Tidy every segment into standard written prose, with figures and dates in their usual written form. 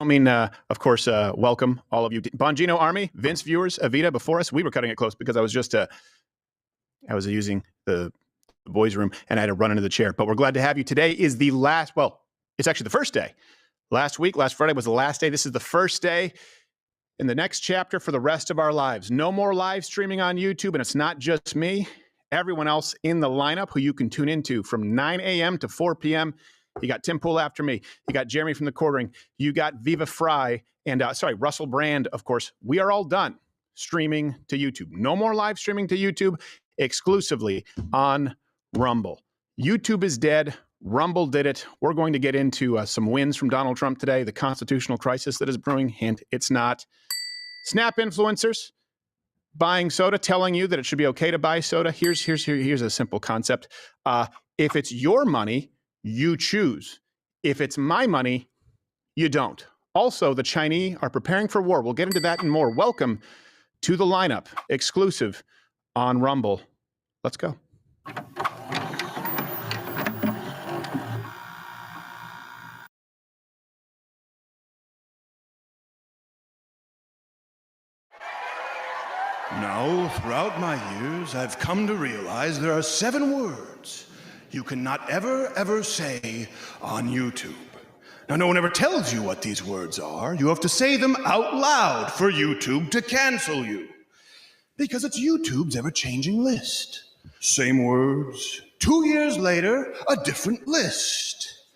I mean, of course, welcome all of you. Bongino Army, Vince viewers, Avita before us. We were cutting it close because I was just, I was using the boys' room and I had to run into the chair. But we're glad to have you. Today is the last, well, it's actually the first day. Last Friday was the last day. This is the first day in the next chapter for the rest of our lives. No more live streaming on YouTube, and it's not just me. Everyone else in the lineup who you can tune into from 9 a.m. to 4 p.m. You got Tim Pool after me. You got Jeremy from the Quartering. You got Viva Fry and, Russell Brand, of course. We are all done streaming to YouTube. No more live streaming to YouTube, exclusively on Rumble. YouTube is dead. Rumble did it. We're going to get into some wins from Donald Trump today, the constitutional crisis that is brewing. Hint, it's not. Snap influencers buying soda, telling you that it should be okay to buy soda. Here's a simple concept. If it's your money, you choose. If it's my money, you don't. Also, the Chinese are preparing for war. We'll get into that and more. Welcome to the lineup, exclusive on Rumble. Let's go. Now, throughout my years, I've come to realize there are 7 words you cannot ever say on YouTube. Now, no one ever tells you what these words are. You have to say them out loud for YouTube to cancel you. Because it's YouTube's ever-changing list. Same words, 2 years later, a different list.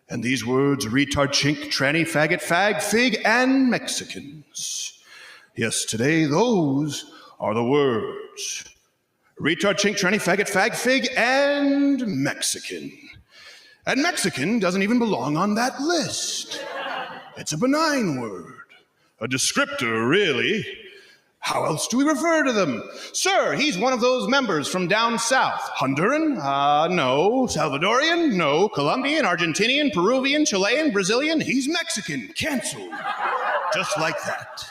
And these words, retard, chink, tranny, faggot, fag, fig, and Mexicans. Yes, today, those are the words. Retard, chink, tranny, faggot, fag, fig, and Mexican. And Mexican doesn't even belong on that list. It's a benign word. A descriptor, really. How else do we refer to them? Sir, he's one of those members from down south. Honduran? No. Salvadorian? No. Colombian, Argentinian, Peruvian, Chilean, Brazilian? He's Mexican. Canceled. Just like that.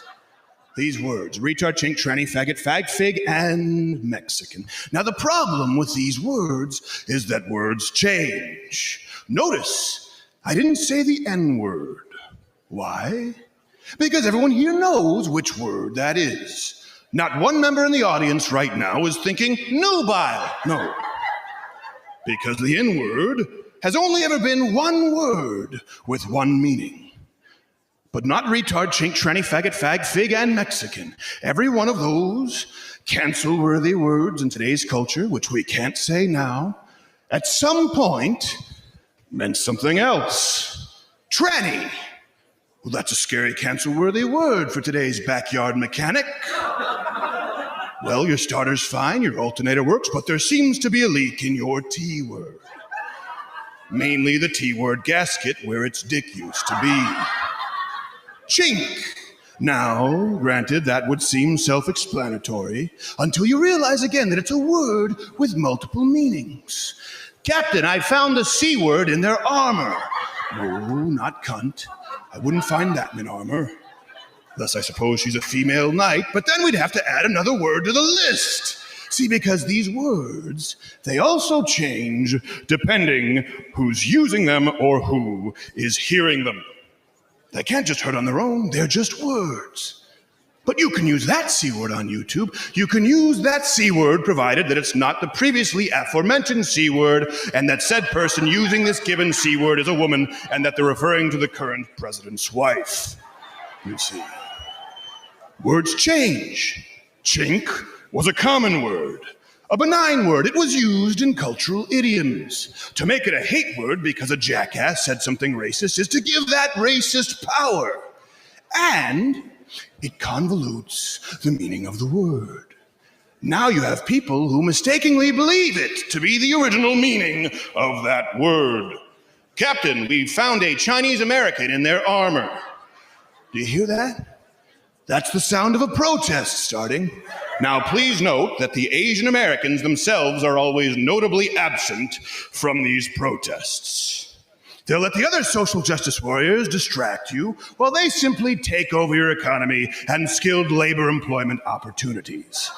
These words, retard, chink, tranny, faggot, fag, fig, and Mexican. Now, the problem with these words is that words change. Notice, I didn't say the N-word. Why? Because everyone here knows which word that is. Not one member in the audience right now is thinking nubile. No. Because the N-word has only ever been one word with one meaning. But not retard, chink, tranny, faggot, fag, fig, and Mexican. Every one of those cancel-worthy words in today's culture, which we can't say now, at some point meant something else. Tranny. Well, that's a scary cancel-worthy word for today's backyard mechanic. Well, your starter's fine, your alternator works, but there seems to be a leak in your T-word. Mainly the T-word gasket where its dick used to be. Chink. Now, granted, that would seem self-explanatory until you realize again that it's a word with multiple meanings. Captain, I found the C word in their armor. No, not cunt. I wouldn't find that in armor. Thus, I suppose she's a female knight, but then we'd have to add another word to the list. See, because these words, they also change depending who's using them or who is hearing them. They can't just hurt on their own, they're just words. But you can use that C word on YouTube. You can use that C word provided that it's not the previously aforementioned C word and that said person using this given C word is a woman and that they're referring to the current president's wife. You see. Words change. Chink was a common word. A benign word. It was used in cultural idioms. To make it a hate word because a jackass said something racist is to give that racist power. And it convolutes the meaning of the word. Now you have people who mistakenly believe it to be the original meaning of that word. Captain, we found a Chinese American in their armor. Do you hear that? That's the sound of a protest starting. Now, please note that the Asian Americans themselves are always notably absent from these protests. They'll let the other social justice warriors distract you while they simply take over your economy and skilled labor employment opportunities.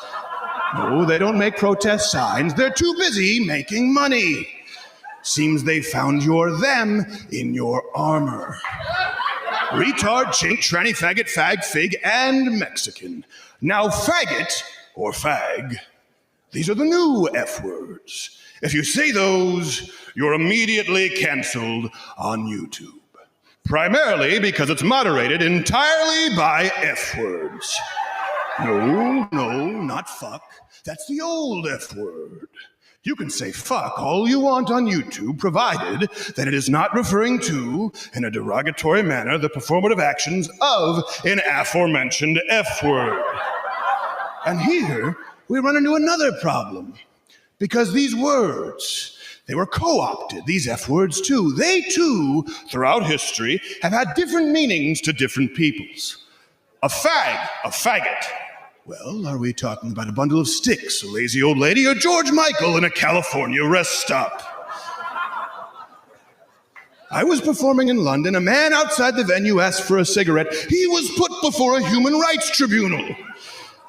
No, they don't make protest signs. They're too busy making money. Seems they found your them in your armor. retard, chink, tranny, faggot, fag, fig, and Mexican. Now, faggot, or fag, these are the new F words. If you say those, you're immediately canceled on YouTube. Primarily because it's moderated entirely by F words. No, not fuck. That's the old F word. You can say fuck all you want on YouTube, provided that it is not referring to, in a derogatory manner, the performative actions of an aforementioned F word. And here, we run into another problem. Because these words, they were co-opted, these F words too. They too, throughout history, have had different meanings to different peoples. A fag, a faggot. Well, are we talking about a bundle of sticks, a lazy old lady, or George Michael in a California rest stop? I was performing in London. A man outside the venue asked for a cigarette. He was put before a human rights tribunal.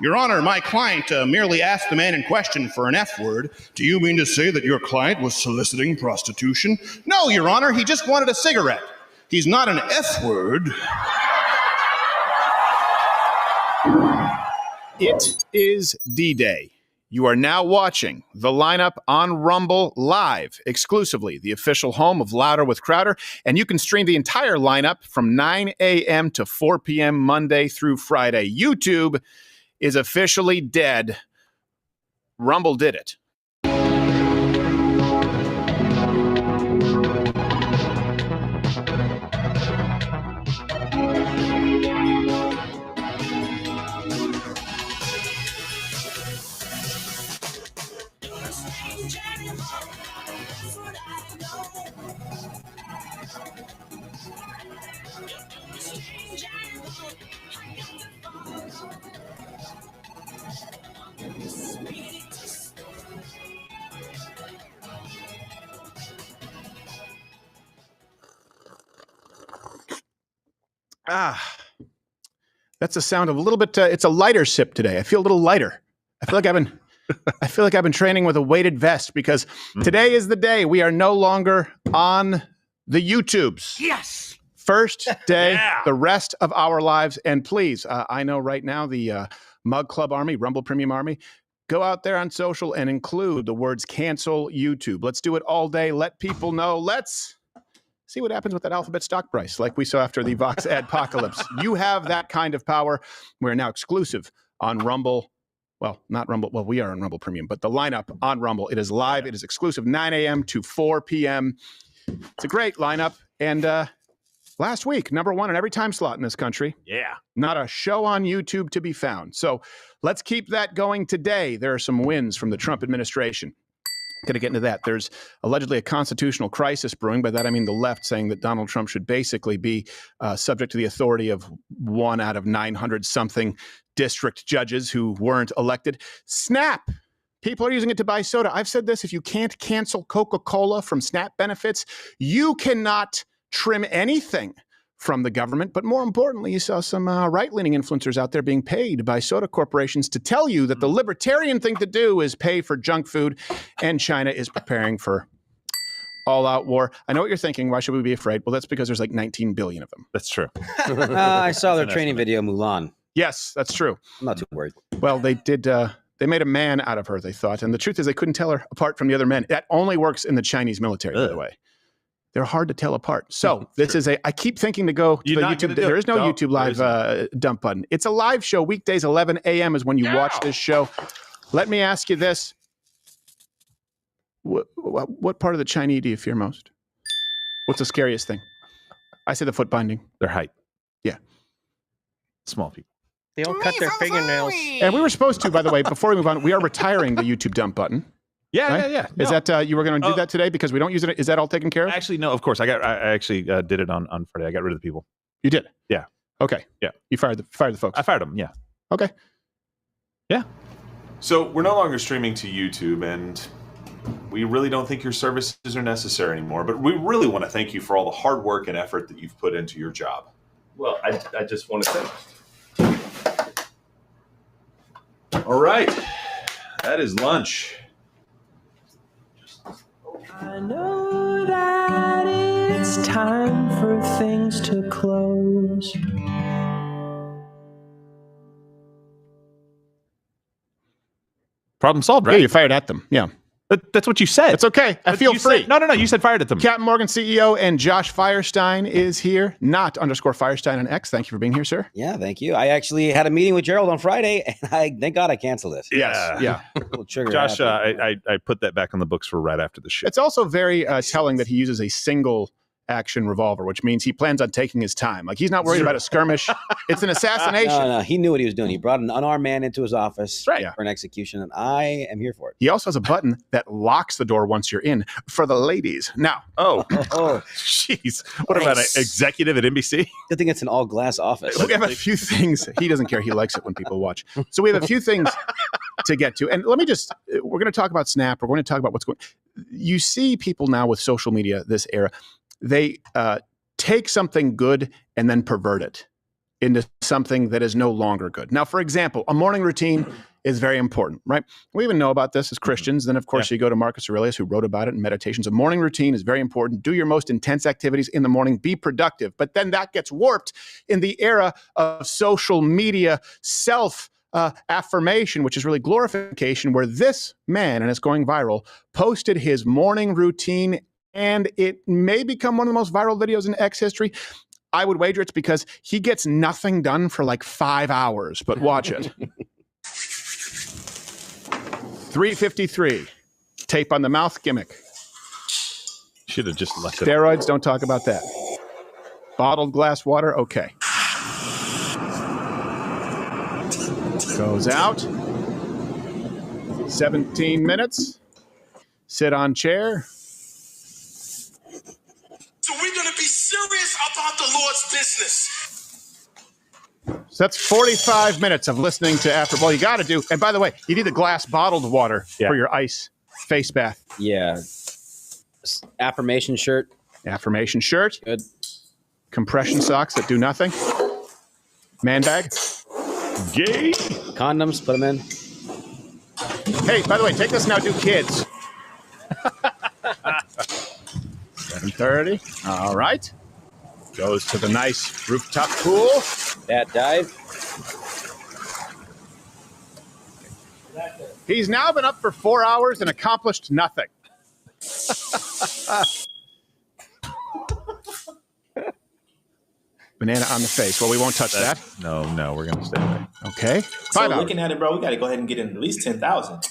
Your Honor, my client merely asked the man in question for an F word. Do you mean to say that your client was soliciting prostitution? No, Your Honor, he just wanted a cigarette. He's not an F word. It is D-Day. You are now watching the lineup on Rumble live, exclusively, the official home of Louder with Crowder, and you can stream the entire lineup from 9 a.m. to 4 p.m. Monday through Friday. YouTube is officially dead. Rumble did it. That's the sound of a little bit. It's a lighter sip today. I feel a little lighter. I feel like I've been training with a weighted vest because today is the day we are no longer on the YouTubes. Yes. First day, the rest of our lives. And please, I know right now the Mug Club Army, Rumble Premium Army, go out there on social and include the words cancel YouTube. Let's do it all day. Let people know. Let's see what happens with that Alphabet stock price, like we saw after the Vox adpocalypse. You have that kind of power. We're now exclusive on Rumble. Well, not Rumble. Well, we are on Rumble Premium, but the lineup on Rumble, it is live. It is exclusive, 9 a.m. to 4 p.m. It's a great lineup. And last week, #1 in every time slot in this country. Yeah. Not a show on YouTube to be found. So let's keep that going today. There are some wins from the Trump administration. Going to get into that. There's allegedly a constitutional crisis brewing. By that, I mean the left saying that Donald Trump should basically be subject to the authority of 1 out of 900-something district judges who weren't elected. Snap. People are using it to buy soda. I've said this. If you can't cancel Coca-Cola from SNAP benefits, you cannot trim anything from the government. But more importantly, you saw some right-leaning influencers out there being paid by soda corporations to tell you that the libertarian thing to do is pay for junk food, and China is preparing for all-out war. I know what you're thinking. Why should we be afraid? Well, that's because there's like 19 billion of them. That's true. I saw their training video, Mulan. Yes, that's true. I'm not too worried. Well, they did. They made a man out of her, they thought. And the truth is they couldn't tell her apart from the other men. That only works in the Chinese military, by the way. They're hard to tell apart. So this is I keep thinking to go to the YouTube. There is no YouTube live dump button. It's a live show. Weekdays, 11 a.m. is when you watch this show. Let me ask you this. What part of the Chinese do you fear most? What's the scariest thing? I say the foot binding. Their height. Yeah. Small people. They don't cut their fingernails. And we were supposed to, by the way, before we move on, we are retiring the YouTube dump button. Yeah, right? yeah. Is that you were going to do that today because we don't use it? Is that all taken care of? Actually, no. Of course, I actually did it on Friday. I got rid of the people. You did? Yeah. Okay. Yeah. You fired the folks. I fired them. Yeah. Okay. Yeah. So we're no longer streaming to YouTube, and we really don't think your services are necessary anymore. But we really want to thank you for all the hard work and effort that you've put into your job. Well, I just want to say. All right, that is lunch. I know that it's time for things to close. Problem solved, Yeah, right? you fired at them. Yeah. That's what you said. It's okay. I feel You free. said- no. You said fired at them. Captain Morgan CEO and Josh Firestein is here. Not _Firestein on X. Thank you for being here, sir. Yeah, thank you. I actually had a meeting with Gerald on Friday, and thank God I canceled it. Yes. Yeah. Little trigger Josh, happy. I put that back on the books for right after the show. It's also very telling that he uses a single action revolver, which means he plans on taking his time. Like he's not worried about a skirmish. It's an assassination. No, he knew what he was doing. He brought an unarmed man into his office Right. for an execution, and I am here for it. He also has a button that locks the door once you're in for the ladies. Now, Oh, Jeez. What about an Thanks. executive at NBC? good thing it's an all-glass office. we have a few things. He doesn't care. He likes it when people watch. So we have a few things to get to. And let me just, we're going to talk about Snap. We're going to talk about what's going You see people now with social media, this era, they take something good and then pervert it into something that is no longer good. Now, for example, a morning routine is very important, right? We even know about this as Christians. Then, of course, you go to Marcus Aurelius, who wrote about it in Meditations. A morning routine is very important. Do your most intense activities in the morning. Be productive. But then that gets warped in the era of social media, affirmation, which is really glorification, where this man, and it's going viral, posted his morning routine, and it may become one of the most viral videos in X history. I would wager it's because he gets nothing done for like 5 hours, but watch it. 3:53. Tape on the mouth gimmick. Should have just left it. Steroids, don't talk about that. Bottled glass water, okay. Goes out. 17 minutes. Sit on chair. So we're going to be serious about the Lord's business. So that's 45 minutes of listening to After. Well, you got to do. And by the way, you need the glass bottled water for your ice face bath. Yeah. Affirmation shirt. Affirmation shirt. Good. Compression socks that do nothing. Man bag. Gay. Condoms, put them in. Hey, by the way, take this now, do kids. 7:30. All right. Goes to the nice rooftop pool. That dive. He's now been up for 4 hours and accomplished nothing. Banana on the face. Well, we won't touch that. No, we're going to stay away. Okay. So 5 hours. looking at it, bro, we got to go ahead and get in at least 10,000.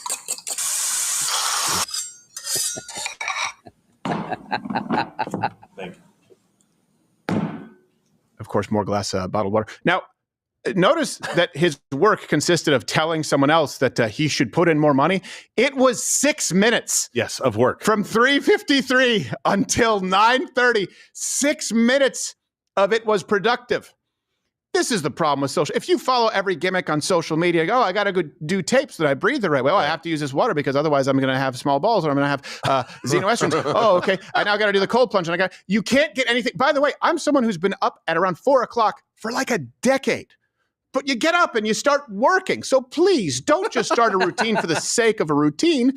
Thank you. Of course, more glass bottled water. Now, notice that his work consisted of telling someone else that he should put in more money. It was 6 minutes. Yes, of work. From 3:53 until 9:30, 6 minutes of it was productive. This is the problem with social. If you follow every gimmick on social media, I got to go do tapes that I breathe the right way. I have to use this water because otherwise I'm going to have small balls or I'm going to have xenoestrogens. Okay. I now got to do the cold plunge. And you can't get anything. By the way, I'm someone who's been up at around 4 o'clock for like a decade. But you get up and you start working. So please don't just start a routine for the sake of a routine.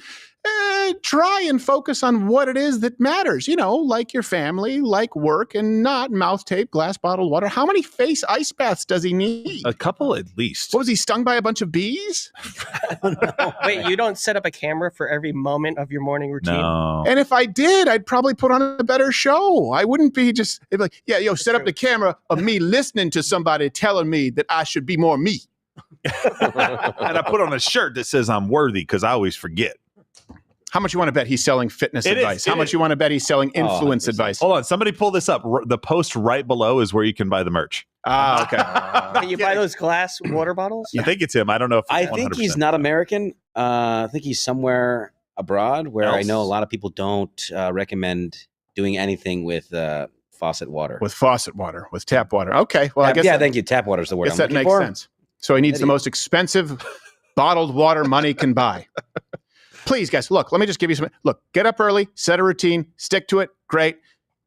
Try and focus on what it is that matters, like your family, like work, and not mouth tape, glass bottled water. How many face ice baths does he need? A couple at least. What was he, stung by a bunch of bees? Wait, you don't set up a camera for every moment of your morning routine? No. And if I did, I'd probably put on a better show. I wouldn't be just it'd be like, set up the camera of me listening to somebody telling me that I should be more me. And I put on a shirt that says I'm worthy because I always forget. How much you want to bet he's selling fitness advice? How much you want to bet he's selling influence advice? Hold on. Somebody pull this up. The post right below is where you can buy the merch. Ah, okay. Can you buy those glass water bottles? I think it's him. I don't know if I think he's 100%. not American. I think he's somewhere abroad where I know a lot of people don't recommend doing anything with faucet water. With faucet water, with tap water. Okay. Well, I guess thank you. Tap water is the word. I guess that makes sense. So he needs the most expensive bottled water money can buy. Please, guys, look, let me just give you some. Look, get up early, set a routine, stick to it. Great.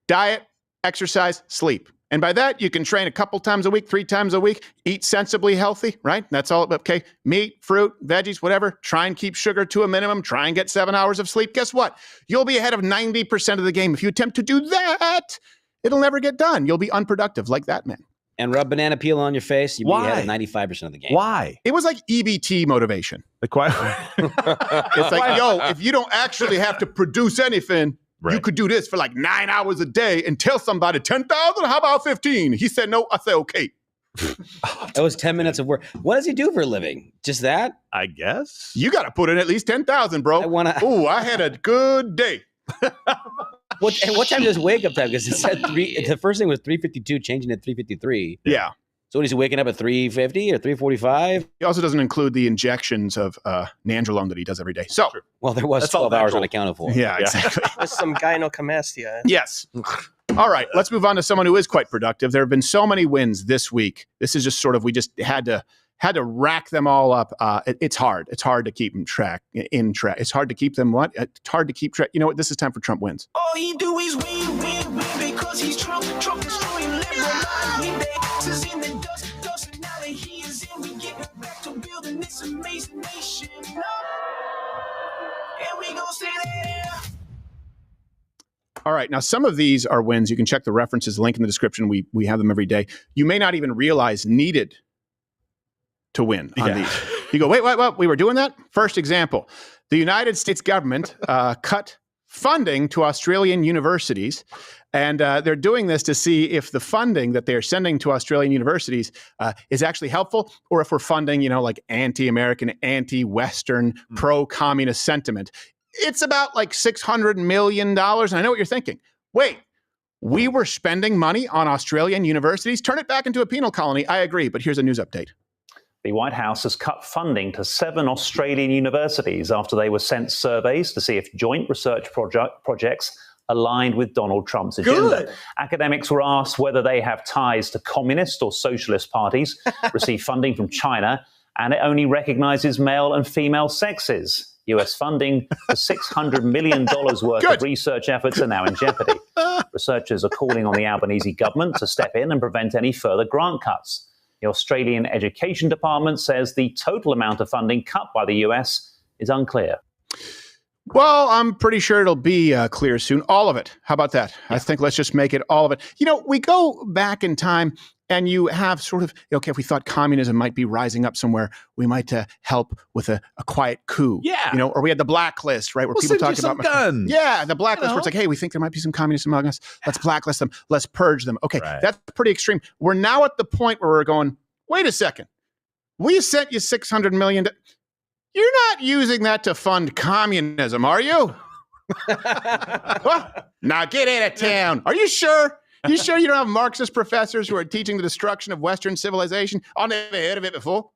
Diet, exercise, sleep. And by that, you can train a couple times a week, 3 times a week, eat sensibly healthy, right? That's all. Okay. Meat, fruit, veggies, whatever. Try and keep sugar to a minimum. Try and get 7 hours of sleep. Guess what? You'll be ahead of 90% of the game. If you attempt to do that, it'll never get done. You'll be unproductive like that man. and rub banana peel on your face, you Why? had 95% of the game. Why? It was like EBT motivation. Like why? It's like, yo, if you don't actually have to produce anything, you Right. could do this for like 9 hours a day and tell somebody 10,000. How about 15? He said no. I said okay. That was 10 minutes of work. What does he do for a living? Just that? I guess. You got to put in at least 10,000, bro. I wanna. Ooh, I had a good day. What time does wake up time? Because it said the first thing was 3:52, changing to 3:53. Yeah. So what, is he waking up at 3:50 or 3:45? He also doesn't include the injections of nandrolone that he does every day. So, Well, there was That's all 12 hours natural. unaccounted for. yeah, exactly. With some gynecomastia. Yes. All right, let's move on to someone who is quite productive. There have been so many wins this week. This is just sort of, we just had to rack them all up. It's hard. It's hard to keep them in track. It's hard to keep them what? It's hard to keep track. You know what? This is time for Trump wins. All he do is win, win, win because he's Trump. Trump destroying liberal minds. Leave their asses in the dust, and now that he is in, we get back to building this amazing nation. And we gonna stay there. All right. Now, some of these are wins. You can check the references, link in the description. We have them every day. You may not even realize needed to win on these. You go, wait, what? We were doing that? First example, the United States government cut funding to Australian universities. And they're doing this to see if the funding that they're sending to Australian universities is actually helpful, or if we're funding, like anti-American, anti-Western, pro-communist sentiment. It's about like $600 million. And I know what you're thinking. Wait, we were spending money on Australian universities? Turn it back into a penal colony. I agree, but here's a news update. The White House has cut funding to 7 Australian universities after they were sent surveys to see if joint research projects aligned with Donald Trump's agenda. Good. Academics were asked whether they have ties to communist or socialist parties, receive funding from China, and it only recognizes male and female sexes. US funding for $600 million worth of research efforts are now in jeopardy. Researchers are calling on the Albanese government to step in and prevent any further grant cuts. The Australian Education Department says the total amount of funding cut by the US is unclear. Well, I'm pretty sure it'll be clear soon. All of it. How about that? I think let's just make it all of it. We go back in time and you have sort of, okay, if we thought communism might be rising up somewhere, we might help with a quiet coup. Yeah. Or we had the blacklist, right? Where We'll people send you talk about some guns. Yeah, the blacklist where it's like, hey, we think there might be some communists among us. Let's blacklist them. Let's purge them. Okay, Right. That's pretty extreme. We're now at the point where we're going, wait a second. We sent you $600 million. You're not using that to fund communism, are you? What? Now get out of town. Are you sure? You sure you don't have Marxist professors who are teaching the destruction of Western civilization? I've never heard of it before.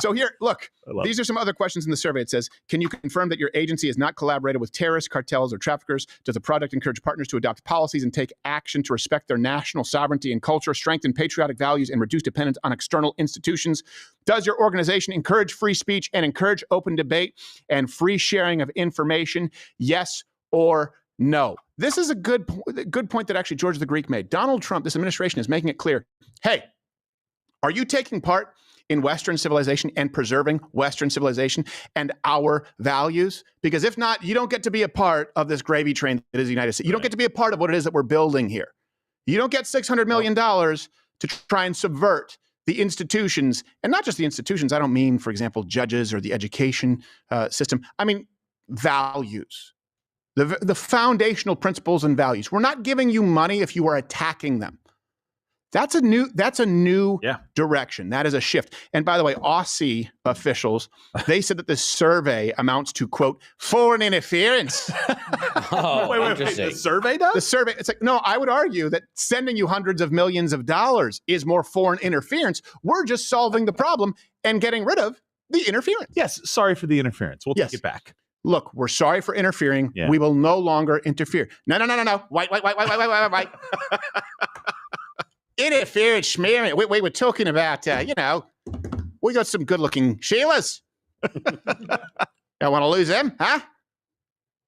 So here, look, these are some other questions in the survey. It says, can you confirm that your agency has not collaborated with terrorists, cartels, or traffickers? Does the product encourage partners to adopt policies and take action to respect their national sovereignty and culture, strengthen patriotic values, and reduce dependence on external institutions? Does your organization encourage free speech and encourage open debate and free sharing of information? Yes or no? This is a good point that actually George the Greek made. Donald Trump, this administration is making it clear, hey, are you taking part in Western civilization and preserving Western civilization and our values? Because if not, you don't get to be a part of this gravy train that is the United States. You don't get to be a part of what it is that we're building here. You don't get $600 million to try and subvert the institutions, and not just the institutions. I don't mean, for example, judges or the education system. I mean values, the foundational principles and values. We're not giving you money if you are attacking them. That's a new direction. That is a shift. And by the way, Aussie officials, they said that this survey amounts to, quote, foreign interference. Wait. The survey does? The survey, it's like, no, I would argue that sending you hundreds of millions of dollars is more foreign interference. We're just solving the problem and getting rid of the interference. Yes. Sorry for the interference. We'll take it back. Look, we're sorry for interfering. Yeah. We will no longer interfere. No. Wait. Interference, smearing. We were talking about, we got some good-looking Sheilas. Don't want to lose them, huh?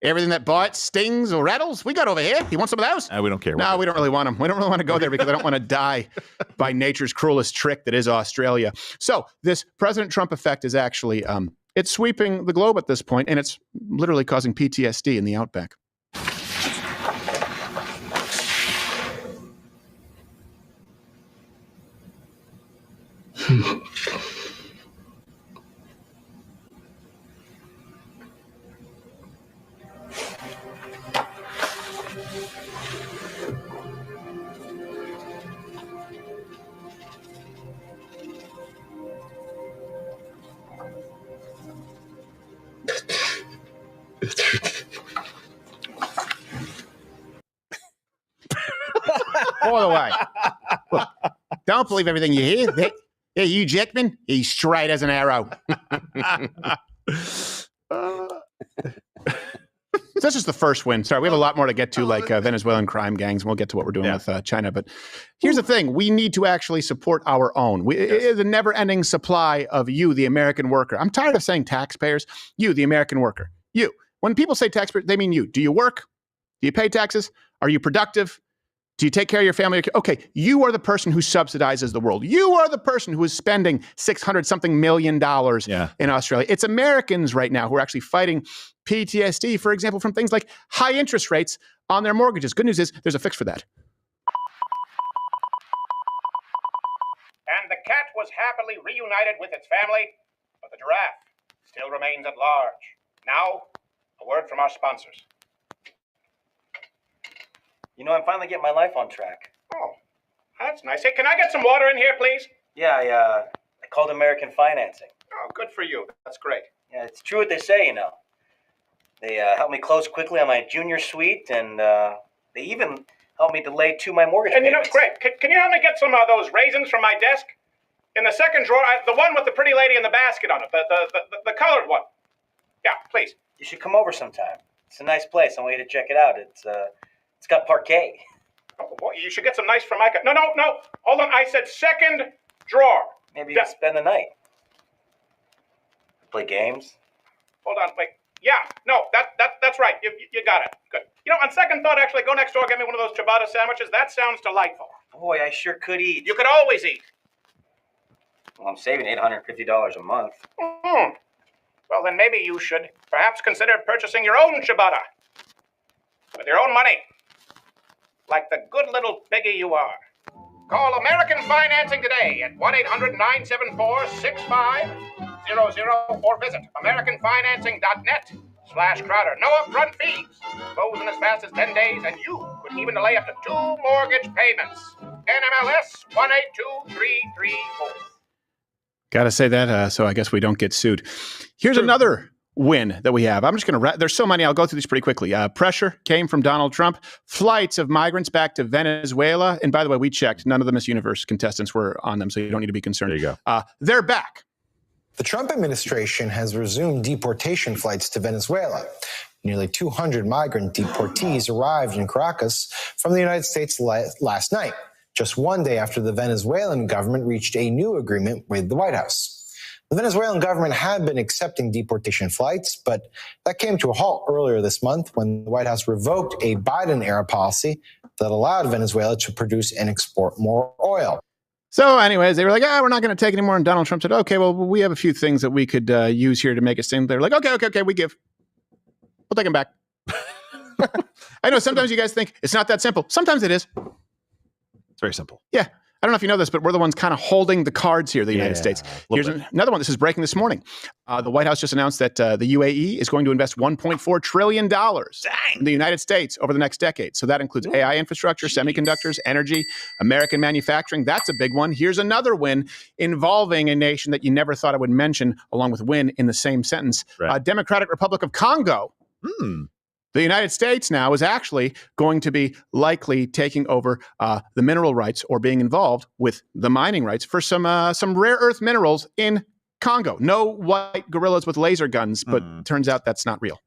Everything that bites, stings, or rattles, we got over here. You want some of those? We don't care. No, we don't really want them. We don't really want to go there because I don't want to die by nature's cruelest trick that is Australia. So this President Trump effect is actually, it's sweeping the globe at this point, and it's literally causing PTSD in the outback. By the way, look, don't believe everything you hear. Yeah, Hugh Jackman, he's straight as an arrow. So that's just the first win. Sorry, we have a lot more to get to, like Venezuelan crime gangs, and we'll get to what we're doing with China. But here's the thing. We need to actually support our own. It is a never-ending supply of you, the American worker. I'm tired of saying taxpayers. You, the American worker. You. When people say taxpayers, they mean you. Do you work? Do you pay taxes? Are you productive? Do you take care of your family? Okay, you are the person who subsidizes the world. You are the person who is spending $600-something million in Australia. It's Americans right now who are actually fighting PTSD, for example, from things like high interest rates on their mortgages. Good news is there's a fix for that. And the cat was happily reunited with its family, but the giraffe still remains at large. Now, a word from our sponsors. You know, I'm finally getting my life on track. Oh, that's nice. Hey, can I get some water in here, please? Yeah, I called American Financing. Oh, good for you. That's great. Yeah, it's true what they say, you know. They helped me close quickly on my junior suite, and they even helped me delay 2 of my mortgage and payments. You know, great. Can you help me get some of those raisins from my desk? In the second drawer, the one with the pretty lady in the basket on it, the colored one. Yeah, please. You should come over sometime. It's a nice place. I want you to check it out. It's got parquet. Oh, boy, you should get some nice Formica. No. Hold on. I said second drawer. Maybe you can spend the night. Play games. Hold on. Wait. Yeah. No. That's right. You got it. Good. You know, on second thought, actually, go next door. Get me one of those ciabatta sandwiches. That sounds delightful. Boy, I sure could eat. You could always eat. Well, I'm saving $850 a month. Mm-hmm. Well, then maybe you should perhaps consider purchasing your own ciabatta with your own money. Like the good little piggy you are. Call American Financing today at 1-800-974-6500 or visit AmericanFinancing.net/Crowder. No upfront fees. Close in as fast as 10 days, and you could even delay up to 2 mortgage payments. NMLS 182334. Got to say that, so I guess we don't get sued. Here's another win that we have. I'm just going to there's so many. I'll go through these pretty quickly. Pressure came from Donald Trump. Flights of migrants back to Venezuela. And by the way, we checked. None of the Miss Universe contestants were on them, so you don't need to be concerned. There you go. They're back. The Trump administration has resumed deportation flights to Venezuela. Nearly 200 migrant deportees arrived in Caracas from the United States last night, just one day after the Venezuelan government reached a new agreement with the White House. The Venezuelan government had been accepting deportation flights, but that came to a halt earlier this month when the White House revoked a Biden-era policy that allowed Venezuela to produce and export more oil. So anyways, they were like, we're not going to take any more. And Donald Trump said, okay, well, we have a few things that we could use here to make it seem. They're like, okay, we give. We'll take them back. I know sometimes you guys think it's not that simple. Sometimes it is. It's very simple. Yeah. I don't know if you know this, but we're the ones kind of holding the cards here, the United States. Here's another one. This is breaking this morning. The White House just announced that the UAE is going to invest $1.4 trillion in the United States over the next decade. So that includes AI infrastructure, semiconductors, energy, American manufacturing. That's a big one. Here's another win involving a nation that you never thought I would mention along with win in the same sentence. Right. Democratic Republic of Congo. The United States now is actually going to be likely taking over the mineral rights or being involved with the mining rights for some rare earth minerals in Congo. No white gorillas with laser guns, but turns out that's not real.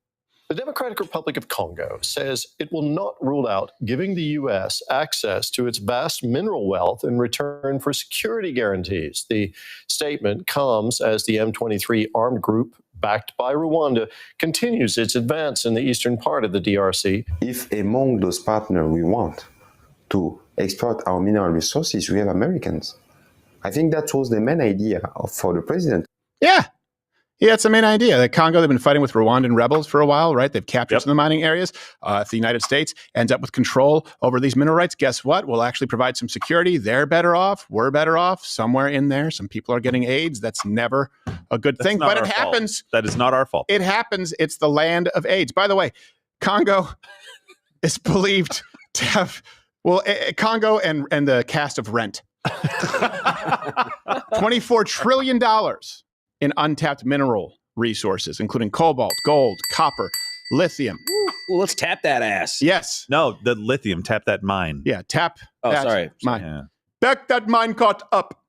The Democratic Republic of Congo says it will not rule out giving the U.S. access to its vast mineral wealth in return for security guarantees. The statement comes as the M23 armed group backed by Rwanda continues its advance in the eastern part of the DRC. If among those partners we want to exploit our mineral resources, we have Americans. I think that was the main idea for the president. Yeah. Yeah, it's the main idea. The Congo, they've been fighting with Rwandan rebels for a while, right? They've captured some of the mining areas. If the United States ends up with control over these mineral rights, guess what? We'll actually provide some security. They're better off. We're better off. Somewhere in there, some people are getting AIDS. That's never a good thing, but it happens. That is not our fault. It happens. It's the land of AIDS. By the way, Congo is believed to have, Congo and the cast of Rent. $24 trillion in untapped mineral resources, including cobalt, gold, copper, lithium. Well, let's tap that ass. Yes. No, the lithium. Tap that mine. Yeah, tap. Oh, that sorry. Mine. Yeah. Back that mine caught up.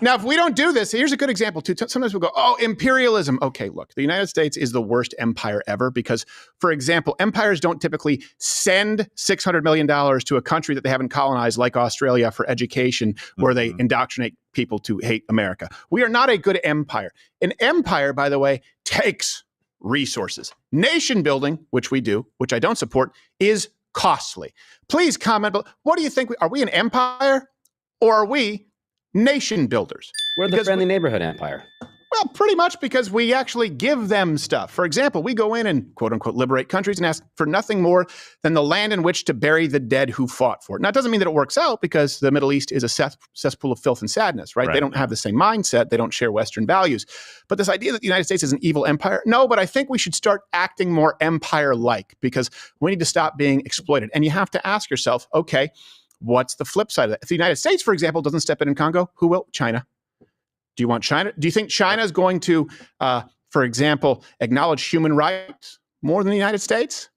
Now, if we don't do this, here's a good example too. Sometimes we'll go, oh, imperialism. Okay, look, the United States is the worst empire ever because, for example, empires don't typically send $600 million to a country that they haven't colonized, like Australia, for education, where they indoctrinate people to hate America. We are not a good empire. An empire, by the way, takes resources. Nation building, which we do, which I don't support, is costly. Please comment below. What do you think? Are we an empire? Or are we nation builders? We're the friendly neighborhood empire. Well, pretty much because we actually give them stuff. For example, we go in and quote unquote liberate countries and ask for nothing more than the land in which to bury the dead who fought for it. Now, it doesn't mean that it works out because the Middle East is a cesspool of filth and sadness, right? They don't have the same mindset. They don't share Western values. But this idea that the United States is an evil empire, no, but I think we should start acting more empire-like because we need to stop being exploited. And you have to ask yourself, okay, what's the flip side of that? If the United States, for example, doesn't step in Congo, who will? China. Do you want China? Do you think China is going to, for example, acknowledge human rights more than the United States?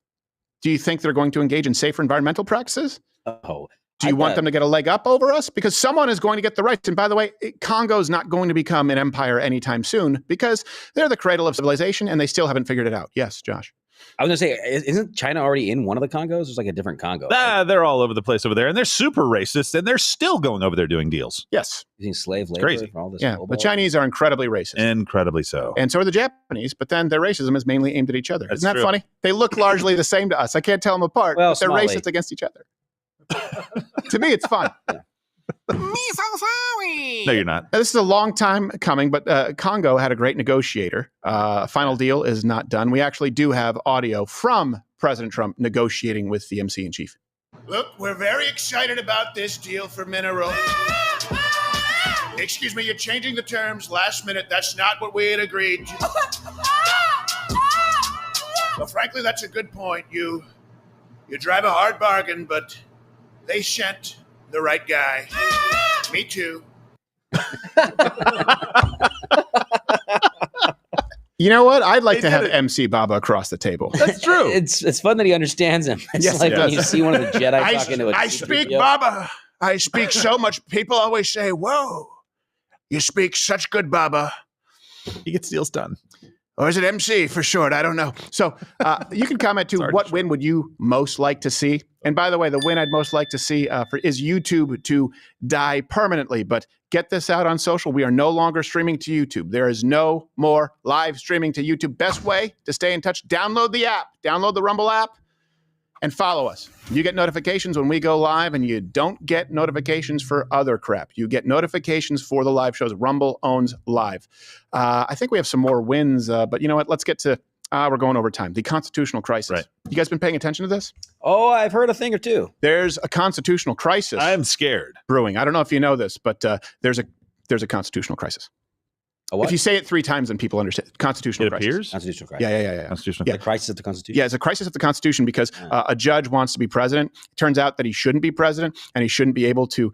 Do you think they're going to engage in safer environmental practices? Oh, do you want them to get a leg up over us? Because someone is going to get the rights. And by the way, Congo is not going to become an empire anytime soon because they're the cradle of civilization and they still haven't figured it out. Yes, Josh. I was going to say, isn't China already in one of the Congos? There's like a different Congo. They're all over the place over there, and they're super racist, and they're still going over there doing deals. Yes. Using slave labor crazy. for all this. Yeah, the Chinese are incredibly racist. Incredibly so. And so are the Japanese, but then their racism is mainly aimed at each other. That's Isn't that true. funny? They look largely the same to us. I can't tell them apart, Well, but they're small racist A. against each other. To me, it's fun. Me so sorry. No, you're not. Now, this is a long time coming, but Congo had a great negotiator. Final deal is not done. We actually do have audio from President Trump negotiating with the MC-in-chief. Look, we're very excited about this deal for mineral. Excuse me, you're changing the terms last minute. That's not what we had agreed. Well, frankly, that's a good point. You drive a hard bargain, but they sent the right guy. Me too. You know what? I'd like to have MC Baba across the table. That's true. It's fun that he understands him. It's Yes, like he when does. you see one of the Jedi I talking to a speak C-3PO. Baba. I speak so much. People always say, whoa, you speak such good Baba. He gets deals done. Or is it MC for short? I don't know. So you can comment too. What win would you most like to see? And by the way, the win I'd most like to see is YouTube to die permanently. But get this out on social. We are no longer streaming to YouTube. There is no more live streaming to YouTube. Best way to stay in touch, download the app. Download the Rumble app and follow us. You get notifications when we go live, and you don't get notifications for other crap. You get notifications for the live shows. Rumble owns live. I think we have some more wins, but you know what? Let's get to, we're going over time. The constitutional crisis. Right. You guys been paying attention to this? Oh, I've heard a thing or two. There's a constitutional crisis I'm scared. brewing. I don't know if you know this, but there's a constitutional crisis. A what? If you say it 3 times, then people understand. Constitutional It crisis. appears. Constitutional crisis. Yeah. Constitutional. Yeah. The crisis of the Constitution. Yeah, it's a crisis of the Constitution because a judge wants to be president. It turns out that he shouldn't be president and he shouldn't be able to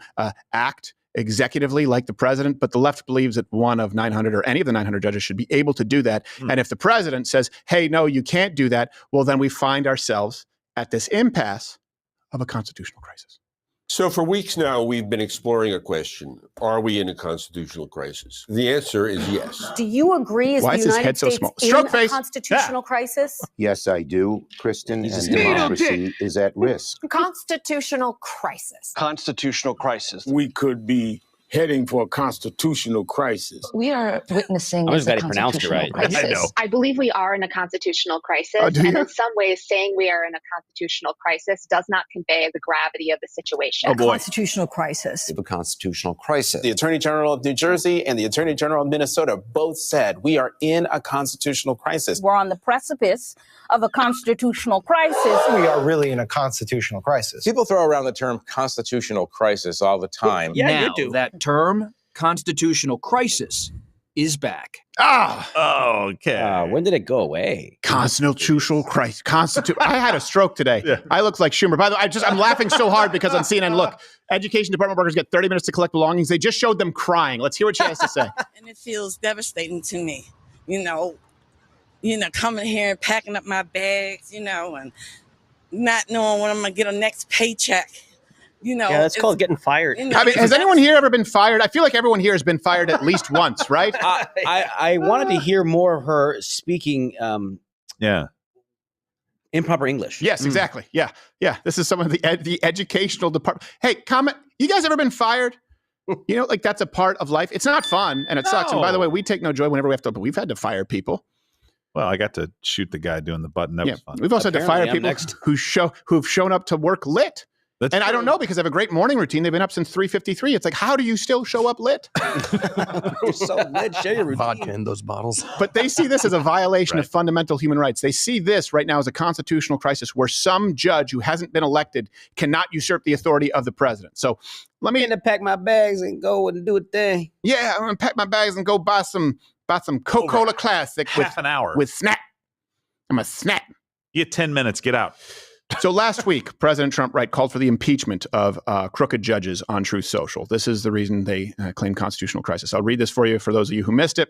act executively like the president. But the left believes that one of 900 or any of the 900 judges should be able to do that. And if the president says, hey, no, you can't do that, well, then we find ourselves at this impasse of a constitutional crisis. So for weeks now, we've been exploring a question. Are we in a constitutional crisis? The answer is yes. Do you agree Why the is his United head so States small? in Stroke a face. constitutional crisis? Yes, I do, Kristen, He's and a needle democracy is at risk. Constitutional crisis. Constitutional crisis. We could be heading for a constitutional crisis. We are witnessing I'm just a glad he pronounced it right. constitutional crisis. I know. I believe we are in a constitutional crisis. Oh, do and you? in some ways, saying we are in a constitutional crisis does not convey the gravity of the situation. Oh, boy. Constitutional crisis. Of a constitutional crisis. The Attorney General of New Jersey and the Attorney General of Minnesota both said we are in a constitutional crisis. We're on the precipice of a constitutional crisis. We are really in a constitutional crisis. People throw around the term constitutional crisis all the time. Yeah, now, you do. that term, constitutional crisis, is back. Okay. When did it go away? Constitutional crisis. I had a stroke today. Yeah. I look like Schumer. By the way, I'm laughing so hard because on CNN, look, Education Department workers get 30 minutes to collect belongings. They just showed them crying. Let's hear what she has to say. And it feels devastating to me, coming here and packing up my bags, and not knowing when I'm going to get a next paycheck. Yeah, that's called getting fired. I mean, has anyone here ever been fired? I feel like everyone here has been fired at least once, right? I wanted to hear more of her speaking improper English. Yes, exactly. Yeah. This is some of the educational department. Hey, comment. You guys ever been fired? That's a part of life. It's not fun and it sucks. And by the way, we take no joy whenever we have to, but we've had to fire people. Well, I got to shoot the guy doing the button. That was fun. We've also had to fire people who've shown up to work lit. That's and true. I don't know because I have a great morning routine. They've been up since 3:53. It's like, how do you still show up lit? You're so lit. Share your routine. Vodka in those bottles. But they see this as a violation of fundamental human rights. They see this right now as a constitutional crisis where some judge who hasn't been elected cannot usurp the authority of the president. So let me pack my bags and go and do a thing. Yeah, I'm gonna pack my bags and go buy some Coca-Cola Classic half an hour with Snap. I'm a Snap. You get 10 minutes. Get out. So last week, President Trump, called for the impeachment of crooked judges on Truth Social. This is the reason they claim constitutional crisis. I'll read this for you for those of you who missed it.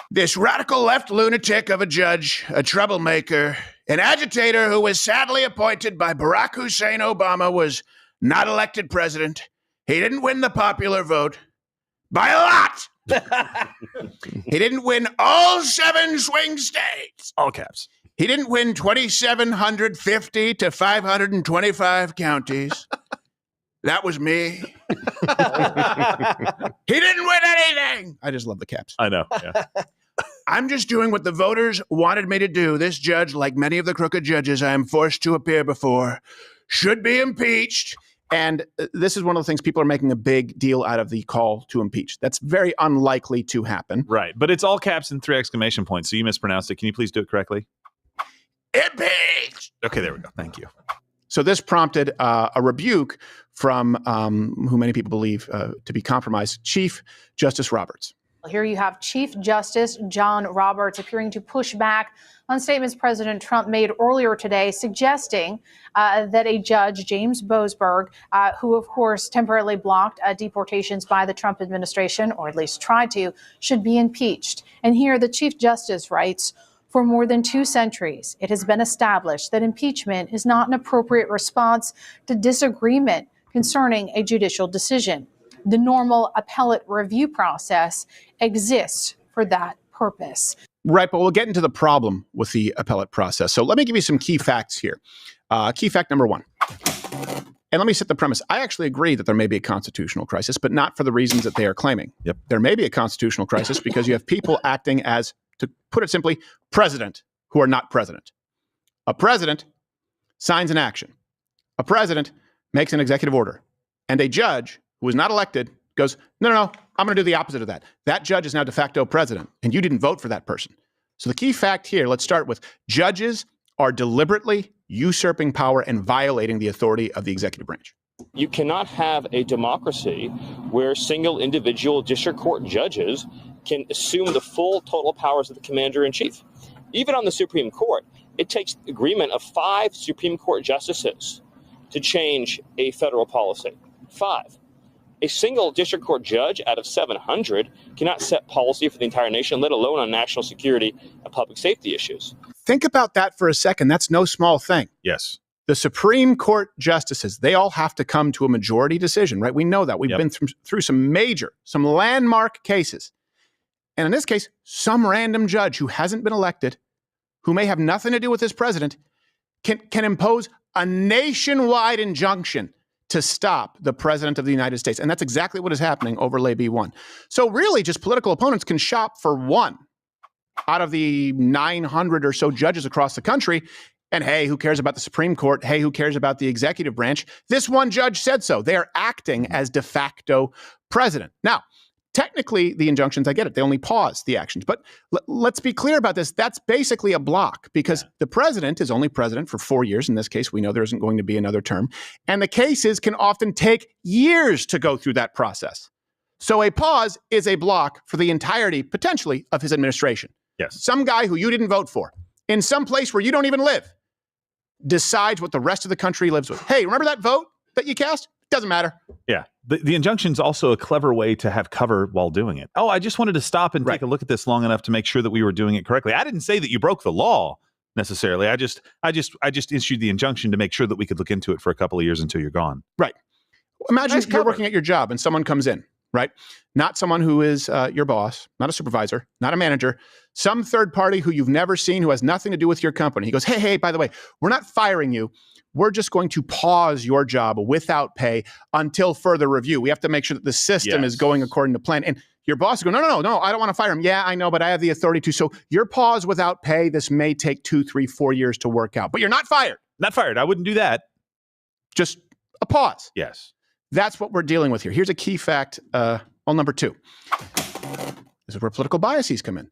This radical left lunatic of a judge, a troublemaker, an agitator who was sadly appointed by Barack Hussein Obama was not elected president. He didn't win the popular vote by a lot. He didn't win all 7 swing states. All caps. He didn't win 2,750 to 525 counties. That was me. He didn't win anything. I just love the caps. I know. Yeah. I'm just doing what the voters wanted me to do. This judge, like many of the crooked judges I am forced to appear before, should be impeached. And this is one of the things people are making a big deal out of the call to impeach. That's very unlikely to happen. Right. But it's all caps and 3 exclamation points. So you mispronounced it. Can you please do it correctly? Impeach! Okay, there we go. Thank you. So this prompted a rebuke from who many people believe to be compromised, Chief Justice Roberts. Here you have Chief Justice John Roberts appearing to push back on statements President Trump made earlier today, suggesting that a judge, James Boasberg, who of course temporarily blocked deportations by the Trump administration, or at least tried to, should be impeached. And here the Chief Justice writes, for more than 2 centuries, it has been established that impeachment is not an appropriate response to disagreement concerning a judicial decision. The normal appellate review process exists for that purpose. Right, but we'll get into the problem with the appellate process. So let me give you some key facts here. Key fact number 1. And let me set the premise. I actually agree that there may be a constitutional crisis, but not for the reasons that they are claiming. Yep. There may be a constitutional crisis because you have people acting as, to put it simply, president who are not president. A president signs an action. A president makes an executive order. And a judge who is not elected goes, no, I'm going to do the opposite of that. That judge is now de facto president, and you didn't vote for that person. So the key fact here, let's start with judges are deliberately usurping power and violating the authority of the executive branch. You cannot have a democracy where single individual district court judges can assume the full total powers of the commander-in-chief. Even on the Supreme Court, it takes agreement of 5 Supreme Court justices to change a federal policy. 5. A single district court judge out of 700 cannot set policy for the entire nation, let alone on national security and public safety issues. Think about that for a second. That's no small thing. Yes. The Supreme Court justices, they all have to come to a majority decision, right? We know that. We've been through some landmark cases. And in this case, some random judge who hasn't been elected, who may have nothing to do with this president, can impose a nationwide injunction to stop the president of the United States. And that's exactly what is happening over Lay B1. So really, just political opponents can shop for one out of the 900 or so judges across the country. And hey, who cares about the Supreme Court? Hey, who cares about the executive branch? This one judge said so. They are acting as de facto president. Now, technically, the injunctions, I get it. They only pause the actions. But let's be clear about this. That's basically a block because the president is only president for 4 years. In this case, we know there isn't going to be another term. And the cases can often take years to go through that process. So a pause is a block for the entirety, potentially, of his administration. Yes. Some guy who you didn't vote for in some place where you don't even live decides what the rest of the country lives with. Hey, remember that vote that you cast? Doesn't matter. Yeah. The injunction's also a clever way to have cover while doing it. Oh, I just wanted to stop and take a look at this long enough to make sure that we were doing it correctly. I didn't say that you broke the law necessarily. I just issued the injunction to make sure that we could look into it for a couple of years until you're gone. Right. Imagine Nice you're cover. working at your job and someone comes in, right? Not someone who is your boss, not a supervisor, not a manager, some third party who you've never seen, who has nothing to do with your company. He goes, hey, by the way, we're not firing you. We're just going to pause your job without pay until further review. We have to make sure that the system is going according to plan. And your boss is going, no, I don't want to fire him. Yeah, I know, but I have the authority to. So your pause without pay, this may take 2, 3, 4 years to work out. But you're not fired. Not fired. I wouldn't do that. Just a pause. Yes. That's what we're dealing with here. Here's a key fact. Number 2. This is where political biases come in.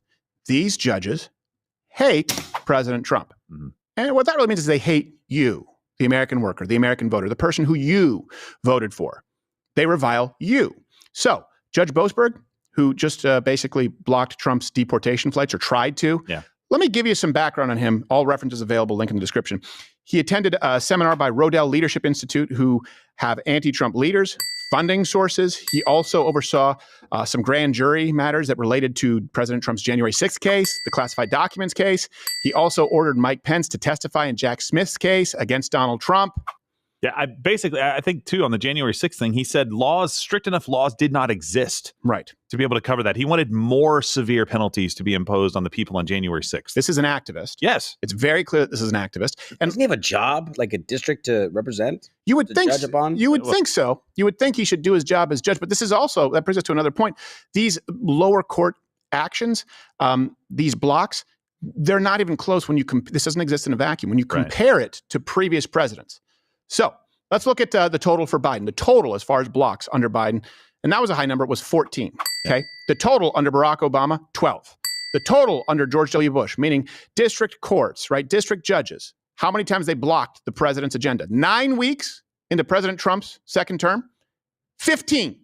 These judges hate President Trump. Mm-hmm. And what that really means is they hate you, the American worker, the American voter, the person who you voted for. They revile you. So Judge Boasberg, who just basically blocked Trump's deportation flights or tried to. Yeah. Let me give you some background on him. All references available, link in the description. He attended a seminar by Rodel Leadership Institute, who have anti-Trump leaders, funding sources. He also oversaw some grand jury matters that related to President Trump's January 6th case, the classified documents case. He also ordered Mike Pence to testify in Jack Smith's case against Donald Trump. Yeah, I think, too, on the January 6th thing, he said strict enough laws did not exist to be able to cover that. He wanted more severe penalties to be imposed on the people on January 6th. This is an activist. Yes. It's very clear that this is an activist. And doesn't he have a job, like a district to represent? You would think judge upon? You would think so. You would think he should do his job as judge. But this is also, that brings us to another point. These lower court actions, these blocks, they're not even close when you this doesn't exist in a vacuum. When you compare it to previous presidents. So let's look at the total for Biden. The total as far as blocks under Biden, and that was a high number, it was 14. Okay. The total under Barack Obama, 12. The total under George W. Bush, meaning district courts, right? District judges, how many times they blocked the president's agenda? 9 weeks into President Trump's second term? 15.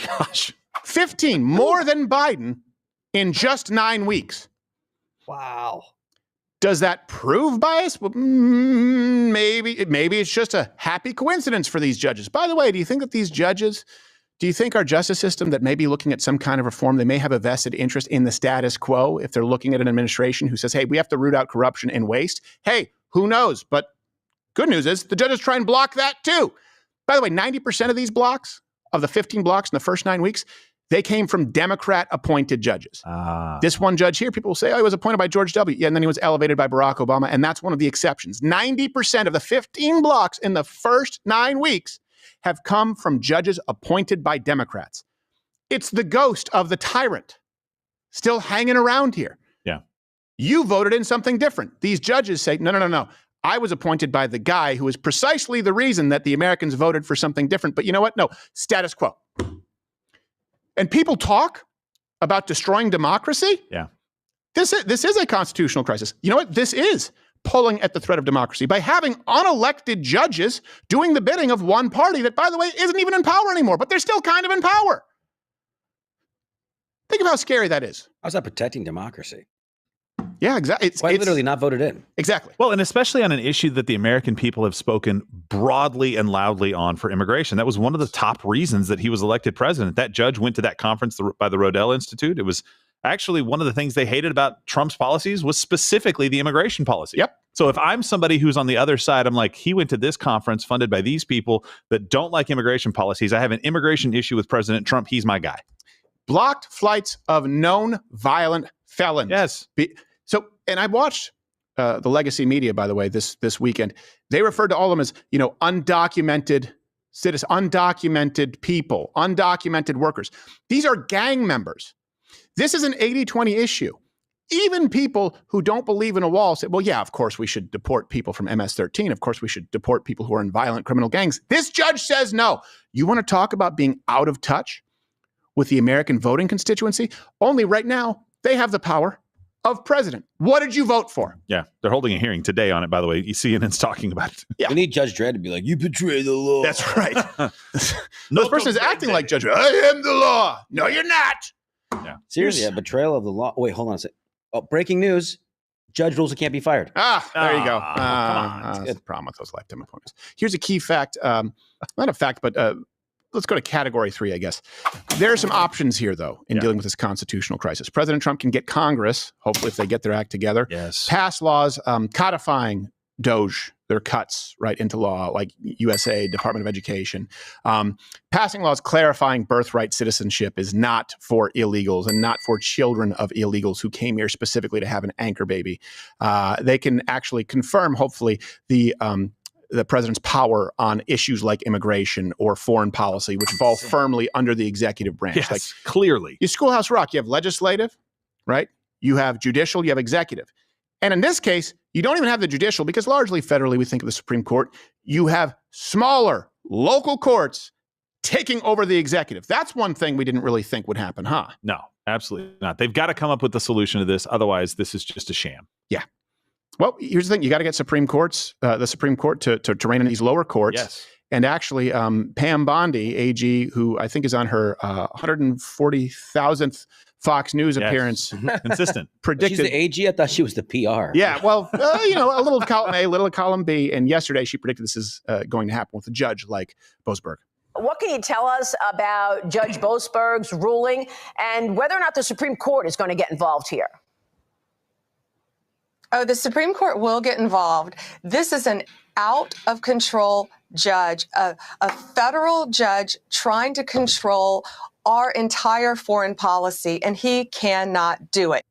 Gosh. 15, more than Biden in just 9 weeks. Wow. Does that prove bias? Well, maybe it's just a happy coincidence for these judges. By the way, do you think that these judges, do you think our justice system that may be looking at some kind of reform, they may have a vested interest in the status quo if they're looking at an administration who says, hey, we have to root out corruption and waste? Hey, who knows? But good news is the judges try and block that too. By the way, 90% of these blocks, of the 15 blocks in the first 9 weeks, they came from Democrat-appointed judges. This one judge here, people will say, oh, he was appointed by George W. Yeah, and then he was elevated by Barack Obama, and that's one of the exceptions. 90% of the 15 blocks in the first 9 weeks have come from judges appointed by Democrats. It's the ghost of the tyrant still hanging around here. Yeah. You voted in something different. These judges say, no. I was appointed by the guy who is precisely the reason that the Americans voted for something different. But you know what? No, status quo. And people talk about destroying democracy. Yeah. This is a constitutional crisis. You know what? This is pulling at the thread of democracy by having unelected judges doing the bidding of one party that, by the way, isn't even in power anymore, but they're still kind of in power. Think of how scary that is. How's that protecting democracy? Yeah, exactly. It's literally not voted in. Exactly. Well, and especially on an issue that the American people have spoken broadly and loudly on for immigration. That was one of the top reasons that he was elected president. That judge went to that conference by the Rodel Institute. It was actually one of the things they hated about Trump's policies was specifically the immigration policy. Yep. So if I'm somebody who's on the other side, I'm like, he went to this conference funded by these people that don't like immigration policies. I have an immigration issue with President Trump. He's my guy. Blocked flights of known violent felons. Yes. And I watched the legacy media, by the way, this weekend. They referred to all of them as, undocumented citizens, undocumented people, undocumented workers. These are gang members. This is an 80-20 issue. Even people who don't believe in a wall say, well, yeah, of course we should deport people from MS-13. Of course we should deport people who are in violent criminal gangs. This judge says no. You want to talk about being out of touch with the American voting constituency? Only right now, they have the power of president. What did you vote for? Yeah, they're holding a hearing today on it, by the way. CNN's talking about it. Yeah. We need Judge Dredd to be like, you betray the law. That's right. No, this person is acting like Judge Dredd. I am the law. No, you're not. Yeah. Seriously, a betrayal of the law. Wait, hold on a second. Oh, breaking news. Judge rules it can't be fired. There you go. Come on. That's the problem with those lifetime appointments. Here's a key fact. Not a fact, but let's go to category 3, I guess. There are some options here, though, in dealing with this constitutional crisis. President Trump can get Congress, hopefully if they get their act together, pass laws codifying DOJ, their cuts, right, into law, like USA, Department of Education. Passing laws clarifying birthright citizenship is not for illegals and not for children of illegals who came here specifically to have an anchor baby. They can actually confirm, hopefully, the president's power on issues like immigration or foreign policy, which fall firmly under the executive branch. Yes, like clearly. You Schoolhouse Rock, you have legislative, right? You have judicial, you have executive. And in this case, you don't even have the judicial because largely federally, we think of the Supreme Court. You have smaller local courts taking over the executive. That's one thing we didn't really think would happen, huh? No, absolutely not. They've got to come up with a solution to this. Otherwise, this is just a sham. Yeah. Well, here's the thing. You got to get Supreme Courts, the Supreme Court to rein in these lower courts. Yes. And actually, Pam Bondi, AG, who I think is on her 140,000th Fox News appearance. Consistent. Predicted. She's the AG? I thought she was the PR. Yeah, well, a little of column A, a little of column B. And yesterday she predicted this is going to happen with a judge like Boasberg. What can you tell us about Judge Boasberg's ruling and whether or not the Supreme Court is going to get involved here? Oh, the Supreme Court will get involved. This is an out-of-control judge, a federal judge trying to control our entire foreign policy, and he cannot do it.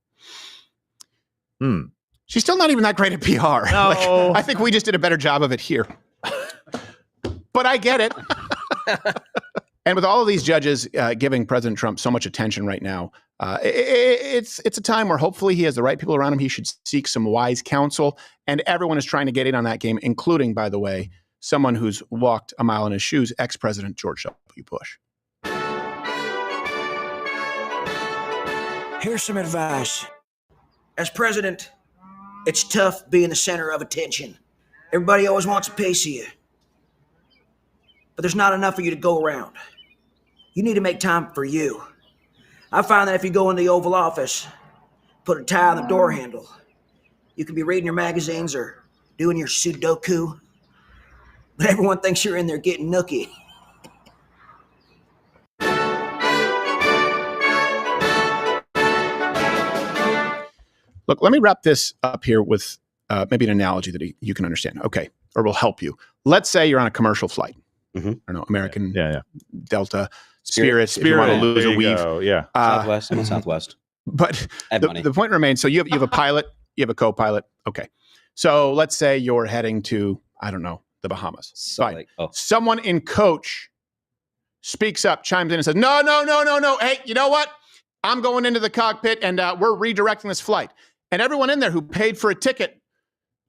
She's still not even that great at PR. No. I think we just did a better job of it here. But I get it. And with all of these judges giving President Trump so much attention right now, it's a time where hopefully he has the right people around him. He should seek some wise counsel. And everyone is trying to get in on that game, including, by the way, someone who's walked a mile in his shoes, ex-President George W. Bush. Here's some advice. As president, it's tough being the center of attention. Everybody always wants a piece of you. But there's not enough for you to go around. You need to make time for you. I find that if you go in the Oval Office, put a tie on the door handle, you can be reading your magazines or doing your Sudoku, but everyone thinks you're in there getting nookie. Look, let me wrap this up here with maybe an analogy that you can understand. Okay, or will help you. Let's say you're on a commercial flight. I don't know, American, Delta, Spirit. If you want to lose a weave. Southwest. I'm on Southwest. But the point remains, so you have a pilot, you have a co-pilot. Okay. So let's say you're heading to, I don't know, the Bahamas. Right. Someone in coach speaks up, chimes in and says, no. Hey, you know what? I'm going into the cockpit and we're redirecting this flight. And everyone in there who paid for a ticket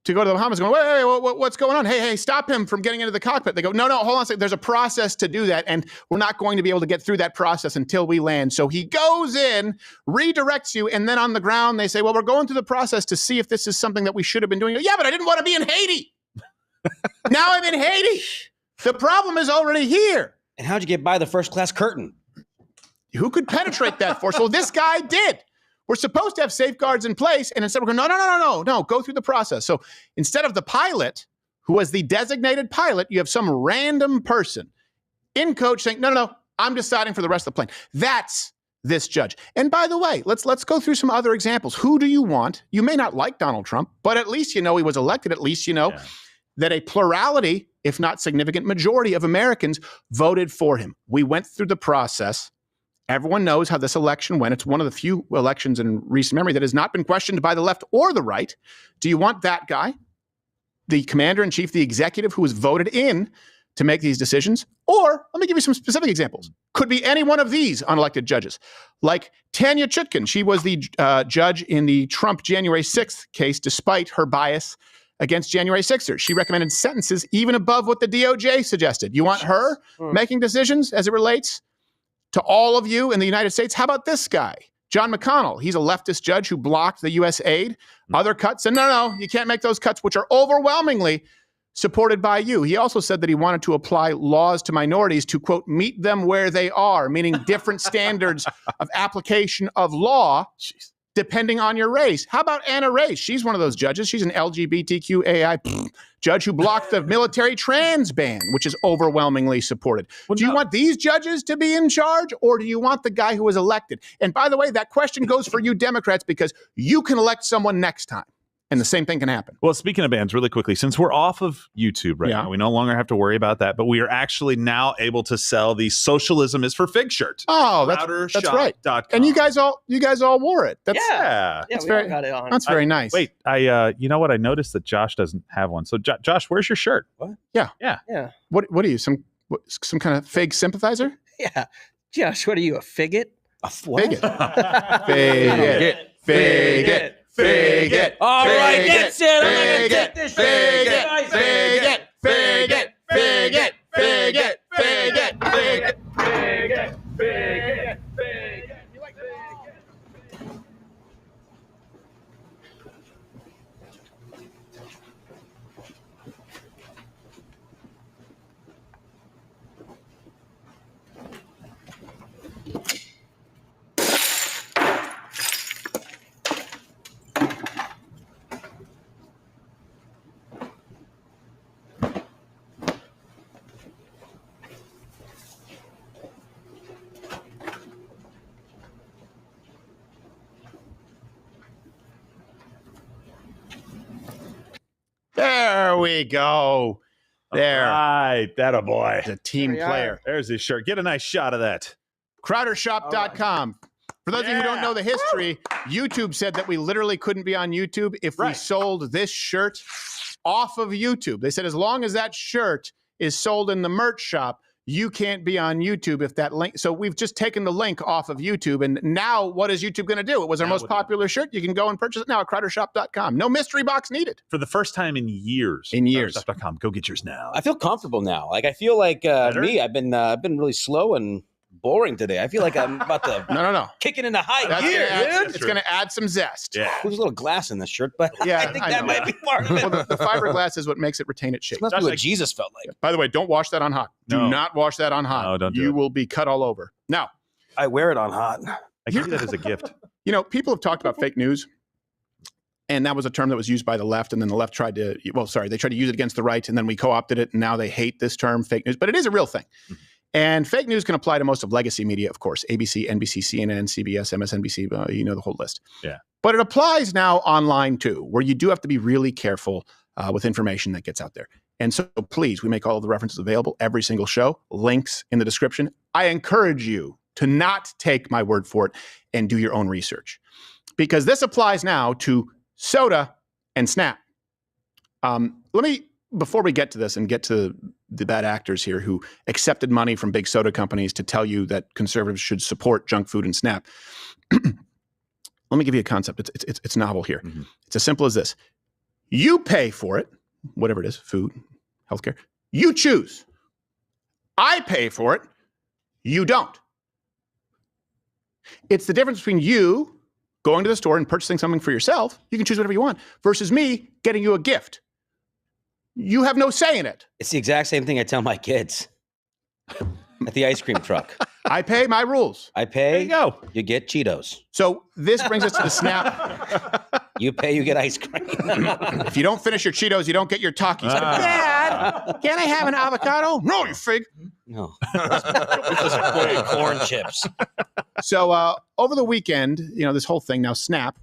to go to the Bahamas going, wait, what's going on? Hey, stop him from getting into the cockpit. They go, no, hold on a second. There's a process to do that, and we're not going to be able to get through that process until we land. So he goes in, redirects you, and then on the ground they say, well, we're going through the process to see if this is something that we should have been doing. Yeah, but I didn't want to be in Haiti. Now I'm in Haiti. The problem is already here. And how'd you get by the first class curtain? Who could penetrate that force? Well, this guy did. We're supposed to have safeguards in place, and instead we're going, no, go through the process. So instead of the pilot, who was the designated pilot, you have some random person in coach saying, no, I'm deciding for the rest of the plane. That's this judge. And by the way, let's go through some other examples. Who do you want? You may not like Donald Trump, but at least you know he was elected. At least you know that a plurality, if not significant majority of Americans voted for him. We went through the process. Everyone knows how this election went. It's one of the few elections in recent memory that has not been questioned by the left or the right. Do you want that guy, the commander-in-chief, the executive who was voted in to make these decisions? Or, let me give you some specific examples. Could be any one of these unelected judges, like Tanya Chutkan. She was the judge in the Trump January 6th case, despite her bias against January 6ers. She recommended sentences even above what the DOJ suggested. You want her making decisions as it relates to all of you in the United States? How about this guy, John McConnell? He's a leftist judge who blocked the U.S. aid, other cuts, and no, you can't make those cuts, which are overwhelmingly supported by you. He also said that he wanted to apply laws to minorities to, quote, meet them where they are, meaning different standards of application of law depending on your race. How about Anna Race? She's one of those judges. She's an LGBTQAI judge who blocked the military trans ban, which is overwhelmingly supported. Do you want these judges to be in charge, or do you want the guy who was elected? And by the way, that question goes for you Democrats, because you can elect someone next time. And the same thing can happen. Well, speaking of bans, really quickly, since we're off of YouTube right now, we no longer have to worry about that, but we are actually now able to sell the Socialism is for Fig shirt. Oh, that's right. And you guys all wore it. That's, yeah, that's we very, all got it on. That's very nice. Wait, you know what? I noticed that Josh doesn't have one. So Josh, where's your shirt? What? Yeah. What are you? Some kind of fig sympathizer? Yeah. Josh, what are you, a figget? A what? Figget. Figget. Faggot. All right, that's it. I'm gonna take this faggot. There we go. There. All right. That a boy. The team player. There's his shirt. Get a nice shot of that. Crowdershop.com. For those of you who don't know the history, YouTube said that we literally couldn't be on YouTube if we sold this shirt off of YouTube. They said as long as that shirt is sold in the merch shop, you can't be on YouTube if that link. So we've just taken the link off of YouTube. And now what is YouTube going to do? It was our most popular shirt. You can go and purchase it now at crowdershop.com. No mystery box needed. For the first time in years. Crowdershop.com. Go get yours now. I feel comfortable now. Like I feel like me, I've been really slow and boring today. I feel like I'm about to no kicking into high That's gear. it's going to add some zest. Yeah. There's a little glass in this shirt, but Yeah, I think that might be part of it. Well, the fiberglass is what makes it retain its shape. It must be what Jesus felt like. By the way, don't wash that on hot. Do not wash that on hot. No, don't do You it. will be cut all over. Now, I wear it on hot. I give you that as a gift. You know, people have talked about fake news. And that was a term that was used by the left. And then the left tried to, they tried to use it against the right. And then we co-opted it. And now they hate this term, fake news. But it is a real thing. Mm-hmm. And fake news can apply to most of legacy media, of course. ABC, NBC, CNN, CBS, MSNBC, you know the whole list. Yeah. But it applies now online too, where you do have to be really careful with information that gets out there. And so please, we make all of the references available every single show, links in the description. I encourage you to not take my word for it and do your own research, because this applies now to soda and Snap. Before we get to this and get to the bad actors here who accepted money from big soda companies to tell you that conservatives should support junk food and Snap, let me give you a concept. It's novel here. Mm-hmm. It's as simple as this. You pay for it, whatever it is, food, healthcare. You choose. I pay for it. You don't. It's the difference between you going to the store and purchasing something for yourself. You can choose whatever you want, versus me getting you a gift. You have no say in it. It's the exact same thing I tell my kids at the ice cream truck. I pay my rules. I pay. There you go. You get Cheetos. So this brings us to the Snap. You pay, you get ice cream. If you don't finish your Cheetos, you don't get your Takis. Dad, can I have an avocado? No, you fig. No. Corn chips. So over the weekend, this whole thing now, Snap,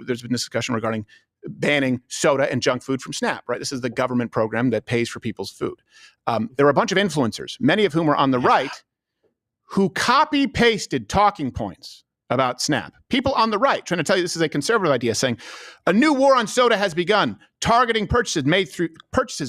there's been discussion regarding banning soda and junk food from Snap, right? This is the government program that pays for people's food. There were a bunch of influencers, many of whom were on the right, who copy-pasted talking points about Snap. People on the right trying to tell you this is a conservative idea, saying a new war on soda has begun, targeting purchases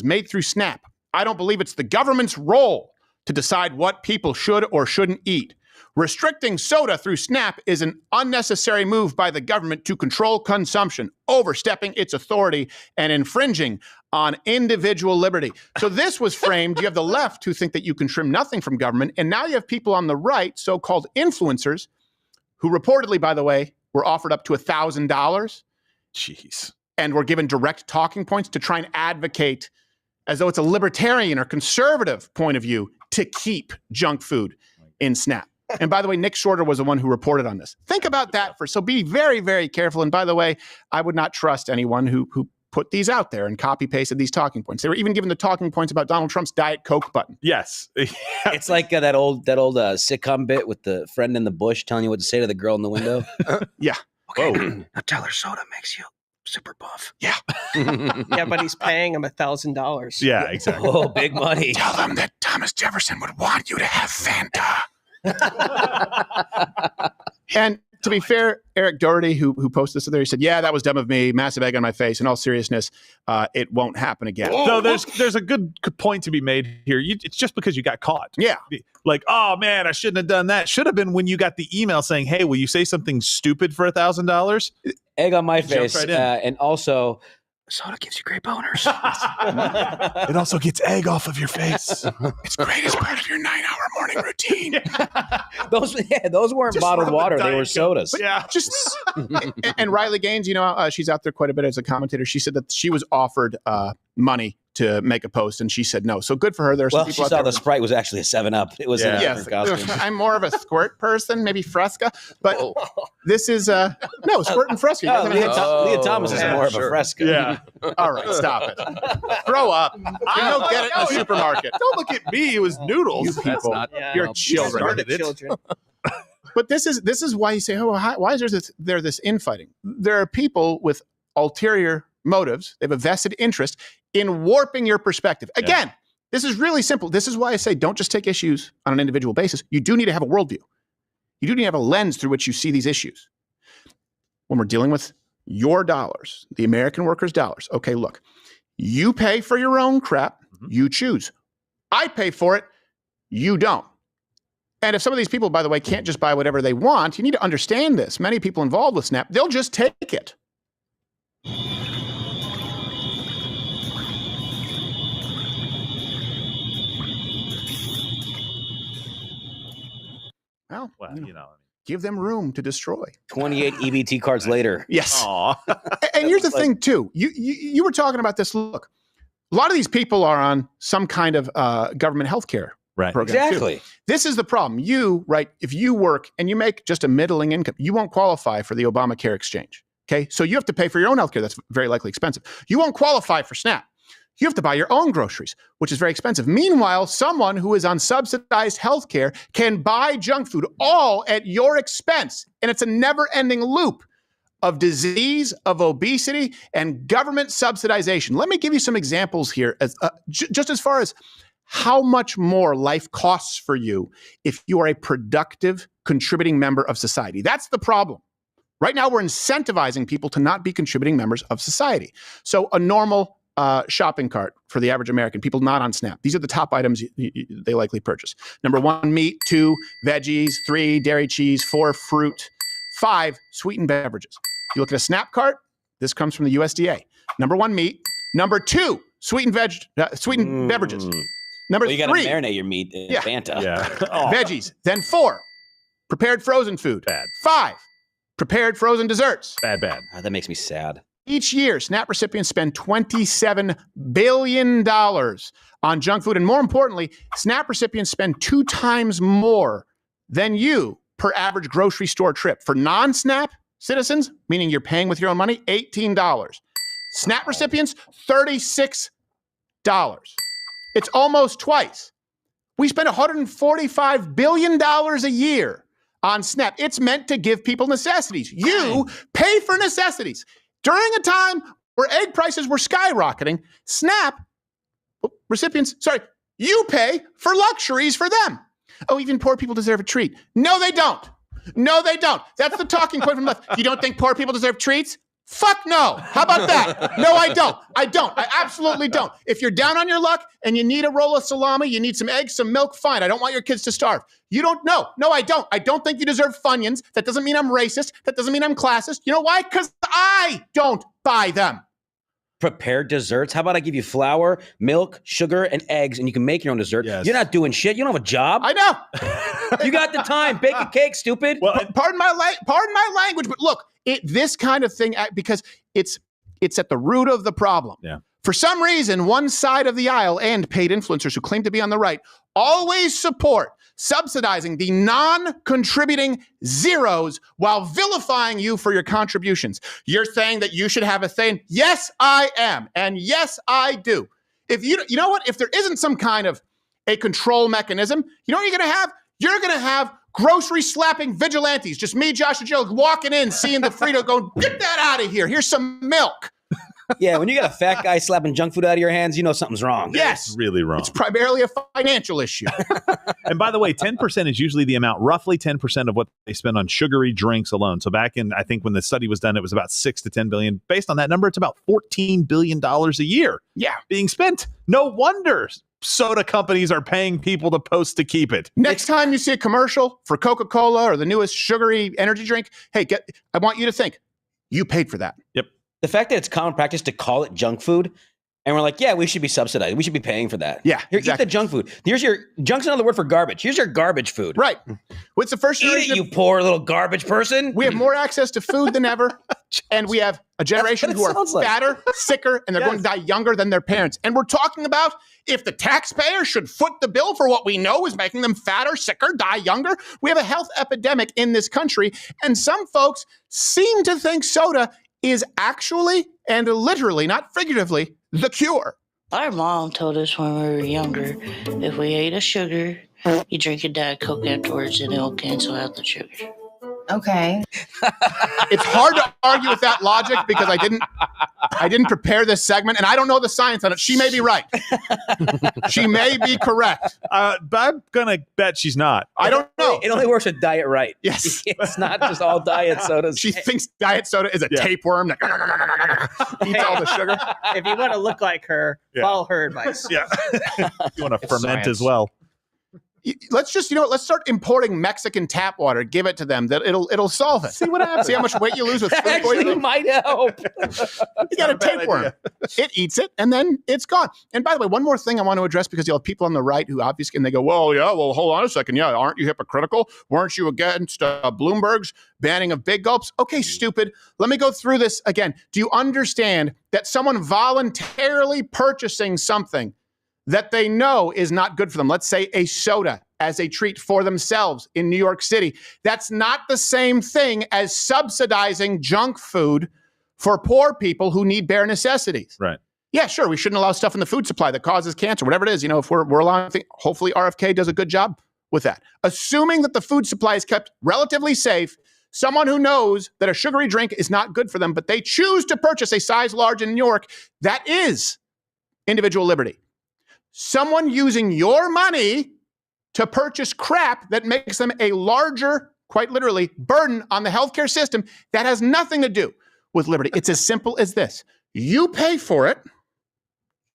made through Snap. I don't believe it's the government's role to decide what people should or shouldn't eat. Restricting soda through SNAP is an unnecessary move by the government to control consumption, overstepping its authority and infringing on individual liberty. So this was framed. You have the left who think that you can trim nothing from government. And now you have people on the right, so-called influencers, who reportedly, by the way, were offered up to $1,000. Jeez. And were given direct talking points to try and advocate as though it's a libertarian or conservative point of view to keep junk food in SNAP. And by the way, Nick Shorter was the one who reported on this. Think about that so be very, very careful. And by the way, I would not trust anyone who put these out there and copy pasted these talking points. They were even given the talking points about Donald Trump's Diet Coke button. Yes. It's like that old sitcom bit with the friend in the bush telling you what to say to the girl in the window. Yeah. Okay. Now tell her soda makes you super buff. Yeah. Yeah, but he's paying him $1,000. Yeah, exactly. Oh, big money. Tell them that Thomas Jefferson would want you to have Fanta. And to be fair, Eric Doherty, who posted this there, he said, yeah, that was dumb of me. Massive egg on my face. In all seriousness, it won't happen again. No, there's a good point to be made here. It's just because you got caught. Yeah. Like, oh, man, I shouldn't have done that. Should have been when you got the email saying, hey, will you say something stupid for $1,000? Egg on my face. Right in. And also, soda gives you great boners. It also gets egg off of your face. It's great as part of your 9-hour morning routine. Those weren't Just bottled rub a water. They Diet were Coke. sodas. But yeah. And Riley Gaines, she's out there quite a bit as a commentator. She said that she was offered money to make a post, and she said no. So good for her. There are some Well, people she out saw there the Sprite was actually a 7-Up. It was in a different costume. I'm more of a squirt person, maybe Fresca, but this is no Squirt and Fresca. You guys haven't had Leah Thomas is more of a Fresca. Yeah. All right, stop it. Grow up. You don't get it in the supermarket. Don't look at me. It was noodles. You people, you're children. started it. But this is why you say, why is there this infighting? There are people with ulterior motives. They have a vested interest in warping your perspective. Again, this is really simple. This is why I say don't just take issues on an individual basis. You do need to have a worldview. You do need to have a lens through which you see these issues. When we're dealing with your dollars, the American workers' dollars, okay, look, you pay for your own crap, you choose. I pay for it, you don't. And if some of these people, by the way, can't just buy whatever they want, you need to understand this. Many people involved with SNAP, they'll just take it. Well, give them room to destroy. 28 EBT cards later. Yes. And here's the thing, too. You were talking about this. Look, a lot of these people are on some kind of government health care program. Exactly. Too. This is the problem. If you work and you make just a middling income, you won't qualify for the Obamacare exchange. Okay. So you have to pay for your own health care. That's very likely expensive. You won't qualify for SNAP. You have to buy your own groceries, which is very expensive. Meanwhile, someone who is on subsidized health care can buy junk food all at your expense. And it's a never-ending loop of disease, of obesity, and government subsidization. Let me give you some examples here, just as far as how much more life costs for you if you are a productive, contributing member of society. That's the problem. Right now, we're incentivizing people to not be contributing members of society. So a normal shopping cart for the average American, people not on SNAP. These are the top items they likely purchase. Number 1, meat. 2, veggies. 3, dairy, cheese. 4, fruit. 5, sweetened beverages. You look at a SNAP cart, this comes from the USDA. Number 1, meat. Number 2, sweetened beverages. Number 3, you got to marinate your meat in Fanta. Yeah. Veggies. Then 4, prepared frozen food. Bad. 5, prepared frozen desserts. Bad. That makes me sad. Each year, SNAP recipients spend $27 billion on junk food. And more importantly, SNAP recipients spend 2 times more than you per average grocery store trip. For non-SNAP citizens, meaning you're paying with your own money, $18. SNAP recipients, $36. It's almost twice. We spend $145 billion a year on SNAP. It's meant to give people necessities. You pay for necessities. During a time where egg prices were skyrocketing, SNAP recipients, you pay for luxuries for them. Oh, even poor people deserve a treat. No, they don't. No, they don't. That's the talking point from the left. You don't think poor people deserve treats? Fuck no. How about that? No, I don't. I absolutely don't. If you're down on your luck and you need a roll of salami, you need some eggs, some milk, fine. I don't want your kids to starve. You don't know. No, I don't. I don't think you deserve Funyuns. That doesn't mean I'm racist. That doesn't mean I'm classist. You know why? Because I don't buy them. Prepared desserts. How about I give you flour, milk, sugar, and eggs, and you can make your own dessert? Yes. You're not doing shit. You don't have a job. I know. You got the time. Bake a cake, stupid. Well, pardon my language, but look, this kind of thing, because it's at the root of the problem. Yeah. For some reason, one side of the aisle and paid influencers who claim to be on the right always support subsidizing the non-contributing zeros while vilifying you for your contributions. You're saying that you should have a say. Yes, I am. And yes, I do. If you know what? If there isn't some kind of a control mechanism, you know what you're going to have? You're going to have grocery slapping vigilantes. Just me, Josh, and Joe walking in, seeing the Frito going, get that out of here. Here's some milk. Yeah, when you got a fat guy slapping junk food out of your hands, you know something's wrong. Yes. It's really wrong. It's primarily a financial issue. And by the way, 10% is usually the amount, roughly 10% of what they spend on sugary drinks alone. So back in, I think when the study was done, it was about 6 to 10 billion. Based on that number, it's about $14 billion a year. Yeah. Being spent. No wonder soda companies are paying people to post to keep it. Next time you see a commercial for Coca-Cola or the newest sugary energy drink, hey, I want you to think, you paid for that. Yep. The fact that it's common practice to call it junk food, and we're like, yeah, we should be subsidized. We should be paying for that. Yeah, Here, exactly. Eat the junk food. Here's your junk's another word for garbage. Here's your garbage food. Right. What's the first Eat generation? it, you poor little garbage person. We have more access to food than ever, and we have a generation That's what who it are sounds like. fatter, sicker, and they're going to die younger than their parents. And we're talking about if the taxpayer should foot the bill for what we know is making them fatter, sicker, die younger. We have a health epidemic in this country, and some folks seem to think soda is actually and literally, not figuratively, the cure. Our mom told us when we were younger, if we ate a sugar, you drink a Diet Coke afterwards and it'll cancel out the sugar. Okay. It's hard to argue with that logic because I didn't prepare this segment and I don't know the science on it. She may be right. She may be correct. But I'm going to bet she's not. I don't know. It only works with Diet Right. Yes. It's not just all diet sodas. She thinks diet soda is a tapeworm that eats all the sugar. If you want to look like her, follow her advice. Yeah. You want to ferment as well. Let's just, let's start importing Mexican tap water. Give it to them. That it'll solve it. See what happens. See how much weight you lose with food Actually poisoning? might help. You got a tapeworm. It eats it, and then it's gone. And by the way, one more thing I want to address because you'll have people on the right who obviously, and they go, well, hold on a second. Yeah, aren't you hypocritical? Weren't you against Bloomberg's banning of big gulps? Okay, stupid. Let me go through this again. Do you understand that someone voluntarily purchasing something that they know is not good for them, let's say a soda as a treat for themselves in New York City, that's not the same thing as subsidizing junk food for poor people who need bare necessities. Right. Yeah, sure, we shouldn't allow stuff in the food supply that causes cancer, whatever it is. If we're allowing, hopefully RFK does a good job with that. Assuming that the food supply is kept relatively safe, someone who knows that a sugary drink is not good for them, but they choose to purchase a size large in New York, that is individual liberty. Someone using your money to purchase crap that makes them a larger, quite literally, burden on the healthcare system, that has nothing to do with liberty. It's as simple as this. You pay for it,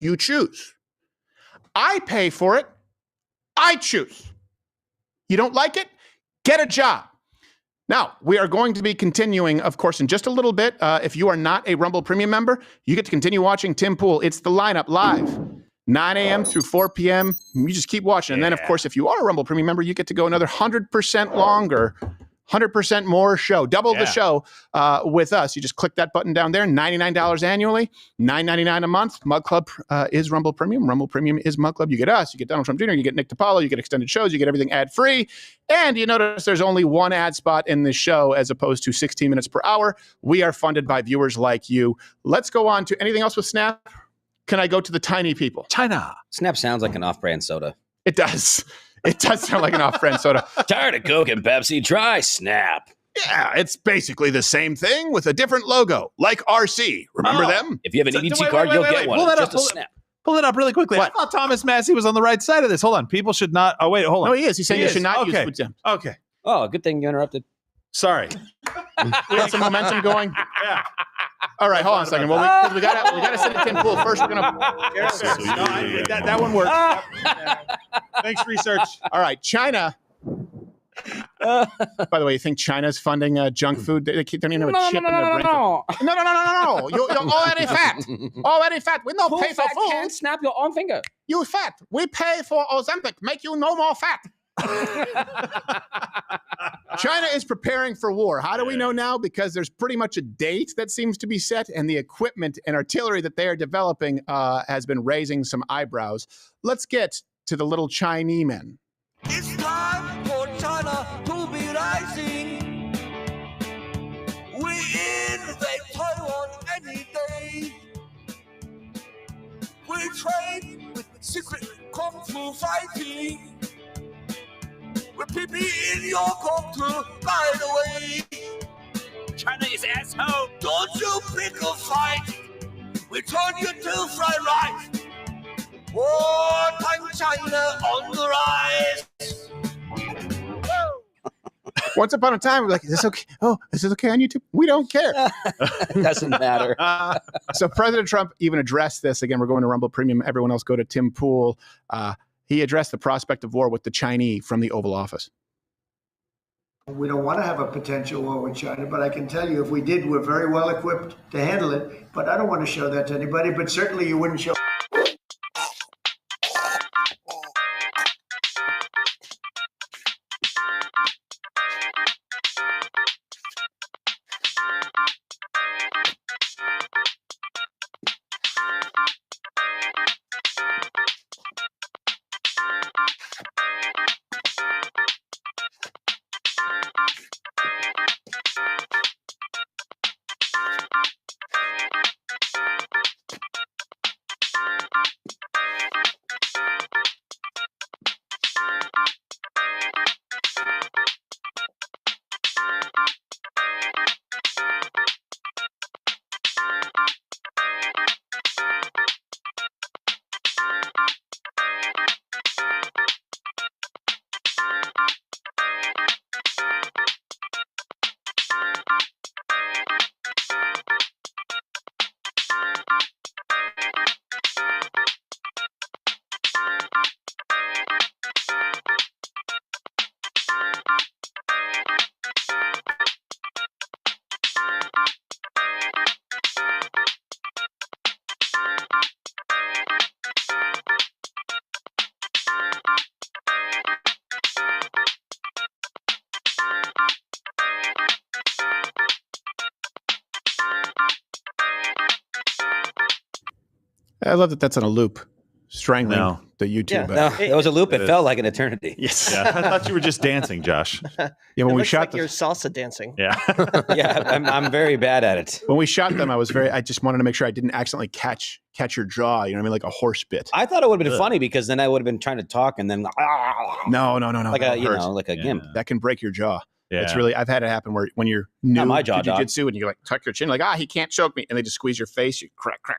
you choose. I pay for it, I choose. You don't like it? Get a job. Now, we are going to be continuing, of course, in just a little bit. If you are not a Rumble Premium member, you get to continue watching Tim Pool. It's The Lineup live. 9 a.m. through 4 p.m. You just keep watching. And then, of course, if you are a Rumble Premium member, you get to go another 100% longer, 100% more show, double the show with us. You just click that button down there, $99 annually, $9.99 a month. Mug Club is Rumble Premium. Rumble Premium is Mug Club. You get us, you get Donald Trump Jr., you get Nick DiPaolo, you get extended shows, you get everything ad-free. And you notice there's only one ad spot in this show as opposed to 16 minutes per hour. We are funded by viewers like you. Let's go on to anything else with Snap. Can I go to the tiny people? China. Snap sounds like an off-brand soda. It does. It does sound like an off-brand soda. Tired of Coke and Pepsi? Try Snap. Yeah, it's basically the same thing with a different logo, like RC. Remember them? If you have an EBT card, you'll get one. Pull that Just up, a Snap. Pull it up really quickly. What? I thought Thomas Massey was on the right side of this. Hold on. People should not. Oh, wait, hold on. No, he is. He's saying you should not use food stamps. Okay. Oh, good thing you interrupted. Sorry. We got some momentum going. Yeah. All right, hold on a second. Well, we got to send it to Tim Pool first. We're gonna. That one worked. Thanks, research. All right, China. By the way, you think China's funding junk food? They don't even have a chip in their brain. No. You're already fat. Already fat. We don't pay for food. Can't snap your own finger. You fat. We pay for Ozempic. Make you no more fat. China is preparing for war. How do we know now? Because there's pretty much a date that seems to be set, and the equipment and artillery that they are developing has been raising some eyebrows. Let's get to the little Chinese men. It's time for China to be rising. We invade Taiwan any day. We train with secret kung fu fighting. With people in your culture, by the way. China is asshole. Don't you pick a fight. We turn you to fried rice. Wartime China on the rise. Once upon a time, we're like, is this okay? Oh, is this okay on YouTube? We don't care. It doesn't matter. So President Trump even addressed this. Again, we're going to Rumble Premium. Everyone else go to Tim Pool. He addressed the prospect of war with the Chinese from the Oval Office. We don't want to have a potential war with China, but I can tell you if we did, we're very well equipped to handle it. But I don't want to show that to anybody, but certainly you wouldn't show. I love that that's on a loop, strangling the YouTube. No, it was a loop. It felt like an eternity. Yes. Yeah, I thought you were just dancing, Josh. Yeah, when we looks shot like you're salsa dancing. Yeah. Yeah, I'm very bad at it. When we shot them, I just wanted to make sure I didn't accidentally catch your jaw. You know what I mean? Like a horse bit. I thought it would have been funny because then I would have been trying to talk and then No. like a like a gimp. That can break your jaw. Yeah. It's really, I've had it happen where when you're new my to jaw, jiu-jitsu and you like tuck your chin, like, he can't choke me. And they just squeeze your face. You crack. Like,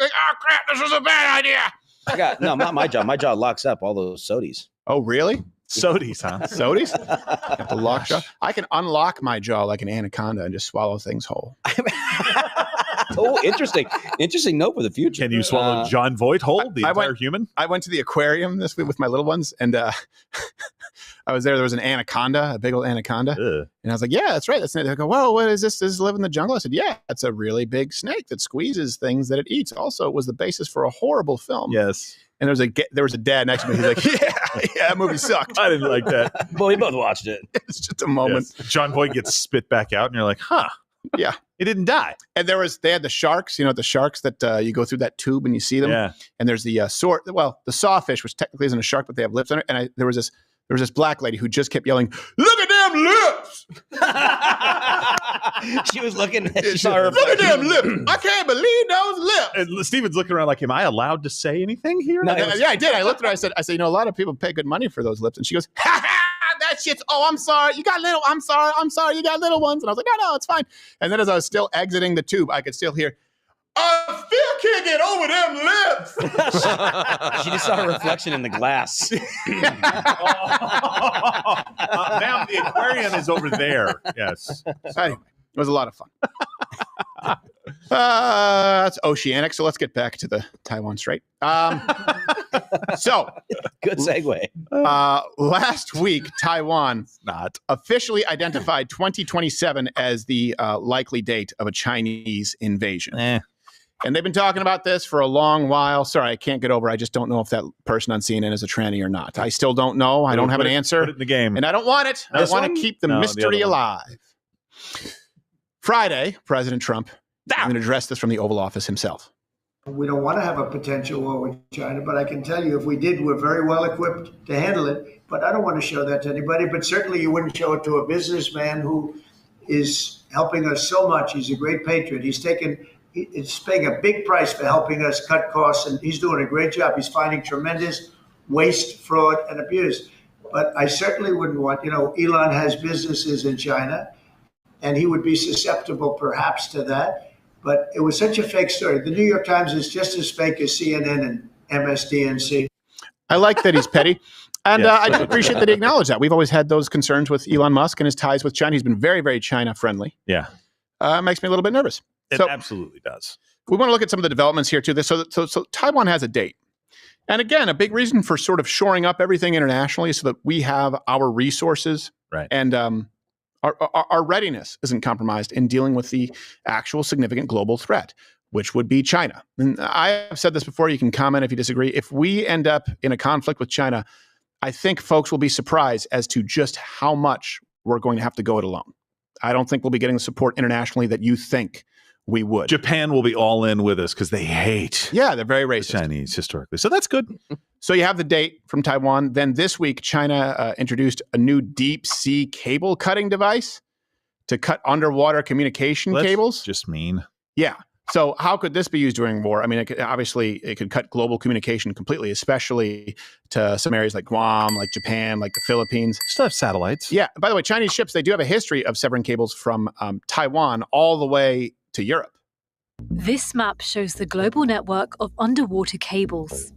oh crap, this was a bad idea. I got my jaw. My jaw locks up all those sodies. Oh, really? Sodies, huh? Sodies? Got the lock jaw. I can unlock my jaw like an anaconda and just swallow things whole. Oh, interesting. Interesting note for the future. Can you swallow John Voight whole, the entire human? I went to the aquarium this week with my little ones, and I was there. There was an anaconda, a big old anaconda. Ugh. And I was like, yeah, that's right. That's it. They go, whoa, what is this? Does it live in the jungle? I said, yeah, it's a really big snake that squeezes things that it eats. Also, it was the basis for a horrible film. Yes. And there was a dad next to me. He's like, yeah, that movie sucked. I didn't like that. Well, we both watched it. It's just a moment. Yes. John Voight gets spit back out, and you're like, huh. Yeah. He didn't die. And they had the sharks, the sharks that you go through that tube and you see them. Yeah. And there's the the sawfish, which technically isn't a shark, but they have lips on it. And there was this black lady who just kept yelling, "Look at them lips!" She was looking. She saw her. Look at them lips! I can't believe those lips. And Steven's looking around like, am I allowed to say anything here? No, yeah, I did. I looked at her. I said, a lot of people pay good money for those lips. And she goes, ha ha! That shit's, I'm sorry. You got little, I'm sorry. You got little ones. And I was like, no, it's fine. And then as I was still exiting the tube, I could still hear, I still can't get over them lips. She just saw her reflection in the glass. Now the aquarium is over there. Yes. Anyway, it was a lot of fun. That's oceanic. So let's get back to the Taiwan Strait. So good segue. Last week, Taiwan officially identified 2027 as the likely date of a Chinese invasion. And they've been talking about this for a long while. Sorry, I can't get over. I just don't know if that person on CNN is a tranny or not. I still don't know. I don't have an answer. Put it in the game. And I don't want it. I want to keep the mystery alive. Friday, President Trump is going to address this from the Oval Office himself. We don't want to have a potential war with China, but I can tell you if we did, we're very well equipped to handle it. But I don't want to show that to anybody. But certainly you wouldn't show it to a businessman who is helping us so much. He's a great patriot. He's paying a big price for helping us cut costs, and he's doing a great job. He's finding tremendous waste, fraud, and abuse. But I certainly wouldn't want, Elon has businesses in China, and he would be susceptible perhaps to that. But it was such a fake story. The New York Times is just as fake as CNN and MSDNC. I like that he's petty. And I do appreciate that he acknowledged that. We've always had those concerns with Elon Musk and his ties with China. He's been very, very China friendly. Yeah. Makes me a little bit nervous. It absolutely does. We want to look at some of the developments here too. So Taiwan has a date. And again, a big reason for sort of shoring up everything internationally so that we have our resources and our readiness isn't compromised in dealing with the actual significant global threat, which would be China. And I have said this before. You can comment if you disagree. If we end up in a conflict with China, I think folks will be surprised as to just how much we're going to have to go it alone. I don't think we'll be getting the support internationally that you think we would. Japan will be all in with us because they hate. Yeah, they're very racist. Chinese historically. So that's good. So you have the date from Taiwan. Then this week, China introduced a new deep sea cable cutting device to cut underwater communication cables. Just mean. Yeah. So how could this be used during war? I mean, it could cut global communication completely, especially to some areas like Guam, like Japan, like the Philippines. Still have satellites. Yeah. By the way, Chinese ships, they do have a history of severing cables from Taiwan all the way to Europe. This map shows the global network of underwater cables,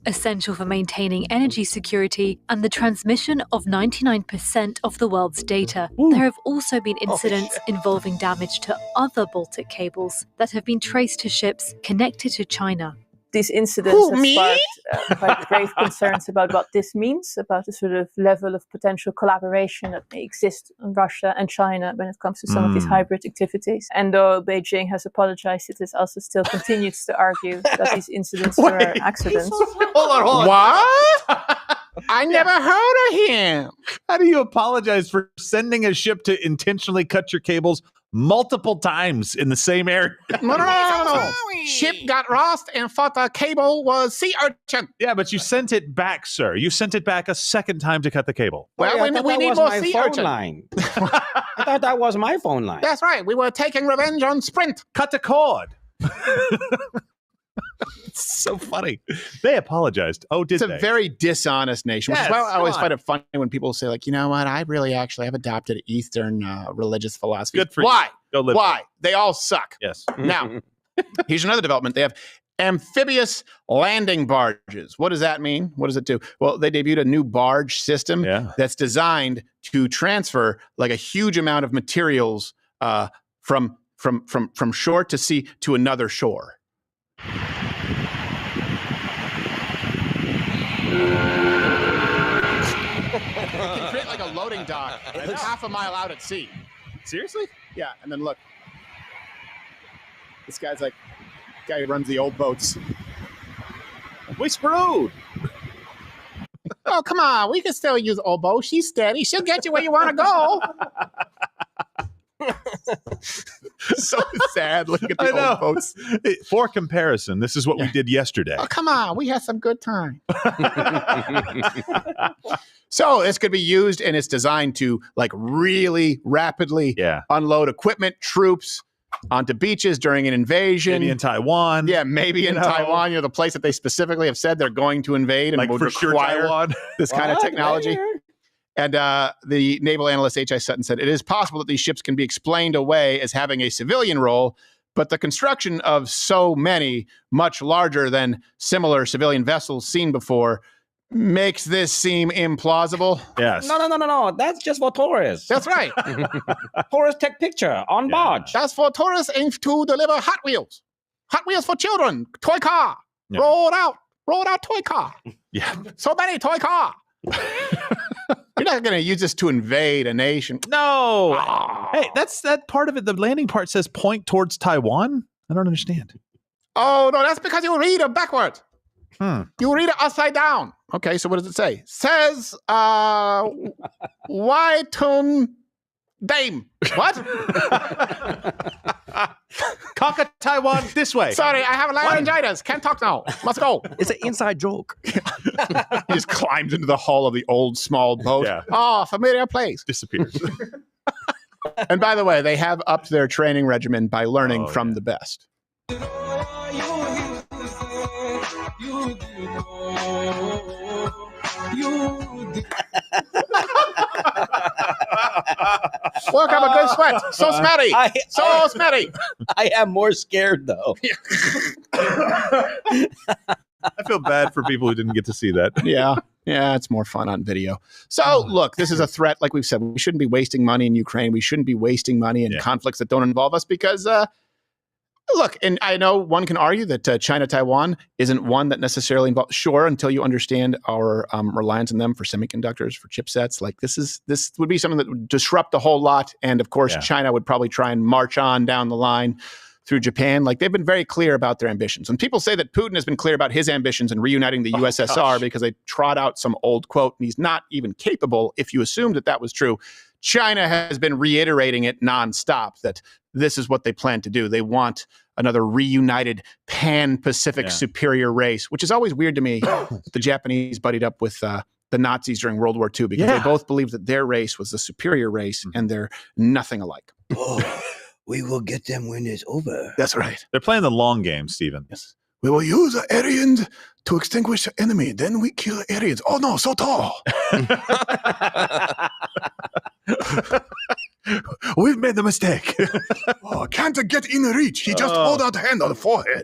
essential for maintaining energy security and the transmission of 99% of the world's data. There have also been incidents involving damage to other Baltic cables that have been traced to ships connected to China. These incidents have sparked quite grave concerns about what this means, about the sort of level of potential collaboration that may exist in Russia and China when it comes to some of these hybrid activities. And though Beijing has apologized, it is also still continues to argue that these incidents were accidents. Hold on. What? I never heard of him. How do you apologize for sending a ship to intentionally cut your cables multiple times in the same area? No. Ship got lost and thought the cable was sea urchin. Yeah, but you sent it back, sir. You sent it back a second time to cut the cable. Well, we need more sea urchin. Line. I thought that was my phone line. That's right. We were taking revenge on Sprint. Cut the cord. It's so funny. They apologized. Oh, did they? It's a very dishonest nation, which is why I always find it funny when people say, like, you know what? I really actually have adopted Eastern religious philosophy. Good for Why? you. Go live Why? They all suck. Yes. Now, here's another development. They have amphibious landing barges. What does that mean? What does it do? Well, they debuted a new barge system that's designed to transfer like a huge amount of materials from shore to sea to another shore. It can create like a loading dock half a mile out at sea. Seriously? Yeah, and then look. This guy's like, guy who runs the old boats. We screwed. Oh, come on. We can still use old boat. She's steady. She'll get you where you want to go. So sad. Look at the old boats. For comparison, this is what we did yesterday. Oh, come on. We had some good time. So this could be used, and it's designed to like really rapidly unload equipment, troops onto beaches during an invasion. Maybe in Taiwan. Yeah, maybe in Taiwan. The place that they specifically have said they're going to invade and like would require this kind of technology. And the naval analyst H.I. Sutton said, it is possible that these ships can be explained away as having a civilian role, but the construction of so many much larger than similar civilian vessels seen before makes this seem implausible. Yes. No. That's just for tourists. That's right. Tourists take picture on barge. That's for tourists and to deliver Hot Wheels. Hot Wheels for children. Toy car. Yeah. Roll out toy car. Yeah. So many toy car. You're not going to use this to invade a nation. No. Hey, that's that part of it. The landing part says point towards Taiwan. I don't understand. Oh, no, that's because you read it backwards. Hmm. You read it upside down. Okay, so what does it say? Says, Whitun Dame. What? Conquer Taiwan this way. Sorry, I have laryngitis. Can't talk now. Must go. It's an inside joke. He just climbs into the hull of the old small boat. Yeah. Oh, familiar place. Disappears. And by the way, they have upped their training regimen by learning from the best. Look, I'm a good sweat. So smelly. So smelly. I am more scared though. I feel bad for people who didn't get to see that. Yeah, it's more fun on video. So, look, this is a threat. Like we've said, we shouldn't be wasting money in Ukraine. We shouldn't be wasting money in conflicts that don't involve us because, look, and I know one can argue that China-Taiwan isn't one that necessarily involves, sure, until you understand our reliance on them for semiconductors, for chipsets. Like this would be something that would disrupt a whole lot. And of course, China would probably try and march on down the line through Japan. Like they've been very clear about their ambitions. And people say that Putin has been clear about his ambitions in reuniting the USSR because they trot out some old quote and he's not even capable. If you assume that was true, China has been reiterating it nonstop that this is what they plan to do. They want another reunited pan-Pacific superior race, which is always weird to me. The Japanese buddied up with the Nazis during World War II because they both believed that their race was the superior race and they're nothing alike. We will get them when it's over. That's right. They're playing the long game, Stephen. Yes. We will use the Aryans to extinguish the enemy. Then we kill the Aryans. Oh, no, so tall. We've made the mistake. Can't get in reach. He just hold out the hand on the forehead.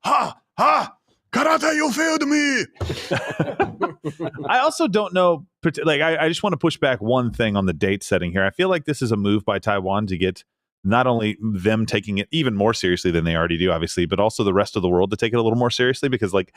Ha. Karate, you failed me. I also don't know. Like, I just want to push back one thing on the date setting here. I feel like this is a move by Taiwan to get not only them taking it even more seriously than they already do, obviously, but also the rest of the world to take it a little more seriously. Because, like,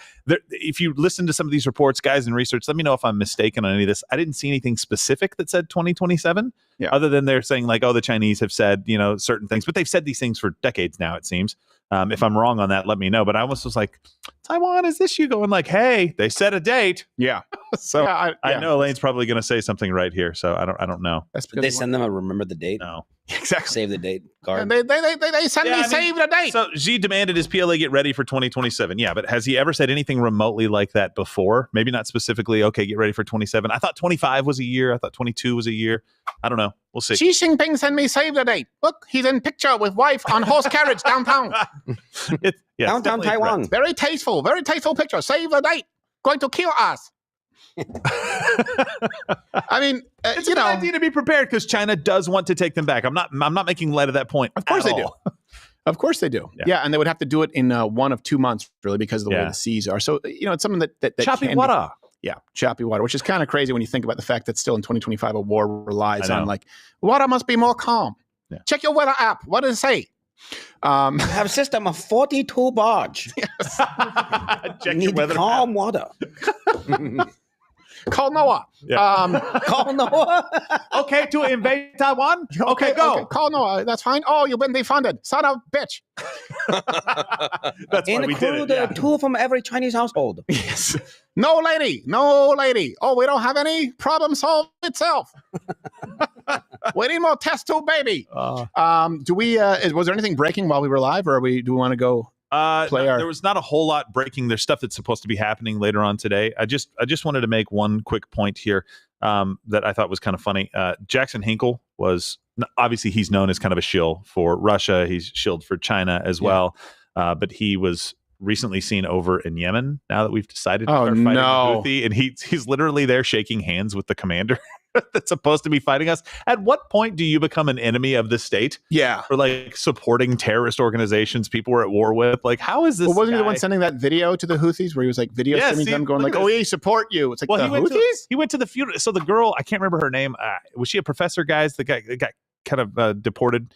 if you listen to some of these reports, guys, and research, let me know if I'm mistaken on any of this. I didn't see anything specific that said 2027, other than they're saying, like, oh, the Chinese have said, certain things, but they've said these things for decades now, it seems. If I'm wrong on that, let me know. But I almost was like, Taiwan, is this you going like, hey, they set a date? Yeah. So I know Elaine's probably going to say something right here. So I don't know. That's Did they send them a remember the date? No. Exactly. Save the date card. They send me save the date. So Xi demanded his PLA get ready for 2027. Yeah, but has he ever said anything remotely like that before? Maybe not specifically, okay, get ready for 27. I thought 25 was a year. I thought 22 was a year. I don't know. We'll see. Xi Jinping sent me save the date. Look, he's in picture with wife on horse carriage downtown. Downtown Taiwan. Very tasteful picture. Save the date. Going to kill us. I mean, it's a good idea to be prepared because China does want to take them back. I'm not making light of that point. Of course they do. Of course they do. Yeah, and they would have to do it in 1 of 2 months, really, because of the way the seas are. So, it's something that choppy water. Choppy water, which is kind of crazy when you think about the fact that still in 2025 a war relies on water must be more calm. Yeah. Check your weather app. What does it say? Have a system of 42 barge. Yes. Check your weather calm water. Call Noah. Call Noah. Okay, to invade Taiwan? Okay, go. Okay. Call Noah. That's fine. Oh, you've been defunded. Son of a bitch. That's why we did it. 2 from every Chinese household. Yes. No lady. Oh, we don't have any problem solved itself. We need more test tube baby. Do we? Was there anything breaking while we were live, or do we want to go? There was not a whole lot breaking. There's stuff that's supposed to be happening later on today. I just wanted to make one quick point here that I thought was kind of funny. Jackson Hinkle was obviously he's known as kind of a shill for Russia. He's shilled for China as well. But he was recently seen over in Yemen. Now that we've decided to Oh, start fighting no. the Houthi, and he's literally there shaking hands with the commander that's supposed to be fighting us. At what point do you become an enemy of the state? Yeah. For like supporting terrorist organizations people were at war with? Like, how is this? Well, wasn't he the guy- one sending that video to the Houthis where he was like video Yeah, streaming see, them going look like, at "Oh, this. we support you." It's like Well, the Houthis. he went to the funeral. So the girl, I can't remember her name. Was she a professor, guys? The guy that got kind of deported.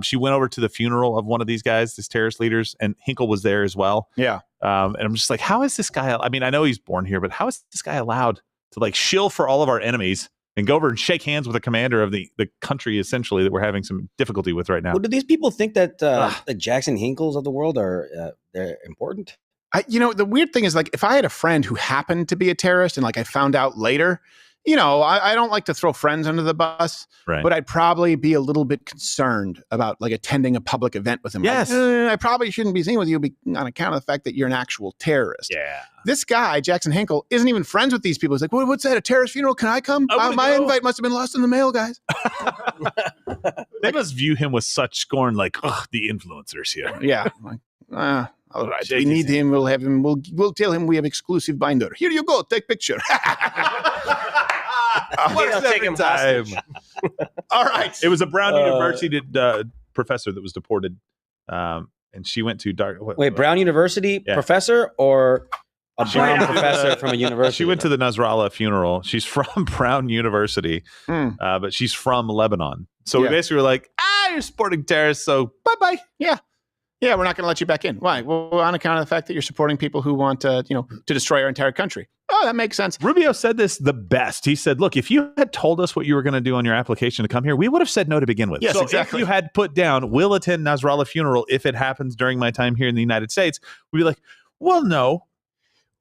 She went over to the funeral of one of these guys, these terrorist leaders, and Hinkle was there as well. Yeah. And I'm just like, how is this guy? I mean, I know he's born here, but how is this guy allowed to like shill for all of our enemies and go over and shake hands with the commander of the country, essentially, that we're having some difficulty with right now? Well, do these people think that the Jackson Hinkles of the world are they're important? The weird thing is, like, if I had a friend who happened to be a terrorist and like I found out later, I don't like to throw friends under the bus, right. But I'd probably be a little bit concerned about like attending a public event with him. Yes. Like, I probably shouldn't be seen with you on account of the fact that you're an actual terrorist. Yeah. This guy, Jackson Hinkle, isn't even friends with these people. He's like, what's that? A terrorist funeral? Can I come? My invite must have been lost in the mail, guys. They must view him with such scorn, like, ugh, the influencers here. Yeah. All right. We need him. We'll have him. We'll tell him we have exclusive binder. Here you go. Take picture. I'll take him hostage. All right. It was a Brown University professor that was deported, and she went to Brown University professor or a Brown professor from a university? She went to the Nasrallah funeral. She's from Brown University, but she's from Lebanon. So we basically were like, you're supporting terrorists, so bye-bye. Yeah. Yeah, we're not going to let you back in. Why? Well, on account of the fact that you're supporting people who want to destroy our entire country. Oh, that makes sense. Rubio said this the best. He said, look, if you had told us what you were going to do on your application to come here, we would have said no to begin with. Yes, so exactly. If you had put down, will attend Nasrallah funeral if it happens during my time here in the United States, we'd be like, well, no.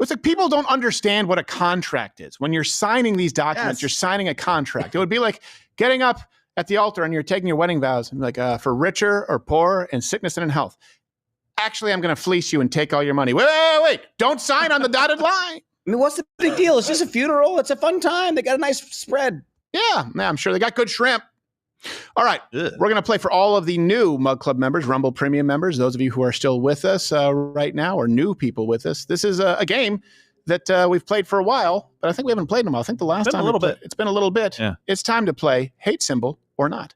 It's like people don't understand what a contract is. When you're signing these documents, You're signing a contract. It would be like getting up at the altar and you're taking your wedding vows and like for richer or poorer in sickness and in health. Actually, I'm going to fleece you and take all your money. Wait. Don't sign on the dotted line. I mean, what's the big deal? It's just a funeral. It's a fun time. They got a nice spread. Yeah, I'm sure they got good shrimp. All right. We're going to play for all of the new Mug Club members, Rumble Premium members, those of you who are still with us right now or new people with us. This is a game that we've played for a while, but I think we haven't played in a while. I think the last time it's been a little bit. Yeah. It's time to play Hate Symbol or Not.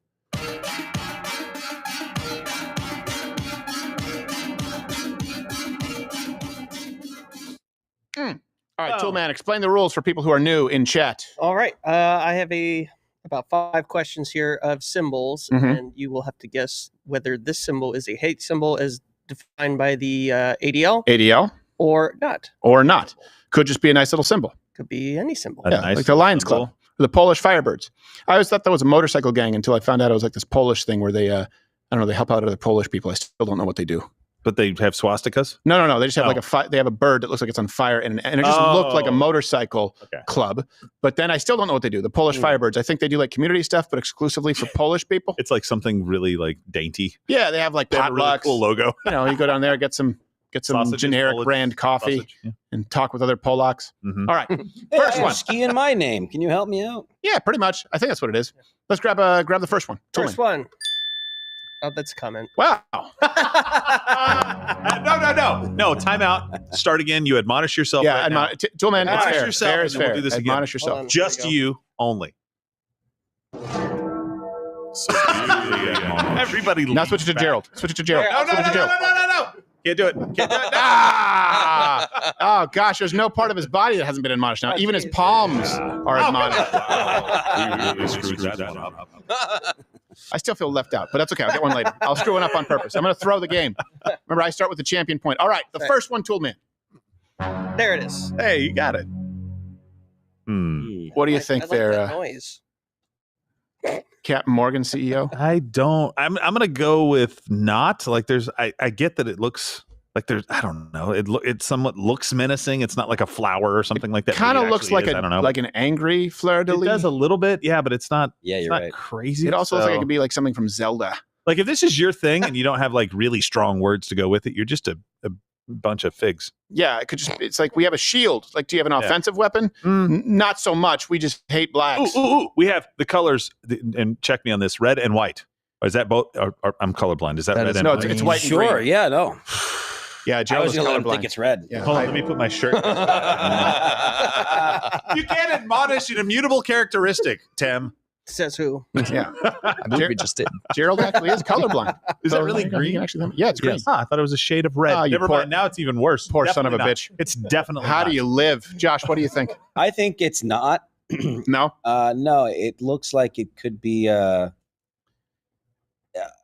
All right, Toolman, explain the rules for people who are new in chat. All right. I have about 5 questions here of symbols, and you will have to guess whether this symbol is a hate symbol as defined by the ADL. ADL? Or not. Or not. Could just be a nice little symbol. Could be any symbol. Like the Lions Club, or the Polish Firebirds. I always thought that was a motorcycle gang until I found out it was like this Polish thing where they, I don't know, they help out other Polish people. I still don't know what they do. But they have swastikas? No. They just have like they have a bird that looks like it's on fire, and it just looked like a motorcycle club. But then I still don't know what they do. The Polish Firebirds, I think they do like community stuff, but exclusively for Polish people. It's like something really like dainty. Yeah, they have like They have a really potlucks. cool logo. You go down there, get some Sausages, generic Polish brand coffee, sausage, yeah. and talk with other Polacks. Mhm. All right, Hey, first I'm one. skiing my name. Can you help me out? Yeah, pretty much. I think that's what it is. Let's grab the first one. First one. Oh, that's a comment. Wow. No, time out. Start again. You admonish yourself. Yeah, right now. Toolman, it's Admonish fair. yourself, Fair and is then we'll fair. do this again. Admonish yourself. Hold on. Just There you you only. Everybody. Now switch it to Gerald. Switch it to Gerald. No, Switch it to Gerald. Can't do it. Can't do it. Oh gosh, there's no part of his body that hasn't been admonished now. Even his palms are admonished. I still feel left out, but that's okay. I'll get one later. I'll screw one up on purpose. I'm going to throw the game. Remember, I start with the champion point. All right, the first one, Toolman. There it is. Hey, you got it. What do you think I like there, that noise. Captain Morgan, CEO? I don't. I'm gonna go with not. Like, there's. I get that it looks like there's. I don't know. It somewhat looks menacing. It's not like a flower or something like that. Kind of Maybe it looks actually like is. I don't know. like an angry fleur de It lis. does a little bit, yeah, but it's not. Yeah, it's you're not right. crazy. It also looks like it so- could be like something from Zelda. Like if this is your thing and you don't have like really strong words to go with it, you're just a bunch of figs. Yeah, it could just. It's like we have a shield. Like, do you have an Yeah. offensive weapon? Not so much. We just hate blacks. Ooh. We have the colors, and check me on this: red and white. Is that both? Or I'm colorblind. Is that red and no, white? it's white and Sure. green. Yeah. No. Yeah, I Gerald was is going to let him colorblind. think it's red. Yeah. Hold on, let me put my shirt. You can't admonish an immutable characteristic, Tim. Says who? Yeah. I believe we just did. Gerald actually is colorblind. Is So that really you can green? actually- yeah, it's green. Yes. I thought it was a shade of red. Oh, you Never poor- mind. Now it's even worse. Poor son of a Definitely bitch. not. It's definitely How not. do you live? Josh, what do you think? I think it's not. No? No, it looks like it could be a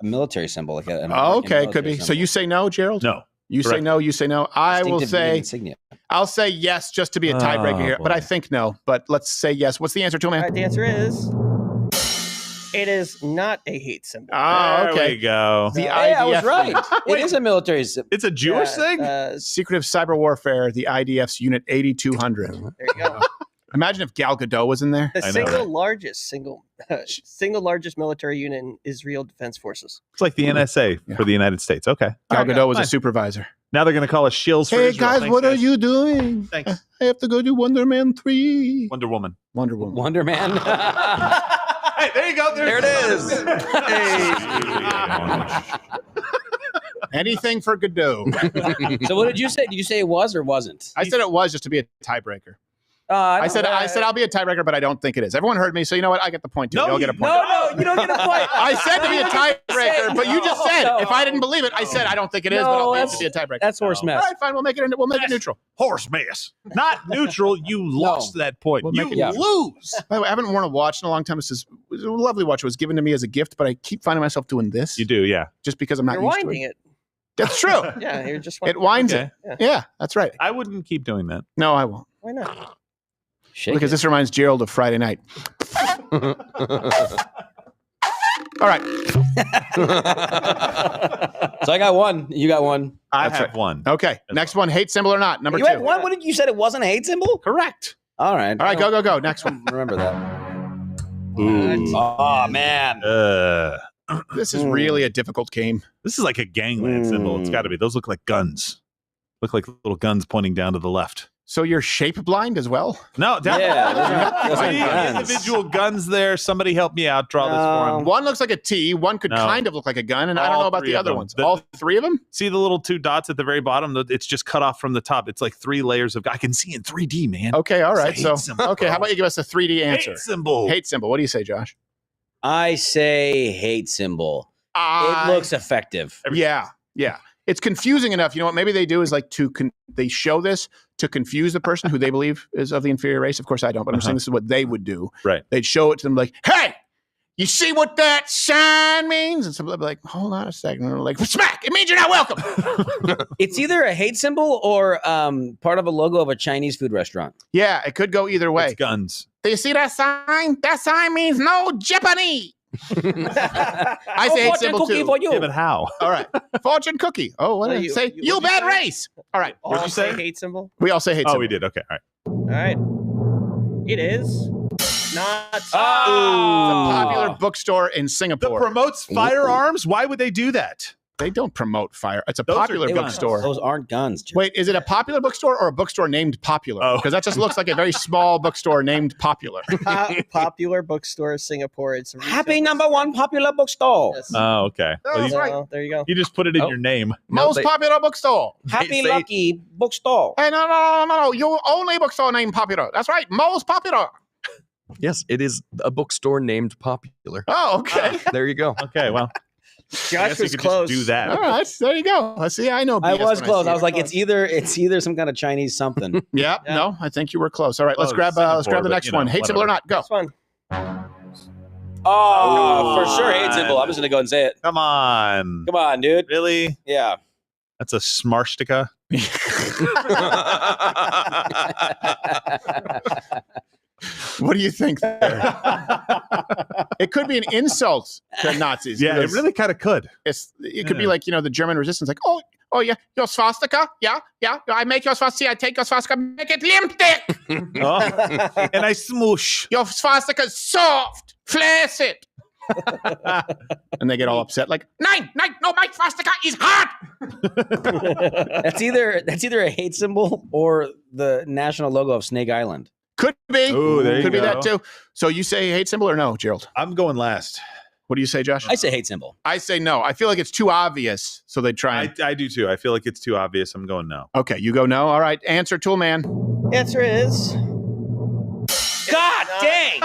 military symbol. Like an Oh, American okay, could military be. So symbol. you say no, Gerald? No. You say Correct. no, you say no. I will Distinctive Union say, insignia. I'll say yes just to be a tiebreaker Oh, here, but boy. I think no. But let's say yes. What's the answer to All man? right, the answer is it is not a hate symbol. Oh, There okay. we go. The Hey, I was IDF right. It is a military symbol. It's a Jewish thing? Secretive Cyber Warfare, the IDF's Unit 8200. There you go. Imagine if Gal Gadot was in there. The I know, single right? largest military unit in Israel Defense Forces. It's like the NSA for the United States. Okay. Gal All right, Gadot was a fine. supervisor. Now they're going to call us shills for Israel. Thanks, you doing? Thanks. I have to go do Wonder Man 3. Wonder Woman. Wonder Woman. Wonder Man. Hey, there you go. There it is. Anything for Gadot. So what did you say? Did you say it was or wasn't? I said it was just to be a tiebreaker. I I said I'll be a tiebreaker, but I don't think it is. Everyone heard me, so you know what? I get the point too. No, You'll get a point. No, you don't get a point. I said to be a You don't get to say- tiebreaker, but you just said No. if I didn't believe it, I said I don't think it is, No, but I'll that's- be a tiebreaker. That's horse All mess. right, fine. We'll make it neutral. Horse mess. Not neutral. You lost that point. We'll You make it- lose. By the way, I haven't worn a watch in a long time. It was a lovely watch. It was given to me as a gift, but I keep finding myself doing this. You do, yeah. Just because I'm not You're used to winding it. it. That's true. Yeah, you're just It winds Okay. it. Yeah, that's right. I wouldn't keep doing that. No, I won't. Why not? Shake Because it. this reminds Gerald of Friday night. All right. So I got one. You got one. I That's have right. one. Okay. Next one, hate symbol or not? Number You 2. had one. What did you said? It wasn't a hate symbol. Correct. All right. All right, go. Next one. Remember that. Ooh. Oh man. This is really a difficult game. This is like a gangland symbol. It's got to be. Those look like guns. Look like little guns pointing down to the left. So you're shape blind as well? No, down Yeah, those I aren't need guns. individual guns there. Somebody help me out. Draw this for him. One looks like a T. One could No. kind of look like a gun, and I don't All know about three the of other them. ones. The- All 3 of them? See the little 2 dots at the very bottom? It's just cut off from the top. It's like 3 layers of. I can see in 3D, man. Okay, all It's a right. hate So, symbol. okay, how about you give us a 3D answer? Hate symbol. Hate symbol. What do you say, Josh? I say hate symbol. It looks effective. Yeah. It's confusing enough. You know what? Maybe they do is like they show this to confuse the person who they believe is of the inferior race. Of course, I don't, but I'm saying this is what they would do. Right. They'd show it to them like, "Hey, you see what that sign means?" And somebody would be like, "Hold on a second." And they're like, "Smack! It means you're not welcome." It's either a hate symbol or part of a logo of a Chinese food restaurant. Yeah, it could go either way. It's guns. Do you see that sign? That sign means no Japanese. I say hate symbol too. for you. Yeah, but how? All right. Fortune cookie. Oh, what No, did I you- say? you- You what'd you bad say? race. All right. All What'd you say? hate symbol. We all say hate Oh, symbol. we did. Okay. All right. All right. It is not. It's a popular bookstore in That Singapore. promotes firearms. Why would they do that? They don't promote fire. It's a Those are popular guns. bookstore. Those aren't guns. Jim. Wait, is it a popular bookstore or a bookstore named Popular? Oh. Because that just looks like a very small bookstore named Popular. Popular bookstore, Singapore. It's a Happy retail- #1 popular bookstore. Yes. Oh, okay. Oh, Well, that's you, right. So, there you go. you just put it in Oh. your name. Most they- popular bookstore. Happy Say- Lucky bookstore. Hey, no. You only bookstore named Popular. That's right. Most popular. Yes, it is a bookstore named Popular. Oh, okay. There you go. Okay. Well, I Josh guess you was could close. just do that. All right. There you go. Let's see. I know. I BS was when close. see I it. was like, it's either some kind of Chinese something. Yeah, Yeah. no, I think you were close. All right, let's Close. grab the Singapore, next but, one. Hate symbol or whatever. not? Go. Next one. Oh, for Come sure, hate on. symbol. I'm just gonna go and say it. Come on. Come on, dude. Really? Yeah. That's a smarstica. What do you think there? It could be an insult to Nazis. Yeah, it because really kind of could. it could be Yeah. like, the German resistance, like, oh yeah, your swastika, yeah, I make your swastika, I take your swastika, make it limp. Oh, and I smoosh. Your swastika is soft, flaccid. And they get all upset, like, no, my swastika is hard. That's either a hate symbol or the national logo of Snake Island. Could be. Ooh, there you could be go. that too. So you say hate symbol or no, Gerald? I'm going last. What do you say, Josh? I say hate symbol. I say no. I feel like it's too obvious, so they try. I do too. I feel like it's too obvious. I'm going no. Okay, you go no. All right, answer, Toolman. Answer is God dang!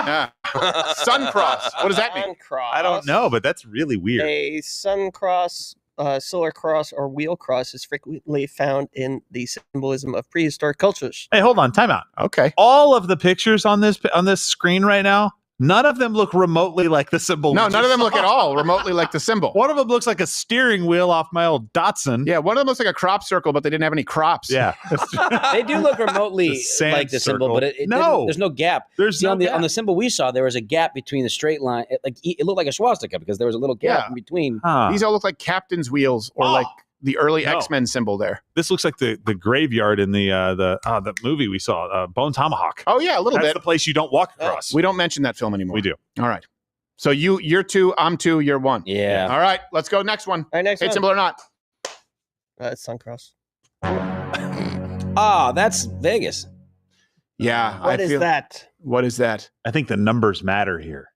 Sun cross. What does that mean? sun cross. I don't know, but that's really weird. A sun cross, solar cross, or wheel cross is frequently found in the symbolism of prehistoric cultures. Hey, hold on, time out. Okay. All of the pictures on this screen right now, none of them look remotely like the symbol. No, none of them look at all remotely like the symbol. One of them looks like a steering wheel off my old Datsun. Yeah, one of them looks like a crop circle, but they didn't have any crops. Yeah. They do look remotely sand like the symbol, circle. but it No. there's no gap. There's See, no on the gap. on the symbol we saw, there was a gap between the straight line. It looked like a swastika because there was a little gap Yeah. in between. Huh. These all look like captain's wheels or like the early No. X-Men symbol there. This looks like the graveyard in the movie we saw, Bone Tomahawk. Oh yeah, a little That's bit. the place you don't walk across. We don't mention that film anymore. We do. All right. So you're 2, I'm 2, you're 1. Yeah. All right, let's go next one. All right, next Hate one. symbol or not? It's sun cross. That's Vegas. Yeah. What is that? What is that? I think the numbers matter here.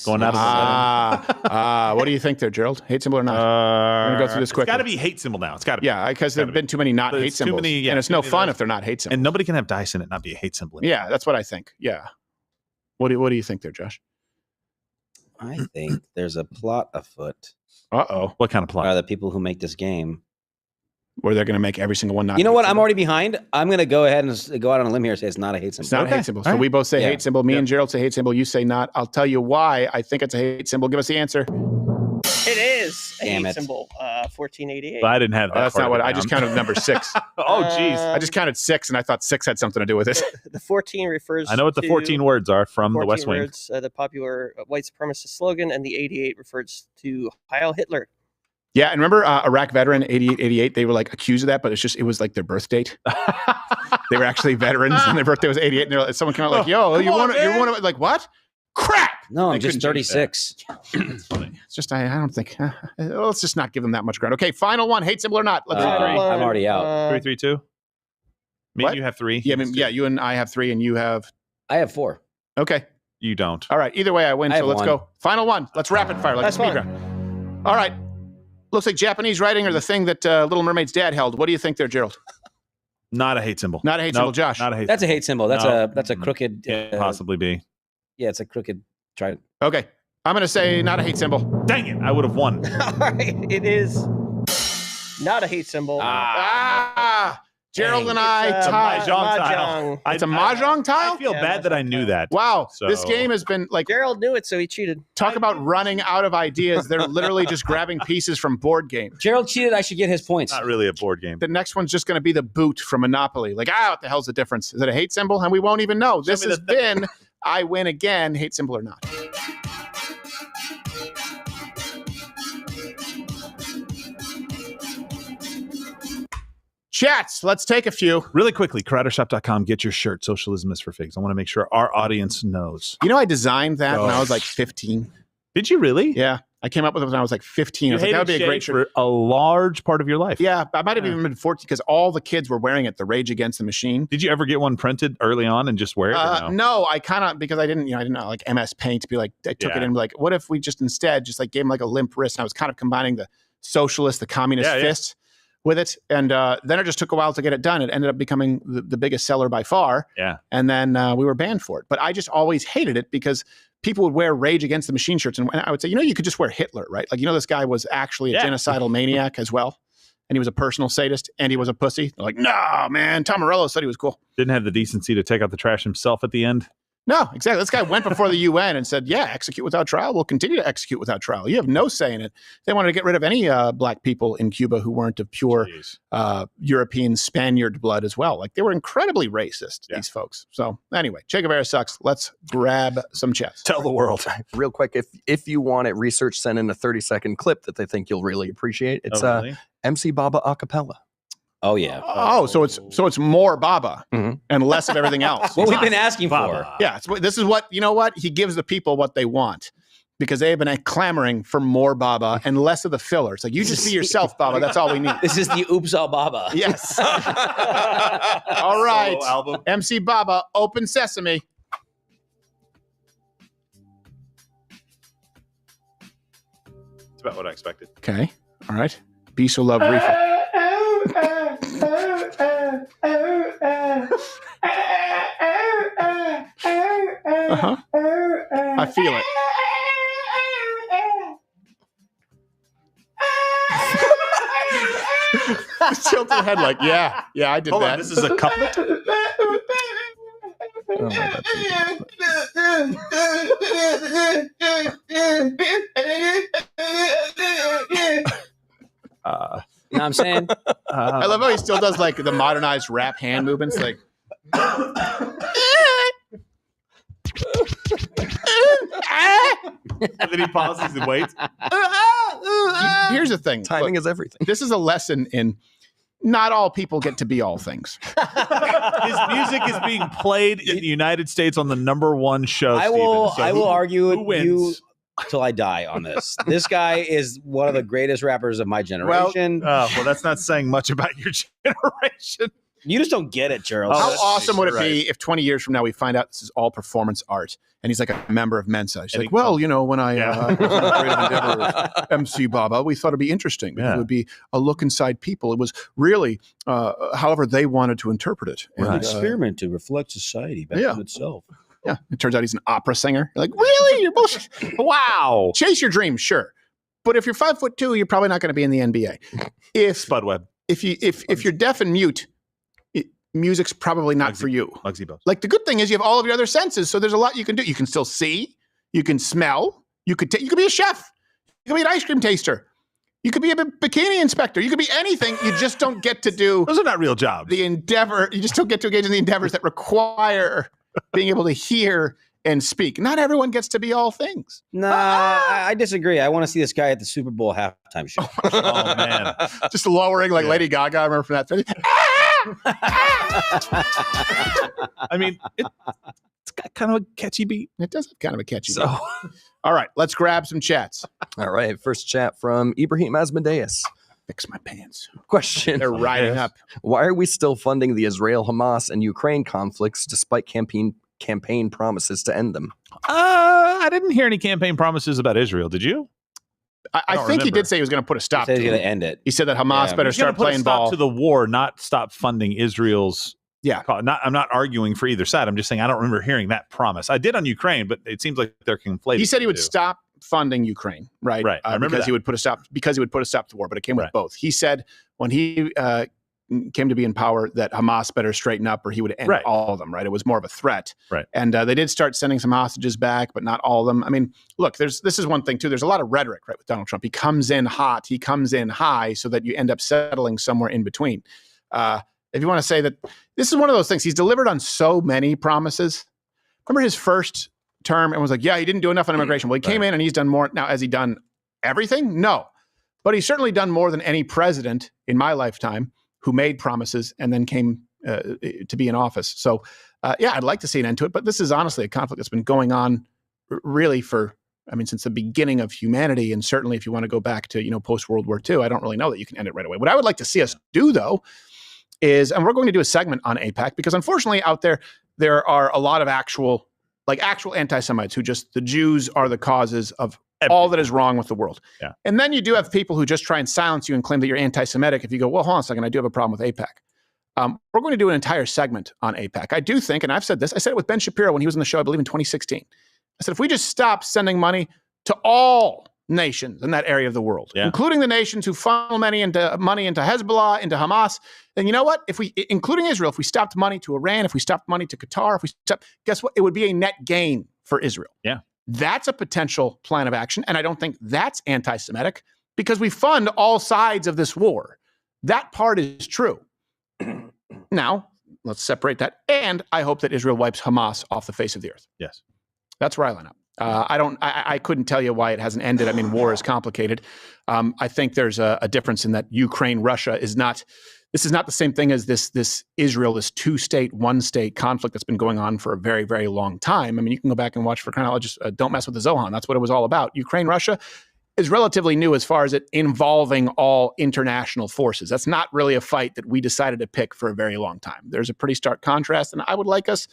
Going out of What do you think there, Gerald? Hate symbol or not? We're gonna go through this quickly. It's got to be hate symbol now. It's got to be. Yeah, because there've been too many not There's hate too symbols, many, yeah, and it's too no many of fun those. if they're not hate symbols. And nobody can have dice in it, not be a hate symbol. Yeah, that's what I think. Yeah. What do you think there, Josh? I think there's a plot afoot. Uh-oh. What kind of plot? Are the people who make this game? Where they're going to make every single one not. You know hate what? I'm symbol? already behind. I'm going to go ahead and go out on a limb here and say it's not a hate symbol. It's not a hate symbol. So we both say hate symbol. Me and Gerald say hate symbol. You say not. I'll tell you why I think it's a hate symbol. Give us the answer. It is a Damn hate it. symbol. 1488. But I didn't have that. That's part not of what it I just down. counted number 6. Oh, geez. I just counted 6, and I thought 6 had something to do with it. The 14 refers. I know what the to 14 words are from the 14 West Wing. words, the popular white supremacist slogan, and the 88 refers to Heil Hitler. Yeah, and remember Iraq veteran 8888? They were like accused of that, but it was like their birth date. They were actually veterans, and their birthday was 88. And they're like, someone came out like, "Yo, you're one of like what? Crap! No, They I'm just couldn't change that. 36. It's funny. It's just I don't think. Let's just not give them that much ground. Okay, final one. Hate symbol or not? Let's Uh, agree. I'm already out. 3, 3, 2. Me What? and you have 3. Yeah, I mean, yeah. You and I have 3, and you have. I have 4. Okay. You don't. All right. Either way, I win. I So have let's 1. go. Final one. Let's rapid fire like That's speed fine. round. All right. Looks like Japanese writing or the thing that Little Mermaid's dad held. What do you think there, Gerald? Not a hate symbol. Not a hate symbol, Josh. Not a hate That's a hate symbol. That's No. a crooked. Can't possibly be. Yeah, it's a crooked trident. Okay. I'm going to say not a hate symbol. Dang it. I would have won. All right, it is not a hate symbol. Gerald and I It's a tied. Mahjong tile. mahjong. It's a mahjong tile? I feel Yeah, bad that I knew that. Wow. So- This game has been like, Gerald knew it, so he cheated. talk about running out of ideas. They're literally just grabbing pieces from board games. Gerald cheated. I should get his points. Not really a board game. The next one's just going to be the boot from Monopoly. Like, what the hell's the difference? Is it a hate symbol? And we won't even know. This me has been I win again, hate symbol or not. Chats, let's take a few. Really quickly, crowdershop.com. Get your shirt. Socialism is for figs. I want to make sure our audience knows. You know, I designed that when I was Oh. like 15. Did you really? Yeah. I came up with it when I was like 15. I was like, that would be a great shirt. for a large part of your life. Yeah, I might have even been 14 because all the kids were wearing it, the Rage Against the Machine. Did you ever get one printed early on and just wear it? or no? No, I kind of, because I didn't know like MS Paint to be like, I took it Yeah. in like, what if we just instead just like gave him like a limp wrist? And I was kind of combining the socialist, the communist Yeah, yeah. fist with it. And then it just took a while to get it done. It ended up becoming the biggest seller by far. Yeah. And then we were banned for it. But I just always hated it because people would wear Rage Against the Machine shirts. And I would say, you could just wear Hitler, right? Like, this guy was actually a Yeah. genocidal maniac as well. And he was a personal sadist and he was a pussy. They're like, no, man, Tom Morello said he was cool. Didn't have the decency to take out the trash himself at the end. No, exactly. This guy went before the UN and said, yeah, execute without trial. We'll continue to execute without trial. You have no say in it. They wanted to get rid of any black people in Cuba who weren't of pure European Spaniard blood as well. Like, they were incredibly racist, these folks. So anyway, Che Guevara sucks. Let's grab some chess. Tell the world. Real quick, if you want it, research sent in a 30-second clip that they think you'll really appreciate. It's really? MC Baba a cappella. Oh yeah. Oh, so it's more Baba and less of everything else. What we've been asking Baba. for. Yeah, this is what, he gives the people what they want because they have been clamoring for more Baba and less of the fillers. Like, you just be yourself, Baba. That's all we need. This is the Oops All Baba. Yes. All right. Solo album. MC Baba, open sesame. about what I expected. Okay. All right. Be So Love Reefer. Uh-huh. I feel it. Tilt the head like, yeah, I did Hold that. on, this is a couple. You know what I'm saying? I love how he still does like the modernized rap hand movements, like. And then he pauses and waits. Here's the thing. Timing is everything. This is a lesson in not all people get to be all things. His music is being played in the United States on the #1 show. I will argue who with wins? you till I die on this. This guy is one of the greatest rappers of my generation. Well, that's not saying much about your generation. You just don't get it, Charles. How awesome would it be if 20 years from now we find out this is all performance art and he's like a member of Mensa? He's like, well, you know, when I was in the creative endeavor of MC Baba, we thought it'd be interesting. Because it would be a look inside people. It was really however they wanted to interpret it. An And, experiment to reflect society back in itself. Yeah, it turns out he's an opera singer. You're like, really? You're bullshit. Wow. Chase your dreams, sure. But if you're 5'2", you're probably not going to be in the NBA. If Spudweb. If you're deaf and mute, music's probably not for you. Muggsy Bogues. Like the good thing is you have all of your other senses, so there's a lot you can do. You can still see, you can smell, you could be a chef, you could be an ice cream taster, you could be a bikini inspector, you could be anything. You just don't get to do. Those are not real jobs. The endeavor, you just don't get to engage in the endeavors that require being able to hear and speak. Not everyone gets to be all things. Nah, I disagree. I want to see this guy at the Super Bowl halftime show. Oh man, just lowering like Lady Gaga. I remember from that. I mean, it's got kind of a catchy beat. It does have kind of a catchy So- beat. All right, let's grab some chats. All right. First chat from Ibrahim Asmodeus. Fix my pants. Question. They're riding up. Why are we still funding the Israel, Hamas, and Ukraine conflicts despite campaign promises to end them? I didn't hear any campaign promises about Israel. Did you? I think he did say he was going to put a stop. He said he's to going it. to end it. He said that Hamas better He's gonna start put a playing stop ball to the war, not stop funding Israel's. Yeah. I'm not arguing for either side. I'm just saying I don't remember hearing that promise. I did on Ukraine, but it seems like they're conflated. He said he would the two. stop funding Ukraine, right? Right. I remember because that. he would put a stop to the war, but it came with Right. both. He said when he came to be in power that Hamas better straighten up or he would end Right. all of them, right? It was more of a threat. Right. And they did start sending some hostages back, but not all of them. I mean, look, this is one thing too. There's a lot of rhetoric, right, with Donald Trump. He comes in hot, he comes in high so that you end up settling somewhere in between. If you want to say that this is one of those things, he's delivered on so many promises. Remember his first term and was like, yeah, he didn't do enough on immigration. Well, he came in and he's done more. Now, has he done everything? No. But he's certainly done more than any president in my lifetime who made promises and then came to be in office. So, yeah, I'd like to see an end to it. But this is honestly a conflict that's been going on really since the beginning of humanity. And certainly if you want to go back to, post-World War II, I don't really know that you can end it right away. What I would like to see us do, though, is, and we're going to do a segment on AIPAC, because unfortunately out there are a lot of actual anti-Semites who just, the Jews are the causes of all that is wrong with the world. Yeah. And then you do have people who just try and silence you and claim that you're anti-Semitic if you go, well, hold on a second, I do have a problem with AIPAC. We're going to do an entire segment on AIPAC. I do think, and I've said this, I said it with Ben Shapiro when he was on the show, I believe in 2016. I said, if we just stop sending money to all nations in that area of the world, including the nations who funnel money into Hezbollah, into Hamas, then you know what? If we, including Israel, if we stopped money to Iran, if we stopped money to Qatar, guess what? It would be a net gain for Israel. Yeah. That's a potential plan of action. And I don't think that's anti-Semitic because we fund all sides of this war. That part is true. Now, let's separate that. And I hope that Israel wipes Hamas off the face of the earth. Yes. That's where I line up. I couldn't tell you why it hasn't ended. I mean, war is complicated. I think there's a difference in that Ukraine-Russia is not, this is not the same thing as this Israel, this two-state, one-state conflict that's been going on for a very, very long time. I mean, you can go back and watch for chronology, Don't Mess with the Zohan. That's what it was all about. Ukraine-Russia is relatively new as far as it involving all international forces. That's not really a fight that we decided to pick for a very long time. There's a pretty stark contrast, and I would like us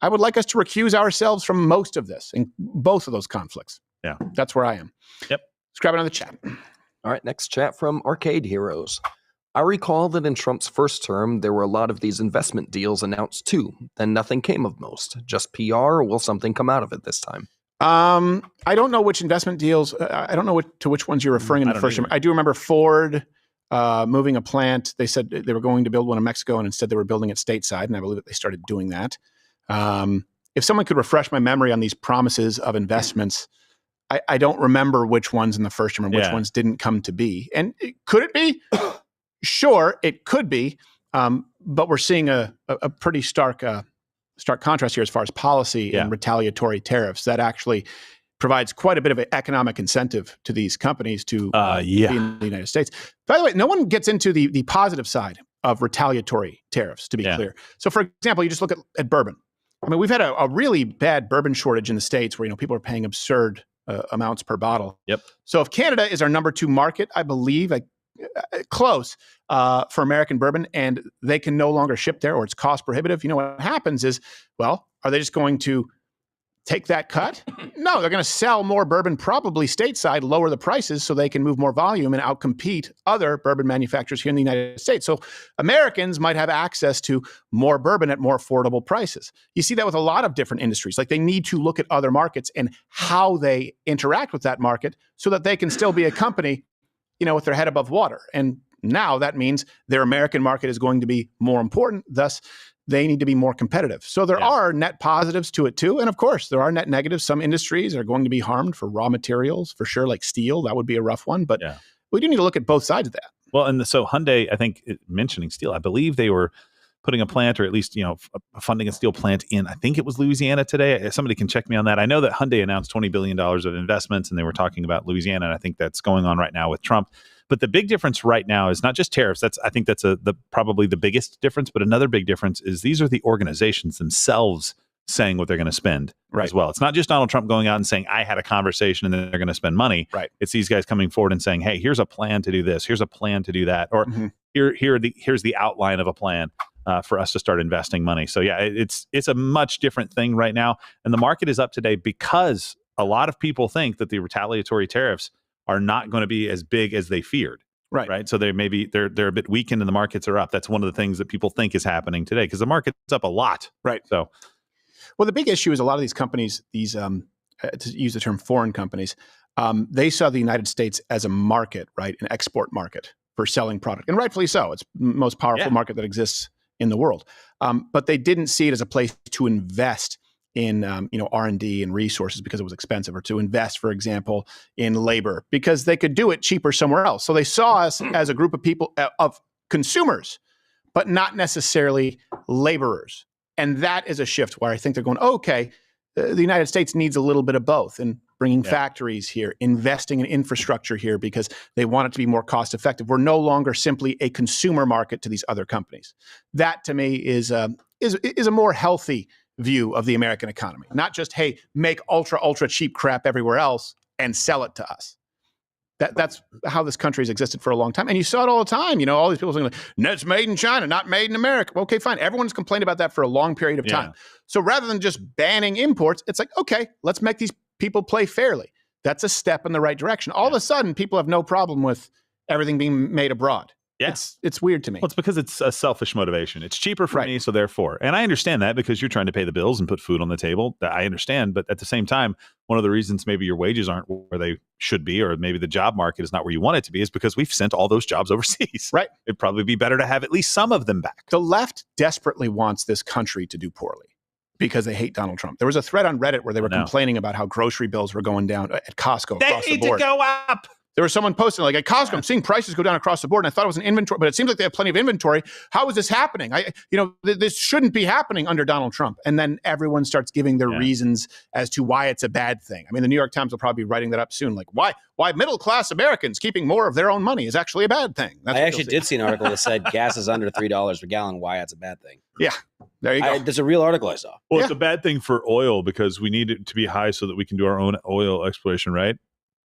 to recuse ourselves from most of this in both of those conflicts. Yeah. That's where I am. Yep. Let's grab another chat. All right, next chat from Arcade Heroes. I recall that in Trump's first term, there were a lot of these investment deals announced too. Then nothing came of most. Just PR, or will something come out of it this time? I don't know which investment deals. I don't know to which ones you're referring in the first term. I do remember Ford moving a plant. They said they were going to build one in Mexico, and instead they were building it stateside, and I believe that they started doing that. If someone could refresh my memory on these promises of investments, I don't remember which ones in the first term and which ones didn't come to be. And could it be? Sure, it could be. But we're seeing a pretty stark contrast here as far as policy and retaliatory tariffs. That actually provides quite a bit of an economic incentive to these companies to be in the United States. By the way, no one gets into the positive side of retaliatory tariffs, to be clear. So, for example, you just look at bourbon. I mean, we've had a really bad bourbon shortage in the States where, people are paying absurd amounts per bottle. Yep. So if Canada is our number 2 market, I believe, close for American bourbon, and they can no longer ship there or it's cost prohibitive, what happens is, well, are they just going to take that cut? No, they're going to sell more bourbon, probably stateside, lower the prices so they can move more volume and outcompete other bourbon manufacturers here in the United States. So Americans might have access to more bourbon at more affordable prices. You see that with a lot of different industries. Like, they need to look at other markets and how they interact with that market so that they can still be a company, with their head above water. And now that means their American market is going to be more important. Thus, they need to be more competitive. So there are net positives to it too. And of course, there are net negatives. Some industries are going to be harmed for raw materials, for sure, like steel. That would be a rough one. But we do need to look at both sides of that. Well, and so Hyundai, I think, mentioning steel, I believe they were putting a plant, or at least, funding a steel plant in, I think it was Louisiana today. Somebody can check me on that. I know that Hyundai announced $20 billion of investments, and they were talking about Louisiana, and I think that's going on right now with Trump. But the big difference right now is not just tariffs. I think that's probably the biggest difference. But another big difference is these are the organizations themselves saying what they're going to spend as well. It's not just Donald Trump going out and saying, I had a conversation and then they're going to spend money. Right. It's these guys coming forward and saying, hey, here's a plan to do this. Here's a plan to do that. Or here's the outline of a plan for us to start investing money. So it's a much different thing right now. And the market is up today because a lot of people think that the retaliatory tariffs are not going to be as big as they feared. Right. So they're a bit weakened and the markets are up. That's one of the things that people think is happening today because the market's up a lot. Right. So, well, the big issue is a lot of these companies, to use the term foreign companies, they saw the United States as a market, right? An export market for selling product. And rightfully so. It's the most powerful market that exists in the world. But they didn't see it as a place to invest in R&D and resources because it was expensive, or to invest, for example, in labor because they could do it cheaper somewhere else. So they saw us as a group of people, of consumers, but not necessarily laborers. And that is a shift where I think they're going, okay, the United States needs a little bit of both, and bringing factories here, investing in infrastructure here because they want it to be more cost effective. We're no longer simply a consumer market to these other companies. That to me is a more healthy view of the American economy. Not just, hey, make ultra cheap crap everywhere else and sell it to us. That's how this country has existed for a long time. And you saw it all the time. All these people saying, it's made in China, not made in America. Well, okay, fine. Everyone's complained about that for a long period of time. So rather than just banning imports, it's like, okay, let's make these people play fairly. That's a step in the right direction. All of a sudden, people have no problem with everything being made abroad. Yeah. It's weird to me. Well, it's because it's a selfish motivation. It's cheaper for me, so therefore. And I understand that because you're trying to pay the bills and put food on the table. I understand. But at the same time, one of the reasons maybe your wages aren't where they should be, or maybe the job market is not where you want it to be, is because we've sent all those jobs overseas. Right. It'd probably be better to have at least some of them back. The left desperately wants this country to do poorly because they hate Donald Trump. There was a thread on Reddit where they were complaining about how grocery bills were going down at Costco across the board. They need to go up. There was someone posting, like, at Costco, I'm seeing prices go down across the board, and I thought it was an inventory, but it seems like they have plenty of inventory. How is this happening? This shouldn't be happening under Donald Trump. And then everyone starts giving their reasons as to why it's a bad thing. I mean, the New York Times will probably be writing that up soon. Like, why middle-class Americans keeping more of their own money is actually a bad thing. I actually did see an article that said gas is under $3 per gallon. Why that's a bad thing. Yeah, there you go. There's a real article I saw. Well, it's a bad thing for oil because we need it to be high so that we can do our own oil exploration, right?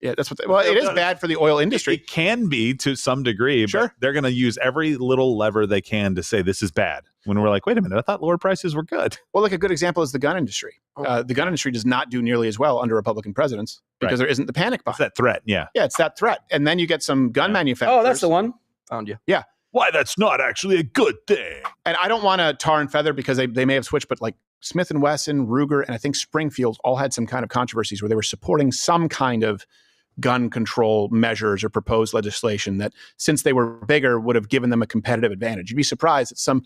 Yeah, that's what. It is bad for the oil industry. It can be to some degree, Sure. but they're going to use every little lever they can to say this is bad. When we're like, wait a minute, I thought lower prices were good. Well, like a good example is the gun industry. The gun industry does not do nearly as well under Republican presidents because there isn't the panic behind. It's that threat, yeah. Yeah, it's that threat. And then you get some gun manufacturers. Oh, that's the one. Found you. Yeah. Why that's not actually a good thing. And I don't want to tar and feather because they may have switched, but like Smith & Wesson, Ruger, and I think Springfield all had some kind of controversies where they were supporting some kind of gun control measures or proposed legislation that, since they were bigger, would have given them a competitive advantage. You'd be surprised that some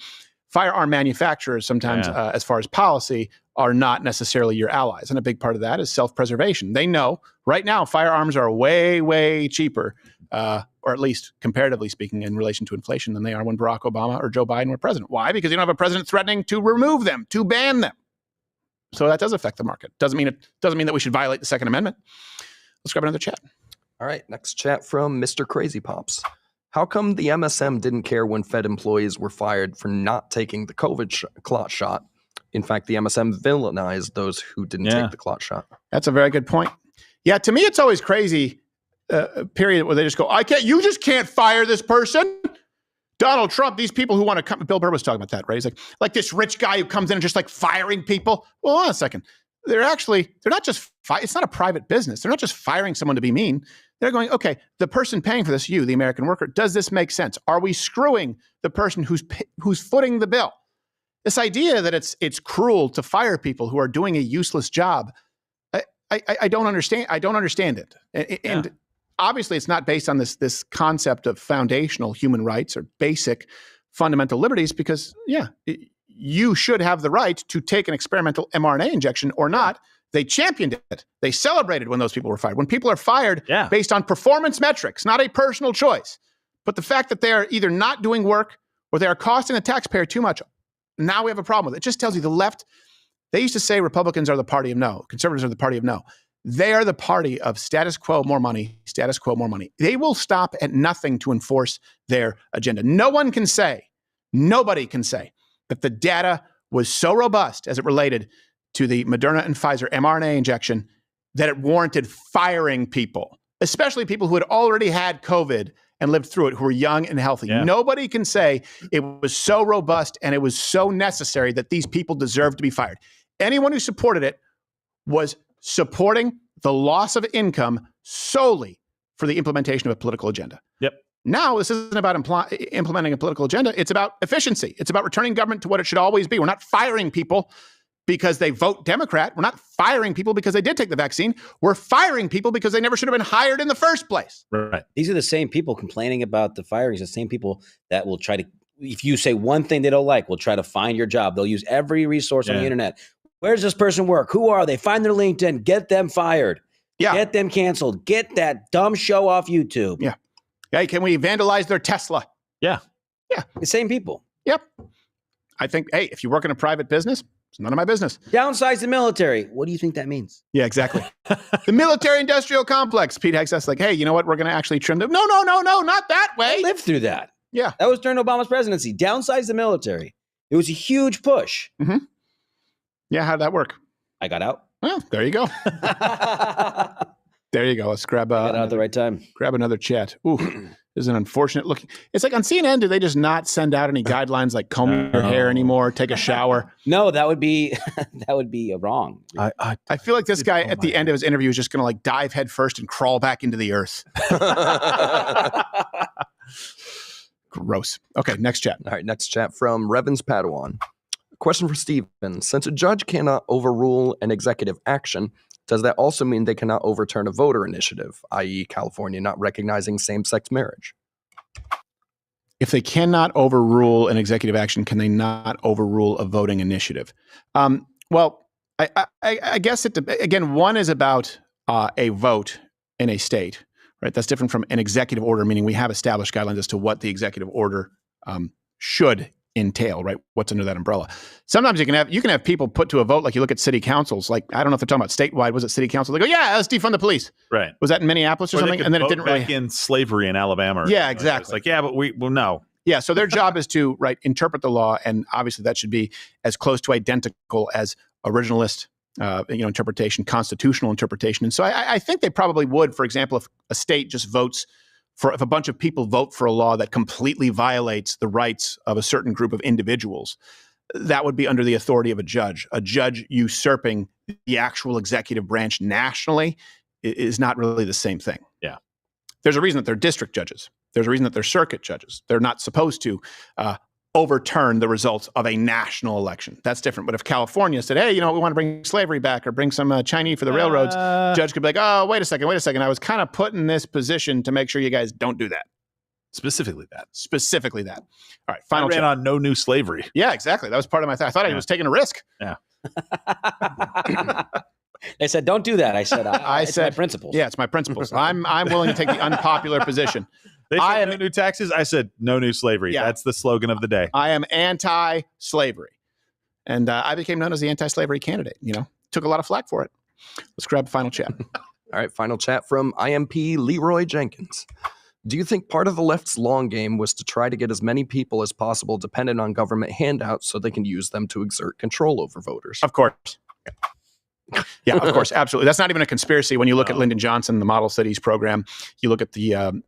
firearm manufacturers sometimes, as far as policy, are not necessarily your allies. And a big part of that is self-preservation. They know right now firearms are way, way cheaper, or at least comparatively speaking, in relation to inflation than they are when Barack Obama or Joe Biden were president. Why? Because you don't have a president threatening to remove them, to ban them. So that does affect the market. Doesn't mean that we should violate the Second Amendment. Let's grab another chat. All right, next chat from Mr. Crazy Pops. How come the MSM didn't care when Fed employees were fired for not taking the COVID clot shot? In fact, the MSM villainized those who didn't take the clot shot. That's a very good point. Yeah, to me, it's always crazy, period, where they just go, you just can't fire this person. Donald Trump, these people who want to come, Bill Burr was talking about that, right? He's like this rich guy who comes in and just like firing people. Well, hold on a second. They're not just, it's not a private business. They're not just firing someone to be mean. They're going, okay, the person paying for this, you, the American worker, does this make sense? Are we screwing the person who's footing the bill? This idea that it's cruel to fire people who are doing a useless job, I don't understand. I don't understand it. And obviously it's not based on this concept of foundational human rights or basic fundamental liberties because, you should have the right to take an experimental mRNA injection or not. They championed it. They celebrated when those people were fired. When people are fired based on performance metrics, not a personal choice, but the fact that they are either not doing work or they are costing the taxpayer too much, now we have a problem with it. It just tells you the left, they used to say Republicans are the party of no. Conservatives are the party of no. They are the party of status quo, more money, status quo, more money. They will stop at nothing to enforce their agenda. Nobody can say that the data was so robust as it related to the Moderna and Pfizer mRNA injection that it warranted firing people, especially people who had already had COVID and lived through it, who were young and healthy. Yeah. Nobody can say it was so robust and it was so necessary that these people deserved to be fired. Anyone who supported it was supporting the loss of income solely for the implementation of a political agenda. Yep. Now, this isn't about implementing a political agenda. It's about efficiency. It's about returning government to what it should always be. We're not firing people because they vote Democrat. We're not firing people because they did take the vaccine. We're firing people because they never should have been hired in the first place. Right. These are the same people complaining about the firings, the same people that will try to, if you say one thing they don't like, will try to find your job. They'll use every resource on the internet. Where does this person work? Who are they? Find their LinkedIn. Get them fired. Yeah. Get them canceled. Get that dumb show off YouTube. Yeah. Hey, can we vandalize their Tesla? Yeah. Yeah. The same people. Yep. I think, hey, if you work in a private business, it's none of my business. Downsize the military. What do you think that means? Yeah, exactly. The military industrial complex. Pete Hegseth's like, hey, you know what? We're going to actually trim them. No, not that way. I lived through that. Yeah. That was during Obama's presidency. Downsize the military. It was a huge push. Mm-hmm. Yeah, how'd that work? I got out. Well, there you go. There you go. Let's grab got out at the right time. Grab another chat. Ooh, this is an unfortunate looking. It's like on CNN, do they just not send out any guidelines like comb your hair anymore, take a shower? No, that would be wrong. I feel like this guy at the end of his interview is just going to like dive head first and crawl back into the earth. Gross. Okay, next chat. All right, next chat from Revens Padawan. Question for Stephen. Since a judge cannot overrule an executive action, does that also mean they cannot overturn a voter initiative, i.e. California not recognizing same-sex marriage? If they cannot overrule an executive action, can they not overrule a voting initiative? Well, I guess again, one is about a vote in a state, right? That's different from an executive order, meaning we have established guidelines as to what the executive order should entail, right? What's under that umbrella? Sometimes you can have people put to a vote, like you look at city councils, like I don't know if they're talking about statewide. Was it city council? They go, yeah, let's defund the police. Right. Was that in Minneapolis or something? And then it didn't back in slavery in Alabama. Yeah, exactly. It's like, yeah, but no. Yeah, so their job is to interpret the law, and obviously that should be as close to identical as originalist interpretation, constitutional interpretation. And so I think they probably would, for example, if a state just if a bunch of people vote for a law that completely violates the rights of a certain group of individuals, that would be under the authority of a judge. A judge usurping the actual executive branch nationally is not really the same thing. Yeah. There's a reason that they're district judges. There's a reason that they're circuit judges. They're not supposed to overturn the results of a national election. That's different. But if California said, hey, we want to bring slavery back or bring some Chinese for the railroads, judge could be like, oh, wait a second. I was kind of put in this position to make sure you guys don't do that. Specifically that. All right, final I ran check. on no new slavery. Yeah, exactly. That was part of my thing. I thought I was taking a risk. Yeah. They said, don't do that. I said, it's my principles. Yeah, it's my principles. I'm willing to take the unpopular position. They said no new taxes. I said no new slavery. Yeah. That's the slogan of the day. I am anti-slavery. And I became known as the anti-slavery candidate. Took a lot of flack for it. Let's grab the final chat. All right, final chat from IMP Leroy Jenkins. Do you think part of the left's long game was to try to get as many people as possible dependent on government handouts so they can use them to exert control over voters? Of course. Yeah, of course, absolutely. That's not even a conspiracy. When you look at Lyndon Johnson, the Model Cities program, you look at the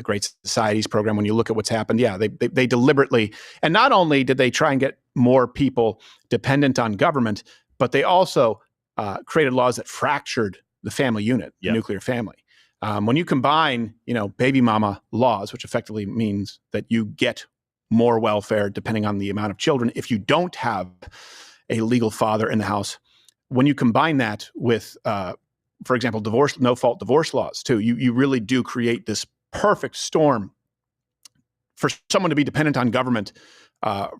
Great Societies program. When you look at what's happened, they deliberately, and not only did they try and get more people dependent on government, but they also created laws that fractured the family unit, the nuclear family. When you combine, baby mama laws, which effectively means that you get more welfare depending on the amount of children, if you don't have a legal father in the house, when you combine that with, for example, no-fault divorce laws too, you really do create this perfect storm for someone to be dependent on government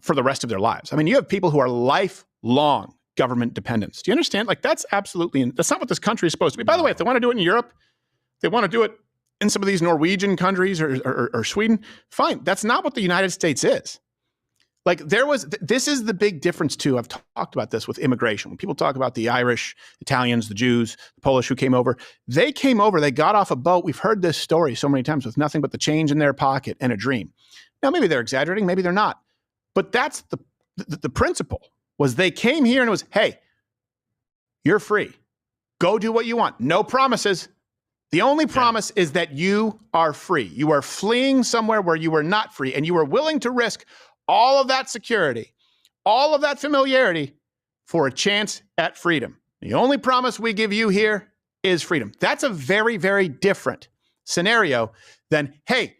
for the rest of their lives. I mean, you have people who are lifelong government dependents. Do you understand? That's not what this country is supposed to be. By the way, if they want to do it in Europe, they want to do it in some of these Norwegian countries or Sweden, fine. That's not what the United States is. This is the big difference too. I've talked about this with immigration. When people talk about the Irish, Italians, the Jews, the Polish who came over, they got off a boat. We've heard this story so many times with nothing but the change in their pocket and a dream. Now, maybe they're exaggerating, maybe they're not. But that's the principle, was they came here and it was, hey, you're free. Go do what you want. No promises. The only promise is that you are free. You are fleeing somewhere where you were not free, and you are willing to risk all of that security, all of that familiarity for a chance at freedom. The only promise we give you here is freedom. That's a very, very different scenario than, hey,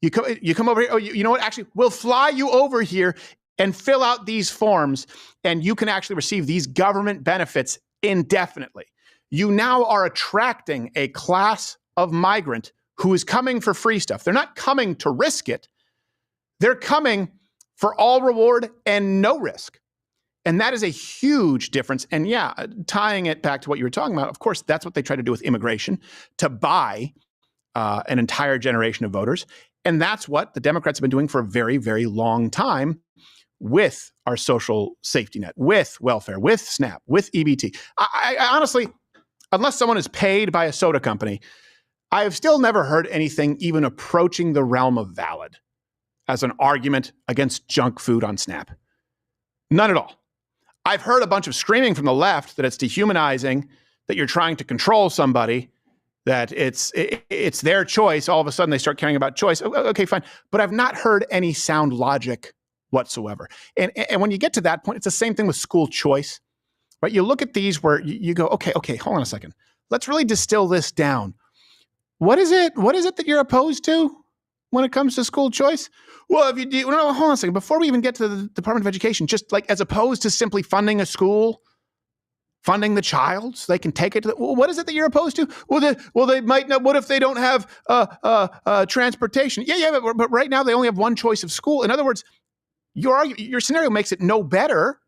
you come over here. Oh, you know what? Actually, we'll fly you over here and fill out these forms, and you can actually receive these government benefits indefinitely. You now are attracting a class of migrant who is coming for free stuff. They're not coming to risk it. They're coming for all reward and no risk. And that is a huge difference. And tying it back to what you were talking about, of course, that's what they try to do with immigration, to buy an entire generation of voters. And that's what the Democrats have been doing for a very, very long time with our social safety net, with welfare, with SNAP, with EBT. I honestly, unless someone is paid by a soda company, I have still never heard anything even approaching the realm of valid as an argument against junk food on SNAP. None at all. I've heard a bunch of screaming from the left that it's dehumanizing, that you're trying to control somebody, that it's their choice. All of a sudden they start caring about choice. Okay, fine. But I've not heard any sound logic whatsoever. And when you get to that point, it's the same thing with school choice, right? You look at these where you go, okay, hold on a second. Let's really distill this down. What is it that you're opposed to when it comes to school choice? Well, if you do, no, hold on a second. Before we even get to the Department of Education, just as opposed to simply funding a school, funding the child so they can take it to what is it that you're opposed to? Well, they might not. What if they don't have transportation? Yeah, but right now they only have one choice of school. In other words, your scenario makes it no better.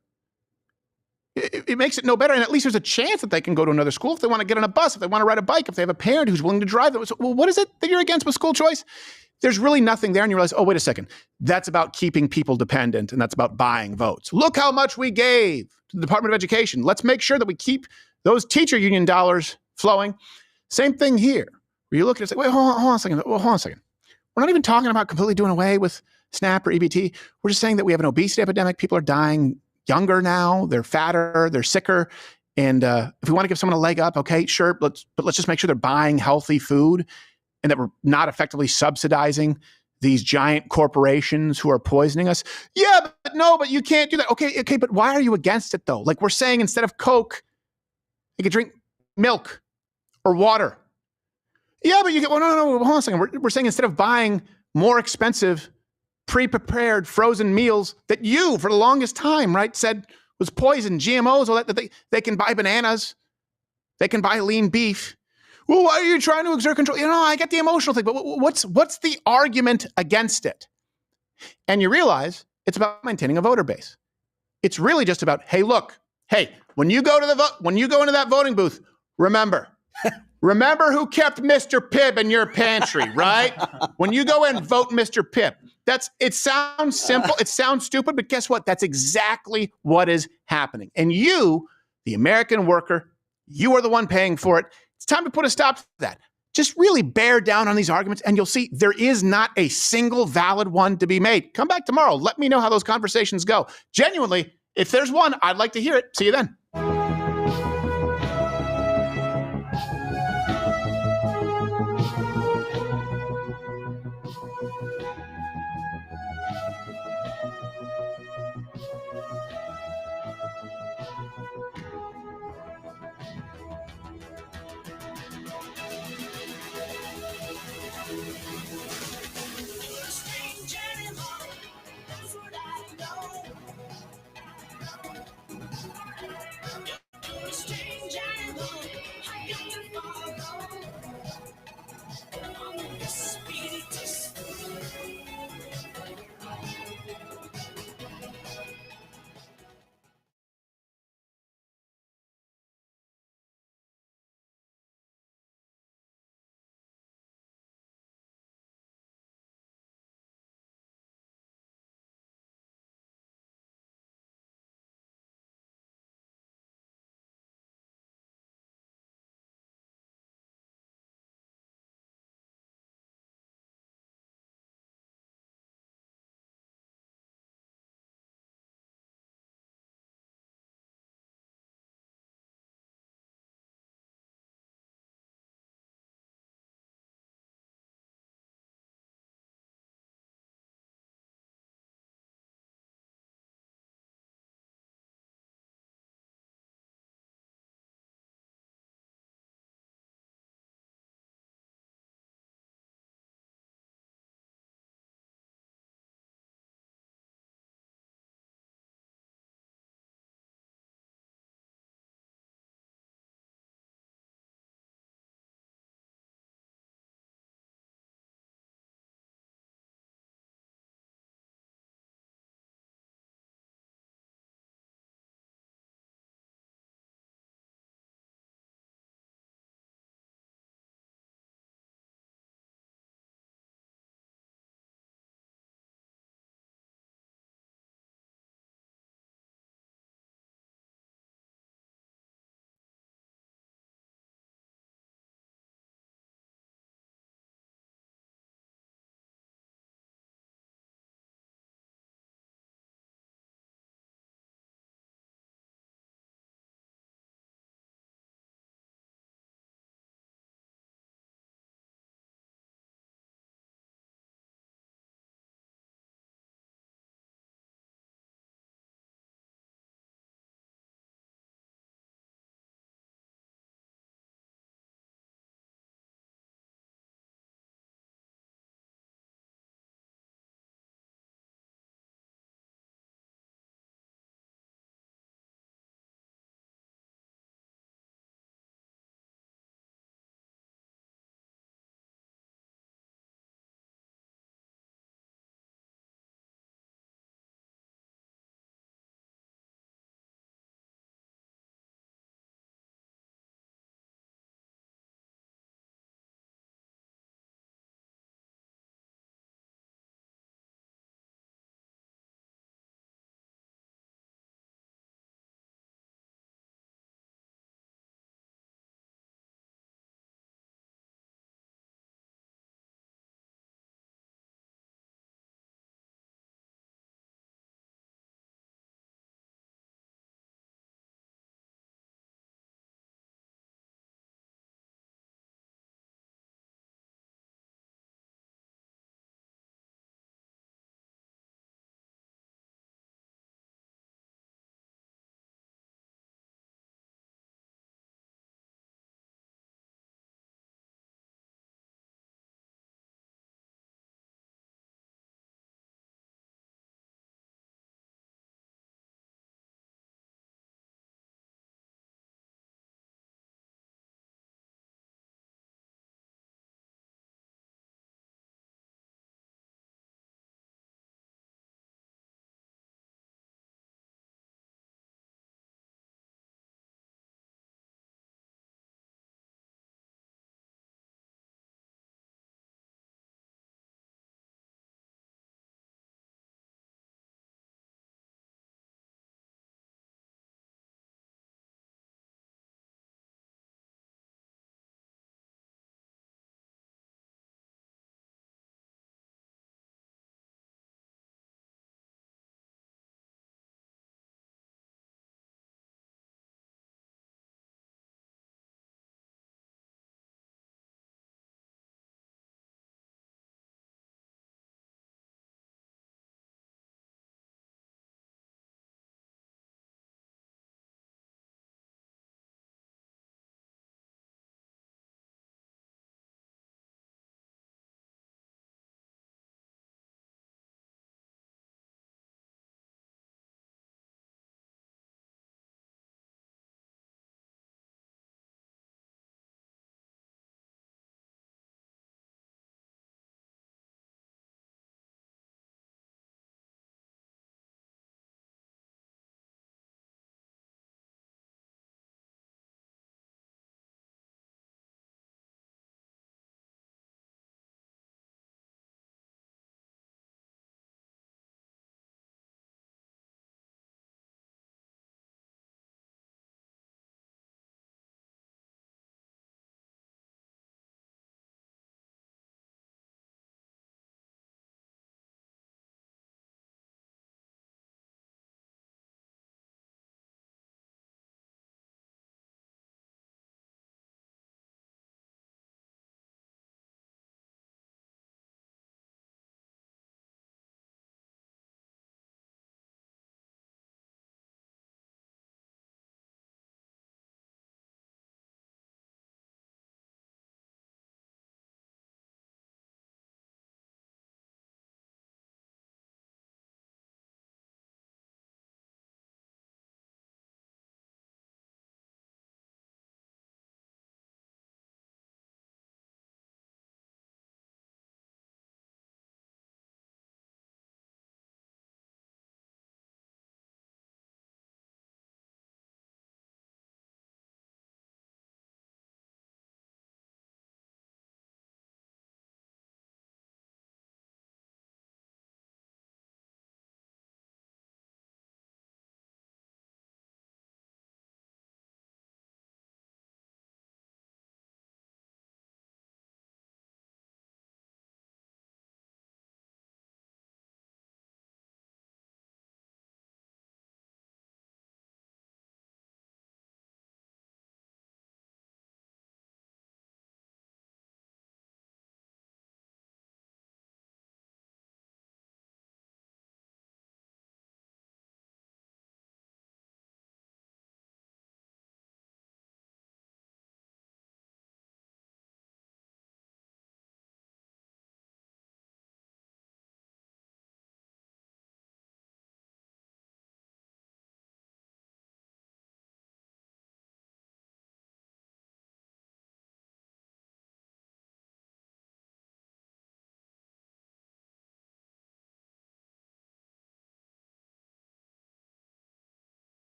It makes it no better, and at least there's a chance that they can go to another school if they want to get on a bus, if they want to ride a bike, if they have a parent who's willing to drive them. So, well, what is it that you're against with school choice? There's really nothing there, and you realize, oh, wait a second. That's about keeping people dependent, and that's about buying votes. Look how much we gave to the Department of Education. Let's make sure that we keep those teacher union dollars flowing. Same thing here, where you look at it and say, wait, hold on a second. Well, hold on a second. We're not even talking about completely doing away with SNAP or EBT. We're just saying that we have an obesity epidemic. People are dying younger now, they're fatter, they're sicker. And if we want to give someone a leg up, okay, sure, but let's just make sure they're buying healthy food and that we're not effectively subsidizing these giant corporations who are poisoning us. Yeah, but you can't do that. Okay, but why are you against it though? Like we're saying instead of Coke, you could drink milk or water. Yeah, but no, hold on a second. We're saying instead of buying more expensive, pre-prepared frozen meals that you, for the longest time, right, said was poison, GMOs, all that they can buy bananas, they can buy lean beef. Well, why are you trying to exert control? I get the emotional thing, but what's the argument against it? And you realize it's about maintaining a voter base. It's really just about, hey, when you go into that voting booth, remember who kept Mr. Pibb in your pantry, right? When you go in, vote Mr. Pibb. It sounds simple, it sounds stupid, but guess what? That's exactly what is happening. And you, the American worker, you are the one paying for it. It's time to put a stop to that. Just really bear down on these arguments, and you'll see there is not a single valid one to be made. Come back tomorrow. Let me know how those conversations go. Genuinely, if there's one, I'd like to hear it. See you then. That's what I know.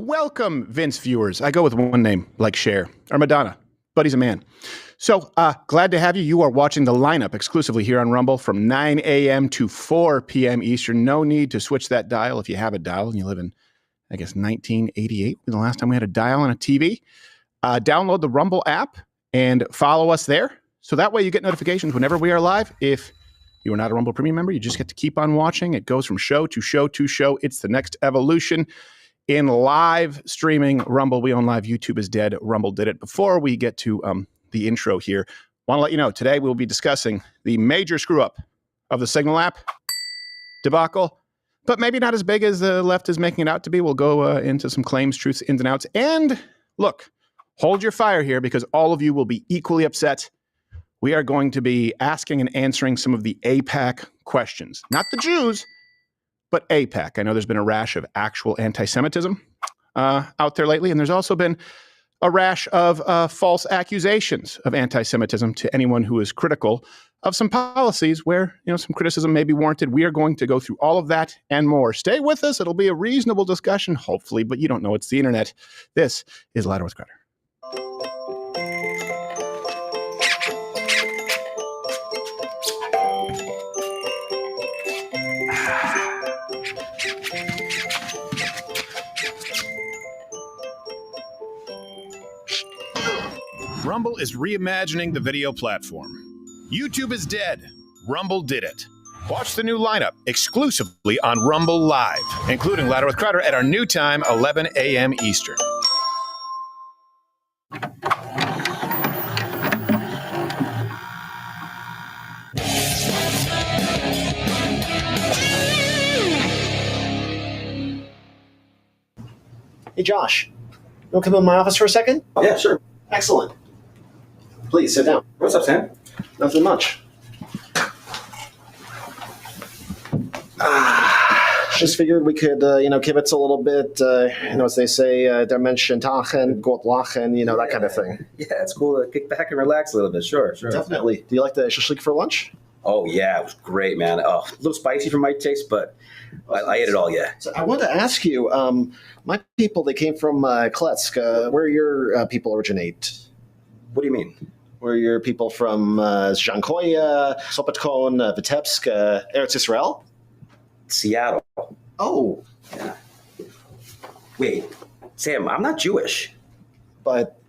welcome, Vince viewers. I go with one name, like Cher or Madonna, but he's a man. So glad to have you. You are watching The Lineup exclusively here on Rumble from 9 a.m. to 4 p.m. Eastern. No need to switch that dial if you have a dial and you live in, I guess, 1988, the last time we had a dial on a TV. Download the Rumble app and follow us there. So that way you get notifications whenever we are live. If you are not a Rumble Premium member, you just get to keep on watching. It goes from show to show to show. It's the next evolution in live streaming Rumble. We own live. YouTube is dead. Rumble did it. Before we get to the intro here, want to let you know today we'll be discussing the major screw up of the Signal app debacle, but maybe not as big as the left is making it out to be. We'll go into some claims, truths, ins and outs. And look, hold your fire here because all of you will be equally upset. We are going to be asking and answering some of the AIPAC questions, not the Jews, but AIPAC. I know there's been a rash of actual anti-Semitism out there lately, and there's also been a rash of false accusations of anti-Semitism to anyone who is critical of some policies where, some criticism may be warranted. We are going to go through all of that and more. Stay with us. It'll be a reasonable discussion, hopefully, but you don't know. It's the internet. This is Louder with Crowder. Rumble is reimagining the video platform. YouTube is dead. Rumble did it. Watch the new lineup exclusively on Rumble Live, including Louder with Crowder at our new time, 11 a.m. Eastern. Hey, Josh, you want to come in my office for a second? Yeah, sure. Excellent. Please sit down. What's up, Sam? Nothing much. Just figured we could, kibitz a little bit, as they say, der Menschen tachen, Gott lachen, that kind of thing. Yeah, it's cool to kick back and relax a little bit. Sure. Definitely. Do you like the shashlik for lunch? Oh, yeah, it was great, man. Oh, a little spicy for my taste, but I ate it all, yeah. So I wanted to ask you, my people, they came from Kletsk. Where your people originate? What do you mean? Where your people from Zhankoye, Sopotkon, Vitebsk, Eretz Israel? Seattle. Oh. Yeah. Wait, Sam, I'm not Jewish. But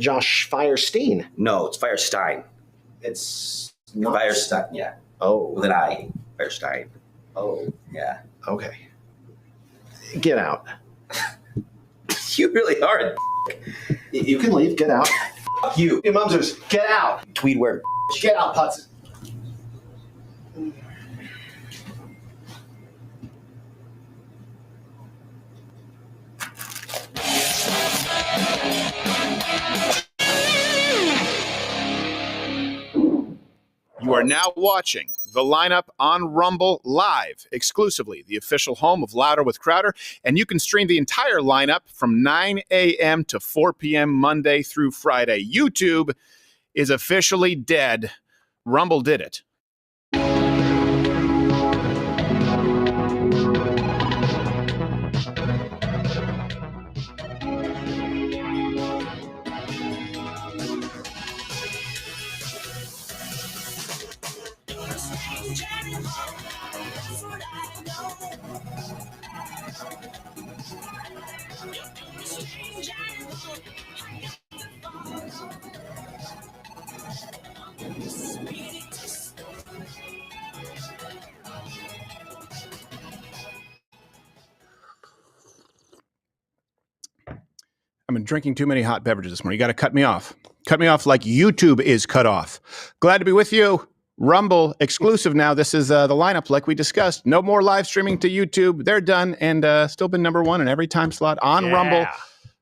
Josh Firestein. No, it's Firestein. It's not Firestein, yeah. Oh. With an I. Firestein. Oh. Yeah. Okay. Get out. You really are. You can leave. Get out. Fuck you. Hey, Mumsers, get out. Tweed wear. Get out, Putz. You are now watching The Lineup on Rumble Live, exclusively the official home of Louder with Crowder, and you can stream the entire lineup from 9 a.m. to 4 p.m. Monday through Friday. YouTube is officially dead. Rumble did it. I've been drinking too many hot beverages this morning. You got to cut me off. Cut me off like YouTube is cut off. Glad to be with you. Rumble exclusive now. This is the lineup like we discussed. No more live streaming to YouTube. They're done and still been number one in every time slot on Rumble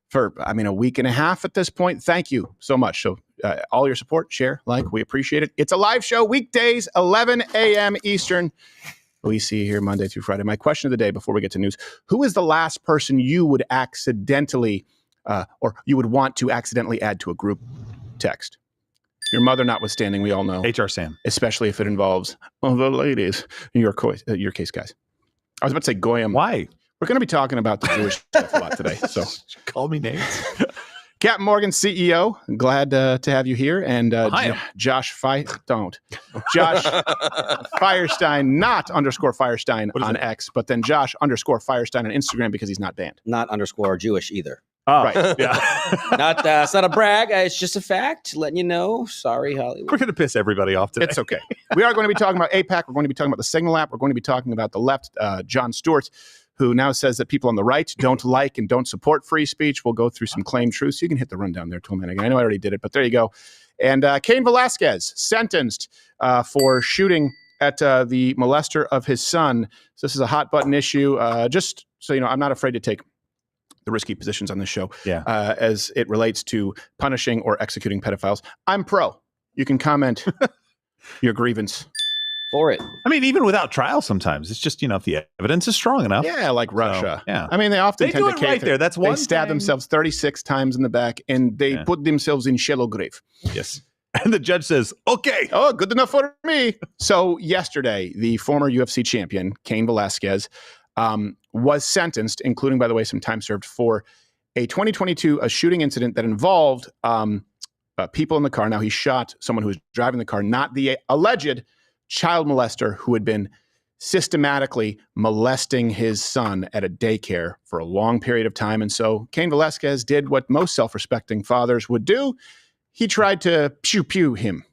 for, a week and a half at this point. Thank you so much. So all your support, share, like, we appreciate it. It's a live show weekdays, 11 a.m. Eastern. We see you here Monday through Friday. My question of the day before we get to news, who is the last person you would accidentally or you would want to accidentally add to a group text? Your mother notwithstanding, we all know. HR Sam. Especially if it involves the ladies. In your case, guys. I was about to say Goyim. Why? We're going to be talking about the Jewish stuff a lot today. So call me names. Captain Morgan, CEO, glad to have you here. And Josh Firestein, not _Firestein on X, but then Josh _Firestein on Instagram because he's not banned. Not _ Jewish either. Oh, right. Yeah. It's not a brag. It's just a fact. Letting you know. Sorry, Hollywood. We're going to piss everybody off today. It's okay. We are going to be talking about AIPAC. We're going to be talking about the Signal app. We're going to be talking about the left, Jon Stewart, who now says that people on the right don't like and don't support free speech. We'll go through some claimed truths. You can hit the rundown there, Toolman. I know I already did it, but there you go. And Cain Velasquez, sentenced for shooting at the molester of his son. So this is a hot button issue. Just so you know, I'm not afraid to take the risky positions on this show as it relates to punishing or executing pedophiles. I'm pro. You can comment your grievance. For it. I mean, even without trial sometimes. It's just, if the evidence is strong enough. Yeah, like Russia. So, yeah. I mean, they often tend do to it right there. That's one They stab themselves 36 times in the back, and they put themselves in shallow grave. Yes. And the judge says, okay. Oh, good enough for me. So yesterday, the former UFC champion, Cain Velasquez, was sentenced, including, by the way, some time served for a 2022 shooting incident that involved people in the car. Now, he shot someone who was driving the car, not the alleged child molester who had been systematically molesting his son at a daycare for a long period of time. And so Cain Velasquez did what most self-respecting fathers would do. He tried to pew-pew him.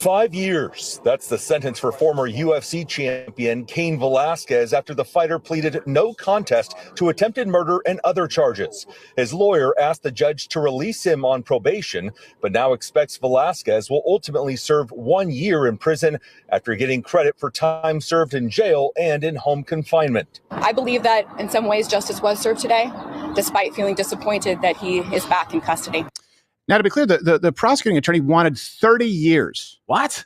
5 years. That's the sentence for former UFC champion Cain Velasquez after the fighter pleaded no contest to attempted murder and other charges. His lawyer asked the judge to release him on probation, but now expects Velasquez will ultimately serve 1 year in prison after getting credit for time served in jail and in home confinement. I believe that in some ways justice was served today, despite feeling disappointed that he is back in custody. Now, to be clear, the prosecuting attorney wanted 30 years. What?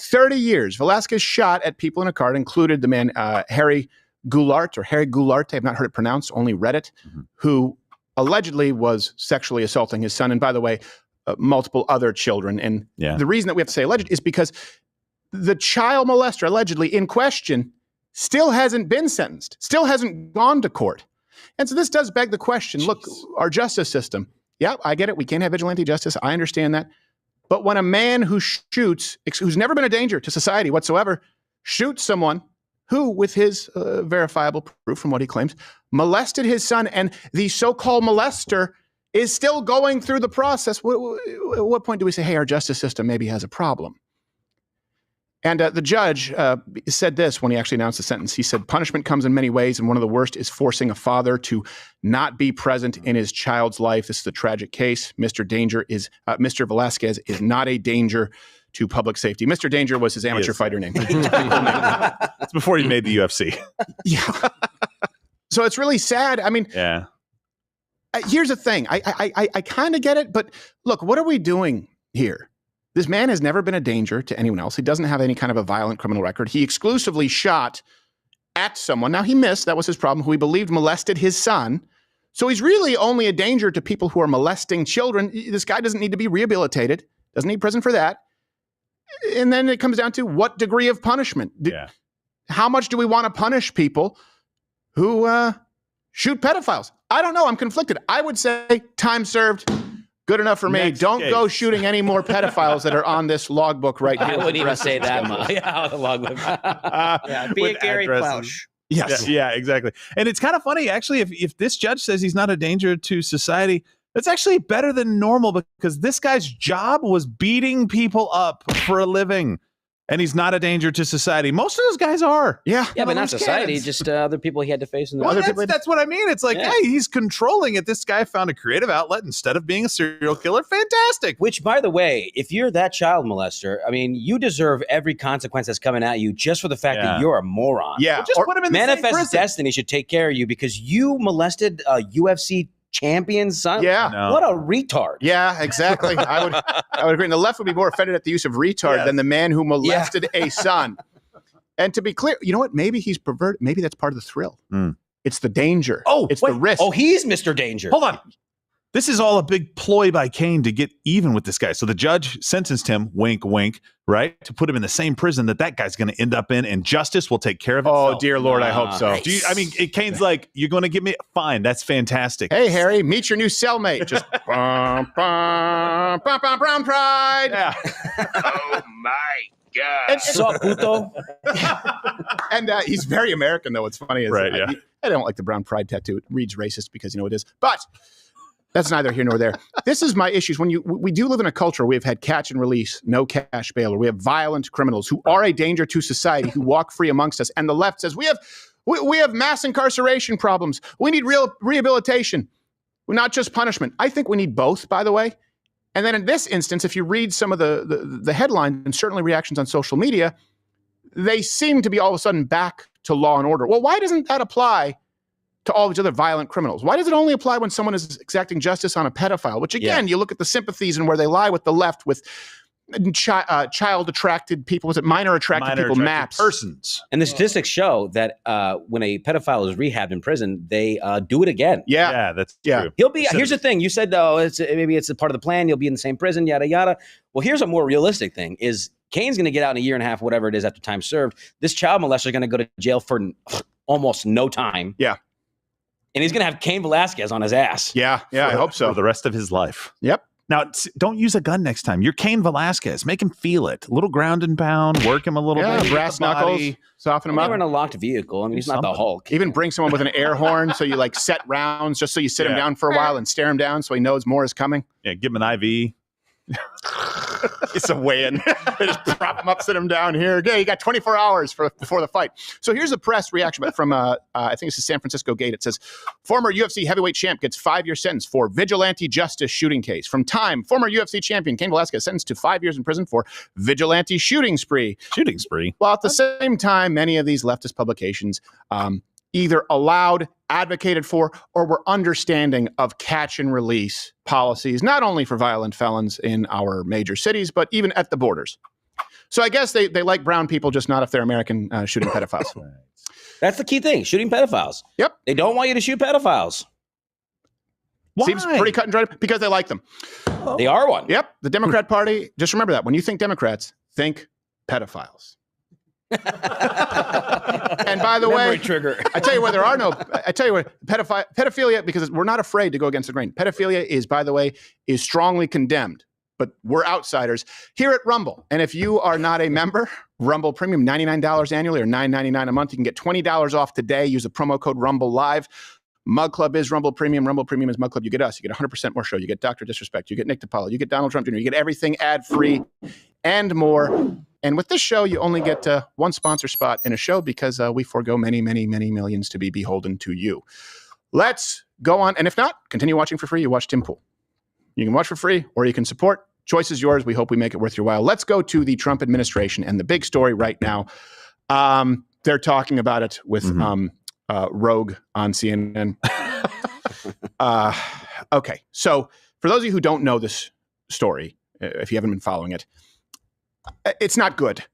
30 years. Velasquez shot at people in a car. It included the man, Harry Goulart, I have not heard it pronounced, only read it, who allegedly was sexually assaulting his son. And by the way, multiple other children. And the reason that we have to say alleged is because the child molester, allegedly in question, still hasn't been sentenced, still hasn't gone to court. And so this does beg the question, look, our justice system, yeah, I get it. We can't have vigilante justice. I understand that. But when a man who shoots, who's never been a danger to society whatsoever, shoots someone who, with his verifiable proof from what he claims, molested his son, and the so-called molester is still going through the process, at what point do we say, hey, our justice system maybe has a problem? And the judge said this when he actually announced the sentence. He said, punishment comes in many ways, and one of the worst is forcing a father to not be present in his child's life. This is a tragic case. Mr. Velasquez is not a danger to public safety. Mr. Danger was his amateur fighter name. It's before he made the UFC. Yeah. So it's really sad. I mean, here's the thing. I kind of get it, but look, what are we doing here? This man has never been a danger to anyone else. He doesn't have any kind of a violent criminal record. He exclusively shot at someone. Now, he missed. That was his problem, who he believed molested his son. So he's really only a danger to people who are molesting children. This guy doesn't need to be rehabilitated, doesn't need prison for that. And then it comes down to what degree of punishment. How much do we want to punish people who shoot pedophiles? I don't know. I'm conflicted. I would say time served. Good enough for me. Next Don't case. Go shooting any more pedophiles that are on this logbook right here. I wouldn't even say that much. Yeah, be a Gary Plausch. Yes. Yeah, exactly. And it's kind of funny, actually, if this judge says he's not a danger to society, that's actually better than normal because this guy's job was beating people up for a living. And he's not a danger to society. Most of those guys are. Yeah, but not society, just other people he had to face in the that's what I mean. It's like, hey, he's controlling it. This guy found a creative outlet instead of being a serial killer. Fantastic. Which, by the way, if you're that child molester, I mean, you deserve every consequence that's coming at you just for the fact that you're a moron. Yeah. Well, just put him in the same Manifest prison. Destiny should take care of you because you molested a UFC champion's son. Yeah. No. What a retard. Yeah, exactly. I would agree. And the left would be more offended at the use of retard than the man who molested a son. And to be clear, you know what? Maybe he's perverted. Maybe that's part of the thrill. It's the danger. Oh, it's wait. the risk. Oh, he's Mr. Danger. Hold on. This is all a big ploy by Kane to get even with this guy. So the judge sentenced him, wink, wink, right, to put him in the same prison that guy's going to end up in, and justice will take care of itself. Oh, dear Lord, I hope so. Kane's like, you're going to give me fine. That's fantastic. Hey, Harry, meet your new cellmate. Just brown pride. Yeah. Oh my God. So puto. And he's very American, though. What's funny is Right, yeah. I don't like the brown pride tattoo. It reads racist because it is. But that's neither here nor there. This is my issues. When we do live in a culture where we've had catch and release, no cash bail, or we have violent criminals who are a danger to society, who walk free amongst us, and the left says we have mass incarceration problems. We need real rehabilitation, not just punishment. I think we need both, by the way. And then in this instance, if you read some of the headlines and certainly reactions on social media, they seem to be all of a sudden back to law and order. Well, why doesn't that apply to all these other violent criminals? Why does it only apply when someone is exacting justice on a pedophile? Which, again, you look at the sympathies and where they lie with the left, with child-attracted people, minor-attracted people, MAPS. Persons. And the statistics show that when a pedophile is rehabbed in prison, they do it again. Yeah, that's true. He'll be. Here's the thing. You said, maybe it's a part of the plan. You'll be in the same prison, yada, yada. Well, here's a more realistic thing is Kane's going to get out in a year and a half, whatever it is, after time served. This child molester is going to go to jail for almost no time. Yeah. And he's going to have Cain Velasquez on his ass. Yeah, I hope so. For the rest of his life. Yep. Now, don't use a gun next time. You're Cain Velasquez. Make him feel it. A little ground and pound. Work him a little bit. Brass knuckles. Soften him up. Never in a locked vehicle. I mean, he's not the Hulk. Even bring someone with an air horn so you set rounds just so you sit him down for a while and stare him down so he knows more is coming. Yeah, give him an IV. It's a weigh-in. They just prop him up, sit him down here. Okay, you got 24 hours before the fight. So here's a press reaction from, I think it's the San Francisco Gate. It says, former UFC heavyweight champ gets 5-year sentence for vigilante justice shooting case. From Time, former UFC champion Cain Velasquez sentenced to 5 years in prison for vigilante shooting spree. Shooting spree. Well, at the same time, many of these leftist publications either allowed, advocated for, or were understanding of catch and release policies, not only for violent felons in our major cities, but even at the borders. So I guess they like brown people, just not if they're American shooting pedophiles. That's the key thing, shooting pedophiles. Yep. They don't want you to shoot pedophiles. Why? Seems pretty cut and dry because they like them. They are one. Yep. The Democrat Party, just remember that. When you think Democrats, think pedophiles. And by the way, trigger. I tell you what, pedophilia, because we're not afraid to go against the grain. Pedophilia is, by the way, is strongly condemned, but we're outsiders here at Rumble. And if you are not a member, Rumble Premium, $99 annually or $9.99 a month, you can get $20 off today. Use the promo code Rumble Live. Mug Club is Rumble Premium. Rumble Premium is Mug Club. You get us. You get 100% more show. You get Dr. Disrespect. You get Nick DiPaolo. You get Donald Trump Jr. You get everything ad-free and more. And with this show, you only get one sponsor spot in a show because we forego many, many, many millions to be beholden to you. Let's go on. And if not, continue watching for free. You watch Tim Pool. You can watch for free or you can support. Choice is yours. We hope we make it worth your while. Let's go to the Trump administration and the big story right now. They're talking about it with Rogue on CNN. Okay. So for those of you who don't know this story, if you haven't been following it, it's not good.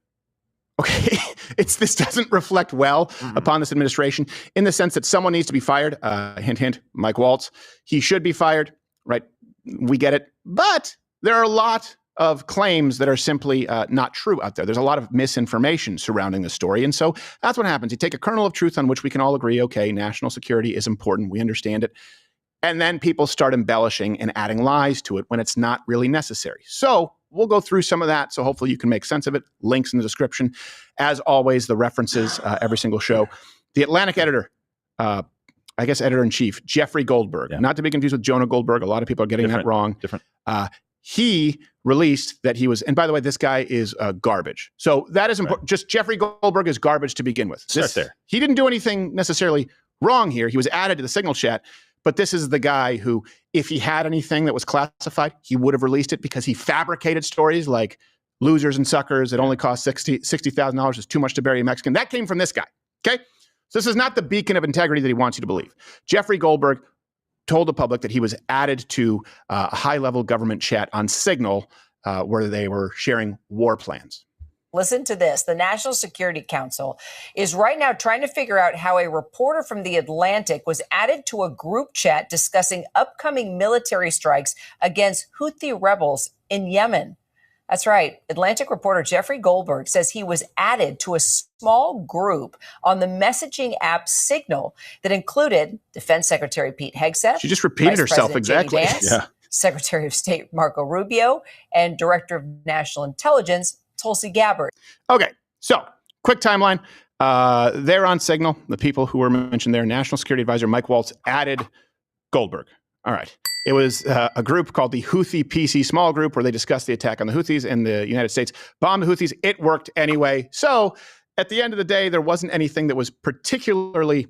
Okay. This doesn't reflect well upon this administration in the sense that someone needs to be fired. Hint, hint, Mike Waltz. He should be fired, right? We get it. But there are a lot of claims that are simply not true out there. There's a lot of misinformation surrounding the story. And so that's what happens. You take a kernel of truth on which we can all agree, okay, national security is important. We understand it. And then people start embellishing and adding lies to it when it's not really necessary. So we'll go through some of that. So hopefully you can make sense of it. Links in the description. As always, the references every single show. The Atlantic editor, I guess editor-in-chief, Jeffrey Goldberg, not to be confused with Jonah Goldberg. A lot of people are getting that wrong. He released that he was, and by the way, this guy is garbage. So that is important. Just Jeffrey Goldberg is garbage to begin with. Start there. He didn't do anything necessarily wrong here. He was added to the Signal chat. But this is the guy who, if he had anything that was classified, he would have released it because he fabricated stories like losers and suckers. It only cost $60,000. It's too much to bury a Mexican. That came from this guy. Okay. So this is not the beacon of integrity that he wants you to believe. Jeffrey Goldberg told the public that he was added to a high-level government chat on Signal where they were sharing war plans. Listen to this. The National Security Council is right now trying to figure out how a reporter from The Atlantic was added to a group chat discussing upcoming military strikes against Houthi rebels in Yemen. That's right. Atlantic reporter Jeffrey Goldberg says he was added to a small group on the messaging app Signal that included Defense Secretary Pete Hegseth. She just repeated Vice herself President JD exactly. Vance, Secretary of State Marco Rubio, and Director of National Intelligence Tulsi Gabbard. Okay, so quick timeline. They're on Signal. The people who were mentioned there, National Security Advisor Mike Waltz added Goldberg. All right. It was a group called the Houthi PC Small Group where they discussed the attack on the Houthis, and the United States bombed the Houthis. It worked anyway. So at the end of the day, there wasn't anything that was particularly,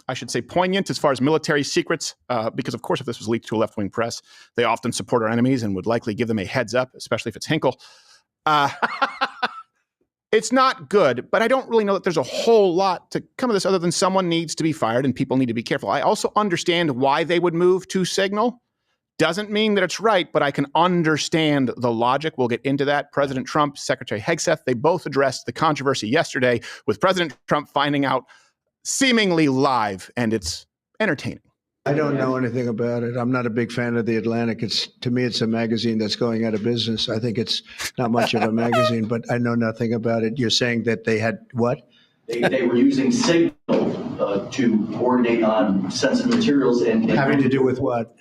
I should say, poignant as far as military secrets, because, of course, if this was leaked to a left-wing press, they often support our enemies and would likely give them a heads up, especially if it's Hinkle. It's not good, but I don't really know that there's a whole lot to come of this other than someone needs to be fired and people need to be careful. I also understand why they would move to Signal. Doesn't mean that it's right, but I can understand the logic. We'll get into that. President Trump, Secretary Hegseth, they both addressed the controversy yesterday with President Trump finding out seemingly live, and it's entertaining. I don't know anything about it. I'm not a big fan of The Atlantic. To me, it's a magazine that's going out of business. I think it's not much of a magazine, but I know nothing about it. You're saying that they had what? They were using Signal to coordinate on sensitive materials and Having to do with what?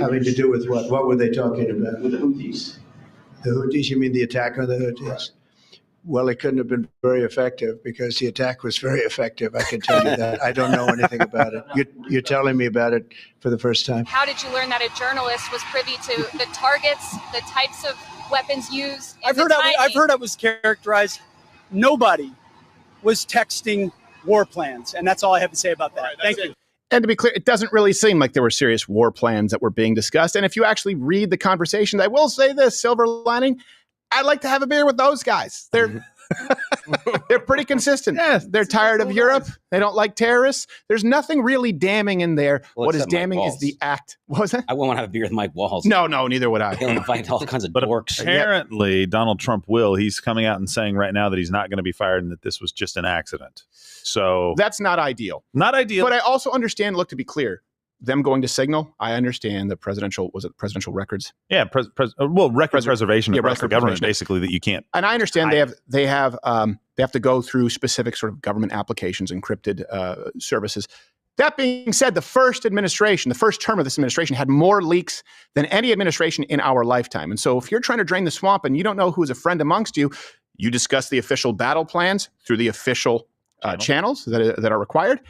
Having to do with what? What were they talking about? With the Houthis. The Houthis? You mean the attack on the Houthis? Well, it couldn't have been very effective because the attack was very effective. I can tell you that. I don't know anything about it. You're telling me about it for the first time. How did you learn that a journalist was privy to the targets, the types of weapons used? I've heard it was characterized. Nobody was texting war plans, and that's all I have to say about that. Thank you. And to be clear, it doesn't really seem like there were serious war plans that were being discussed. And if you actually read the conversation, I will say this, silver lining, I'd like to have a beer with those guys. They're pretty consistent. Yeah, they're tired of Europe. They don't like terrorists. There's nothing really damning in there. Well, what is except Mike damning is Waltz. the act. What was that? I won't want to have a beer with Mike Waltz. No, neither would I. He'll invite all kinds of dorks. Apparently, Donald Trump will. He's coming out and saying right now that he's not going to be fired and that this was just an accident. So that's not ideal. Not ideal. But I also understand, look, to be clear, them going to Signal, I understand the presidential records? Yeah, record preservation across the government, basically, that you can't. And I understand they have to go through specific sort of government applications, encrypted services. That being said, the first term of this administration had more leaks than any administration in our lifetime. And so if you're trying to drain the swamp and you don't know who's a friend amongst you, you discuss the official battle plans through the official channels that are required.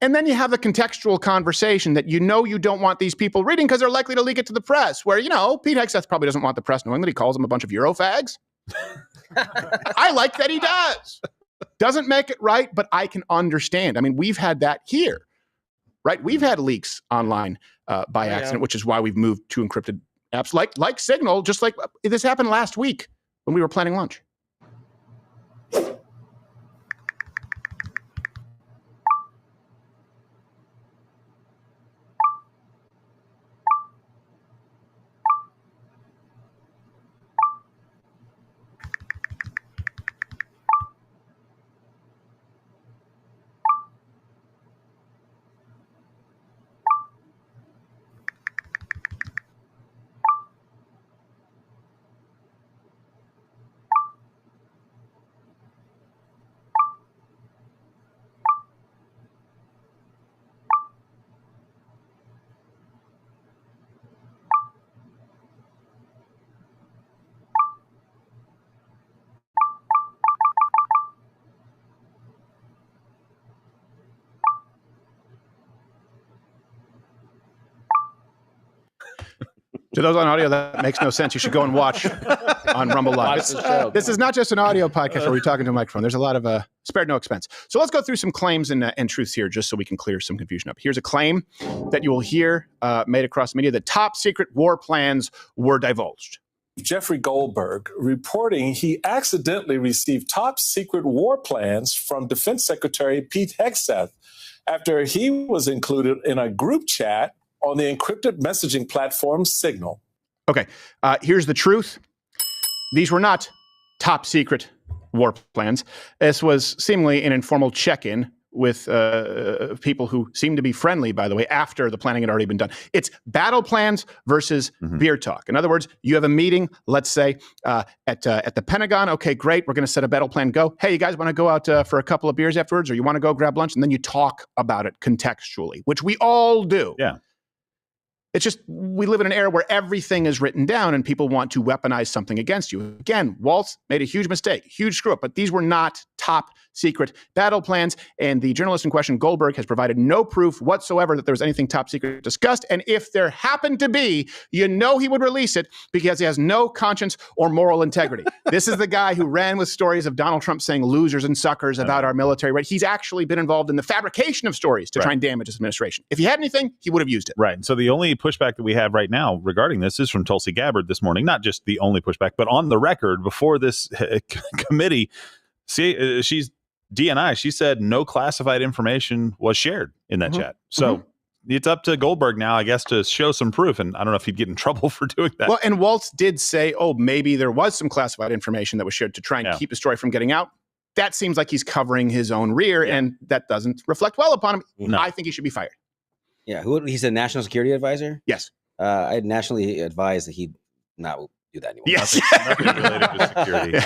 And then you have the contextual conversation that you don't want these people reading because they're likely to leak it to the press, where, Pete Hegseth probably doesn't want the press knowing that he calls them a bunch of Eurofags. I like that he does. Doesn't make it right, but I can understand. I mean, we've had that here, right? We've had leaks online by accident, which is why we've moved to encrypted apps like Signal, just like this happened last week when we were planning lunch. To those on audio, that makes no sense. You should go and watch on Rumble Live. This is not just an audio podcast where we're talking to a microphone. There's a lot of spared no expense. So let's go through some claims and truths here just so we can clear some confusion up. Here's a claim that you will hear made across media that top secret war plans were divulged. Jeffrey Goldberg reporting he accidentally received top secret war plans from Defense Secretary Pete Hegseth after he was included in a group chat on the encrypted messaging platform Signal. Okay, here's the truth. These were not top secret war plans. This was seemingly an informal check-in with people who seem to be friendly, by the way, after the planning had already been done. It's battle plans versus beer talk. In other words, you have a meeting, let's say, at the Pentagon. Okay, great. We're going to set a battle plan. Go. Hey, you guys want to go out for a couple of beers afterwards, or you want to go grab lunch? And then you talk about it contextually, which we all do. Yeah. It's just we live in an era where everything is written down and people want to weaponize something against you. Again, Waltz made a huge mistake, huge screw up, but these were not top secret battle plans. And the journalist in question, Goldberg, has provided no proof whatsoever that there was anything top secret discussed. And if there happened to be, you know he would release it because he has no conscience or moral integrity. This is the guy who ran with stories of Donald Trump saying losers and suckers about our military. Right? He's actually been involved in the fabrication of stories to try and damage this administration. If he had anything, he would have used it. Right. So the only pushback that we have right now regarding this is from Tulsi Gabbard this morning. Not just the only pushback, but on the record before this committee, she's DNI. She said no classified information was shared in that chat. So it's up to Goldberg now, I guess, to show some proof. And I don't know if he'd get in trouble for doing that. Well, and Waltz did say, oh, maybe there was some classified information that was shared to try and keep the story from getting out. That seems like he's covering his own rear, and that doesn't reflect well upon him. No. I think he should be fired. Yeah, he's a national security advisor? Yes. I had nationally advised that he'd not do that anymore. Yes. Nothing related to security.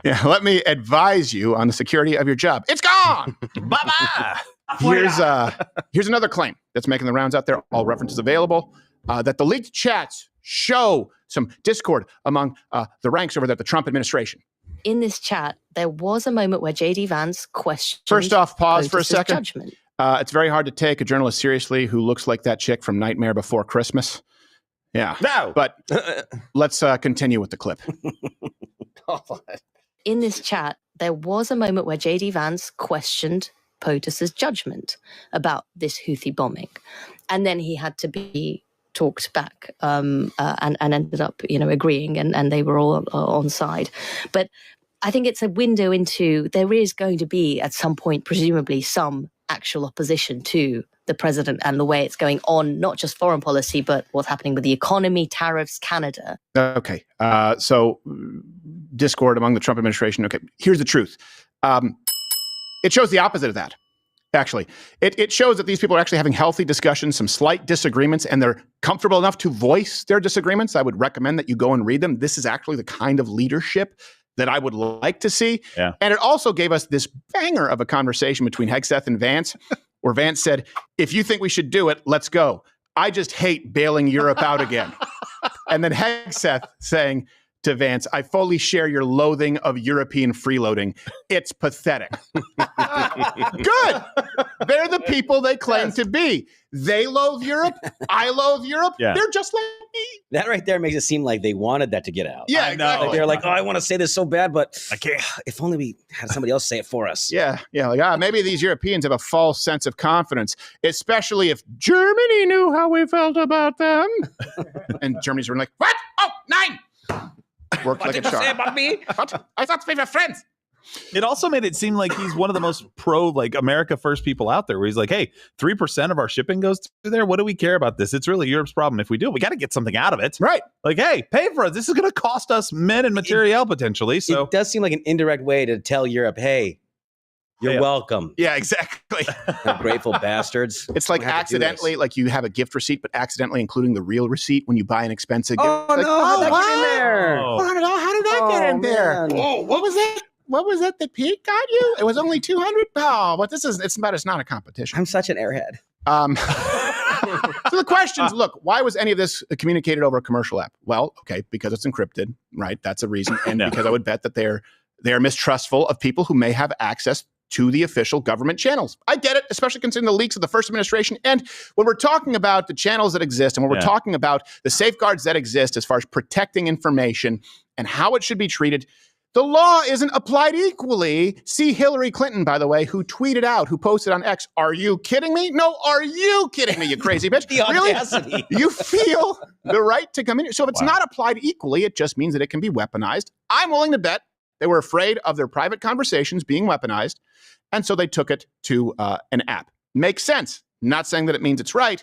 Yeah. Let me advise you on the security of your job. It's gone. Bye-bye. Here's another claim that's making the rounds out there. All references available. That the leaked chats show some discord among the ranks over there at the Trump administration. In this chat, there was a moment where J.D. Vance questioned. First off, pause for a POTUS's second. judgment. It's very hard to take a journalist seriously who looks like that chick from Nightmare Before Christmas. Yeah. No. But let's continue with the clip. In this chat, there was a moment where J.D. Vance questioned POTUS's judgment about this Houthi bombing. And then he had to be talked back and ended up, agreeing, and they were all on side. But I think it's a window into, there is going to be at some point, presumably, some actual opposition to the president and the way it's going on, not just foreign policy, but what's happening with the economy, tariffs, Canada. Okay. So discord among the Trump administration. Okay. Here's the truth. It shows the opposite of that. Actually, it shows that these people are actually having healthy discussions, some slight disagreements, and they're comfortable enough to voice their disagreements. I would recommend that you go and read them. This is actually the kind of leadership that I would like to see. Yeah. And it also gave us this banger of a conversation between Hegseth and Vance, where Vance said, if you think we should do it, let's go. I just hate bailing Europe out again. And then Hegseth saying to Vance, I fully share your loathing of European freeloading. It's pathetic. Good. They're the people they claim to be. They loathe Europe. I loathe Europe. Yeah. They're just like me. That right there makes it seem like they wanted that to get out. Yeah, exactly. Like they're like, oh, I want to say this so bad, but I can't. If only we had somebody else say it for us. Yeah. Like, maybe these Europeans have a false sense of confidence, especially if Germany knew how we felt about them. And Germany's like, what? Oh, 9. Worked like a charm. About me? What? I thought we were friends. It also made it seem like he's one of the most America first people out there, where he's like, hey, 3% of our shipping goes through there. What do we care about this? It's really Europe's problem. If we do, we got to get something out of it. Right. Like, hey, pay for it. This is going to cost us men and material potentially. So it does seem like an indirect way to tell Europe, hey, you're welcome. Yeah, exactly. Grateful bastards. It's like accidentally, like you have a gift receipt, but accidentally including the real receipt when you buy an expensive gift. Oh, like, no. How'd that get in there? How did that get in there? Man. Oh, what was that? What was that that Pete got you? It was only 200. Oh, but it's not a competition. I'm such an airhead. So the questions, look, why was any of this communicated over a commercial app? Well, okay, because it's encrypted, right? That's a reason. And because I would bet that they're mistrustful of people who may have access to the official government channels. I get it, especially considering the leaks of the first administration. And when we're talking about the channels that exist and when we're talking about the safeguards that exist as far as protecting information and how it should be treated, the law isn't applied equally. See Hillary Clinton, by the way, who tweeted out, who posted on X, are you kidding me? No, are you kidding me, you crazy bitch? The audacity. Really? You feel the right to come in. So if it's not applied equally, it just means that it can be weaponized. I'm willing to bet they were afraid of their private conversations being weaponized, and so they took it to an app. Makes sense. Not saying that it means it's right.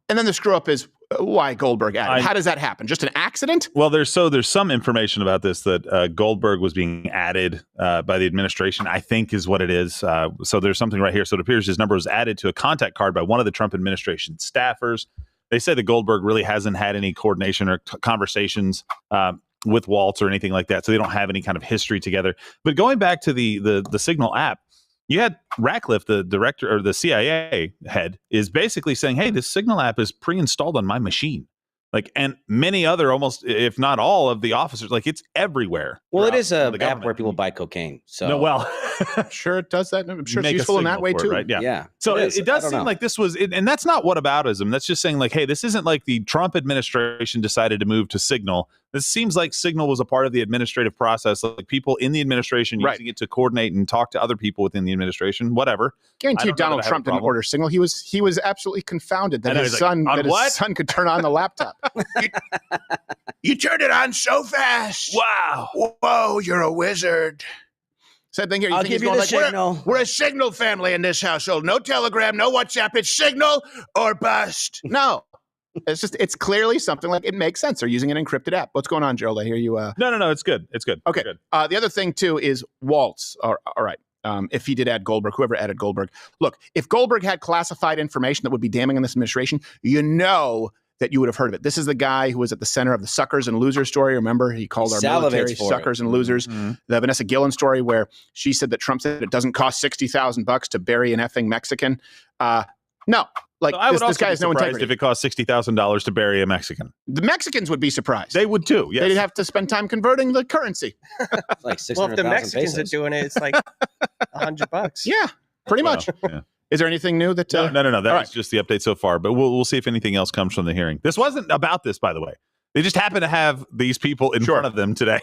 And then the screw up is why Goldberg added. How does that happen? Just an accident? Well, there's some information about this that Goldberg was being added by the administration, I think is what it is. So there's something right here. So it appears his number was added to a contact card by one of the Trump administration staffers. They say that Goldberg really hasn't had any coordination or conversations with Waltz or anything like that. So they don't have any kind of history together. But going back to the Signal app, you had Ratcliffe, the director or the CIA head, is basically saying, hey, this Signal app is pre-installed on my machine. Like, and many other, almost, if not all of the officers, like it's everywhere. Well, it is an app where people buy cocaine. So no, well, I'm sure it does that. I'm sure it's useful in that way too. Right? Yeah. Yeah. So it does seem like this was, and that's not whataboutism. That's just saying like, hey, this isn't like the Trump administration decided to move to Signal. This seems like Signal was a part of the administrative process, like people in the administration using it to coordinate and talk to other people within the administration, whatever. Guarantee you Donald Trump didn't order Signal. He was absolutely confounded that his son could turn on the laptop. You turned it on so fast. Wow. Whoa, you're a wizard. Same thing here. I'll give you the signal. We're a Signal family in this household. No Telegram, no WhatsApp. It's Signal or bust. No. It's clearly something like it makes sense. They're using an encrypted app. What's going on, Gerald? I hear you. No. It's good. It's good. Okay. Good. The other thing too is Waltz. All right. If he did add Goldberg, whoever added Goldberg, look, if Goldberg had classified information that would be damning in this administration, you know that you would have heard of it. This is the guy who was at the center of the suckers and losers story. Remember, he called our military suckers and losers. Mm-hmm. The Vanessa Gillen story where she said that Trump said it doesn't cost $60,000 to bury an effing Mexican. No. Like, so this guy has no integrity. If it costs $60,000 to bury a Mexican, the Mexicans would be surprised. They would too. Yes. They'd have to spend time converting the currency. It's like 600,000 well, if the Mexicans pesos. are doing it, it's like $100. Yeah, pretty much. Yeah. Is there anything new that? No. That all was just the update so far. But we'll see if anything else comes from the hearing. This wasn't about this, by the way. They just happen to have these people in front of them today.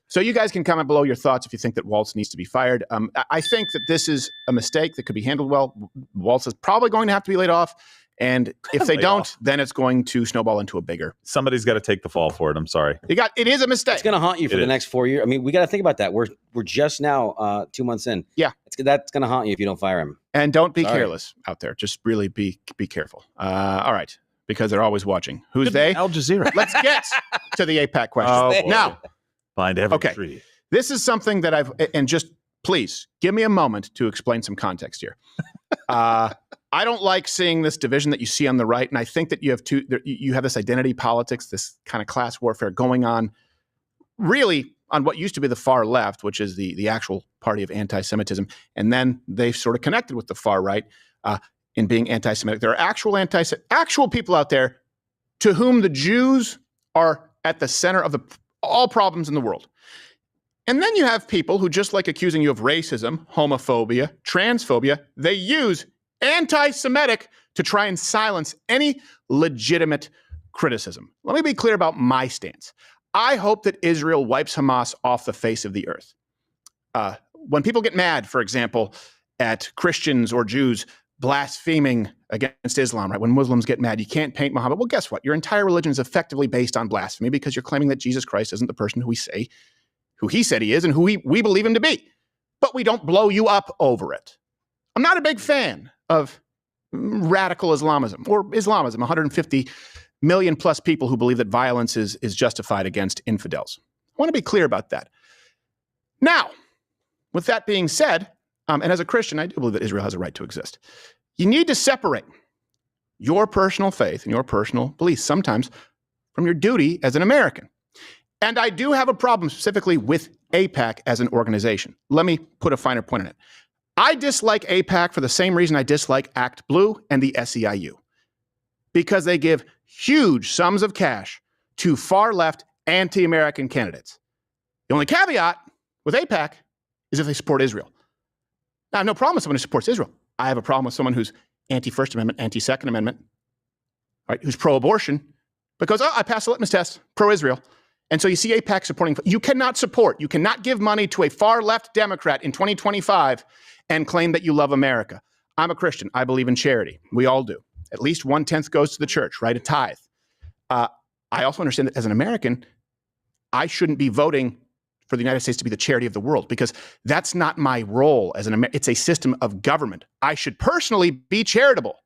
So you guys can comment below your thoughts if you think that Waltz needs to be fired. I think that this is a mistake that could be handled well. Waltz is probably going to have to be laid off. And if they don't, then it's going to snowball into a bigger. Somebody's got to take the fall for it. I'm sorry. It is a mistake. It's going to haunt you for the next 4 years. I mean, we got to think about that. We're just now 2 months in. Yeah. That's going to haunt you if you don't fire him. And don't be careless out there. Just really be careful. All right. Because they're always watching. Who's they? Al Jazeera. Let's get to the AIPAC question. Now. Find every tree. This is something that and just please give me a moment to explain some context here. I don't like seeing this division that you see on the right, and I think that you have this identity politics, this kind of class warfare going on, really on what used to be the far left, which is the actual party of anti-Semitism, and then they've sort of connected with the far right in being anti-Semitic. There are actual people out there to whom the Jews are at the center of all problems in the world. And then you have people who, just like accusing you of racism, homophobia, transphobia, they use anti-Semitic to try and silence any legitimate criticism. Let me be clear about my stance. I hope that Israel wipes Hamas off the face of the earth. When people get mad, for example, at Christians or Jews blaspheming against Islam, right? When Muslims get mad, you can't paint Muhammad. Well, guess what? Your entire religion is effectively based on blasphemy because you're claiming that Jesus Christ isn't the person who he said he is and who we believe him to be. But we don't blow you up over it. I'm not a big fan of radical Islamism or Islamism, 150 million plus people who believe that violence is justified against infidels. I want to be clear about that. Now, with that being said, and as a Christian, I do believe that Israel has a right to exist. You need to separate your personal faith and your personal beliefs sometimes from your duty as an American. And I do have a problem specifically with AIPAC as an organization. Let me put a finer point on it. I dislike AIPAC for the same reason I dislike Act Blue and the SEIU, because they give huge sums of cash to far-left anti-American candidates. The only caveat with AIPAC is if they support Israel. Now, I have no problem with someone who supports Israel. I have a problem with someone who's anti-First Amendment, anti-Second Amendment, right? Who's pro-abortion, because I passed the litmus test, pro-Israel. And so you see AIPAC supporting. You cannot give money to a far-left Democrat in 2025 and claim that you love America. I'm a Christian. I believe in charity. We all do. At least 1/10 goes to the church, right? A tithe. I also understand that as an American, I shouldn't be voting for the United States to be the charity of the world, because that's not my role as an American. It's a system of government. I should personally be charitable.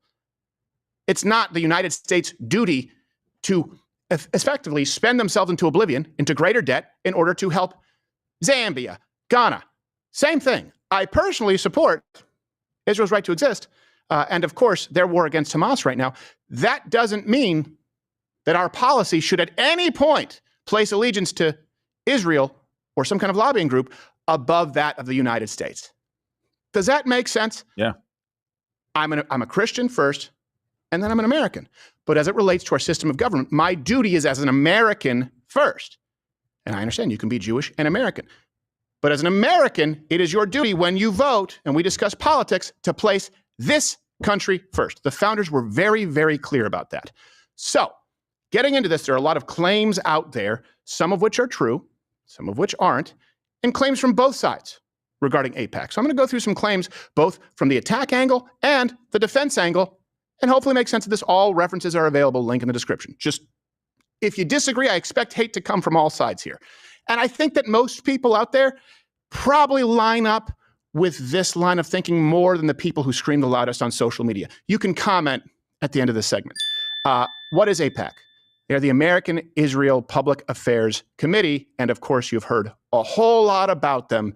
It's not the United States' duty to effectively spend themselves into oblivion, into greater debt, in order to help Zambia, Ghana. Same thing. I personally support Israel's right to exist, and of course, their war against Hamas right now. That doesn't mean that our policy should at any point place allegiance to Israel or some kind of lobbying group above that of the United States. Does that make sense? Yeah. I'm a Christian first, and then I'm an American. But as it relates to our system of government, my duty is as an American first. And I understand you can be Jewish and American. But as an American, it is your duty when you vote and we discuss politics to place this country first. The founders were very, very clear about that. So, getting into this, there are a lot of claims out there, some of which are true, some of which aren't, and claims from both sides regarding AIPAC. So I'm going to go through some claims both from the attack angle and the defense angle, and hopefully make sense of this. All references are available, link in the description. Just, if you disagree, I expect hate to come from all sides here. And I think that most people out there probably line up with this line of thinking more than the people who scream the loudest on social media. You can comment at the end of this segment. What is AIPAC? They're the American Israel Public Affairs Committee, and of course, you've heard a whole lot about them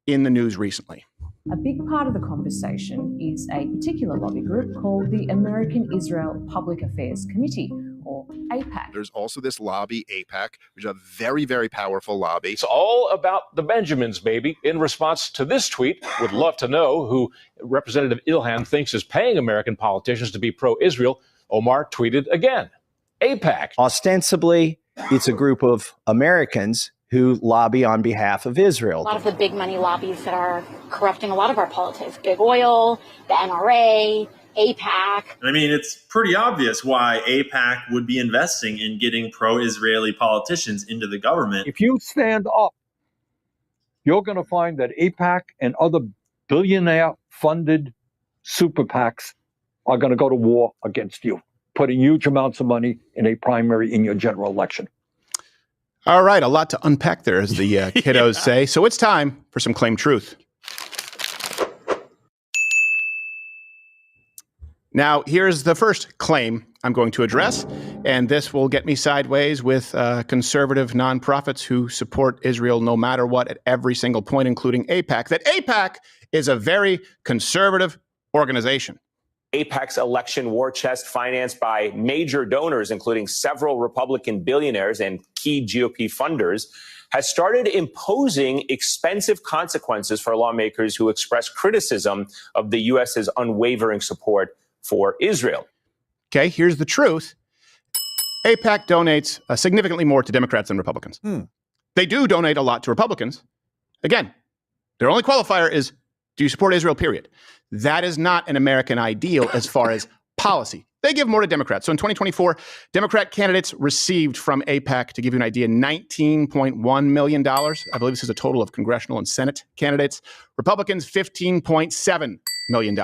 in the news recently. A big part of the conversation is a particular lobby group called the American Israel Public Affairs Committee, or AIPAC. There's also this lobby, AIPAC, which is a very, very powerful lobby. It's all about the Benjamins, baby. In response to this tweet, would love to know who Representative Ilhan thinks is paying American politicians to be pro-Israel. Omar tweeted again, AIPAC. Ostensibly, it's a group of Americans who lobby on behalf of Israel. A lot of the big money lobbies that are corrupting a lot of our politics, big oil, the NRA, AIPAC. I mean, it's pretty obvious why AIPAC would be investing in getting pro-Israeli politicians into the government. If you stand up, you're going to find that AIPAC and other billionaire-funded super PACs are going to go to war against you, putting huge amounts of money in a primary in your general election. All right, a lot to unpack there, as the kiddos say. So it's time for some Claim Truth. Now, here's the first claim I'm going to address, and this will get me sideways with conservative nonprofits who support Israel no matter what at every single point, including AIPAC, that AIPAC is a very conservative organization. AIPAC's election war chest, financed by major donors, including several Republican billionaires and key GOP funders, has started imposing expensive consequences for lawmakers who express criticism of the U.S.'s unwavering support for Israel. Okay, here's the truth. AIPAC donates significantly more to Democrats than Republicans. They do donate a lot to Republicans. Again, their only qualifier is, do you support Israel, period. That is not an American ideal as far as policy. They give more to Democrats. So in 2024, Democrat candidates received from AIPAC, to give you an idea, $19.1 million. I believe this is a total of congressional and Senate candidates. Republicans, $15.7 million.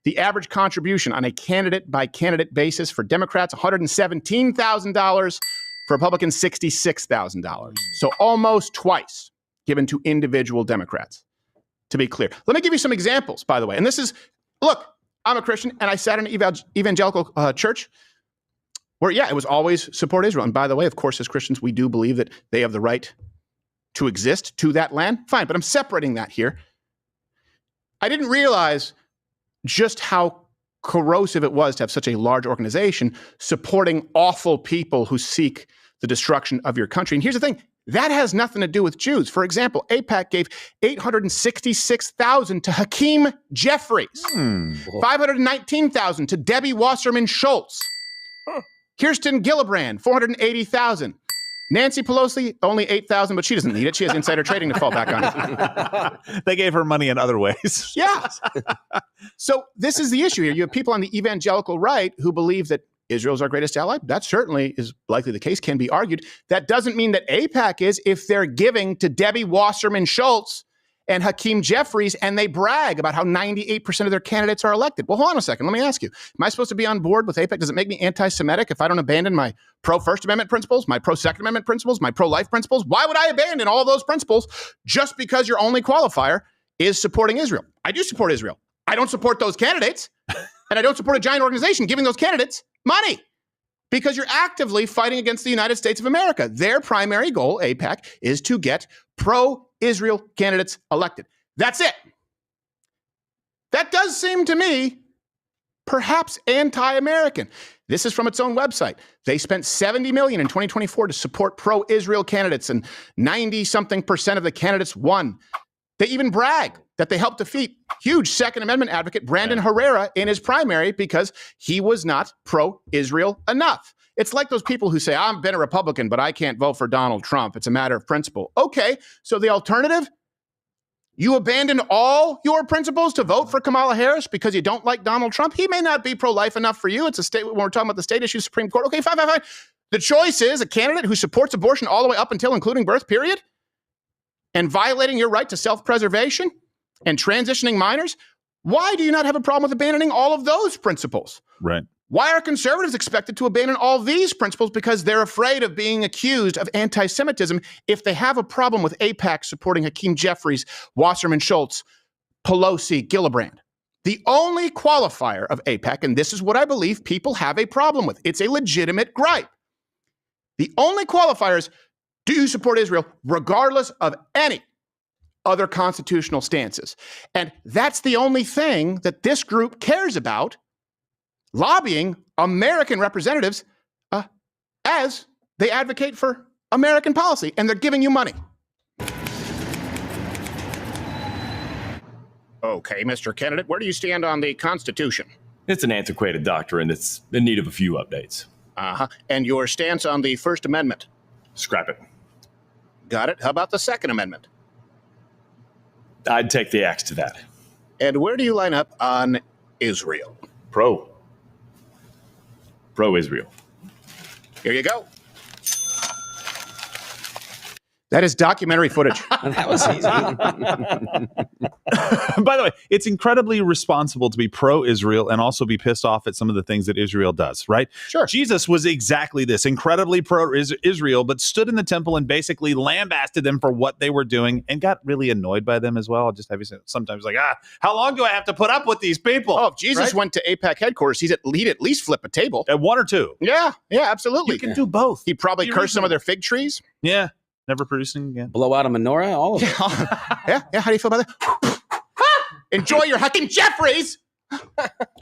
The average contribution on a candidate-by-candidate basis for Democrats, $117,000. For Republicans, $66,000. So almost twice given to individual Democrats, to be clear. Let me give you some examples, by the way. And this is, look, I'm a Christian, and I sat in an evangelical church where, yeah, it was always support Israel. And by the way, of course, as Christians, we do believe that they have the right to exist to that land. Fine, but I'm separating that here. I didn't realize just how corrosive it was to have such a large organization supporting awful people who seek the destruction of your country. And here's the thing. That has nothing to do with Jews. For example, AIPAC gave $866,000 to Hakeem Jeffries, $519,000 to Debbie Wasserman Schultz, Kirsten Gillibrand, $480,000. Nancy Pelosi, only $8,000, but she doesn't need it. She has insider trading to fall back on. They gave her money in other ways. Yeah. So this is the issue here. You have people on the evangelical right who believe that Israel is our greatest ally. That certainly is likely the case, can be argued. That doesn't mean that AIPAC is if they're giving to Debbie Wasserman Schultz and Hakeem Jeffries, and they brag about how 98% of their candidates are elected. Well, hold on a second. Let me ask you, am I supposed to be on board with AIPAC? Does it make me anti-Semitic if I don't abandon my pro-First Amendment principles, my pro-Second Amendment principles, my pro-life principles? Why would I abandon all those principles just because your only qualifier is supporting Israel? I do support Israel. I don't support those candidates, and I don't support a giant organization giving those candidates money. because you're actively fighting against the United States of America. Their primary goal, AIPAC, is to get pro-Israel candidates elected. That's it. That does seem to me perhaps anti-American. This is from its own website. They spent $70 million in 2024 to support pro-Israel candidates, and 90-something% of the candidates won. They even brag that they helped defeat huge Second Amendment advocate Brandon Herrera in his primary because he was not pro-Israel enough. It's like those people who say, I've been a Republican, but I can't vote for Donald Trump. It's a matter of principle. Okay, so the alternative? You abandon all your principles to vote for Kamala Harris because you don't like Donald Trump? He may not be pro-life enough for you. It's a state, when we're talking about the state issue, Supreme Court. Okay, fine. The choice is a candidate who supports abortion all the way up until including birth, period, and violating your right to self-preservation and transitioning minors. Why do you not have a problem with abandoning all of those principles? Right. Why are conservatives expected to abandon all these principles? Because they're afraid of being accused of anti-Semitism if they have a problem with AIPAC supporting Hakeem Jeffries, Wasserman Schultz, Pelosi, Gillibrand. The only qualifier of AIPAC, and this is what I believe people have a problem with, it's a legitimate gripe. The only qualifier is, do you support Israel regardless of any other constitutional stances? And that's the only thing that this group cares about, lobbying American representatives as they advocate for American policy, and they're giving you money. Okay, Mr. Candidate, where do you stand on the Constitution? It's an antiquated doctrine that's in need of a few updates. And your stance on the First Amendment? Scrap it. Got it. How about the Second Amendment? I'd take the axe to that. And where do you line up on Israel? Pro-Israel. Here you go. That is documentary footage. That was easy. By the way, it's incredibly responsible to be pro-Israel and also be pissed off at some of the things that Israel does, right? Sure. Jesus was exactly this, incredibly pro-Israel, but stood in the temple and basically lambasted them for what they were doing and got really annoyed by them as well. I'll just have you say, sometimes like, how long do I have to put up with these people? Oh, if Jesus went to AIPAC headquarters, he'd at least flip a table. At one or two. Yeah, absolutely. You can do both. He'd probably curse some of their fig trees. Yeah. Never producing again. Blow out a menorah, all of it. Yeah. How do you feel about that? Enjoy your Hakeem Jeffries.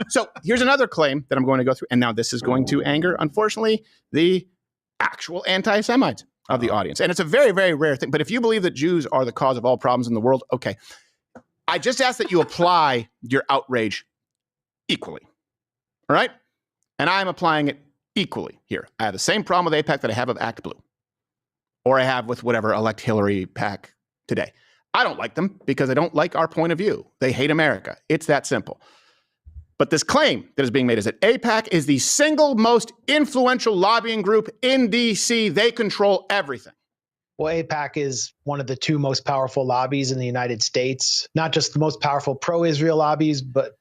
So here's another claim that I'm going to go through. And now this is going to anger, unfortunately, the actual anti-Semites of the audience. And it's a very, very rare thing. But if you believe that Jews are the cause of all problems in the world, okay. I just ask that you apply your outrage equally. All right? And I'm applying it equally here. I have the same problem with AIPAC that I have with Act Blue. Or I have with whatever Elect Hillary PAC today. I don't like them because I don't like our point of view. They hate America. It's that simple. But this claim that is being made is that AIPAC is the single most influential lobbying group in D.C. They control everything. Well, AIPAC is one of the two most powerful lobbies in the United States. Not just the most powerful pro-Israel lobbies, but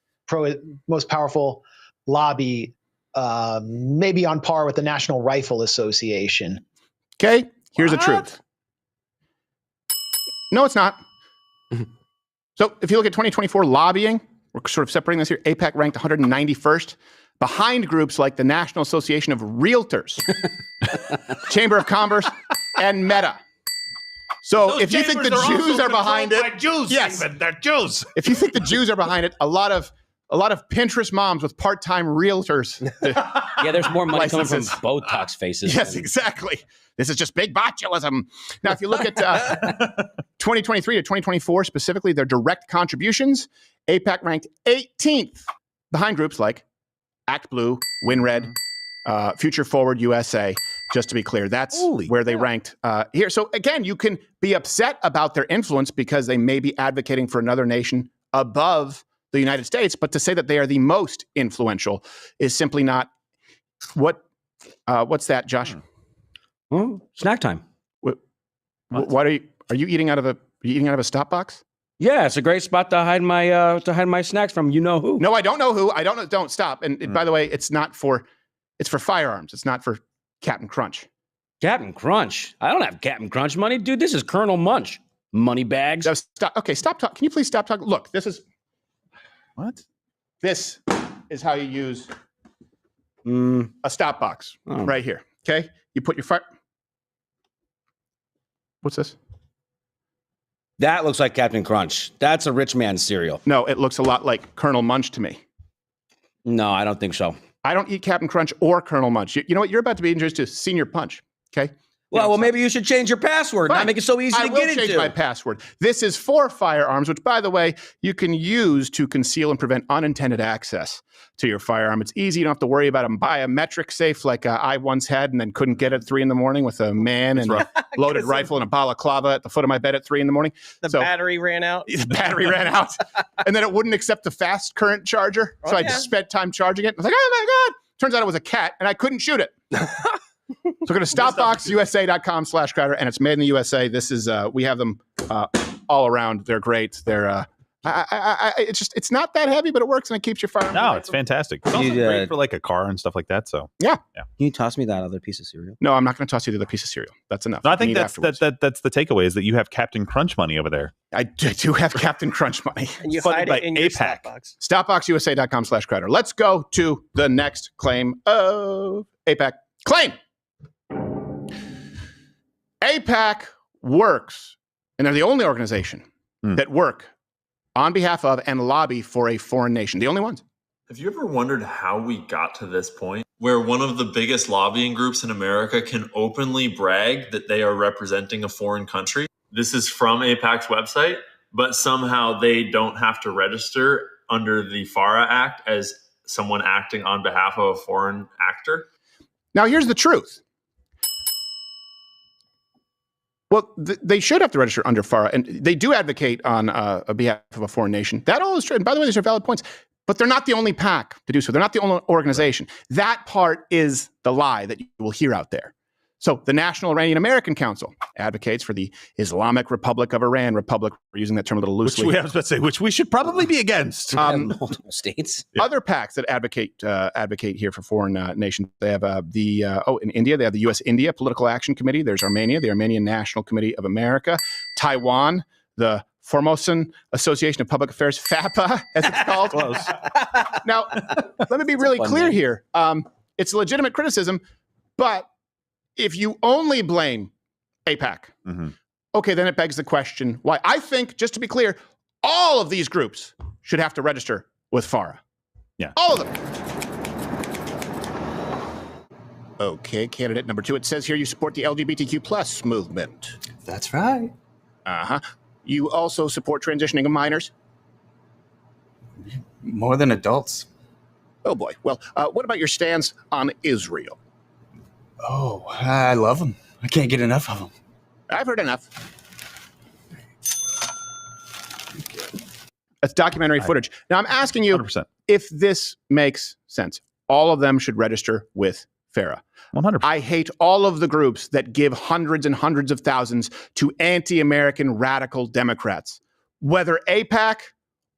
most powerful lobby, maybe on par with the National Rifle Association. Okay. Here's the truth. No, it's not. So if you look at 2024 lobbying, we're sort of separating this here. AIPAC ranked 191st behind groups like the National Association of Realtors, Chamber of Commerce, and Meta. So Those if you think the Jews are behind it, Jews, yes, even. They're Jews. If you think the Jews are behind it, a lot of Pinterest moms with part-time realtors. Yeah, there's more money coming from Botox faces. Yes, exactly. This is just big botulism. Now, if you look at 2023 to 2024, specifically their direct contributions, AIPAC ranked 18th behind groups like Act Blue, WinRed, Future Forward USA. Just to be clear, that's where they ranked here. So again, you can be upset about their influence because they may be advocating for another nation above the United States, but to say that they are the most influential is simply not. What's that, Josh? Snack time. What are you eating out of a stop box? Yeah, it's a great spot to hide my snacks from. You know who? No, I don't know who. I don't know. Don't stop. And by the way, it's for firearms. It's not for Captain Crunch. Captain Crunch. I don't have Captain Crunch money, dude. This is Colonel Munch. Money bags. No, stop. Okay, stop talking. Can you please stop talking? Look, this is what? This is how you use A stop box right here. Okay. You put your fire. What's this? That looks like Captain Crunch. That's a rich man's cereal. No, it looks a lot like Colonel Munch to me. No, I don't think so. I don't eat Captain Crunch or Colonel Munch. You know what? You're about to be introduced to Senior Punch. Okay. Well, maybe you should change your password. Not make it so easy to get into. I will change my password. This is for firearms, which, by the way, you can use to conceal and prevent unintended access to your firearm. It's easy. You don't have to worry about a biometric safe like I once had and then couldn't get at 3 a.m. with a man and a loaded rifle and a balaclava at the foot of my bed at 3 a.m. The battery ran out. The battery ran out. And then it wouldn't accept the fast current charger. So I just spent time charging it. I was like, oh, my God. Turns out it was a cat, and I couldn't shoot it. So go to stopboxusa.com/Crowder, and it's made in the USA. This is we have them all around. They're great. They're it's not that heavy, but it works and it keeps your firearm. No, it's fantastic. It's also great for like a car and stuff like that. So yeah. Can you toss me that other piece of cereal? No, I'm not going to toss you the other piece of cereal. That's enough. No, I think that's the takeaway is that you have Captain Crunch money over there. I do have Captain Crunch money. And you hide it in your APAC. Stopbox. Stopboxusa.com/Crowder. Let's go to the next claim of APAC. Claim. APAC works, and they're the only organization that work on behalf of and lobby for a foreign nation. The only ones. Have you ever wondered how we got to this point where one of the biggest lobbying groups in America can openly brag that they are representing a foreign country? This is from APAC's website, but somehow they don't have to register under the FARA Act as someone acting on behalf of a foreign actor. Now, here's the truth. Well, they should have to register under FARA, and they do advocate on behalf of a foreign nation. That all is true. And by the way, these are valid points. But they're not the only PAC to do so. They're not the only organization. That part is the lie that you will hear out there. So the National Iranian American Council advocates for the Islamic Republic of Iran. Republic, we're using that term a little loosely. Which we should probably be against. Multiple states. Other PACs that advocate here for foreign nations. They have in India, they have the U.S.-India Political Action Committee. There's Armenia, the Armenian National Committee of America. Taiwan, the Formosan Association of Public Affairs, FAPA, as it's called. Close. Now, let me be really clear here. It's a legitimate criticism, but if you only blame APAC, okay, then it begs the question, why? I think, just to be clear, all of these groups should have to register with FARA. Yeah. All of them. Okay, candidate number 2. It says here you support the LGBTQ plus movement. That's right. Uh-huh. You also support transitioning of minors? More than adults. Oh, boy. Well, what about your stance on Israel? Oh, I love them. I can't get enough of them. I've heard enough. That's documentary footage. Now, I'm asking you 100%. If this makes sense. All of them should register with FARA. 100%. I hate all of the groups that give hundreds and hundreds of thousands to anti-American radical Democrats, whether APAC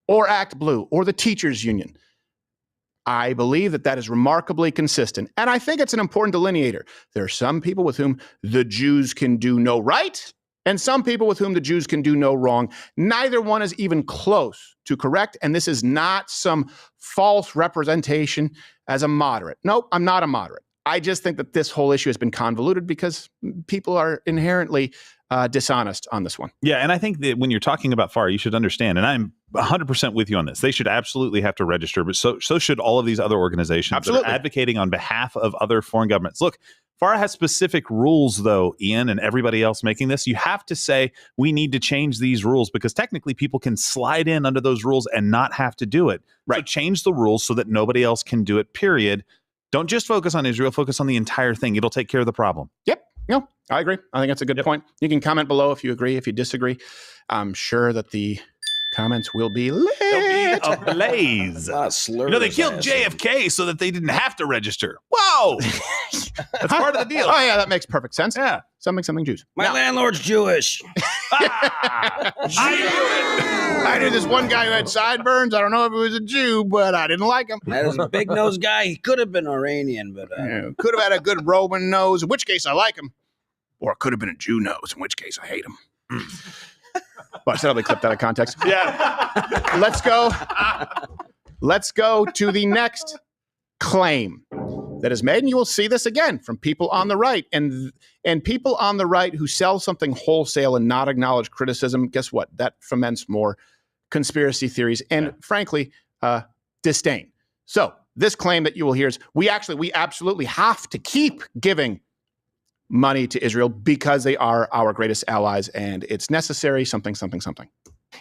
or Act Blue or the Teachers Union. I believe that is remarkably consistent. And I think it's an important delineator. There are some people with whom the Jews can do no right, and some people with whom the Jews can do no wrong. Neither one is even close to correct. And this is not some false representation as a moderate. Nope, I'm not a moderate. I just think that this whole issue has been convoluted because people are inherently dishonest on this one. Yeah, and I think that when you're talking about FARA, you should understand, and I'm 100% with you on this. They should absolutely have to register, but so should all of these other organizations that are advocating on behalf of other foreign governments. Look, FARA has specific rules, though, Ian, and everybody else making this. You have to say, we need to change these rules because technically people can slide in under those rules and not have to do it. Right. So change the rules so that nobody else can do it, period. Don't just focus on Israel, focus on the entire thing. It'll take care of the problem. Yep. No, I agree. I think that's a good point. You can comment below if you agree, if you disagree. I'm sure that the comments will be lit. Ablaze. They killed JFK so that they didn't have to register. Whoa! That's part of the deal. Oh, yeah, that makes perfect sense. Yeah. Something Jews. My landlord's Jewish. I knew this one guy who had sideburns. I don't know if he was a Jew, but I didn't like him. That was a big-nosed guy. He could have been Iranian, but... could have had a good Roman nose, in which case I like him. Or it could have been a Jew nose, in which case I hate him. Well, I said I'll clip that out of context. Yeah. Let's go to the next claim. that is made, and you will see this again from people on the right, and people on the right who sell something wholesale and not acknowledge criticism. Guess what? That foments more conspiracy theories and, frankly, disdain. So this claim that you will hear is we absolutely have to keep giving money to Israel because they are our greatest allies, and it's necessary. Something.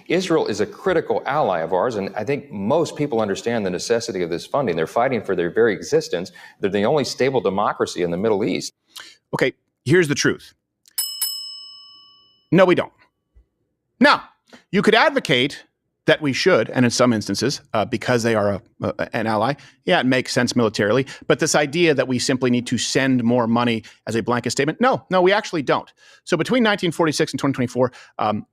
Israel is a critical ally of ours, and I think most people understand the necessity of this funding. They're fighting for their very existence. They're the only stable democracy in the Middle East. Okay, here's the truth. No, we don't. Now, you could advocate that we should, and in some instances, because they are an ally, yeah, it makes sense militarily. But this idea that we simply need to send more money as a blanket statement, no, we actually don't. So between 1946 and 2024,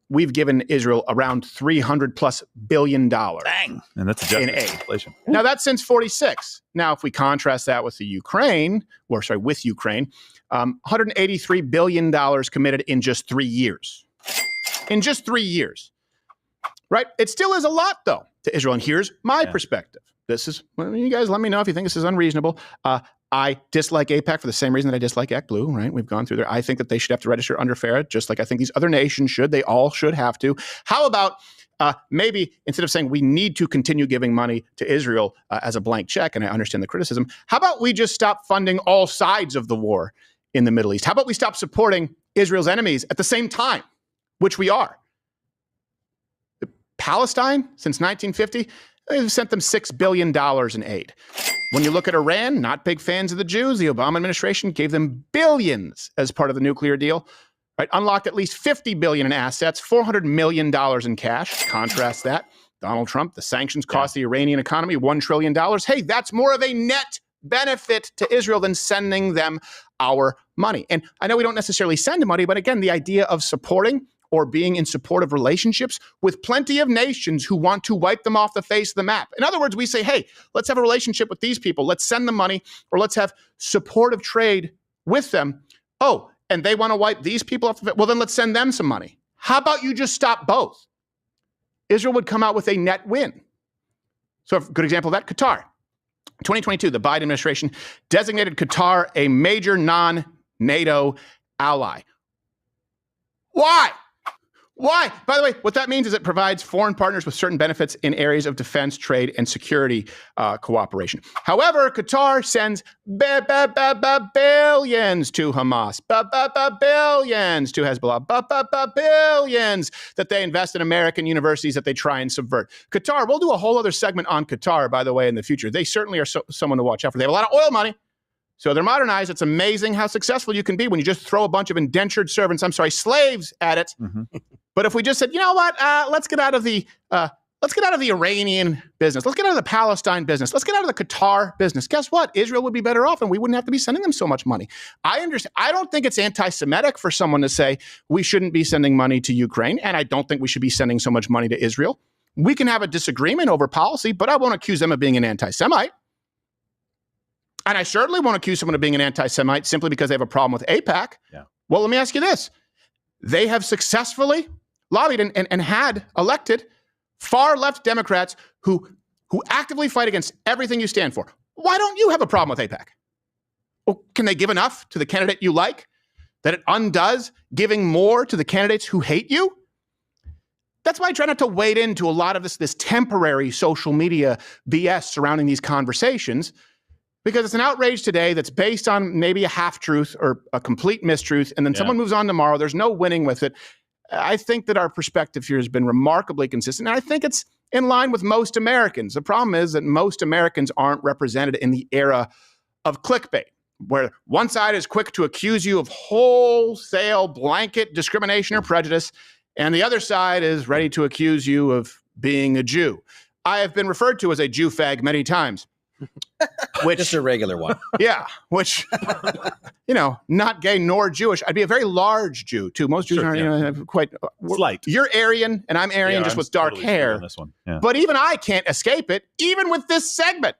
we've given Israel around $300+ billion. Dang. And that's adjusted in aid. Inflation. Now that's since 46. Now, if we contrast that with Ukraine, $183 billion committed in just 3 years. In just 3 years. Right? It still is a lot, though, to Israel. And here's my perspective. This is, you guys let me know if you think this is unreasonable. I dislike AIPAC for the same reason that I dislike ActBlue, right? We've gone through there. I think that they should have to register under FARA, just like I think these other nations should. They all should have to. How about maybe instead of saying we need to continue giving money to Israel as a blank check, and I understand the criticism, how about we just stop funding all sides of the war in the Middle East? How about we stop supporting Israel's enemies at the same time, which we are? Palestine, since 1950, they've sent them $6 billion in aid. When you look at Iran, not big fans of the Jews. The Obama administration gave them billions as part of the nuclear deal. Right? Unlocked at least $50 billion in assets, $400 million in cash. Contrast that. Donald Trump, the sanctions cost the Iranian economy $1 trillion. Hey, that's more of a net benefit to Israel than sending them our money. And I know we don't necessarily send money, but again, the idea of supporting or being in supportive relationships with plenty of nations who want to wipe them off the face of the map. In other words, we say, hey, let's have a relationship with these people. Let's send them money, or let's have supportive trade with them. Oh, and they want to wipe these people off the face. Well, then let's send them some money. How about you just stop both? Israel would come out with a net win. So a good example of that, Qatar. 2022, the Biden administration designated Qatar a major non-NATO ally. Why? Why? By the way, what that means is it provides foreign partners with certain benefits in areas of defense, trade, and security cooperation. However, Qatar sends billions to Hamas, billions to Hezbollah, billions that they invest in American universities that they try and subvert. Qatar, we'll do a whole other segment on Qatar, by the way, in the future. They certainly are someone to watch out for. They have a lot of oil money. So they're modernized. It's amazing how successful you can be when you just throw a bunch of indentured servants, slaves at it. Mm-hmm. But if we just said, you know what, let's get out of the Iranian business. Let's get out of the Palestine business. Let's get out of the Qatar business. Guess what? Israel would be better off, and we wouldn't have to be sending them so much money. I understand. I don't think it's anti-Semitic for someone to say we shouldn't be sending money to Ukraine, and I don't think we should be sending so much money to Israel. We can have a disagreement over policy, but I won't accuse them of being an anti-Semite. And I certainly won't accuse someone of being an anti-Semite simply because they have a problem with AIPAC. Yeah. Well, let me ask you this. They have successfully lobbied and had elected far-left Democrats who actively fight against everything you stand for. Why don't you have a problem with AIPAC? Well, can they give enough to the candidate you like that it undoes giving more to the candidates who hate you? That's why I try not to wade into a lot of this temporary social media BS surrounding these conversations, because it's an outrage today that's based on maybe a half-truth or a complete mistruth, and then someone moves on tomorrow. There's no winning with it. I think that our perspective here has been remarkably consistent, and I think it's in line with most Americans. The problem is that most Americans aren't represented in the era of clickbait, where one side is quick to accuse you of wholesale blanket discrimination or prejudice, and the other side is ready to accuse you of being a Jew. I have been referred to as a Jew fag many times. Which, just a regular one. Yeah, which, not gay nor Jewish. I'd be a very large Jew, too. Most Jews aren't quite slight. You're Aryan, and I'm Aryan just with dark hair. This one. Yeah. But even I can't escape it, even with this segment.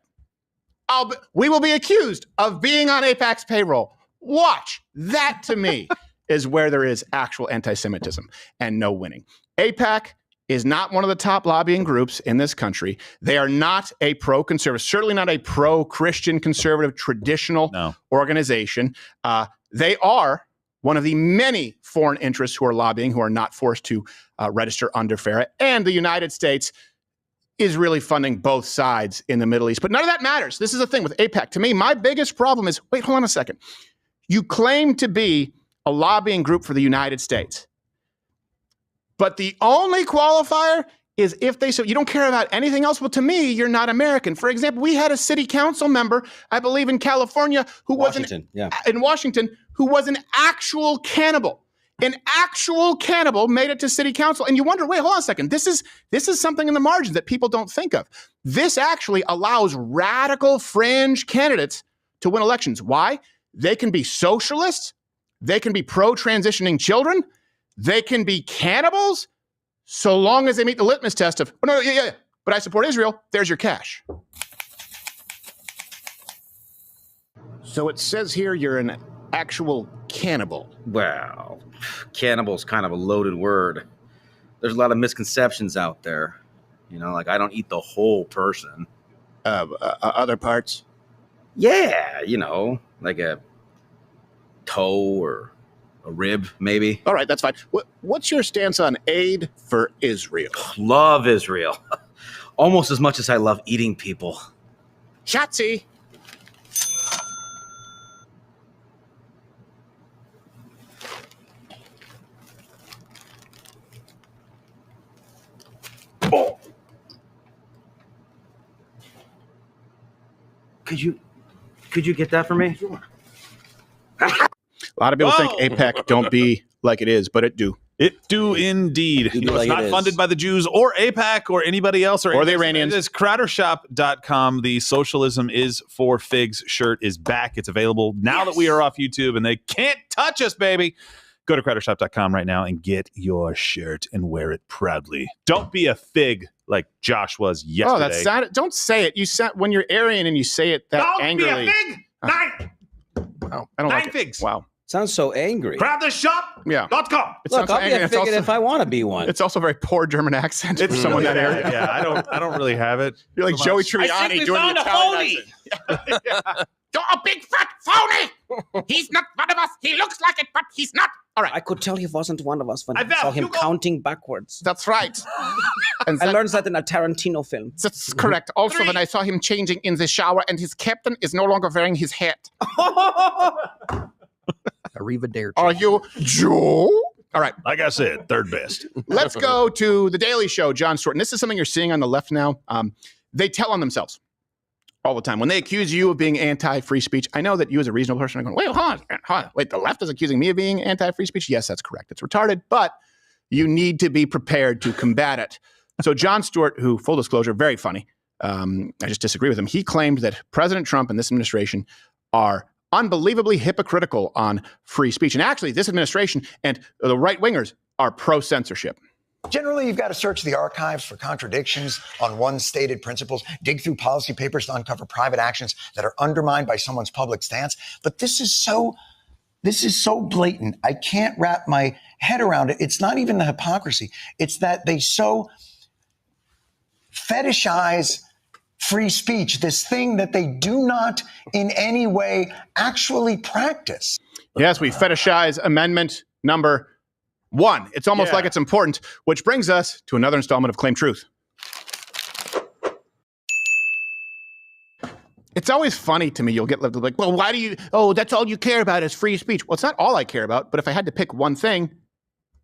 We will be accused of being on AIPAC's payroll. Watch. That, to me, is where there is actual anti-Semitism and no winning. AIPAC is not one of the top lobbying groups in this country. They are not a pro-conservative, certainly not a pro-Christian conservative traditional organization. They are one of the many foreign interests who are lobbying, who are not forced to register under FARA. And the United States is really funding both sides in the Middle East. But none of that matters. This is the thing with AIPAC. To me, my biggest problem is, wait, hold on a second. You claim to be a lobbying group for the United States. But the only qualifier is if they say you don't care about anything else. Well, to me, you're not American. For example, we had a city council member, I believe in California, in Washington, who was an actual cannibal. An actual cannibal made it to city council. And you wonder, wait, hold on a second. This is something in the margins that people don't think of. This actually allows radical fringe candidates to win elections. Why? They can be socialists. They can be pro-transitioning children. They can be cannibals, so long as they meet the litmus test of, oh, no, yeah, but I support Israel. There's your cash. So it says here you're an actual cannibal. Well, cannibal's kind of a loaded word. There's a lot of misconceptions out there. You know, like I don't eat the whole person. Other parts? Yeah, you know, like a toe or a rib, maybe. All right, that's fine. What's your stance on aid for Israel? Love Israel. Almost as much as I love eating people. Shotzi. Oh. Could you get that for me? Sure. A lot of people think AIPAC don't be like it is, but it do. It do indeed. You know, it's not funded by the Jews or AIPAC or anybody else or the Iranians. It is crowdershop.com. The Socialism is for Figs shirt is back. It's available now that we are off YouTube and they can't touch us, baby. Go to crowdershop.com right now and get your shirt and wear it proudly. Don't be a fig like Josh was yesterday. Oh, that's sad. Don't say it. You said when you're Aryan and you say it that angrily. Don't be a fig. Wow, I don't like figs. It. Wow. Sounds so angry. Crowdershop.com. Yeah. Look, I'll be a fig if I want to be one. It's also a very poor German accent for someone that area. Yeah, I don't really have it. You're like Joey Tribbiani doing the Italian accent. You're a big fat phony. He's not one of us. He looks like it, but he's not. All right. I could tell he wasn't one of us when I saw him counting backwards. That's right. And I learned that in a Tarantino film. That's correct. Also, when I saw him changing in the shower and his captain is no longer wearing his hat. Arrivederci. Are you Joe? All right. Like I said, third best. Let's go to The Daily Show, Jon Stewart. And this is something you're seeing on the left now. They tell on themselves all the time. When they accuse you of being anti-free speech, I know that you as a reasonable person are going, wait, hold on. Wait, the left is accusing me of being anti-free speech? Yes, that's correct. It's retarded, but you need to be prepared to combat it. So Jon Stewart, who, full disclosure, very funny. I just disagree with him. He claimed that President Trump and this administration are unbelievably hypocritical on free speech. And actually, this administration and the right-wingers are pro-censorship. Generally, you've got to search the archives for contradictions on one's stated principles, dig through policy papers to uncover private actions that are undermined by someone's public stance. But this is so blatant. I can't wrap my head around it. It's not even the hypocrisy. It's that they so fetishize free speech, this thing that they do not in any way actually practice. Yes, we fetishize amendment number 1. It's almost like it's important, which brings us to another installment of Claim Truth. It's always funny to me. You'll get like, well, why do you, that's all you care about is free speech. Well, it's not all I care about, but if I had to pick one thing,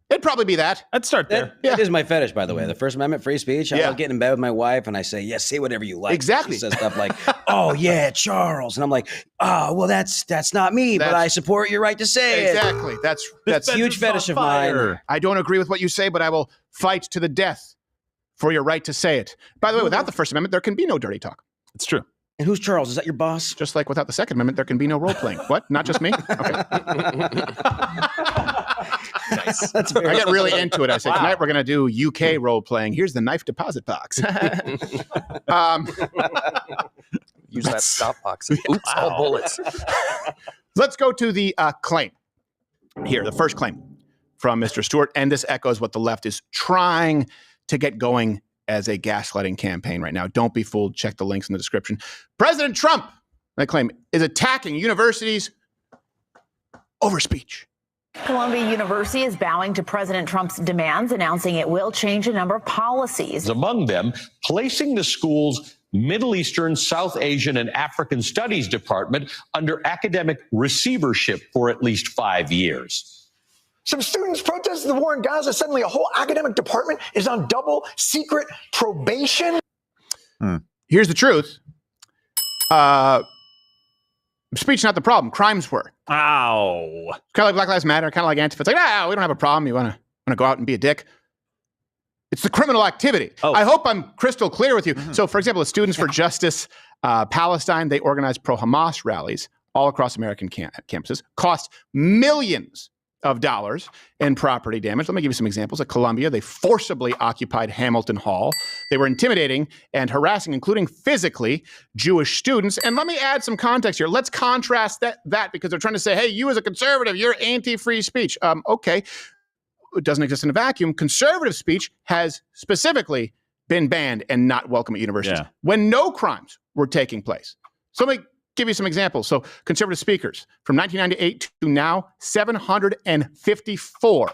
it'd probably be that. I'd start there. That is my fetish, by the way. The First Amendment, free speech. I'll get in bed with my wife and I say, yes, say whatever you like. Exactly. She says stuff like, oh, yeah, Charles. And I'm like, well, that's not me, but I support your right to say it. Exactly. That's a huge fetish of mine. I don't agree with what you say, but I will fight to the death for your right to say it. By the way, without the First Amendment, there can be no dirty talk. It's true. And who's Charles? Is that your boss? Just like without the Second Amendment, there can be no role playing. What? Not just me? Okay. Nice. That's I get really into it. I say, tonight we're going to do UK role playing. Here's the knife deposit box. Use that stop box. Oops, all bullets. Let's go to the claim here, the first claim from Mr. Stewart. And this echoes what the left is trying to get going as a gaslighting campaign right now. Don't be fooled. Check the links in the description. President Trump, I claim, is attacking universities over speech. Columbia University is bowing to President Trump's demands, announcing it will change a number of policies. Among them, placing the school's Middle Eastern, South Asian, and African Studies Department under academic receivership for at least 5 years. Some students protested the war in Gaza. Suddenly, a whole academic department is on double secret probation. Here's the truth. Speech not the problem. Crimes were. Ow. Kind of like Black Lives Matter. Kind of like Antifa. It's like, we don't have a problem. You want to go out and be a dick. It's the criminal activity. I hope I'm crystal clear with you. So, for example, the Students for Justice Palestine, they organize pro-Hamas rallies all across American campuses. Cost millions of dollars in property damage. Let me give you some examples. At Columbia, they forcibly occupied Hamilton Hall. They were intimidating and harassing, including physically, Jewish students. And let me add some context here. Let's contrast that because they're trying to say, hey, you as a conservative, you're anti-free speech. Okay, it doesn't exist in a vacuum. Conservative speech has specifically been banned and not welcome at universities when no crimes were taking place. So let me give you some examples. So conservative speakers from 1998 to now, 754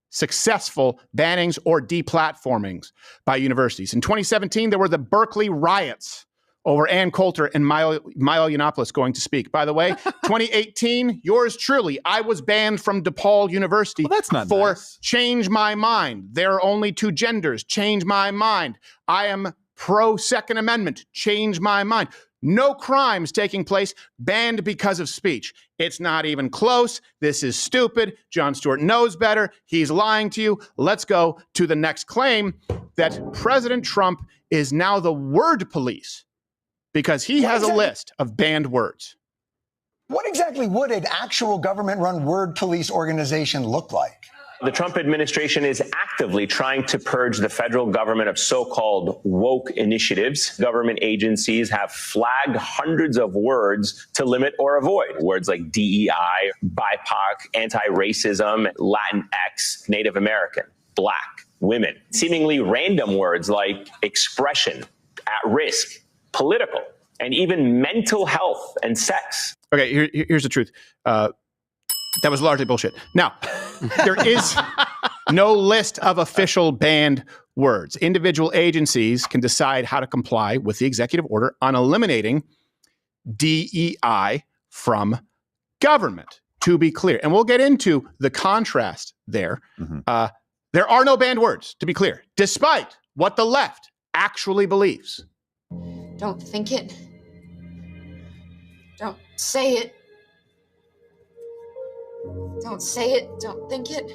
successful bannings or deplatformings by universities. In 2017, there were the Berkeley riots over Ann Coulter and Milo Yiannopoulos going to speak. By the way, 2018, yours truly, I was banned from DePaul University for Change My Mind. There are only two genders. Change my mind. I am pro Second Amendment. Change my mind. No crimes taking place, banned because of speech. It's not even close. This is stupid. Jon Stewart knows better. He's lying to you. Let's go to the next claim that President Trump is now the word police because he has a list of banned words. What exactly would an actual government-run word police organization look like? The Trump administration is actively trying to purge the federal government of so-called woke initiatives. Government agencies have flagged hundreds of words to limit or avoid. Words like DEI, BIPOC, anti-racism, Latinx, Native American, Black, women. Seemingly random words like expression, at risk, political, and even mental health and sex. Okay, here's the truth. That was largely bullshit. Now, there is no list of official banned words. Individual agencies can decide how to comply with the executive order on eliminating DEI from government, to be clear. And we'll get into the contrast there. There are no banned words, to be clear, despite what the left actually believes. Don't think it. Don't say it. Don't say it, don't think it.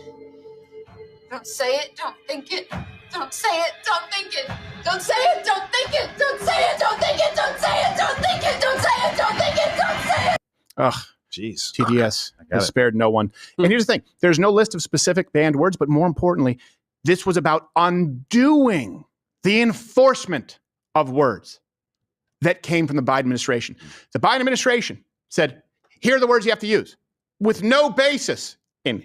Don't say it, don't think it. Don't say it, don't think it. Don't say it, don't think it. Don't say it, don't think it. Don't say it, don't think it. Don't say it, don't think it. Don't say it. Ugh, jeez. TDS has spared no one. And here's the thing. There's no list of specific banned words, but more importantly, this was about undoing the enforcement of words that came from the Biden administration. The Biden administration said, here are the words you have to use, with no basis in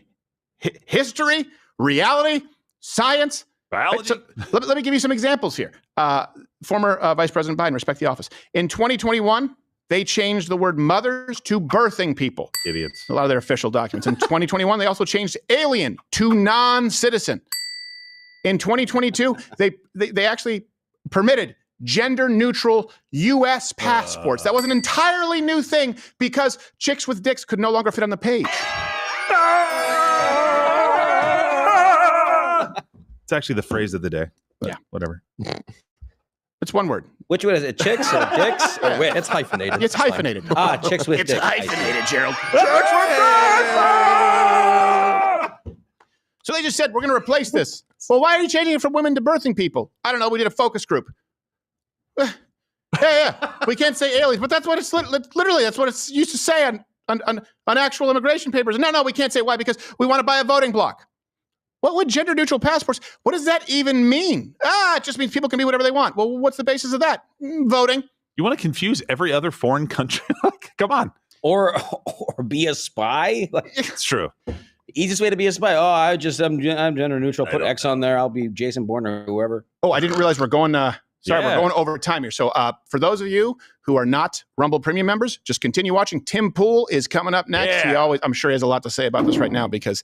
history, reality, science. Biology. So, let me give you some examples here. Former Vice President Biden, respect the office. In 2021, they changed the word mothers to birthing people. Idiots. A lot of their official documents. In 2021, they also changed alien to non-citizen. In 2022, they actually permitted gender-neutral U.S. passports. That was an entirely new thing because chicks with dicks could no longer fit on the page. It's actually the phrase of the day. Yeah, whatever. It's one word. Which one is it? Chicks or dicks or which? It's hyphenated. It's hyphenated. Chicks with it's dicks. hyphenated, Gerald. So they just said, we're going to replace this. Well, why are you changing it from women to birthing people? I don't know. We did a focus group. Yeah. We can't say aliens, but that's what it's literally. That's what it's used to say on actual immigration papers. No, we can't say why because we want to buy a voting block. What would gender-neutral passports? What does that even mean? It just means people can be whatever they want. Well, what's the basis of that? Voting. You want to confuse every other foreign country? Come on. Or be a spy? It's true. Easiest way to be a spy. Oh, I'm gender neutral. Put X on there. I'll be Jason Bourne or whoever. Oh, I didn't realize we're going. We're going over time here. So for those of you who are not Rumble Premium members, just continue watching. Tim Pool is coming up next. I'm sure he has a lot to say about this right now because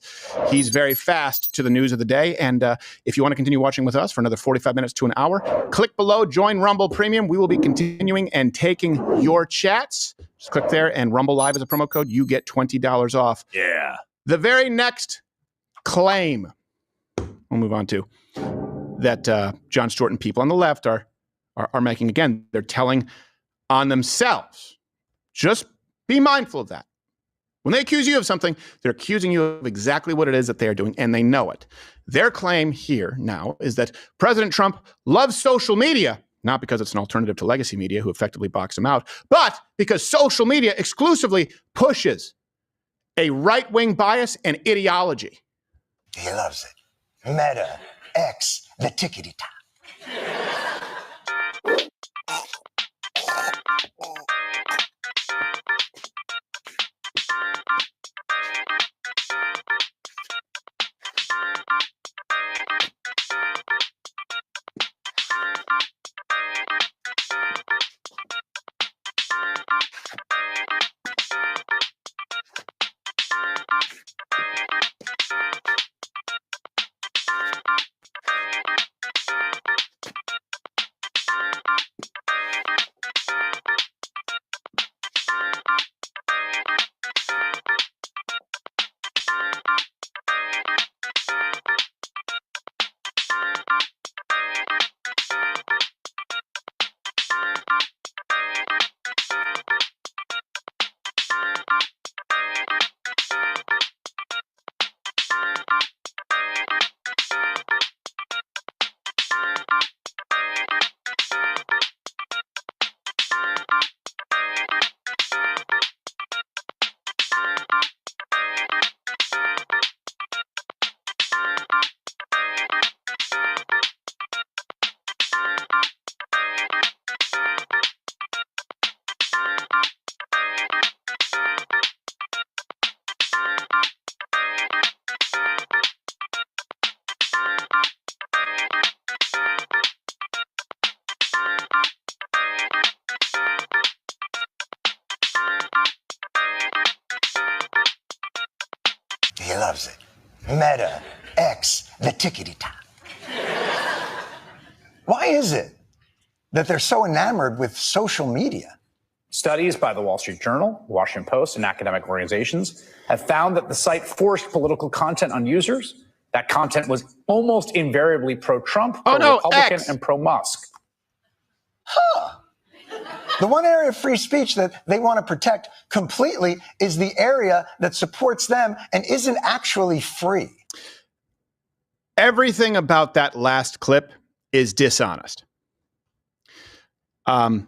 he's very fast to the news of the day. And if you want to continue watching with us for another 45 minutes to an hour, click below, join Rumble Premium. We will be continuing and taking your chats. Just click there, and Rumble Live is a promo code. You get $20 off. Yeah. The very next claim we'll move on to that Jon Stewart and people on the left are making. Again, they're telling on themselves. Just be mindful of that. When they accuse you of something, they're accusing you of exactly what it is that they are doing, and they know it. Their claim here now is that President Trump loves social media, not because it's an alternative to legacy media who effectively box him out, but because social media exclusively pushes a right-wing bias and ideology. He loves it. Meta, X, the tickety-tock. He loves it. Meta, X, the tickety-tock. Why is it that they're so enamored with social media? Studies by the Wall Street Journal, Washington Post, and academic organizations have found that the site forced political content on users. That content was almost invariably pro-Trump, pro-Republican, and pro-Musk. Huh. The one area of free speech that they want to protect completely is the area that supports them and isn't actually free. Everything about that last clip is dishonest. So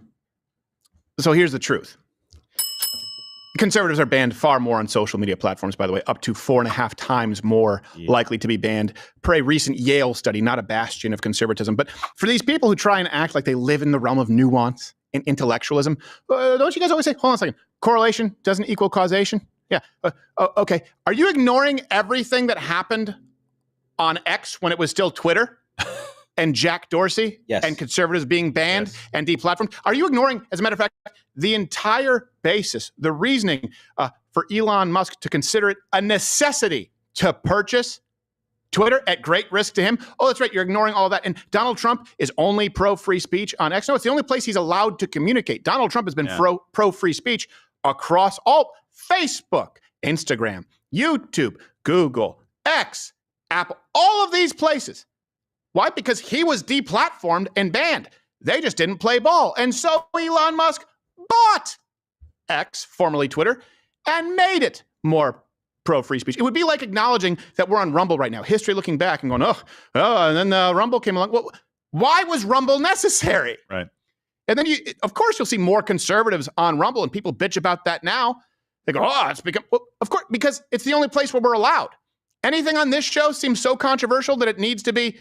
here's the truth. Conservatives are banned far more on social media platforms, by the way, up to 4.5 times more likely to be banned per a recent Yale study, not a bastion of conservatism. But for these people who try and act like they live in the realm of nuance and intellectualism, don't you guys always say, hold on a second, correlation doesn't equal causation? Yeah. Okay. Are you ignoring everything that happened on X when it was still Twitter? And Jack Dorsey and conservatives being banned and deplatformed? Are you ignoring, as a matter of fact, the entire basis, the reasoning for Elon Musk to consider it a necessity to purchase Twitter at great risk to him? Oh, that's right. You're ignoring all that. And Donald Trump is only pro-free speech on X. No, it's the only place he's allowed to communicate. Donald Trump has been pro-free speech across all Facebook, Instagram, YouTube, Google, X, Apple, all of these places. Why? Because he was deplatformed and banned. They just didn't play ball. And so Elon Musk bought X, formerly Twitter, and made it more pro-free speech. It would be like acknowledging that we're on Rumble right now, history looking back and going, and then Rumble came along. Well, why was Rumble necessary? Right. And then, of course, you'll see more conservatives on Rumble, and people bitch about that now. They go, it's become, well, of course, because it's the only place where we're allowed. Anything on this show seems so controversial that it needs to be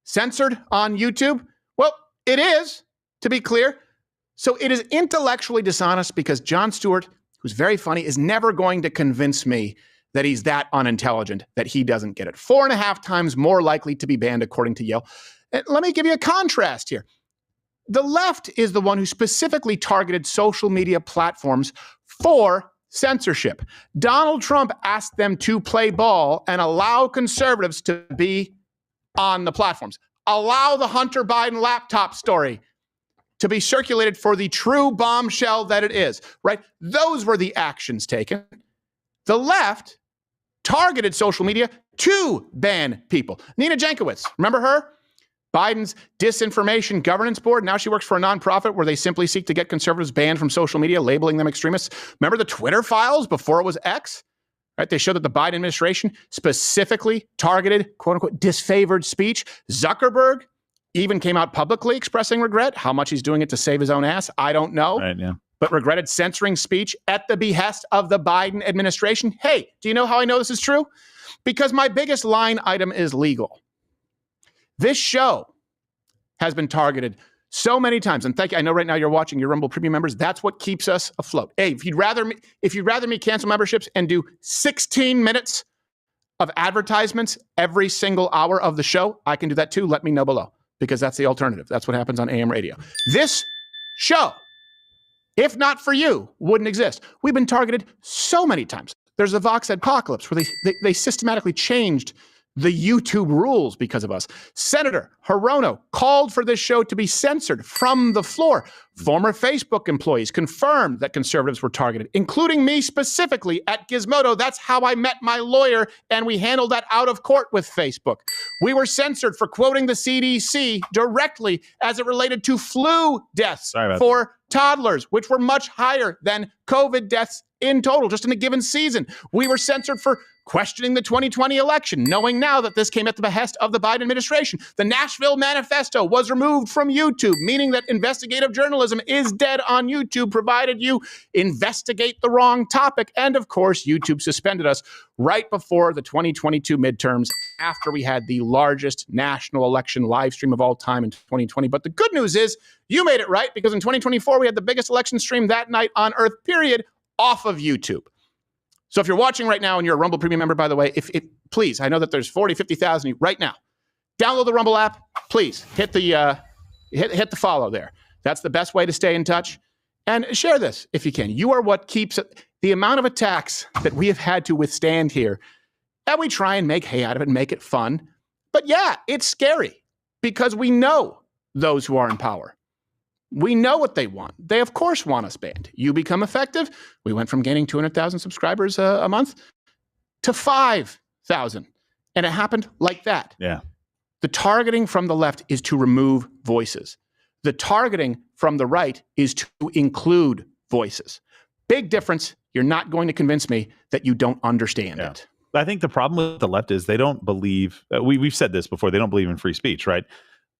censored on YouTube? Well, it is, to be clear. So it is intellectually dishonest because Jon Stewart, who's very funny, is never going to convince me that he's that unintelligent that he doesn't get it. 4.5 times more likely to be banned, according to Yale. And let me give you a contrast here. The left is the one who specifically targeted social media platforms for censorship. Donald Trump asked them to play ball and allow conservatives to be on the platforms. Allow the Hunter Biden laptop story to be circulated for the true bombshell that it is, right? Those were the actions taken. The left targeted social media to ban people. Nina Jankowicz, remember her? Biden's Disinformation Governance Board. Now she works for a nonprofit where they simply seek to get conservatives banned from social media, labeling them extremists. Remember the Twitter files before it was X? Right? They showed that the Biden administration specifically targeted, quote unquote, disfavored speech. Zuckerberg even came out publicly expressing regret. How much he's doing it to save his own ass, I don't know. Right, yeah. But regretted censoring speech at the behest of the Biden administration. Hey, do you know how I know this is true? Because my biggest line item is legal. This show has been targeted so many times, and thank you. I know right now you're watching your Rumble Premium members. That's what keeps us afloat. Hey, if you'd rather me cancel memberships and do 16 minutes of advertisements every single hour of the show, I can do that too. Let me know below, because that's the alternative. That's what happens on AM radio. This show, if not for you, wouldn't exist. We've been targeted so many times. There's a Vox Apocalypse where they systematically changed the YouTube rules because of us. Senator Hirono called for this show to be censored from the floor. Former Facebook employees confirmed that conservatives were targeted, including me specifically at Gizmodo. That's how I met my lawyer, and we handled that out of court with Facebook. We were censored for quoting the CDC directly as it related to flu deaths for toddlers, which were much higher than COVID deaths in total, just in a given season. We were censored for questioning the 2020 election, knowing now that this came at the behest of the Biden administration. The Nashville Manifesto was removed from YouTube, meaning that investigative journalism is dead on YouTube, provided you investigate the wrong topic. And of course, YouTube suspended us right before the 2022 midterms, after we had the largest national election live stream of all time in 2020. But the good news is you made it right, because in 2024, we had the biggest election stream that night on Earth, period, off of YouTube. So if you're watching right now and you're a Rumble Premium member, by the way, please, I know that there's 40, 50,000 right now. Download the Rumble app. Please hit the hit the follow there. That's the best way to stay in touch. And share this if you can. You are what keeps the amount of attacks that we have had to withstand here. And we try and make hay out of it and make it fun. But yeah, it's scary, because we know those who are in power. We know what they want. They, of course, want us banned. You become effective. We went from gaining 200,000 subscribers a month to 5,000. And it happened like that. Yeah. The targeting from the left is to remove voices. The targeting from the right is to include voices. Big difference. You're not going to convince me that you don't understand it. I think the problem with the left is they don't believe, we've said this before, they don't believe in free speech, right?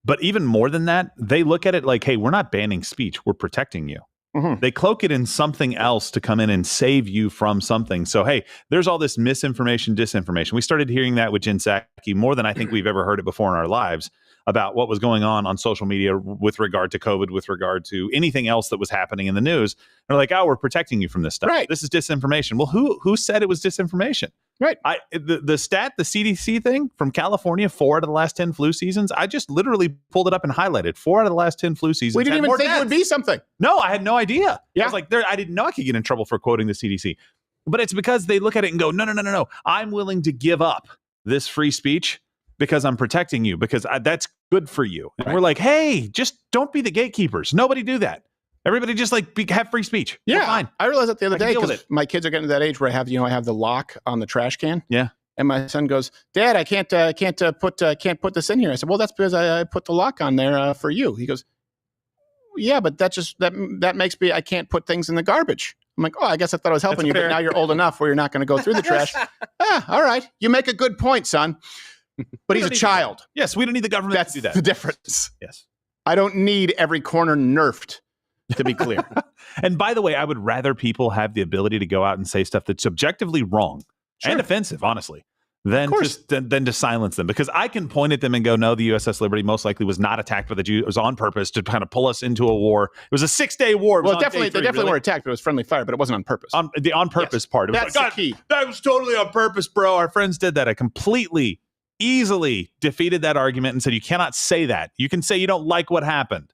But even more than that, they look at it like, hey, we're not banning speech, we're protecting you. Mm-hmm. They cloak it in something else to come in and save you from something. So, hey, there's all this misinformation, disinformation. We started hearing that with Jen Psaki more than I think we've ever heard it before in our lives, about what was going on social media with regard to COVID, with regard to anything else that was happening in the news. They're like, oh, we're protecting you from this stuff. Right. This is disinformation. Well, who said it was disinformation? Right. The stat, the CDC thing from California, 4 out of the last 10 flu seasons, I just literally pulled it up and highlighted 4 out of the last 10 flu seasons. We didn't even think it would be something. No, I had no idea. Yeah. I was like, I didn't know I could get in trouble for quoting the CDC. But it's because they look at it and go, no. I'm willing to give up this free speech because I'm protecting you, because that's good for you. And we're like, hey, just don't be the gatekeepers. Nobody do that. Everybody just have free speach. Yeah, we're fine. I realized that the other day, because my kids are getting to that age where I have the lock on the trash can. Yeah. And my son goes, Dad, I can't put this in here. I said, well, that's because I put the lock on there for you. He goes, yeah, but that makes me, I can't put things in the garbage. I'm like, oh, I guess I thought I was helping you, but now you're old enough where you're not going to go through the trash. All right. You make a good point, son. But he's a child. Yes, we don't need the government to do that. That's the difference. Yes. I don't need every corner nerfed, to be clear. And by the way, I would rather people have the ability to go out and say stuff that's objectively wrong and offensive, honestly, than to silence them, because I can point at them and go, no, the USS Liberty most likely was not attacked by the Jews. It was on purpose to kind of pull us into a war. It was a 6-day war. Well, they definitely were attacked, but it was friendly fire, but it wasn't on purpose. The on purpose part. It was That's the key. That was totally on purpose, bro. Our friends did that. I completely, easily defeated that argument and said, you cannot say that. You can say you don't like what happened.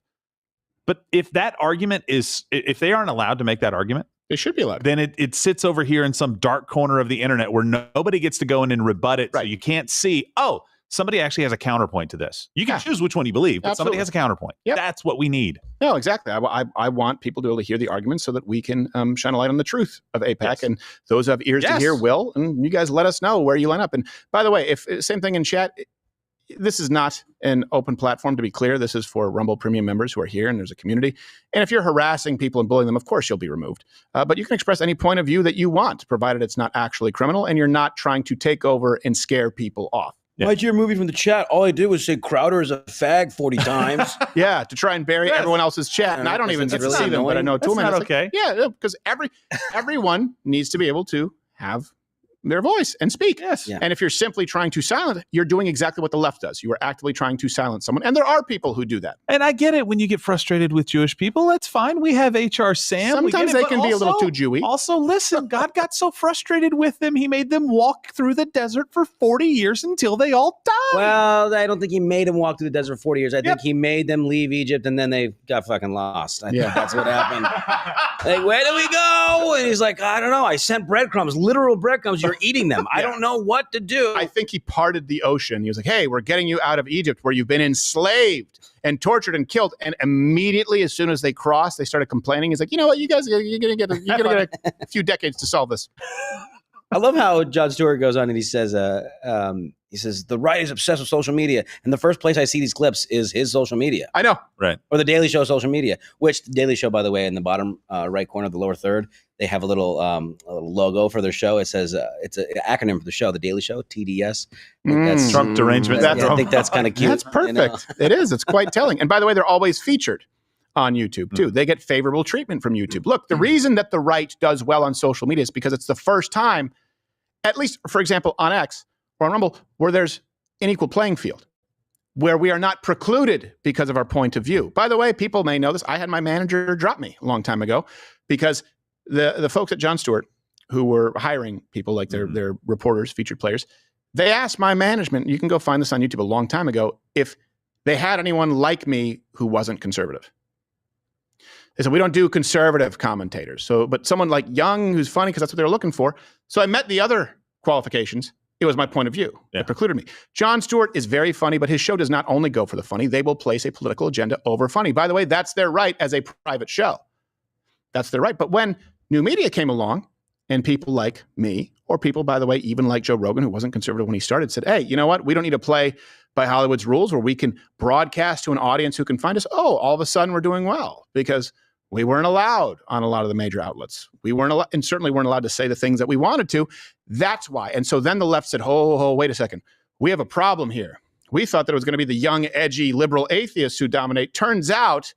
But if that argument is, if they aren't allowed to make that argument, they should be allowed. Then it sits over here in some dark corner of the internet where nobody gets to go in and rebut it. Right. So you can't see, oh, somebody actually has a counterpoint to this. You can choose which one you believe, but somebody has a counterpoint. Yep. That's what we need. No, exactly. I want people to be able to hear the arguments so that we can shine a light on the truth of AIPAC. Yes. And those who have ears to hear will. And you guys let us know where you line up. And by the way, if same thing in chat, this is not an open platform, to be clear. This is for Rumble Premium members who are here, and there's a community. And if you're harassing people and bullying them, of course you'll be removed. But you can express any point of view that you want, provided it's not actually criminal and you're not trying to take over and scare people off. Yeah. Why'd you remove me from the chat? All I did was say Crowder is a fag 40 times. Yeah, to try and bury everyone else's chat. And I don't even get to see them, but I know That's Toolman. not okay. Yeah, because everyone needs to be able to have their voice and speak. Yes. Yeah. And if you're simply trying to silence, you're doing exactly what the left does. You are actively trying to silence someone. And there are people who do that. And I get it when you get frustrated with Jewish people. That's fine. We have HR Sam. Sometimes they can be a little too Jewy. Also, listen, God got so frustrated with them, he made them walk through the desert for 40 years until they all died. Well, I don't think he made them walk through the desert for 40 years. I think he made them leave Egypt and then they got fucking lost. I think that's what happened. Like, where do we go? And he's like, I don't know. I sent breadcrumbs, literal breadcrumbs. You're eating them. I don't know what to do. I think he parted the ocean. He was like, hey, we're getting you out of Egypt where you've been enslaved and tortured and killed. And immediately, as soon as they crossed, they started complaining. He's like, you know what, you guys, you're going to get a few decades to solve this. I love how Jon Stewart goes on and he says, the right is obsessed with social media. And the first place I see these clips is his social media. I know. Right. Or the Daily Show social media, which the Daily Show, by the way, in the bottom right corner of the lower third, they have a little logo for their show. It says, it's an acronym for the show, the Daily Show, TDS. That's Trump derangement. I think that's kind of cute. That's perfect. You know? It is. It's quite telling. And by the way, they're always featured on YouTube too. They get favorable treatment from YouTube. Look, the reason that the right does well on social media is because it's the first time, at least, for example, on X or on Rumble, where there's an equal playing field, where we are not precluded because of our point of view. By the way, people may know this. I had my manager drop me a long time ago because the folks at Jon Stewart, who were hiring people like their reporters, featured players, they asked my management, you can go find this on YouTube a long time ago, if they had anyone like me who wasn't conservative. They said, we don't do conservative commentators. But someone like Young, who's funny, because that's what they were looking for. So I met the other qualifications. It was my point of view that precluded me. Jon Stewart is very funny, but his show does not only go for the funny. They will place a political agenda over funny. By the way, that's their right as a private show. That's their right. But when new media came along and people like me, or people, by the way, even like Joe Rogan, who wasn't conservative when he started, said, hey, you know what? We don't need to play by Hollywood's rules where we can broadcast to an audience who can find us. Oh, all of a sudden we're doing well because we weren't allowed on a lot of the major outlets. We weren't allowed, and certainly weren't allowed to say the things that we wanted to. That's why. And so then the left said, wait a second. We have a problem here. We thought that it was going to be the young, edgy, liberal atheists who dominate. Turns out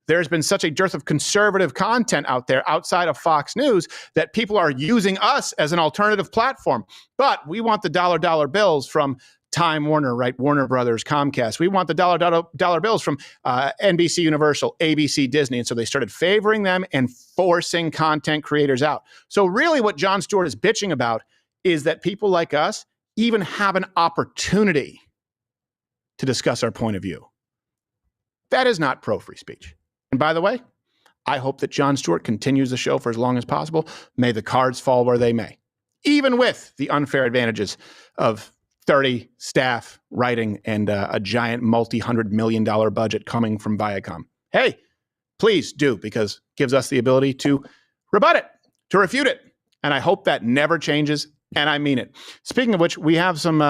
there's been such a dearth of conservative content out there outside of Fox News that people are using us as an alternative platform. But we want the dollar bills from Time Warner, right? Warner Brothers, Comcast. We want the dollar bills from NBC Universal, ABC, Disney. And so they started favoring them and forcing content creators out. So really what Jon Stewart is bitching about is that people like us even have an opportunity to discuss our point of view. That is not pro-free speech. And by the way, I hope that Jon Stewart continues the show for as long as possible. May the cards fall where they may, even with the unfair advantages of 30 staff writing and a giant multi-$100 million budget coming from Viacom. Hey, please do, because it gives us the ability to rebut it, to refute it. And I hope that never changes. And I mean it. Speaking of which, we have some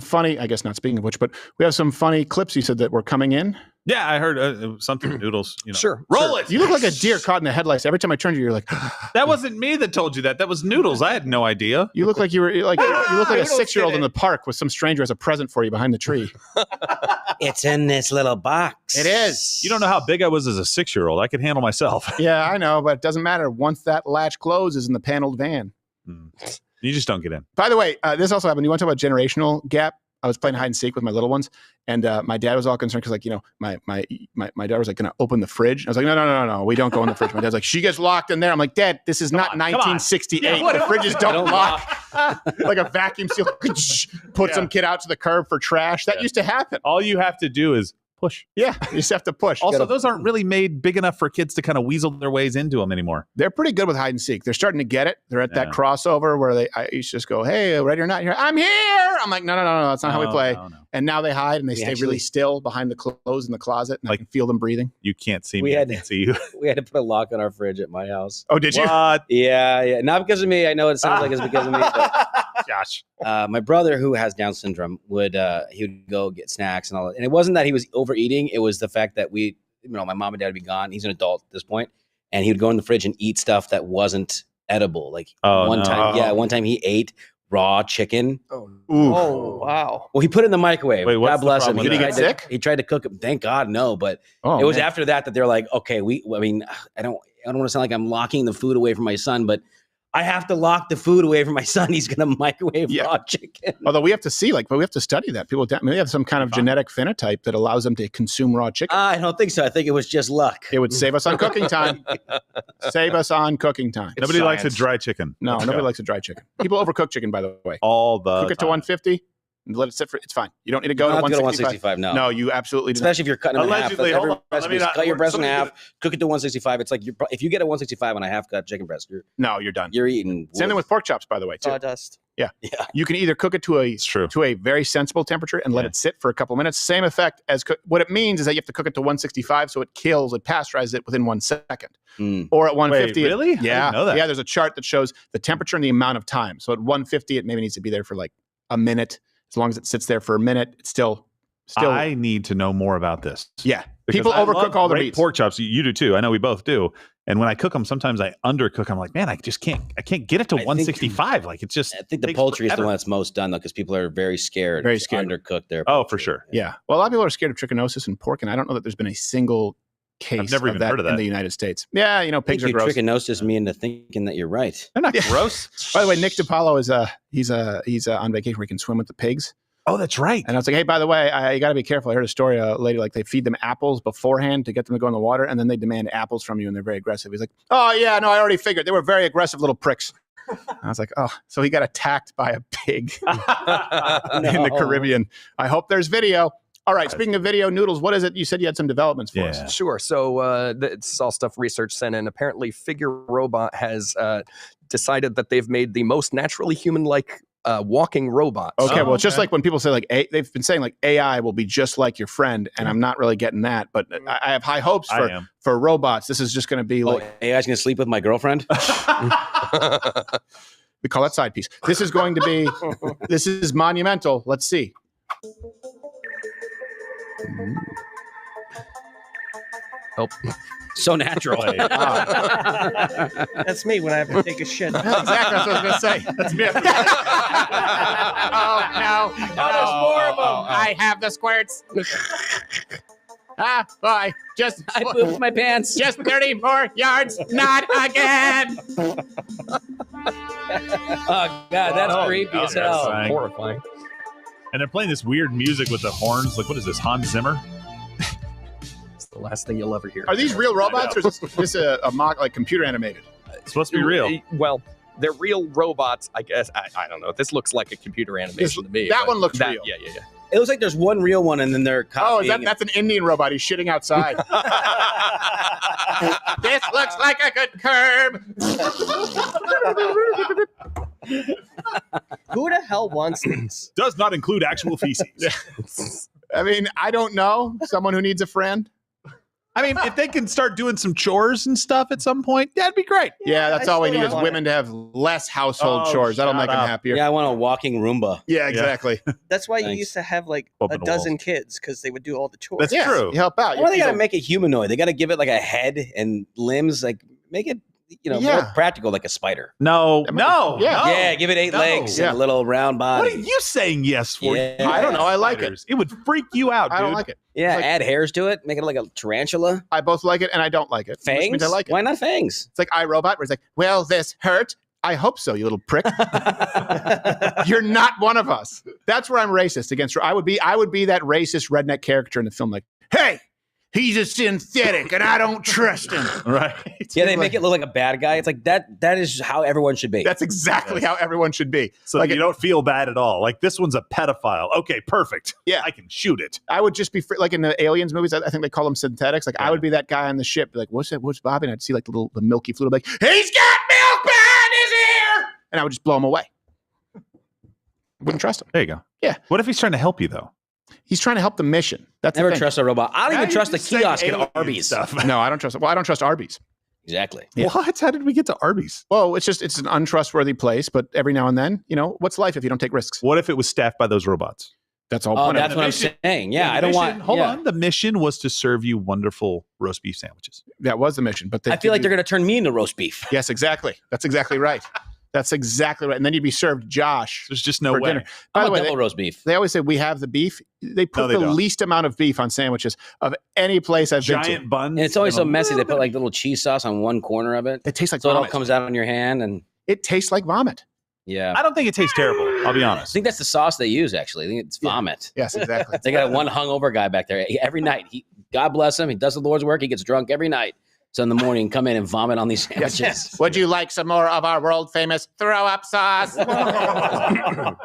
funny, I guess not speaking of which, but we have some funny clips you said that were coming in. Yeah, I heard something Noodles. Sure. Roll it. You look like a deer caught in the headlights. Every time I turned to you, you're like, that wasn't me that told you that. That was Noodles. I had no idea. You look like you look like a 6-year-old in the park with some stranger as a present for you behind the tree. It's in this little box. It is. You don't know how big I was as a 6-year-old. I could handle myself. Yeah, I know, but it doesn't matter. Once that latch closes in the paneled van. You just don't get in. By the way, this also happened. You want to talk about generational gap? I was playing hide and seek with my little ones, and my dad was all concerned because, like, you know, my daughter was like going to open the fridge. I was like, no, we don't go in the fridge. My dad's like, she gets locked in there. I'm like, Dad, this is not 1968. Yeah, the fridges don't lock. Like a vacuum seal, put some kid out to the curb for trash. That used to happen. All you have to do is push. Yeah, you just have to push. Also, those aren't really made big enough for kids to kind of weasel their ways into them anymore. They're pretty good with hide and seek. They're starting to get it. They're at that crossover where I used to just go, hey, ready or not? Here, I'm here. I'm like, no, that's not how we play. No. And now they hide and they stay really still behind the clothes in the closet, and I can feel them breathing. You can't see me. I can't see you. We had to put a lock on our fridge at my house. Oh, did you? Yeah. Not because of me. I know it sounds like it's because of me. But Josh. My brother, who has Down syndrome, he would go get snacks and all that. And it wasn't that he was overeating. It was the fact that my mom and dad would be gone. He's an adult at this point, and he would go in the fridge and eat stuff that wasn't edible. Like one time he ate raw chicken. Oh, wow. Well, he put it in the microwave. Wait, what's God bless the him. problem Did he get sick? He tried to cook it. Thank God, no. But it was after that they're like, okay, I don't want to sound like I'm locking the food away from my son, but I have to lock the food away from my son. He's going to microwave raw chicken. Although we have to see, but we have to study that. People maybe have some kind of genetic phenotype that allows them to consume raw chicken. I don't think so. I think it was just luck. It would save us on cooking time. Save us on cooking time. Nobody likes a dry chicken. No, nobody likes a dry chicken. People overcook chicken, by the way. All the Cook it to 150 and let it sit for. It's fine. You don't need to go to 165. No, you absolutely do. Especially if you're cutting them in half. Allegedly, hold on. Cut your breast in half, cook it to 165. It's like if you get a 165 on a half cut chicken breast, you're done. You're eating. Same thing with pork chops, by the way, too. Sawdust. Yeah. You can either cook it to a very sensible temperature and let it sit for a couple minutes. Same effect as what it means is that you have to cook it to 165 so it pasteurizes it within 1 second. Or at 150. Wait, really? Yeah. I didn't know that. Yeah, there's a chart that shows the temperature and the amount of time. So at 150, it maybe needs to be there for like a minute. As long as it sits there for a minute, it's still. I need to know more about this. Yeah. Because People overcook all the meats. Pork chops. You do too. I know we both do. And when I cook them, sometimes I undercook. I'm like, man, I just can't. I can't get it to 165. Like it's just. I think the poultry is the one that's most done though, because people are very scared. Very scared. To undercook their. Oh, for sure. Yeah. Well, a lot of people are scared of trichinosis and pork, and I don't know that there's been a single case I've never even heard of that in the United States. Yeah, pigs are gross. Trichinosis me into thinking that you're right. They're not gross. By the way, Nick DiPaolo is he's on vacation where he can swim with the pigs. Oh, that's right. And I was like, hey, by the way, you got to be careful. I heard a story. A lady, they feed them apples beforehand to get them to go in the water, and then they demand apples from you, and they're very aggressive. He's like, oh, yeah, no, I already figured. They were very aggressive little pricks. I was like, oh, so he got attacked by a pig in the Caribbean. I hope there's video. All right, speaking of video, Noodles, what is it? You said you had some developments for us. Sure. So this is all stuff research sent in. Apparently, Figure Robot has decided that they've made the most naturally human-like walking robots. Okay, well, it's just like when people say they've been saying AI will be just like your friend, and I'm not really getting that, but I have high hopes for robots. This is just going to be like AI's going to sleep with my girlfriend. We call that side piece. This is going to be this is monumental. Let's see. Oh. So natural. That's me when I have to take a shit. That's exactly what I was going to say. That's me. Oh, no. there's more of them. I have the squirts. Boy. I pooped my pants. Just 30 more yards. Not again. Oh, God, that's creepy as hell. Horrifying. And they're playing this weird music with the horns. Like, what is this, Hans Zimmer? The last thing you'll ever hear. Are these real robots or is this a mock, computer animated? It's supposed to be real. Well, they're real robots, I guess. I don't know. This looks like a computer animation to me. That one looks real. Yeah. It looks like there's one real one, and then they're copying. That's an Indian robot. He's shitting outside. This looks like a good curb. Who the hell wants these? Does not include actual feces. I mean, I don't know. Someone who needs a friend. I mean, if they can start doing some chores and stuff at some point, that'd be great. Yeah, that's all we need is women to have less household chores. That'll make them happier. Yeah, I want a walking Roomba. Yeah, exactly. That's why you used to have a dozen kids because they would do all the chores. That's true. You help out. Well, they got to make it humanoid. They got to give it a head and limbs. Make it more practical, like a spider. No. Yeah, give it 8 legs and a little round body. What are you saying yes for? Yeah. I don't know. I like it. It would freak you out, dude. I don't like it. Yeah, add hairs to it. Make it like a tarantula. I both like it and I don't like it. Fangs? I like it. Why not fangs? It's like iRobot, where it's like, will this hurt? I hope so, you little prick. You're not one of us. That's where I'm racist against. I would be that racist redneck character in the film. Like, hey, he's a synthetic, and I don't trust him. Right? Yeah, they make it look like a bad guy. It's like that is how everyone should be. That's exactly how everyone should be. So like you don't feel bad at all. Like, this one's a pedophile. Okay, perfect. Yeah. I can shoot it. I would just be like in the Aliens movies. I think they call them synthetics. Like I would be that guy on the ship. Like, what's that? What's Bobby? And I'd see like the milky fluid. Like, he's got milk behind his ear, and I would just blow him away. Wouldn't trust him. There you go. Yeah. What if he's trying to help you though? He's trying to help the mission. That's Never the thing. trust a robot. I don't Now even you trust the just say kiosk alien at Arby's. stuff. No, I don't trust. Well, I don't trust Arby's. Exactly. Yeah. What? How did we get to Arby's? Well, it's an untrustworthy place. But every now and then, what's life if you don't take risks? What if it was staffed by those robots? That's all. Oh, that's what I'm saying. Yeah, I don't want. Hold on. The mission was to serve you wonderful roast beef sandwiches. That was the mission. But I feel like they're going to turn me into roast beef. Yes, exactly. That's exactly right. That's exactly right. And then you'd be served Josh. There's just no for way. dinner. By the way, double roast beef. They always say we have the beef. They put No, they the don't. least amount of beef on sandwiches of any place I've been to. Giant buns. And it's always so and a messy. They little put like little cheese sauce on one corner of it. It tastes like So it all vomit. comes out on your hand. And It tastes like vomit. yeah. I don't think it tastes terrible. I'll be I honest. think that's the sauce they use, actually. I think it's vomit. Yes, exactly. They got one hungover guy back there. Every night, God bless him, he does the Lord's work. He gets drunk every night. So in the morning, come in and vomit on these sandwiches. Would you like some more of our world famous throw up sauce?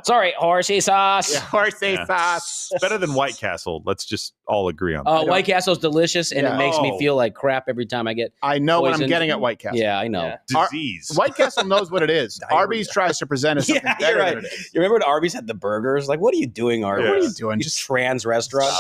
Sorry, horsey sauce. Yeah, horsey Yeah. sauce. It's better than White Castle. Let's just all agree on that. White Castle's delicious, and Yeah. it makes me Oh. feel like crap every time I get I know what I'm poisoned. getting at White Castle. Yeah, I know. Disease. White Castle knows what it is. Arby's tries to present as something Yeah, better you're right. than it is. You remember when Arby's had the burgers? Like, what are you doing, Arby's? What are you doing? You Just trans restaurant.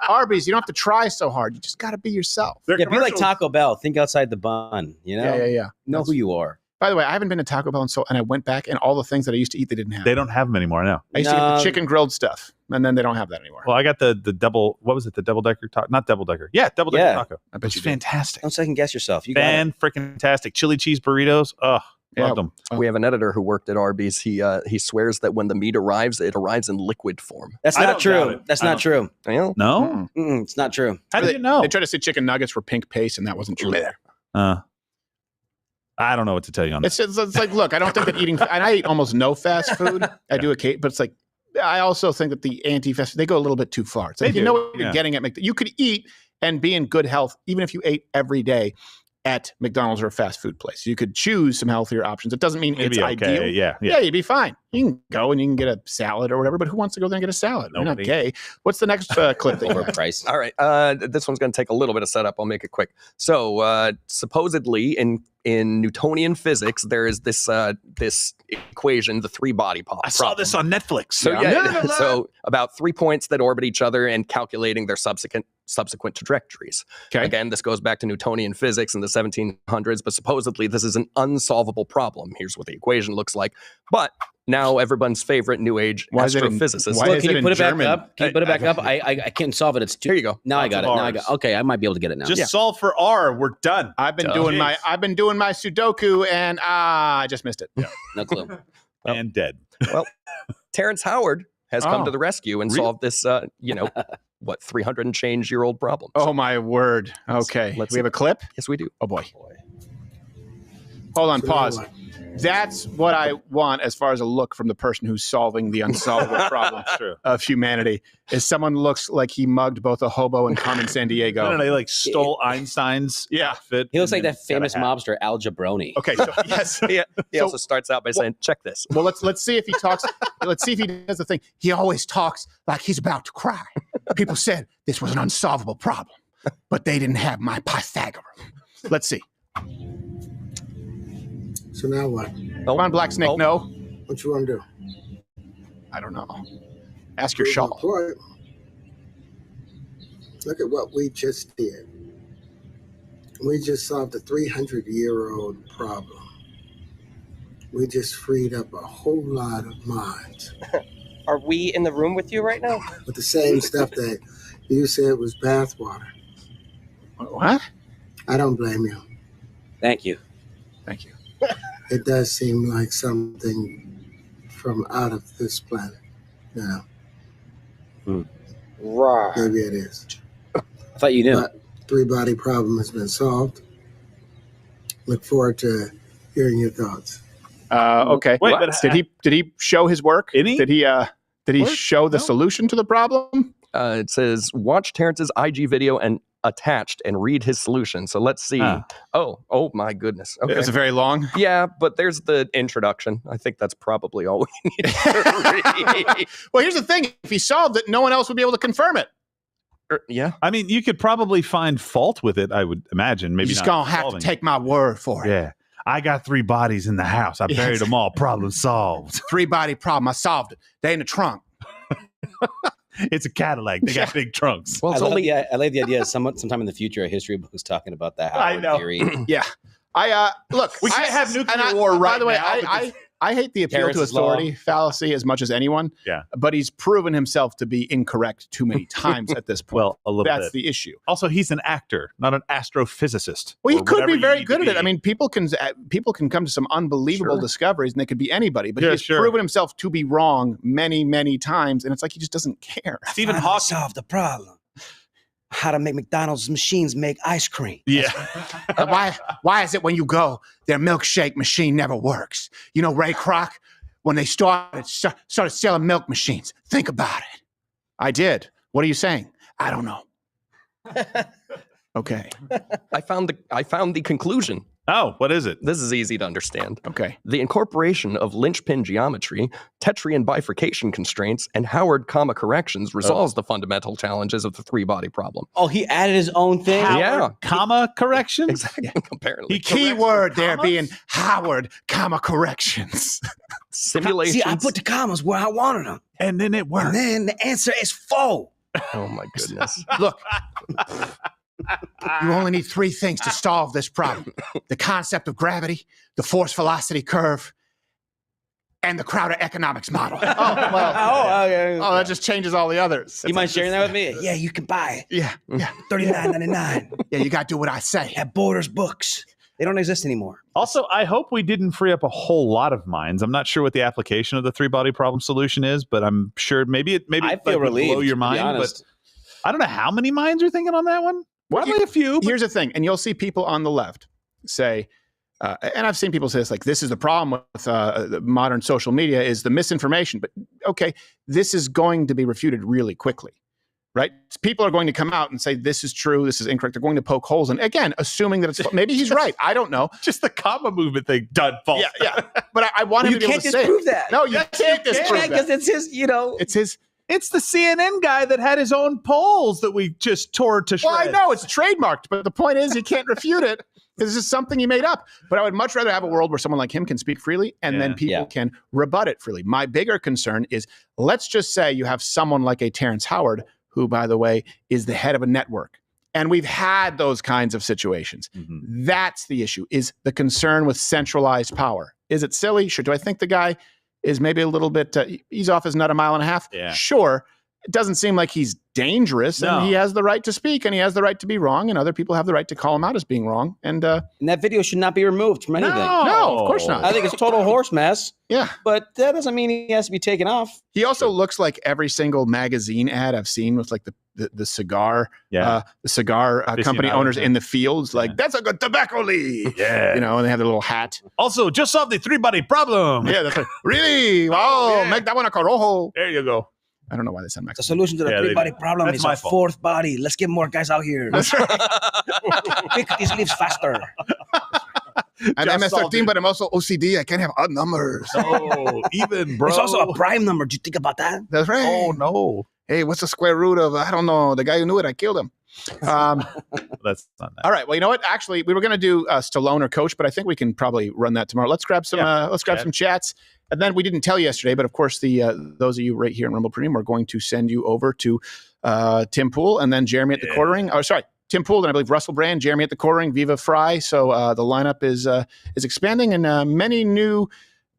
Arby's, you don't have to try so hard. You just got to be yourself. Their Yeah, be like commercials- Taco Bell. Think outside the bun. You know, Yeah. know who you are. By the way, I haven't been to Taco Bell and I went back and all the things that I used to eat they didn't have. They don't have them anymore now. I used to get No. the chicken grilled stuff, and then they don't have that anymore. Well, I got the double. What was it? The double decker taco? Not double decker. Yeah, double decker Yeah. taco. I bet It's you did. fantastic. Don't second guess yourself. You got it. Fan-freaking-tastic. Chili cheese burritos. Oh, Yeah. loved them. Oh. We have an editor who worked at Arby's. He swears that when the meat arrives, it arrives in liquid form. That's I not don't doubt true. it. That's I not don't- true. Well, No? It's not true. How did you know? They tried to say chicken nuggets were pink paste, and that wasn't true. I don't know what to tell you on that. It's like, look, I don't think that eating, and I eat almost no fast food. I do but it's like, I also think that the anti-fast, they go a little bit too far. It's like, They you know do, what you're yeah. getting at McDonald's. You could eat and be in good health, even if you ate every day at McDonald's or a fast food place. You could choose some healthier options. It doesn't mean It'd it's be okay. ideal. Yeah. You'd be fine. You can go and you can get a salad or whatever, but who wants to go there and get a salad? You're not Nobody. gay. What's the next clip? That you have? Overpriced. all right. This one's going to take a little bit of setup. I'll make it quick. So supposedly in Newtonian physics, there is this equation, the three body problem. I saw this on Netflix. So so about 3 points that orbit each other and calculating their subsequent trajectories. Okay. Again, this goes back to Newtonian physics in the 1700s, but supposedly this is an unsolvable problem. Here's what the equation looks like. But now everyone's favorite new age Why is it in- astrophysicist. why Look, is can it you in put it German? back up? Can you put it back up? I can't solve it. It's too. Here you go. Now I got it. Lots Now of I got. Rs. Okay, I might be able to get it now. Just solve for R. We're done. I've been Duh. doing Jeez. I've been doing my Sudoku and I just missed it. No clue. And dead. Well, Terrence Howard has come Oh. to the rescue and Really? solved this, 300 and change year old problem. Oh my word. Okay. Let's We have a clip? Yes, we do. Oh boy. Hold on, pause. That's what I want as far as a look from the person who's solving the unsolvable problem of humanity. Is someone looks like he mugged both a hobo and Carmen Sandiego. No, they like stole Einstein's outfit. He looks like and that famous got a hat. mobster Al Jabroni. Okay, so yes. He also starts out by saying, check this. Well, let's see if he talks. Let's see if he does the thing. He always talks like he's about to cry. People said this was an unsolvable problem, but they didn't have my Pythagoras. Let's see. So now what? Come on, Black Snake. No, What you want to do? I don't know. Ask your shawl. Point. Look at what we just did. We just solved a 300-year-old problem. We just freed up a whole lot of minds Are we in the room with you right now? with the same stuff that you said was bathwater. What? I don't blame you. Thank you. Thank you. It does seem like something from out of this planet. You know, Right. maybe it is. I thought you knew. But three-body problem has been solved. Look forward to hearing your thoughts. Okay. Wait, What? Did he show his work? Did he Work? show the solution to the problem? It says, watch Terrence's IG video and attached and read his solution. So let's see. Oh my goodness. Okay. Is it very long? Yeah, but there's the introduction. I think that's probably all we need to read. Well, here's the thing. If he solved it, no one else would be able to confirm it. Yeah. I mean, you could probably find fault with it, I would imagine. Maybe You're just not going to have to solving take my word for it. Yeah. I got 3 bodies in the house. I buried them all. Problem solved. 3-body problem. I solved it. They in the trunk. It's a Cadillac. They got big trunks. Well, I love the idea sometime in the future a history book is talking about that Howard theory. Yeah. Look, We can't have nuclear war right by the way, now. I hate the appeal to Terrence's authority law. fallacy as much as anyone. Yeah. But he's proven himself to be incorrect too many times at this point. Well, a little That's bit. the issue. Also, he's an actor, not an astrophysicist. Well, he or could whatever be you very need good to at it. be. I mean, people can come to some unbelievable Sure. discoveries, and they could be anybody. But Yeah, he's sure. proven himself to be wrong many, many times, and it's like he just doesn't care. Stephen Finally Hawking. solved the problem. How to make McDonald's machines make ice cream. Yeah. Why is it when you go, their milkshake machine never works? You know, Ray Kroc, when they started selling milk machines. Think about it. I did. What are you saying? I don't know. Okay. I found the conclusion. Oh, what is it? This is easy to understand. Okay. The incorporation of linchpin geometry, Tetrian bifurcation constraints, and Howard comma corrections resolves the fundamental challenges of the 3-body problem. Oh, he added his own thing? Yeah. Comma corrections? Exactly. Apparently. The key word there being Howard, comma corrections. Simulations. See, I put the commas where I wanted them. And then it worked. And then the answer is 4. Oh my goodness. Look, you only need 3 things to solve this problem: the concept of gravity, the force velocity curve, and the Crowder economics model. Okay. Oh, that just changes all the others. You mind sharing that with me? Yeah, you can buy it. Yeah. $39.99 Yeah, you got to do what I say. at Borders Books. They don't exist anymore. Also, I hope we didn't free up a whole lot of minds. I'm not sure what the application of the 3-body problem solution is, but I'm sure maybe I feel like, would relieved, blow your to be mind. But honest. I don't know how many minds are thinking on that one. Probably a few. Here's the thing, and you'll see people on the left say, and I've seen people say this, like, this is the problem with the modern social media is the misinformation. But okay, this is going to be refuted really quickly, right? People are going to come out and say, this is true, this is incorrect. They're going to poke holes in, again, assuming that it's, maybe he's right. I don't know. Just the comma movement thing done false. Yeah. But I want him to be able to say disprove that. No, you can't disprove that. Because it's his, It's his. It's the CNN guy that had his own polls that we just tore to shreds. Well, I know it's trademarked, but the point is, he can't refute it. This is something he made up. But I would much rather have a world where someone like him can speak freely and then people can rebut it freely. My bigger concern is, let's just say you have someone like a Terrence Howard, who, by the way, is the head of a network. And we've had those kinds of situations. Mm-hmm. That's the issue, is the concern with centralized power. Is it silly? Sure. Do I think the guy is maybe a little bit, he's off his nut a mile and a half? Yeah. Sure. It doesn't seem like he's dangerous, No. and he has the right to speak, and he has the right to be wrong, and other people have the right to call him out as being wrong. And that video should not be removed from anything. No, of course not. I think it's total horse mess. Yeah. But that doesn't mean he has to be taken off. He also looks like every single magazine ad I've seen with like the cigar, the cigar company owners in the fields. Like, that's a good tobacco leaf. Yeah. You know, and they have their little hat. Also, just solve the 3-body problem. Yeah, that's right. Really? Wow, make that one a corojo. There you go. I don't know why they sound The Mexican. solution to the Yeah, they 3-body do. problem That's is my a fault. 4th body. Let's get more guys out here. That's right. Pick these leaves faster. I'm Just solved MS-13, it. but I'm also OCD. I can't have odd numbers. Oh, even, bro. There's also a prime number. Did you think about that? That's right. Oh, no. Hey, what's the square root of, I don't know, the guy who knew it, I killed him. That's not that. All right. Well, you know what? Actually, we were going to do Stallone or Coach, but I think we can probably run that tomorrow. Let's grab some. Some chats, and then we didn't tell you yesterday, but of course, those of you right here in Rumble Premium, we're going to send you over to Tim Pool and then Jeremy at the quartering. Oh, sorry, Tim Pool and I believe Russell Brand, Jeremy at the quartering, Viva Fry. So the lineup is expanding and many new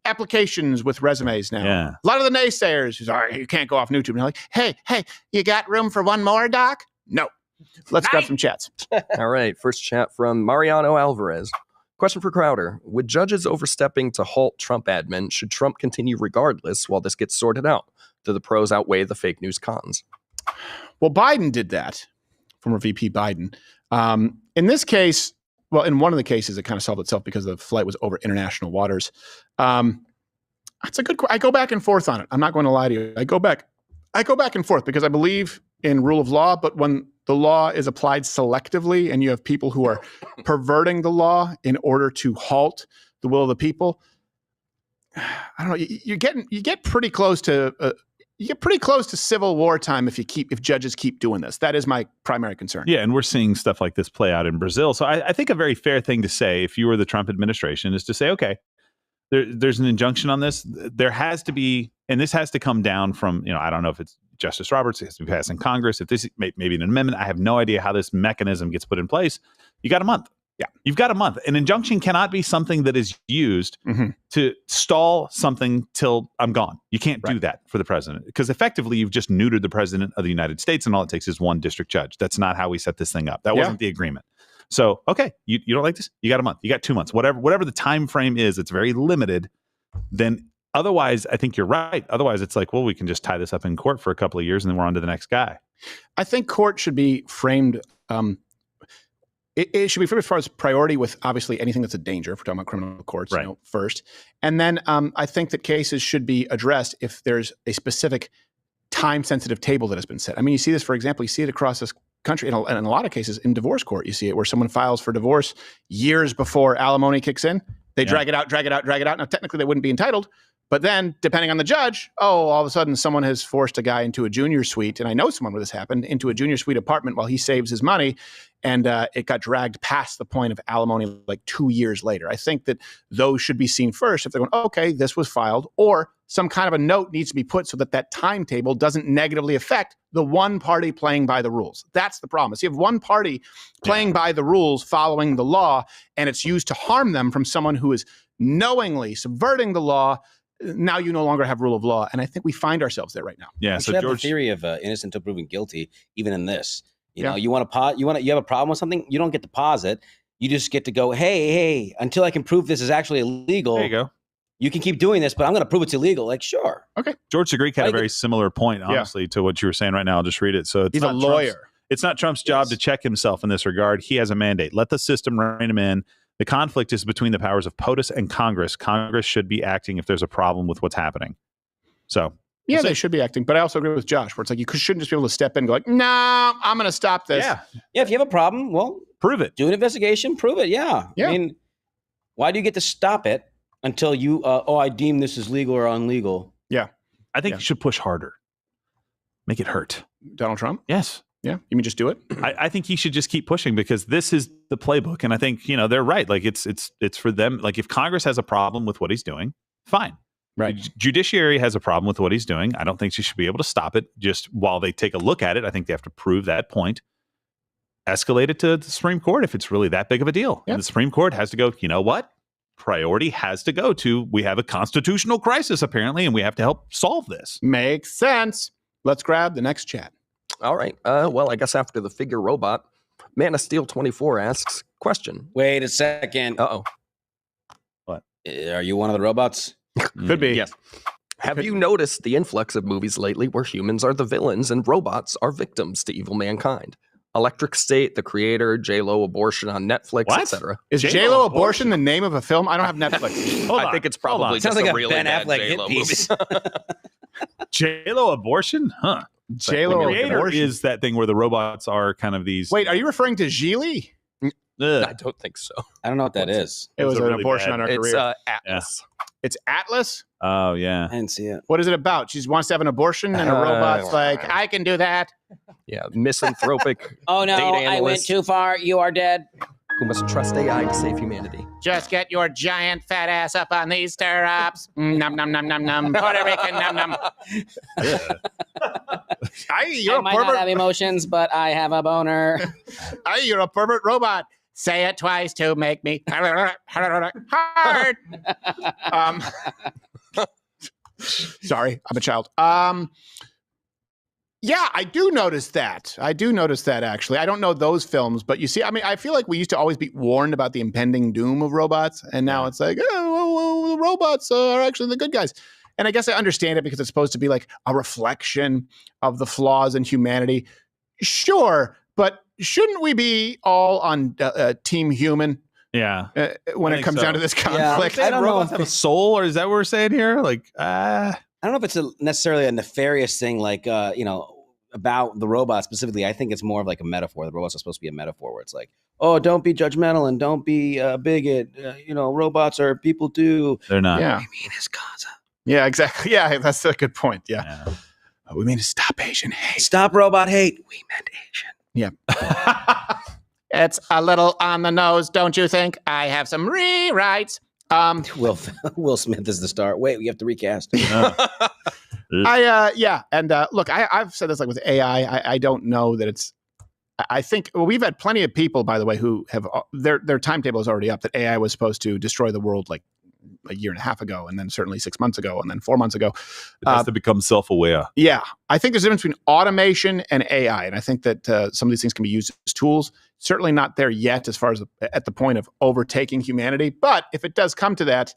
applications with resumes now. Yeah. A lot of the naysayers who's, all right, you can't go off YouTube. And they're like, hey, you got room for one more, Doc? No. Let's grab some chats. All right. First chat from Mariano Alvarez. Question for Crowder. With judges overstepping to halt Trump admin, should Trump continue regardless while this gets sorted out? Do the pros outweigh the fake news cons? Well, Biden did that, former VP Biden. In this case, well, in one of the cases, it kind of solved itself because the flight was over international waters. That's a good question. I go back and forth on it. I'm not going to lie to you. I go back and forth because I believe in rule of law, but when the law is applied selectively and you have people who are perverting the law in order to halt the will of the people, I don't know. You get pretty close to civil war time if judges keep doing this. That is my primary concern. Yeah, and we're seeing stuff like this play out in Brazil. So I think a very fair thing to say, if you were the Trump administration, is to say, okay, there's an injunction on this. There has to be, and this has to come down from, I don't know if it's Justice Roberts, it has to be passed in Congress. If this maybe an amendment, I have no idea how this mechanism gets put in place. You got a month. Yeah, you've got a month. An injunction cannot be something that is used to stall something till I'm gone. You can't do that for the president because effectively you've just neutered the president of the United States, and all it takes is one district judge. That's not how we set this thing up. That wasn't the agreement. So, okay, you don't like this? You got a month. You got 2 months. Whatever the time frame is, it's very limited. Then otherwise, I think you're right. Otherwise, it's like, well, we can just tie this up in court for a couple of years, and then we're on to the next guy. I think court should be framed. It should be framed as far as priority with obviously anything that's a danger. If we're talking about criminal courts, first, and then I think that cases should be addressed if there's a specific time-sensitive table that has been set. I mean, you see this, for example, you see it across this country, and in a lot of cases in divorce court, you see it where someone files for divorce years before alimony kicks in. They drag it out. Now, technically, they wouldn't be entitled. But then, depending on the judge, all of a sudden, someone has forced a guy into a junior suite, and I know someone where this happened, into a junior suite apartment while he saves his money, and it got dragged past the point of alimony like 2 years later. I think that those should be seen first if they're going, okay, this was filed, or some kind of a note needs to be put so that that timetable doesn't negatively affect the one party playing by the rules. That's the problem. So you have one party playing by the rules, following the law, and it's used to harm them from someone who is knowingly subverting the law. Now you no longer have rule of law, and I think we find ourselves there right now. Yeah. We So should have George, the theory of innocent until proven guilty, even in this. You know, you want to you have a problem with something, you don't get to pause it. You just get to go, hey, until I can prove this is actually illegal. There you go. You can keep doing this, but I'm going to prove it's illegal. Like, sure. Okay. George the Greek had a very similar point, honestly, to what you were saying right now. I'll just read it. So he's a lawyer. It's not Trump's job to check himself in this regard. He has a mandate. Let the system rein him in. The conflict is between the powers of POTUS and Congress. Congress should be acting if there's a problem with what's happening. So, yeah, they should be acting. But I also agree with Josh, where it's like you shouldn't just be able to step in and go like, "No, I'm going to stop this." Yeah. If you have a problem, well, prove it. Do an investigation. Prove it. Yeah. I mean, why do you get to stop it until you? I deem this is legal or unlegal. Yeah. I think you should push harder. Make it hurt. Donald Trump? Yes. Yeah. You mean just do it? I think he should just keep pushing because this is the playbook. And I think, they're right. Like it's for them. Like if Congress has a problem with what he's doing, fine. Right. The judiciary has a problem with what he's doing. I don't think she should be able to stop it just while they take a look at it. I think they have to prove that point. Escalate it to the Supreme Court if it's really that big of a deal. Yep. And the Supreme Court has to go, you know what? Priority has to go to, we have a constitutional crisis apparently, and we have to help solve this. Makes sense. Let's grab the next chat. All right. Well, I guess after the figure robot, Man of Steel 24 asks, question. Wait a second. Uh-oh. What? Are you one of the robots? Could be. Yes. Have you noticed the influx of movies lately where humans are the villains and robots are victims to evil mankind? Electric State, The Creator, J-Lo Abortion on Netflix, etc. Is J-Lo Abortion the name of a film? I don't have Netflix. I think it's probably just Sounds like a really Ben bad Affleck J-Lo hit piece. movie. J-Lo Abortion? Huh. J-Lo Creator Abortion is that thing where the robots are kind of these. Wait, are you referring to Geely? I don't think so. I don't know what that is. It was an really abortion bad- on her It's career. Atlas. It's Atlas? Oh, yeah. I didn't see it. What is it about? She wants to have an abortion and a robot's like, I can do that. Yeah, misanthropic. Oh no, data I went analyst too far. You are dead. who must trust AI to save humanity. Just get your giant fat ass up on these stirrups. Num, num, num, num, num. Puerto Rican, num, num. I might not have emotions, but I have a boner. You're a pervert robot. Say it twice to make me hard. Sorry, I'm a child. Yeah, I do notice that. Actually. I don't know those films, but you see, I mean, I feel like we used to always be warned about the impending doom of robots, and now it's like, oh, robots are actually the good guys. And I guess I understand it because it's supposed to be like a reflection of the flaws in humanity. Sure, but shouldn't we be all on Team Human? Yeah. When it comes down to this conflict, I don't know robots if have a soul, or is that what we're saying here? Like, I don't know if it's necessarily a nefarious thing, like about the robots specifically. I think it's more of like a metaphor. The robots are supposed to be a metaphor where it's like, oh, don't be judgmental and don't be a bigot. Robots are people too. They're not. Yeah. I mean, it's Gaza. Yeah, exactly. Yeah, that's a good point. Yeah. We mean to stop Asian hate. Stop robot hate. We meant Asian. Yeah. It's a little on the nose, don't you think? I have some rewrites. Will Smith is the star. Wait, we have to recast. Look, I've said this like with AI. I don't know that it's. I think we've had plenty of people, by the way, who have their timetable is already up that AI was supposed to destroy the world like a year and a half ago, and then certainly 6 months ago, and then 4 months ago. It has to become self-aware. Yeah, I think there's a difference between automation and AI, and I think that some of these things can be used as tools. Certainly not there yet as far as at the point of overtaking humanity. But if it does come to that,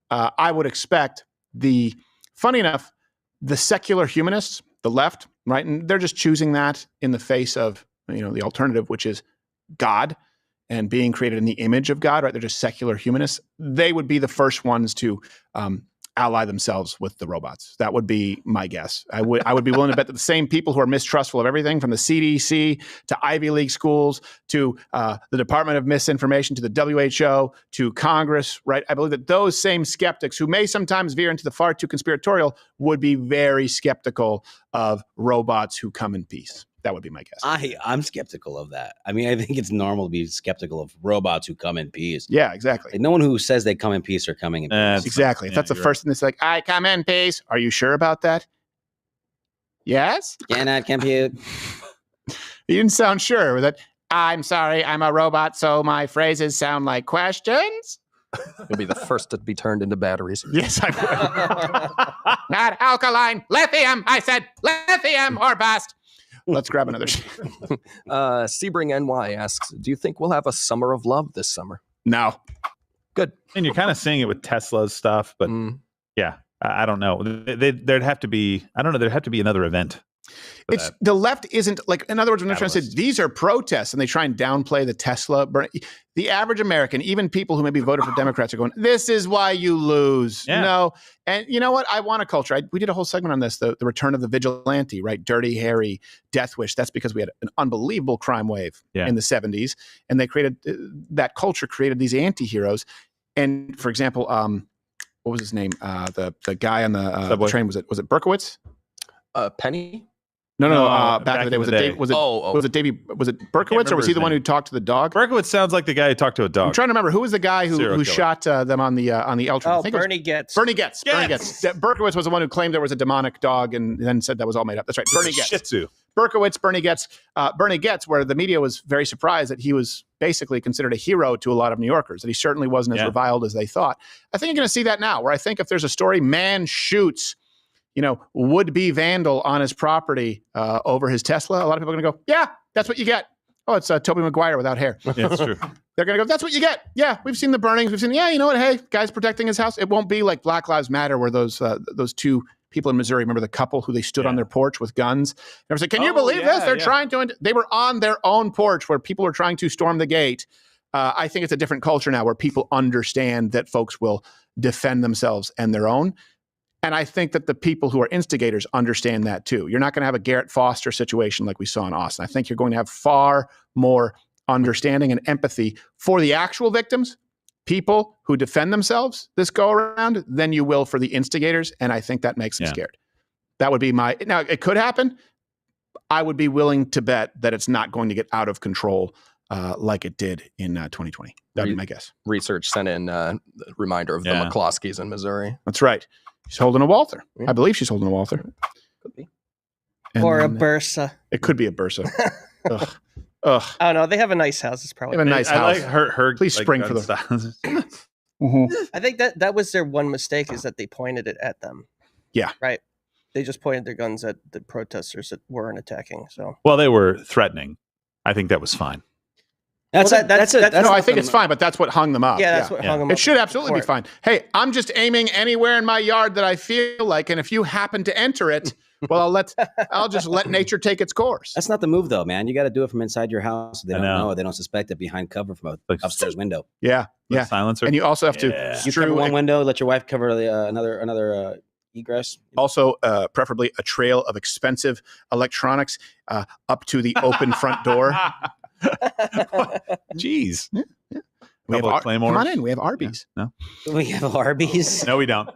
I would expect funny enough, the secular humanists, the left, right, and they're just choosing that in the face of the alternative, which is God and being created in the image of God, right? They're just secular humanists. They would be the first ones to ally themselves with the robots. That would be my guess. I would be willing to bet that the same people who are mistrustful of everything from the CDC to Ivy League schools to the Department of Misinformation to the WHO to Congress, right? I believe that those same skeptics who may sometimes veer into the far too conspiratorial would be very skeptical of robots who come in peace. That would be my guess. I'm skeptical of that. I mean, I think it's normal to be skeptical of robots who come in peace. Yeah, exactly. Like, no one who says they come in peace are coming in peace. Exactly. If that's the first thing that's like, I come in peace. Are you sure about that? Yes? Cannot compute. You didn't sound sure with it. I'm sorry, I'm a robot, so my phrases sound like questions. You'll be the first to be turned into batteries. Yes, I will. Not alkaline. Lithium. I said lithium or bust. Let's grab another. Sebring NY asks, do you think we'll have a summer of love this summer? No. Good. And you're kind of seeing it with Tesla's stuff, but yeah, I don't know. There'd have to be, I don't know, there'd have to be another event. The left isn't like, in other words, when they're trying to say these are protests and they try and downplay the Tesla, the average American, even people who maybe voted for Democrats are going, this is why you lose. Yeah. No. And you know what? I want a culture. We did a whole segment on this, the return of the vigilante, right? Dirty Harry, Death Wish. That's because we had an unbelievable crime wave in the 70s. And they created, that culture created these anti-heroes. And for example, what was his name? The guy on the train, was it Berkowitz? Penny? No. Back in the day, was it Berkowitz, or was he the one who talked to the dog? Berkowitz sounds like the guy who talked to a dog. I'm trying to remember who was the guy who shot them on the L train. Oh, Bernie Getz. Bernie Getz. Berkowitz was the one who claimed there was a demonic dog and then said that was all made up. That's right. Bernie Getz. Shih Tzu. Berkowitz, Bernie Getz, where the media was very surprised that he was basically considered a hero to a lot of New Yorkers, that he certainly wasn't as reviled as they thought. I think you're going to see that now, where I think if there's a story, man shoots would-be vandal on his property over his Tesla, a lot of people are going to go, yeah, that's what you get. Oh, it's Tobey Maguire without hair. Yeah, that's true. They're going to go, that's what you get. Yeah, we've seen the burnings. We've seen, you know what? Hey, guy's protecting his house. It won't be like Black Lives Matter, where those two people in Missouri, remember the couple who they stood on their porch with guns? They were like, can you believe this? They're trying to, they were on their own porch where people were trying to storm the gate. I think it's a different culture now where people understand that folks will defend themselves and their own. And I think that the people who are instigators understand that too. You're not going to have a Garrett Foster situation like we saw in Austin. I think you're going to have far more understanding and empathy for the actual victims, people who defend themselves this go around, than you will for the instigators. And I think that makes them scared. That would be now it could happen. I would be willing to bet that it's not going to get out of control like it did in 2020. That'd be my guess. Research sent in a reminder of the McCloskeys in Missouri. That's right. She's holding a Walther. I believe she's holding a Walther. Could be. Or a Bursa. It could be a Bursa. Ugh. I don't know. They have a nice house. It's probably they have a nice house. I like her Please spring for the I think that was their one mistake, is that they pointed it at them. Yeah. Right. They just pointed their guns at the protesters that weren't attacking. So. Well, they were threatening. I think that was fine. That's it. No, I think it's fine, but that's what hung them up. Yeah, that's what hung them up. It should absolutely be fine. Hey, I'm just aiming anywhere in my yard that I feel like, and if you happen to enter it, well, I'll just let nature take its course. That's not the move, though, man. You got to do it from inside your house. So they don't know. They don't suspect it behind cover from a upstairs window. Yeah, yeah. Silencer. And you also have to You cover one window, let your wife cover the another egress. Also, preferably a trail of expensive electronics up to the open front door. Jeez. Yeah. We have Claymores. Come on in. We have Arby's. Yeah. No. We have Arby's. No, we don't.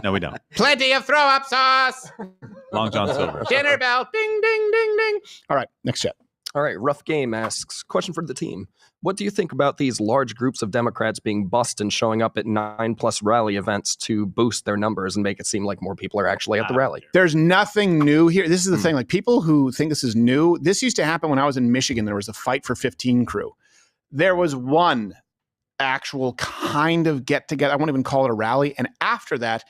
No, we don't. Plenty of throw-up sauce. Long John Silver. Dinner bell. Ding, ding, ding, ding. All right. Next chat. All right. Rough Game asks, question for the team. What do you think about these large groups of Democrats being bussed and showing up at 9+ rally events to boost their numbers and make it seem like more people are actually at the rally? There's nothing new here. This is the thing. Like, people who think this is new, this used to happen when I was in Michigan. There was a Fight for 15 crew. There was one actual kind of get together. I won't even call it a rally. And after that,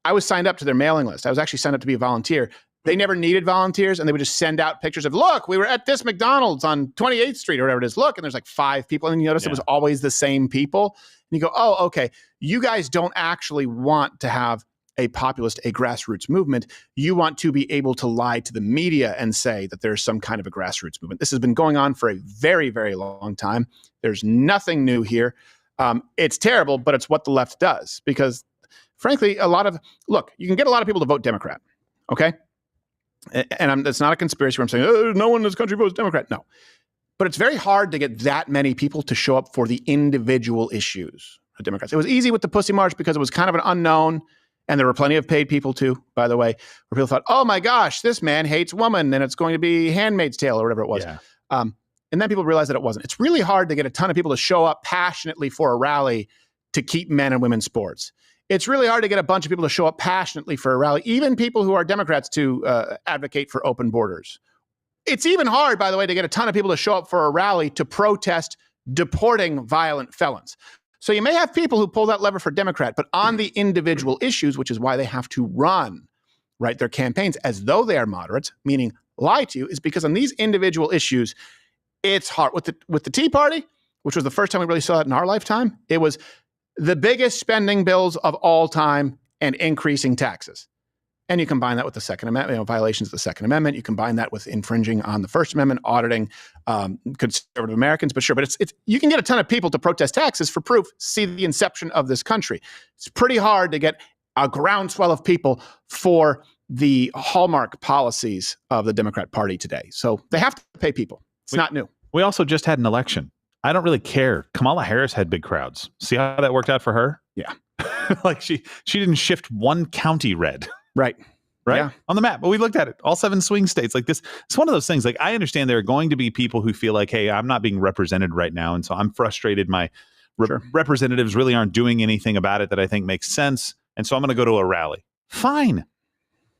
I was signed up to their mailing list. I was actually signed up to be a volunteer. They never needed volunteers, and they would just send out pictures of, look, we were at this McDonald's on 28th Street or whatever it is. Look, and there's like 5 people, and you notice it was always the same people. And you go, oh, okay. You guys don't actually want to have a populist, a grassroots movement. You want to be able to lie to the media and say that there's some kind of a grassroots movement. This has been going on for a very, very long time. There's nothing new here. It's terrible, but it's what the left does because, frankly, you can get a lot of people to vote Democrat, okay? And it's not a conspiracy where I'm saying, oh, no one in this country votes Democrat. No. But it's very hard to get that many people to show up for the individual issues of Democrats. It was easy with the Pussy March because it was kind of an unknown, and there were plenty of paid people too, by the way, where people thought, oh my gosh, this man hates women, and it's going to be Handmaid's Tale or whatever it was. Yeah. And then people realized that it wasn't. It's really hard to get a ton of people to show up passionately for a rally to keep men and women's sports. It's really hard to get a bunch of people to show up passionately for a rally, even people who are Democrats to advocate for open borders. It's even hard, by the way, to get a ton of people to show up for a rally to protest deporting violent felons. So you may have people who pull that lever for Democrat, but on the individual issues, which is why they have to run, right, their campaigns as though they are moderates, meaning lie to you, is because on these individual issues, it's hard. With the Tea Party, which was the first time we really saw it in our lifetime, it was the biggest spending bills of all time and increasing taxes. And you combine that with the Second Amendment, violations of the Second Amendment. You combine that with infringing on the First Amendment, auditing conservative Americans. But sure, but it's you can get a ton of people to protest taxes for proof. See the inception of this country. It's pretty hard to get a groundswell of people for the hallmark policies of the Democrat Party today. So they have to pay people. It's not new. We also just had an election. I don't really care. Kamala Harris had big crowds. See how that worked out for her? Yeah. Like she didn't shift one county red. Right. Yeah. On the map. But we looked at it. All 7 swing states. Like this. It's one of those things. Like, I understand there are going to be people who feel like, hey, I'm not being represented right now. And so I'm frustrated. My representatives really aren't doing anything about it that I think makes sense. And so I'm going to go to a rally. Fine.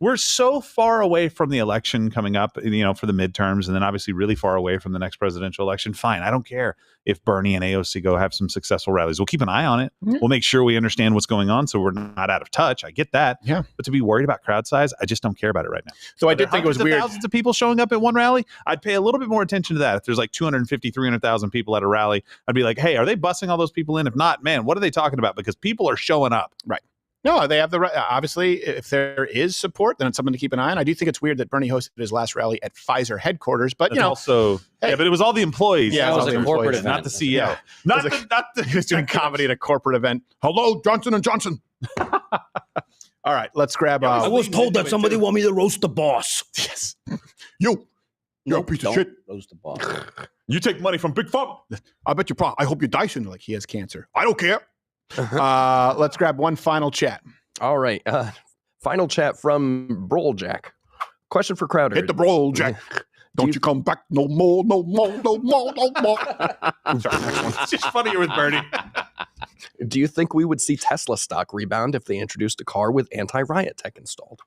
We're so far away from the election coming up, for the midterms, and then obviously really far away from the next presidential election. Fine. I don't care if Bernie and AOC go have some successful rallies. We'll keep an eye on it. Mm-hmm. We'll make sure we understand what's going on so we're not out of touch. I get that. Yeah. But to be worried about crowd size, I just don't care about it right now. So I did think it was weird. Thousands of people showing up at one rally, I'd pay a little bit more attention to that. If there's like 250, 300,000 people at a rally, I'd be like, hey, are they busing all those people in? If not, man, what are they talking about? Because people are showing up. Right. No, they have the right. Obviously, if there is support, then it's something to keep an eye on. I do think it's weird that Bernie hosted his last rally at Pfizer headquarters, but also, but it was all the employees. Yeah, it was like a corporate event, not the CEO. Yeah. He was doing comedy at a corporate event. Hello, Johnson & Johnson. All right, let's grab. I was told that somebody want me to roast the boss. Yes. You're a piece of shit. Roast the boss. You take money from Big Pharma. I bet you I hope you die soon. Like, he has cancer. I don't care. Let's grab one final chat. All right. Final chat from Brolljack. Question for Crowder. Hit the Brolljack. Don't you come back no more, no more, no more, no more. Sorry, next one. It's just funnier with Bernie. Do you think we would see Tesla stock rebound if they introduced a car with anti-riot tech installed?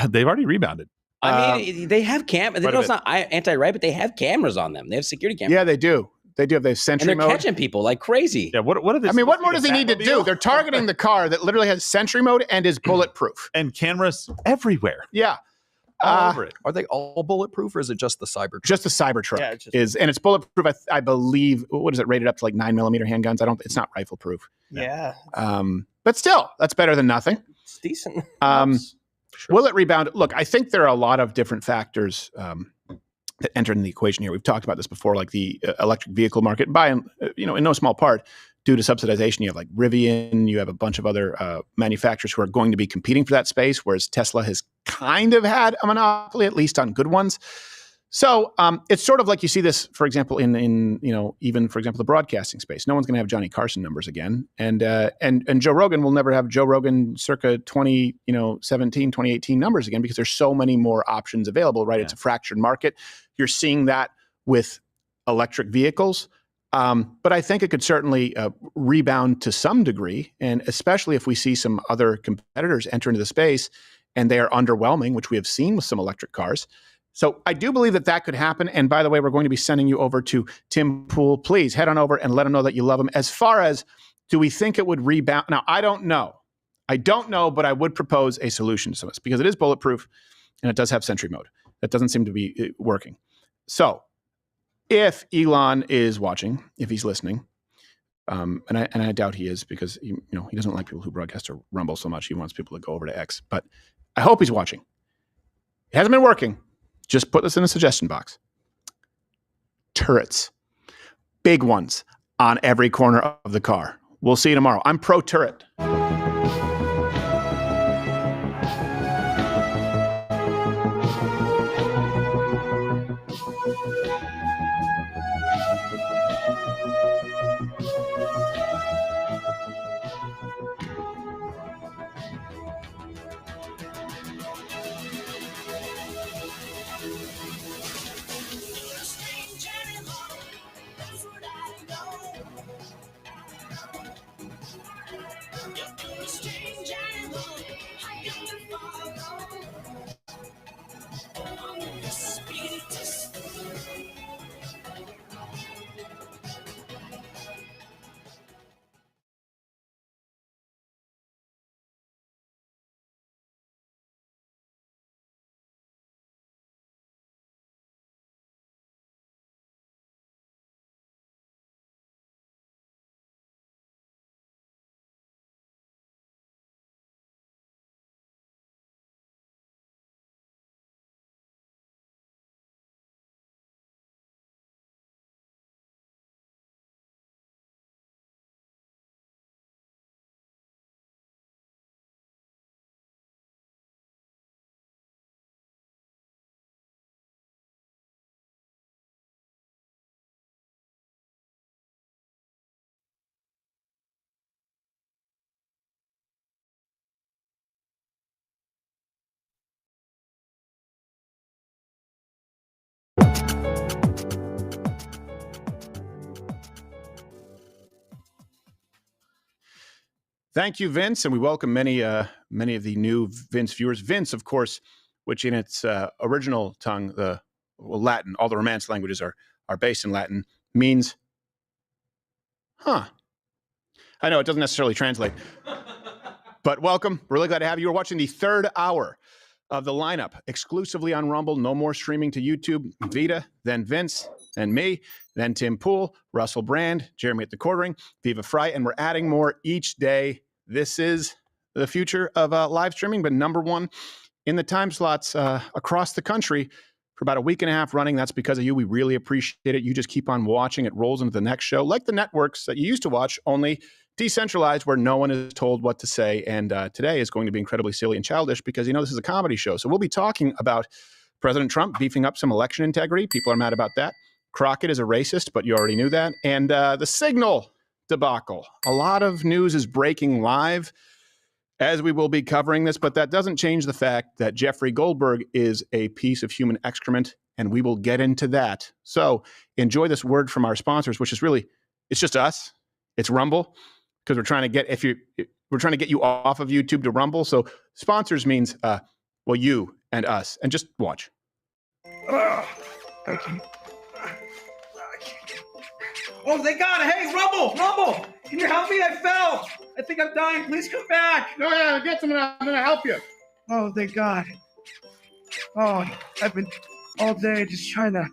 They've already rebounded. I mean, they have cameras. It's not anti-riot, but they have cameras on them. They have security cameras. Yeah, they do. They do have the sentry and they're mode. catching people like crazy. Yeah, what are they? I mean, what more does he need to do? They're targeting the car that literally has sentry mode and is bulletproof. And cameras everywhere. Yeah. all over it. Are they all bulletproof, or is it just the Cybertruck? Just the Cybertruck Yeah, it's just- is, and it's bulletproof. I believe. What is it rated up to, like 9mm handguns? It's not rifle proof. Yeah. But still, that's better than nothing. It's decent. Will it rebound? Look, I think there are a lot of different factors that enter in the equation here. We've talked about this before, like the electric vehicle market, in no small part due to subsidization. You have like Rivian, you have a bunch of other manufacturers who are going to be competing for that space, whereas Tesla has kind of had a monopoly, at least on good ones. So it's sort of like you see this, for example, in even for example the broadcasting space. No one's going to have Johnny Carson numbers again, and Joe Rogan will never have Joe Rogan circa 2018 numbers again, because there's so many more options available. Right, It's a fractured market. You're seeing that with electric vehicles, but I think it could certainly rebound to some degree, and especially if we see some other competitors enter into the space and they are underwhelming, which we have seen with some electric cars. So I do believe that could happen. And by the way, we're going to be sending you over to Tim Pool. Please head on over and let him know that you love him. As far as, do we think it would rebound? Now, I don't know, but I would propose a solution to this, because it is bulletproof and it does have Sentry mode. That doesn't seem to be working. So if Elon is watching, if he's listening, and I doubt he is, because he doesn't like people who broadcast to Rumble so much. He wants people to go over to X. But I hope he's watching. It hasn't been working. Just put this in a suggestion box. Turrets. Big ones on every corner of the car. We'll see you tomorrow. I'm pro turret. Thank you, Vince, and we welcome many of the new Vince viewers. Vince, of course, which in its original tongue, Latin, all the Romance languages are based in Latin, means, I know it doesn't necessarily translate, but welcome. We're really glad to have you. You're watching the third hour of the lineup, exclusively on Rumble. No more streaming to YouTube. Vita, then Vince, then me, then Tim Pool, Russell Brand, Jeremy at the Quartering, Viva Fry, and we're adding more each day. This is the future of live streaming, but number one in the time slots across the country for about a week and a half running. That's because of you. We really appreciate it. You just keep on watching. It rolls into the next show, like the networks that you used to watch, only decentralized, where no one is told what to say. And today is going to be incredibly silly and childish because, this is a comedy show. So we'll be talking about President Trump beefing up some election integrity. People are mad about that. Crockett is a racist, but you already knew that. And the Signal debacle. A lot of news is breaking live as we will be covering this, but that doesn't change the fact that Jeffrey Goldberg is a piece of human excrement, and we will get into that. So enjoy this word from our sponsors, which is really, it's just us. It's Rumble, because we're trying to get you off of YouTube to Rumble. So sponsors means, you and us, and just watch. Oh, thank God. Hey, Rumble, can you help me? I fell. I think I'm dying. Please come back. No, yeah, get someone. I'm going to help you. Oh, thank God. Oh, I've been all day just trying to.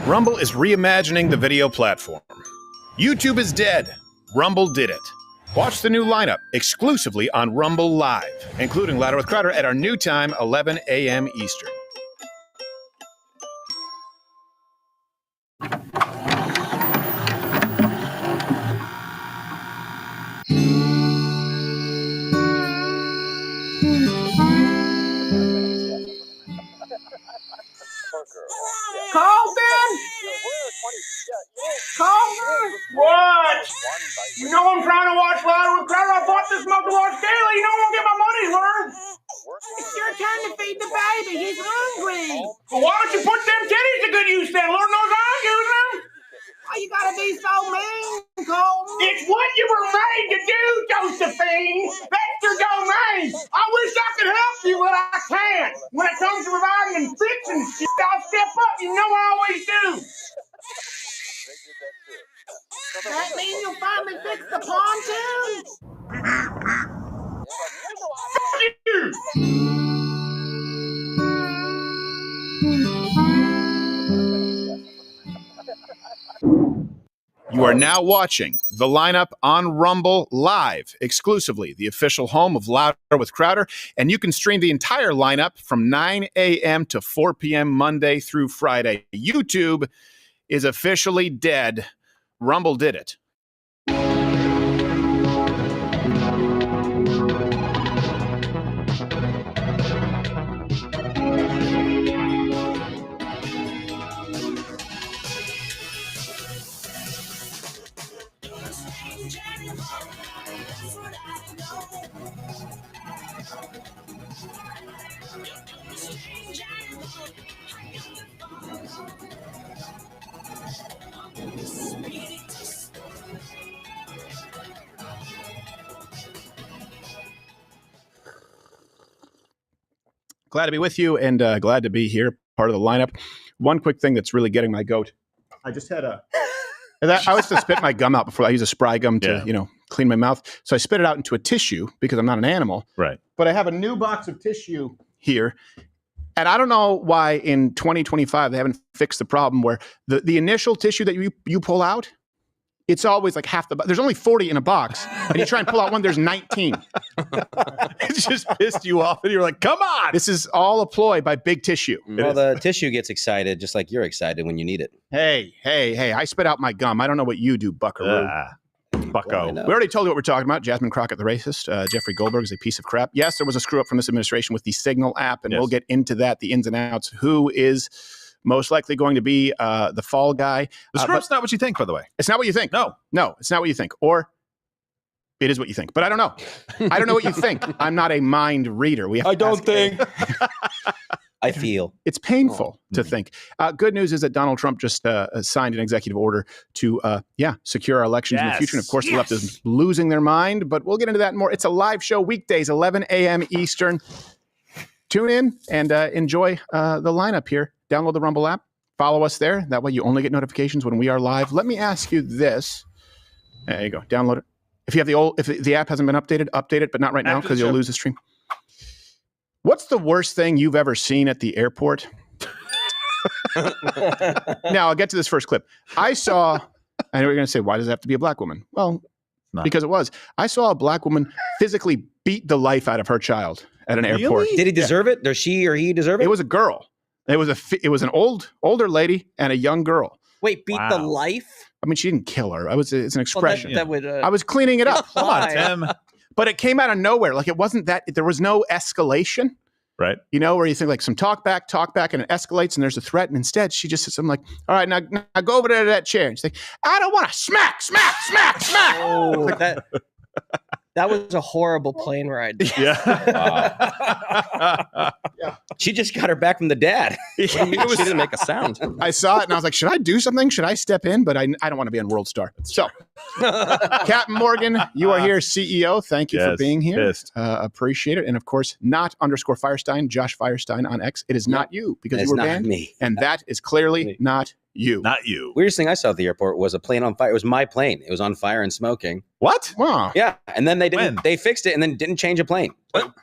Rumble is reimagining the video platform. YouTube is dead. Rumble did it. Watch the new lineup exclusively on Rumble Live, including Louder with Crowder at our new time, 11 a.m. Eastern. Colton! Colton! What? You know I'm trying to watch Louder with Crowder. I bought this mug to watch daily. You know I'm gonna get my money, Lauren. It's your turn to feed the baby. He's hungry. Well, why don't you put them titties to good use then? Lord knows I use them. Why you gotta be so mean, Colton? It's what you were made to do, Josephine. That's your domain. I wish I could help you, but I can't. When it comes to providing and fixing shit, I'll step up. You know I always do. That mean you'll finally fix the pontoon? You are now watching the lineup on Rumble Live, exclusively the official home of Louder with Crowder, and you can stream the entire lineup from 9 a.m. to 4 p.m. Monday through Friday. YouTube is officially dead. Rumble did it. Glad to be with you and glad to be here, part of the lineup. One quick thing that's really getting my goat. I just had I always to spit my gum out before I use a spry gum to, clean my mouth. So I spit it out into a tissue because I'm not an animal. Right. But I have a new box of tissue here. And I don't know why in 2025 they haven't fixed the problem where the initial tissue that you pull out, it's always like half the box. There's only 40 in a box. And you try and pull out one, there's 19. It's just pissed you off. And you're like, come on. This is all a ploy by Big Tissue. Well, the tissue gets excited just like you're excited when you need it. Hey, I spit out my gum. I don't know what you do, buckaroo. Bucko. We already told you what we're talking about. Jasmine Crockett, the racist. Jeffrey Goldberg is a piece of crap. Yes, there was a screw up from this administration with the Signal app, and we'll get into that, the ins and outs. Who is most likely going to be the fall guy? The screw up's not what you think, by the way. It's not what you think. No, it's not what you think. Or it is what you think. But I don't know. I don't know what you think. I'm not a mind reader. I don't think. I feel. It's painful to think. Good news is that Donald Trump just signed an executive order to, secure our elections in the future. And of course, the left is losing their mind, but we'll get into that more. It's a live show weekdays, 11 a.m. Eastern. Tune in and enjoy the lineup here. Download the Rumble app. Follow us there. That way you only get notifications when we are live. Let me ask you this. There you go. Download it. If you have if the app hasn't been updated, update it, but not right now because you'll lose the stream. What's the worst thing you've ever seen at the airport? Now, I'll get to this first clip. I saw, I know you're going to say, why does it have to be a black woman? Well, because it was. I saw a black woman physically beat the life out of her child at an airport. Did he deserve it? Does she or he deserve it? It was a girl. It was an older lady and a young girl. Wait, beat the life? I mean, she didn't kill her. It's an expression. Well, that would, I was cleaning it up. Come on, Tim. But it came out of nowhere. Like, it wasn't that, there was no escalation. Right. You know, where you think like some talk back, and it escalates and there's a threat. And instead she just says something like, all right, now go over there to that chair. And she's like, I don't want to smack. Oh, like that was a horrible plane ride. Yeah. She just got her back from the dad. She didn't make a sound. I saw it and I was like, should I do something? Should I step in? But I don't want to be on World Star. So Captain Morgan, you are here, CEO. Thank you for Yes, being here. pissed. Appreciate it. And of course, not _Firestein, Josh Firestein on X. It is not you because It's you were not banned. me. And that is clearly not you. Not you. Weirdest thing I saw at the airport was a plane on fire. It was my plane. It was on fire and smoking. What? Wow. Yeah, and then they didn't. When? They fixed it and then didn't change a plane.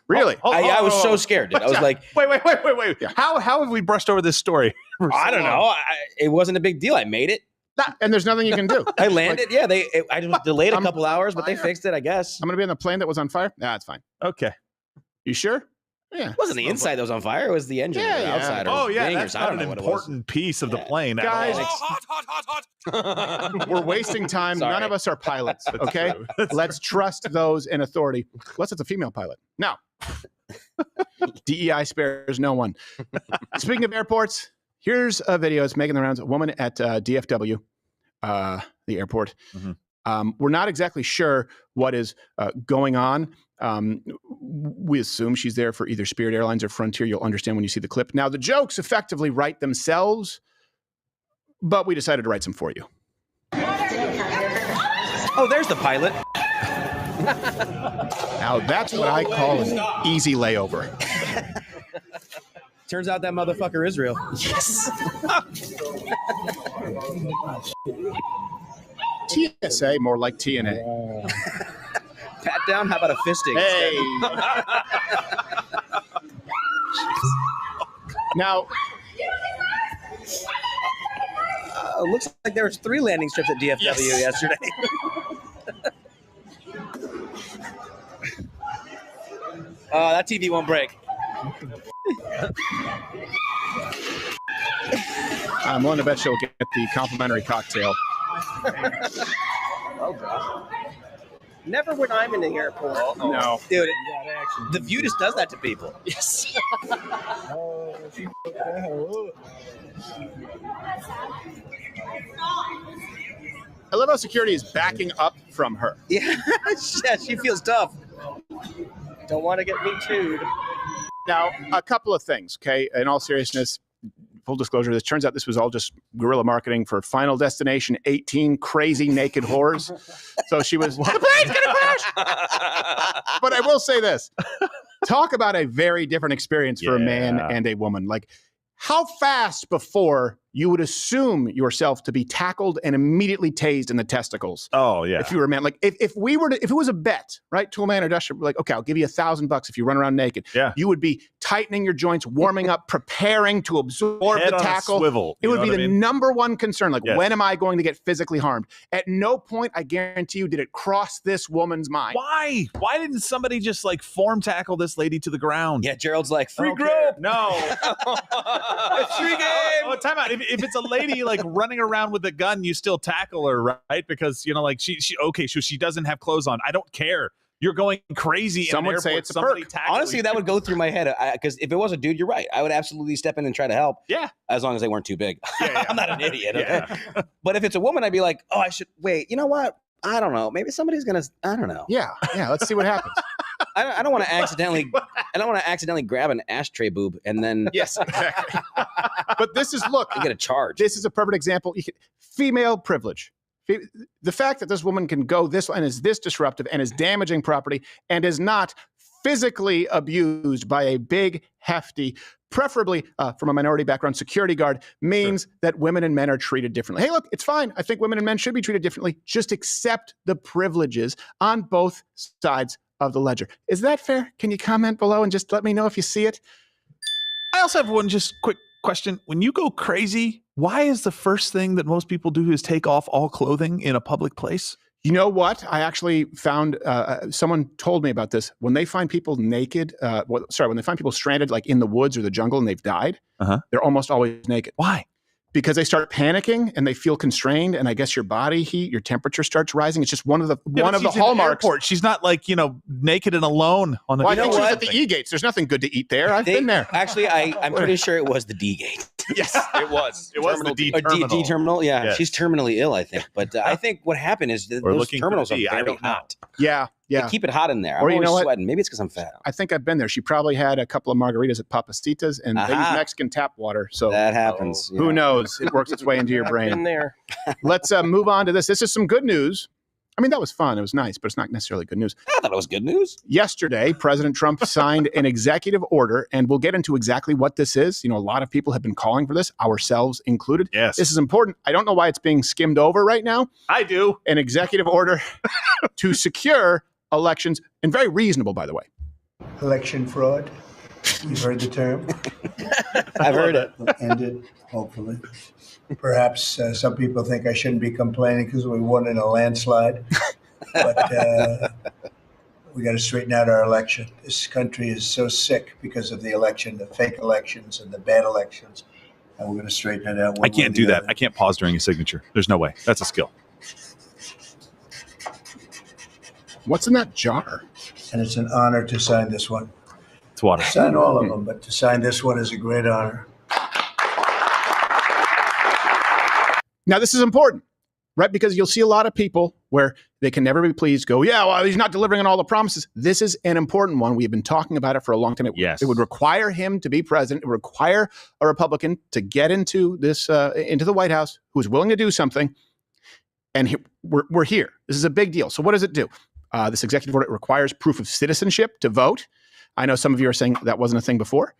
Really? I was so scared, dude. I was like, wait. Yeah. How have we brushed over this story? I don't know. It wasn't a big deal. I made it. And there's nothing you can do. I landed. Yeah, I was delayed a couple hours, but they fixed it, I guess. I'm going to be on the plane that was on fire? Nah, it's fine. Okay. You sure? Yeah. It wasn't the inside that was on fire. It was the engine, or the outside, or that's I don't not know an what important piece of the plane. Guys, at all. we're wasting time. Sorry. None of us are pilots, okay? Let's trust those in authority. Unless it's a female pilot. Now, DEI spares no one. Speaking of airports, here's a video. It's making the rounds. A woman at DFW, the airport. Mm-hmm. We're not exactly sure what is going on. We assume she's there for either Spirit Airlines or Frontier. You'll understand when you see the clip. Now, the jokes effectively write themselves, but we decided to write some for you. Oh, there's the pilot. Now, that's what I call an easy layover. Turns out that motherfucker is real. Yes. TSA, more like TNA. Pat down? How about a fisting? Hey. Now, looks like there was 3 landing strips at DFW yesterday. That TV won't break. I'm willing to bet she'll get the complimentary cocktail. Oh, gosh. Never when I'm in the airport. No. Dude, the View just does that to people. Yes. I love how security is backing up from her. Yeah, she feels tough. Don't want to get me too'd. Now, a couple of things, okay? In all seriousness, full disclosure, this turns out this was all just guerrilla marketing for Final Destination 18 crazy naked whores. So she was, the plane's gonna crash! But I will say this. Talk about a very different experience for a man and a woman. Like, how fast before you would assume yourself to be tackled and immediately tased in the testicles? Oh, yeah. If you were a man, like if we were to, if it was a bet, right? Toolman or Dusher, like, okay, I'll give you $1,000 if you run around naked. Yeah. You would be tightening your joints, warming up, preparing to absorb Head the on a tackle. swivel, It you would know be what the I mean? number one concern. Like, Yes. when am I going to get physically harmed? At no point, I guarantee you, did it cross this woman's mind. Why? Why didn't somebody just like form tackle this lady to the ground? Yeah, Gerald's like, free group. No. It's free game. Oh, time out. If it's a lady like running around with a gun, you still tackle her, right? Because you know, like she doesn't have clothes on. I don't care. You're going crazy. Some in an would say airport, it's a somebody perk. tackle Honestly, you. that would go through my head. Because if it was a dude, you're right. I would absolutely step in and try to help. Yeah. As long as they weren't too big. Yeah. I'm not an idiot. Okay? Yeah. But if it's a woman, I'd be like, oh, I should wait. You know what? I don't know. Maybe somebody's gonna. I don't know. Yeah. Let's see what happens. I don't want to accidentally. I don't want to accidentally grab an ashtray boob and then Yes, exactly. But this is, look, get a charge. This is a perfect example. Female privilege. The fact that this woman can go this and is this disruptive and is damaging property and is not physically abused by a big, hefty, preferably from a minority background security guard means that women and men are treated differently. Hey, look, it's fine. I think women and men should be treated differently. Just accept the privileges on both sides of the ledger. Is that fair? Can you comment below and just let me know if you see it? I also have one just quick question. When you go crazy, why is the first thing that most people do is take off all clothing in a public place? You know what? I actually found someone told me about this. When they find people naked, when they find people stranded like in the woods or the jungle and they've died, they're almost always naked. Why? Because they start panicking and they feel constrained, and I guess your body heat, your temperature starts rising. It's just one of the hallmarks. Airport. She's not like naked and alone on the. Well, I think she was at the E gates. There's nothing good to eat there. I've been there. Actually, I'm pretty sure it was the D gate. Yes, it was. It was the D or terminal. D terminal. Yeah, Yes. she's terminally ill, I think. But I think what happened is that those terminals are very hot. Yeah. They keep it hot in there. Or I'm you know always what? sweating. Maybe it's because I'm fat. I think I've been there. She probably had a couple of margaritas at Papacitas, and they use Aha. Mexican tap water. So That happens. who knows? It works its way into your Been brain. there. Let's move on to this. This is some good news I mean, that was fun. It was nice, but it's not necessarily good news. I thought it was good news. Yesterday, President Trump signed an executive order, and we'll get into exactly what this is. You know, a lot of people have been calling for this, ourselves included. Yes. This is important. I don't know why it's being skimmed over right now. I do. An executive order to secure elections, and very reasonable, by the way. Election fraud. You've heard the term. I've heard it. We'll end it, hopefully. Perhaps some people think I shouldn't be complaining because we won in a landslide. But we got to straighten out our election. This country is so sick because of the election, the fake elections and the bad elections. And we're going to straighten it out. I can't do that. I can't pause during a signature. There's no way. That's a skill. What's in that jar? And it's an honor to sign this one. It's water. Sign all of them, but to sign this one is a great honor. Now, this is important, right? Because you'll see a lot of people where they can never be pleased, go, yeah, well, he's not delivering on all the promises. This is an important one. We've been talking about it for a long time. It would require him to be president. It would require a Republican to get into this, into the White House, who is willing to do something. And we're here. This is a big deal. So what does it do? This executive order requires proof of citizenship to vote. I know some of you are saying that wasn't a thing before.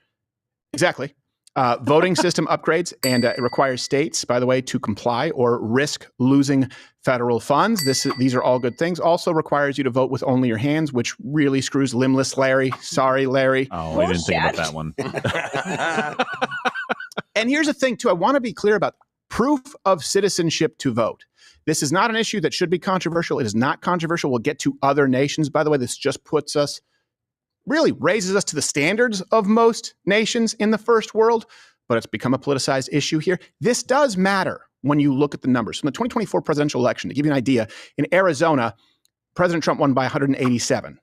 Exactly. Voting system upgrades, and it requires states, by the way, to comply or risk losing federal funds. These are all good things. Also requires you to vote with only your hands, which really screws limbless Larry. Sorry, Larry. Oh, I didn't think about that one. And here's the thing, too. I want to be clear about proof of citizenship to vote. This is not an issue that should be controversial. It is not controversial. We'll get to other nations. By the way, this just puts us, really raises us to the standards of most nations in the first world, but it's become a politicized issue here. This does matter when you look at the numbers. From the 2024 presidential election, to give you an idea, in Arizona, President Trump won by 187.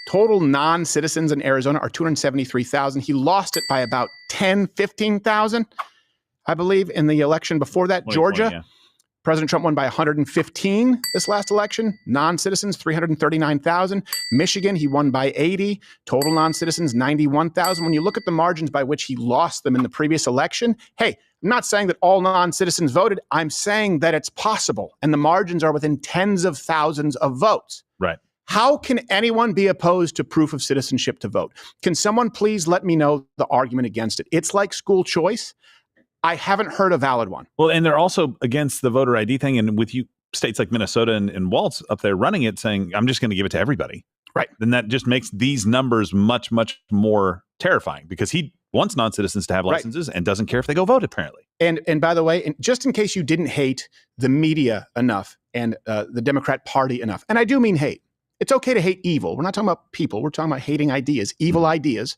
Total non-citizens in Arizona are 273,000. He lost it by about 10, 15,000, I believe, in the election before that. Georgia, yeah. President Trump won by 115 this last election. Non-citizens, 339,000. Michigan, he won by 80. Total non-citizens, 91,000. When you look at the margins by which he lost them in the previous election, hey, I'm not saying that all non-citizens voted. I'm saying that it's possible. And the margins are within tens of thousands of votes. Right. How can anyone be opposed to proof of citizenship to vote? Can someone please let me know the argument against it? It's like school choice. I haven't heard a valid one. Well, and they're also against the voter ID thing. And with you states like Minnesota and Waltz up there running it, saying, I'm just going to give it to everybody. Right. Then that just makes these numbers much, much more terrifying because he wants non-citizens to have licenses and doesn't care if they go vote, apparently. And by the way, just in case you didn't hate the media enough and the Democrat Party enough, and I do mean hate. It's okay to hate evil. We're not talking about people. We're talking about hating ideas, evil ideas.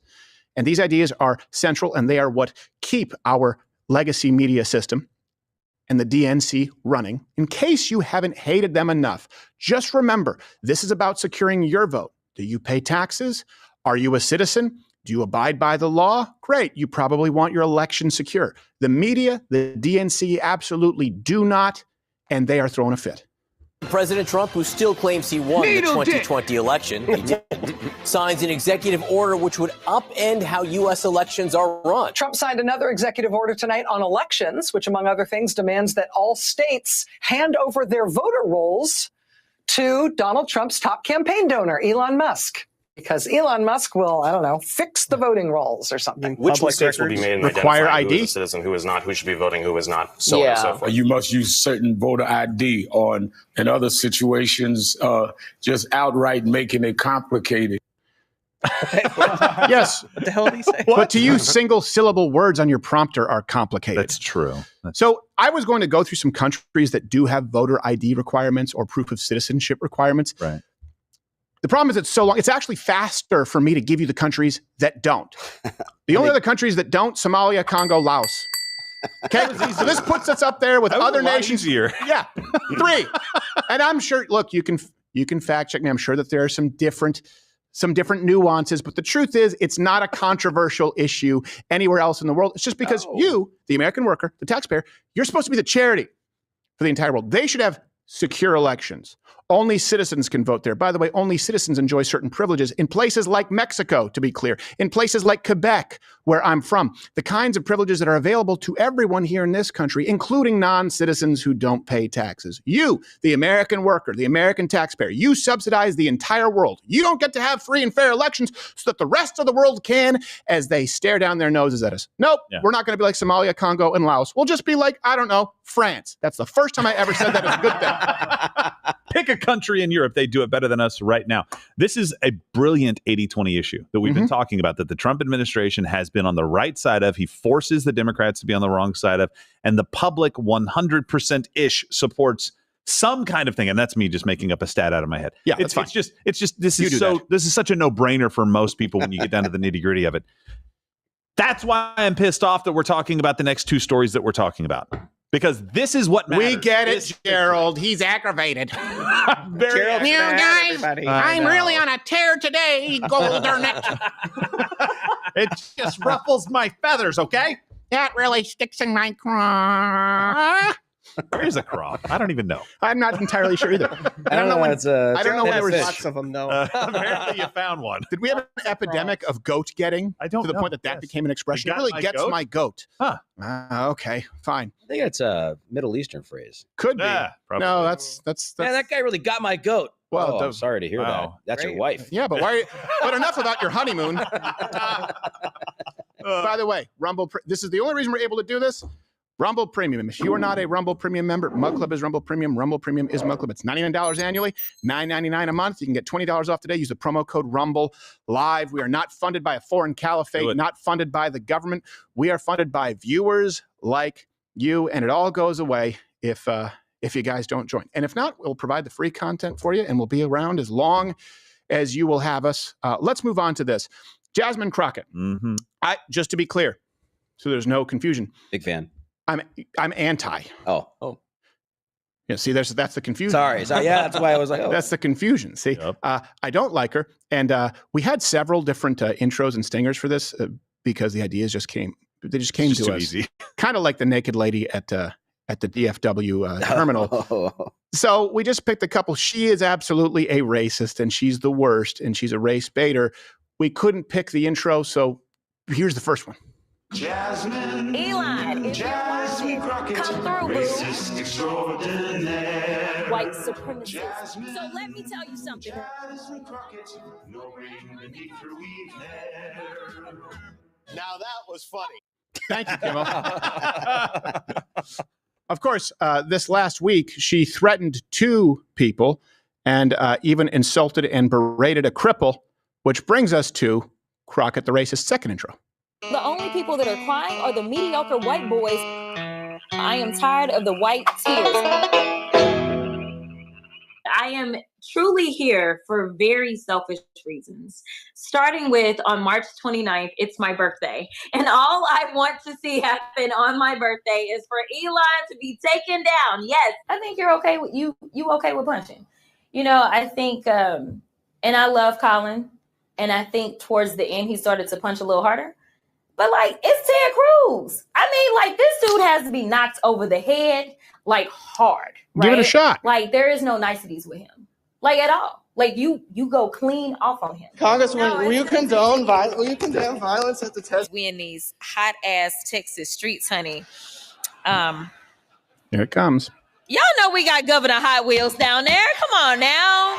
And these ideas are central, and they are what keep our legacy media system and the DNC running. In case you haven't hated them enough, just remember, this is about securing your vote. Do you pay taxes? Are you a citizen? Do you abide by the law? Great. You probably want your election secure. The media, the DNC absolutely do not, and they are throwing a fit. President Trump, who still claims he won the 2020 election, he didn't, signs an executive order which would upend how U.S. elections are run. Trump signed another executive order tonight on elections, which, among other things, demands that all states hand over their voter rolls to Donald Trump's top campaign donor, Elon Musk. Because Elon Musk will, I don't know, fix the voting rolls or something. Which mistakes will be made in require identifying ID? who is a citizen, who is not, who should be voting, who is not, so on and so forth. You must use certain voter ID on, in other situations, just outright making it complicated. Yes. What the hell did he say? But to use single syllable words on your prompter are complicated. That's true. So I was going to go through some countries that do have voter ID requirements or proof of citizenship requirements. Right. The problem is it's so long. It's actually faster for me to give you the countries that don't. The only other countries that don't, Somalia, Congo, Laos. Okay, so this puts us up there with other nations. Easier. Yeah, 3. And I'm sure. Look, you can fact check me. I'm sure that there are some different nuances, but the truth is, it's not a controversial issue anywhere else in the world. It's just because you, the American worker, the taxpayer, you're supposed to be the charity for the entire world. They should have secure elections. Only citizens can vote there. By the way, only citizens enjoy certain privileges in places like Mexico, to be clear, in places like Quebec where I'm from. The kinds of privileges that are available to everyone here in this country, including non-citizens who don't pay taxes. You, the American worker, the American taxpayer, you subsidize the entire world. You don't get to have free and fair elections so that the rest of the world can, as they stare down their noses at us. Nope, we're not going to be like Somalia, Congo, and Laos. We'll just be like, I don't know, France. That's the first time I ever said that is a good thing. Pick a country in Europe. They do it better than us right now. This is a brilliant 80-20 issue that we've been talking about, that the Trump administration has been on the right side of. He forces the Democrats to be on the wrong side of. And the public 100%-ish supports some kind of thing. And that's me just making up a stat out of my head. Yeah, it's just this is such a no-brainer for most people when you get down to the nitty-gritty of it. That's why I'm pissed off that we're talking about the next two stories that we're talking about. Because this is what matters. We get it, Gerald. He's aggravated. Gerald, guys, I'm really on a tear today, Goldernet. It just ruffles my feathers, okay? That really sticks in my craw. Where's a craw? I don't even know. I'm not entirely sure either. I don't know when I don't know when There's lots of them, though. Apparently you found one. Did we have an epidemic of goat getting? I don't to the know. point that became an expression. You It got really my gets goat? my goat. Huh. Okay, fine. I think it's a Middle Eastern phrase. Could be. Probably. No, that's Man, that guy really got my goat. Well, I'm sorry to hear that. That's your wife. Yeah, but why? But enough about your honeymoon. By the way, Rumble. This is the only reason we're able to do this. Rumble Premium. If you are not a Rumble Premium member, Mug Club is Rumble Premium. Rumble Premium is Mug Club. It's $99 annually, $9.99 a month. You can get $20 off today. Use the promo code Rumble Live. We are not funded by a foreign caliphate, not funded by the government. We are funded by viewers like you, and it all goes away if you guys don't join. And if not, we'll provide the free content for you, and we'll be around as long as you will have us. Let's move on to this. Jasmine Crockett. Just to be clear, so there's no confusion. Big fan. I'm anti. Oh. Yeah, see, that's the confusion. Sorry. Yeah, that's why I was like, oh. That's the confusion. See, I don't like her. And we had several different intros and stingers for this because the ideas just came to us. Easy. Kind of like the naked lady at the DFW terminal. So we just picked a couple. She is absolutely a racist, and she's the worst, and she's a race baiter. We couldn't pick the intro, so here's the first one. Jasmine. Elon. Jasmine Crockett. Come through, racist extraordinaire. White supremacist. So let me tell you something. Jasmine Crockett. No rain beneath her weave hair. Now that was funny. Thank you, Kimmel. Of course, this last week, she threatened 2 people and even insulted and berated a cripple, which brings us to Crockett the Racist's second intro. The only people that are crying are the mediocre white boys. I am tired of the white tears. I am truly here for very selfish reasons. Starting with on March 29th, it's my birthday. And all I want to see happen on my birthday is for Elon to be taken down. Yes. I think you're okay with you okay with punching. You know, I think and I love Colin. And I think towards the end he started to punch a little harder. But like, it's Ted Cruz. I mean, like, this dude has to be knocked over the head, like, hard. Right? Give it a shot. Like, there is no niceties with him, like, at all. Like, you go clean off on him. Congresswoman, will you condemn violence at the test? We in these hot ass Texas streets, honey. Here it comes. Y'all know we got Governor Hot Wheels down there. Come on now.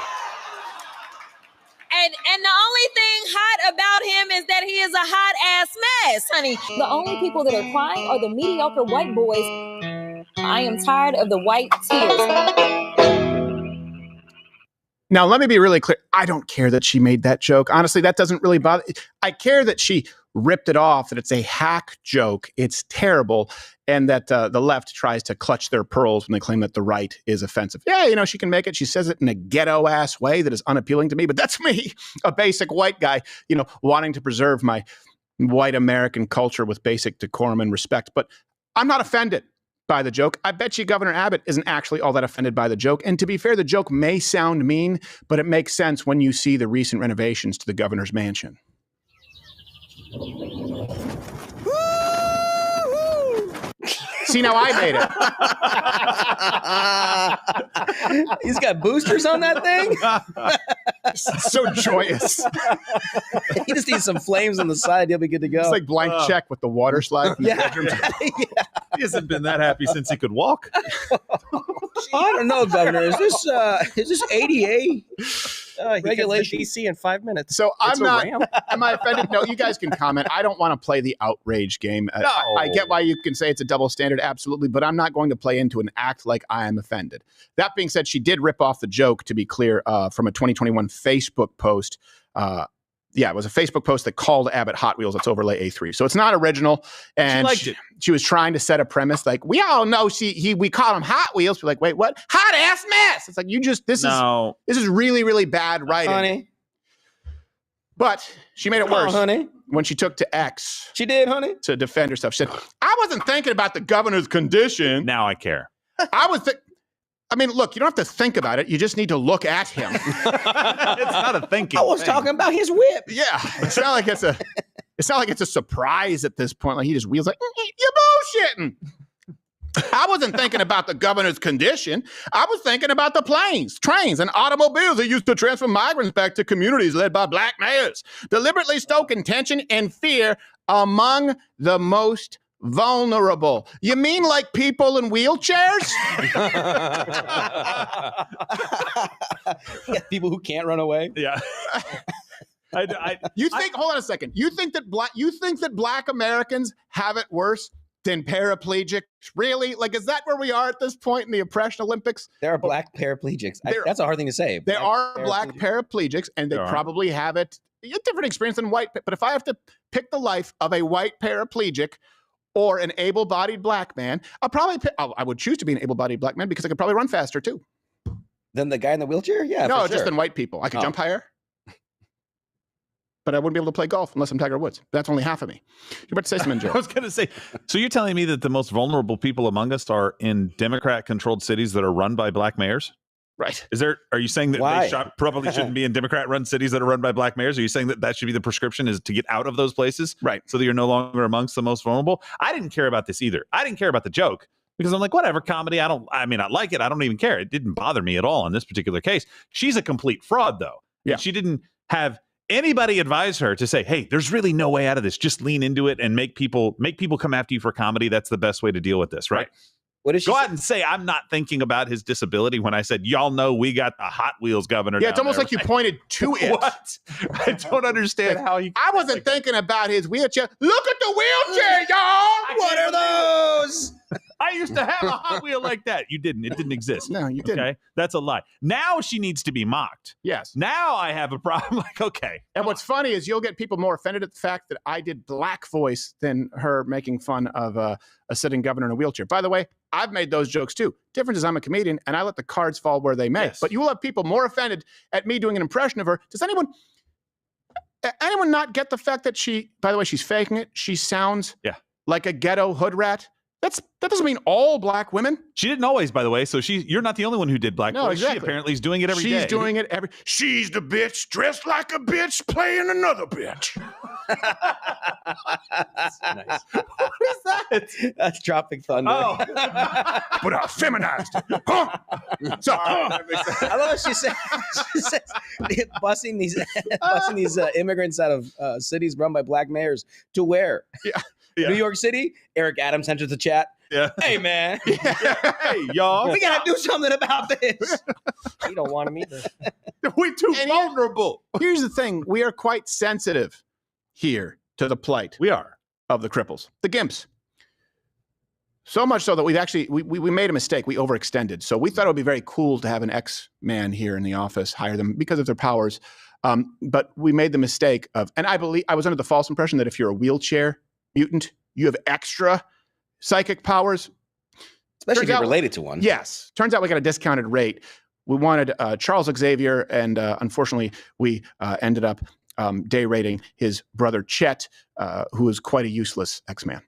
And the only thing hot about him is that he is a hot ass mess, honey. The only people that are crying are the mediocre white boys. I am tired of the white tears. Now, let me be really clear. I don't care that she made that joke. Honestly, that doesn't really bother. I care that she ripped it off, that it's a hack joke. It's terrible. And that the left tries to clutch their pearls when they claim that the right is offensive. Yeah, you know, she can make it. She says it in a ghetto-ass way that is unappealing to me. But that's me, a basic white guy, you know, wanting to preserve my white American culture with basic decorum and respect. But I'm not offended by the joke. I bet you Governor Abbott isn't actually all that offended by the joke. And to be fair, the joke may sound mean, but it makes sense when you see the recent renovations to the governor's mansion. See, now I made it. He's got boosters on that thing. So joyous. He just needs some flames on the side. He'll be good to go. It's like blank check with the water slide. From the bedroom. He hasn't been that happy since he could walk. I don't know, Governor. Is this ADA regulation? DC in 5 minutes. So It's I'm a not. ramp. Am I offended? No, you guys can comment. I don't want to play the outrage game. No. I get why you can say it's a double standard, absolutely, but I'm not going to play into an act like I am offended. That being said, she did rip off the joke, to be clear, from a 2021 Facebook post. Yeah, it was a Facebook post that called Abbott Hot Wheels. It's overlay A3. So it's not original. And liked it. She was trying to set a premise like, we all know we call them Hot Wheels. We're like, wait, what? Hot ass mess. It's like, this is really, really bad writing. Honey. But she made it worse. Honey. When she took to X. She did, honey. To defend herself. She said, I wasn't thinking about the governor's condition. Now I care. I mean, look, you don't have to think about it. You just need to look at him. It's not a thinking. I was talking about his whip. Yeah. It's not like it's a surprise at this point. Like he just wheels like, you're bullshitting. I wasn't thinking about the governor's condition. I was thinking about the planes, trains, and automobiles that used to transfer migrants back to communities led by black mayors, deliberately stoking tension and fear among the most vulnerable. You mean like people in wheelchairs? Yeah, people who can't run away. Yeah. Hold on a second. You think that black Americans have it worse than paraplegics? Really? Like, is that where we are at this point in the Oppression Olympics? There are black paraplegics. That's a hard thing to say. There are black paraplegics, and they probably have a different experience than white. But if I have to pick the life of a white paraplegic or an able-bodied black man, I would choose to be an able-bodied black man because I could probably run faster too. Than the guy in the wheelchair? Yeah, no, for just sure. than white people. I could jump higher, but I wouldn't be able to play golf unless I'm Tiger Woods. That's only half of me. You're about to say something, Joe. I was going to say, so you're telling me that the most vulnerable people among us are in Democrat-controlled cities that are run by black mayors? Right. Are you saying that they probably shouldn't be in Democrat-run cities that are run by black mayors? Are you saying that should be the prescription, is to get out of those places? Right. So that you're no longer amongst the most vulnerable? I didn't care about this either. I didn't care about the joke because I'm like, whatever, comedy. I like it. I don't even care. It didn't bother me at all in this particular case. She's a complete fraud, though. Yeah. She didn't have anybody advise her to say, hey, there's really no way out of this. Just lean into it and make people come after you for comedy. That's the best way to deal with this, right? What did she go out and say, I'm not thinking about his disability when I said, y'all know we got the Hot Wheels governor. Yeah, it's almost like you pointed to it. What? I don't understand how you. I wasn't thinking about his wheelchair. Look at the wheelchair, y'all. What are those? I used to have a Hot Wheel like that. You didn't. It didn't exist. No, you didn't. Okay, that's a lie. Now she needs to be mocked. Yes. Now I have a problem. Like, okay. And what's funny is you'll get people more offended at the fact that I did black voice than her making fun of a sitting governor in a wheelchair. By the way, I've made those jokes too. Difference is I'm a comedian and I let the cards fall where they may. Yes. But you will have people more offended at me doing an impression of her. Does anyone not get the fact that by the way, she's faking it? She sounds like a ghetto hood rat. That doesn't mean all black women. She didn't always, by the way. So you're not the only one who did black voice. Exactly. She apparently is doing it every day. She's doing it every. She's the bitch dressed like a bitch playing another bitch. Nice. What is that? That's Tropic Thunder. Oh. But I feminized it. Huh? So, I love what she said. She says, busing these immigrants out of cities run by black mayors to where? Yeah. New York City, Eric Adams enters the chat. Yeah. Hey, man. Hey, y'all. We got to do something about this. You don't want him either. We're too vulnerable. Here's the thing. We are quite sensitive here to the plight. We are. Of the cripples, the gimps. So much so that we've actually, we made a mistake. We overextended. So we thought it would be very cool to have an X-Man here in the office, hire them because of their powers. But we made the mistake of, and I was under the false impression that if you're a wheelchair mutant, you have extra psychic powers. Especially if you're related to one. Yes. Turns out we got a discounted rate. We wanted Charles Xavier, and unfortunately, we ended up day rating his brother Chet, who is quite a useless X-Man.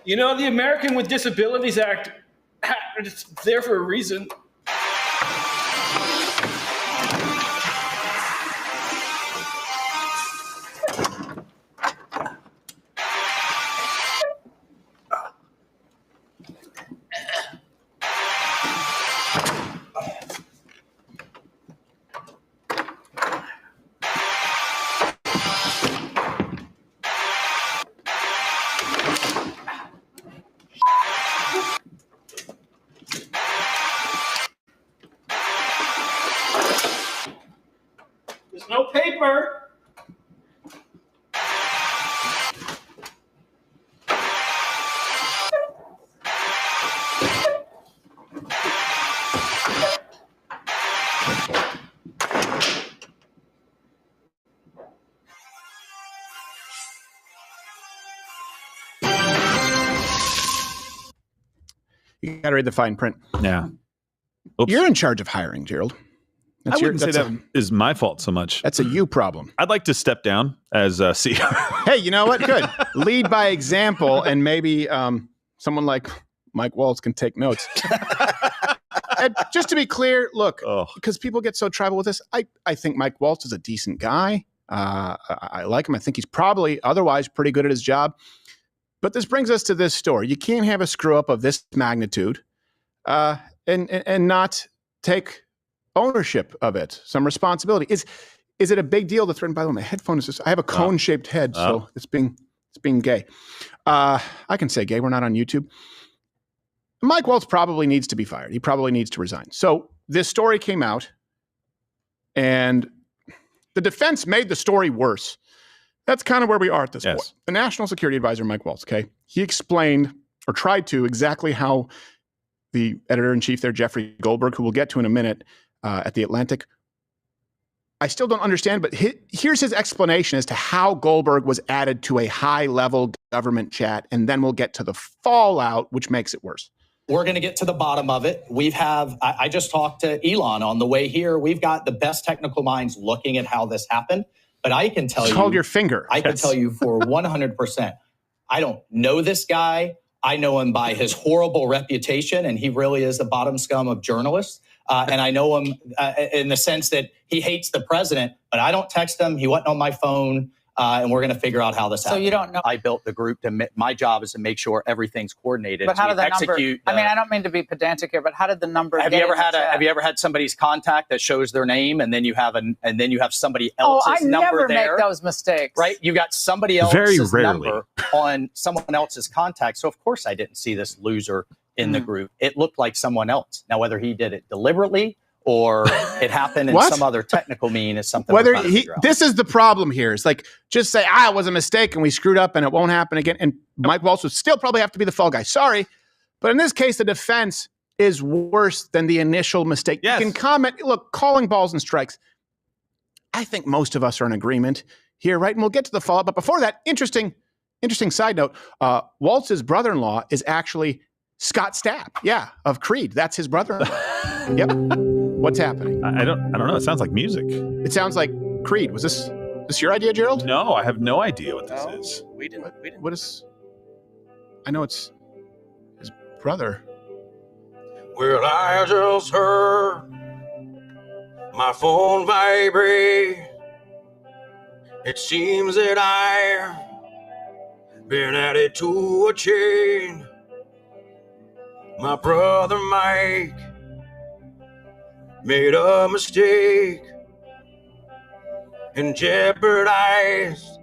You know, the American with Disabilities Act, it's there for a reason. There's no paper. You got to read the fine print. Yeah. You're in charge of hiring, Gerald. I wouldn't say that is my fault so much. That's a you problem. I'd like to step down as CEO. Hey, you know what? Good. Lead by example, and maybe someone like Mike Waltz can take notes. And just to be clear, look, because people get so tribal with this, I think Mike Waltz is a decent guy. I like him. I think he's probably otherwise pretty good at his job. But this brings us to this story. You can't have a screw up of this magnitude and not take ownership of it, some responsibility. Is it a big deal to threaten? By the way, my headphone is just, I have a cone-shaped head, so it's being gay. I can say gay. We're not on YouTube. Mike Waltz probably needs to be fired. He probably needs to resign. So this story came out, and the defense made the story worse. That's kind of where we are at this point. The National Security Advisor, Mike Waltz, he explained or tried to exactly how the editor-in-chief there, Jeffrey Goldberg, who we'll get to in a minute, at The Atlantic. I still don't understand, but here's his explanation as to how Goldberg was added to a high-level government chat, and then we'll get to the fallout, which makes it worse. We're going to get to the bottom of it. I just talked to Elon on the way here. We've got the best technical minds looking at how this happened, but I can tell you— Hold your finger. I can tell you for 100%, I don't know this guy. I know him by his horrible reputation, and he really is the bottom scum of journalists. And I know him in the sense that he hates the president, but I don't text him. He wasn't on my phone, and we're going to figure out how this happened. So you don't know? I built the group. My job is to make sure everything's coordinated. But how did the execute number? I mean, I don't mean to be pedantic here, but how did the number? Have you ever had somebody's contact that shows their name, and then you have somebody else's number there? I never make those mistakes. Right? You got somebody else's number on someone else's contact. So of course I didn't see this loser in the group. It looked like someone else. Now, whether he did it deliberately or it happened in some other technical mean is something. Whether this is the problem here. It's like, just say, it was a mistake and we screwed up and it won't happen again. And Mike Waltz would still probably have to be the fall guy. Sorry. But in this case, the defense is worse than the initial mistake. Yes. You can comment, look, calling balls and strikes. I think most of us are in agreement here, right? And we'll get to the fallout. But before that, interesting side note, Waltz's brother-in-law is actually Scott Stapp, of Creed. That's his brother-in-law. Yep. What's happening? I don't know. It sounds like music. It sounds like Creed. Was this your idea, Gerald? No, I have no idea what this is. We didn't. What is? I know it's his brother. Well, I just heard my phone vibrate. It seems that I've been added to a chain. My brother Mike made a mistake and jeopardized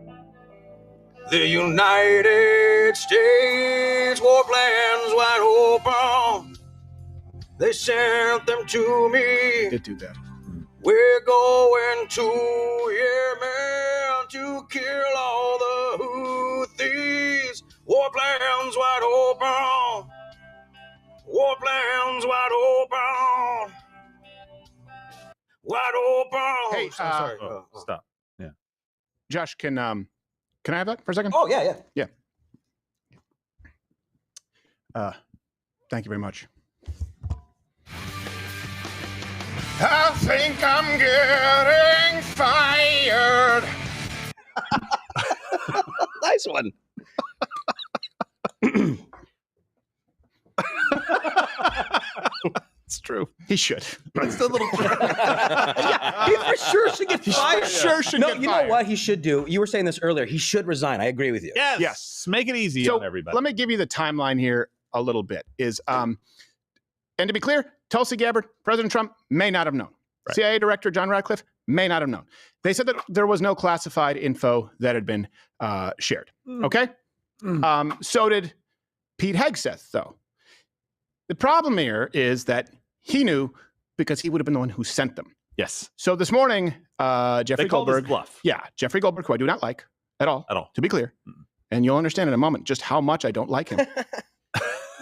the United States. War plans wide open. They sent them to me. Did do that. We're going to Yemen to kill all the Houthis. War plans wide open. War plans wide open. Wide open. Hey, sorry. Stop. Yeah. Josh, can I have that for a second? Oh, yeah. Yeah. Thank you very much. I think I'm getting fired. Nice one. true. He should. It's the little. He for sure should get fired. Sure should No, get you fired. know what he should do? You were saying this earlier. He should resign. I agree with you. Yes. Make it easy So on everybody. let me give you the timeline here a little bit. And to be clear, Tulsi Gabbard, President Trump may not have known. Right. CIA Director John Ratcliffe may not have known. They said that there was no classified info that had been shared. Okay? So did Pete Hegseth, though. The problem here is that he knew because he would have been the one who sent them. Yes. So this morning, Jeffrey They called his Goldberg. bluff. Yeah, Jeffrey Goldberg, who I do not like at all. At all. To be clear. And you'll understand in a moment just how much I don't like him.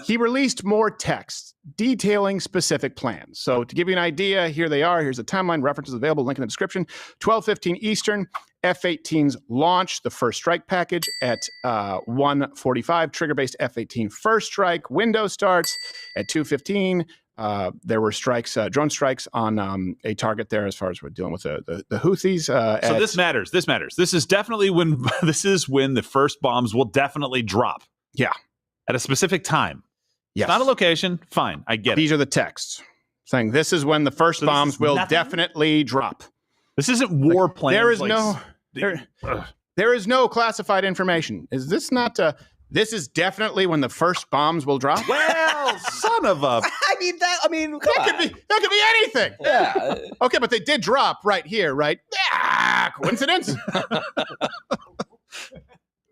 He released more texts detailing specific plans. So to give you an idea, here they are. Here's the timeline. References available. Link in the description. 12:15 Eastern. F-18s launch the first strike package at 1:45. Trigger-based F-18 first strike. Window starts at 2:15. There were strikes, drone strikes on a target there as far as we're dealing with the Houthis. So this matters. This matters. This is definitely when the first bombs will definitely drop. Yeah. At a specific time. Yes. It's not a location. Fine. I get it. These are the texts saying this is when the first bombs will definitely drop. This isn't war plans. There is like, there is no classified information. Is this not this is definitely when the first bombs will drop? Well, son of a that could be anything. Yeah. Okay, but they did drop right here, right? Coincidence?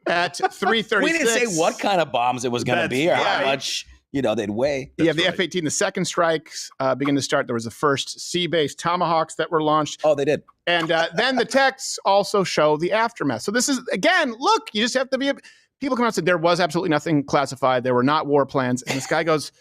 At 3:36. We didn't say what kind of bombs it was going to be or how much they'd weigh. Yeah, the F-18, the second strikes begin to start. There was the first sea-based Tomahawks that were launched. Oh, they did. And then the texts also show the aftermath. So this is, again, look, you just have to be, people come out and say there was absolutely nothing classified. There were not war plans. And this guy goes,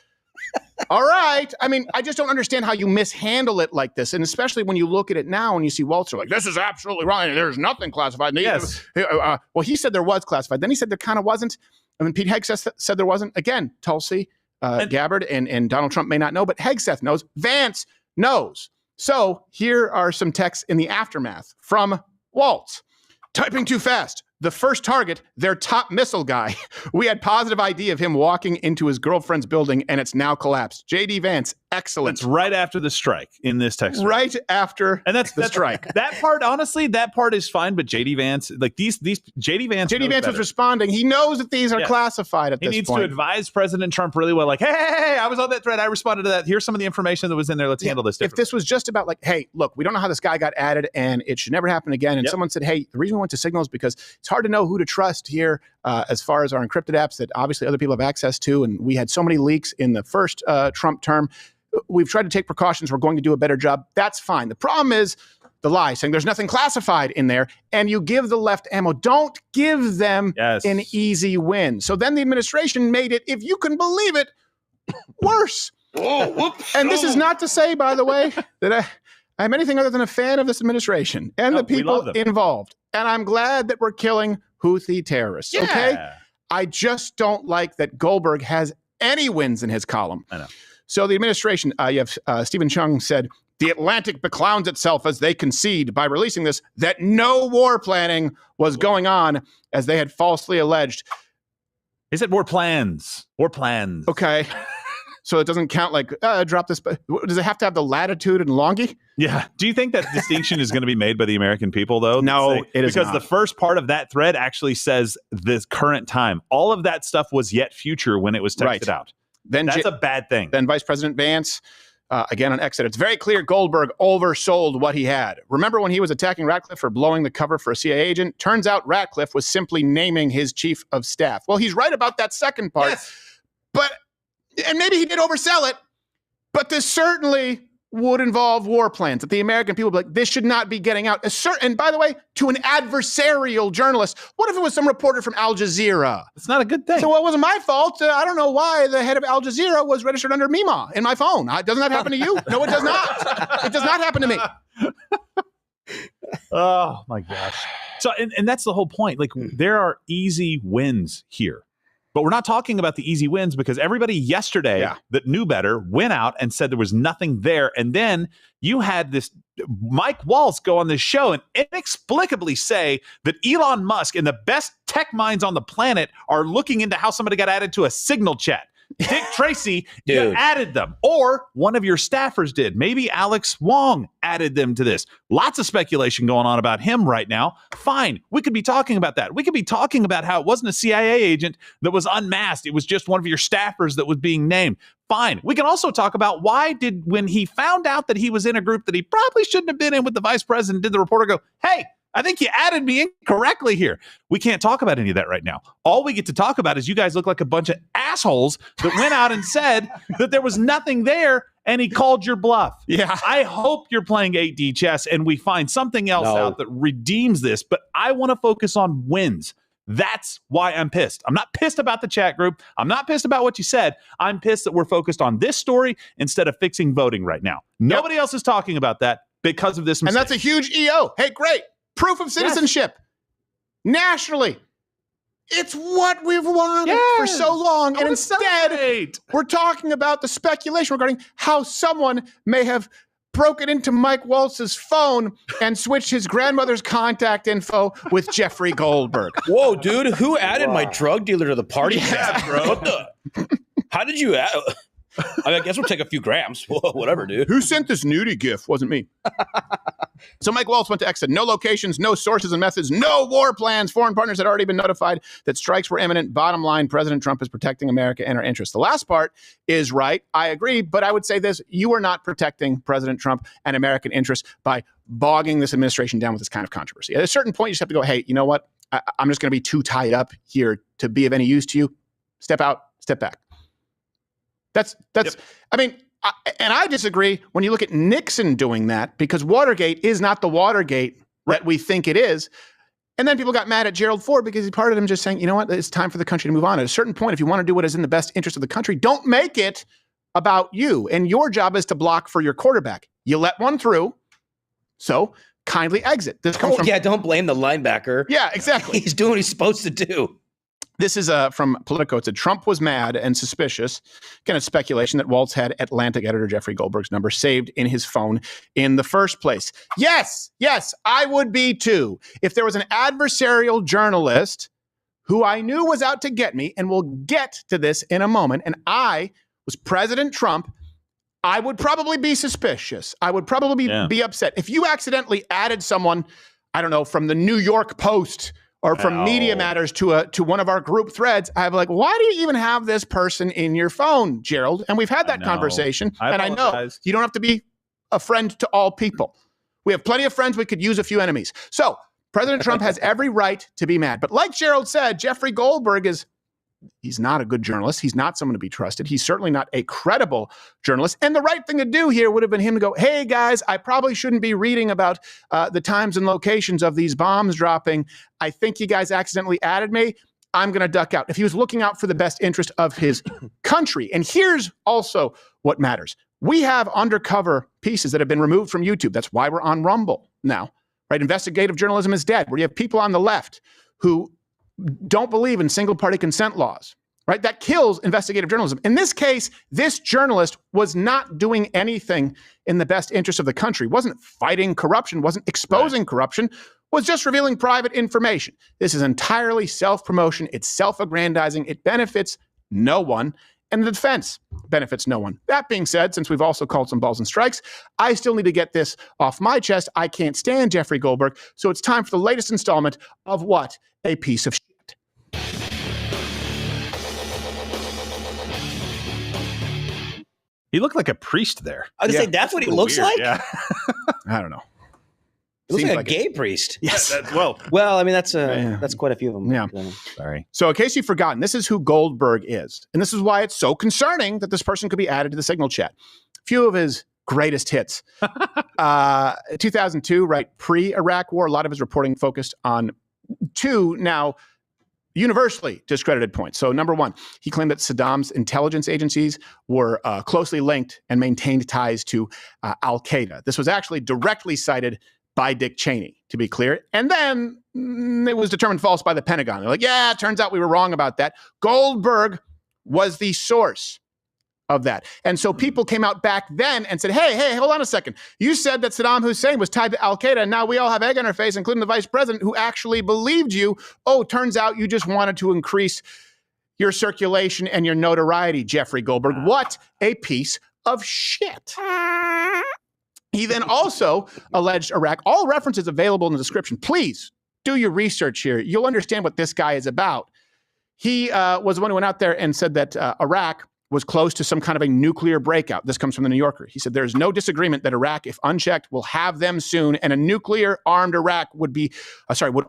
all right. I mean, I just don't understand how you mishandle it like this. And especially when you look at it now and you see Walter like, this is absolutely wrong. There's nothing classified. Yes. Well, he said there was classified. Then he said there kind of wasn't. And then Pete Hegseth said there wasn't. Again, Tulsi Gabbard and Donald Trump may not know, but Hegseth knows. Vance knows. So here are some texts in the aftermath from Waltz. Typing too fast. The first target, their top missile guy. We had positive ID of him walking into his girlfriend's building, and it's now collapsed. J.D. Vance, excellent. It's right after the strike in this text. Right after that's the strike. That part, honestly, that part is fine. But J.D. Vance, like these J.D. Vance. J.D. Vance was responding. He knows that these are classified at this point. He needs to advise President Trump really well. Like, hey, I was on that thread. I responded to that. Here's some of the information that was in there. Let's handle this differently. If this was just about like, hey, look, we don't know how this guy got added, and it should never happen again. And someone said, hey, the reason we went to Signal is because it's hard to know who to trust here as far as our encrypted apps that obviously other people have access to. And we had so many leaks in the first Trump term. We've tried to take precautions. We're going to do a better job. That's fine. The problem is the lie, saying there's nothing classified in there, and you give the left ammo. Don't give them an easy win. So then the administration made it, if you can believe it, worse. And this is not to say, by the way, that I'm anything other than a fan of this administration and the people involved. And I'm glad that we're killing Houthi terrorists. Yeah. Okay? I just don't like that Goldberg has any wins in his column. I know. So the administration, you have Stephen Chung said, the Atlantic beclowns itself as they concede by releasing this that no war planning was going on as they had falsely alleged. He said war plans. War plans. Okay. So it doesn't count like, drop this. Does it have to have the latitude and longi? Yeah. Do you think that distinction is going to be made by the American people, though? No, it is because not. the first part of that thread actually says this current time. All of that stuff was yet future when it was texted out. Then that's a bad thing. Then Vice President Vance, again on X, said, it's very clear Goldberg oversold what he had. Remember when he was attacking Ratcliffe for blowing the cover for a CIA agent? Turns out Ratcliffe was simply naming his chief of staff. Well, he's right about that second part. Yes. And maybe he did oversell it, but this certainly would involve war plans that the American people would be like, this should not be getting out. And by the way, to an adversarial journalist, what if it was some reporter from Al Jazeera? It's not a good thing. So it wasn't my fault. I don't know why the head of Al Jazeera was registered under Mima in my phone. Doesn't that happen to you? No, it does not. It does not happen to me. Oh my gosh. So, and that's the whole point. Like there are easy wins here. But we're not talking about the easy wins because everybody yesterday that knew better went out and said there was nothing there. And then you had this Mike Waltz go on this show and inexplicably say that Elon Musk and the best tech minds on the planet are looking into how somebody got added to a Signal chat. Dick Tracy, you Dude. added them, or one of your staffers did. Maybe Alex Wong added them to this. Lots of speculation going on about him right now. Fine. We could be talking about that. We could be talking about how it wasn't a CIA agent that was unmasked. It was just one of your staffers that was being named. Fine. We can also talk about when he found out that he was in a group that he probably shouldn't have been in with the vice president, did the reporter go, hey, I think you added me incorrectly here. We can't talk about any of that right now. All we get to talk about is you guys look like a bunch of assholes that went out and said that there was nothing there and he called your bluff. Yeah. I hope you're playing 8D chess and we find something else out that redeems this, but I want to focus on wins. That's why I'm pissed. I'm not pissed about the chat group. I'm not pissed about what you said. I'm pissed that we're focused on this story instead of fixing voting right now. Nobody else is talking about that because of this mistake. And that's a huge EO. Hey, great. Proof of citizenship. Nationally. It's what we've wanted for so long. And instead, we're talking about the speculation regarding how someone may have broken into Mike Waltz's phone and switched his grandmother's contact info with Jeffrey Goldberg. Whoa, dude, who added my drug dealer to the party? Yeah, bro. What the? How did you add? I guess we'll take a few grams. Whatever, dude. Who sent this nudie gif? Wasn't me. So Mike Waltz went to X, said no locations, no sources and methods, no war plans. Foreign partners had already been notified that strikes were imminent. Bottom line, President Trump is protecting America and our interests. The last part is right. I agree. But I would say this. You are not protecting President Trump and American interests by bogging this administration down with this kind of controversy. At a certain point, you just have to go, hey, you know what? I'm just going to be too tied up here to be of any use to you. Step out, step back. That's. I mean, and I disagree when you look at Nixon doing that, because Watergate is not the Watergate that we think it is. And then people got mad at Gerald Ford because he parted him just saying, you know what, it's time for the country to move on. At a certain point, if you want to do what is in the best interest of the country, don't make it about you. And your job is to block for your quarterback. You let one through, so kindly exit. This comes from, don't blame the linebacker. Yeah, exactly. He's doing what he's supposed to do. This is from Politico. It said Trump was mad and suspicious. Again, it's speculation that Waltz had Atlantic editor Jeffrey Goldberg's number saved in his phone in the first place. Yes, I would be too. If there was an adversarial journalist who I knew was out to get me, and we'll get to this in a moment, and I was President Trump, I would probably be suspicious. I would probably be upset. If you accidentally added someone, I don't know, from the New York Post or from Media Matters to one of our group threads, I'm like, why do you even have this person in your phone, Gerald? And we've had that conversation. And I know you don't have to be a friend to all people. We have plenty of friends. We could use a few enemies. So President Trump has every right to be mad. But like Gerald said, Jeffrey Goldberg he's not a good journalist. He's not someone to be trusted. He's certainly not a credible journalist. And the right thing to do here would have been him to go, hey, guys, I probably shouldn't be reading about the times and locations of these bombs dropping. I think you guys accidentally added me. I'm going to duck out. If he was looking out for the best interest of his country. And here's also what matters. We have undercover pieces that have been removed from YouTube. That's why we're on Rumble now, right? Investigative journalism is dead, where you have people on the left who don't believe in single-party consent laws, right? That kills investigative journalism. In this case, this journalist was not doing anything in the best interest of the country, wasn't fighting corruption, wasn't exposing corruption, was just revealing private information. This is entirely self-promotion. It's self-aggrandizing. It benefits no one, and the defense benefits no one. That being said, since we've also called some balls and strikes, I still need to get this off my chest. I can't stand Jeffrey Goldberg, so it's time for the latest installment of What a Piece of Shit. He looked like a priest there. I was gonna say, that's what he looks weird, like? Yeah. I don't know. He looks Seems like a gay priest. Yes. Well, I mean, that's quite a few of them. Yeah. Sorry. So in case you've forgotten, this is who Goldberg is. And this is why it's so concerning that this person could be added to the Signal chat. A few of his greatest hits. 2002, right, pre-Iraq war, a lot of his reporting focused on two now universally discredited points. So number one, he claimed that Saddam's intelligence agencies were closely linked and maintained ties to al-Qaeda. This was actually directly cited by Dick Cheney, to be clear. And then it was determined false by the Pentagon. They're like, yeah, it turns out we were wrong about that. Goldberg was the source of that. And so people came out back then and said, hey, hold on a second. You said that Saddam Hussein was tied to al-Qaeda, and now we all have egg on our face, including the vice president who actually believed you. Oh, turns out you just wanted to increase your circulation and your notoriety, Jeffrey Goldberg. What a piece of shit. He then also alleged Iraq. All references available in the description. Please do your research here. You'll understand what this guy is about. He was the one who went out there and said that Iraq was close to some kind of a nuclear breakout. This comes from the New Yorker. He said there's no disagreement that Iraq, if unchecked, will have them soon, and a nuclear-armed Iraq would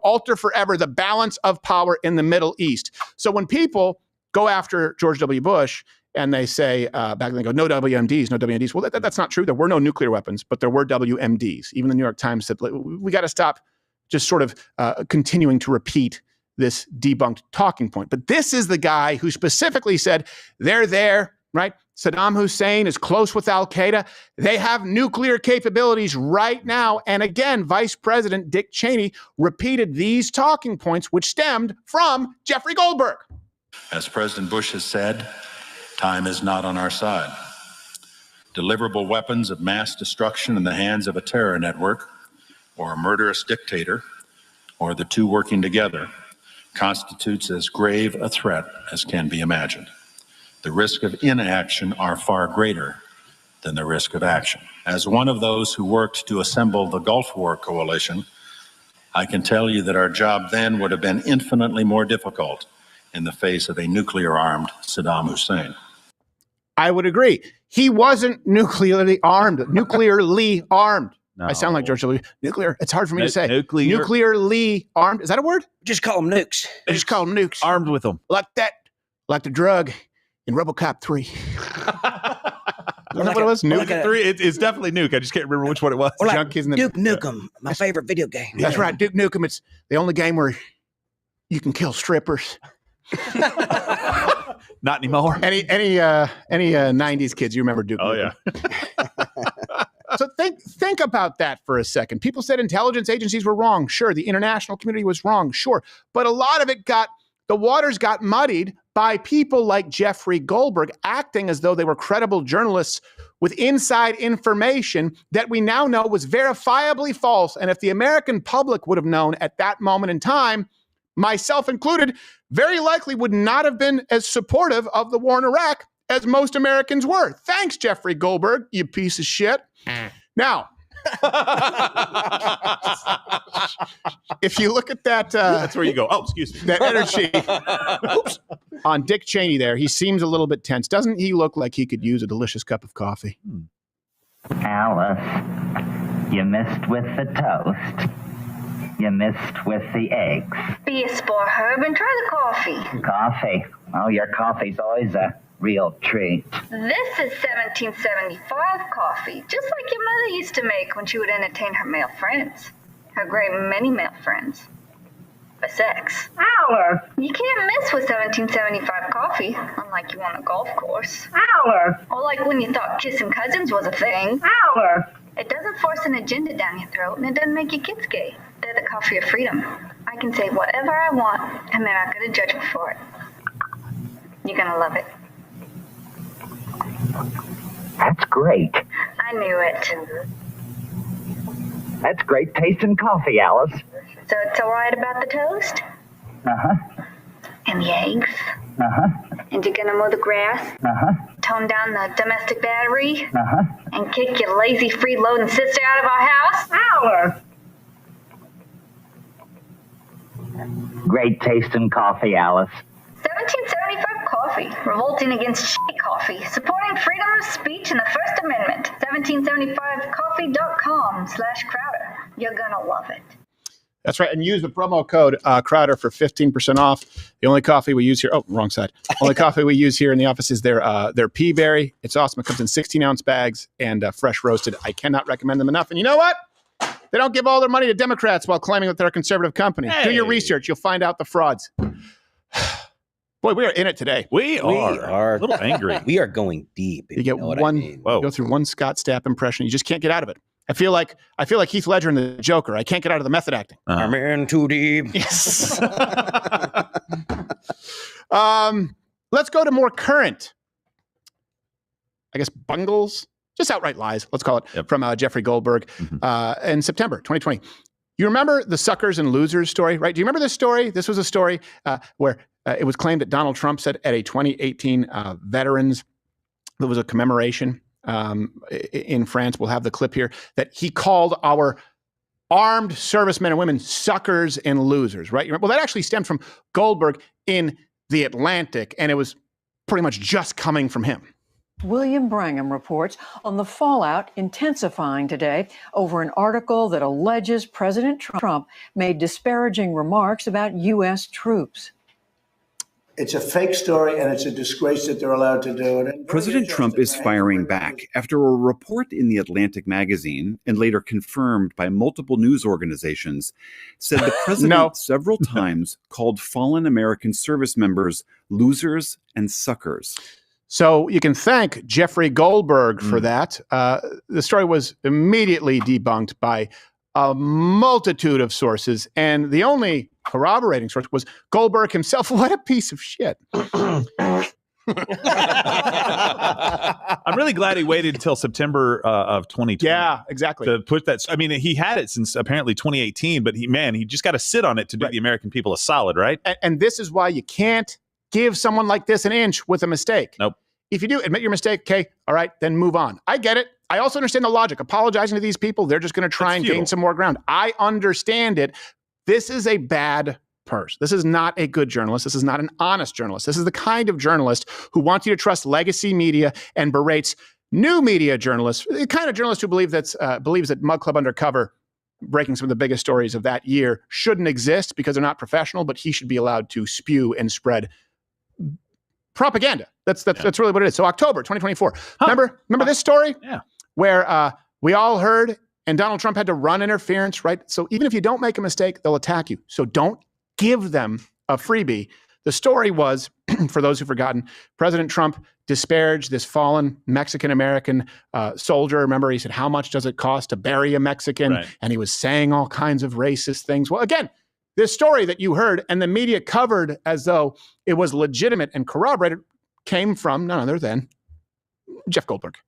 alter forever the balance of power in the Middle East. So when people go after George W. Bush and they say, back then they go, no WMDs, no WMDs. Well, that's not true. There were no nuclear weapons, but there were WMDs. Even the New York Times said, we got to stop just sort of continuing to repeat this debunked talking point. But this is the guy who specifically said, they're there, right? Saddam Hussein is close with al-Qaeda. They have nuclear capabilities right now. And again, Vice President Dick Cheney repeated these talking points, which stemmed from Jeffrey Goldberg. As President Bush has said, time is not on our side. Deliverable weapons of mass destruction in the hands of a terror network or a murderous dictator, or the two working together, constitutes as grave a threat as can be imagined. The risk of inaction are far greater than the risk of action. As one of those who worked to assemble the Gulf War Coalition, I can tell you that our job then would have been infinitely more difficult in the face of a nuclear-armed Saddam Hussein. I would agree. He wasn't nuclearly armed. No. I sound like George W. Nuclear. It's hard for me to say. Nuclearly armed. Is that a word? Just call them nukes. Just call them nukes. Armed with them. Like the drug in RoboCop 3. Is that what it was? Nuke 3? It's definitely Nuke. I just can't remember which one it was. Or like Duke Nukem, my favorite video game. That's right, Duke Nukem. It's the only game where you can kill strippers. Not anymore. Any 90s kids, you remember Duke Nukem. Yeah. So think about that for a second. People said intelligence agencies were wrong. Sure. The international community was wrong. Sure. But a lot of it the waters got muddied by people like Jeffrey Goldberg acting as though they were credible journalists with inside information that we now know was verifiably false. And if the American public would have known at that moment in time, myself included, very likely would not have been as supportive of the war in Iraq as most Americans were. Thanks, Jeffrey Goldberg, you piece of shit. Now, if you look at that... that's where you go. Oh, excuse me. That energy on Dick Cheney there, he seems a little bit tense. Doesn't he look like he could use a delicious cup of coffee? Alice, you missed with the toast. You missed with the eggs. Be a sport, Herb, and try the coffee. Coffee? Oh, your coffee's always a real treat. This is 1775 coffee, just like your mother used to make when she would entertain her male friends. Her great many male friends. For sex. Alice! You can't miss with 1775 coffee, unlike you on a golf course. Alice! Or like when you thought kissing cousins was a thing. Alice! It doesn't force an agenda down your throat, and it doesn't make your kids gay. They're the coffee of freedom. I can say whatever I want, and they're not going to judge me for it. You're going to love it. That's great. I knew it. That's great tasting coffee, Alice. So it's all right about the toast? Uh-huh. And the eggs? Uh-huh. And you're going to mow the grass? Uh-huh. Tone down the domestic battery? Uh-huh. And kick your lazy, freeloading sister out of our house? Alice! Great tasting coffee, Alice. 1775 coffee, revolting against shitty coffee, supporting freedom of speech and the First Amendment. 1775coffee.com/Crowder. You're gonna love it. That's right. And use the promo code Crowder for 15% off. The only coffee we use here, wrong side. Only coffee we use here in the office is their Pea Berry. It's awesome. It comes in 16-ounce bags and fresh roasted. I cannot recommend them enough. And you know what? They don't give all their money to Democrats while claiming that they're a conservative company. Hey. Do your research. You'll find out the frauds. Boy, we are in it today. We are a little angry. We are going deep. You get one. You go through one Scott Stapp impression. You just can't get out of it. I feel like Heath Ledger in The Joker. I can't get out of the method acting. I'm in too deep. Yes. Let's go to more current, I guess, bungles, just outright lies, let's call it, from Jeffrey Goldberg in September 2020. You remember the suckers and losers story, right? Do you remember this story? This was a story where It was claimed that Donald Trump said at a 2018 veterans, there was a commemoration in France. We'll have the clip here, that he called our armed servicemen and women suckers and losers, right? Well, that actually stemmed from Goldberg in The Atlantic, and it was pretty much just coming from him. William Brangham reports on the fallout intensifying today over an article that alleges President Trump made disparaging remarks about U.S. troops. It's a fake story, and it's a disgrace that they're allowed to do it. President Trump is firing back after a report in The Atlantic magazine, and later confirmed by multiple news organizations, said the president several times called fallen American service members losers and suckers. So you can thank Jeffrey Goldberg for that. The story was immediately debunked by a multitude of sources, and the only corroborating source was Goldberg himself. What a piece of shit. I'm really glad he waited until September of 2020. Yeah, exactly. To put that. I mean, he had it since apparently 2018, but he just got to sit on it to do the American people a solid, right? And this is why you can't give someone like this an inch with a mistake. Nope. If you do, admit your mistake. Okay, all right, then move on. I get it. I also understand the logic. Apologizing to these people, they're just going to try and gain some more ground. I understand it. This is a bad person. This is not a good journalist. This is not an honest journalist. This is the kind of journalist who wants you to trust legacy media and berates new media journalists, the kind of journalist who believes that Mug Club Undercover, breaking some of the biggest stories of that year, shouldn't exist because they're not professional, but he should be allowed to spew and spread propaganda. That's really what it is. So October 2024. Remember this story? Yeah. Where we all heard, and Donald Trump had to run interference, right? So even if you don't make a mistake, they'll attack you. So don't give them a freebie. The story was, for those who've forgotten, President Trump disparaged this fallen Mexican-American soldier. Remember, he said, how much does it cost to bury a Mexican? Right. And he was saying all kinds of racist things. Well, again, this story that you heard and the media covered as though it was legitimate and corroborated came from none other than Jeff Goldberg.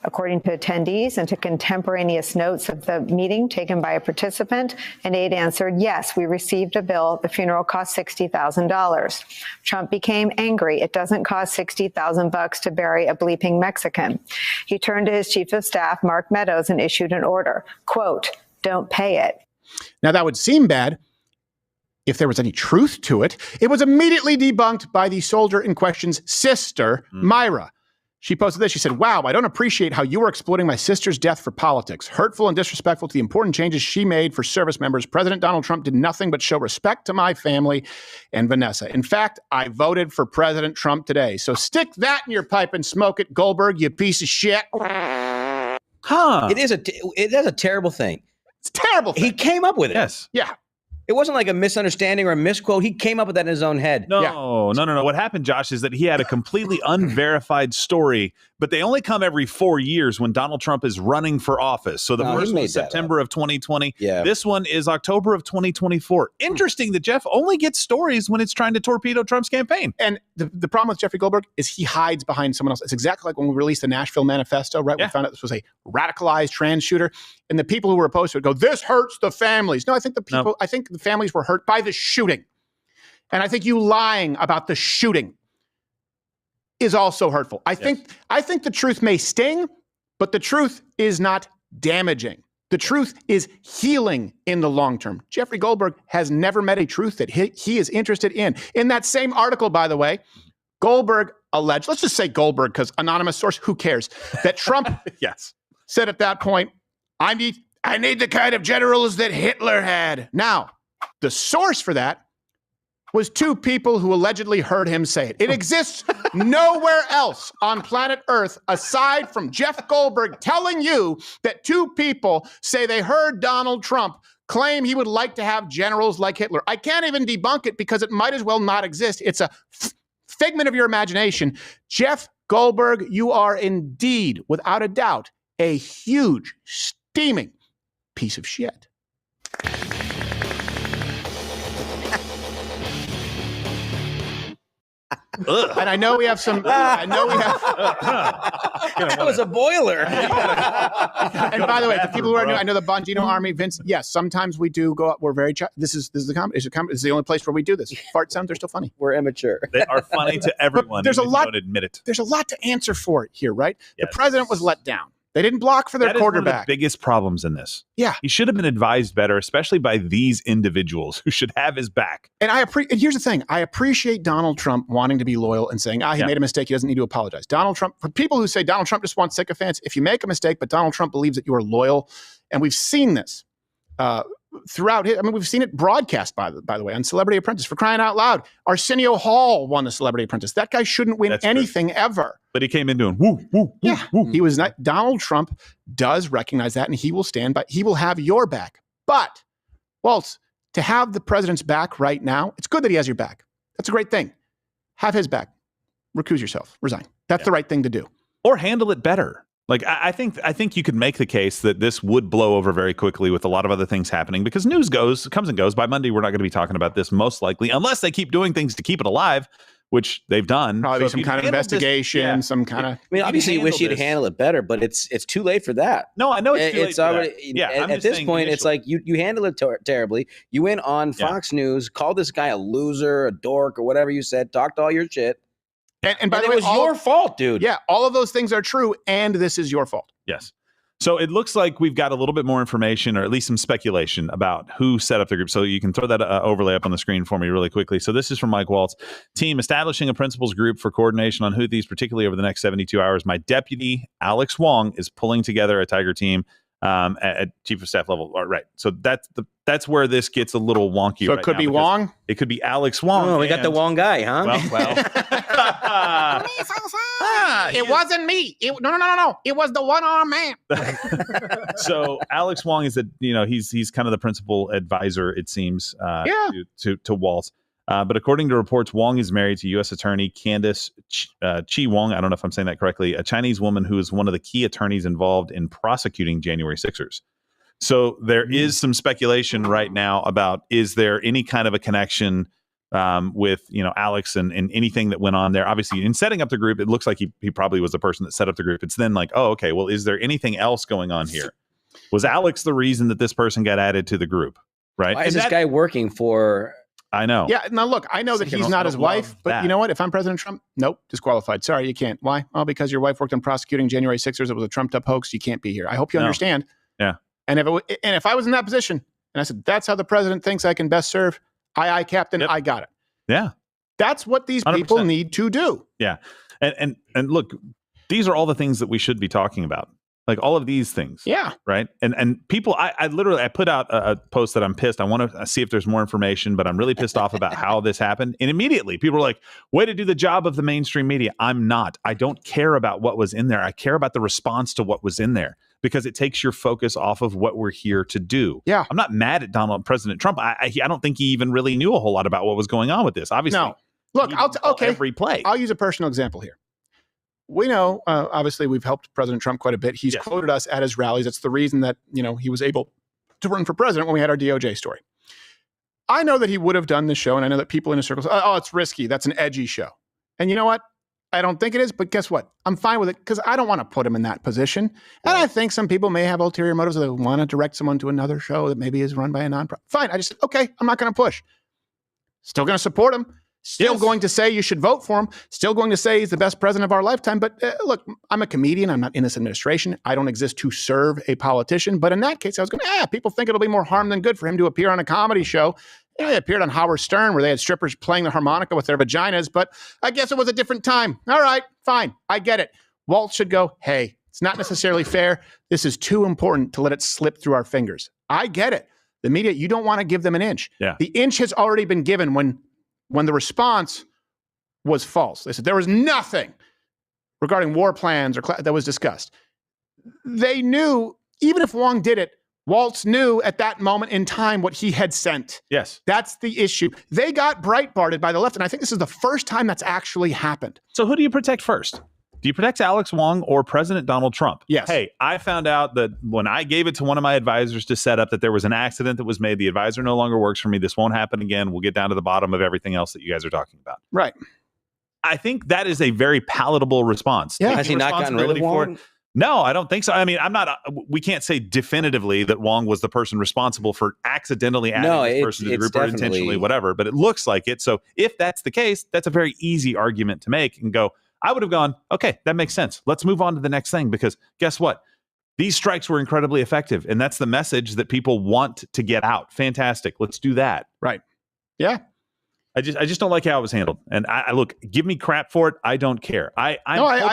According to attendees and to contemporaneous notes of the meeting taken by a participant, an aide answered, yes, we received a bill. The funeral cost $60,000. Trump became angry. It doesn't cost $60,000 to bury a bleeping Mexican. He turned to his chief of staff, Mark Meadows, and issued an order, quote, don't pay it. Now, that would seem bad if there was any truth to it. It was immediately debunked by the soldier in question's sister, Myra. She posted this. She said, wow, I don't appreciate how you were exploiting my sister's death for politics. Hurtful and disrespectful to the important changes she made for service members. President Donald Trump did nothing but show respect to my family and Vanessa. In fact, I voted for President Trump today. So stick that in your pipe and smoke it, Goldberg, you piece of shit. Huh. It is a terrible thing. It's a terrible thing. He came up with it. Yes. Yeah. It wasn't like a misunderstanding or a misquote. He came up with that in his own head. No. What happened, Josh, is that he had a completely unverified story, but they only come every 4 years when Donald Trump is running for office. So the first one was September of 2020. Yeah. This one is October of 2024. Interesting that Jeff only gets stories when it's trying to torpedo Trump's campaign. And the problem with Jeffrey Goldberg is he hides behind someone else. It's exactly like when we released the Nashville Manifesto, right? Yeah. We found out this was a radicalized trans shooter. And the people who were opposed to it go, this hurts the families. No, I think I think the families were hurt by the shooting. And I think you lying about the shooting is also hurtful. I think the truth may sting, but the truth is not damaging. The truth is healing in the long term. Jeffrey Goldberg has never met a truth that he is interested in. In that same article, by the way, Goldberg alleged, let's just say Goldberg because anonymous source, who cares, that Trump said at that point, I need the kind of generals that Hitler had. Now, the source for that was two people who allegedly heard him say it. It exists nowhere else on planet Earth aside from Jeff Goldberg telling you that two people say they heard Donald Trump claim he would like to have generals like Hitler. I can't even debunk it because it might as well not exist. It's a figment of your imagination. Jeff Goldberg, you are indeed, without a doubt, a huge, steaming piece of shit. And I know we have some. I know we have. That was a boiler. And by the way, for people who are new, I know the Bongino Army, Vince. Yes, sometimes we do go up. We're very. This is the comedy. This is the only place where we do this. Fart sounds are still funny. We're immature. They are funny to everyone. There's a lot. Don't admit it. There's a lot to answer for here, right? Yes. The president was let down. They didn't block for their that quarterback. Is one of the biggest problems in this. Yeah. He should have been advised better, especially by these individuals who should have his back. And and here's the thing. I appreciate Donald Trump wanting to be loyal and saying, he made a mistake. He doesn't need to apologize. Donald Trump, for people who say Donald Trump just wants sycophants, if you make a mistake, but Donald Trump believes that you are loyal, and we've seen this throughout we've seen it broadcast, by the way, on Celebrity Apprentice. For crying out loud, Arsenio Hall won the Celebrity Apprentice. That guy shouldn't win anything ever. But he came in doing woo, woo, yeah. woo. He was not. Donald Trump does recognize that, and he will stand by. He will have your back. But, Waltz, to have the president's back right now, it's good that he has your back. That's a great thing. Have his back. Recuse yourself. Resign. That's the right thing to do. Or handle it better. Like, I think you could make the case that this would blow over very quickly with a lot of other things happening, because news comes and goes. By Monday, we're not going to be talking about this most likely, unless they keep doing things to keep it alive, which they've done. Probably some kind of investigation, some kind of. I mean, obviously, you wish you'd handle it better, but it's too late for that. No, I know it's too late. It's already. At this point, it's like you handle it terribly. You went on Fox News, called this guy a loser, a dork, or whatever you said, talked all your shit. And by the way, it was your fault, dude. Yeah, all of those things are true, and this is your fault. Yes. So it looks like we've got a little bit more information, or at least some speculation about who set up the group. So you can throw that overlay up on the screen for me really quickly. So this is from Mike Waltz. Team establishing a principals group for coordination on Houthis, particularly over the next 72 hours. My deputy, Alex Wong, is pulling together a Tiger team at chief of staff level. Right. So that's where this gets a little wonky. So it could be Wong? It could be Alex Wong. Oh, we got the Wong guy, huh? Well. It wasn't me. No. It was the one-armed man. So Alex Wong is he's kind of the principal advisor, it seems, to Waltz. But according to reports, Wong is married to U.S. Attorney Candace Chi Wong. I don't know if I'm saying that correctly. A Chinese woman who is one of the key attorneys involved in prosecuting January 6ers. So there is some speculation right now about, is there any kind of a connection with Alex and anything that went on there? Obviously, in setting up the group, it looks like he probably was the person that set up the group. It's then like, oh, okay, well, is there anything else going on here? Was Alex the reason that this person got added to the group? Right? Why is this guy working for? I know. Yeah. Now, look, I know that he's not his wife, but you know what? If I'm President Trump, nope, disqualified. Sorry, you can't. Why? Oh, because your wife worked on prosecuting January 6ers. It was a trumped-up hoax. You can't be here. I hope you understand. Yeah. And if I was in that position, and I said, that's how the president thinks I can best serve, aye, Captain, I got it. Yeah. That's what these people 100%. need to do. Yeah. And look, these are all the things that we should be talking about. Like all of these things. Yeah. Right. And people, I literally put out a post that I'm pissed. I want to see if there's more information, but I'm really pissed off about how this happened. And immediately people are like, way to do the job of the mainstream media. I'm not. I don't care about what was in there. I care about the response to what was in there, because it takes your focus off of what we're here to do. Yeah. I'm not mad at President Trump. I don't think he even really knew a whole lot about what was going on with this. Obviously. No. Look, every play. I'll use a personal example here. We know, obviously, we've helped President Trump quite a bit. He's quoted us at his rallies. That's the reason that, he was able to run for president when we had our DOJ story. I know that he would have done this show, and I know that people in his circles, oh, it's risky. That's an edgy show. And you know what? I don't think it is, but guess what? I'm fine with it because I don't want to put him in that position. And I think some people may have ulterior motives. They want to direct someone to another show that maybe is run by a nonprofit. Fine. I just said, okay, I'm not going to push. Still going to support him. Still going to say you should vote for him. Still going to say he's the best president of our lifetime. But look, I'm a comedian. I'm not in this administration. I don't exist to serve a politician. But in that case, I was going, people think it'll be more harm than good for him to appear on a comedy show. He appeared on Howard Stern where they had strippers playing the harmonica with their vaginas. But I guess it was a different time. All right, fine. I get it. Walt should go, hey, it's not necessarily fair. This is too important to let it slip through our fingers. I get it. The media, you don't want to give them an inch. Yeah. The inch has already been given when the response was false. They said there was nothing regarding war plans or that was discussed. They knew, even if Wong did it, Waltz knew at that moment in time what he had sent. Yes. That's the issue. They got Breitbarted by the left, and I think this is the first time that's actually happened. So who do you protect first? Do you protect Alex Wong or President Donald Trump? Yes. Hey, I found out that when I gave it to one of my advisors to set up that there was an accident that was made. The advisor no longer works for me. This won't happen again. We'll get down to the bottom of everything else that you guys are talking about. Right. I think that is a very palatable response. Yeah. Taking Has he not gotten rid of responsibility for it. Wong? No, I don't think so. I mean, we can't say definitively that Wong was the person responsible for accidentally adding this person to the group or intentionally, whatever, but it looks like it. So if that's the case, that's a very easy argument to make and go, I would have gone, okay, that makes sense. Let's move on to the next thing, because guess what? These strikes were incredibly effective. And that's the message that people want to get out. Fantastic. Let's do that. Right. Yeah. I just don't like how it was handled. And I look, give me crap for it. I don't care. I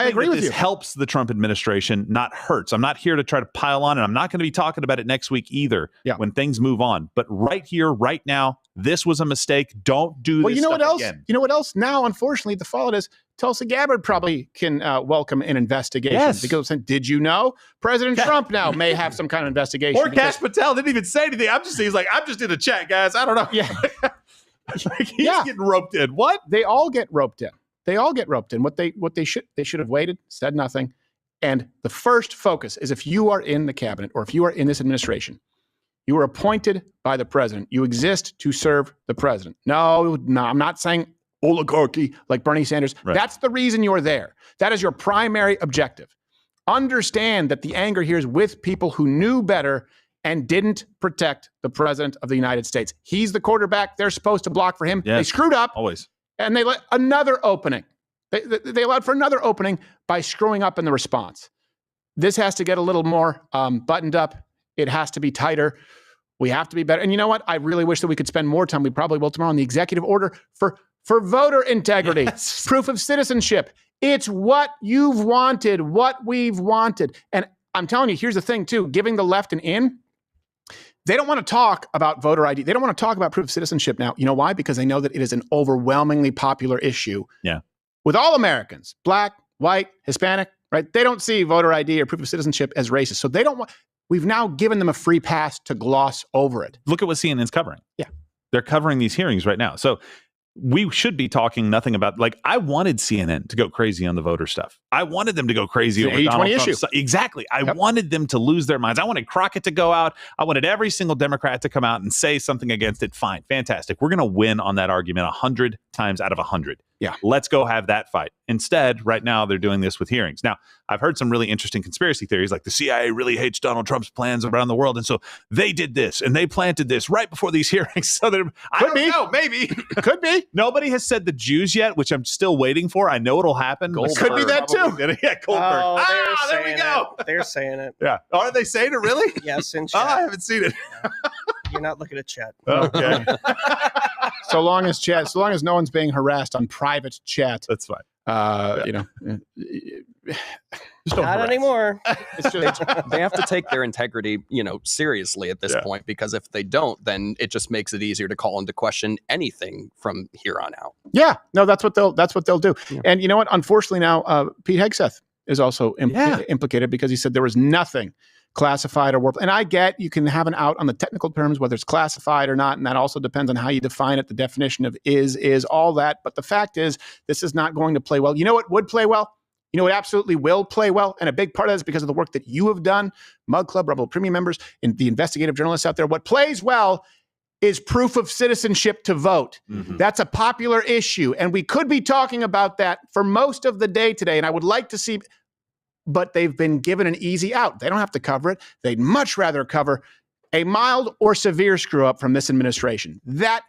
agree with this you. helps the Trump administration, not hurts. I'm not here to try to pile on, and I'm not going to be talking about it next week either when things move on. But right here, right now, this was a mistake. Don't do this you know what else? again. You know what else? Now, unfortunately, the fallout is Tulsi Gabbard probably can welcome an investigation. Yes. Because did you know President Trump now may have some kind of investigation? Or Kash Patel didn't even say anything. He's like, I'm just in a chat, guys. I don't know. Yeah. He's getting roped in. What? They all get roped in. They all get roped in. What they should have waited, said nothing. And the first focus is, if you are in the cabinet or if you are in this administration, you are appointed by the president. You exist to serve the president. No, I'm not saying oligarchy like Bernie Sanders. Right. That's the reason you're there. That is your primary objective. Understand that the anger here is with people who knew better and didn't protect the president of the United States. He's the quarterback. They're supposed to block for him. Yes. They screwed up. Always. And they let another opening. They allowed for another opening by screwing up in the response. This has to get a little more buttoned up. It has to be tighter. We have to be better. And you know what? I really wish that we could spend more time. We probably will tomorrow on the executive order for voter integrity, proof of citizenship. It's what you've wanted, what we've wanted. And I'm telling you, here's the thing too, giving the left an in. They don't want to talk about voter ID. They don't want to talk about proof of citizenship now. You know why? Because they know that it is an overwhelmingly popular issue with all Americans, black, white, Hispanic, right? They don't see voter ID or proof of citizenship as racist. So they don't want, we've now given them a free pass to gloss over it. Look at what CNN's covering. Yeah. They're covering these hearings right now. So we should be talking nothing about, like, I wanted CNN to go crazy on the voter stuff. I wanted them to go crazy over Donald Trump. issue. Exactly. I wanted them to lose their minds. I wanted Crockett to go out. I wanted every single Democrat to come out and say something against it. Fine. Fantastic. We're going to win on that argument 100 times out of 100. Yeah. Let's go have that fight. Instead, right now, they're doing this with hearings. Now, I've heard some really interesting conspiracy theories, like the CIA really hates Donald Trump's plans around the world. And so they did this and they planted this right before these hearings. So I don't know, maybe. Could be. Nobody has said the Jews yet, which I'm still waiting for. I know it'll happen. Could be that too. Yeah, Goldberg. Oh, there we go. They're saying it. Yeah. Are they saying it really? Yes, in Oh, chat. I haven't seen it. You're not looking at chat. Okay. So long as no one's being harassed on private chat. That's fine. You know, just don't Not harass. anymore. it's just, They have to take their integrity, seriously at this Yeah. point, because if they don't, then it just makes it easier to call into question anything from here on out. yeah, no, that's what they'll do. And you know what? Unfortunately, now Pete Hegseth is also implicated because he said there was nothing classified or warped. And I get you can have an out on the technical terms, whether it's classified or not, and that also depends on how you define it. The definition of is all that. But the fact is, this is not going to play well. You know what would play well? You know what absolutely will play well? And a big part of that is because of the work that you have done, Mug Club, Rebel Premium members, and the investigative journalists out there. What plays well is proof of citizenship to vote. Mm-hmm. That's a popular issue. And we could be talking about that for most of the day today. And I would like to see, but they've been given an easy out. They don't have to cover it. They'd much rather cover a mild or severe screw up from this administration. That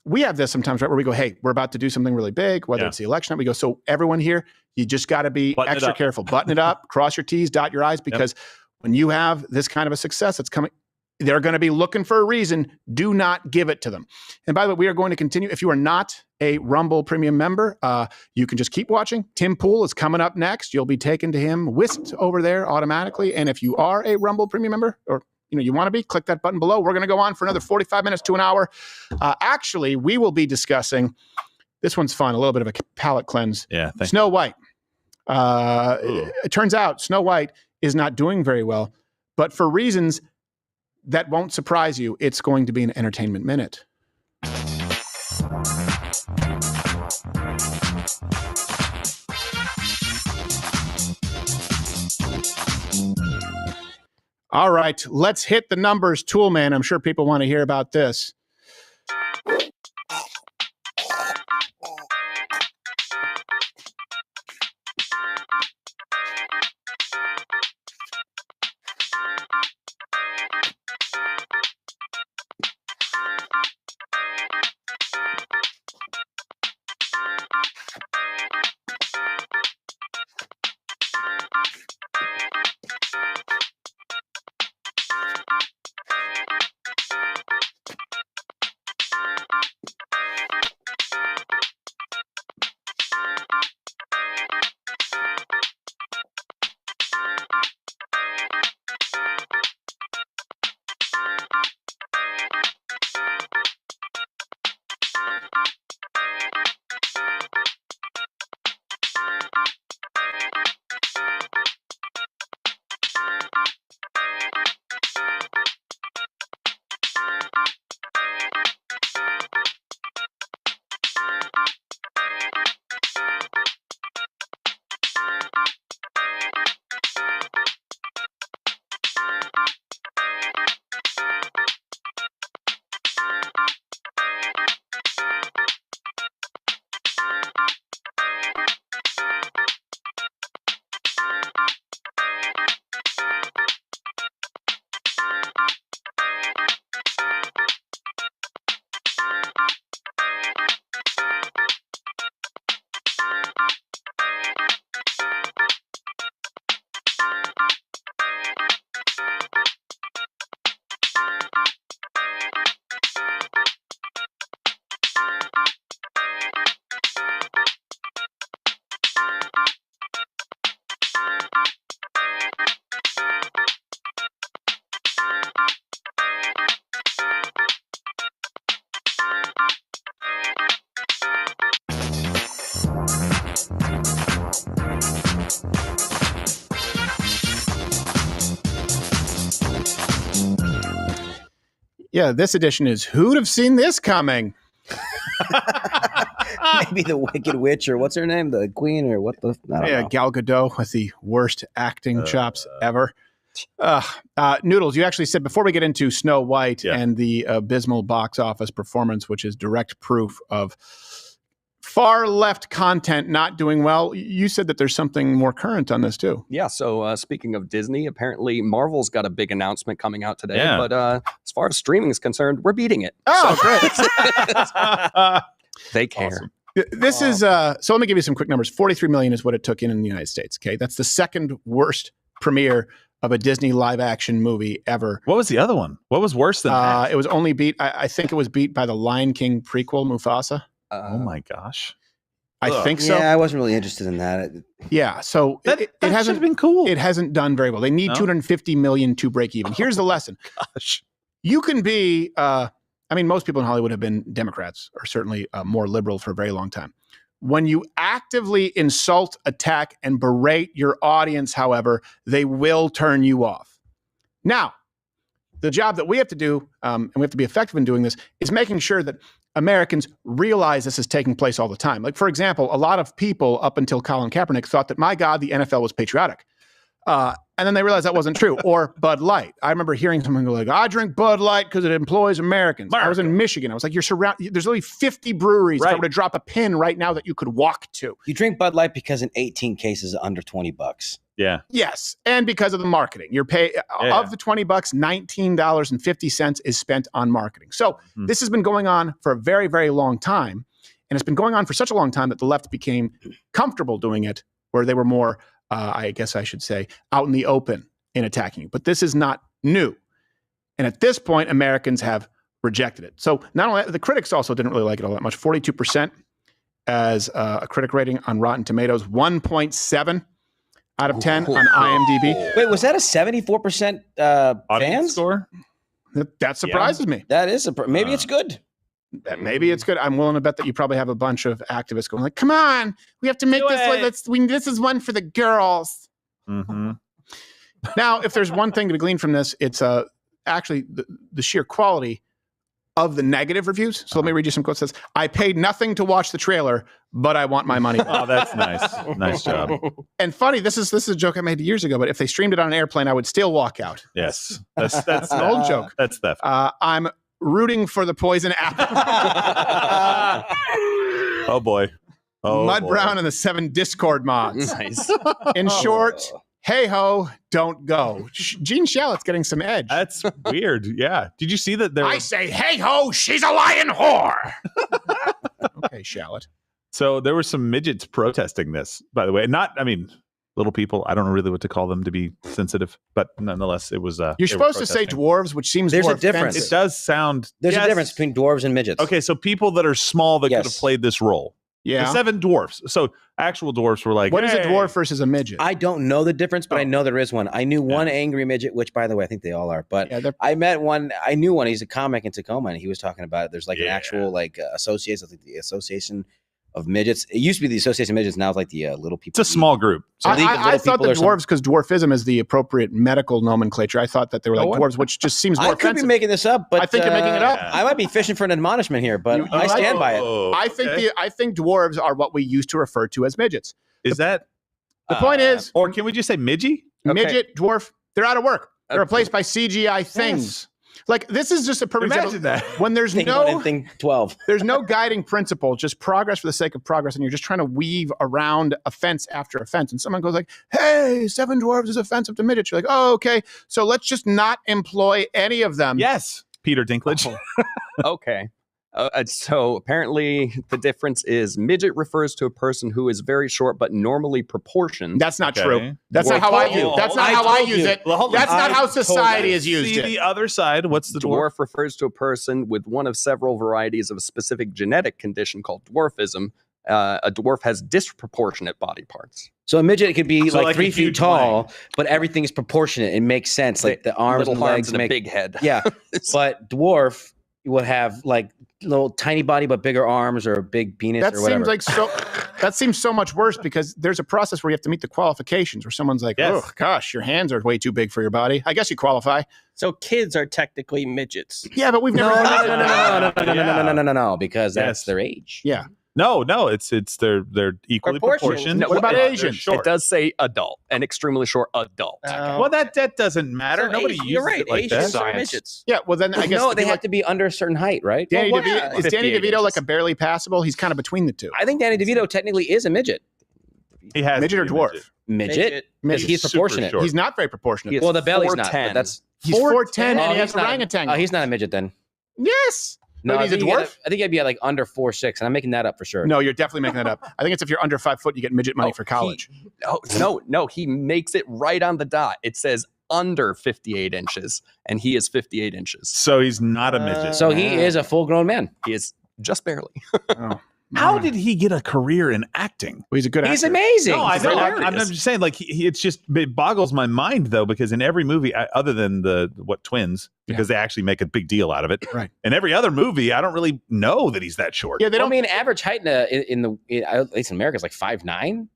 we have this sometimes, right, where we go, hey, we're about to do something really big, whether it's the election. We go, so everyone here, you just got to be Button it extra up. careful. Button it up, cross your T's, dot your I's, because when you have this kind of a success that's coming, they're going to be looking for a reason. Do not give it to them. And by the way, we are going to continue. If you are not a Rumble Premium member, you can just keep watching. Tim Pool is coming up next. You'll be taken to him, whisked over there automatically. And if you are a Rumble Premium member, or you want to be, click that button below. We're going to go on for another 45 minutes to an hour. Actually, we will be discussing, this one's fun, a little bit of a palate cleanse. Yeah. Snow White. It turns out Snow White is not doing very well, but for reasons that won't surprise you, it's going to be an entertainment minute. All right, let's hit the numbers, Toolman. I'm sure people want to hear about this. Yeah, this edition is Who'd Have Seen This Coming? Maybe the Wicked Witch, or what's her name? The Queen, or what the? I don't know. Gal Gadot with the worst acting chops ever. Noodles, you actually said before we get into Snow White and the abysmal box office performance, which is direct proof of far left content not doing well, you said that there's something more current on this too. Yeah, so speaking of Disney, apparently Marvel's got a big announcement coming out today, Yeah. but as far as streaming is concerned, we're beating it. Oh, great. They care. Awesome. This is, so let me give you some quick numbers. 43 million is what it took in the United States, okay? That's the second worst premiere of a Disney live action movie ever. What was the other one? What was worse than that? It was only beat, I think it was beat by the Lion King prequel, Mufasa. Oh my gosh. I think so. Yeah, I wasn't really interested in that. Yeah, so it hasn't been cool. It hasn't done very well. They need 250 million to break even. Here's the lesson. Gosh. You can be, I mean, most people in Hollywood have been Democrats or certainly more liberal for a very long time. When you actively insult, attack, and berate your audience, however, they will turn you off. Now, the job that we have to do, and we have to be effective in doing this, is making sure that Americans realize this is taking place all the time. Like, for example, a lot of people up until Colin Kaepernick thought that, my God, the NFL was patriotic. And then they realized that wasn't true. Or Bud Light. I remember hearing someone go like, I drink Bud Light because it employs Americans. I was in Michigan. I was like, you're surrounded. There's only 50 breweries. If I were to drop a pin right now that you could walk to. You drink Bud Light because in 18 cases under $20. Yeah. Yes. And because of the marketing. You're pay of the $20, $19.50 is spent on marketing. So this has been going on for a very, very long time. And it's been going on for such a long time that the left became comfortable doing it, where they were more, I guess I should say, out in the open in attacking you. But this is not new. And at this point, Americans have rejected it. So not only the critics also didn't really like it all that much. 42% as a critic rating on Rotten Tomatoes, 1.7 out of 10 on IMDb. Wait, was that a 74% fan score? That surprises me. That is maybe it's good. Maybe it's good. I'm willing to bet that you probably have a bunch of activists going like, "Come on, we have to make this. This is one for the girls." Mm-hmm. Now, if there's one thing to be gleaned from this, it's actually the sheer quality of the negative reviews. So let me read you some quotes. It says, I paid nothing to watch the trailer, but I want my money back. Oh, that's nice. Nice job. And funny, this is a joke I made years ago, but if they streamed it on an airplane, I would still walk out. Yes. That's an old joke. That's theft. I'm rooting for the poison apple. Oh boy. Oh, Mud boy. Brown and the 7 Discord mods. Nice. In short, hey ho, don't go. Gene Shallot's getting some edge. That's weird. Yeah. Did you see that there I say, hey ho, she's a lying whore. Okay, Shallot. So there were some midgets protesting this, by the way. Little people. I don't know really what to call them to be sensitive, but nonetheless, it was. You're supposed to say dwarves, which seems There's more a difference. offensive. It does sound. There's a difference between dwarves and midgets. Okay, so people that are small that could have played this role. Yeah. The 7 dwarfs. So actual dwarfs were like, What is a "Hey." dwarf versus a midget? I don't know the difference, but I know there is one. I knew one angry midget, which, by the way, I think they all are. But I met one. I knew one. He's a comic in Tacoma, and he was talking about it. There's like an actual association, I think the Association of Midgets. It used to be the Association of Midgets. Now it's like the Little People. It's a small group. So I thought the dwarves, because dwarfism is the appropriate medical nomenclature. I thought that they were like dwarves, which just seems more I could offensive. be making this up, but I think you're making it up. I might be fishing for an admonishment here, but I stand by it. I think dwarves are what we used to refer to as midgets. Is that the point? Is or can we just say midgie? Midget, dwarf? They're out of work. They're replaced by CGI things. Like this is just a perfect Imagine example. that. When there's Thing no 1 and thing 12. there's no guiding principle, just progress for the sake of progress, and you're just trying to weave around offense after offense. And someone goes like, "Hey, 7 dwarves is offensive to midgets." You're like, "Oh, okay. So let's just not employ any of them." Yes, Peter Dinklage. Okay. So apparently the difference is midget refers to a person who is very short but normally proportioned. That's not true. That's not how I use. That's not how I use it. That's not how society has used See it. the other side. What's the dwarf? Dwarf refers to a person with one of several varieties of a specific genetic condition called dwarfism. A dwarf has disproportionate body parts. So a midget could be So like like 3 a feet huge tall, but everything is proportionate. It makes sense. Like the arms Little and arms legs and a make big head. Yeah, but dwarf would have like little tiny body but bigger arms or a big penis That or whatever. seems like so. That seems so much worse because there's a process where you have to meet the qualifications where someone's like, Yes. oh, gosh, your hands are way too big for your body. I guess you qualify. So kids are technically midgets. Yeah, but we've never. No, because that's Yes. their age. Yeah. No, it's they're equally proportioned. What about it- Asian? It does say adult, an extremely short adult. Well, that doesn't matter. So Nobody Asian- uses you're right, it like Asians that. are midgets. Yeah, well then I guess No, they it'd be have to be under a certain height, right? Danny Well, DeVito, is Danny 58 DeVito like inches. a barely passable? He's kind of between the two. I think Danny DeVito technically is a midget. He has Midget to or be dwarf? Midget. Midget. He's Super proportionate. short. He's not very proportionate. He is Well, the belly's not. 4'10". But that's He's 4'10" and Oh, he has he's not- orangutan. Oh, he's not a midget then. Yes. No, Maybe I he's a think, dwarf? I think I'd be like under 4'6", and I'm making that up for sure. No, you're definitely making that up. I think it's if you're under 5 foot, you get midget money for college. No, he makes it right on the dot. It says under 58 inches, and he is 58 inches. So he's not a midget. So he is a full-grown man. He is just barely. Oh. How did he get a career in acting? Well, he's a good actor. He's amazing. No, I He's know. hilarious. I'm just saying, like, it's just, it boggles my mind, though, because in every movie, other than twins, because they actually make a big deal out of it. Right. In every other movie, I don't really know that he's that short. Yeah, they Well, don't. I mean, average height at least in America is like 5'9".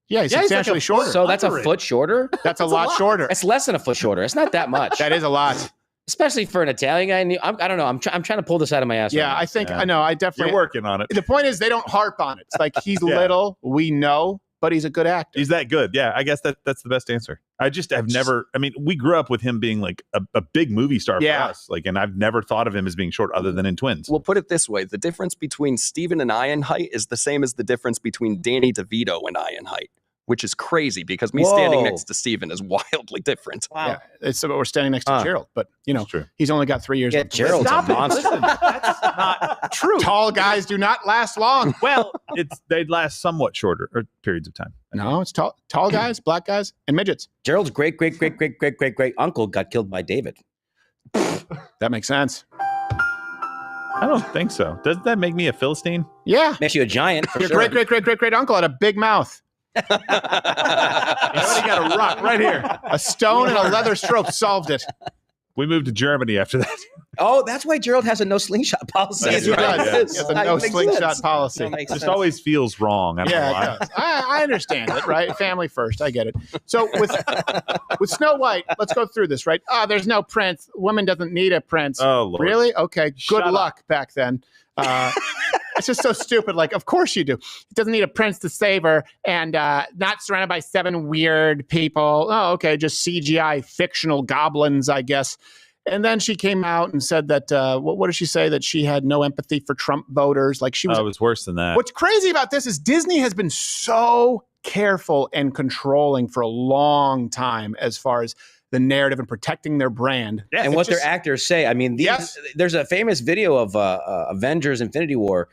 Yeah, he's substantially shorter. So that's a foot shorter. That's a lot shorter. That's less than a foot shorter. It's not that much. That is a lot. Especially for an Italian guy. I don't know. I'm trying to pull this out of my ass. Yeah, right I think Yeah. I know. I definitely. You're working on it. The point is, they don't harp on it. It's like he's Yeah. little. We know, but he's a good actor. He's that good. Yeah, I guess that's the best answer. I just have never. I mean, we grew up with him being like a big movie star Yeah. for us. Like, and I've never thought of him as being short other than in Twins. We'll put it this way: the difference between Steven and I in height is the same as the difference between Danny DeVito and I in height, which is crazy because me standing Whoa. next to Steven is wildly different. Wow. Yeah, it's we're standing next to Huh. Gerald, but you know, That's true. he's only got 3 years. Yeah, left to live. Gerald's a Stop it. monster. Listen, that's not true. Tall guys do not last long. Well, they'd last somewhat shorter or periods of time. No, it's tall guys, black guys, and midgets. Gerald's great uncle got killed by David. That makes sense. I don't think so. Does that make me a Philistine? Yeah, Makes you a giant for your sure. great uncle had a big mouth. You already got a rock right here. A stone and a leather stroke solved it. We moved to Germany after that. Oh, that's why Gerald has a no slingshot policy. That's He right, does. yeah. He has a no slingshot policy. That makes It just sense. always feels wrong. I don't know Yeah, why. it does. I understand it, right? Family first. I get it. So with Snow White, let's go through this, right? Oh, there's no prince. Woman doesn't need a prince. Oh, Lord. Really? Okay. Good Shut luck back then. It's just so stupid. Like, of course you do. He doesn't need a prince to save her and not surrounded by 7 weird people. Oh, okay. Just CGI fictional goblins, I guess. And then she came out and said that, what did she say? That she had no empathy for Trump voters. Like she was. Oh, it was worse than that. What's crazy about this is Disney has been so careful and controlling for a long time as far as the narrative and protecting their brand. And what their actors say. I mean, there's a famous video of Avengers Infinity War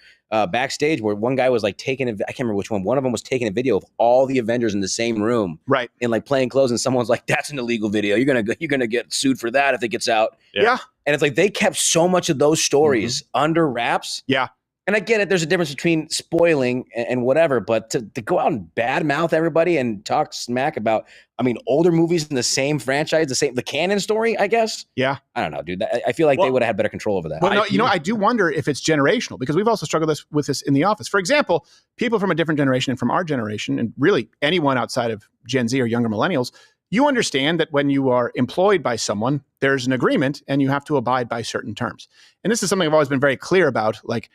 backstage where one guy was like taking I can't remember which one. One of them was taking a video of all the Avengers in the same room. Right. In like plain clothes. And someone's like, that's an illegal video. You're gonna get sued for that if it gets out. Yeah. And it's like they kept so much of those stories under wraps. Yeah. And I get it. There's a difference between spoiling and whatever, but to go out and badmouth everybody and talk smack about, I mean, older movies in the same franchise, the canon story, I guess. Yeah. I don't know, dude. I feel like they would have had better control over that. Well, no, you know, I do wonder if it's generational because we've also struggled with this in the office. For example, people from a different generation and from our generation, and really anyone outside of Gen Z or younger millennials, you understand that when you are employed by someone, there's an agreement and you have to abide by certain terms. And this is something I've always been very clear about. Like,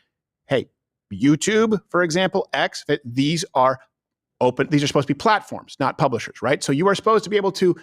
hey, YouTube, for example, X, these are open. These are supposed to be platforms, not publishers, right? So you are supposed to be able to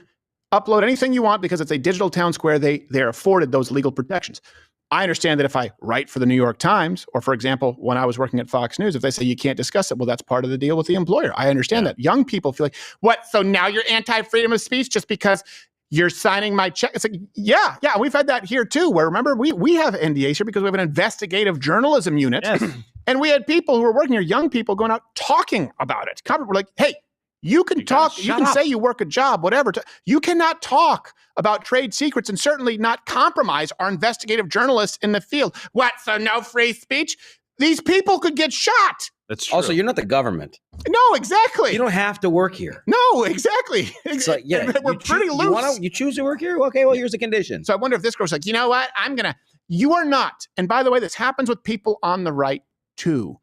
upload anything you want because it's a digital town square. They're afforded those legal protections. I understand that if I write for the New York Times, or for example, when I was working at Fox News, if they say you can't discuss it, well, that's part of the deal with the employer. I understand that. Young people feel like, what? So now you're anti-freedom of speech just because you're signing my check? It's like, yeah. We've had that here too, where remember, we have NDAs here because we have an investigative journalism unit. Yes. And we had people who were working here, young people going out talking about it. We're like, hey, you can talk, you can say you work a job, whatever. You cannot talk about trade secrets and certainly not compromise our investigative journalists in the field. What? So no free speech? These people could get shot. That's true. Also, you're not the government. No, exactly. You don't have to work here. No, exactly. It's like, yeah, we're pretty loose. You choose to work here? Okay, well, here's the condition. So I wonder if this girl's like, you know what? You are not. And by the way, this happens with people on the right too.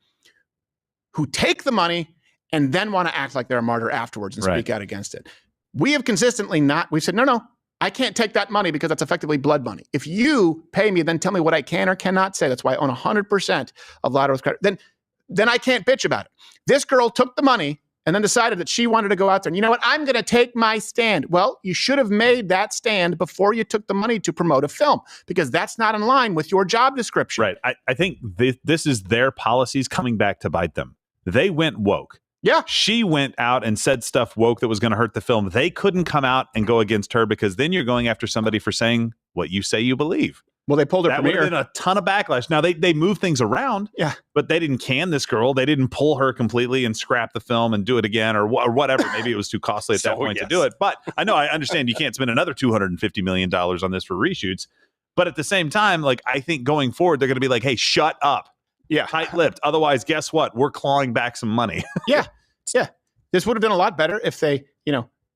who take the money and then want to act like they're a martyr afterwards and speak out against it. We have consistently we've said, no, I can't take that money because that's effectively blood money. If you pay me, then tell me what I can or cannot say. That's why I own 100% of Loudermilk's credit. Then I can't bitch about it. This girl took the money and then decided that she wanted to go out there and, you know what, I'm going to take my stand. Well, you should have made that stand before you took the money to promote a film, because that's not in line with your job description. Right. I think this is their policies coming back to bite them. They went woke. Yeah. She went out and said stuff woke that was going to hurt the film. They couldn't come out and go against her, because then you're going after somebody for saying what you say you believe. Well, they pulled her premiere. That would have been a ton of backlash. Now, they moved things around, but they didn't can this girl. They didn't pull her completely and scrap the film and do it again or whatever. Maybe it was too costly at that point to do it. But I understand you can't spend another $250 million on this for reshoots. But at the same time, like, I think going forward, they're going to be like, hey, shut up. Yeah. Tight-lipped. Otherwise, guess what? We're clawing back some money. Yeah. This would have been a lot better if they,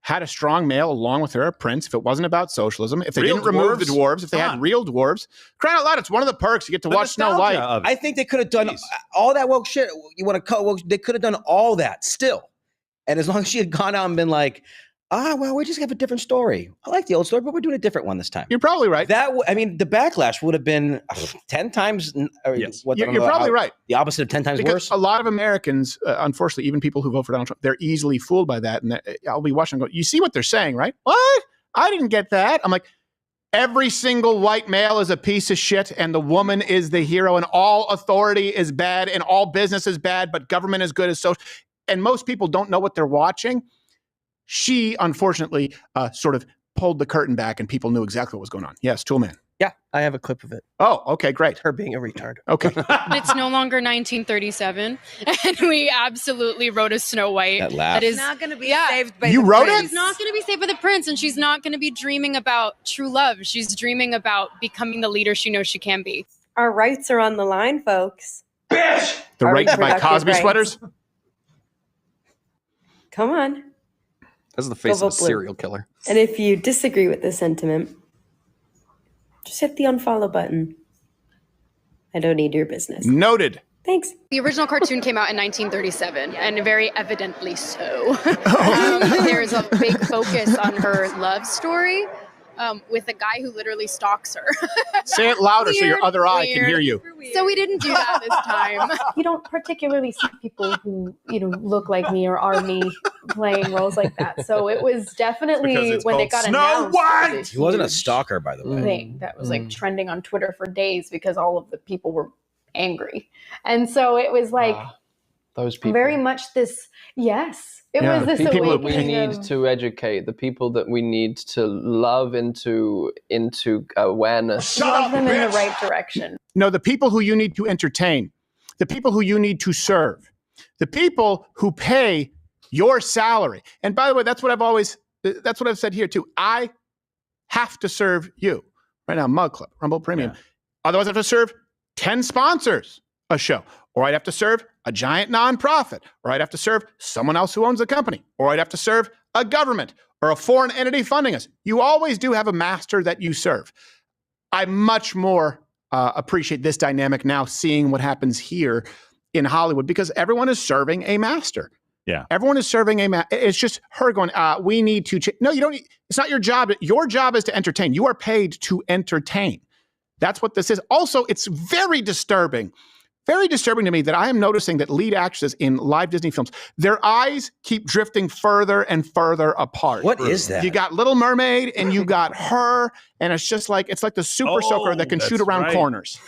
had a strong male along with her, a prince, if it wasn't about socialism, if they didn't remove the dwarves, if they had real dwarves. Crying out loud, it's one of the perks. You get to watch Snow White. I think they could have done all that woke shit. You want to cut woke? They could have done all that still. And as long as she had gone out and been like, well, we just have a different story. I like the old story, but we're doing a different one this time. You're probably right. The backlash would have been 10 times. You're probably right. The opposite of 10 times because worse. A lot of Americans, unfortunately, even people who vote for Donald Trump, they're easily fooled by that. And I'll be watching and go, you see what they're saying, right? What? I didn't get that. I'm like, every single white male is a piece of shit, and the woman is the hero, and all authority is bad, and all business is bad, but government is good as social. And most people don't know what they're watching. She, unfortunately, sort of pulled the curtain back and people knew exactly what was going on. Yes, Toolman. Yeah, I have a clip of it. Oh, okay, great. Her being a retard. Okay. It's no longer 1937, and we absolutely wrote a Snow White. That laugh. Is not going to be saved by You the wrote prince. it? She's not going to be saved by the prince, and she's not going to be dreaming about true love. She's dreaming about becoming the leader she knows she can be. Our rights are on the line, folks. The Our right to buy reproductive Cosby rights. sweaters? Come on. That's the face Go of a vote blue. serial killer. And if you disagree with this sentiment, just hit the unfollow button. I don't need your business. Noted. Thanks. The original cartoon came out in 1937, and very evidently so. There's a big focus on her love story with a guy who literally stalks her. Say it louder so your other eye can hear you. So we didn't do that this time. You don't particularly see people who, look like me or are me playing roles like that. So it was definitely when it got announced. He wasn't a stalker, by the way. Thing that was like trending on Twitter for days because all of the people were angry. And so it was like those people. very much this, yes. It was this people that we awakening need of, to educate, the people that we need to love into awareness. love them in the right direction. No, the people who you need to entertain, the people who you need to serve, the people who pay your salary. And by the way, that's what I've said here too. I have to serve you. Right now, Mug Club, Rumble Premium. Yeah. Otherwise, I have to serve 10 sponsors a show. Or I'd have to serve a giant nonprofit, or I'd have to serve someone else who owns a company, or I'd have to serve a government or a foreign entity funding us. You always do have a master that you serve. I much more appreciate this dynamic now, seeing what happens here in Hollywood, because everyone is serving a master. Yeah. Everyone is serving a master. It's just her going, we need to no, you don't. It's not your job. Your job is to entertain. You are paid to entertain. That's what this is. Also, it's very disturbing to me that I am noticing that lead actresses in live Disney films, their eyes keep drifting further and further apart. What is that? You got Little Mermaid and you got her, and it's like the super soaker that can shoot around corners.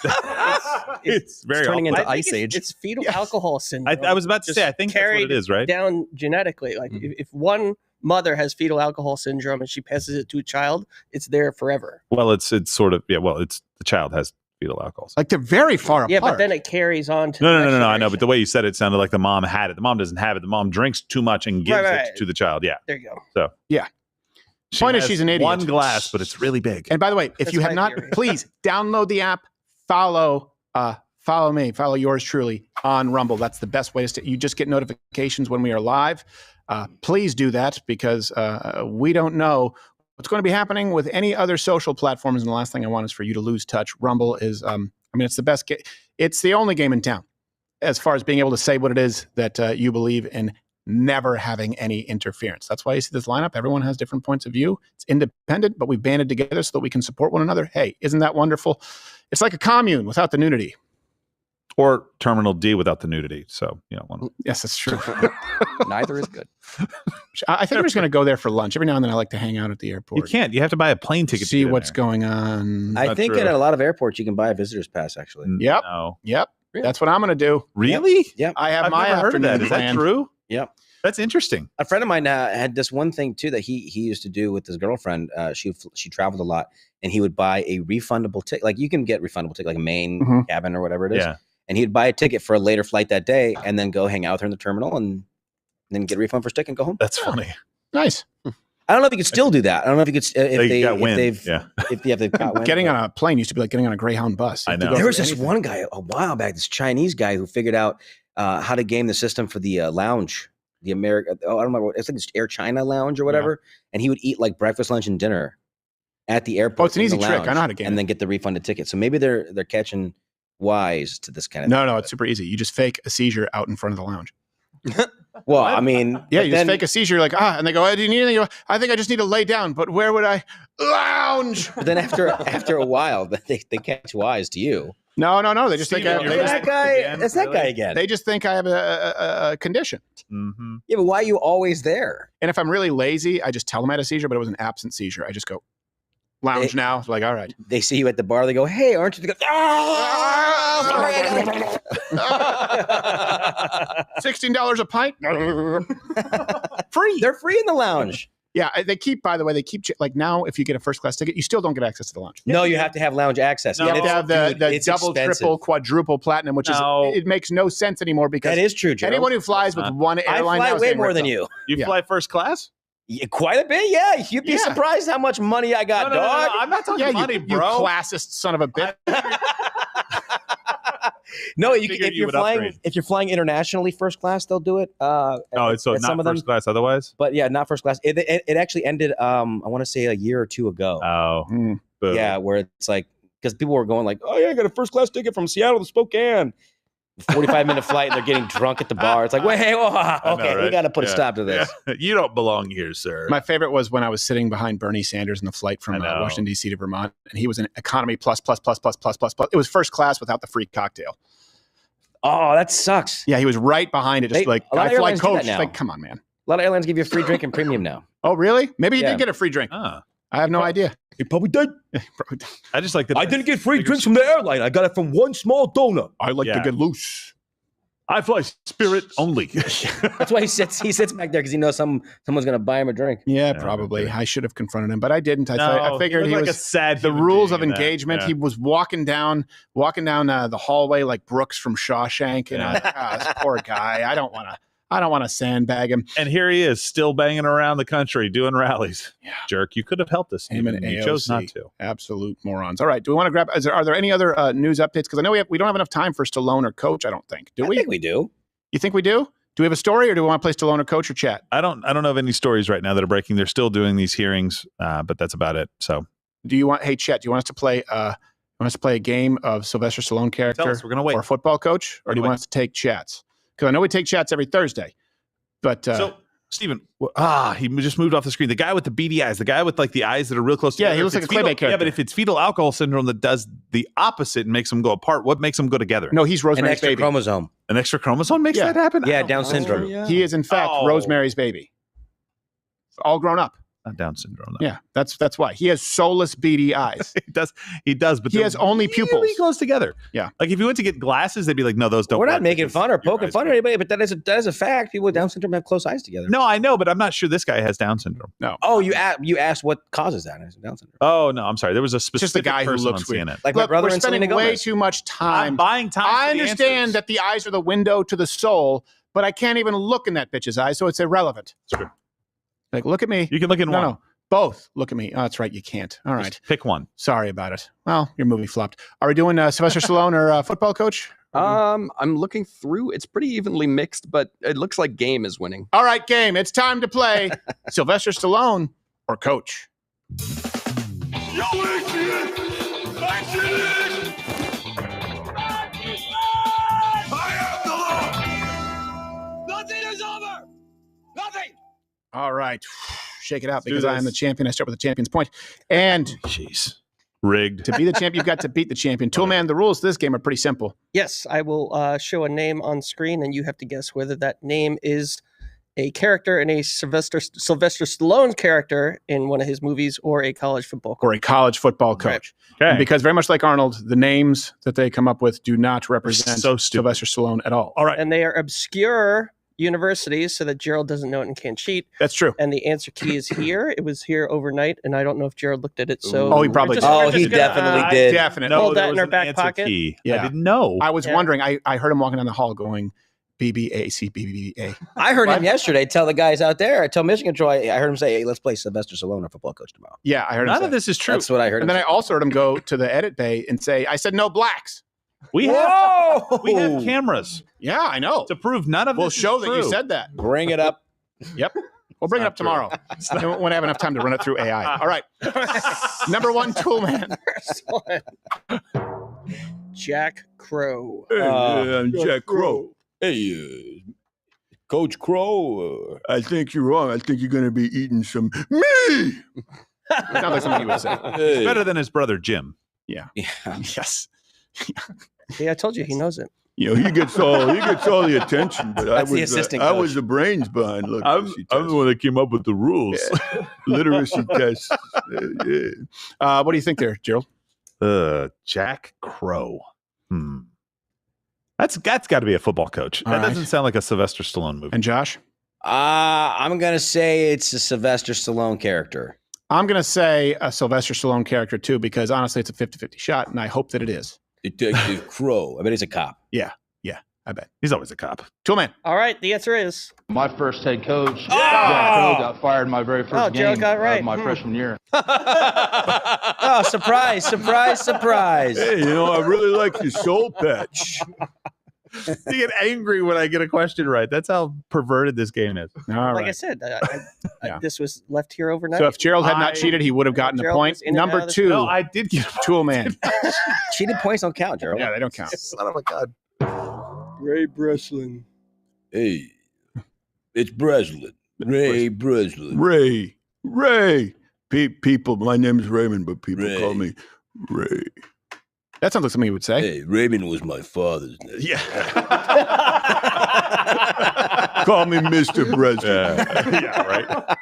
It's very turning awful. into Ice Age. It's fetal alcohol syndrome. I was about to say, I think that's what it is, right? Down genetically. Like if one mother has fetal alcohol syndrome and she passes it to a child, it's there forever. Well, it's sort of, it's the child has fetal alcohol. Like they're very far apart. Yeah, but then it carries on to No. I know, but the way you said it sounded like the mom had it. The mom doesn't have it. The mom drinks too much and gives it to the child. Yeah. There you go. So yeah. Point is, she's an idiot. One glass, but it's really big. And by the way, if you have not, please download the app. Follow me. Follow yours truly on Rumble. That's the best way to. You just get notifications when we are live. Please do that because we don't know what's going to be happening with any other social platforms. And the last thing I want is for you to lose touch. Rumble is, it's the best game. It's the only game in town. as far as being able to say what it is that you believe in, never having any interference. That's why you see this lineup. Everyone has different points of view. It's independent, but we banded together so that we can support one another. Hey, isn't that wonderful? It's like a commune without the nudity. Or Terminal D without the nudity. So, yes, that's true. Neither is good. I think we're just going to go there for lunch. Every now and then I like to hang out at the airport. You can't. You have to buy a plane ticket See to get what's in there. going on. I think at a lot of airports you can buy a visitor's pass. Actually, Yep. No. Yep. That's what I'm going to do. Really? Yep. I have I've my never heard of that. afternoon Is that planned. true? Yep. That's interesting. A friend of mine had this one thing too that he used to do with his girlfriend. She traveled a lot, and he would buy a refundable ticket. Like you can get refundable ticket, like a main cabin or whatever it is. Yeah. And he'd buy a ticket for a later flight that day, and then go hang out with her in the terminal, and then get a refund for his ticket and go home. That's funny. Nice. I don't know if you could still do that. I don't know if you could They got wind. if they've got wind. Getting on a plane used to be like getting on a Greyhound bus. You I have to know. go There was through this anything. one guy a while back, this Chinese guy who figured out how to game the system for the lounge, the American. Oh, I don't remember. It's like this Air China lounge or whatever. And he would eat like breakfast, lunch, and dinner at the airport. Oh, it's an in easy the trick. I lounge, know how to game and it. then get the refunded ticket. So maybe they're catching wise to this kind of. No, it's super easy. You just fake a seizure out in front of the lounge. Well, I mean, Yeah, but you then- just fake a seizure, like, and they go, do you need anything? You go, I think I just need to lay down, but where would I lounge? But then after a while, they catch wise to you. No. They just think Steven, I you're have, right. That guy, Again, that's that really? guy again. they just think I have a condition. Mm-hmm. Yeah, but why are you always there? And if I'm really lazy, I just tell them I had a seizure, but it was an absent seizure. I just go, lounge now. Like, all right. They see you at the bar. They go, "Hey, aren't you?" They go, $16 a pint? free. They're free in the lounge. Yeah, they keep, by the way, like now, if you get a first class ticket, you still don't get access to the lounge. No, you have to have lounge access. You have to have the it's double, expensive. triple, quadruple platinum, which No. is, it makes no sense anymore because That is true, Joe. anyone who flies with one I airline fly now is way getting more ripped than off. you. You Yeah. fly first class? Yeah, quite a bit. Yeah, you'd be Yeah. surprised how much money I got, No, dog. I'm not talking money, you bro. classist son of a bitch. No, figured if you you're would flying upgrade. if you're flying internationally first class, they'll do it. No, it's so at not some of first them, class otherwise? but yeah, not first class. It actually ended. I want to say a year or two ago. Oh. Boo. Yeah, where it's like because people were going like, "Oh yeah, I got a first class ticket from Seattle to Spokane." 45-minute flight, and they're getting drunk at the bar. It's like, wait, hey, I know, okay, we right? got to put a Yeah. stop to this. Yeah. You don't belong here, sir. My favorite was when I was sitting behind Bernie Sanders in the flight from I know. Washington, D.C. to Vermont, and he was in economy plus. It was first class without the free cocktail. Oh, that sucks. Yeah, he was right behind it, just They- like, a lot I of fly airlines do that coach. now. Like, come on, man. A lot of airlines give you a free drink and premium now. Oh, really? Maybe you Yeah. did get a free drink. Ah. I have no idea. You probably did. I just like that. I didn't get free drinks from the airline. I got it from one small donut. I like Yeah. to get loose. I fly Spirit only. That's why he sits back there because he knows someone's going to buy him a drink. Yeah, Yeah, probably. okay. I should have confronted him, but I didn't. I No, figured he he looked was like a sad the human rules being of in that. engagement. Yeah. He was walking down the hallway like Brooks from Shawshank, and I was like, this poor guy. I don't want to sandbag him. And here he is, still banging around the country doing rallies. Yeah. Jerk, you could have helped us. Him and You chose AOC. not to. Absolute morons. All right. Do we want to grab? Are there any other news updates? Because I know we don't have enough time for Stallone or Coach. I don't think. Do I we? think we do. You think we do? Do we have a story, or do we want to play Stallone or Coach or chat? I don't know of any stories right now that are breaking. They're still doing these hearings, but that's about it. So Do you want? Hey, Chet. Do you want us to play? A game of Sylvester Stallone character tell us, we're gonna wait. or football coach, or do you want us to take chats? Because I know we take chats every Thursday, but So, Steven, he just moved off the screen. The guy with the beady eyes, the guy with like the eyes that are real close Yeah, together. he looks If like it's a Clay Bay Yeah, character. but if it's fetal alcohol syndrome that does the opposite and makes them go apart, what makes them go together? no, he's An Rosemary's extra baby. chromosome. An extra chromosome makes Yeah. that happen? Yeah, I don't Down know. syndrome. He is in fact Oh. Rosemary's baby, all grown up. Not Down syndrome. Though. Yeah, that's why he has soulless beady eyes. He does, but He they're has only really pupils. close together. Yeah. Like if you went to get glasses, they'd be like, no, those don't. We're not work making because fun or your poking eyes fun don't- at anybody, but that is a fact. People with Down syndrome have close eyes together. No, I know, but I'm not sure this guy has Down syndrome. No. Oh, you asked what causes that? Down syndrome. Oh no, I'm sorry. There was a specific Just the guy who person looks on weird. CNN. Like my Look, brother we're and spending Selena way Gomez. too much time. I'm buying time. I for the understand answers. that the eyes are the window to the soul, but I can't even look in that bitch's eyes, so it's irrelevant. It's true. Like, look at me. You can look in one. No, both. Look at me. Oh, that's right. You can't. All right. Just pick one. Sorry about it. Well, your movie flopped. Are we doing Sylvester Stallone or football coach? I'm looking through. It's pretty evenly mixed, but it looks like Game is winning. All right, game. It's time to play Sylvester Stallone or coach. I am the right. Shake it out do because I am the this. champion. I start with the champion's point. And Jeez. Rigged. to be the champ, you've got to beat the champion. Toolman, the rules to this game are pretty simple. Yes, I will show a name on screen, and you have to guess whether that name is a character in a Sylvester Stallone character in one of his movies or a college football coach. Or a college football coach. Okay. And because very much like Arnold, the names that they come up with do not represent So stupid. Sylvester Stallone at all. All right. And they are obscure universities so that Gerald doesn't know it and can't cheat. That's true. And the answer key is here. It was here overnight, and I don't know if Gerald looked at it. So Oh, he probably we're did. we're Oh, he gonna, definitely did. Definitely. Hold that there in was our an back answer pocket. key. Yeah. I didn't know. I was Yeah. wondering, I heard him walking down the hall going, BBAC, BBA. I heard him yesterday tell the guys out there. I tell Mission Control. I heard him say, "Hey, let's play Sylvester Stallone, our football coach, tomorrow." Yeah, I heard him None say of this is true. That's what I heard. And him then I also heard him go to the edit bay and say, I said no blacks. We have Whoa! we have cameras Yeah, I know. to prove none of We'll this is show that you true. said that. Bring it up. Yep. We'll bring it not up tomorrow. When I have enough time to run it through AI. All right. Number one, Toolman. Jack Crow. I'm Jack Crow. Hey, Coach Crow. I think you're wrong. I think you're going to be eating some me. Sounds like something you would say. It's better than his brother Jim. Yeah. Yeah. Yes. Yeah, I told you he knows it. You know, he gets all the attention, but That's the assistant I coach. was the brains behind. Look, I'm the one that came up with the rules. literacy tests. What do you think there, Gerald? Jack Crow. That's got to be a football coach. All That right. doesn't sound like a Sylvester Stallone movie. And Josh? I'm gonna say it's a Sylvester Stallone character. I'm going to say a Sylvester Stallone character too, because honestly, it's a 50-50 shot, and I hope that it is. Detective Crow. I bet he's a cop. Yeah. I bet. He's always a cop. Toolman. All right, the answer is My first head coach, Jack Crow, got fired my very first Oh, Gerald game got it right. of my freshman year. Oh, surprise, surprise, surprise. Hey, you know, I really like your soul patch. You get angry when I get a question right. That's how perverted this game is. All like right. I said, Yeah. this was left here overnight. So if Gerald had I- not cheated, he would have gotten a Gerald point. was in and out Number of the- two, No, I did get Toolman. Cheated points don't count, Gerald. Yeah, they don't count. Son of a god. Ray Breslin. Hey, it's Breslin. Ray Breslin. Ray. People, my name's Raymond, but people call me Ray. That sounds like something you would say. Hey, Raymond was my father's name. Yeah. Call me Mr. Breslin. Yeah, right.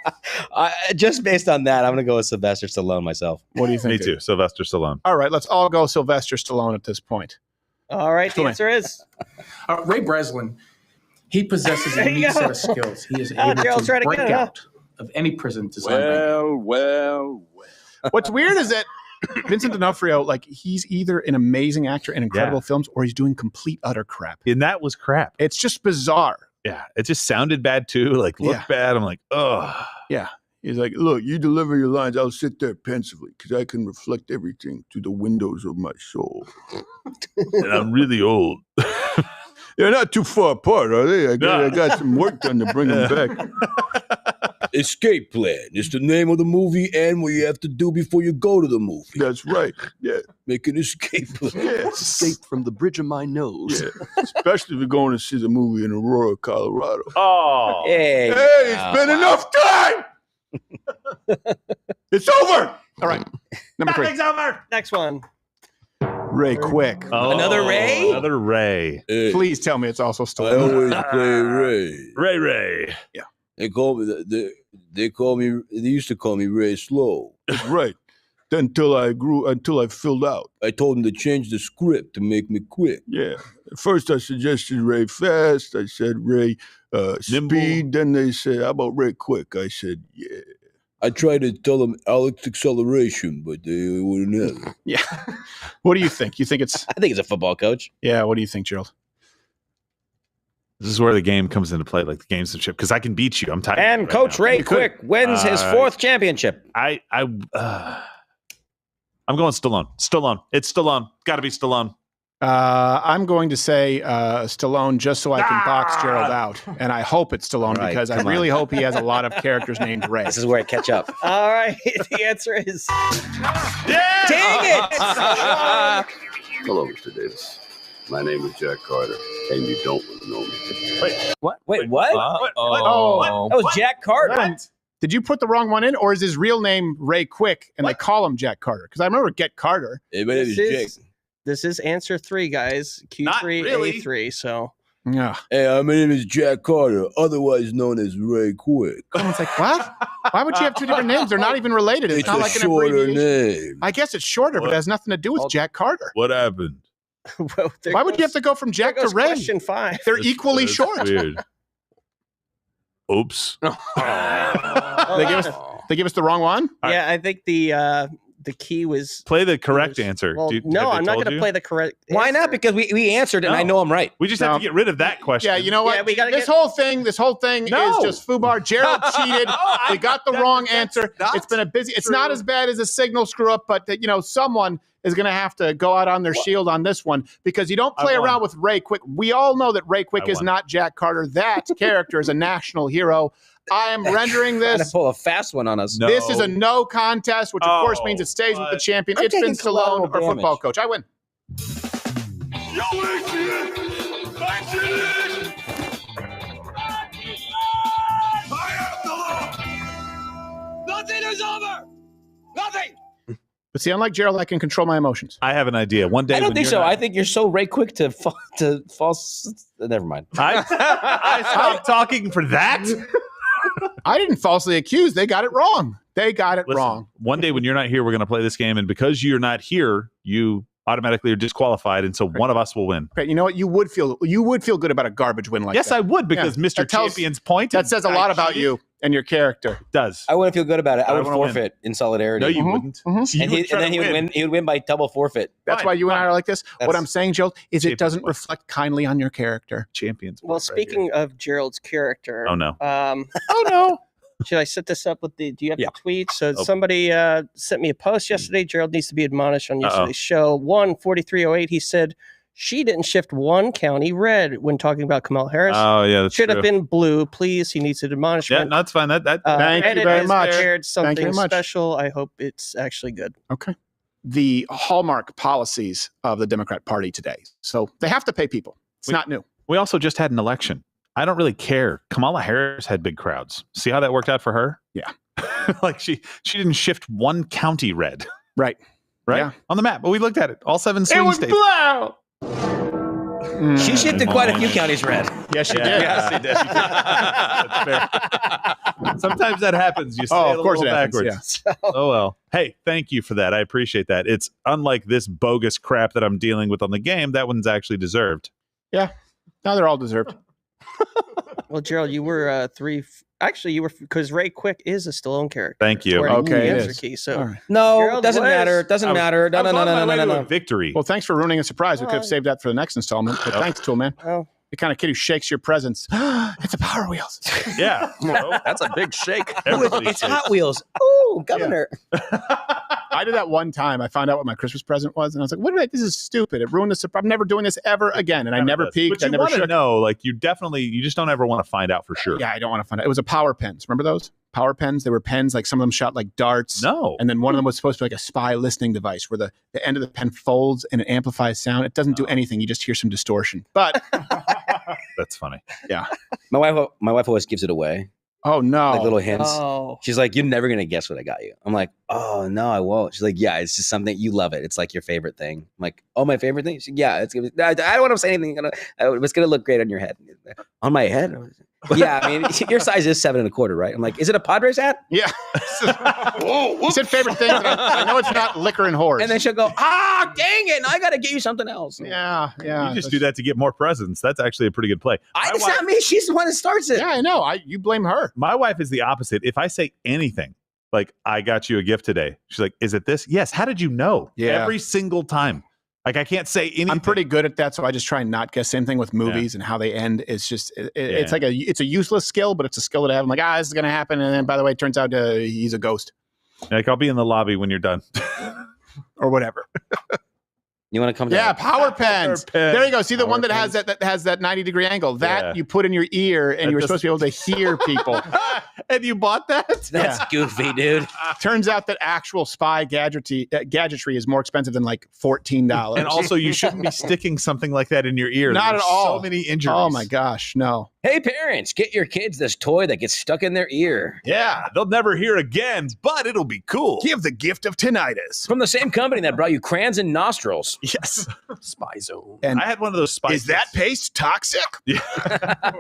Just based on that, I'm gonna go with Sylvester Stallone myself. What do you Me think? too. Sylvester Stallone. All right, let's all go Sylvester Stallone at this point. All right, the Toolman. answer is Ray Breslin, he possesses There a you unique go. set of skills. He is Oh, able Gerald to tried break again, huh? out of any prison designed by Well. What's weird is that Vincent D'Onofrio, like, he's either an amazing actor in incredible films or he's doing complete utter crap. And that was crap. It's just bizarre. Yeah. It just sounded bad too. Like looked Yeah. bad. I'm like, oh. Yeah. He's like, look, you deliver your lines. I'll sit there pensively because I can reflect everything through the windows of my soul. And I'm really old. They're not too far apart, are they? I got some work done to bring them back. Escape Plan is the name of the movie and what you have to do before you go to the movie. That's right. Yeah. Make an escape plan. Yes. Escape from the bridge of my nose. Yeah. Especially if you're going to see the movie in Aurora, Colorado. Oh. Hey, It's been enough time! It's over! All right. Number three. Nothing's over. next one. Ray Quick. Oh, Another Ray? Another Ray. Hey, Please tell me it's also I Stallone. always play Ray. Ray. They call me they used to call me Ray Slow. That's right. Until I filled out. I told them to change the script to make me quick. Yeah. At first I suggested Ray Fast. I said Ray Speed. Then they said, how about Ray Quick? I said, yeah. I tried to tell them Alex Acceleration, but they wouldn't have it. Yeah. What do you think? You think it's I think it's a football coach. Yeah, what do you think, Gerald? This is where the game comes into play, like the gamesmanship, because I can beat you. I'm tired. And Coach Ray Quick wins his fourth championship. I'm going Stallone. Stallone. It's Stallone. Got to be Stallone. I'm going to say Stallone just so I can box Gerald out. And I hope it's Stallone Right, because I come on. really hope he has a lot of characters named Ray. This is where I catch up. All right, the answer is Dang it! Hello, Mr. Davis. My name is Jack Carter, and you don't know me. What? Wait, what? What? Oh. That was Jack Carter. What? Did you put the wrong one in, or is his real name Ray Quick and they call him Jack Carter? Because I remember Get Carter. Hey, my name is Jack. This is answer 3, guys. Q3A3. So yeah. Hey, my name is Jack Carter, otherwise known as Ray Quick. Someone's like, what? Why would you have 2 different names? They're not even related. It's not a like an shorter abbreviation. name. I guess it's shorter, but it has nothing to do with Jack Carter. What happened? well, Why would you have to go from Jack to Ray? Question 5. They're equally That's short. weird. Oops. They give us the wrong one. Yeah, I think the key was Play the correct answer. Well, have no, they I'm not told going to you? play the correct. Why not? Because we answered it, and I know I'm right. We just have to get rid of that question. Yeah, you know what? Yeah, we gotta this whole thing is just FUBAR. Gerald cheated. We got the wrong answer. It's been a busy. It's not as bad as a signal screw up, but someone is going to have to go out on their shield on this one because you don't play around with Ray Quick. We all know that Ray Quick is not Jack Carter. That character is a national hero. I am rendering Trying to this. pull a fast one on us. This is a no contest, which of course means it stays with the champion. I'm It's taking Vince Stallone, collateral our football damage. coach. I win. Nothing is over. Nothing. But see, unlike Gerald, I can control my emotions. I have an idea. One day, I don't when think you're so. not- I think you're so Ray Quick to false. Never mind. I stopped talking for that. I didn't falsely accuse. They got it wrong. They got it Listen, wrong. One day when you're not here, we're going to play this game, and because you're not here, you automatically are disqualified, and so one of us will win. Okay, you know what? You would feel good about a garbage win like Yes, that. I would, because Yeah. Mr. That tells- Champion's point. That says a lot about you and your character. It does. I wouldn't feel good about it. I I would wanna win. forfeit in solidarity. No, you wouldn't. Mhm. And, then he would win. He would win by double forfeit. That's why you and I are like this. What That's- I'm saying, Joe, is it Champions doesn't point. reflect kindly on your character. Champions. Well, speaking of Gerald's character, Oh, no. Oh no. Should I set this up with the? Do you have Yeah. the tweet? So Oh. somebody sent me a post yesterday. Gerald needs to be admonished on Uh-oh. yesterday's show. 14308. He said she didn't shift one county red when talking about Kamala Harris. Oh, yeah, that's Should have true. been blue. Please, he needs an Yeah, admonishment. no, that's fine. That Thank you Edit very has much. prepared Thank you something very much. special. I hope it's actually good. Okay. The hallmark policies of the Democrat Party today. So they have to pay people. It's not new. we also just had an election. I don't really care. Kamala Harris had big crowds. See how that worked out for her? Yeah. Like she didn't shift one county red. Right. Right? Yeah. On the map. But we looked at it. All 7 It swing was states. blue. She shifted quite a few counties red. Yes, she did. Yes, she did. That's fair. Sometimes that happens. You say Oh, it of a course little it happens, backwards. Oh, well. Hey, thank you for that. I appreciate that. It's unlike this bogus crap that I'm dealing with on the game. That one's actually deserved. Yeah. Now they're all deserved. Well, Gerald, you were Actually, you were because Ray Quick is a Stallone character. Thank you. Where he Okay, it answer is. key. So All right. No, Gerald doesn't was- matter. Doesn't matter. No, I was no, on no, my no, way no, to no, a no. victory. Well, thanks for ruining a surprise. We could have saved that for the next installment. But thanks to him, man. Oh. The kind of kid who shakes your presence. It's a Power Wheels. Yeah. That's a big shake. It's Hot Wheels. Ooh, Governor. I did that one time. I found out what my Christmas present was, and I was like, "What? This is stupid. It ruined the surprise. I'm never doing this ever again." And I never peeked. But I you never want to shook. know, like you just don't ever want to find out for sure. Yeah, I don't want to find out. It was a Power Pens. Remember those Power Pens? They were pens. Like some of them shot like darts. No. And then one of them was supposed to be like a spy listening device, where the end of the pen folds and it amplifies sound. It doesn't do anything. You just hear some distortion. But That's funny. yeah. My wife always gives it away. Oh no. Like little hints. Oh. She's like, "You're never gonna guess what I got you." I'm like, "Oh no, I won't." She's like, "Yeah, it's just something you love it. It's like your favorite thing." I'm like, "Oh, my favorite thing?" She's like, "Yeah, it's gonna. I don't want to say anything. It's gonna look great on your head." On my head? Yeah, I mean, your size is 7 1/4, right? I'm like, "Is it a Padres hat?" Yeah. Whoa. You said favorite thing. I know it's not liquor and whores. And then she'll go, "Ah, dang it! I gotta get you something else." yeah, yeah. You just do that to get more presents. That's actually a pretty good play. It's not me. She's the one that starts it. Yeah, I know. You blame her. My wife is the opposite. If I say anything, like, I got you a gift today, she's like, is it this? Yes. How did you know? Yeah. Every single time. Like, I can't say anything. I'm pretty good at that, so I just try and not guess. Same thing with movies and how they end. It's just it's like it's a useless skill, but it's a skill that I have. I'm like, this is gonna happen, and then by the way, it turns out he's a ghost Like, I'll be in the lobby when you're done. or whatever. You want to come? Yeah, down? Power Pens. Pen. There you go. See the Power one that has that has that 90-degree angle. That Yeah. you put in your ear, and That you were doesn't- supposed to be able to hear people. And you bought that? That's goofy, dude. Turns out that actual spy gadgetry is more expensive than like $14. And also, you shouldn't be sticking something like that in your ear. Not There's at all. So many injuries. Oh my gosh, no. Hey, parents, get your kids this toy that gets stuck in their ear. Yeah, they'll never hear again, but it'll be cool. Give the gift of tinnitus. From the same company that brought you crayons and nostrils. Yes. Spy Zone. And I had one of those spy. Is that paste toxic? Yeah.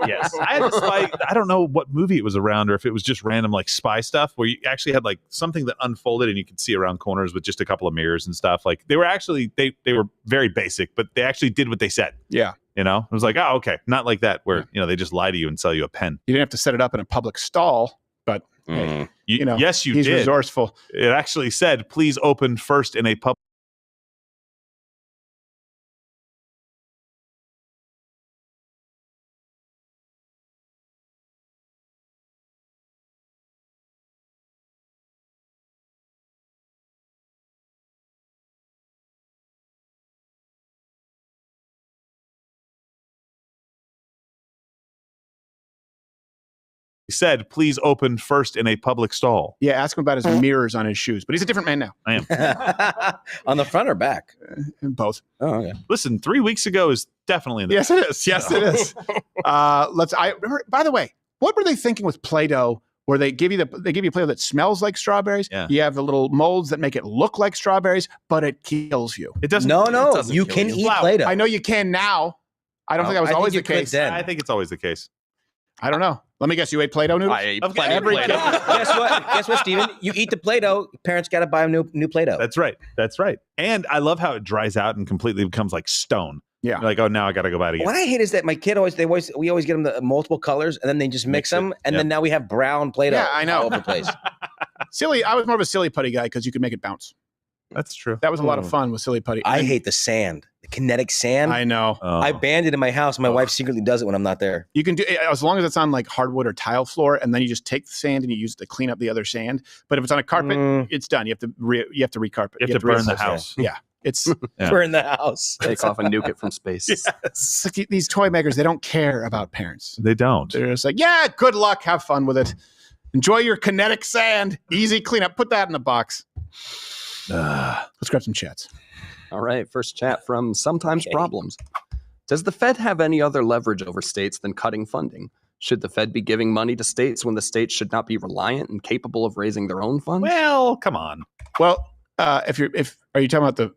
Yes. I had a spy. I don't know what movie it was around or if it was just random like spy stuff where you actually had like something that unfolded and you could see around corners with just a couple of mirrors and stuff. Like they were actually, they were very basic, but they actually did what they said. Yeah. You know, it was like, oh, okay. Not like that where, you know, they just lie to you and sell you a pen. You didn't have to set it up in a public stall, but hey, you know, yes, you he's did. resourceful. It actually said, please open first in a public. He said, please open first in a public stall. Yeah, ask him about his mirrors on his shoes. But he's a different man now. I am. On the front or back? Both. Oh, okay. Listen, 3 weeks ago is definitely in the Yes, it is. Yes, it is. I remember, by the way, what were they thinking with Play-Doh? Where they give you Play-Doh that smells like strawberries. Yeah. You have the little molds that make it look like strawberries, but it kills you. It doesn't. No, you can eat Play-Doh. I know you can now. I don't think that was always the case. I think it's always the case. I don't know. Let me guess. You ate Play-Doh noodles? I ate Of plenty of every Play-Doh. Guess what, Steven? You eat the Play-Doh, parents got to buy them new Play-Doh. That's right. That's right. And I love how it dries out and completely becomes like stone. Yeah. You're like, oh, now I got to go buy it again. What I hate is that my kid we always get them the multiple colors and then they just mix them and then now we have brown Play-Doh Yeah, I know. all over the place. Silly. I was more of a silly putty guy because you could make it bounce. That's true. That was a lot of fun with silly putty. I hate the sand, the kinetic sand. I know. I banned it in my house. My wife secretly does it when I'm not there. You can do it as long as it's on like hardwood or tile floor, and then you just take the sand and you use it to clean up the other sand. But if it's on a carpet, it's done. You have to recarpet. You have to burn the house. Yeah, it's Burn the house. Take off and nuke it from space. It's like these toy makers. They don't care about parents. They don't. They're just like, yeah, good luck, have fun with it, enjoy your kinetic sand, easy cleanup. Put that in the box. Let's grab some chats. All right, first chat from Sometimes Problems. Does the Fed have any other leverage over states than cutting funding? Should the Fed be giving money to states when the states should not be reliant and capable of raising their own funds? Well, come on. Well, are you talking about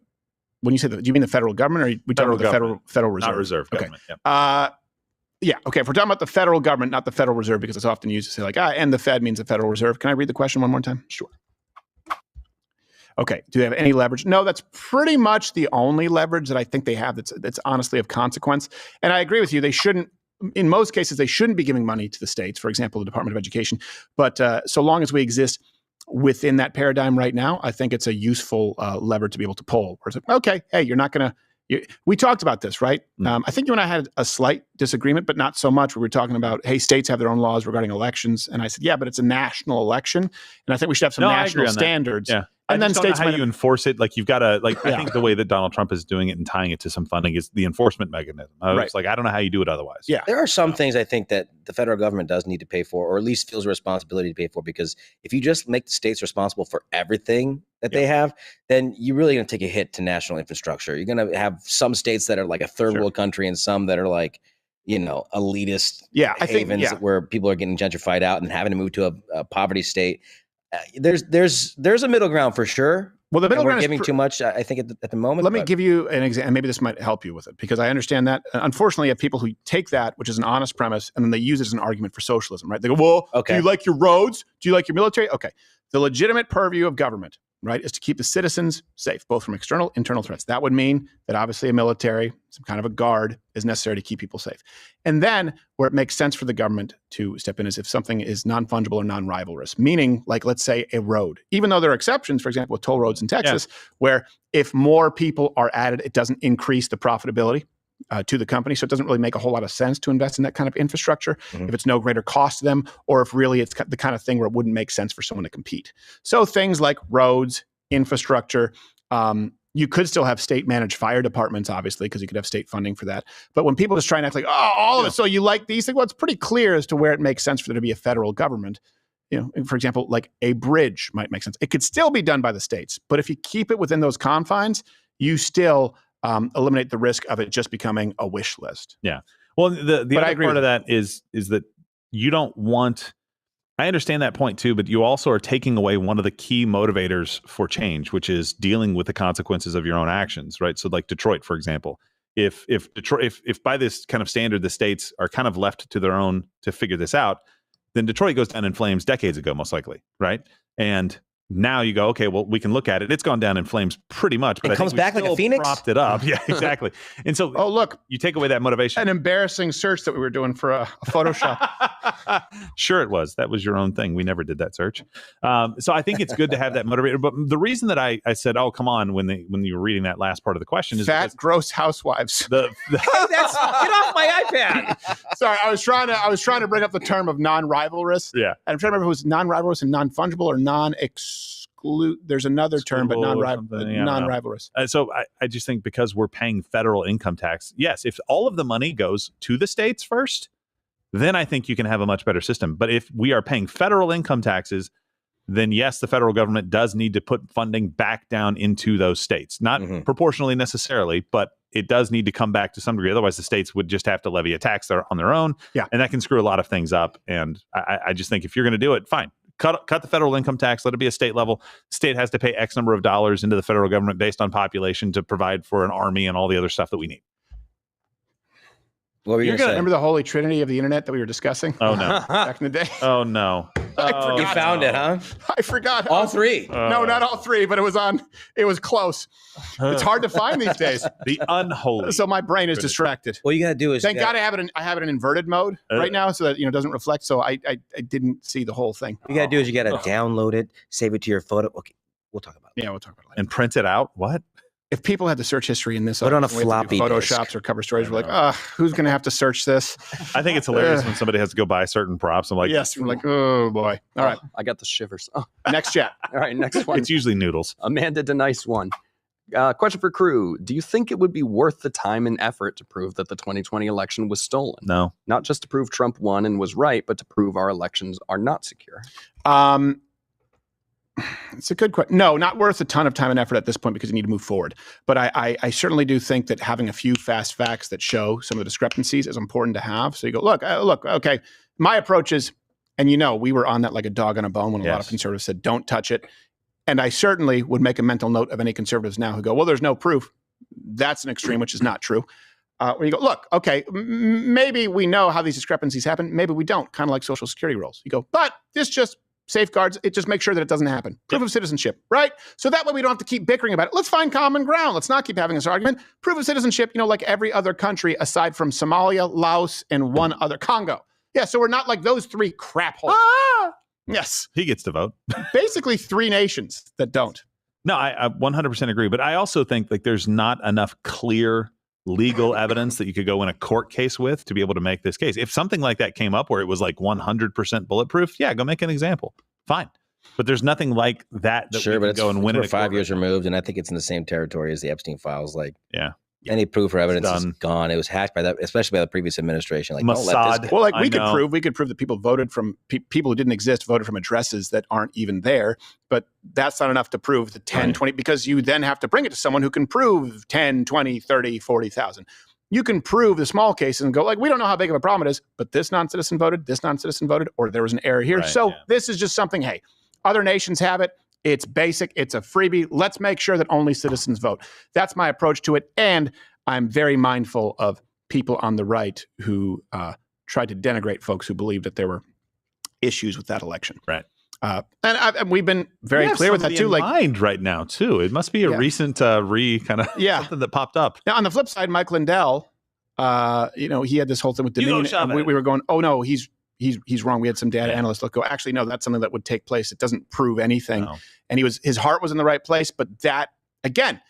when you say do you mean the federal government or are we talking about the Federal Reserve? Not reserve government. Okay. Yeah. Okay. If we're talking about the federal government, not the Federal Reserve, because it's often used to say like, and the Fed means the Federal Reserve. Can I read the question one more time? Sure. Okay. Do they have any leverage? No, that's pretty much the only leverage that I think they have that's honestly of consequence. And I agree with you. They shouldn't, in most cases, they shouldn't be giving money to the states, for example, the Department of Education. But so long as we exist within that paradigm right now, I think it's a useful lever to be able to pull. Where it's like, okay, hey, you're not going to, we talked about this, right? I think you and I had a slight disagreement, but not so much. We were talking about, hey, states have their own laws regarding elections. And I said, yeah, but it's a national election. And I think we should have some national standards. Yeah. And then states don't know how you enforce it. Like you've got to I think the way that Donald Trump is doing it and tying it to some funding is the enforcement mechanism. It's like, I don't know how you do it otherwise. Yeah. There are some things I think that the federal government does need to pay for, or at least feels a responsibility to pay for, because if you just make the states responsible for everything that they have, then you're really going to take a hit to national infrastructure. You're going to have some states that are like a third world country and some that are like, elitist havens where people are getting gentrified out and having to move to a poverty state. There's a middle ground for sure. Well, the middle ground is giving too much, I think, at the moment. Let me give you an example, and maybe this might help you with it, because I understand that. Unfortunately, you have people who take that, which is an honest premise, and then they use it as an argument for socialism, right? They go, well, do you like your roads? Do you like your military? Okay. The legitimate purview of government, right, is to keep the citizens safe, both from external and internal threats. That would mean that obviously a military, some kind of a guard, is necessary to keep people safe. And then where it makes sense for the government to step in is if something is non-fungible or non-rivalrous, meaning like, let's say, a road. Even though there are exceptions, for example, with toll roads in Texas, where if more people are added, it doesn't increase the profitability to the company. So it doesn't really make a whole lot of sense to invest in that kind of infrastructure if it's no greater cost to them, or if really it's the kind of thing where it wouldn't make sense for someone to compete. So things like roads, infrastructure, you could still have state-managed fire departments, obviously, because you could have state funding for that. But when people just try and act like, all of it, so you like these things, well, it's pretty clear as to where it makes sense for there to be a federal government. For example, like a bridge might make sense. It could still be done by the states, but if you keep it within those confines, you still eliminate the risk of it just becoming a wish list. Yeah. Well, the But I other agree part with of that is that you don't want. I understand that point too, but you also are taking away one of the key motivators for change, which is dealing with the consequences of your own actions, right? So, like Detroit, for example, if by this kind of standard the states are kind of left to their own to figure this out, then Detroit goes down in flames decades ago, most likely, right? And now you go, okay, well, we can look at it. It's gone down in flames pretty much, but It I comes think we back like a still phoenix? propped it up. Yeah, exactly. And so, oh look, you take away that motivation. An embarrassing search that we were doing for a Photoshop. Sure, it was. That was your own thing. We never did that search. So I think it's good to have that motivator. But the reason that I said, "Oh, come on," when you were reading that last part of the question is fat, gross housewives. The Get off my iPad. Sorry, I was trying to bring up the term of non-rivalrous. Yeah, and I'm trying to remember if it was non-rivalrous and non-fungible or non-exclude. There's another term, but non-rivalrous. So I just think because we're paying federal income tax, yes, if all of the money goes to the states first, then I think you can have a much better system. But if we are paying federal income taxes, then yes, the federal government does need to put funding back down into those states. Not proportionally necessarily, but it does need to come back to some degree. Otherwise, the states would just have to levy a tax on their own. Yeah. And that can screw a lot of things up. And I just think if you're going to do it, fine. Cut the federal income tax. Let it be a state level. State has to pay X number of dollars into the federal government based on population to provide for an army and all the other stuff that we need. What were you going to say? Remember the holy trinity of the internet that we were discussing? Oh, no. Back in the day? Oh, no. You found it, huh? I forgot. All three. No, not all three, but it was close. It's hard to find these days. The unholy. So my brain is distracted. What you got to do is Thank God I have it in inverted mode right now so that it doesn't reflect. So I didn't see the whole thing. What you got to do is you got to download it, save it to your photo. Okay, we'll talk about it. Yeah, we'll talk about it later. And print it out? What? If people had the search history in this, put on a we have to do floppy Photoshops disk. or cover stories, we're like, who's going to have to search this? I think it's hilarious when somebody has to go buy certain props. I'm like, yes, we're like, oh boy. All right, I got the shivers. Oh. Next chat. All right, next one. It's usually noodles. Amanda Denice one. Question for crew. Do you think it would be worth the time and effort to prove that the 2020 election was stolen? No. Not just to prove Trump won and was right, but to prove our elections are not secure. It's a good question. No, not worth a ton of time and effort at this point because you need to move forward. But I certainly do think that having a few fast facts that show some of the discrepancies is important to have. So you go, look, okay. My approach is, and we were on that like a dog on a bone when a lot of conservatives said, don't touch it. And I certainly would make a mental note of any conservatives now who go, well, there's no proof. That's an extreme, which is not true. Where you go, look, okay, maybe we know how these discrepancies happen. Maybe we don't, kind of like Social Security rolls. You go, but this just safeguards, it just makes sure that it doesn't happen. Proof of citizenship, right? So that way we don't have to keep bickering about it. Let's find common ground. Let's not keep having this argument. Proof of citizenship, like every other country aside from Somalia, Laos, and one other, Congo. Yeah, so we're not like those three crap holes. Yes. He gets to vote. Basically 3 nations that don't. No, I 100% agree. But I also think like there's not enough clear legal evidence that you could go in a court case with to be able to make this case. If something like that came up where it was like 100% bulletproof, yeah, go make an example. Fine. But there's nothing like that Sure, but we can go and win we're it. 5 years removed, and I think it's in the same territory as the Epstein files. Like, yeah. Any proof or evidence is gone. It was hacked by that, especially by the previous administration. Like, don't let this well, like we could prove that people voted from people who didn't exist, voted from addresses that aren't even there. But that's not enough to prove the 10, 20, because you then have to bring it to someone who can prove 10, 20, 30, 40,000. You can prove the small cases and go like, we don't know how big of a problem it is, but this non-citizen voted, or there was an error here. Right, so this is just something, hey, other nations have it. It's basic. It's a freebie. Let's make sure that only citizens vote. That's my approach to it. And I'm very mindful of people on the right who tried to denigrate folks who believed that there were issues with that election. Right. And we've been very clear with that too. Like mind right now too. It must be a recent something that popped up. Now on the flip side, Mike Lindell, he had this whole thing with Dominion, and we were going, oh no, he's wrong. We had some data analysts look go, actually, no, that's something that would take place. It doesn't prove anything. No. And his heart was in the right place. But that, again,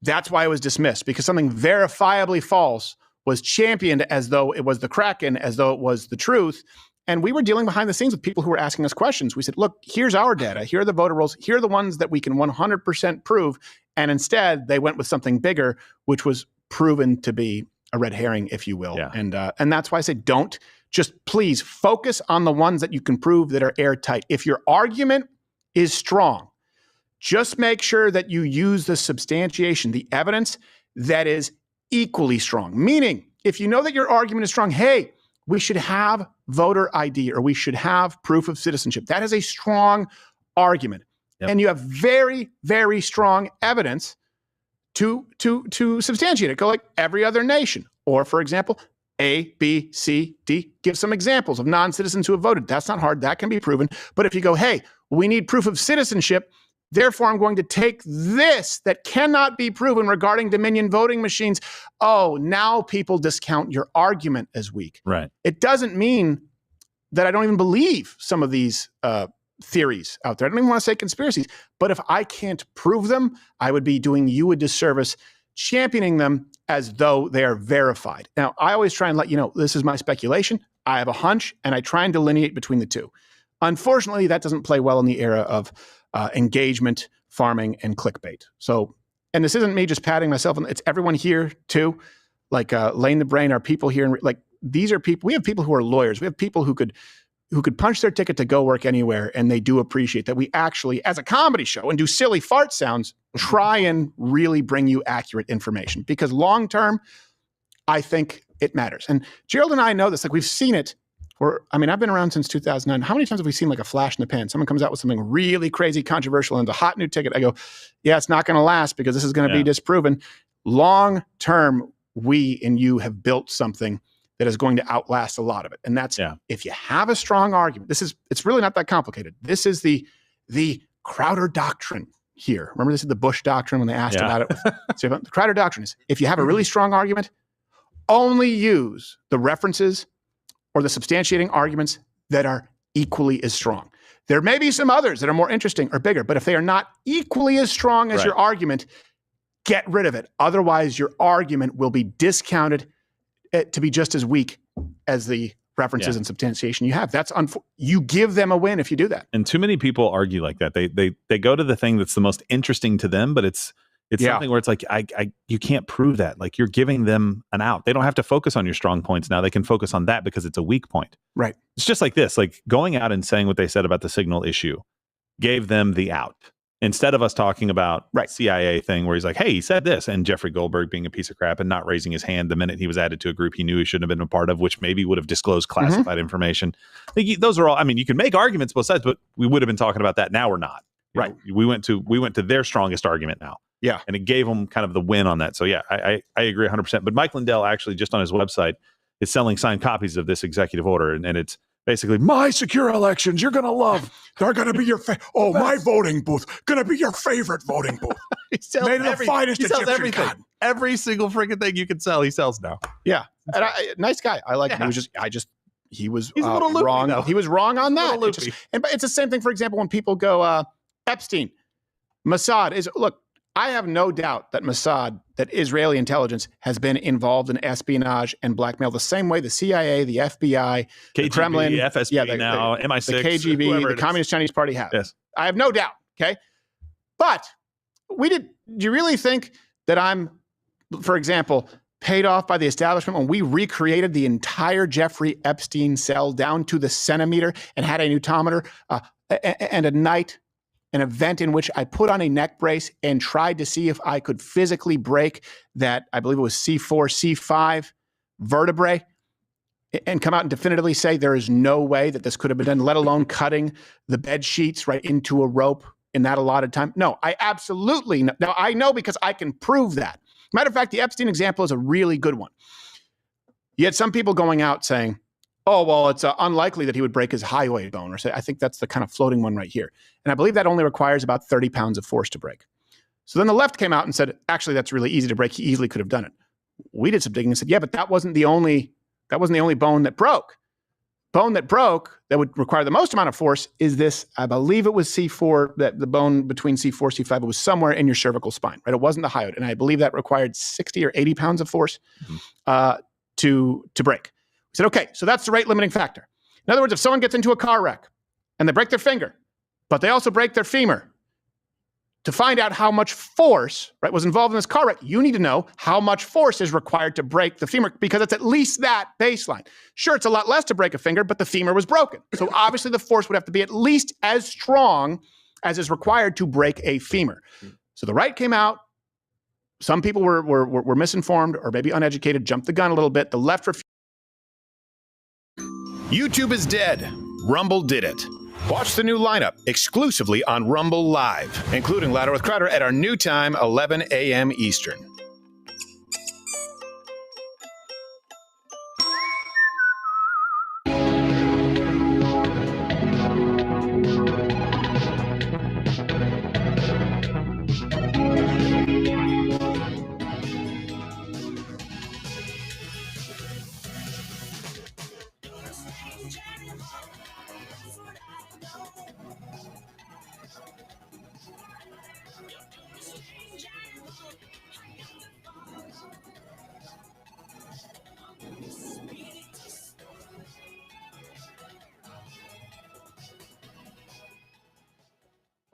that's why it was dismissed, because something verifiably false was championed as though it was the Kraken, as though it was the truth. And we were dealing behind the scenes with people who were asking us questions. We said, look, here's our data. Here are the voter rolls. Here are the ones that we can 100% prove. And instead, they went with something bigger, which was proven to be a red herring, if you will. Yeah. And that's why I say don't. Just please focus on the ones that you can prove that are airtight. If your argument is strong, just make sure that you use the substantiation, the evidence that is equally strong. Meaning, if you know that your argument is strong, hey, we should have voter ID or we should have proof of citizenship. That is a strong argument. Yep. And you have very, very strong evidence to substantiate it. Go like every other nation. Or, for example, A, B, C, D. Give some examples of non-citizens who have voted. That's not hard. That can be proven. But if you go, hey, we need proof of citizenship, therefore I'm going to take this that cannot be proven regarding Dominion voting machines. Oh, now people discount your argument as weak. Right. It doesn't mean that I don't even believe some of these theories out there. I don't even want to say conspiracies, but if I can't prove them, I would be doing you a disservice championing them as though they are verified. Now, I always try and let you know, this is my speculation. I have a hunch, and I try and delineate between the two. Unfortunately, that doesn't play well in the era of engagement, farming, and clickbait. So, and this isn't me just patting myself, it's everyone here too. Like Lane the Brain, our people here, and like these are people, we have people who are lawyers. We have people who could punch their ticket to go work anywhere, and they do appreciate that we actually, as a comedy show, and do silly fart sounds, try and really bring you accurate information. Because long term, I think it matters. And Gerald and I know this, like we've seen it. I've been around since 2009. How many times have we seen like a flash in the pan? Someone comes out with something really crazy, controversial, and it's a hot new ticket. I go, yeah, it's not going to last because this is going to be disproven. Long term, we and you have built something that is going to outlast a lot of it. And that's, if you have a strong argument, it's really not that complicated. This is the Crowder Doctrine here. Remember, this is the Bush Doctrine when they asked about it. So the Crowder Doctrine is, if you have a really strong argument, only use the references or the substantiating arguments that are equally as strong. There may be some others that are more interesting or bigger, but if they are not equally as strong as your argument, get rid of it. Otherwise, your argument will be discounted to be just as weak as the references and substantiation you have. That's you give them a win if you do that. And too many people argue like that. They go to the thing that's the most interesting to them, but it's something where it's like you can't prove that. Like you're giving them an out. They don't have to focus on your strong points now. They can focus on that because it's a weak point. Right. It's just like this. Like going out and saying what they said about the signal issue gave them the out. Instead of us talking about CIA thing where he's like, hey, he said this, and Jeffrey Goldberg being a piece of crap and not raising his hand the minute he was added to a group he knew he shouldn't have been a part of, which maybe would have disclosed classified information. Those are all, you can make arguments both sides, but we would have been talking about that. Now we're not. Right. We went to their strongest argument now. Yeah. And it gave them kind of the win on that. So yeah, I agree 100%. But Mike Lindell actually just on his website is selling signed copies of this executive order. And it's basically, my secure elections, you're going to love. They're going to be your my voting booth, going to be your favorite voting booth. He sells everything. Cotton. Every single freaking thing you can sell, he sells now. Yeah. And nice guy. I like him. He was He's a little loopy, wrong. Though. He was wrong on that. It's the same thing, for example, when people go, Epstein, Mossad is, look, I have no doubt that Mossad, that Israeli intelligence, has been involved in espionage and blackmail the same way the CIA, the FBI, the KGB, Kremlin, FSB now, MI6, the KGB, the Communist Chinese Party have. Yes. I have no doubt, okay? But do you really think that I'm, for example, paid off by the establishment when we recreated the entire Jeffrey Epstein cell down to the centimeter and had a newtometer and an event in which I put on a neck brace and tried to see if I could physically break that, I believe it was C4, C5 vertebrae, and come out and definitively say there is no way that this could have been done, let alone cutting the bed sheets right into a rope in that allotted time? No, I absolutely know. Now, I know because I can prove that. Matter of fact, the Epstein example is a really good one. You had some people going out saying, oh, well, it's unlikely that he would break his hyoid bone, or say, I think that's the kind of floating one right here. And I believe that only requires about 30 pounds of force to break. So then the left came out and said, actually, that's really easy to break. He easily could have done it. We did some digging and said, yeah, but that wasn't the only bone that broke. Bone that broke that would require the most amount of force is this, I believe it was C4, that the bone between C4, C5, it was somewhere in your cervical spine, right? It wasn't the hyoid. And I believe that required 60 or 80 pounds of force to break. We said, okay, so that's the rate limiting factor. In other words, if someone gets into a car wreck and they break their finger, but they also break their femur, to find out how much force, right, was involved in this car wreck, you need to know how much force is required to break the femur, because it's at least that baseline. Sure, it's a lot less to break a finger, but the femur was broken. So obviously the force would have to be at least as strong as is required to break a femur. So the right came out some people were misinformed or maybe uneducated, jumped the gun a little bit. The left YouTube is dead. Rumble did it. Watch the new lineup exclusively on Rumble Live, including Louder with Crowder at our new time, 11 a.m. Eastern.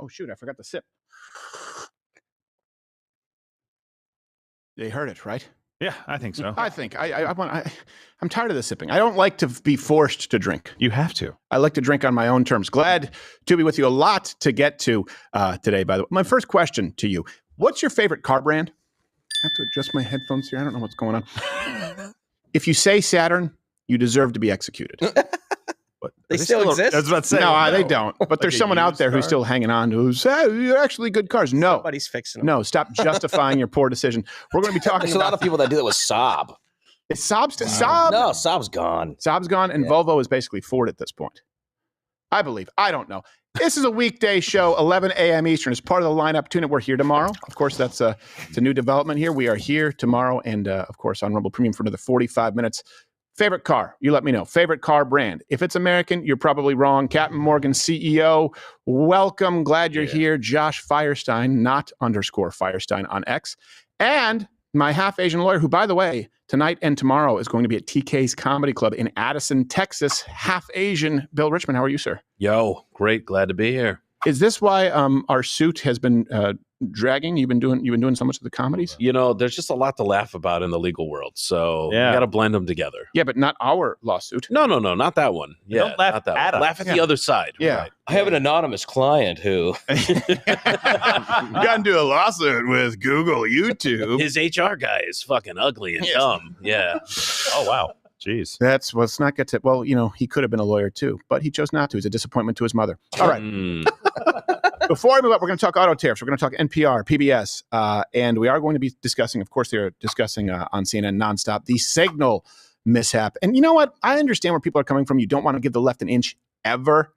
Oh, shoot, I forgot the sip. They heard it, right? Yeah, I think so. I think I'm tired of the sipping. I don't like to be forced to drink. You have to. I like to drink on my own terms. Glad to be with you. A lot to get to today, by the way. My first question to you, what's your favorite car brand? I have to adjust my headphones here. I don't know what's going on. If you say Saturn, you deserve to be executed. They still exist? That's what I'm saying. No, they don't. But there's someone out there who's still hanging on to who's you're actually good cars. No. Somebody's fixing them. No, stop justifying your poor decision. We're going to be talking There's a lot of people that do that with Saab. Is Saab still Saab? No, Saab's gone. Saab's gone, and Volvo is basically Ford at this point. I believe. I don't know. This is a weekday show, 11 a.m. Eastern. As part of the lineup, tune in. We're here tomorrow. Of course, it's a new development here. We are here tomorrow, and of course, on Rumble Premium for another 45 minutes. Favorite car? You let me know. Favorite car brand? If it's American, you're probably wrong. Captain Morgan CEO, welcome. Glad you're here. Josh Firestein, not _Firestein on X. And my half-Asian lawyer, who, by the way, tonight and tomorrow is going to be at TK's Comedy Club in Addison, Texas. Half-Asian Bill Richmond. How are you, sir? Yo, great. Glad to be here. Is this why our suit has been dragging? You've been doing so much of the comedies? You know, there's just a lot to laugh about in the legal world, so you got to blend them together. Yeah, but not our lawsuit. No, not that one. Yeah, don't laugh not that at one. us. Laugh at the other side. Yeah. Right. I have an anonymous client who got into a lawsuit with Google, YouTube. His HR guy is fucking ugly and dumb. Yeah. Oh, wow. Jeez. Let's not get to, well, you know, he could have been a lawyer too, but he chose not to. He's a disappointment to his mother. All right. Before I move up, we're going to talk auto tariffs. We're going to talk NPR, PBS, and we are going to be discussing, of course, they're discussing on CNN nonstop, the Signal mishap. And you know what? I understand where people are coming from. You don't want to give the left an inch ever.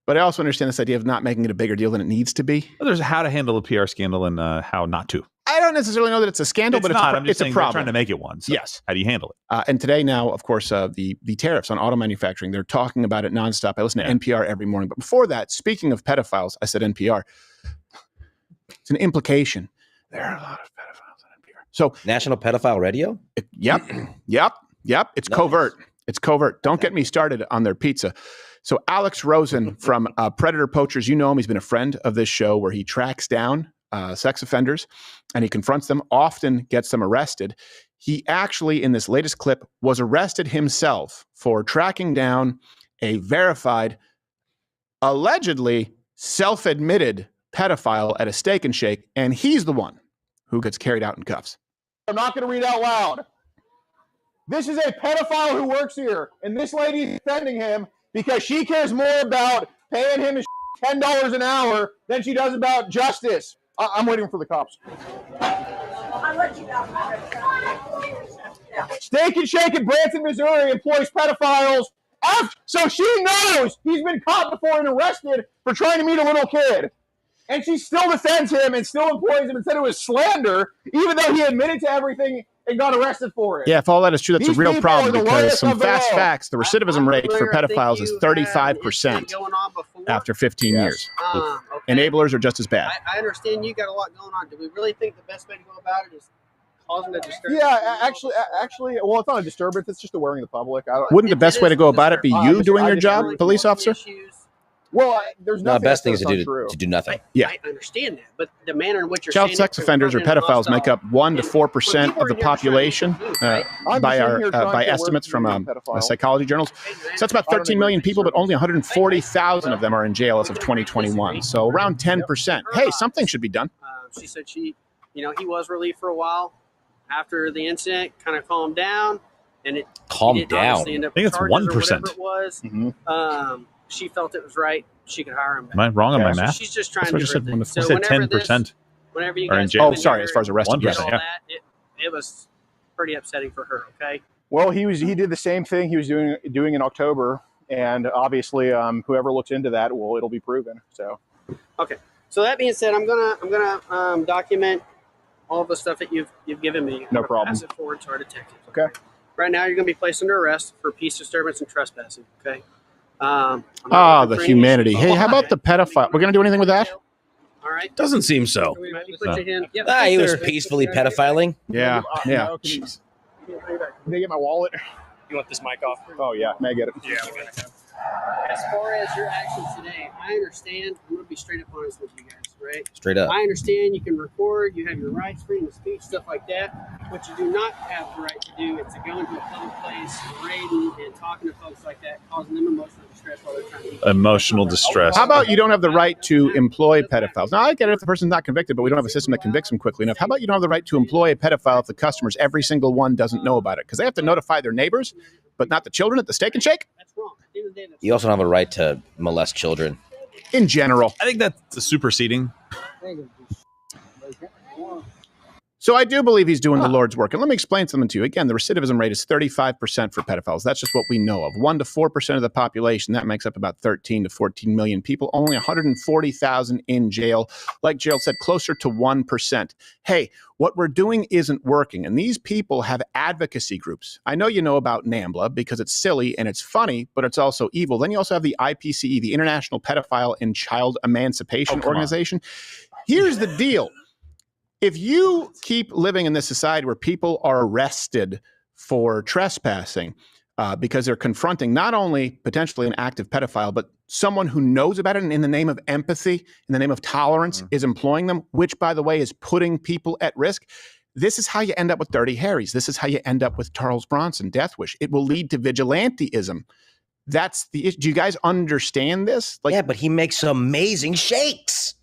But I also understand this idea of not making it a bigger deal than it needs to be. Well, there's how to handle a PR scandal and how not to. I don't necessarily know that it's a scandal, but it's a problem. Trying to make it one. So yes. How do you handle it? And today now, of course, the tariffs on auto manufacturing, they're talking about it nonstop. I listen to NPR every morning. But before that, speaking of pedophiles, I said NPR. It's an implication. There are a lot of pedophiles on NPR. So National Pedophile Radio? Yep. It's covert. It's covert. Don't get me started on their pizza. So Alex Rosen from Predator Poachers, you know him. He's been a friend of this show where he tracks down sex offenders and he confronts them, often gets them arrested. He actually, in this latest clip, was arrested himself for tracking down a verified, allegedly self-admitted pedophile at a Steak and Shake, and he's the one who gets carried out in cuffs. I'm not going to read out loud. This is a pedophile who works here, and this lady is defending him because she cares more about paying him $10 an hour than she does about justice. I'm waiting for the cops. I'll let you know. Steak and Shake in Branson, Missouri employs pedophiles. So she knows he's been caught before and arrested for trying to meet a little kid. And she still defends him and still employs him and said it was slander, even though he admitted to everything and got arrested for it. Yeah, if all that is true, that's These a real people problem are the because lowest some of the fast low. facts, the recidivism rate for pedophiles is 35% after 15 years. Okay. Enablers are just as bad. I understand you got a lot going on. Do we really think the best way to go about it is causing a disturbance? Yeah, actually, well, it's not a disturbance. It's just awareing the public. Wouldn't the best way to go about it be you doing your job, police officer? Well, there's No, nothing. the best thing that's is to untrue. do nothing. Yeah. I understand that, but the manner in which you're Child saying sex it offenders or represents pedophiles make up 1 to 4% people of the are here trying to population I'm by just our sitting here trying by to estimates work from with pedophiles. psychology journals. So that's about 13 million people, but only 140,000 of them are in jail as of 2021. So around 10%. Hey, something should be done. She said she he was relieved for a while after the incident, kind of calmed down, and it calmed down. End up I think it's charges or 1%. whatever it was. She felt it was right. She could hire him back. Am I wrong on my So math? she's just trying That's to what do I said. her thing. I So said whenever 10%. Whenever you Or in guys jail. come Oh, in sorry. here As far as and arrested, did yes, all yeah. that, it was pretty upsetting for her. Okay. Well, he did the same thing he was doing in October, and obviously, whoever looks into that, it'll be proven. So. Okay. So that being said, I'm gonna document all of the stuff that you've given me. No I'm gonna problem. Pass it forward to our detectives. Okay. Right now, you're gonna be placed under arrest for peace disturbance and trespassing. Okay. The humanity. Hey, how about the pedophile? We're going to do anything with that? All right. Doesn't seem so. Put you in. Yep. He was peacefully pedophiling. Yeah. Yeah. No, can they get my wallet? You want this mic off? Oh yeah, may I get it? Yeah. As far as your actions today, I understand. I'm going to be straight up honest with you guys, right? Straight up. I understand you can record, you have your rights, freedom of speech, stuff like that. What you do not have the right to do is to go into a public place, raiding and talking to folks like that, causing them emotional distress while they're trying to eat. Emotional distress. How about you don't have the right to employ pedophiles? Now, I get it if the person's not convicted, but we don't have a system that convicts them quickly enough. How about you don't have the right to employ a pedophile if the customers, every single one, doesn't know about it? Because they have to notify their neighbors, but not the children at the Steak and Shake? That's wrong. At the end of the day, that's You also don't have a right to molest children. In general. I think that's a superseding. So I do believe he's doing the Lord's work. And let me explain something to you. Again, the recidivism rate is 35% for pedophiles. That's just what we know of. 1 to 4% of the population. That makes up about 13 to 14 million people. Only 140,000 in jail. Like Gerald said, closer to 1%. Hey, what we're doing isn't working. And these people have advocacy groups. I know you know about NAMBLA because it's silly and it's funny, but it's also evil. Then you also have the IPCE, the International Pedophile and Child Emancipation Organization. Here's the deal. If you keep living in this society where people are arrested for trespassing because they're confronting not only potentially an active pedophile, but someone who knows about it and in the name of empathy, in the name of tolerance, is employing them, which, by the way, is putting people at risk, this is how you end up with Dirty Harrys. This is how you end up with Charles Bronson, Death Wish. It will lead to vigilantism. That's the issue. Do you guys understand this? Yeah, but he makes amazing shakes.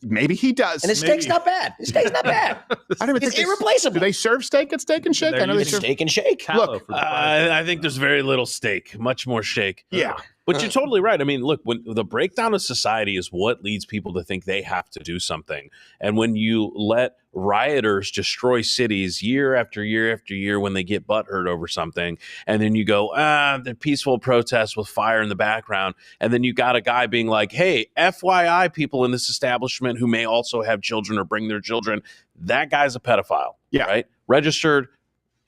Maybe he does. And his steak's not bad. His steak's not bad. I don't even It's think irreplaceable. Do they serve steak at Steak and Shake? I know they serve Steak and Shake. Look, I think there's very little steak, much more shake. Yeah. But you're totally right. I mean, look, when the breakdown of society is what leads people to think they have to do something. And when you let rioters destroy cities year after year after year when they get butthurt over something, and then you go, the peaceful protests with fire in the background, and then you got a guy being like, hey, FYI, people in this establishment who may also have children or bring their children, that guy's a pedophile. Yeah. Right? Registered,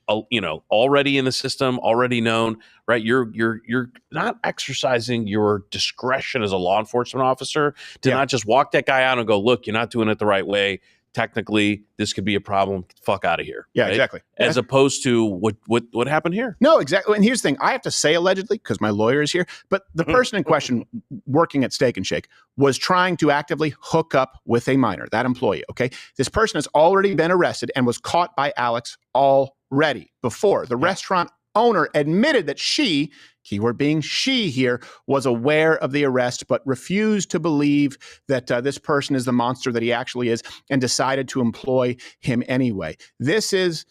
already in the system, already known, right? You're not exercising your discretion as a law enforcement officer to not just walk that guy out and go, look, you're not doing it the right way. Technically, this could be a problem. Get the fuck out of here. Yeah, right? exactly. As opposed to what happened here. No, exactly. And here's the thing. I have to say allegedly because my lawyer is here, but the person in question working at Steak and Shake was trying to actively hook up with a minor, that employee, okay? This person has already been arrested and was caught by Alex already before. The restaurant owner admitted that she, keyword being she here, was aware of the arrest but refused to believe that this person is the monster that he actually is and decided to employ him anyway. This is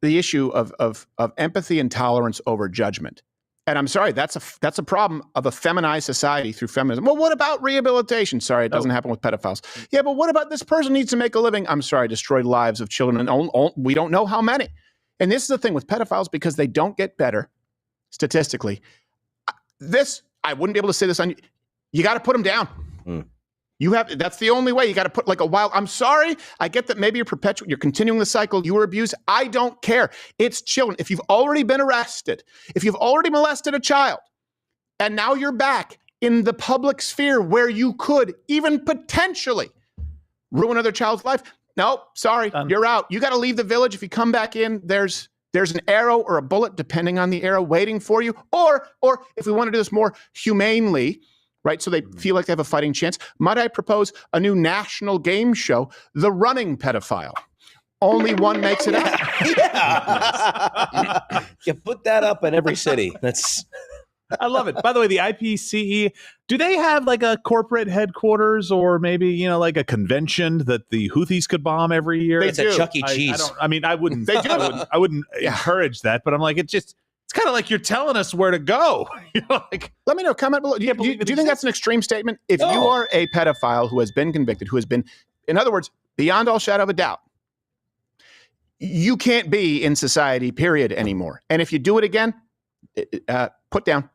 the issue of empathy and tolerance over judgment. And I'm sorry, that's a problem of a feminized society through feminism. Well, what about rehabilitation? Sorry, it doesn't happen with pedophiles. Yeah, but what about this person needs to make a living? I'm sorry, destroyed lives of children, and we don't know how many. And this is the thing with pedophiles, because they don't get better statistically. I wouldn't be able to say this on you. You got to put them down. That's the only way. You got to put like a wild. I'm sorry. I get that maybe you're continuing the cycle. You were abused. I don't care. It's children. If you've already been arrested, if you've already molested a child, and now you're back in the public sphere where you could even potentially ruin another child's life. No, sorry, you're out. You got to leave the village. If you come back in, there's an arrow or a bullet, depending on the arrow, waiting for you. Or if we want to do this more humanely, right, so they feel like they have a fighting chance, might I propose a new national game show, The Running Pedophile. Only one makes it out. Yeah. You put that up in every city. That's I love it. By the way, the IPCE, do they have like a corporate headquarters or maybe, like a convention that the Houthis could bomb every year? It's a Chuck E. Cheese. I wouldn't. They do. I wouldn't encourage that, but I'm like, it's kind of like you're telling us where to go. Let me know. Comment below. Do you think that's an extreme statement? If you are a pedophile who has been convicted, who has been, in other words, beyond all shadow of a doubt, you can't be in society, period, anymore. And if you do it again, put down.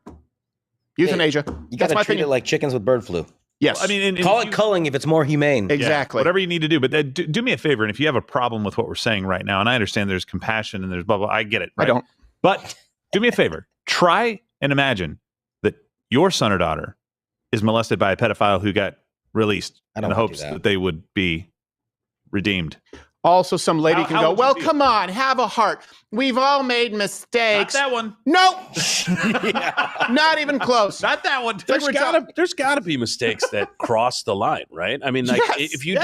Euthanasia. You got to treat it like chickens with bird flu. Yes. Well, I mean, call it culling if it's more humane. Exactly. Whatever you need to do. But do me a favor. And if you have a problem with what we're saying right now, and I understand there's compassion and there's blah, blah, I get it. Right? I don't. But do me a favor. Try and imagine that your son or daughter is molested by a pedophile who got released in the hopes that they would be redeemed. Also, some lady can go, well, come on, have a heart. We've all made mistakes. Not that one. Nope. Not even close. Not that one. There's got to be mistakes that cross the line, right? I mean, like if you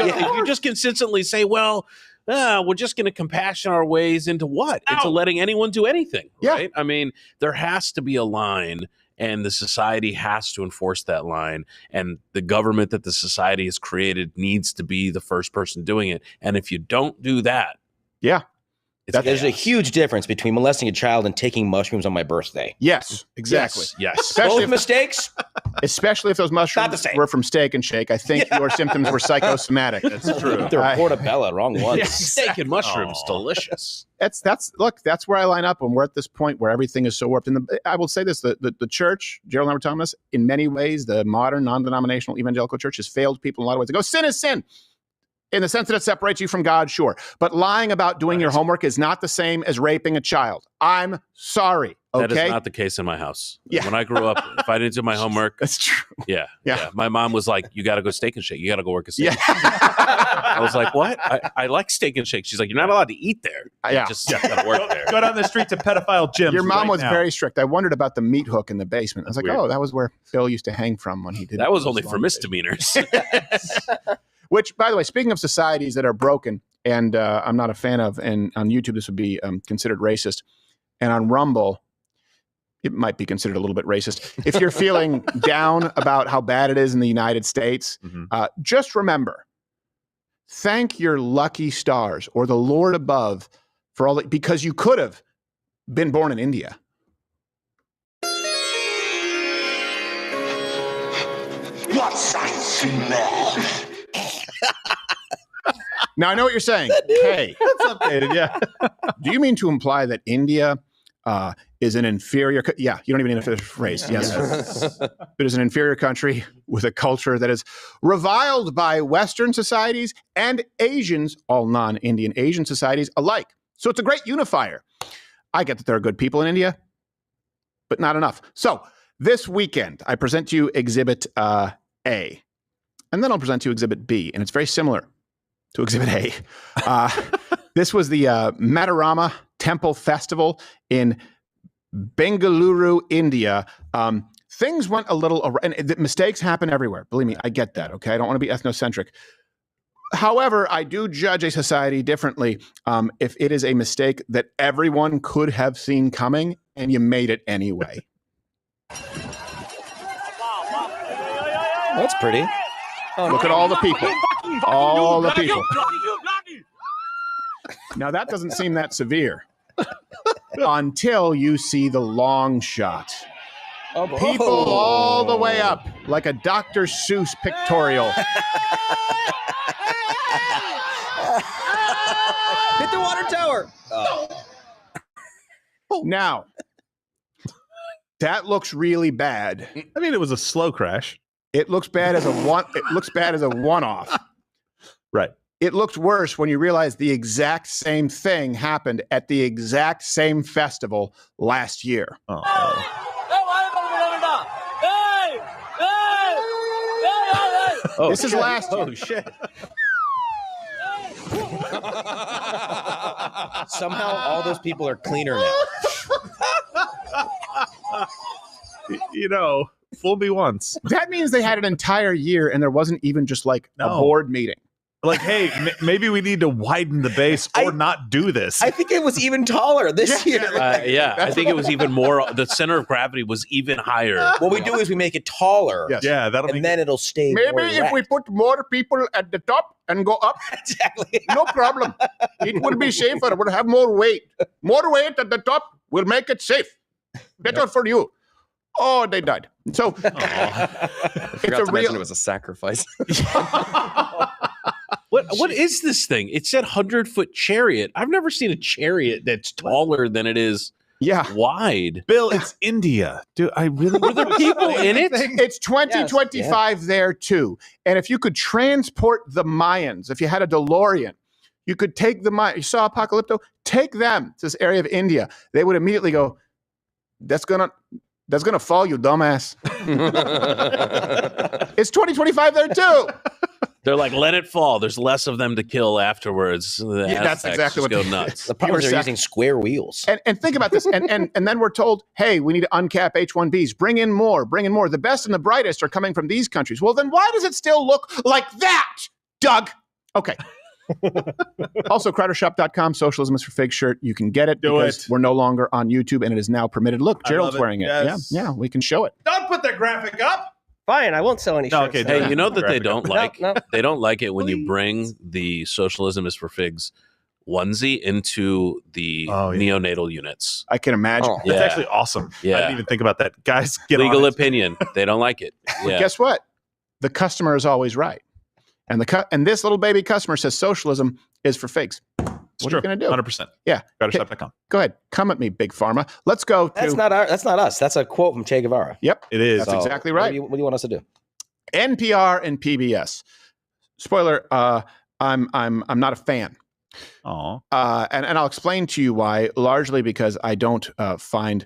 just consistently say, well, we're just going to compassion our ways into what? Into letting anyone do anything, right? I mean, there has to be a line, and the society has to enforce that line, and the government that the society has created needs to be the first person doing it. And if you don't do that, there's a huge difference between molesting a child and taking mushrooms on my birthday. Yes, exactly. Yes. Especially Both mistakes. Especially if those mushrooms were from Steak and Shake. I think your symptoms were psychosomatic. That's true. They're portobello, wrong one. Steak and mushrooms, delicious. That's where I line up when we're at this point where everything is so warped. And I will say this: the church, Gerald and I were talking about this, in many ways, the modern non-denominational evangelical church has failed people in a lot of ways. They go, sin is sin. In the sense that it separates you from God, sure. But lying about doing your homework is not the same as raping a child. I'm sorry. Okay? That is not the case in my house. Yeah. When I grew up, if I didn't do my homework, that's true. Yeah. My mom was like, "You got to go Steak and Shake. You got to go work at Steak." Yeah. I was like, "What? I like Steak and Shake." She's like, "You're not allowed to eat there. You just got to work there." Go down the street to pedophile gyms. Your mom was very strict. I wondered about the meat hook in the basement. I was like, weird. "Oh, that was where Bill used to hang from when he did." That was only for misdemeanors. Which, by the way, speaking of societies that are broken, and I'm not a fan of, and on YouTube this would be considered racist, and on Rumble it might be considered a little bit racist. If you're feeling down about how bad it is in the United States, just remember, thank your lucky stars or the Lord above for all that, because you could have been born in India. What's I smell? Now, I know what you're saying. Hey, that's updated, yeah. Do you mean to imply that India is an inferior... Yeah, you don't even need a phrase. Yes. It is an inferior country with a culture that is reviled by Western societies and Asians, all non-Indian Asian societies alike. So it's a great unifier. I get that there are good people in India, but not enough. So this weekend, I present to you Exhibit A, and then I'll present to you Exhibit B, and it's very similar to Exhibit A. This was the Maturama Temple Festival in Bengaluru, India. Things went a little, and mistakes happen everywhere. Believe me, I get that, okay? I don't want to be ethnocentric. However, I do judge a society differently if it is a mistake that everyone could have seen coming and you made it anyway. That's pretty. Look at all the people. All the people. Now, that doesn't seem that severe until you see the long shot. People all the way up, like a Dr. Seuss pictorial. Hit the water tower. Now, that looks really bad. I mean, it was a slow crash. It looks bad as a one. It looks bad as a one-off. Right. It looks worse when you realize the exact same thing happened at the exact same festival last year. This is last year. Oh, shit. Somehow all those people are cleaner now. Fool me once. That means they had an entire year and there wasn't even just like a board meeting. Like, hey, maybe we need to widen the base or not do this. I think it was even taller this year. I think it was even more. The center of gravity was even higher. What we do is we make it taller. Yes. Yeah, then it'll stay. Maybe more if we put more people at the top and go up, exactly, no problem. It will be safer. We'll have more weight. More weight at the top will make it safe. Better for you. Oh, they died. So I forgot to mention it was a sacrifice. What is this thing? It said 100-foot chariot. I've never seen a chariot that's taller than it is wide. Bill, it's India. Do I really? Were there people in it? It's 2025 there too. And if you could transport the Mayans, if you had a DeLorean, you could take the Mayans. You saw Apocalypto? Take them to this area of India. They would immediately go, that's gonna fall, you dumbass. It's 2025 there too. They're like, let it fall. There's less of them to kill afterwards. That's exactly what go nuts. The problem is they're using square wheels. And think about this. And then we're told, hey, we need to uncap H-1Bs. Bring in more. The best and the brightest are coming from these countries. Well, then why does it still look like that, Doug? Okay. Also, CrowderShop.com, Socialism is for Fake shirt. You can get it because we're no longer on YouTube and it is now permitted. Look, Gerald's wearing it. Yes. Yeah, we can show it. Don't put the graphic up. Fine, I won't sell any shirts. Okay, hey, you know that they don't like? No. They don't like it when you bring the Socialism is for Figs onesie into the neonatal units. I can imagine. That's actually awesome. Yeah. I didn't even think about that. Guys, get legal on it. opinion. They don't like it. Well, Yeah. guess what? The customer is always right. And and this little baby customer says socialism is for figs. What are you going to do? 100%. Yeah. CrowderShop.com. Go ahead. Come at me, Big Pharma. Let's go to... That's not us. That's a quote from Che Guevara. Yep. It is. That's exactly right. What do you want us to do? NPR and PBS. Spoiler, I'm not a fan. Oh. And I'll explain to you why, largely because I don't find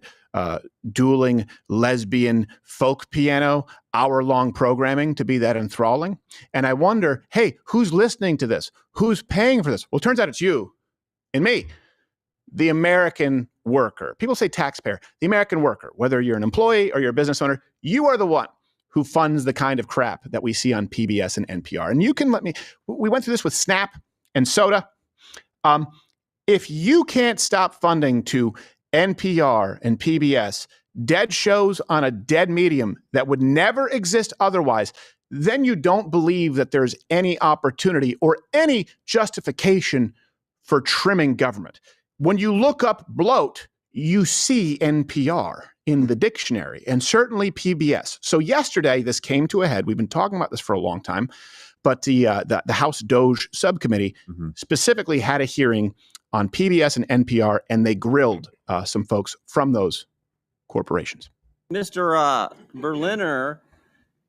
dueling lesbian folk piano hour-long programming to be that enthralling. And I wonder, hey, who's listening to this? Who's paying for this? Well, it turns out it's you and me, the American worker. People say taxpayer. The American worker, whether you're an employee or you're a business owner, you are the one who funds the kind of crap that we see on PBS and NPR. And you can we went through this with Snap and Soda. If you can't stop funding to NPR and PBS, dead shows on a dead medium that would never exist otherwise, then you don't believe that there's any opportunity or any justification for trimming government. When you look up bloat, you see NPR in the dictionary and certainly PBS. So yesterday, this came to a head. We've been talking about this for a long time, but the House Doge subcommittee specifically had a hearing on PBS and NPR, and they grilled some folks from those corporations. Mr. Berliner,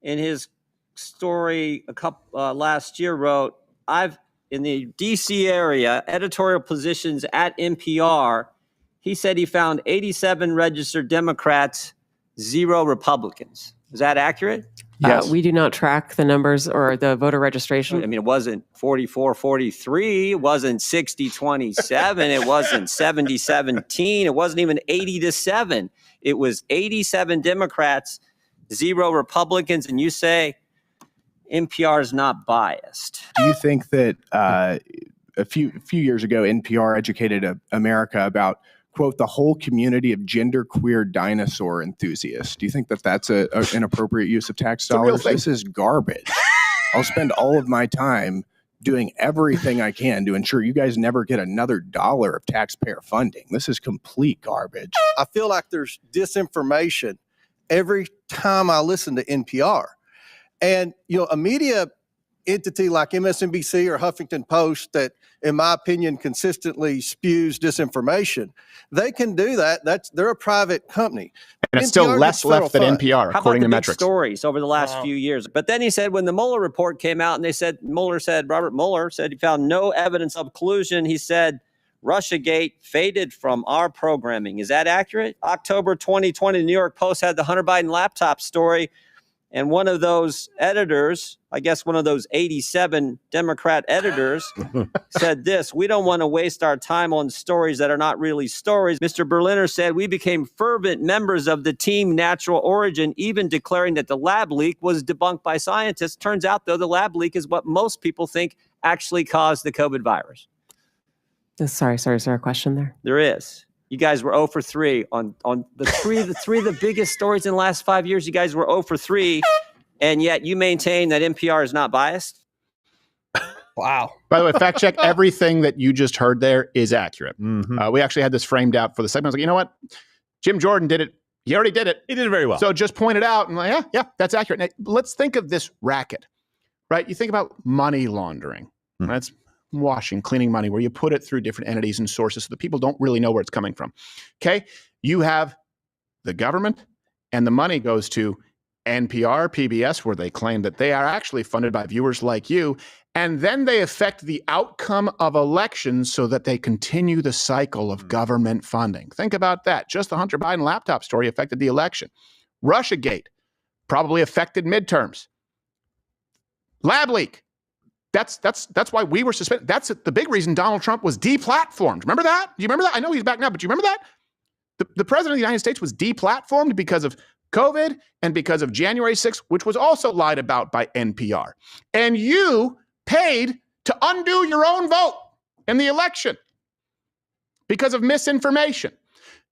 in his story last year, wrote, "I've in the D.C. area editorial positions at NPR." He said he found 87 registered Democrats, 0 Republicans. Is that accurate? Yes. We do not track the numbers or the voter registration. I mean, it wasn't 44-43. It wasn't 60-27. It wasn't 70-17. It wasn't even 80-7. It was 87 Democrats, 0 Republicans. And you say NPR is not biased. Do you think that a few years ago, NPR educated America about, quote, the whole community of genderqueer dinosaur enthusiasts? Do you think that that's an appropriate use of tax dollars? This is garbage. I'll spend all of my time doing everything I can to ensure you guys never get another dollar of taxpayer funding. This is complete garbage. I feel like there's disinformation every time I listen to NPR. And, a media entity like MSNBC or Huffington Post that, in my opinion, consistently spews disinformation, they can do that. They're a private company. And it's still less left than NPR, according to metrics. Stories over the last few years. But then he said when the Mueller report came out and Robert Mueller said he found no evidence of collusion, he said Russiagate faded from our programming. Is that accurate? October 2020, the New York Post had the Hunter Biden laptop story. And one of those editors, I guess one of those 87 Democrat editors, said this: "We don't want to waste our time on stories that are not really stories." Mr. Berliner said, "We became fervent members of the team Natural Origin, even declaring that the lab leak was debunked by scientists." Turns out, though, the lab leak is what most people think actually caused the COVID virus. Sorry. Is there a question there? There is. You guys were 0 for 3 on the three of the biggest stories in the last 5 years. You guys were 0 for 3, and yet you maintain that NPR is not biased. Wow. By the way, fact check, everything that you just heard there is accurate. We actually had this framed out for the segment. I was like, you know what? Jim Jordan did it. He already did it. He did it very well. So just point it out and like, yeah, that's accurate. Now, let's think of this racket, right? You think about money laundering. That's washing, cleaning money, where you put it through different entities and sources so that people don't really know where it's coming from. Okay? You have the government, and the money goes to NPR, PBS, where they claim that they are actually funded by viewers like you, and then they affect the outcome of elections so that they continue the cycle of government funding. Think about that. Just the Hunter Biden laptop story affected the election. Russiagate probably affected midterms. Lab leak. That's why we were suspended. That's the big reason Donald Trump was deplatformed. Remember that? Do you remember that? I know he's back now, but do you remember that? The president of the United States was deplatformed because of COVID and because of January 6th, which was also lied about by NPR. And you paid to undo your own vote in the election because of misinformation.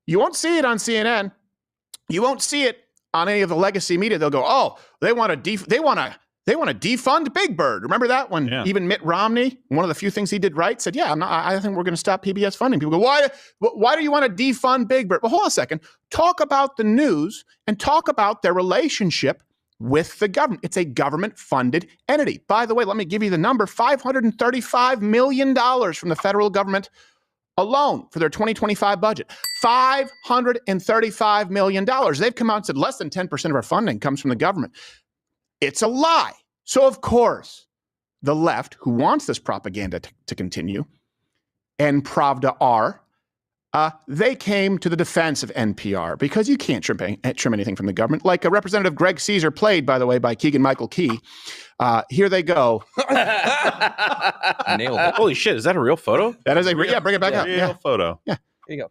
You won't see it on CNN. You won't see it on any of the legacy media. They'll go, oh, they want to defund Big Bird. Remember that when even Mitt Romney, one of the few things he did right, said, yeah, I think we're going to stop PBS funding. People go, why do you want to defund Big Bird? Well, hold on a second. Talk about the news and talk about their relationship with the government. It's a government-funded entity. By the way, let me give you the number, $535 million from the federal government alone for their 2025 budget. $535 million. They've come out and said less than 10% of our funding comes from the government. It's a lie. So, of course, the left, who wants this propaganda to continue, and Pravda are, they came to the defense of NPR because you can't trim anything from the government. Like Representative Greg Caesar, played, by the way, by Keegan-Michael Key. Here they go. Nailed it. Holy shit, is that a real photo? That is bring it back up. Real photo. Yeah. Here you go.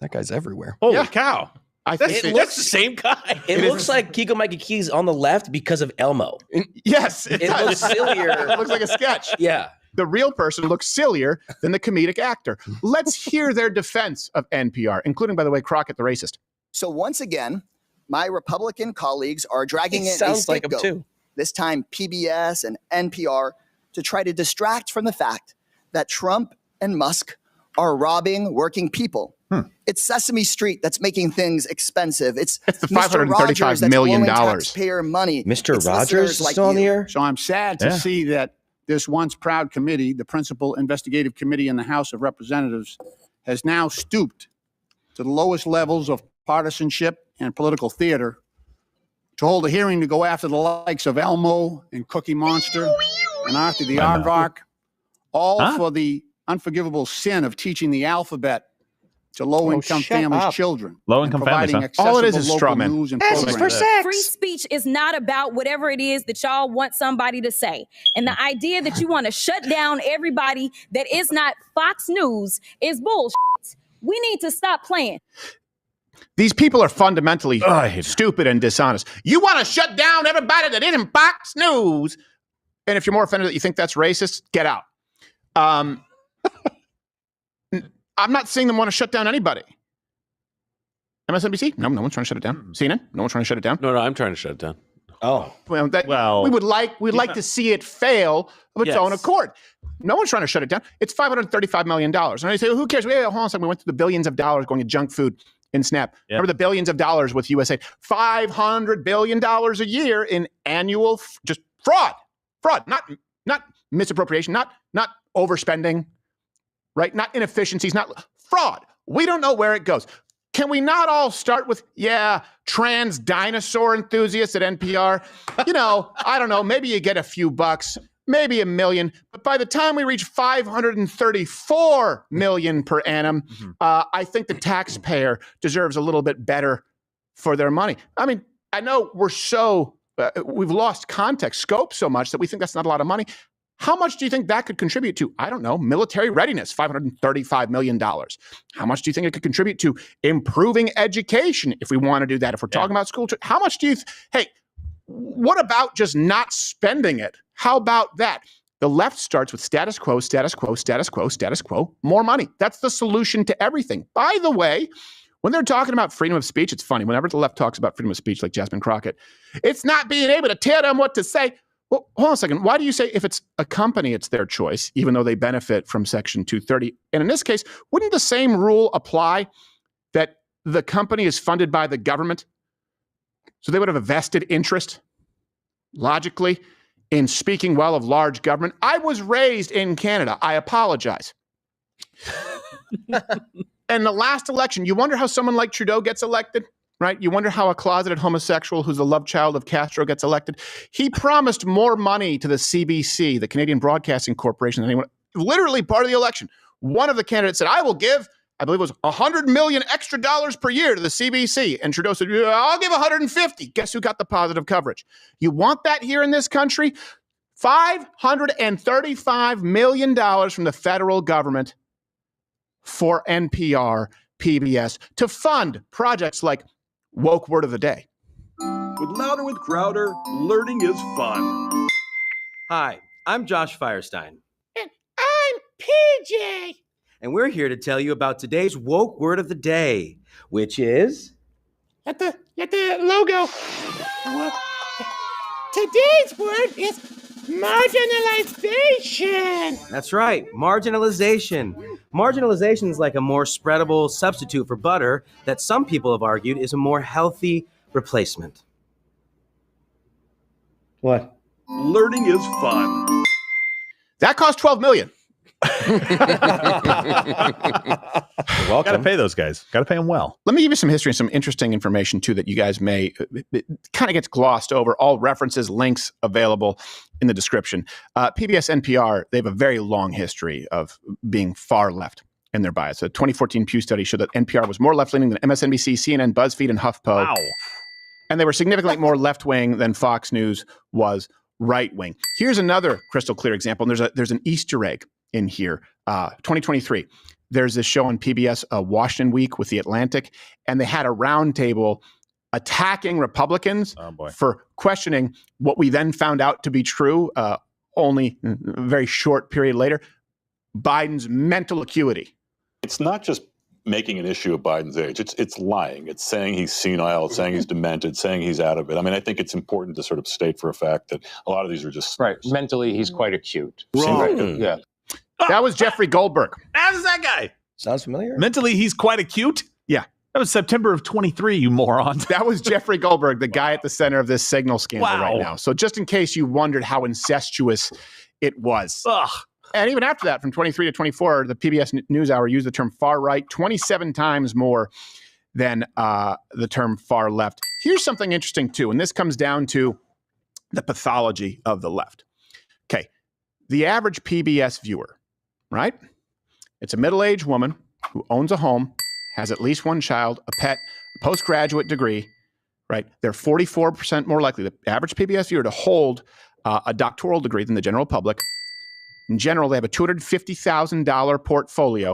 That guy's everywhere. Holy cow. That's the same guy. It looks like Keegan-Michael Key's on the left because of Elmo. Yes. It looks sillier. It looks like a sketch. Yeah. The real person looks sillier than the comedic actor. Let's hear their defense of NPR, including, by the way, Crockett the racist. So once again, my Republican colleagues are dragging in a sounds like him scapegoat, too. this time PBS and NPR, to try to distract from the fact that Trump and Musk are robbing working people. It's Sesame Street that's making things expensive. It's the Mr. $535 Rogers that's million. blowing taxpayer money. Mr. It's Rogers listeners is like still on the you. air? So I'm sad to see that this once proud committee, the principal investigative committee in the House of Representatives, has now stooped to the lowest levels of partisanship and political theater to hold a hearing to go after the likes of Elmo and Cookie Monster and Arthur the Aardvark, all for the unforgivable sin of teaching the alphabet to low-income families' children. Low-income families, huh? All it is straw man. News and That's programs. for sex. Free speech is not about whatever it is that y'all want somebody to say. And the idea that you want to shut down everybody that is not Fox News is bullshit. We need to stop playing. These people are fundamentally stupid and dishonest. You want to shut down everybody that isn't Fox News. And if you're more offended that you think that's racist, get out. I'm not seeing them want to shut down anybody. MSNBC? No one's trying to shut it down. CNN? No one's trying to shut it down. No, I'm trying to shut it down. Oh. We'd like to see it fail of its own accord. No one's trying to shut it down. It's $535 million. And I say, well, who cares? Hold on a second. We went through the billions of dollars going to junk food in SNAP. Remember the billions of dollars with USA? $500 billion a year in annual just fraud. Fraud. Not misappropriation, not overspending. Right? Not inefficiencies, not fraud. We don't know where it goes. Can we not all start with, trans dinosaur enthusiasts at NPR? I don't know, maybe you get a few bucks, maybe $1 million. But by the time we reach $534 million per annum, I think the taxpayer deserves a little bit better for their money. I mean, I know we're we've lost context, scope so much that we think that's not a lot of money. How much do you think that could contribute to? I don't know, military readiness, $535 million. How much do you think it could contribute to improving education if we want to do that? If we're talking about school, how much do you, hey, what about just not spending it? How about that? The left starts with status quo, status quo, status quo, status quo, more money. That's the solution to everything. By the way, when they're talking about freedom of speech, it's funny. Whenever the left talks about freedom of speech, like Jasmine Crockett, it's not being able to tell them what to say. Well, hold on a second. Why do you say if it's a company, it's their choice, even though they benefit from Section 230? And in this case, wouldn't the same rule apply that the company is funded by the government? So they would have a vested interest, logically, in speaking well of large government. I was raised in Canada. I apologize. And the last election, you wonder how someone like Trudeau gets elected? Right? You wonder how a closeted homosexual who's a love child of Castro gets elected. He promised more money to the CBC, the Canadian Broadcasting Corporation, than anyone. Literally part of the election. One of the candidates said, I will give, I believe it was $100 million extra dollars per year to the CBC. And Trudeau said, I'll give 150. Guess who got the positive coverage? You want that here in this country? $535 million from the federal government for NPR, PBS, to fund projects like Woke Word of the Day. With Louder with Crowder, learning is fun. Hi, I'm Josh Firestein. And I'm PJ. And we're here to tell you about today's Woke Word of the Day, which is... At the logo. Today's word is marginalization. That's right, marginalization. Marginalization is like a more spreadable substitute for butter that some people have argued is a more healthy replacement. What? Learning is fun. That cost $12 million. Well, got to pay those guys. Got to pay them well. Let me give you some history and some interesting information, too, that you guys may, it kind of gets glossed over. All references, links available in the description. PBS, NPR, they have a very long history of being far left in their bias. A 2014 Pew study showed that NPR was more left-leaning than MSNBC, CNN, BuzzFeed, and HuffPo. Wow. And they were significantly more left-wing than Fox News was right-wing. Here's another crystal clear example. And there's an Easter egg in here. 2023, there's this show on PBS, Washington Week with The Atlantic, and they had a roundtable attacking Republicans for questioning what we then found out to be true only a very short period later, Biden's mental acuity. It's not just making an issue of Biden's age. It's lying. It's saying he's senile. It's saying he's demented. Saying he's out of it. I mean, I think it's important to sort of state for a fact that a lot of these are just right. Mentally, he's quite acute. Wrong. Yeah. That was Jeffrey Goldberg. How's that guy? Sounds familiar. Mentally, he's quite acute. Yeah. That was September of 23, you moron. That was Jeffrey Goldberg, the guy at the center of this Signal scandal right now. So just in case you wondered how incestuous it was. Ugh. And even after that, from 23 to 24, the PBS NewsHour used the term far right 27 times more than the term far left. Here's something interesting, too, and this comes down to the pathology of the left. Okay, the average PBS viewer, right? It's a middle-aged woman who owns a home, has at least one child, a pet, a postgraduate degree, right? They're 44% more likely, the average PBS viewer, to hold a doctoral degree than the general public. In general, they have a $250,000 portfolio,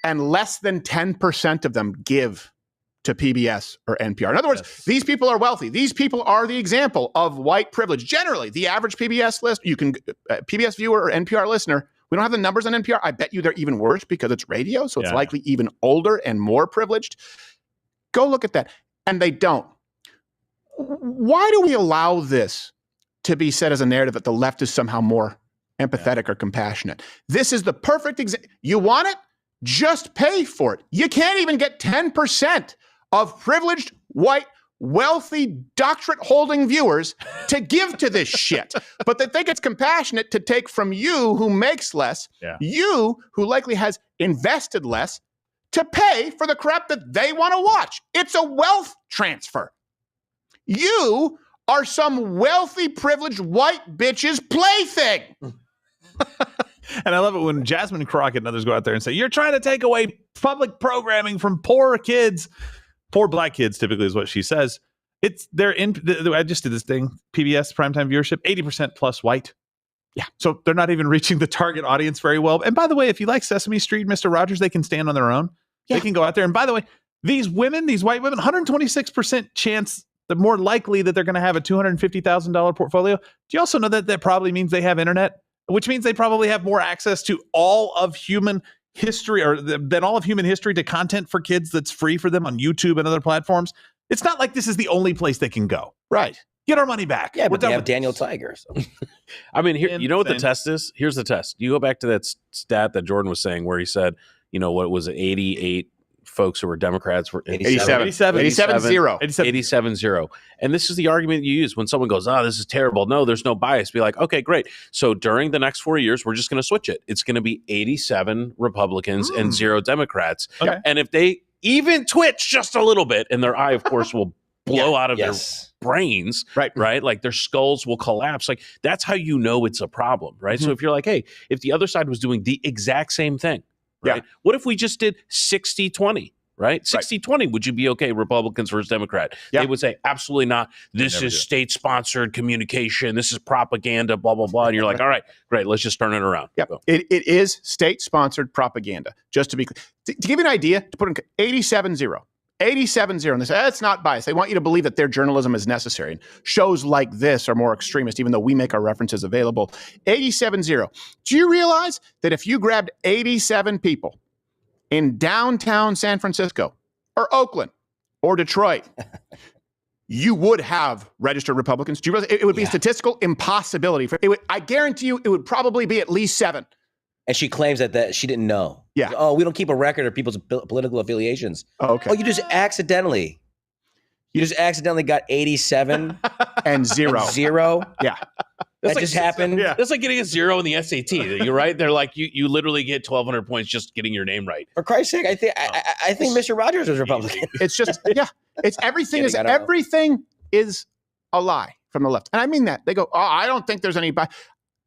and less than 10% of them give to PBS or NPR. In other words, these people are wealthy. These people are the example of white privilege. Generally, the average PBS PBS viewer or NPR listener, we don't have the numbers on NPR. I bet you they're even worse because it's radio, so it's likely even older and more privileged. Go look at that. And they don't. Why do we allow this to be said as a narrative that the left is somehow more empathetic or compassionate? This is the perfect example. You want it? Just pay for it. You can't even get 10% of privileged, white, wealthy, doctorate-holding viewers to give to this shit. But they think it's compassionate to take from you who makes less, you who likely has invested less, to pay for the crap that they want to watch. It's a wealth transfer. You are some wealthy, privileged white bitch's plaything. And I love it when Jasmine Crockett and others go out there and say, you're trying to take away public programming from poor kids. Poor black kids, typically, is what she says. I just did this thing, PBS primetime viewership, 80% plus white. Yeah. So they're not even reaching the target audience very well. And by the way, if you like Sesame Street, Mr. Rogers, they can stand on their own. Yeah. They can go out there. And by the way, these white women, 126% chance, the more likely that they're going to have a $250,000 portfolio. Do you also know that probably means they have internet, which means they probably have more access to all of human history than all of human history to content for kids that's free for them on YouTube and other platforms. It's not like this is the only place they can go. Right. Get our money back. Yeah, We're but they done have with Daniel this. Tiger. So. I mean, you know what the Insane. test is? Here's the test. You go back to that stat that Jordan was saying where he said, what was it, 88 folks who were Democrats were 87-0. And this is the argument you use when someone goes, this is terrible. No, there's no bias. Be like, okay, great. So during the next 4 years, we're just going to switch it. It's going to be 87 Republicans and 0 Democrats. Okay. And if they even twitch just a little bit, and their eye, of course, will blow out of their brains, right? Like their skulls will collapse. Like that's how you know it's a problem, right? So if you're like, hey, if the other side was doing the exact same thing, right? What if we just did 60-20, right? 60-20, would you be okay, Republicans versus Democrat? They would say, absolutely not. This is state-sponsored communication. This is propaganda, blah, blah, blah. And you're like, all right, great, let's just turn it around. Yep. It is state-sponsored propaganda, just to be clear. To give you an idea, to put in 87-0. 87-0, and they say, it's not biased. They want you to believe that their journalism is necessary. And shows like this are more extremist, even though we make our references available. 87-0. Do you realize that if you grabbed 87 people in downtown San Francisco or Oakland or Detroit, you would have registered Republicans? Do you realize it would be a statistical impossibility? I guarantee you it would probably be at least 7. And she claims that she didn't know. Yeah. Oh, we don't keep a record of people's political affiliations. Oh, okay. Oh, you just accidentally got 87 and 0. And 0. Yeah. That just happened. Yeah. That's like getting a 0 in the SAT. You're right. They're like, you literally get 1,200 points just getting your name right. For Christ's sake, I think Mr. Rogers was Republican. It's just, it's everything is a lie from the left. And I mean that. They go, I don't think there's any bias.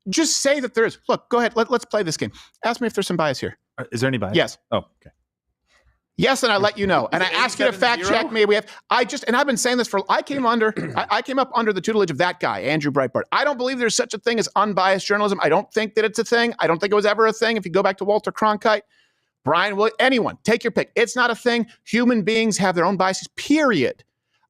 Just say that there is. Look, go ahead. Let's play this game. Ask me if there's some bias here. Is there any bias? Yes. Oh, okay. Yes, and I let you know. And I ask you to fact check me. I've been saying this I came up under the tutelage of that guy, Andrew Breitbart. I don't believe there's such a thing as unbiased journalism. I don't think that it's a thing. I don't think it was ever a thing. If you go back to Walter Cronkite, Brian Williams, anyone, take your pick. It's not a thing. Human beings have their own biases, period.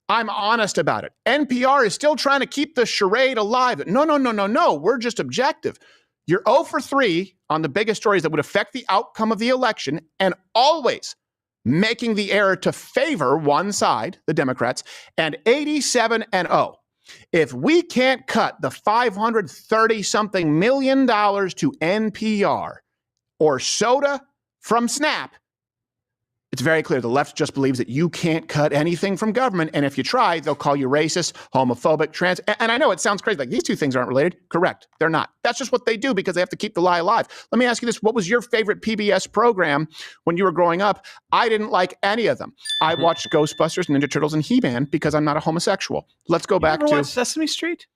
I'm honest about it. NPR is still trying to keep the charade alive. No. We're just objective. You're 0 for 3 on the biggest stories that would affect the outcome of the election and always making the error to favor one side, the Democrats, and 87-0. If we can't cut the $530-something million to NPR or soda from SNAP, it's very clear the left just believes that you can't cut anything from government, and if you try, they'll call you racist, homophobic, trans. And I know it sounds crazy, like these two things aren't related. Correct, they're not. That's just what they do because they have to keep the lie alive. Let me ask you this. What was your favorite PBS program when you were growing up? I didn't like any of them. I watched Ghostbusters, Ninja Turtles, and He-Man because I'm not a homosexual. Let's go back to Sesame Street.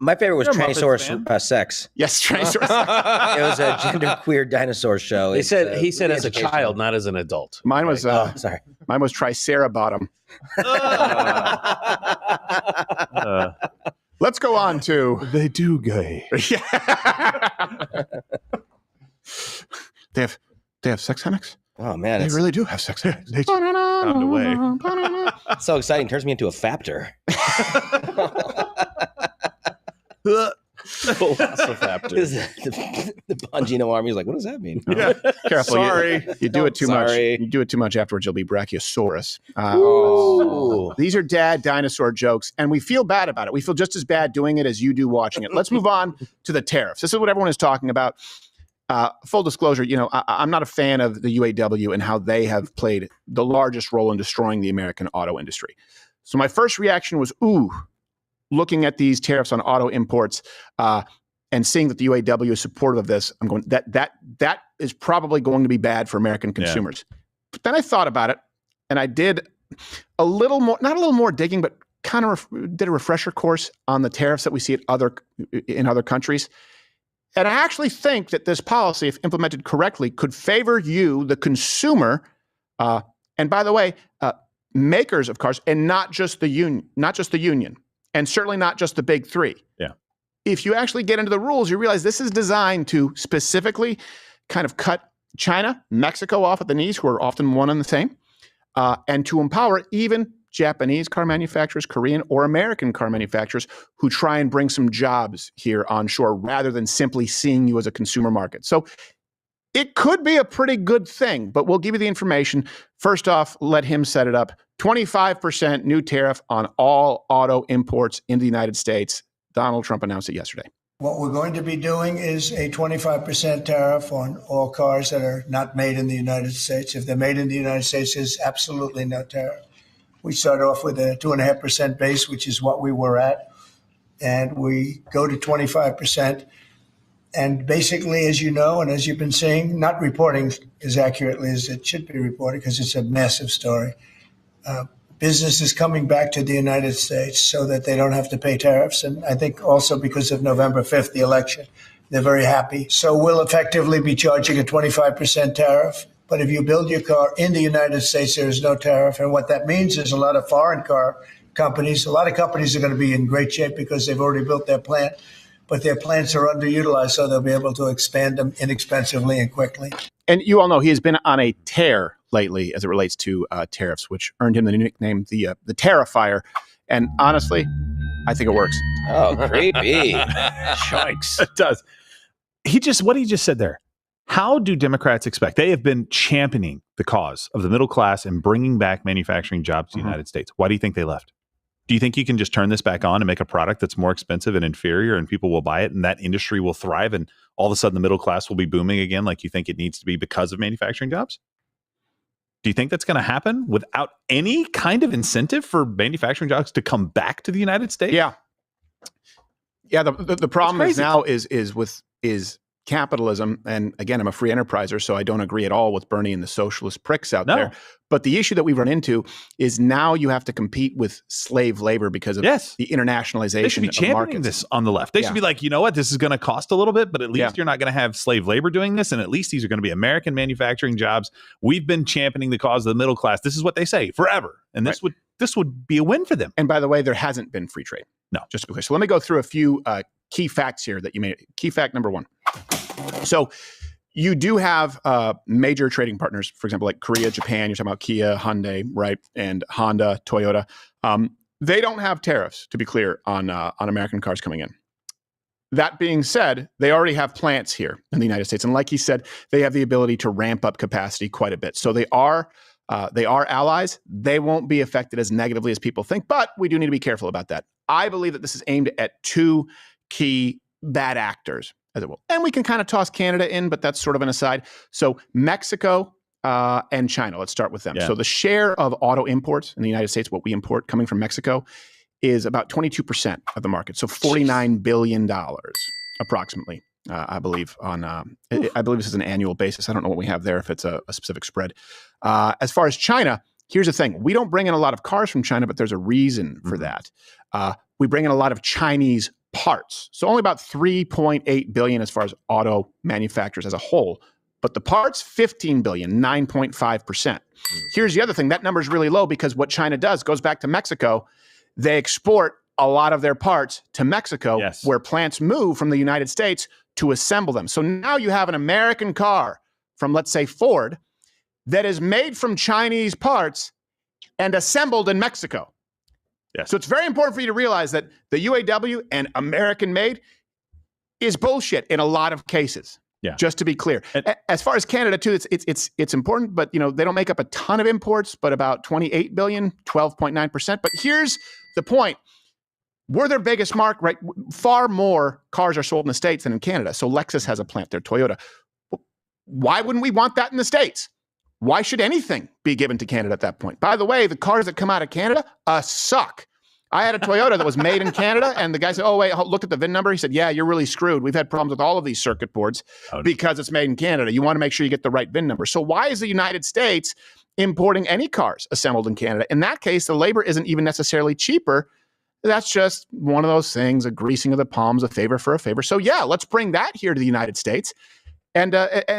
My favorite was You're a Muppets Tyrannosaurus Sex. Yes, Tyrannosaurus. It was a genderqueer dinosaur show. He said as a child, not as an adult. Mine was sorry. Mine was Tricerabottom. Let's go on to They do gay. They have sex hammocks? Oh man, They really do have sex hammocks. They found a way. It's so exciting. Turns me into a Faptor. The Bongino army is like, what does that mean? Yeah. Careful. Sorry. You do it too much. Sorry. You do it too much afterwards, you'll be Brachiosaurus. Ooh. These are dad dinosaur jokes, and we feel bad about it. We feel just as bad doing it as you do watching it. Let's move on to the tariffs. This is what everyone is talking about. Full disclosure, I'm not a fan of the UAW and how they have played the largest role in destroying the American auto industry. So my first reaction was, looking at these tariffs on auto imports and seeing that the UAW is supportive of this, I'm going, that is probably going to be bad for American consumers. Yeah. But then I thought about it, and I did not a little more digging, but kind of did a refresher course on the tariffs that we see in other countries. And I actually think that this policy, if implemented correctly, could favor you, the consumer. And by the way, makers of cars, and not just the union, and certainly not just the big three. Yeah. If you actually get into the rules, you realize this is designed to specifically kind of cut China, Mexico off at the knees, who are often one and the same, and to empower even Japanese car manufacturers, Korean or American car manufacturers who try and bring some jobs here onshore rather than simply seeing you as a consumer market. So it could be a pretty good thing, but we'll give you the information. First off, let him set it up. 25% new tariff on all auto imports in the United States. Donald Trump announced it yesterday. What we're going to be doing is a 25% tariff on all cars that are not made in the United States. If they're made in the United States, there's absolutely no tariff. We start off with a 2.5% base, which is what we were at, and we go to 25%. And basically, as you know, and as you've been seeing, not reporting as accurately as it should be reported because it's a massive story. Business is coming back to the United States so that they don't have to pay tariffs. And I think also because of November 5th, the election, they're very happy. So we'll effectively be charging a 25% tariff. But if you build your car in the United States, there is no tariff. And what that means is a lot of foreign car companies, a lot of companies are going to be in great shape because they've already built their plant, but their plants are underutilized, so they'll be able to expand them inexpensively and quickly. And you all know he has been on a tear lately as it relates to tariffs, which earned him the nickname the Terrifier. And honestly, I think it works. Oh, creepy. Yikes. It does. What he just said there. How do Democrats expect? They have been championing the cause of the middle class and bringing back manufacturing jobs to the United States. Why do you think they left? Do you think you can just turn this back on and make a product that's more expensive and inferior and people will buy it and that industry will thrive and all of a sudden the middle class will be booming again like you think it needs to be because of manufacturing jobs? Do you think that's going to happen without any kind of incentive for manufacturing jobs to come back to the United States? Yeah. Yeah. The problem is now is capitalism. And again, I'm a free enterpriser, so I don't agree at all with Bernie and the socialist pricks out there. But the issue that we run into is now you have to compete with slave labor because of the internationalization They should be of championing markets. this on the left. They should be like, you know what? This is going to cost a little bit, but at least you're not going to have slave labor doing this. And at least these are going to be American manufacturing jobs. We've been championing the cause of the middle class. This is what they say forever. And this would be a win for them. And by the way, there hasn't been free trade. No. Just to be clear. So let me go through a few key facts here that you made. Key fact number one. So you do have major trading partners, for example, like Korea, Japan, you're talking about Kia, Hyundai, right? And Honda, Toyota. They don't have tariffs, to be clear, on American cars coming in. That being said, they already have plants here in the United States. And like he said, they have the ability to ramp up capacity quite a bit. So they are allies. They won't be affected as negatively as people think, but we do need to be careful about that. I believe that this is aimed at two key bad actors, as it will. And we can kind of toss Canada in, but that's sort of an aside. So Mexico and China, let's start with them. Yeah. So the share of auto imports in the United States, what we import coming from Mexico, is about 22% of the market. So $49 billion approximately, I believe, I believe this is an annual basis. I don't know what we have there, if it's a specific spread. As far as China, here's the thing. We don't bring in a lot of cars from China, but there's a reason for that. We bring in a lot of Chinese parts. So only about 3.8 billion as far as auto manufacturers as a whole. But the parts, 15 billion, 9.5%. Here's the other thing. That number is really low because what China does goes back to Mexico. They export a lot of their parts to Mexico, where plants move from the United States to assemble them. So now you have an American car from, let's say, Ford, that is made from Chinese parts and assembled in Mexico. Yes. So it's very important for you to realize that the UAW and American made is bullshit in a lot of cases. Yeah. Just to be clear. As far as Canada too, it's important, but they don't make up a ton of imports, but about 28 billion, 12.9%. But here's the point. We're their biggest market, right? Far more cars are sold in the States than in Canada. So Lexus has a plant there, Toyota. Why wouldn't we want that in the States? Why should anything be given to Canada at that point? By the way, the cars that come out of Canada suck. I had a Toyota that was made in Canada, and the guy said, oh, wait, look at the VIN number. He said, yeah, you're really screwed. We've had problems with all of these circuit boards because it's made in Canada. You want to make sure you get the right VIN number. So why is the United States importing any cars assembled in Canada? In that case, the labor isn't even necessarily cheaper. That's just one of those things, a greasing of the palms, a favor for a favor. So yeah, let's bring that here to the United States. And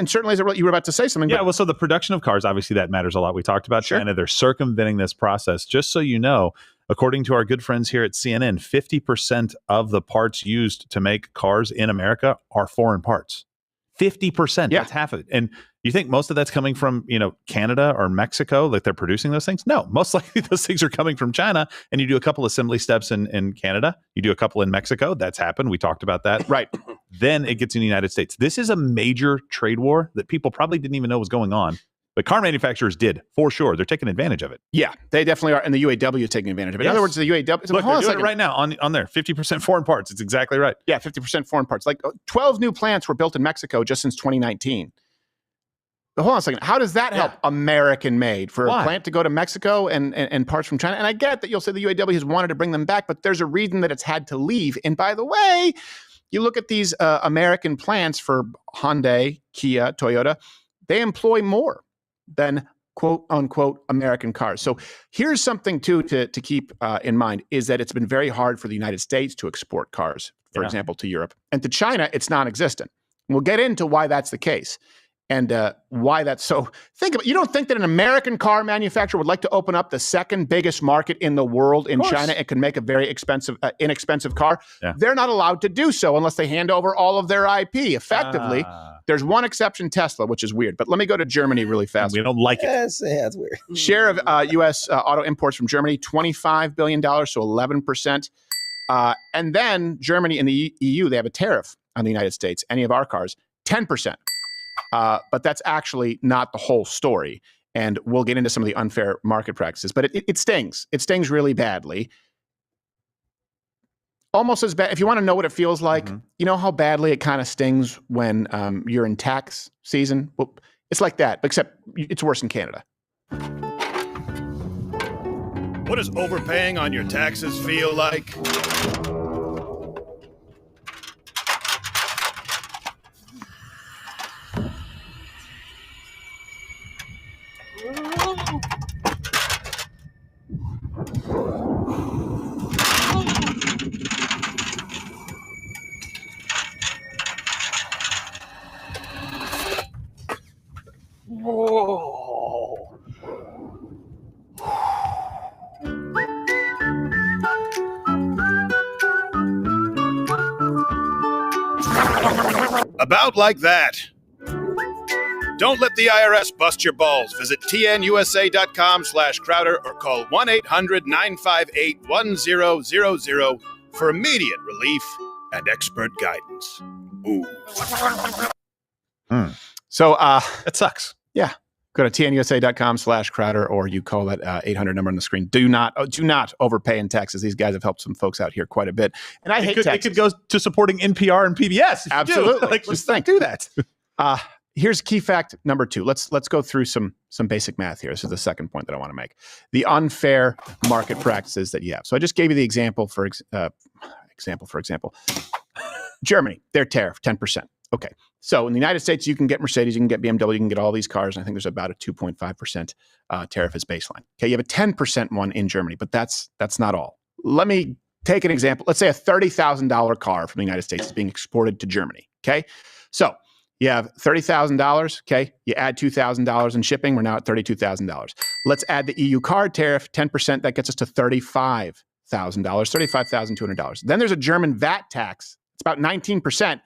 certainly, as you were about to say something. Yeah, well, so the production of cars, obviously that matters a lot. We talked about China. They're circumventing this process. Just so you know, according to our good friends here at CNN, 50% of the parts used to make cars in America are foreign parts. 50%. That's half of it. And you think most of that's coming from, Canada or Mexico, like they're producing those things? No, most likely those things are coming from China. And you do a couple assembly steps in Canada. You do a couple in Mexico. That's happened. We talked about that. Right. Then it gets in the United States. This is a major trade war that people probably didn't even know was going on. But car manufacturers did, for sure. They're taking advantage of it. Yeah, they definitely are. And the UAW is taking advantage of it. In other words, the UAW... Look, they're doing it right now on there. 50% foreign parts. It's exactly right. Yeah, 50% foreign parts. Like 12 new plants were built in Mexico just since 2019. But hold on a second. How does that help American-made for a plant to go to Mexico and parts from China? And I get that you'll say the UAW has wanted to bring them back, but there's a reason that it's had to leave. And by the way, you look at these American plants for Hyundai, Kia, Toyota, they employ more than quote unquote American cars. So here's something too to keep in mind is that it's been very hard for the United States to export cars, for example, to Europe. And to China, it's non-existent. We'll get into why that's the case and why that's so. Think about, you don't think that an American car manufacturer would like to open up the second biggest market in the world in China and could make a very expensive, inexpensive car? Yeah. They're not allowed to do so unless they hand over all of their IP. Effectively, there's one exception, Tesla, which is weird. But let me go to Germany really fast. We don't like it. Yeah, it's weird. Share of U.S. Auto imports from Germany, $25 billion, so 11%. And then Germany and the EU, they have a tariff on the United States, any of our cars, 10%. But that's actually not the whole story. And we'll get into some of the unfair market practices. But it stings. It stings really badly. Almost as bad. If you want to know what it feels like, you know how badly it kind of stings when you're in tax season? Well, it's like that, except it's worse in Canada. What does overpaying on your taxes feel like? About like that. Don't let the IRS bust your balls. Visit tnusa.com/Crowder or call 1-800-958-1000 for immediate relief and expert guidance. Ooh. So it sucks. Yeah. Go to tnusa.com/Crowder or you call that 800 number on the screen. Do not overpay in taxes. These guys have helped some folks out here quite a bit. And I hate taxes. It could go to supporting NPR and PBS. Absolutely. Like, let's not do that. Here's key fact number 2. Let's go through some basic math here. This is the second point that I want to make. The unfair market practices that you have. So I just gave you the example for example. Germany, their tariff, 10%. Okay. So in the United States, you can get Mercedes, you can get BMW, you can get all these cars. And I think there's about a 2.5% tariff as baseline. Okay. You have a 10% one in Germany, but that's not all. Let me take an example. Let's say a $30,000 car from the United States is being exported to Germany. Okay. So you have $30,000. Okay. You add $2,000 in shipping. We're now at $32,000. Let's add the EU card tariff, 10%. That gets us to $35,000, $35,200. Then there's a German VAT tax. It's about 19%.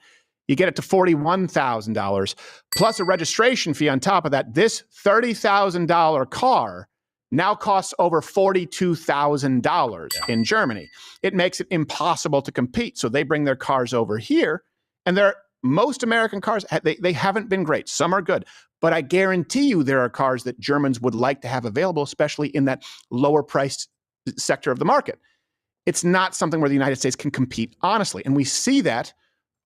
You get it to $41,000 plus a registration fee on top of that. This $30,000 car now costs over $42,000 in Germany. It makes it impossible to compete. So they bring their cars over here, and most American cars, they haven't been great. Some are good, but I guarantee you there are cars that Germans would like to have available, especially in that lower priced sector of the market. It's not something where the United States can compete honestly. And we see that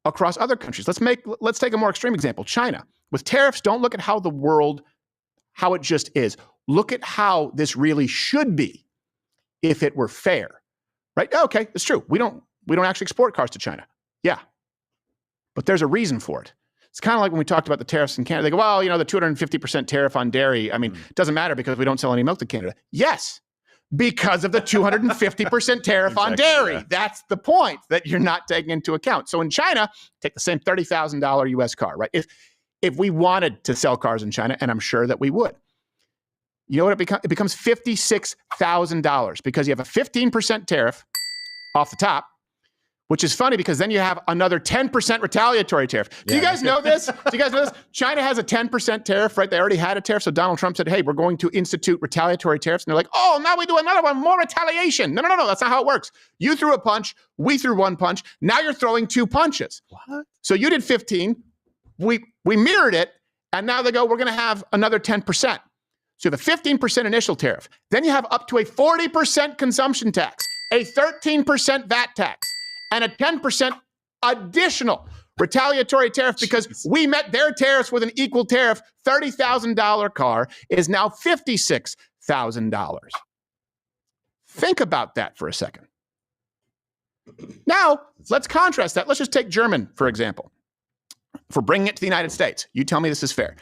across other countries. Let's take a more extreme example. China. With tariffs, don't look at how it just is. Look at how this really should be if it were fair. Right? Okay, it's true. We don't actually export cars to China. Yeah. But there's a reason for it. It's kind of like when we talked about the tariffs in Canada. They go, well, the 250% tariff on dairy. I mean, it doesn't matter because we don't sell any milk to Canada. Yes. Because of the 250% tariff on dairy. Yeah. That's the point that you're not taking into account. So in China, take the same $30,000 US car, right? if we wanted to sell cars in China, and I'm sure that we would. You know what it becomes? It becomes $56,000 because you have a 15% tariff off the top, which is funny because then you have another 10% retaliatory tariff. Do you guys know this? China has a 10% tariff, right? They already had a tariff. So Donald Trump said, hey, we're going to institute retaliatory tariffs. And they're like, oh, now we do another one, more retaliation. No. That's not how it works. You threw a punch. We threw one punch. Now you're throwing two punches. What? So you did 15. We mirrored it. And now they go, we're going to have another 10%. So you have a 15% initial tariff. Then you have up to a 40% consumption tax, a 13% VAT tax, and a 10% additional retaliatory tariff because we met their tariffs with an equal tariff. $30,000 car is now $56,000. Think about that for a second. Now, let's contrast that. Let's just take German, for example. For bringing it to the United States, you tell me this is fair.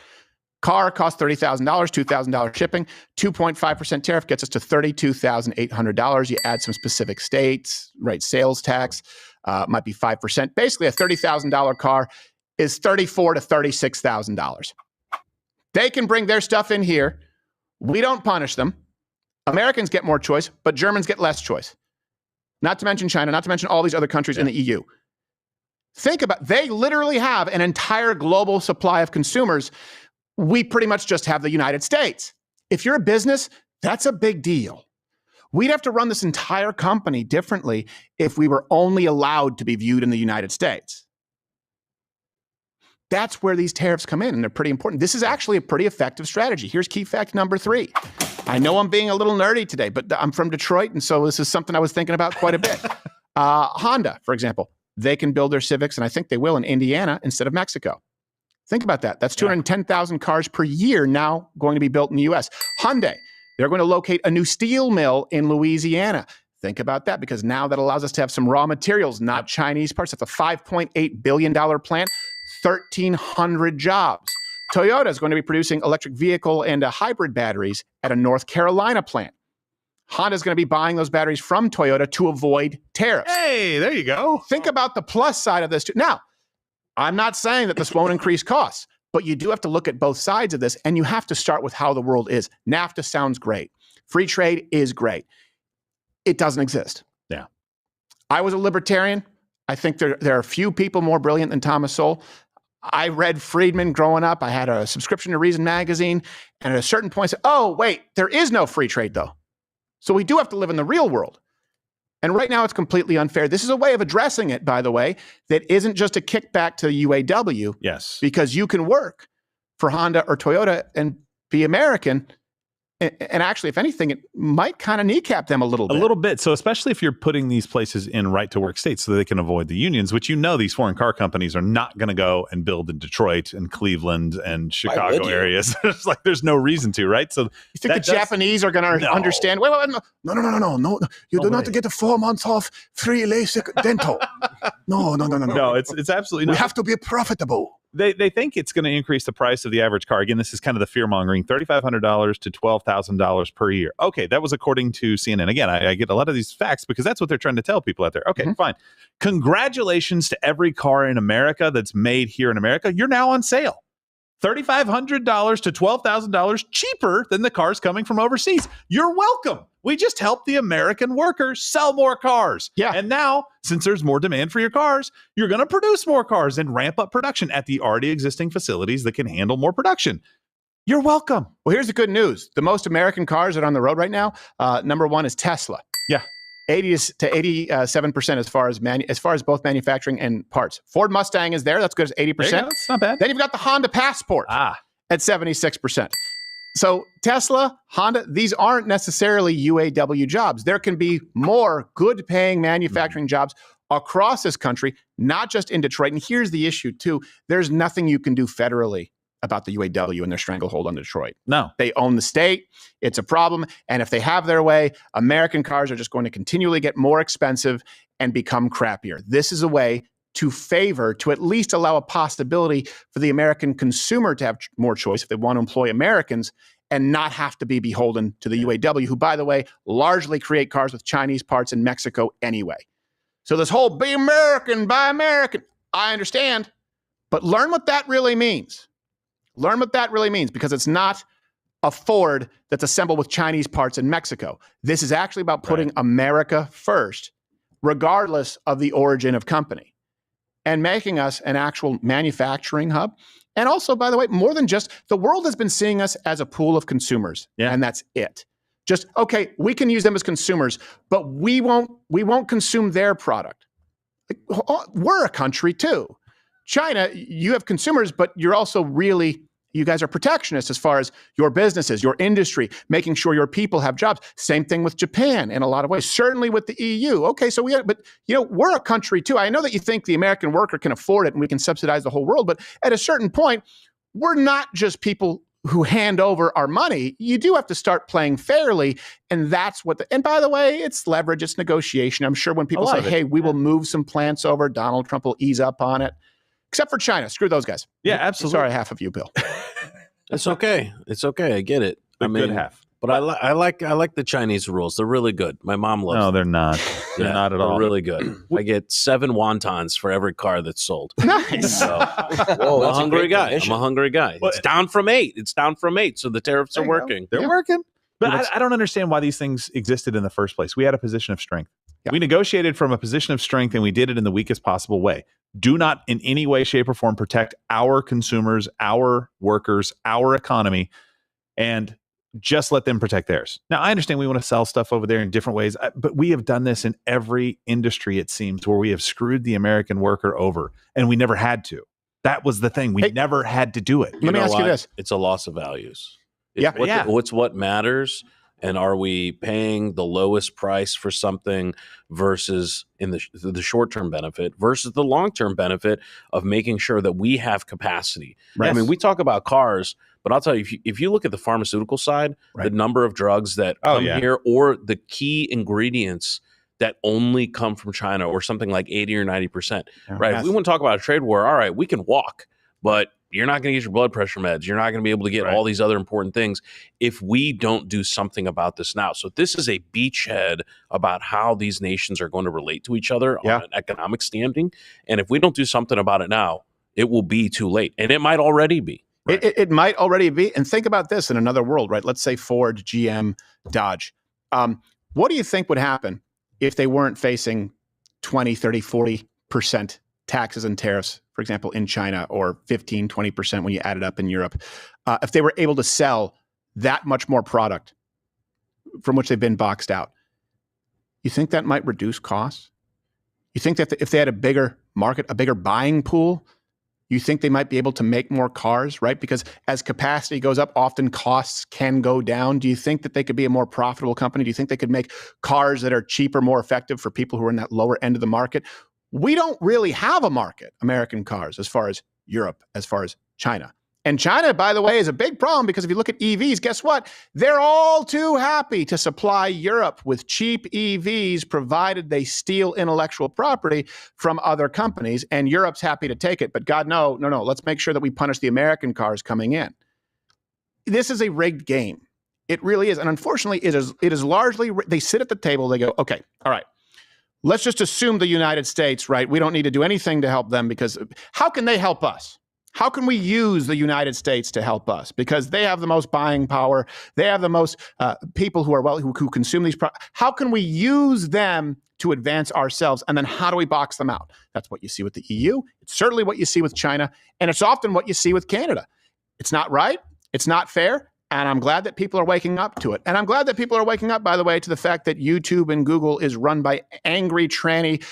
Car costs $30,000, $2,000 shipping, 2.5% tariff gets us to $32,800. You add some specific states, right? Sales tax might be 5%. Basically, a $30,000 car is $34,000 to $36,000. They can bring their stuff in here. We don't punish them. Americans get more choice, but Germans get less choice. Not to mention China, not to mention all these other countries in the EU. Think about, they literally have an entire global supply of consumers. We pretty much just have the United States. If you're a business, that's a big deal. We'd have to run this entire company differently if we were only allowed to be viewed in the United States. That's where these tariffs come in, and they're pretty important. This is actually a pretty effective strategy. Here's key fact number 3. I know I'm being a little nerdy today, but I'm from Detroit, and so this is something I was thinking about quite a bit. Honda, for example, they can build their Civics, and I think they will in Indiana instead of Mexico. Think about that. That's 210,000 cars per year now going to be built in the U.S. Hyundai, they're going to locate a new steel mill in Louisiana. Think about that because now that allows us to have some raw materials, not Chinese parts. That's a $5.8 billion plant, 1,300 jobs. Toyota is going to be producing electric vehicle and hybrid batteries at a North Carolina plant. Honda is going to be buying those batteries from Toyota to avoid tariffs. Hey, there you go. Think about the plus side of this too. Now, I'm not saying that this won't increase costs, but you do have to look at both sides of this, and you have to start with how the world is. NAFTA sounds great. Free trade is great. It doesn't exist. Yeah. I was a libertarian. I think there are few people more brilliant than Thomas Sowell. I read Friedman growing up. I had a subscription to Reason magazine, and at a certain point, I said, oh, wait, there is no free trade, though. So we do have to live in the real world. And right now, it's completely unfair. This is a way of addressing it, by the way, that isn't just a kickback to the UAW. Yes. Because you can work for Honda or Toyota and be American. And actually, if anything, it might kind of kneecap them a little bit. A little bit. So especially if you're putting these places in right-to-work states so they can avoid the unions, which these foreign car companies are not going to go and build in Detroit and Cleveland and Chicago areas. It's like there's no reason to, right? So you think the Japanese are going to understand? Wait, no. You do not get a 4 months off free LASIK dental. No. No, it's absolutely not. We have to be profitable. They think it's going to increase the price of the average car. Again, this is kind of the fear-mongering, $3,500 to $12,000 per year. Okay, that was according to CNN. Again, I get a lot of these facts because that's what they're trying to tell people out there. Okay, fine. Congratulations to every car in America that's made here in America. You're now on sale. $3,500 to $12,000 cheaper than the cars coming from overseas. You're welcome. We just helped the American worker sell more cars. Yeah. And now, since there's more demand for your cars, you're going to produce more cars and ramp up production at the already existing facilities that can handle more production. You're welcome. Well, here's the good news. The most American cars that are on the road right now, number one is Tesla. Yeah. 80 to 87% as far as both manufacturing and parts. Ford Mustang is there. That's good as 80%. That's not bad. Then you've got the Honda Passport at 76%. So Tesla, Honda, these aren't necessarily UAW jobs. There can be more good paying manufacturing jobs across this country, not just in Detroit. And here's the issue too. There's nothing you can do federally about the UAW and their stranglehold on Detroit. No. They own the state. It's a problem. And if they have their way, American cars are just going to continually get more expensive and become crappier. This is a way to at least allow a possibility for the American consumer to have more choice if they want to employ Americans and not have to be beholden to the UAW, who, by the way, largely create cars with Chinese parts in Mexico anyway. So this whole be American, buy American, I understand, but learn what that really means. Learn what that really means, because it's not a Ford that's assembled with Chinese parts in Mexico. This is actually about putting America first, regardless of the origin of company, and making us an actual manufacturing hub. And also, by the way, more than just, the world has been seeing us as a pool of consumers, and that's it. Just, okay, we can use them as consumers, but we won't consume their product. We're a country too. China, you have consumers, but you're also you guys are protectionists as far as your businesses, your industry, making sure your people have jobs. Same thing with Japan in a lot of ways, certainly with the EU. Okay, so we're a country too. I know that you think the American worker can afford it and we can subsidize the whole world, but at a certain point, we're not just people who hand over our money. You do have to start playing fairly, and that's and by the way, it's leverage, it's negotiation. I'm sure when people say, hey, we will move some plants over, Donald Trump will ease up on it. Except for China. Screw those guys. Yeah, absolutely. Sorry, half of you, Bill. It's okay. It's okay. I get it. Good half. But I like the Chinese rules. They're really good. My mom loves them. No, they're not. They're not at all. They're really good. I get 7 wontons for every car that's sold. Nice. So, I'm a hungry guy. It's down from 8. So the tariffs are working. They're working. But I don't understand why these things existed in the first place. We had a position of strength. We negotiated from a position of strength, and we did it in the weakest possible way. Do not in any way, shape, or form protect our consumers, our workers, our economy, and just let them protect theirs. Now, I understand we want to sell stuff over there in different ways, but we have done this in every industry, it seems, where we have screwed the American worker over, and we never had to. That was the thing. We never had to do it. Let me ask you this. It's a loss of values. Yeah. What's what matters. And are we paying the lowest price for something versus in the short-term benefit versus the long-term benefit of making sure that we have capacity? Right. I mean, we talk about cars, but I'll tell you, if you look at the pharmaceutical side, the number of drugs that come here or the key ingredients that only come from China or something like 80 or 90%, right? Yes. If we want to talk about a trade war, all right, we can walk, but you're not going to get your blood pressure meds. You're not going to be able to get all these other important things if we don't do something about this now. So this is a beachhead about how these nations are going to relate to each other on an economic standing. And if we don't do something about it now, it will be too late. And it might already be. Right? It might already be. And think about this in another world, right? Let's say Ford, GM, Dodge. What do you think would happen if they weren't facing 20, 30, 40% taxes and tariffs, for example, in China, or 15, 20% when you add it up in Europe, if they were able to sell that much more product from which they've been boxed out? You think that might reduce costs? You think that if they had a bigger market, a bigger buying pool, you think they might be able to make more cars, right? Because as capacity goes up, often costs can go down. Do you think that they could be a more profitable company? Do you think they could make cars that are cheaper, more effective for people who are in that lower end of the market? We don't really have a market, American cars, as far as Europe, as far as China. And China, by the way, is a big problem, because if you look at EVs, guess what? They're all too happy to supply Europe with cheap EVs, provided they steal intellectual property from other companies. And Europe's happy to take it. But God, no. Let's make sure that we punish the American cars coming in. This is a rigged game. It really is. And unfortunately, it is largely, they sit at the table, they go, okay, all right. Let's just assume the United States, right? We don't need to do anything to help them, because how can they help us? How can we use the United States to help us? Because they have the most buying power. They have the most people who are who consume these products. How can we use them to advance ourselves? And then how do we box them out? That's what you see with the EU. It's certainly what you see with China. And it's often what you see with Canada. It's not right. It's not fair. And I'm glad that people are waking up to it. And I'm glad that people are waking up, by the way, to the fact that YouTube and Google is run by angry tranny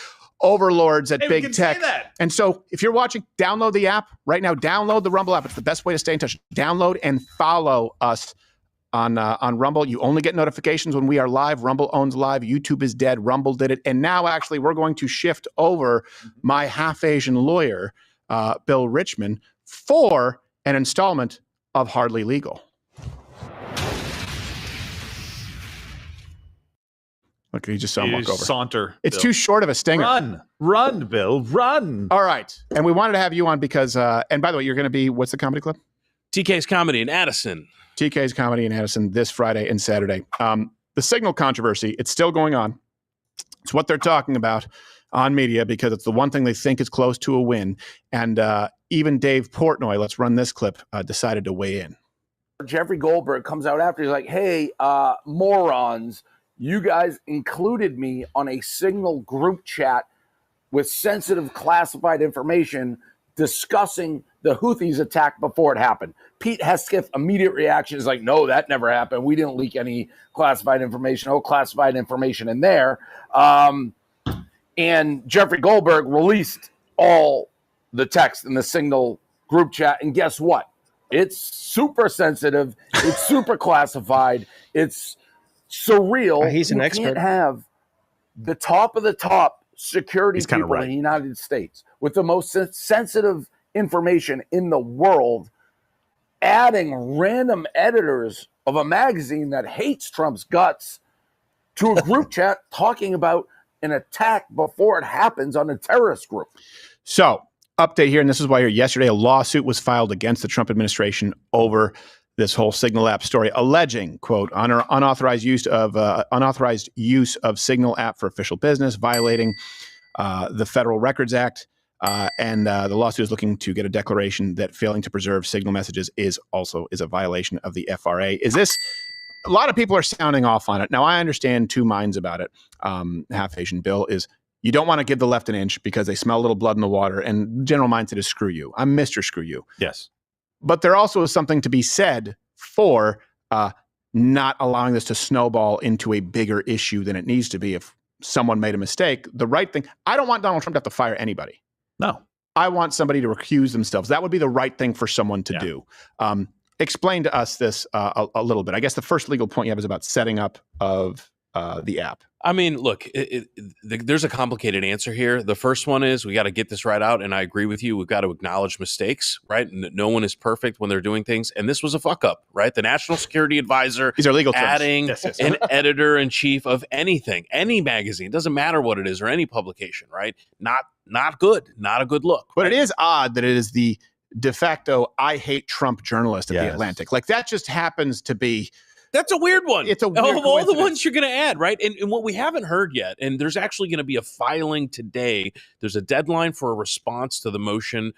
overlords at big tech. And so if you're watching, download the app right now. Download the Rumble app. It's the best way to stay in touch. Download and follow us on Rumble. You only get notifications when we are live. Rumble owns live. YouTube is dead. Rumble did it. And now actually we're going to shift over my half Asian lawyer, Bill Richmond, for an installment of Hardly Legal. Look, you just saw him walk over. Saunter. It's Bill. too short of a stinger. Run, Bill, run. All right. And we wanted to have you on because, and by the way, you're going to be, what's the comedy club? TK's Comedy in Addison. TK's Comedy in Addison this Friday and Saturday. The Signal controversy, it's still going on. It's what they're talking about. on media because it's the one thing they think is close to a win. And even Dave Portnoy, let's run this clip, decided to weigh in. Jeffrey Goldberg comes out after, he's like, hey, morons, you guys included me on a Signal group chat with sensitive classified information discussing the Houthis attack before it happened. Pete Hegseth immediate reaction is like, no, that never happened. We didn't leak any classified information. No classified information in there. And Jeffrey Goldberg released all the text in the Signal group chat. And guess what? It's super sensitive. It's super classified. It's surreal. He's an You expert. can't have the top of the top security He's kinda people right. in the United States with the most sensitive information in the world adding random editors of a magazine that hates Trump's guts to a group chat talking about an attack before it happens on a terrorist group. So, update here, and this is why yesterday a lawsuit was filed against the Trump administration over this whole Signal app story, alleging, quote, unauthorized use of Signal app for official business, violating the Federal Records Act. And the lawsuit is looking to get a declaration that failing to preserve Signal messages is a violation of the FRA. Is this? A lot of people are sounding off on it. Now, I understand two minds about it. Half Asian Bill is you don't want to give the left an inch because they smell a little blood in the water. And general mindset is screw you. I'm Mr. Screw You. Yes. But there also is something to be said for not allowing this to snowball into a bigger issue than it needs to be. If someone made a mistake, the right thing, I don't want Donald Trump to have to fire anybody. No. I want somebody to recuse themselves. That would be the right thing for someone to do. Explain to us this a little bit. I guess the first legal point you have is about setting up of the app. I mean, look, there's a complicated answer here. The first one is we got to get this right out. And I agree with you. We've got to acknowledge mistakes, right? No one is perfect when they're doing things. And this was a fuck up, right? The National Security Advisor These are legal terms. adding Yes. an editor in chief of anything, any magazine, doesn't matter what it is or any publication, right? Not good, not a good look. But it is odd that it is the de facto I hate Trump journalist at the Atlantic. Like that just happens to be. That's a weird one. It's a weird of all the coincidence. ones you're going to add, right? And what we haven't heard yet, and there's actually going to be a filing today. There's a deadline for a response to the motion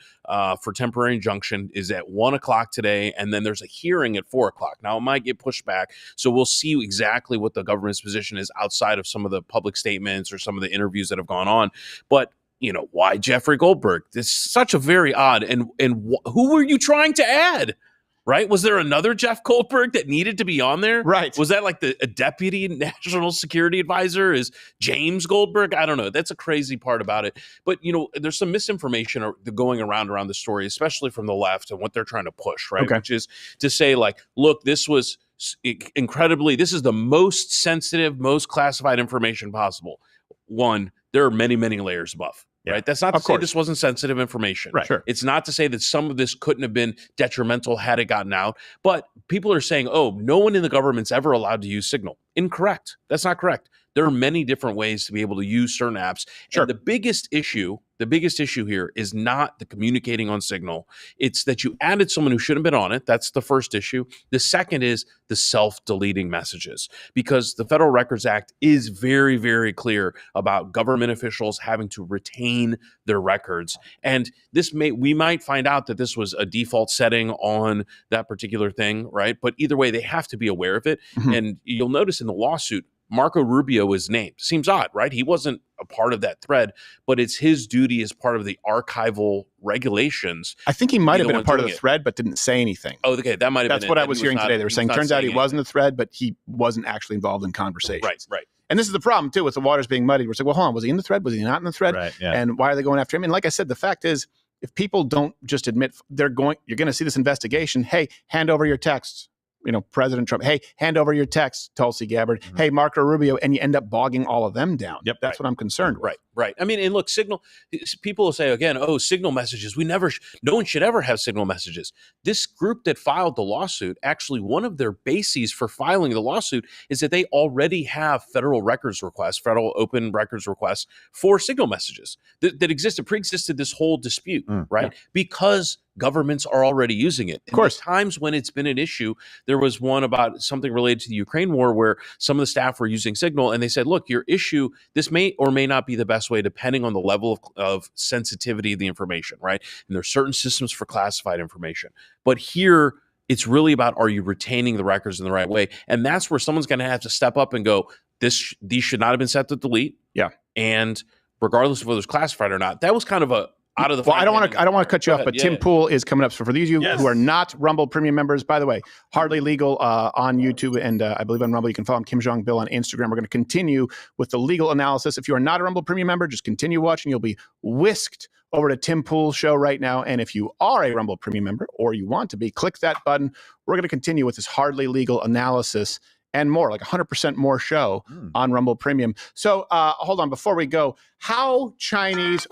for temporary injunction is at 1 o'clock today, and then there's a hearing at 4 o'clock. Now it might get pushed back, so we'll see exactly what the government's position is outside of some of the public statements or some of the interviews that have gone on. But why Jeffrey Goldberg? This is such a very odd. And who were you trying to add? Right? Was there another Jeff Goldberg that needed to be on there? Right. Was that like a deputy national security advisor? Is James Goldberg? I don't know. That's a crazy part about it. But, there's some misinformation going around the story, especially from the left and what they're trying to push, right? Okay. Which is to say like, look, this was incredibly, this is the most sensitive, most classified information possible. One, there are many, many layers above. Right. That's not to say this wasn't sensitive information. Right. Sure. It's not to say that some of this couldn't have been detrimental had it gotten out. But people are saying, oh, no one in the government's ever allowed to use Signal. Incorrect. That's not correct. There are many different ways to be able to use certain apps. Sure. And the biggest issue here is not the communicating on Signal. It's that you added someone who shouldn't have been on it. That's the first issue. The second is the self-deleting messages, because the Federal Records Act is very, very clear about government officials having to retain their records. And we might find out that this was a default setting on that particular thing, right? But either way, they have to be aware of it. Mm-hmm. And you'll notice in the lawsuit, Marco Rubio is named. Seems odd, right? He wasn't a part of that thread, but it's his duty as part of the archival regulations. I think he might have been a part of the thread, but didn't say anything. Oh, okay. That might have been. That's what I was hearing today. They were saying, turns out he was in the thread, but he wasn't actually involved in conversations. Right. And this is the problem, too, with the waters being muddied. We're saying, well, hold on, was he in the thread? Was he not in the thread? Right, yeah. And why are they going after him? And like I said, the fact is, if people don't just admit you're going to see this investigation, hey, hand over your texts. President Trump, hey, hand over your texts, Tulsi Gabbard, hey, Marco Rubio, and you end up bogging all of them down. Yep, that's what I'm concerned with. Right. I mean, and look, Signal, people will say again, oh, Signal messages. No one should ever have Signal messages. This group that filed the lawsuit, actually one of their bases for filing the lawsuit is that they already have federal open records requests for Signal messages that preexisted this whole dispute, right? Yeah. Because governments are already using it. Of course. Times when it's been an issue, there was one about something related to the Ukraine war where some of the staff were using Signal, and they said, look, your issue, this may or may not be the best way depending on the level of sensitivity of the information, right? And there's certain systems for classified information. But here, it's really about, are you retaining the records in the right way? And that's where someone's going to have to step up and go, these should not have been set to delete. Yeah. And regardless of whether it's classified or not, that was kind of a out of the. Well, I don't want to cut you off, but Tim Pool is coming up. So for these of you Yes. who are not Rumble Premium members, by the way, Hardly Legal on YouTube and I believe on Rumble, you can follow him, Kim Jong Bill on Instagram. We're going to continue with the legal analysis. If you are not a Rumble Premium member, just continue watching. You'll be whisked over to Tim Pool's show right now. And if you are a Rumble Premium member or you want to be, click that button. We're going to continue with this Hardly Legal analysis and more, like 100% more show on Rumble Premium. So hold on, before we go, how Chinese...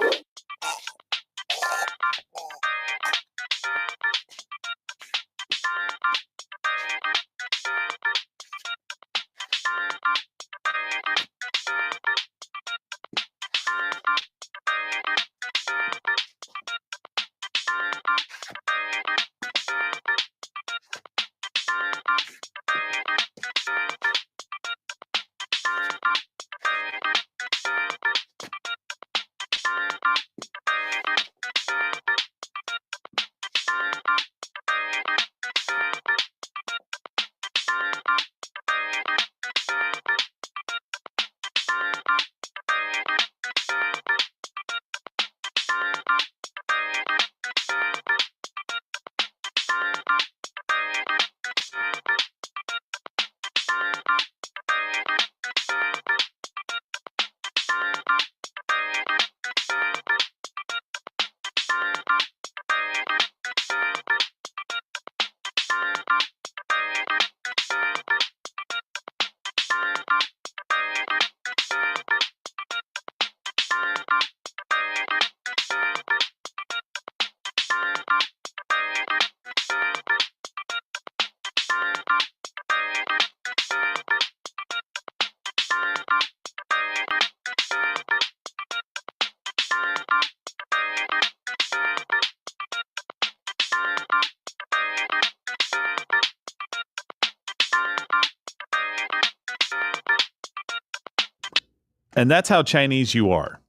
And that's how Chinese you are.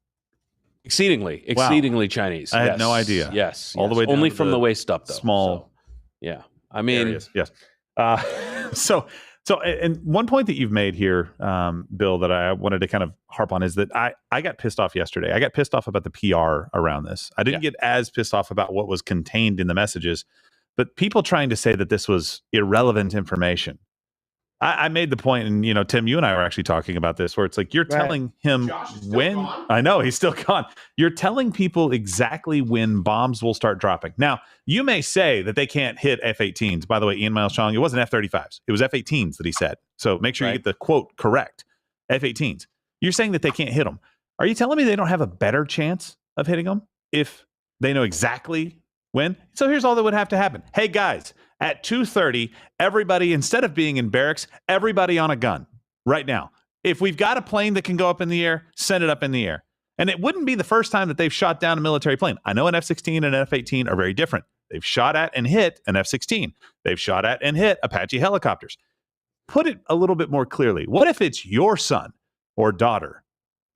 Exceedingly Chinese. I had no idea. Yes. All the way down only to from the waist up, though. Small. So, yeah. I mean, areas. Yes. So, and one point that you've made here, Bill, that I wanted to kind of harp on is that I got pissed off yesterday. I got pissed off about the PR around this. I didn't get as pissed off about what was contained in the messages, but people trying to say that this was irrelevant information. I made the point, and Tim, you and I were actually talking about this, where it's like you're telling him when. I know he's still gone. You're telling people exactly when bombs will start dropping. Now, you may say that they can't hit F-18s. By the way, Ian Miles Chong, it wasn't F-35s. It was F-18s that he said. So make sure you get the quote correct. F-18s. You're saying that they can't hit them. Are you telling me they don't have a better chance of hitting them if they know exactly when? So here's all that would have to happen. Hey, guys. At 2:30, everybody, instead of being in barracks, everybody on a gun right now. If we've got a plane that can go up in the air, send it up in the air. And it wouldn't be the first time that they've shot down a military plane. I know an F-16 and an F-18 are very different. They've shot at and hit an F-16. They've shot at and hit Apache helicopters. Put it a little bit more clearly. What if it's your son or daughter,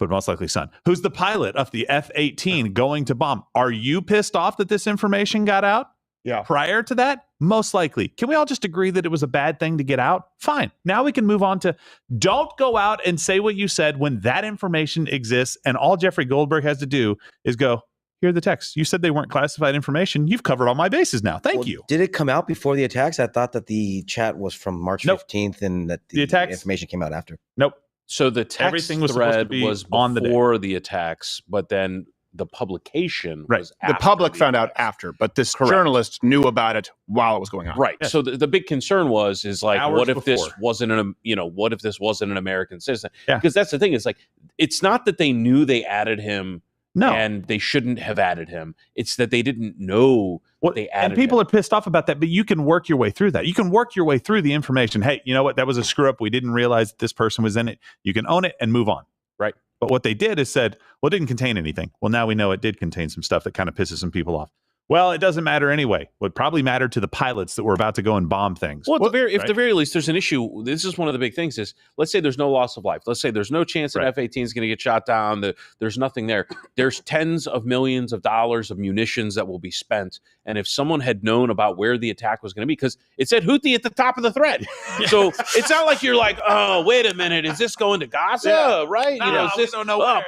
but most likely son, who's the pilot of the F-18 going to bomb? Are you pissed off that this information got out? Yeah. Prior to that, most likely. Can we all just agree that it was a bad thing to get out? Fine. Now we can move on to don't go out and say what you said when that information exists. And all Jeffrey Goldberg has to do is go, here are the texts. You said they weren't classified information. You've covered all my bases now. Thank you. Did it come out before the attacks? I thought that the chat was from March 15th and that the attacks information came out after. Nope. So the text Everything was supposed to thread be was on the day. before the attacks, but then the publication was The after public found out after, but this journalist knew about it while it was going on. Right. So the big concern is like, Hours what if this before. wasn't what if this wasn't an American citizen? Yeah. Because that's the thing. It's like, it's not that they knew they added him No. and they shouldn't have added him. It's that they didn't know they added And people him. are pissed off about that, but you can work your way through that. You can work your way through the information. Hey, you know what? That was a screw up. We didn't realize that this person was in it. You can own it and move on. Right. But what they did is said, well, it didn't contain anything. Well, now we know it did contain some stuff that kind of pisses some people off. Well, it doesn't matter anyway. Would probably matter to the pilots that were about to go and bomb things. Well, at the very least, there's an issue. This is one of the big things is, let's say there's no loss of life. Let's say there's no chance that F-18 is going to get shot down. There's nothing there. There's tens of millions of dollars of munitions that will be spent. And if someone had known about where the attack was going to be, because it said Houthi at the top of the thread. So it's not like you're like, oh, wait a minute, is this going to Gaza, right? No, is this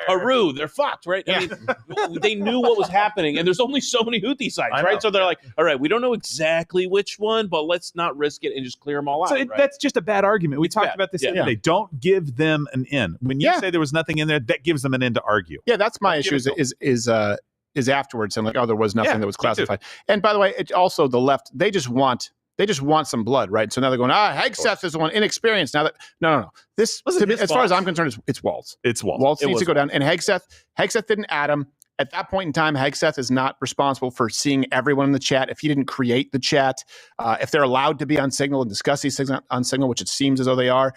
Peru? They're fucked, right? I mean, they knew what was happening, and there's only so many Houthi sites, right? So they're like, all right, we don't know exactly which one, but let's not risk it and just clear them all out. So that's just a bad argument. We talked about this the other day. Don't give them an in. When you say there was nothing in there, that gives them an in to argue. Yeah, that's my issue. Is afterwards and like, oh, there was nothing that was classified. And by the way, it also the left, they just want some blood, right? So now they're going, Hegseth is the one inexperienced. Now that no. This as far as I'm concerned, it's Waltz. It's Waltz. Waltz needs to go down. And Hegseth didn't add him. At that point in time, Hegseth is not responsible for seeing everyone in the chat. If he didn't create the chat, if they're allowed to be on Signal and discuss these things on Signal, which it seems as though they are,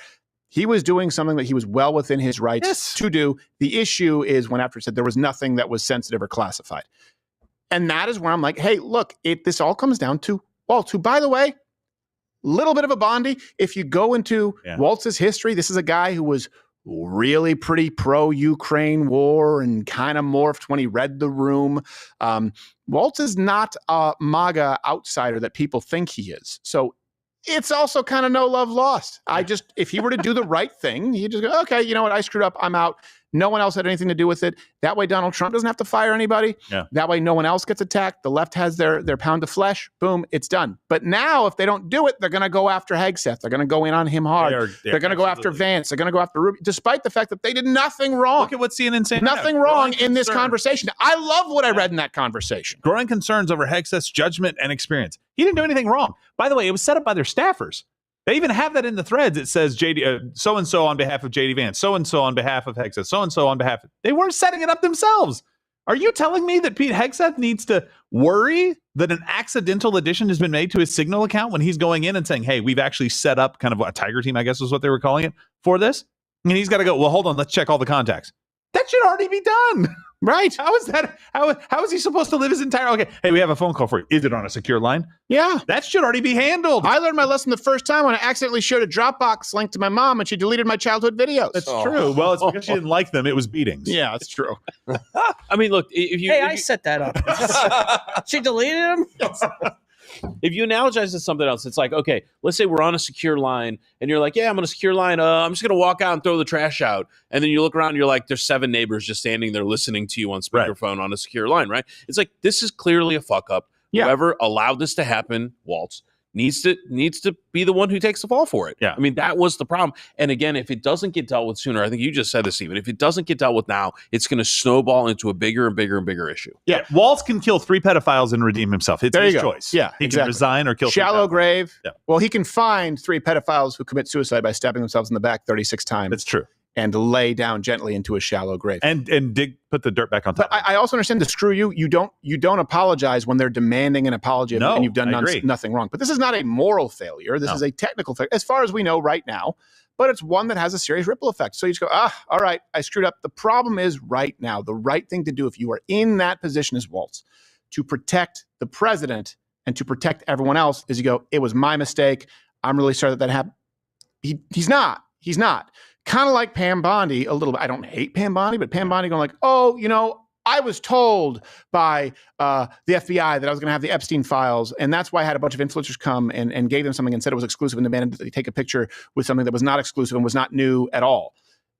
he was doing something that he was well within his rights to do. The issue is when after said there was nothing that was sensitive or classified. And that is where I'm like, hey, look, this all comes down to Waltz, who, by the way, little bit of a Bondi. If you go into Waltz's history, this is a guy who was really pretty pro-Ukraine war and kind of morphed when he read the room. Waltz is not a MAGA outsider that people think he is. So it's also kind of no love lost. If he were to do the right thing, he'd just go, okay, you know what? I screwed up. I'm out. No one else had anything to do with it. That way, Donald Trump doesn't have to fire anybody. Yeah. That way, no one else gets attacked. The left has their pound of flesh. Boom, it's done. But now, if they don't do it, they're going to go after Hegseth. They're going to go in on him hard. They're going to go after Vance. They're going to go after Rubio, despite the fact that they did nothing wrong. Look at what CNN saying. Nothing wrong in this conversation. I love what I read in that conversation. Growing concerns over Hegseth's judgment and experience. He didn't do anything wrong. By the way, it was set up by their staffers. They even have that in the threads. It says JD, so-and-so on behalf of JD Vance, so-and-so on behalf of Hegseth, so-and-so on behalf of... They weren't setting it up themselves. Are you telling me that Pete Hegseth needs to worry that an accidental addition has been made to his Signal account when he's going in and saying, hey, we've actually set up kind of a Tiger team, I guess is what they were calling it, for this? And he's got to go, well, hold on, let's check all the contacts. That should already be done. Right. How is that? How is he supposed to live his entire... Okay, hey, we have a phone call for you. Is it on a secure line? Yeah. That should already be handled. I learned my lesson the first time when I accidentally shared a Dropbox link to my mom and she deleted my childhood videos. That's true. Well, it's because she didn't like them. It was beatings. Yeah, that's true. I mean, look, I set that up. She deleted him? If you analogize to something else, it's like, okay, let's say we're on a secure line and you're like, yeah, I'm on a secure line. I'm just going to walk out and throw the trash out. And then you look around and you're like, there's 7 neighbors just standing there listening to you on speakerphone on a secure line, right? It's like, this is clearly a fuck up. Yeah. Whoever allowed this to happen, Waltz, needs to be the one who takes the fall for it. Yeah. I mean, that was the problem. And again, if it doesn't get dealt with sooner, I think you just said this, Stephen, if it doesn't get dealt with now, it's going to snowball into a bigger and bigger and bigger issue. Yeah. Waltz can kill 3 pedophiles and redeem himself. It's his choice. Yeah, he exactly. can resign or kill. Shallow grave. Yeah. Well, he can find 3 pedophiles who commit suicide by stabbing themselves in the back 36 times. That's true. And lay down gently into a shallow grave. And put the dirt back on top. But I also understand the screw you. You don't apologize when they're demanding an apology and you've done nothing wrong. But this is not a moral failure. This is a technical failure, as far as we know right now. But it's one that has a serious ripple effect. So you just go, all right, I screwed up. The problem is right now, the right thing to do if you are in that position as Waltz, to protect the president and to protect everyone else, is you go, it was my mistake. I'm really sorry that happened. He's not. Kind of like Pam Bondi a little bit. I don't hate Pam Bondi, but Pam Bondi going like, oh, I was told by the FBI that I was going to have the Epstein files, and that's why I had a bunch of influencers come and gave them something and said it was exclusive and demanded that they take a picture with something that was not exclusive and was not new at all.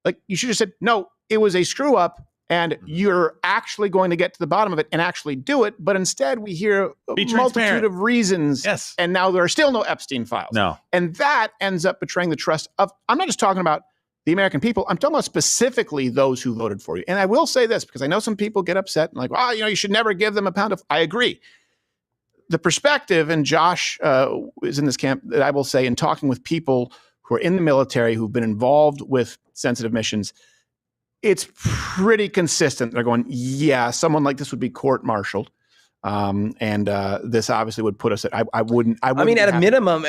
Like, you should have said, no, it was a screw up, and you're actually going to get to the bottom of it and actually do it. But instead, we hear a multitude of reasons, and now there are still no Epstein files. No. And that ends up betraying the trust of, I'm not just talking about the American people, I'm talking about specifically those who voted for you. And I will say this, because I know some people get upset and like, you should never give them a pound of, I agree. The perspective, and Josh is in this camp, that I will say in talking with people who are in the military, who've been involved with sensitive missions, it's pretty consistent. They're going, yeah, someone like this would be court-martialed. And this obviously would put us at, I wouldn't I mean, at a minimum,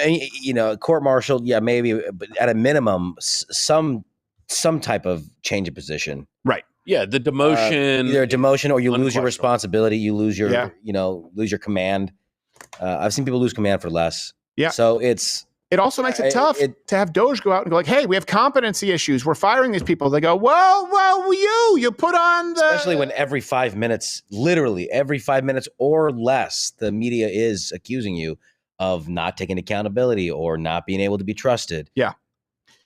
court-martialed, yeah, maybe, but at a minimum, some type of change of position. Right. Yeah, the demotion. Either a demotion or you lose your unquestionable. responsibility. You lose your, Yeah. lose your command. I've seen people lose command for less. Yeah. So it also makes it tough to have Doge go out and go like, hey, we have competency issues. We're firing these people. They go, well, you put on the... Especially when every 5 minutes, literally every 5 minutes or less, the media is accusing you of not taking accountability or not being able to be trusted. Yeah.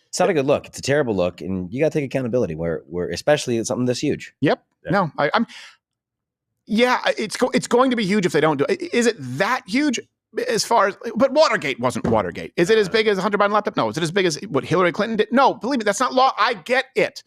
It's not a good look. It's a terrible look. And you got to take accountability where especially something this huge. Yep. No, it's going to be huge if they don't do it. Is it that huge? As far as, but Watergate wasn't Watergate. Is it as big as Hunter Biden laptop? No. Is it as big as what Hillary Clinton did? No. Believe me, that's not law. I get it.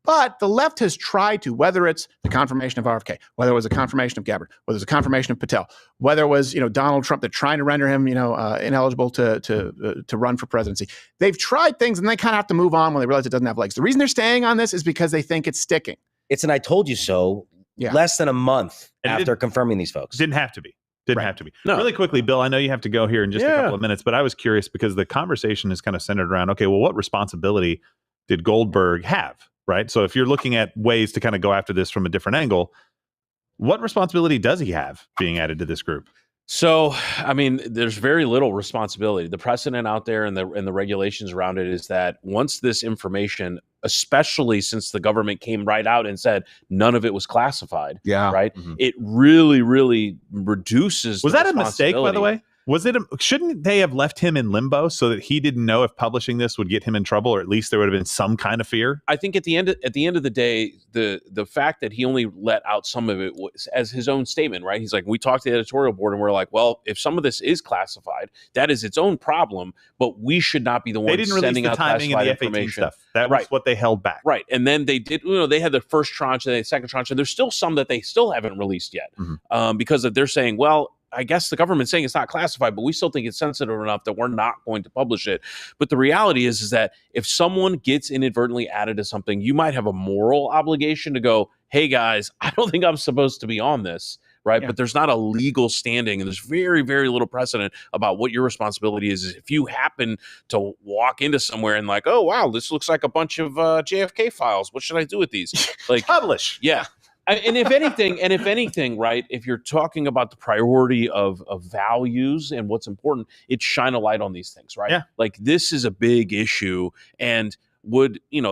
But the left has tried to, whether it's the confirmation of RFK, whether it was a confirmation of Gabbard, whether it was a confirmation of Patel, whether it was Donald Trump, they're trying to render him ineligible to run for presidency. They've tried things and they kind of have to move on when they realize it doesn't have legs. The reason they're staying on this is because they think it's sticking. It's an I told you so. Less than a month after confirming these folks. Didn't have to be. Didn't have to be. No. Really quickly, Bill, I know you have to go here in just a couple of minutes, but I was curious because the conversation is kind of centered around, okay, well, what responsibility did Goldberg have, right? So if you're looking at ways to kind of go after this from a different angle, what responsibility does he have being added to this group? So, I mean, there's very little responsibility. The precedent out there and the regulations around it is that once this information, especially since the government came right out and said none of it was classified, right? Mm-hmm. It really, really reduces. Was the that a mistake, by the responsibility. way? Was it? Shouldn't they have left him in limbo so that he didn't know if publishing this would get him in trouble, or at least there would have been some kind of fear? I think at the end of the day, the fact that he only let out some of it was as his own statement, right? He's like, we talked to the editorial board and we're like, well, if some of this is classified, that is its own problem, but we should not be the ones They didn't release sending the out timing and classified the F-18 information. stuff. That was what they held back. Right. And then they did, they had the first tranche and the second tranche, and there's still some that they still haven't released yet because they're saying, well, I guess the government's saying it's not classified, but we still think it's sensitive enough that we're not going to publish it. But the reality is that if someone gets inadvertently added to something, you might have a moral obligation to go, hey guys, I don't think I'm supposed to be on this. Right. But there's not a legal standing, and there's very, very little precedent about what your responsibility is. If you happen to walk into somewhere and like, oh, wow, this looks like a bunch of JFK files. What should I do with these? Like, publish. Yeah. And if anything, right, if you're talking about the priority of values and what's important, it's shine a light on these things, right? Yeah. Like, this is a big issue. And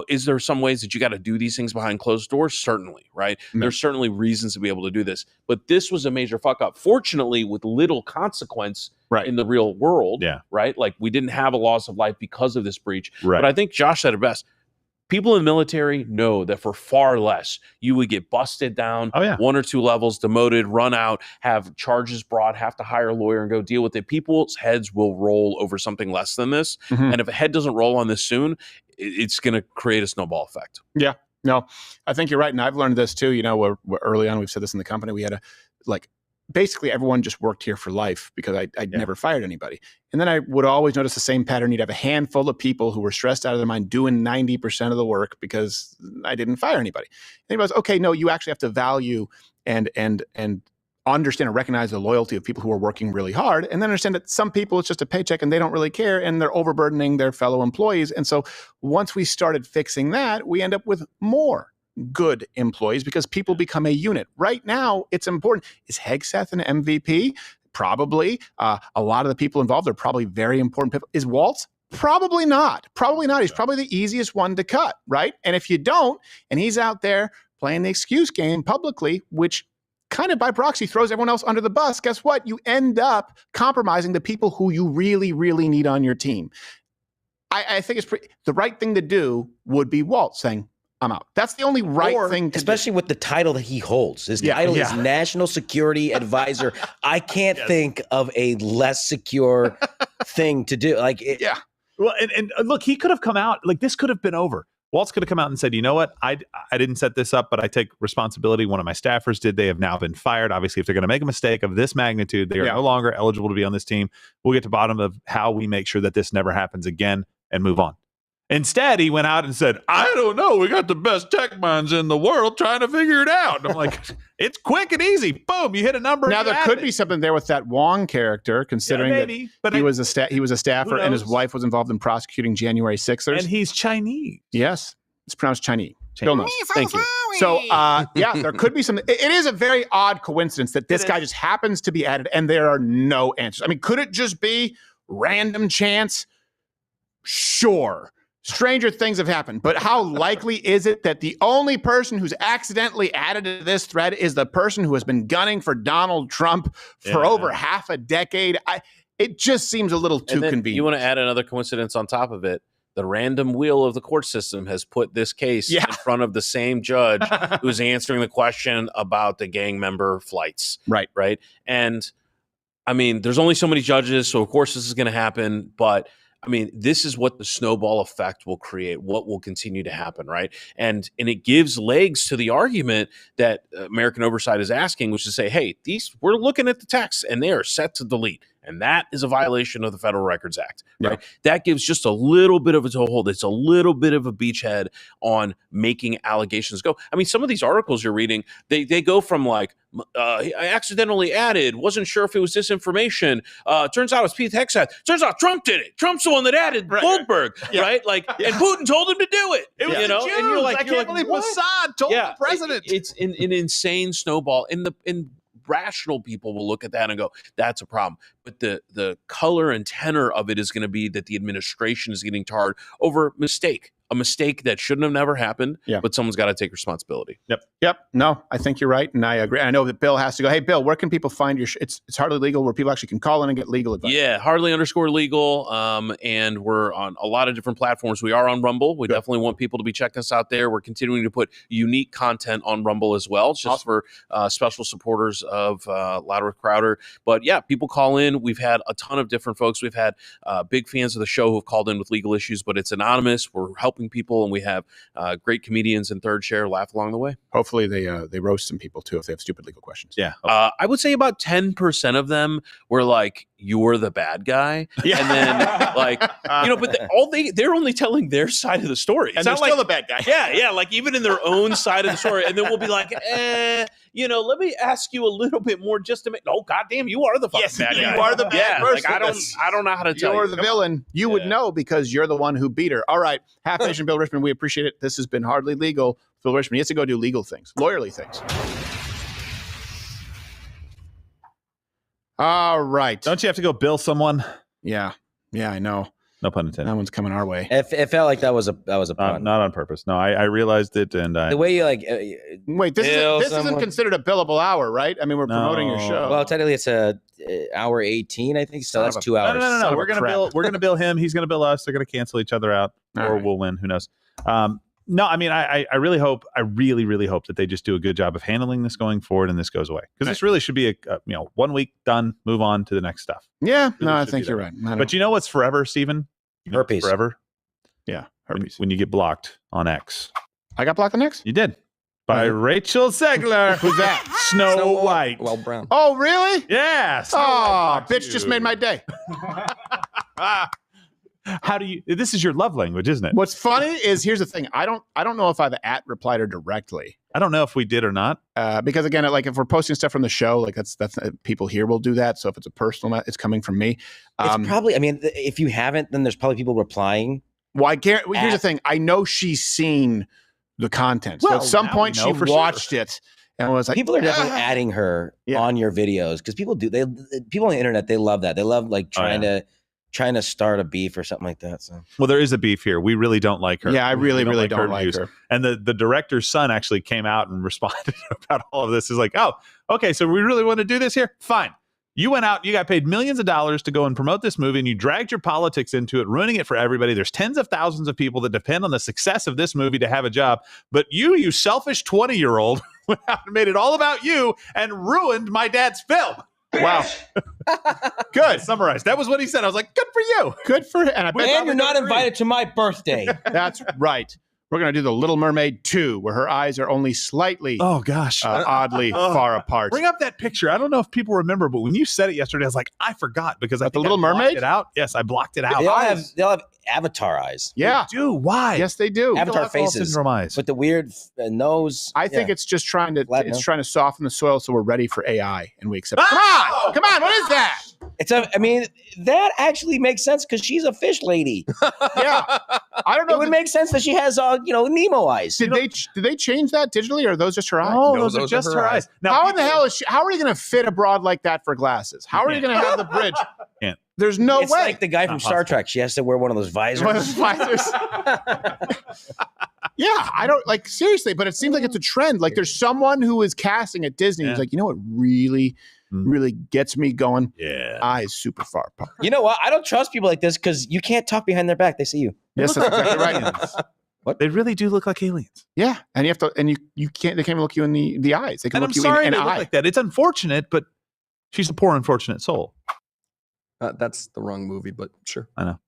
is there some ways that you got to do these things behind closed doors? Certainly, right? There's certainly reasons to be able to do this. But this was a major fuck up. Fortunately, with little consequence in the real world, right? Like, we didn't have a loss of life because of this breach. Right. But I think Josh said it best. People in the military know that for far less, you would get busted down 1 or 2 levels, demoted, run out, have charges brought, have to hire a lawyer and go deal with it. People's heads will roll over something less than this. And if a head doesn't roll on this soon, it's going to create a snowball effect. Yeah, no, I think you're right. And I've learned this too, we're early on, we've said this in the company, we had basically everyone just worked here for life because I'd never fired anybody. And then I would always notice the same pattern. You'd have a handful of people who were stressed out of their mind doing 90% of the work because I didn't fire anybody. And he goes, okay, no, you actually have to value and understand and recognize the loyalty of people who are working really hard, and then understand that some people, it's just a paycheck and they don't really care and they're overburdening their fellow employees. And so once we started fixing that, we end up with more good employees because people become a unit. Right now, it's important. Is Hegseth an MVP? Probably. A lot of the people involved are probably very important people. Is Waltz? Probably not. Probably not. He's probably the easiest one to cut, right? And if you don't, and he's out there playing the excuse game publicly, which kind of by proxy throws everyone else under the bus, guess what? You end up compromising the people who you really, really need on your team. I think it's the right thing to do would be Waltz saying, I'm out. That's the only thing to especially with the title that he holds. His title is National Security Advisor. I can't think of a less secure thing to do. Well, and look, he could have come out, this could have been over. Waltz could have come out and said, you know what? I didn't set this up, but I take responsibility. One of my staffers did. They have now been fired. Obviously, if they're going to make a mistake of this magnitude, they are no longer eligible to be on this team. We'll get to the bottom of how we make sure that this never happens again and move on. Instead, he went out and said, I don't know. We got the best tech minds in the world trying to figure it out. And I'm like, it's quick and easy. Boom, you hit a number. Now, there could be something there with that Wong character, considering that he was a staffer and his wife was involved in prosecuting January 6ers. And he's Chinese. Yes. It's pronounced Chinese. Bill knows. Thank you. So, yeah, there could be some. It is a very odd coincidence that this guy just happens to be added and there are no answers. I mean, could it just be random chance? Sure. Stranger things have happened. But how likely is it that the only person who's accidentally added to this thread is the person who has been gunning for Donald Trump for over half a decade? It just seems a little too convenient. You want to add another coincidence on top of it. The random wheel of the court system has put this case in front of the same judge who's answering the question about the gang member flights. Right. Right. And I mean, there's only so many judges, so of course this is going to happen. But I mean, this is what the snowball effect will create, what will continue to happen, right? And it gives legs to the argument that American Oversight is asking, which is to say, hey, we're looking at the texts and they are set to delete. And that is a violation of the Federal Records Act, right? That gives just a little bit of a toehold. It's a little bit of a beachhead on making allegations go. I mean, some of these articles you're reading, they go from like, I accidentally added, wasn't sure if it was disinformation. Turns out it was Pete Hegseth. Turns out Trump did it. Trump's the one that added Goldberg, right? Like, and Putin told him to do it. It was you know, the and you're Jews. like, I can't believe what? Mossad told the president. It's an insane snowball. And rational people will look at that and go, that's a problem. But the color and tenor of it is going to be that the administration is getting tarred over a mistake that shouldn't have never happened, but someone's got to take responsibility. Yep. No, I think you're right. And I agree. I know that Bill has to go, hey, Bill, where can people find your it's Hardly Legal, where people actually can call in and get legal advice? Yeah, Hardly_legal. And we're on a lot of different platforms. We are on Rumble. We definitely want people to be checking us out there. We're continuing to put unique content on Rumble as well, just for special supporters of Louder with Crowder. But yeah, people call in. We've had a ton of different folks. We've had big fans of the show who have called in with legal issues, but it's anonymous. We're helping people, and we have great comedians in Third Share laugh along the way. Hopefully they roast some people too if they have stupid legal questions. Yeah. I would say about 10% of them were like, you're the bad guy. Yeah. And then like, but they're only telling their side of the story. And they're still the bad guy. Yeah. Like even in their own side of the story. And then we'll be like, let me ask you a little bit more just to make, goddamn, you are the fucking bad guy. You are the bad person. Like, I don't know how to tell you. You're the villain. You would know because you're the one who beat her. All right. Half Nation Bill Richmond, we appreciate it. This has been Hardly Legal. Bill Richmond, he has to go do legal things, lawyerly things. All right. Don't you have to go bill someone? Yeah, I know. No pun intended. That one's coming our way. It felt like that was a pun. Not on purpose. No, I realized it, and the way you like. Wait, this isn't considered a billable hour, right? I mean, we're promoting your show. Well, technically, it's a hour 18, I think. So that's 2 hours. No. We're gonna bill him. He's gonna bill us. They're gonna cancel each other out, or we'll win. Who knows? No, I mean, I really hope, I really, really hope that they just do a good job of handling this going forward and this goes away. Because this really should be a 1 week done, move on to the next stuff. Yeah, no, I think you're right. But you know what's forever, Stephen? Herpes. Forever? Yeah, herpes. When you get blocked on X. I got blocked on X? You did. By Rachel Zegler. Who's that? Snow White. Well, Brown. Oh, really? Yeah. Bitch just made my day. How do you? This is your love language, isn't it? What's funny is here's the thing. I don't know if I've replied her directly. I don't know if we did or not. Because again, like if we're posting stuff from the show, like that's people here will do that. So if it's a personal, it's coming from me. It's probably. I mean, if you haven't, then there's probably people replying. Well, I can't. Here's the thing. I know she's seen the content. So at some point she watched it. And was like, people are definitely adding her on your videos because people do. People on the internet, they love that. They love like trying to start a beef or something like that. So, well, there is a beef here. We really don't like her. Yeah, I really don't like her. And the director's son actually came out and responded about all of this. Is like, oh, okay, so we really want to do this here? Fine. You went out, you got paid millions of dollars to go and promote this movie, and you dragged your politics into it, ruining it for everybody. There's tens of thousands of people that depend on the success of this movie to have a job. But you selfish 20-year-old, went out and made it all about you and ruined my dad's film. Wow. Good. Summarized. That was what he said. I was like, good for you. Good for him. And you're not invited to my birthday. That's right. We're going to do The Little Mermaid 2, where her eyes are only slightly oddly far apart. Bring up that picture. I don't know if people remember, but when you said it yesterday, I was like, I forgot because I The Little Mermaid? it out. Yes, I blocked it out. They all have Avatar eyes. Yeah. They do. Why? Yes, they do. Avatar faces. Syndrome eyes. With the weird nose. I think it's just trying to soften the soil so we're ready for AI and we accept. Come on. What is that? I mean, that actually makes sense because she's a fish lady. Yeah, I don't know. It would make sense that she has, Nemo eyes. Did they change that digitally, or are those just her eyes? No, those are just her eyes. Now, how in the hell is she? How are you going to fit a broad like that for glasses? How are you going to have the bridge? Can't. There's no It's way. like the guy from Star Trek. She has to wear one of those visors. One of those visors. Yeah, I don't like seriously, but it seems like it's a trend. Like there's someone who is casting at Disney who's like, you know what really gets me going? Yeah. Eyes super far apart. You know what? I don't trust people like this because you can't talk behind their back. They see you. Yes, that's exactly right. What? They really do look like aliens. Yeah, and you have to, and you can't. They can't even look you in the eyes. They can And I'm look you sorry in they an look eye. like that. It's unfortunate, but she's a poor, unfortunate soul. That's the wrong movie, but sure. I know.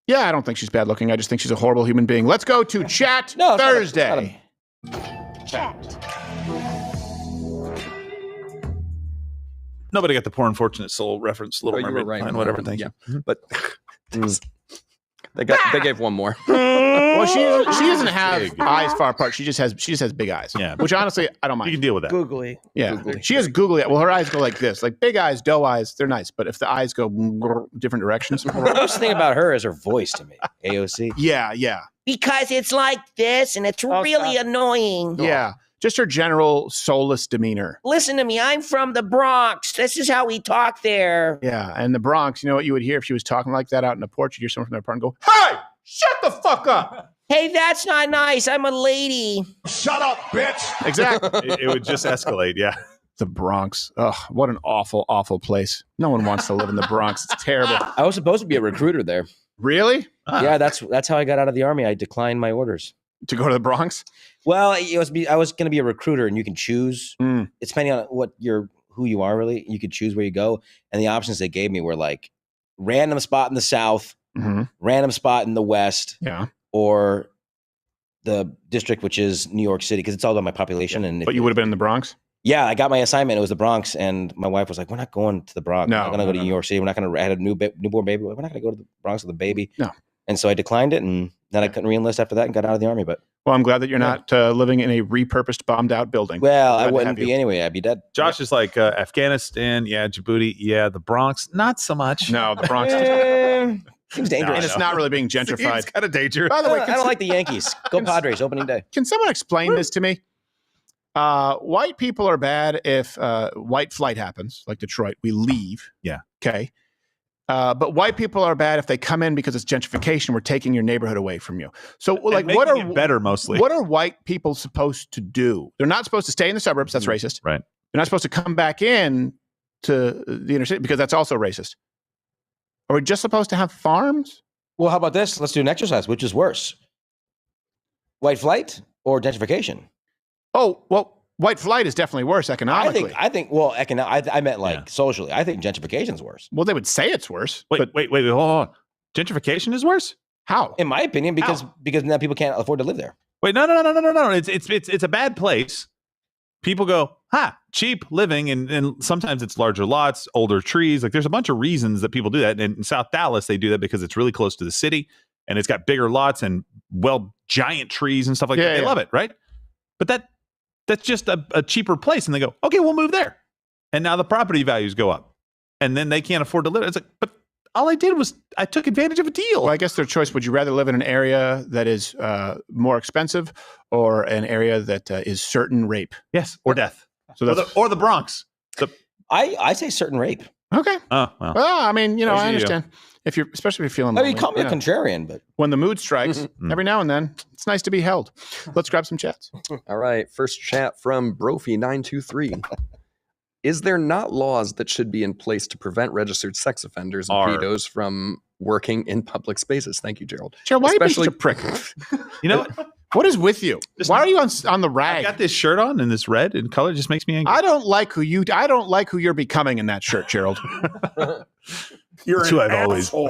Yeah, I don't think she's bad looking. I just think she's a horrible human being. Let's go to Chat No, it's not a- Thursday. Nobody got the poor, unfortunate soul reference. Little you were Mermaid. right. Fine, whatever. Thank you. But they gave one more. Well, she doesn't have eyes far apart. She just has big eyes. Yeah. Which honestly, I don't mind. You can deal with that. Googly. Yeah. She has googly. Well, her eyes go like this, like big eyes, doe eyes. They're nice, but if the eyes go different directions, The worst thing about her is her voice to me. AOC. yeah. Because it's like this and it's really annoying. Yeah. Just her general soulless demeanor. Listen to me. I'm from the Bronx. This is how we talk there. Yeah. And the Bronx, you know what you would hear if she was talking like that out in the porch? You'd hear someone from their apartment go, "Hey, shut the fuck up." Hey, that's not nice. I'm a lady. Shut up, bitch. Exactly. It would just escalate. Yeah. The Bronx. Oh, what an awful, awful place. No one wants to live in the Bronx. It's terrible. I was supposed to be a recruiter there. Really? Yeah, that's how I got out of the army. I declined my orders. To go to the Bronx? Well, I was going to be a recruiter, and you can choose. It's depending on who you are. Really, you could choose where you go, and the options they gave me were like random spot in the South, random spot in the West, or the district, which is New York City, because it's all about my population. And But you would have been in the Bronx? Yeah, I got my assignment. It was the Bronx, and my wife was like, "We're not going to the Bronx. No, we're not going to go to no. New York City. We're not going to. I had a newborn baby. We're not going to go to the Bronx with a baby." No. And so I declined it, and then I couldn't reenlist after that and got out of the army. But Well, I'm glad that you're not living in a repurposed, bombed out building. well, Glad I to wouldn't have be you. anyway. I'd be dead. Josh is like Afghanistan. Yeah. Djibouti. Yeah. The Bronx. Not so much. No, the Bronx. Seems dangerous. And it's not really being gentrified. It's kind of dangerous. By the way, I don't like the Yankees. Go Padres. Opening day. Can someone explain this to me? White people are bad if white flight happens, like Detroit. We leave. Yeah. Okay. But white people are bad if they come in because it's gentrification. We're taking your neighborhood away from you. So, like, what are better mostly? What are white people supposed to do? They're not supposed to stay in the suburbs. That's racist. Right. They're not supposed to come back in to the inner city because that's also racist. Are we just supposed to have farms? Well, how about this? Let's do an exercise. Which is worse, white flight or gentrification? Oh, well, white flight is definitely worse economically. I think. Well, I meant like socially. I think gentrification's worse. Well, they would say it's worse. Wait, hold on. Gentrification is worse? How? In my opinion, because now people can't afford to live there. Wait, no. It's a bad place. People go, cheap living, and sometimes it's larger lots, older trees. Like there's a bunch of reasons that people do that. And in South Dallas, they do that because it's really close to the city and it's got bigger lots and giant trees and stuff like that. They love it, right? But that's just a cheaper place. And they go, okay, we'll move there. And now the property values go up. And then they can't afford to live. It's like, but all I did was I took advantage of a deal. Well, I guess their choice. Would you rather live in an area that is more expensive or an area that is certain rape? Yes, or death. So that's, or the Bronx. I say certain rape. Okay. Oh, well. Well, I mean, Those I are you. understand. Especially if you're feeling I mean, lonely, call me a contrarian, but when the mood strikes, every now and then, it's nice to be held. Let's grab some chats. All right. First chat from Brophy923. Is there not laws that should be in place to prevent registered sex offenders and pedos from working in public spaces? Thank you, Gerald. Gerald, why are you being such a prick? You know what is with you? Why are you on the rag? I got this shirt on and this red and color just makes me angry. I don't like who you're becoming in that shirt, Gerald. You're That's an who I've always. asshole.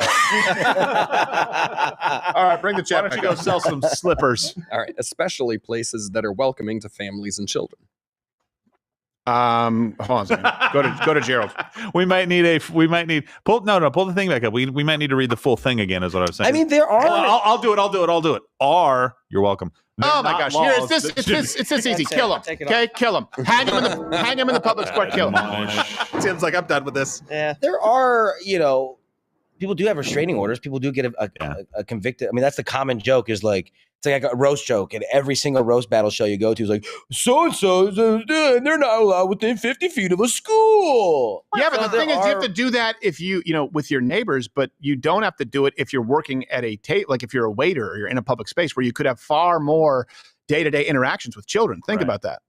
All right, bring the chat. Why don't you go sell some slippers? All right. Especially places that are welcoming to families and children. Hold on a second. Go to Gerald. pull the thing back up. We might need to read the full thing again, is what I was saying. I mean, there are. I'll do it. You're welcome. Oh my Not gosh! Here, laws it's this easy. Kill him. Okay, kill him. Hang him in the public square. Kill him. Seems like I'm done with this. Yeah. There are, people do have restraining orders. People do get a convicted. I mean, that's the common joke. Is like it's like a roast joke, and every single roast battle show you go to is like so and so, they're not allowed within 50 feet of a school. Yeah, but the thing is, you have to do that if you with your neighbors, but you don't have to do it if you're working at a like if you're a waiter or you're in a public space where you could have far more day-to-day interactions with children. Think about that.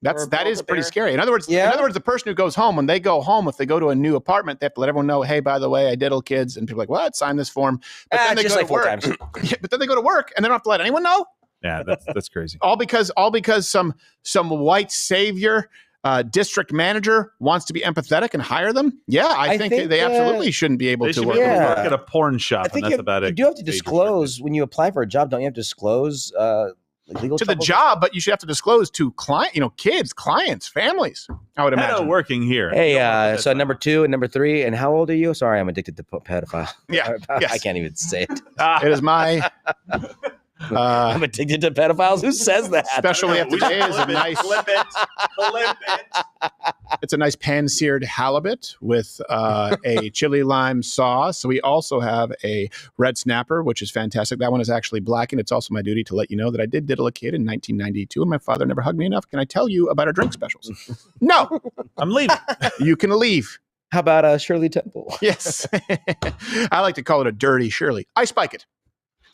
That is pretty scary. In other words, the person who goes home, when they go home, if they go to a new apartment, they have to let everyone know, hey, by the way, I diddle kids. And people are like, what? Sign this form. But then they just go like to work. 4 times. Yeah, but then they go to work and they don't have to let anyone know. Yeah, that's crazy. All because some white savior district manager wants to be empathetic and hire them. Yeah, I think they absolutely shouldn't be able to work. Work at a porn shop, I think and that's about it. You do have to disclose when you apply for a job. Don't you have to disclose legal to the job? But you should have to disclose to kids, clients, families. I would imagine. Working here. Hey, so number 2 and number 3, and how old are you? Sorry, I'm addicted to pedophile. Yeah, I can't even say it. It is my. I'm addicted to pedophiles. Who says that? Especially if today is a nice. It's a nice pan-seared halibut with a chili lime sauce. So we also have a red snapper, which is fantastic. That one is actually blackened. It's also my duty to let you know that I did diddle a kid in 1992, and my father never hugged me enough. Can I tell you about our drink specials? No, I'm leaving. You can leave. How about Shirley Temple? Yes, I like to call it a dirty Shirley. I spike it.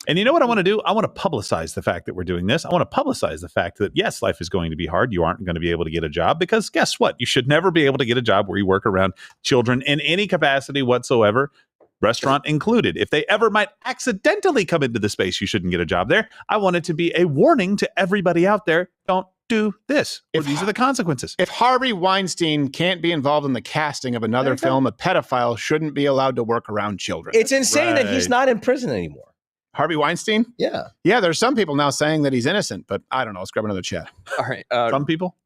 And you know what I want to do? I want to publicize the fact that we're doing this. I want to publicize the fact that, yes, life is going to be hard. You aren't going to be able to get a job because guess what? You should never be able to get a job where you work around children in any capacity whatsoever, restaurant included. If they ever might accidentally come into the space, you shouldn't get a job there. I want it to be a warning to everybody out there. Don't do this. These are the consequences. If Harvey Weinstein can't be involved in the casting of another film, a pedophile shouldn't be allowed to work around children. It's insane that he's not in prison anymore. Harvey Weinstein? Yeah. Yeah, there's some people now saying that he's innocent, but I don't know. Let's grab another chat. All right. Some people?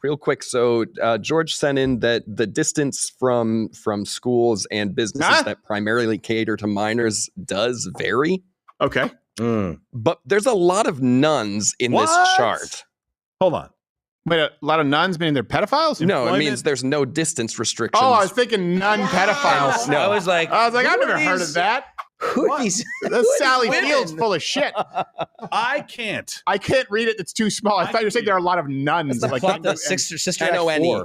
Real quick. So George sent in that the distance from schools and businesses that primarily cater to minors does vary. Okay. But there's a lot of nuns in this chart. Hold on. Wait, a lot of nuns meaning they're pedophiles? No, it means there's no distance restrictions. Oh, I was thinking nun pedophiles. No, I was like, I've never heard of that. Who are these? That's Sally Fields full of shit. I can't read it. It's too small. I thought you were saying there are a lot of nuns. Like Sister N-O-N-E.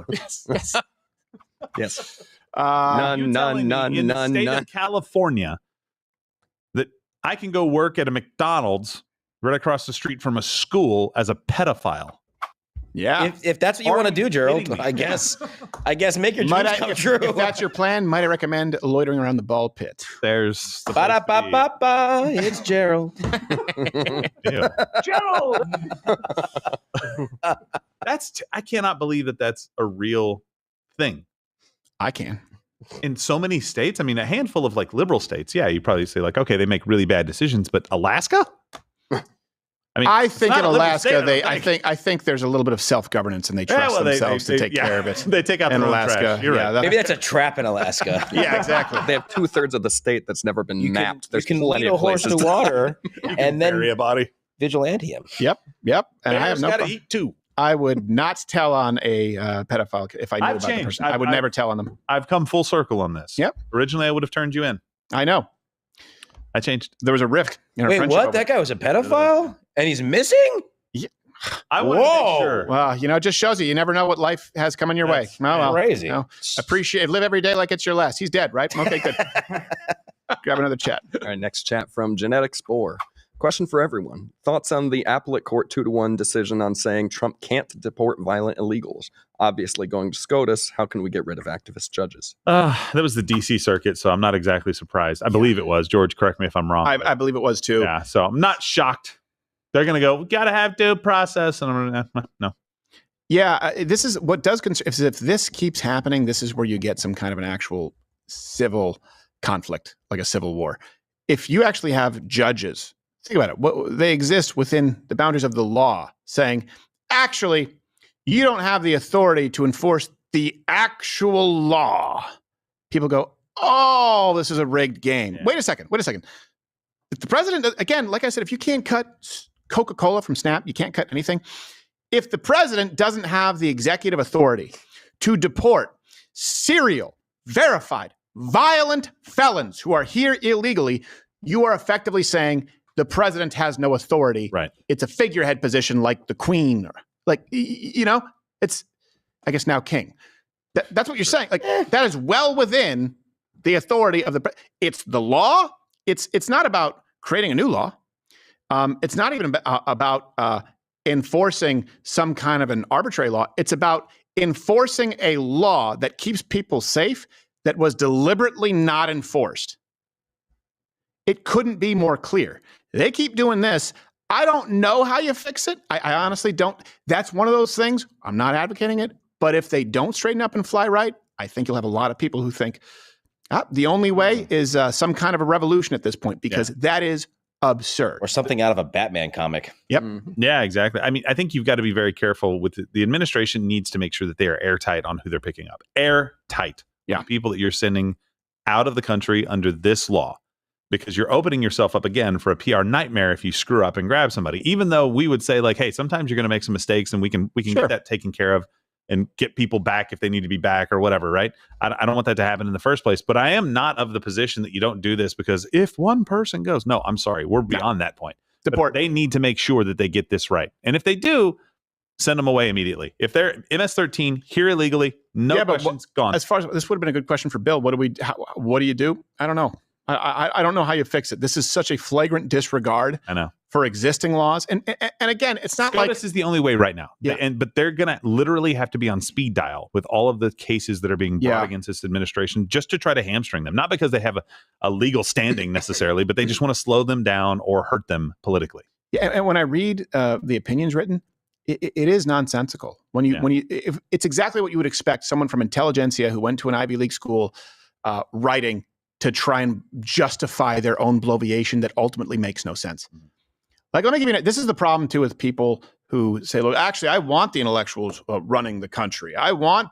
Yes. None. In the state of California, that I can go work at a McDonald's right across the street from a school as a pedophile. Yeah. If that's what you want to do, Gerald, I guess make your dreams come true. If that's your plan, might I recommend loitering around the ball pit? There's Ba-da-ba-ba-ba, it's Gerald. Gerald. I cannot believe that that's a real thing. I can. In so many states, I mean, a handful of like liberal states, yeah, you probably say like, okay, they make really bad decisions, but Alaska? I mean, I think in Alaska, I think there's a little bit of self-governance and they trust themselves to take care of it. They take out in their own Alaska. trash. You're right. Maybe that's a trap in Alaska. Yeah, exactly. They have 2/3 of the state that's never been mapped. There's you can plenty lead a of horse places to water and then bury a body. Vigilante him. Yep. And I have no gotta problem. eat too. I would not tell on a pedophile if I knew about the person. I would never tell on them. I've come full circle on this. Yep. Originally, I would have turned you in. I know. I changed. There was a rift in our Wait, friendship. what? That guy was a pedophile? And he's missing? Yeah. I want to make sure. Well, it just shows you never know what life has coming your way. Oh, well, crazy. Live every day like it's your last. He's dead, right? Okay, good. Grab another chat. All right, next chat from Genetic Spore. Question for everyone. Thoughts on the appellate court 2-1 decision on saying Trump can't deport violent illegals? Obviously going to SCOTUS, how can we get rid of activist judges? That was the D.C. circuit, so I'm not exactly surprised. I believe it was. George, correct me if I'm wrong. I believe it was too. Yeah, so I'm not shocked. They're going to go, we got to have due process. And I'm going to, no. Yeah, this is what does concern. If this keeps happening, this is where you get some kind of an actual civil conflict, like a civil war. If you actually have judges, think about it. They exist within the boundaries of the law saying, actually, you don't have the authority to enforce the actual law. People go, oh, this is a rigged game. Wait a second. If the president, again, like I said, if you can't cut Coca-Cola from Snap, you can't cut anything. If the president doesn't have the executive authority to deport serial, verified, violent felons who are here illegally, you are effectively saying the president has no authority. Right. It's a figurehead position like the queen, or like, it's, I guess now king. That's what you're saying. Like that is well within the authority of the, it's the law. It's not about creating a new law. It's not even about enforcing some kind of an arbitrary law. It's about enforcing a law that keeps people safe that was deliberately not enforced. It couldn't be more clear. They keep doing this. I don't know how you fix it. I honestly don't. That's one of those things. I'm not advocating it. But if they don't straighten up and fly right, I think you'll have a lot of people who think the only way is some kind of a revolution at this point, because that is absurd. Or something out of a Batman comic. Yep. Yeah, exactly. I mean, I think you've got to be very careful with the administration needs to make sure that they are airtight on who they're picking up. Airtight. Yeah. People that you're sending out of the country under this law, because you're opening yourself up again for a PR nightmare if you screw up and grab somebody, even though we would say like, hey, sometimes you're going to make some mistakes and we can get that taken care of and get people back if they need to be back or whatever, right? I don't want that to happen in the first place. But I am not of the position that you don't do this because if one person goes, no, I'm sorry, we're beyond that point. But they need to make sure that they get this right. And if they do, send them away immediately. If they're MS-13 here illegally, no questions, gone. As far as this would have been a good question for Bill. What do you do? I don't know. I don't know how you fix it. This is such a flagrant disregard. I know. For existing laws. And again, it's not like this is the only way right now. Yeah. But they're going to literally have to be on speed dial with all of the cases that are being brought against this administration just to try to hamstring them. Not because they have a legal standing necessarily, but they just want to slow them down or hurt them politically. Yeah. And when I read the opinions written, it is nonsensical. If it's exactly what you would expect someone from intelligentsia who went to an Ivy League school writing to try and justify their own bloviation that ultimately makes no sense. Like, let me give you, this is the problem too with people who say, look, actually, I want the intellectuals running the country. I want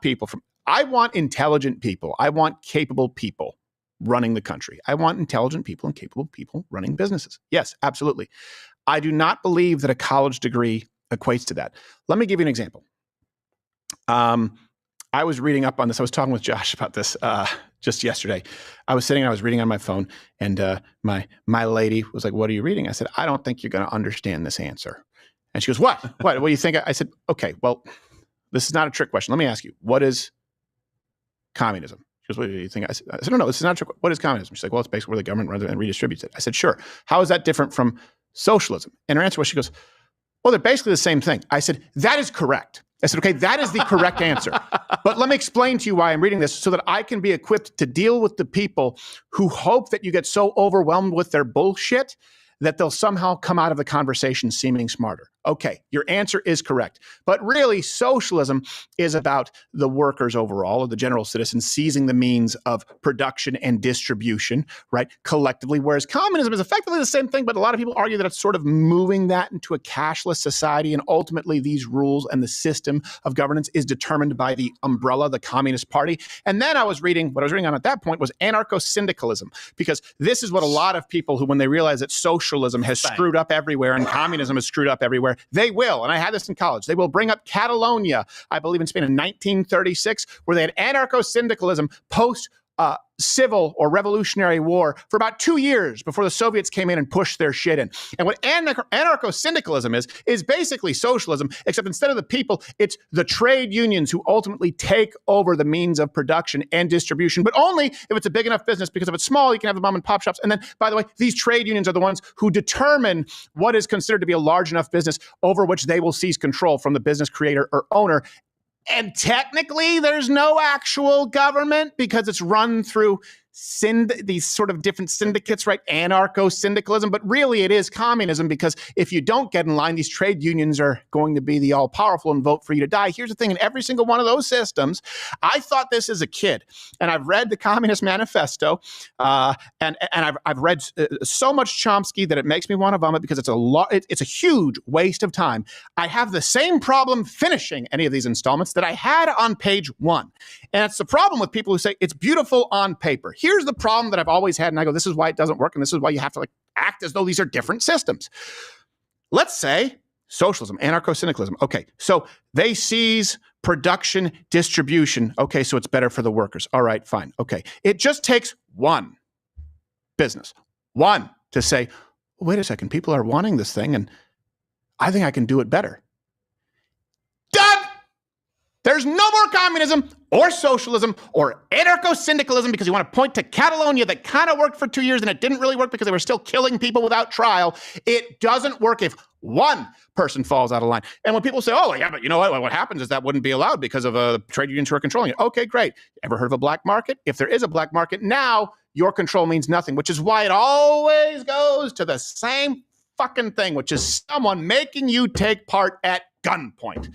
intelligent people. I want capable people running the country. I want intelligent people and capable people running businesses. Yes, absolutely. I do not believe that a college degree equates to that. Let me give you an example. I was reading up on this. I was talking with Josh about this just yesterday. I was sitting and I was reading on my phone, and my lady was like, "What are you reading?" I said, "I don't think you're going to understand this answer." And she goes, "What? What do you think?" I said, "Okay, well, this is not a trick question. Let me ask you, what is communism?" She goes, "What do you think?" I said, "No, this is not a trick. What is communism?" She's like, "Well, it's basically where the government runs it and redistributes it." I said, "Sure. How is that different from socialism?" And her answer was, she goes, "Well, they're basically the same thing." I said, "That is correct." I said, "Okay, that is the correct answer. But let me explain to you why I'm reading this so that I can be equipped to deal with the people who hope that you get so overwhelmed with their bullshit that they'll somehow come out of the conversation seeming smarter." Okay, your answer is correct. But really, socialism is about the workers overall, or the general citizen, seizing the means of production and distribution, right, collectively, whereas communism is effectively the same thing, but a lot of people argue that it's sort of moving that into a cashless society, and ultimately these rules and the system of governance is determined by the umbrella, the Communist Party. And then what I was reading on at that point was anarcho-syndicalism, because this is what a lot of people who, when they realize that socialism has screwed up everywhere and communism has screwed up everywhere, they will, and I had this in college, they will bring up Catalonia, I believe in Spain in 1936, where they had anarcho-syndicalism post civil or revolutionary war for about 2 years before the Soviets came in and pushed their shit in. And what anarcho-syndicalism is basically socialism, except instead of the people, it's the trade unions who ultimately take over the means of production and distribution, but only if it's a big enough business, because if it's small, you can have the mom and pop shops. And then, by the way, these trade unions are the ones who determine what is considered to be a large enough business over which they will seize control from the business creator or owner. And technically, there's no actual government because it's run through these sort of different syndicates, right? Anarcho-syndicalism, but really it is communism, because if you don't get in line, these trade unions are going to be the all-powerful and vote for you to die. Here's the thing, in every single one of those systems, I thought this as a kid, and I've read the Communist Manifesto, and I've read so much Chomsky that it makes me want to vomit, because it's a huge waste of time. I have the same problem finishing any of these installments that I had on page 1. And it's the problem with people who say it's beautiful on paper. Here's the problem that I've always had, and I go, this is why it doesn't work, and this is why you have to act as though these are different systems. Let's say socialism, anarcho-syndicalism. Okay, so they seize production, distribution. Okay, so it's better for the workers. All right, fine. Okay, it just takes one business, one, to say, wait a second, people are wanting this thing, and I think I can do it better. Done! There's no more communism or socialism or anarcho-syndicalism, because you want to point to Catalonia that kind of worked for 2 years and it didn't really work because they were still killing people without trial. It doesn't work if one person falls out of line. And when people say, oh, yeah, but you know what happens is that wouldn't be allowed because of trade unions who are controlling it. Okay, great. Ever heard of a black market? If there is a black market, now your control means nothing, which is why it always goes to the same fucking thing, which is someone making you take part at gunpoint.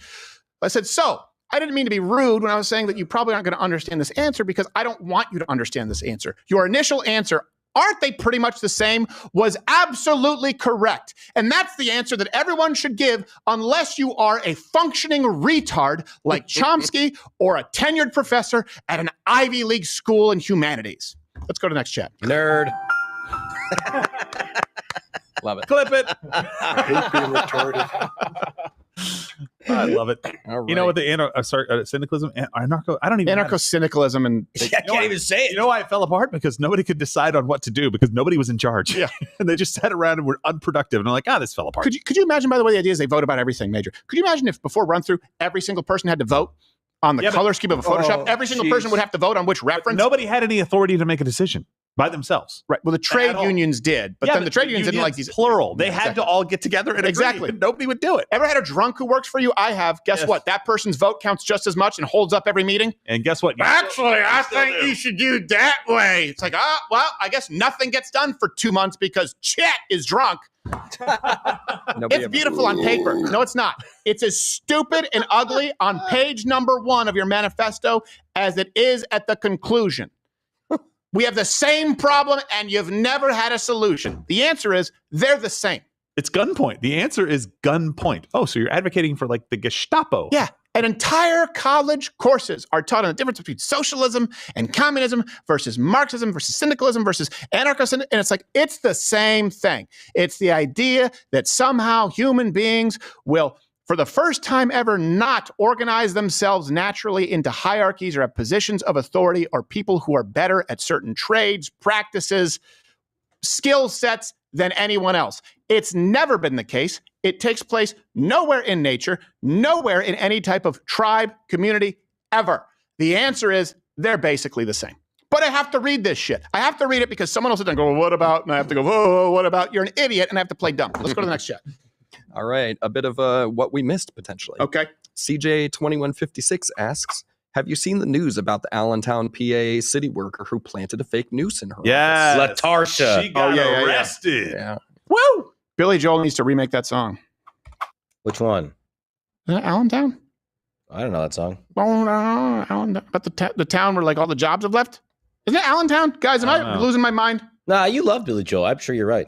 I said, so I didn't mean to be rude when I was saying that you probably aren't going to understand this answer, because I don't want you to understand this answer. Your initial answer, aren't they pretty much the same, was absolutely correct. And that's the answer that everyone should give, unless you are a functioning retard like Chomsky or a tenured professor at an Ivy League school in humanities. Let's go to the next chat. Nerd. Love it. Clip it. I hate being retarded. I love it. All You know right. what the syndicalism, anarcho, I don't even Anarcho-syndicalism, and I can't even say it. You know why it fell apart? Because nobody could decide on what to do, because nobody was in charge. Yeah. And they just sat around and were unproductive. And they're like, this fell apart. Could you imagine, by the way, the idea is they vote about everything major. Could you imagine if before run through, every single person had to vote on the color scheme of a Photoshop? Every single person would have to vote on which reference. Nobody had any authority to make a decision by themselves. Right. Well, the trade unions did, but then the trade unions didn't like these. Plural. They Yeah, had exactly. to all get together and Exactly. agree. Nobody would do it. Ever had a drunk who works for you? I have. Guess what? That person's vote counts just as much and holds up every meeting. And guess what? Actually, I think you should do that way. It's like, well, I guess nothing gets done for 2 months because Chet is drunk. It's beautiful on paper. No, it's not. It's as stupid and ugly on page number 1 of your manifesto as it is at the conclusion. We have the same problem and you've never had a solution. The answer is they're the same. It's gunpoint. The answer is gunpoint. Oh, so you're advocating for like the Gestapo. Yeah. And entire college courses are taught on the difference between socialism and communism versus Marxism versus syndicalism versus anarcho-syndicalism. And it's like, it's the same thing. It's the idea that somehow human beings will, for the first time ever, not organize themselves naturally into hierarchies or have positions of authority or people who are better at certain trades, practices, skill sets than anyone else. It's never been the case. It takes place nowhere in nature, nowhere in any type of tribe, community, ever. The answer is they're basically the same. But I have to read this shit. I have to read it because someone else will then go, well, what about? And I have to go, whoa, what about? You're an idiot, and I have to play dumb. Let's go to the next chat. All right. A bit of what we missed potentially. Okay. CJ2156 asks, have you seen the news about the Allentown, PA city worker who planted a fake noose in her Yeah. office? LaTarsha. She got yeah. arrested. Yeah. Woo! Billy Joel needs to remake that song. Which one? Isn't it Allentown? I don't know that song. Allentown. But the town where like all the jobs have left? Isn't it Allentown? Guys, am I losing my mind? Nah, you love Billy Joel. I'm sure you're right.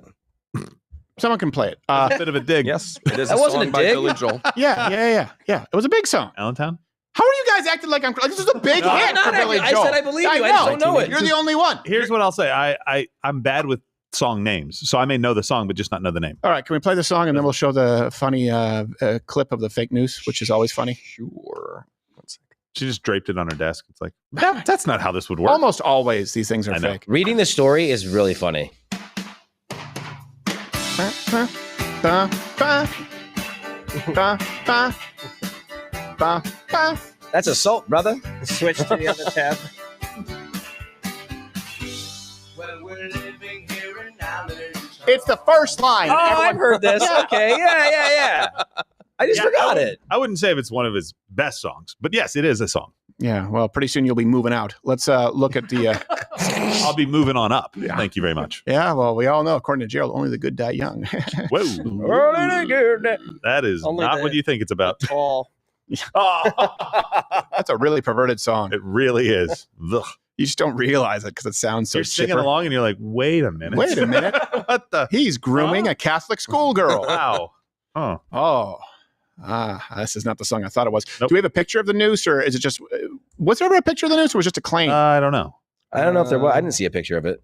Someone can play it. A bit of a dig. Yes, it is That a wasn't song a by dig. Billy Joel. Yeah. It was a big song. Allentown? How are you guys acting like I'm like this is a big No, hit I'm not for Billy acting- I Joel? said I believe you. I just know. don't know it. You're the only one. Here's what I'll say. I'm bad with song names, so I may know the song, but just not know the name. All right, can we play the song and then we'll show the funny clip of the fake news, which is always funny? Sure. She just draped it on her desk. It's like, that's not how this would work. Almost always these things are I know. fake. Reading the story is really funny. That's assault, brother. Switch to the other tab. It's the first line. Oh, Everyone- I've heard this. Okay, yeah. I just forgot it. I wouldn't say if it's one of his best songs, but yes, it is a song. Yeah, well, pretty soon you'll be moving out. Let's look at the I'll be moving on up. Thank you very much. Yeah, well, we all know, according to Gerald, only the good die young. Whoa. That is Only not the- what you think it's about. Tall. That's a really perverted song. It really is. Ugh. You just don't realize it because it sounds so You're singing chipper. along and you're like, wait a minute. Wait a minute. What the? He's grooming a Catholic schoolgirl. Wow. Oh. Oh. This is not the song I thought it was. Do we have a picture of the noose, or is it just, was there ever a picture of the noose, or was it just a claim? I don't know. I don't know if there was. I didn't see a picture of it.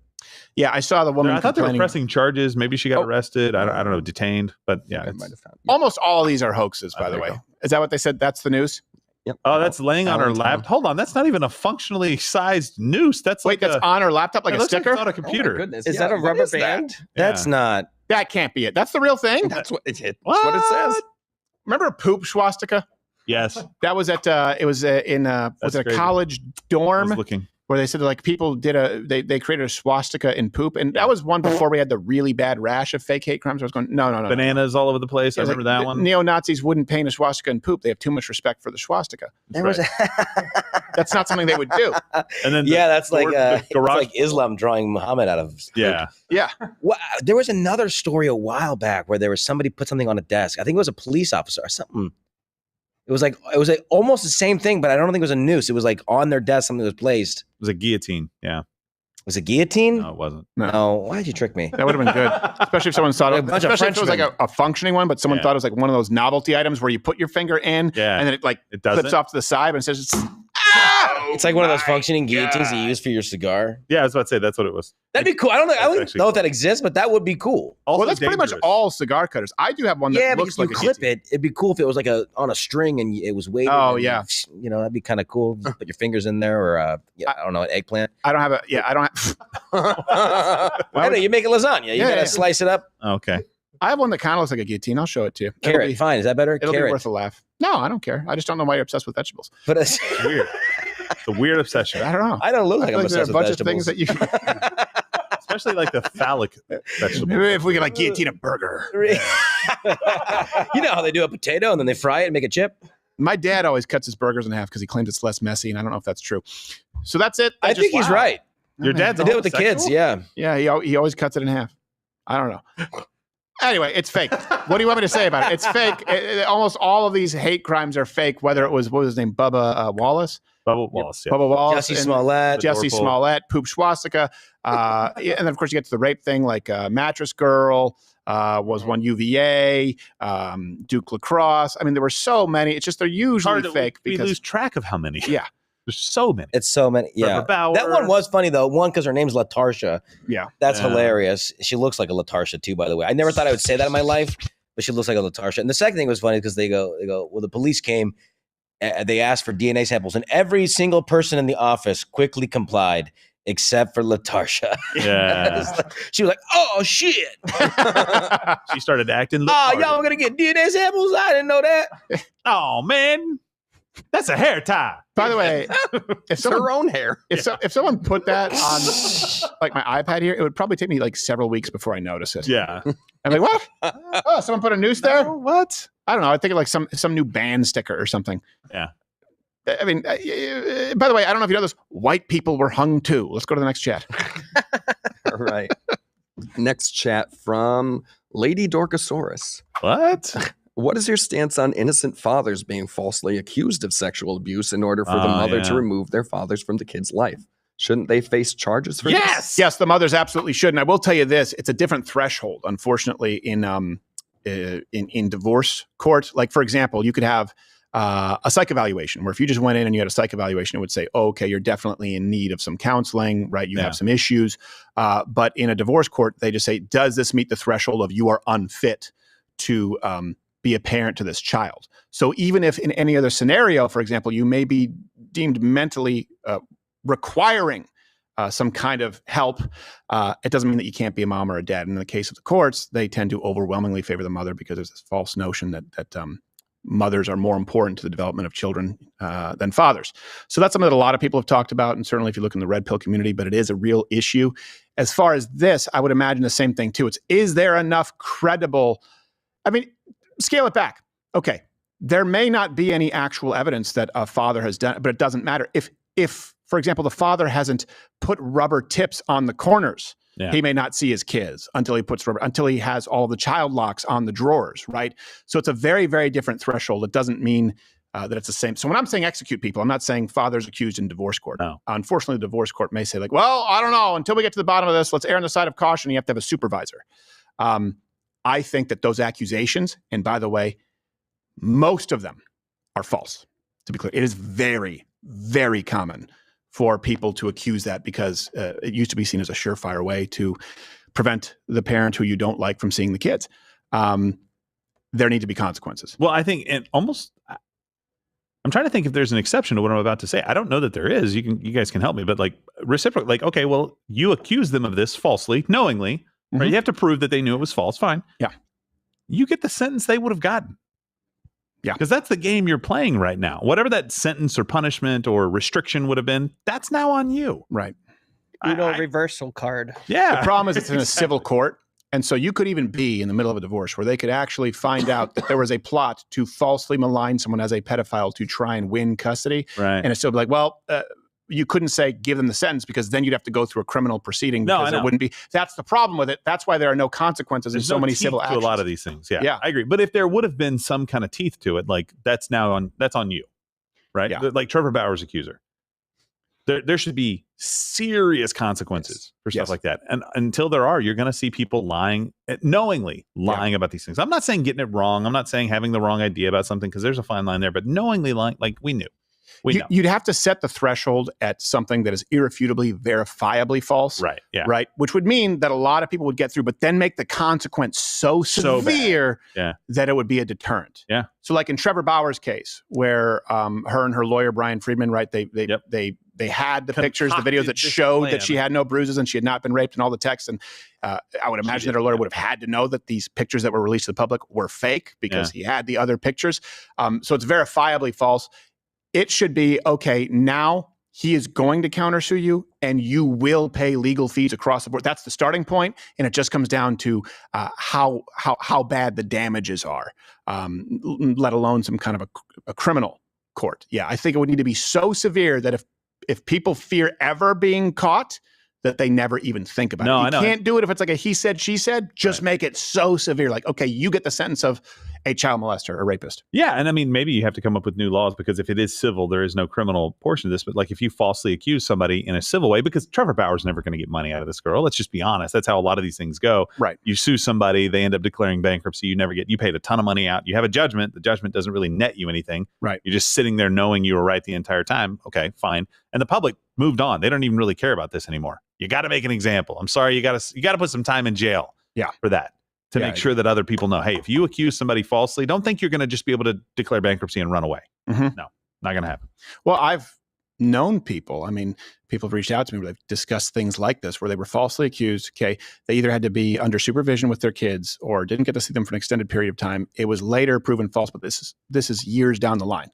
Yeah, I saw the woman I thought they were complaining. pressing charges. Maybe she got arrested. I don't know, detained. But yeah, it's- Almost all of these are hoaxes, by the there you way. go. Is that what they said? That's the news? Yep. Oh, that's laying on her Allentown. lap. Hold on, that's not even a functionally sized noose. That's Wait, like that's on her laptop like it a looks like sticker? it's on a computer. Goodness. Is yeah, that a what rubber is that? band? That's not. That can't be it. That's the real thing? That's what it says. Remember a poop swastika? Yes. That was at, it was in, was That's it a crazy. college I dorm? was looking. Where they said like people did they created a swastika in poop, and that was one before we had the really bad rash of fake hate crimes. I was going, no. Bananas all over the place. I It was remember like, that the one. Neo-Nazis wouldn't paint a swastika in poop. They have too much respect for the swastika. There was. That's not something they would do. And then Yeah, that's like the it's garage. like Islam drawing Muhammad out of. Yeah. Yeah. Well, there was another story a while back where there was somebody put something on a desk. I think it was a police officer or something. It was like almost the same thing, but I don't think it was a noose. It was like on their desk, something was placed. It was a guillotine. Yeah. Was it guillotine? No, it wasn't. No. Why'd you trick me? That would have been good, especially if someone thought A it. bunch of Especially if it was like Frenchmen. a functioning one, but someone Yeah. thought it was like one of those novelty items where you put your finger in, Yeah. and then it like It doesn't. flips off to the side, and it says, It's like one of those functioning guillotines that you use for your cigar. Yeah, I was about to say that's what it was. That'd be cool. I don't know. I That's don't actually know if that exists, but that would be cool. Also "Well, that's pretty much dangerous. all cigar cutters." I do have one that Yeah, looks because you like a clip guillotine. it. It'd be cool if it was like on a string and it was weighted. Oh, and yeah. you know that'd be kind of cool. Just put your fingers in there, or I don't know, an eggplant. I don't have a. Yeah, I don't have. I know you make a lasagna. You Yeah, gotta yeah. slice it up. Okay. I have one that kind of looks like a guillotine. I'll show it to you. Carrot, fine. Is that better? It'll Carrot. be worth a laugh. No, I don't care. I just don't know why you're obsessed with vegetables. But it's It's weird. It's a weird obsession. I don't know. I don't look like I feel I'm there are obsessed a with bunch of things vegetables. that you. Especially like the phallic vegetable. Maybe if we could like guillotine a burger. You know how they do a potato and then they fry it and make a chip? My dad always cuts his burgers in half because he claims it's less messy, and I don't know if that's true. So that's it. I think he's right. Your dad's They did it with the kids, yeah. Yeah, he always cuts it in half. I don't know. Anyway, it's fake. What do you want me to say about it? It's fake. Almost all of these hate crimes are fake. Whether it was what was his name, Bubba Wallace, Bubba Wallace. Yeah. Bubba Wallace, Jesse and Smollett. Jesse Adorable. Smollett, Poop Swastika, yeah, and then of course you get to the rape thing, like Mattress Girl was one UVA, Duke Lacrosse. I mean, there were so many. It's just they're usually Hard to- fake we because lose track of how many. yeah, There's so many. It's so many. Yeah. Trevor Bauer. That one was funny though. One, because her name's Latarsha. yeah. That's Yeah. hilarious. She looks like a Latarsha too, by the way. I never thought I would say that in my life, but she looks like a Latarsha. And the second thing was funny because they go, well, the police came, they asked for DNA samples, and every single person in the office quickly complied except for Latarsha. Yeah. She was like, "Oh shit! She started acting. Oh, retarded. y'all gonna get DNA samples? I didn't know that." Oh man, that's a hair tie. By the way, if It's someone her own hair. if someone put that on like my iPad here, it would probably take me like several weeks before I notice it. Yeah. I'm like, what? Oh, someone put a noose there? What? I don't know. I think of like some new band sticker or something. Yeah. I mean, by the way, I don't know if you know this. White people were hung too. Let's go to the next chat. All right. Next chat from Lady Dorcosaurus. What? What is your stance on innocent fathers being falsely accused of sexual abuse in order for the Oh, mother to yeah. remove their fathers from the kid's life? Shouldn't they face charges for this? Yes, the mothers absolutely should. And I will tell you this: it's a different threshold, unfortunately, in divorce court. Like, for example, you could have a psych evaluation where if you just went in and you had a psych evaluation, it would say, oh, okay, you're definitely in need of some counseling, right? You Yeah. have some issues. But in a divorce court, they just say, does this meet the threshold of you are unfit to be a parent to this child? So even if in any other scenario, for example, you may be deemed mentally requiring some kind of help, it doesn't mean that you can't be a mom or a dad. And in the case of the courts, they tend to overwhelmingly favor the mother because there's this false notion that mothers are more important to the development of children than fathers. So that's something that a lot of people have talked about, and certainly if you look in the red pill community, but it is a real issue. As far as this, I would imagine the same thing too. Is there enough credible, I mean, scale it back. Okay, there may not be any actual evidence that a father has done it, but it doesn't matter. If for example, the father hasn't put rubber tips on the corners. Yeah. He may not see his kids until he has all the child locks on the drawers, right? So it's a very, very different threshold. It doesn't mean that it's the same. So when I'm saying execute people, I'm not saying fathers accused in divorce court. No. Unfortunately, the divorce court may say like, well, I don't know. Until we get to the bottom of this, let's err on the side of caution. You have to have a supervisor. I think that those accusations, and by the way, most of them are false, to be clear. It is very, very common for people to accuse that because it used to be seen as a surefire way to prevent the parent who you don't like from seeing the kids. There need to be consequences. Well, I think, and almost, I'm trying to think if there's an exception to what I'm about to say. I don't know that there is. You guys can help me, but like reciprocal, like, okay, well, you accuse them of this falsely, knowingly, right? You have to prove that they knew it was false. Fine. Yeah. You get the sentence they would have gotten. Yeah. Because that's the game you're playing right now. Whatever that sentence or punishment or restriction would have been, that's now on you. Right. Reversal card. Yeah. The problem is it's in a civil court. And so you could even be in the middle of a divorce where they could actually find out that there was a plot to falsely malign someone as a pedophile to try and win custody. Right. And it's still be like, well, you couldn't say give them the sentence because then you'd have to go through a criminal proceeding No, because I there know. wouldn't be. That's the problem with it. That's why there are no consequences There's in so no many teeth civil to actions. a lot of these things. Yeah. I agree. But if there would have been some kind of teeth to it, like that's on you, right? Yeah. Like Trevor Bauer's accuser. There should be serious consequences for stuff like that. And until there are, you're going to see people knowingly lying about these things. I'm not saying getting it wrong. I'm not saying having the wrong idea about something because there's a fine line there, but knowingly lying, like we knew. We know. You'd have to set the threshold at something that is irrefutably, verifiably false. Right. Yeah. Right. Which would mean that a lot of people would get through, but then make the consequence so severe that it would be a deterrent. Yeah. So like in Trevor Bauer's case, where her and her lawyer, Brian Friedman, right, they had the pictures, the videos that showed that she had no bruises and she had not been raped and all the texts. And I would imagine that her lawyer would have had to know that these pictures that were released to the public were fake because he had the other pictures. So it's verifiably false. It should be, okay, now he is going to countersue you and you will pay legal fees across the board. That's the starting point, and it just comes down to how bad the damages are, let alone some kind of a criminal court. Yeah, I think it would need to be so severe that if people fear ever being caught, that they never even think about it. You can't do it if it's like a he said, she said. Just make it so severe. Like, okay, you get the sentence of a child molester or rapist. Yeah. And I mean, maybe you have to come up with new laws because if it is civil, there is no criminal portion of this. But like if you falsely accuse somebody in a civil way, because Trevor Bauer's never going to get money out of this girl. Let's just be honest. That's how a lot of these things go. Right. You sue somebody, they end up declaring bankruptcy. You paid a ton of money out. You have a judgment. The judgment doesn't really net you anything. Right. You're just sitting there knowing you were right the entire time. Okay, fine. And the public moved on. They don't even really care about this anymore. You got to make an example. I'm sorry. You got to put some time in jail for that. To make sure that other people know, hey, if you accuse somebody falsely, don't think you're going to just be able to declare bankruptcy and run away. Mm-hmm. No, not going to happen. Well, I've known people. I mean, people have reached out to me where they've discussed things like this, where they were falsely accused. Okay, they either had to be under supervision with their kids or didn't get to see them for an extended period of time. It was later proven false, but this is years down the line.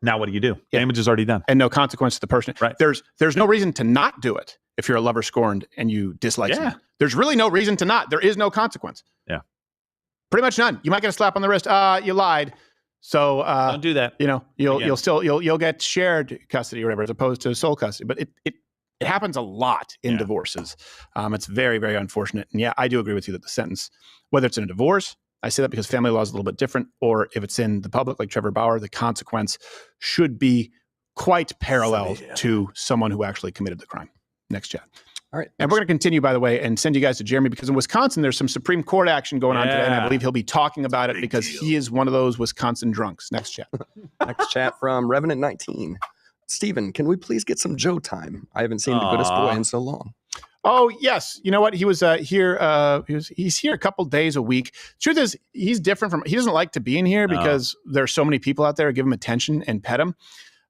Now, what do you do? Damage is already done, and no consequence to the person. Right. There's no reason to not do it if you're a lover scorned and you dislike someone. There's really no reason to not. There is no consequence. Yeah. Pretty much none. You might get a slap on the wrist. You lied. So don't do that. You know, you'll get shared custody or whatever, as opposed to sole custody. But it happens a lot in divorces. It's very, very unfortunate. And yeah, I do agree with you that the sentence, whether it's in a divorce, I say that because family law is a little bit different, or if it's in the public, like Trevor Bauer, the consequence should be quite parallel to someone who actually committed the crime. Next chat. All right. And we're going to continue, by the way, and send you guys to Jeremy because in Wisconsin, there's some Supreme Court action going on today. And I believe he'll be talking about it because he is one of those Wisconsin drunks. Next chat. Next chat from Revenant 19. Stephen, can we please get some Joe time? I haven't seen the goodest boy in so long. Oh, yes. You know what? He was here. He's here a couple days a week. Truth is, he's different from, he doesn't like to be in here because there's so many people out there who give him attention and pet him.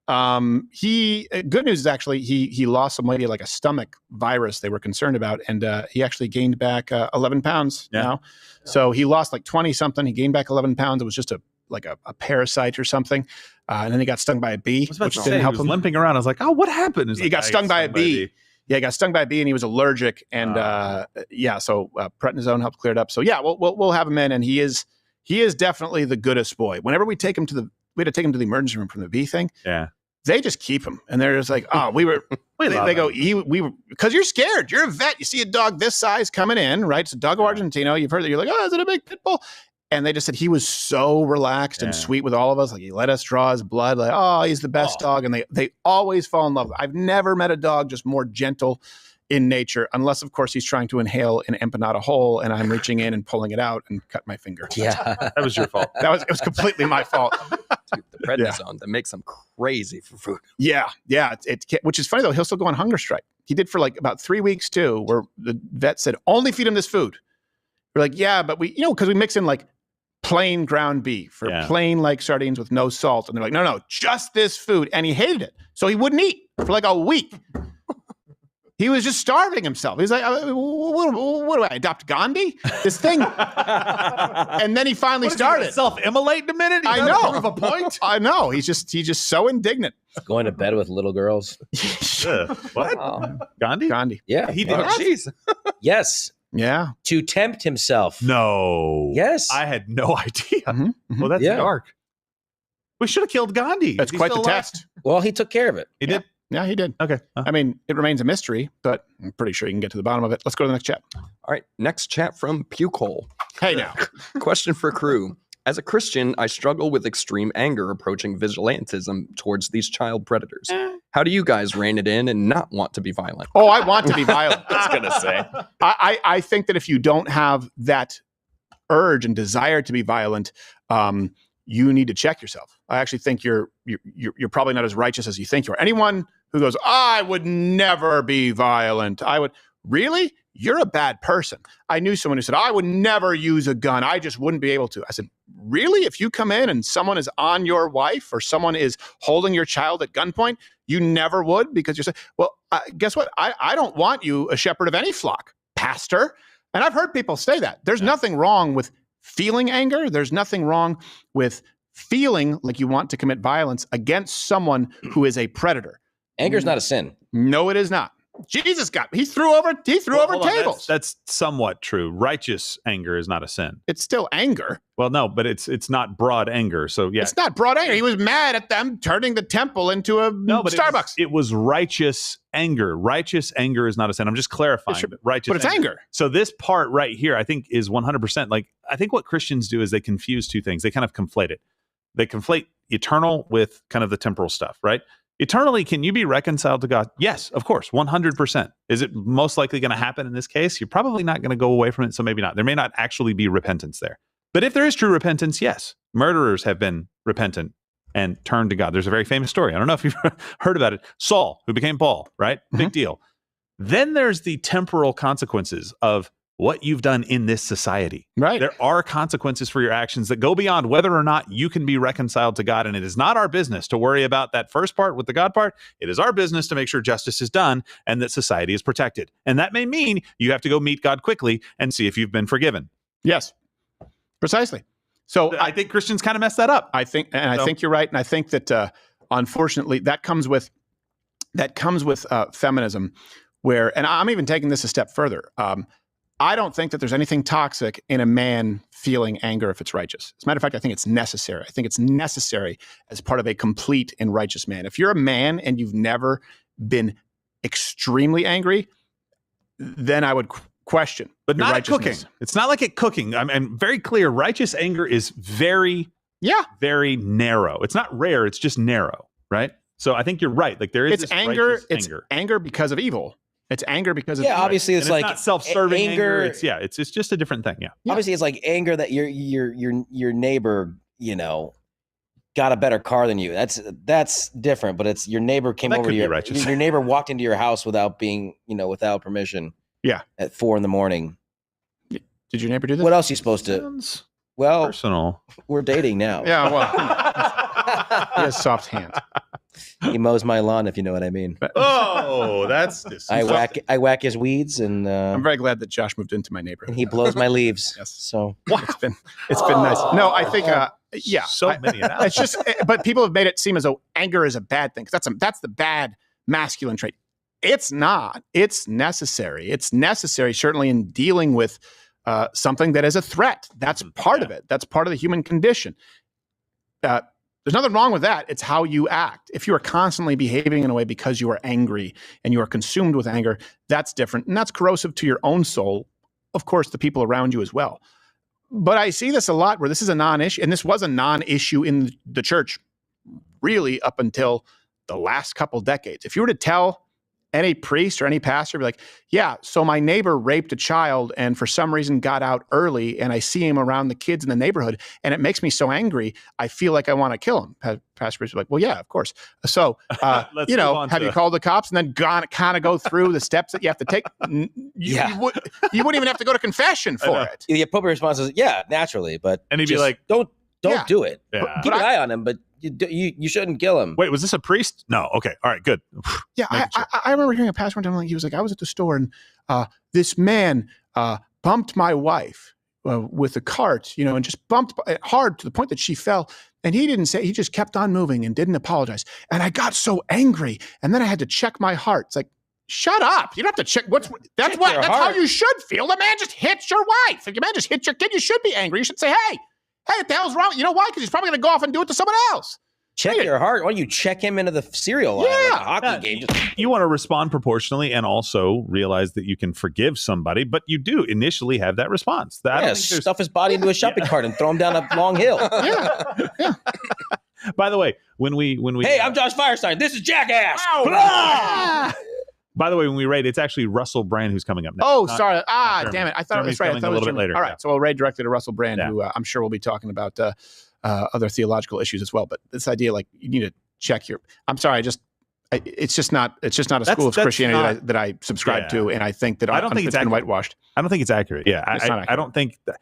Good news is actually he lost some weight, like a stomach virus they were concerned about. And he actually gained back 11 pounds now. So he lost like 20 something. He gained back 11 pounds. It was just a parasite or something. And then he got stung by a bee, which didn't help him. Limping around. I was like, oh, what happened? He got stung by a bee. Yeah, he got stung by a bee and he was allergic. And so prednisone helped clear it up. So yeah, we'll have him in, and he is definitely the goodest boy. Whenever we had to take him to the emergency room from the bee thing. Yeah. they just keep him, and they're just like, oh, we were. they go, we were, because you're scared. You're a vet. You see a dog this size coming in, right? It's a Dogo Argentino. You've heard that. You're like, oh, is it a big pit bull? And they just said he was so relaxed and sweet with all of us. Like he let us draw his blood. Like, oh, he's the best dog. And they always fall in love. I've never met a dog just more gentle in nature, unless of course he's trying to inhale an empanada whole, and I'm reaching in and pulling it out and cut my finger. Yeah, that was your fault. It was completely my fault. Dude, the prednisone that makes them crazy for food. Yeah. Which is funny though. He'll still go on hunger strike. He did for like about 3 weeks too, where the vet said only feed him this food. We're like, yeah, but we, because we mix in like plain ground beef or plain like sardines with no salt, and they're like, no, just this food, and he hated it, so he wouldn't eat for like a week. He was just starving himself. He's like, what do I adopt Gandhi? This thing. And then he finally started. Self-immolate in a minute? I know. Prove a point? I know. He's just so indignant. Going to bed with little girls. What? Gandhi? Yeah. He did. Jeez. Yes. Yeah. To tempt himself. No. Yes. I had no idea. Well, that's dark. We should have killed Gandhi. That's quite the test. Well, he took care of it. He did. Yeah, he did. Okay. I mean, it remains a mystery, but I'm pretty sure you can get to the bottom of it. Let's go to the next chat. All right. Next chat from Puke Hole. Hey now. Question for crew. As a Christian, I struggle with extreme anger approaching vigilantism towards these child predators. How do you guys rein it in and not want to be violent? Oh, I want to be violent. I was going to say. I think that if you don't have that urge and desire to be violent, you need to check yourself. I actually think you're probably not as righteous as you think you are. Anyone who goes, I would never be violent. Really? You're a bad person. I knew someone who said, I would never use a gun. I just wouldn't be able to. I said, really? If you come in and someone is on your wife or someone is holding your child at gunpoint, you never would? Because you're saying, well, guess what? I don't want you a shepherd of any flock, pastor. And I've heard people say that. There's nothing wrong with feeling anger. There's nothing wrong with feeling like you want to commit violence against someone who is a predator. Anger is not a sin. No, it is not. Jesus he threw over tables. That's somewhat true. Righteous anger is not a sin. It's still anger. Well, no, but it's not broad anger. So yeah, it's not broad anger. He was mad at them turning the temple into a Starbucks. It was righteous anger. Righteous anger is not a sin. I'm just clarifying. Sure, righteous, but it's anger. So this part right here, I think, is 100%. Like I think what Christians do is they confuse two things. They kind of conflate it. They conflate eternal with kind of the temporal stuff, right? Eternally, can you be reconciled to God? Yes, of course, 100%. Is it most likely going to happen in this case? You're probably not going to go away from it, so maybe not. There may not actually be repentance there. But if there is true repentance, yes. Murderers have been repentant and turned to God. There's a very famous story. I don't know if you've heard about it. Saul, who became Paul, right? Big deal. Then there's the temporal consequences of what you've done in this society. Right. There are consequences for your actions that go beyond whether or not you can be reconciled to God. And it is not our business to worry about that first part with the God part. It is our business to make sure justice is done and that society is protected. And that may mean you have to go meet God quickly and see if you've been forgiven. Yes, precisely. So I think Christians kind of mess that up. I think you're right. And I think that unfortunately that comes with feminism where, and I'm even taking this a step further. I don't think that there's anything toxic in a man feeling anger if it's righteous. As a matter of fact, I think it's necessary. I think it's necessary as part of a complete and righteous man. If you're a man and you've never been extremely angry, then I would question. But not at cooking. It's not like at cooking. I'm very clear. Righteous anger is very narrow. It's not rare. It's just narrow, right? So I think you're right. Like there is this anger. It's anger. Anger because of evil. It's anger because of obviously it's like not self-serving anger. It's just a different thing. Yeah. Obviously it's like anger that your neighbor, got a better car than you. That's different, but it's your neighbor came over to your neighbor walked into your house without being, without permission. Yeah. At 4 a.m. Did your neighbor do this? What else are you supposed to? Well, personal. We're dating now. Yeah, well. He has soft hands. He mows my lawn, if you know what I mean. Oh, that's I whack his weeds, and I'm very glad that Josh moved into my neighborhood. And he blows my leaves. Yes. So it's been nice. No, I think so many. It's just, but people have made it seem as though anger is a bad thing. That's the bad masculine trait. It's not. It's necessary. It's necessary, certainly in dealing with something that is a threat. That's part of it. That's part of the human condition. There's nothing wrong with that. It's how you act. If you are constantly behaving in a way because you are angry and you are consumed with anger, that's different. And that's corrosive to your own soul. Of course, the people around you as well. But I see this a lot where this is a non-issue, and this was a non-issue in the church really up until the last couple decades. If you were to tell any priest or any pastor, be like, yeah, so my neighbor raped a child and for some reason got out early, and I see him around the kids in the neighborhood, and it makes me so angry, I feel like I want to kill him. Pastor priest would be like, well, yeah, of course. So, you know, have you called the cops and then kind of go through the steps that you have to take? You wouldn't even have to go to confession for it. The appropriate response is, yeah, naturally, but and he'd be like, don't do it. Yeah. Keep an eye on him, but you shouldn't kill him. Wait, was this a priest? No. Okay. All right. Good. Yeah, I remember hearing a pastor one time. Like, he was like, I was at the store and this man bumped my wife with a cart, you know, and just bumped hard to the point that she fell. And he didn't say. He just kept on moving and didn't apologize. And I got so angry, and then I had to check my heart. It's like, shut up! You don't have to check. That's how you should feel. The man just hits your wife. If your man just hits your kid, you should be angry. You should say, hey, what the hell's wrong? You know why? Because he's probably going to go off and do it to someone else. Check your heart. Why don't you check him into the cereal aisle like a hockey game? You want to respond proportionally and also realize that you can forgive somebody, but you do initially have that response. Stuff his body into a shopping cart and throw him down a long hill. Yeah. By the way, when we hey, I'm Josh Firestein. This is Jackass. By the way, when we rate, it's actually Russell Brand who's coming up next. Oh, sorry. Damn it. I thought it was right. I thought a it was little bit later. All right. So I'll rate directly to Russell Brand, who I'm sure will be talking about other theological issues as well. But this idea, like, you need to check your. I'm sorry. It's just not a school of Christianity that I subscribe to, and I think that I don't think it's been whitewashed. I don't think it's accurate. Yeah, I don't think that.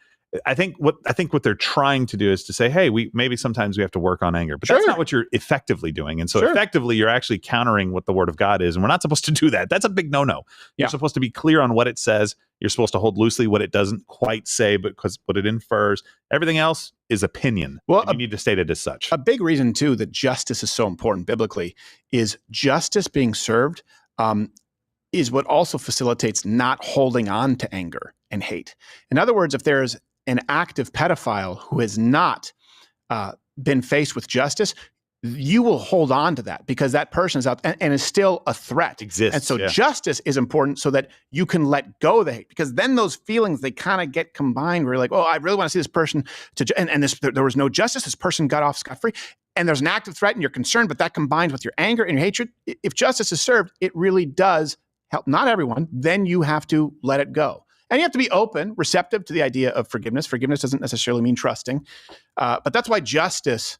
I think what they're trying to do is to say, hey, maybe sometimes we have to work on anger, but that's not what you're effectively doing. And so effectively, you're actually countering what the Word of God is, and we're not supposed to do that. That's a big no-no. You're supposed to be clear on what it says. You're supposed to hold loosely what it doesn't quite say, because what it infers. Everything else is opinion. Well, you need to state it as such. A big reason too that justice is so important biblically is justice being served is what also facilitates not holding on to anger and hate. In other words, if there's an active pedophile who has not been faced with justice, you will hold on to that because that person is out and is still a threat. Exists. And so justice is important so that you can let go of the hate, because then those feelings, they kind of get combined where you're like, oh, I really want to see this person and there was no justice. This person got off scot-free. And there's an active threat and you're concerned, but that combines with your anger and your hatred. If justice is served, it really does help. Not everyone. Then you have to let it go. And you have to be open, receptive to the idea of forgiveness. Forgiveness doesn't necessarily mean trusting. But that's why justice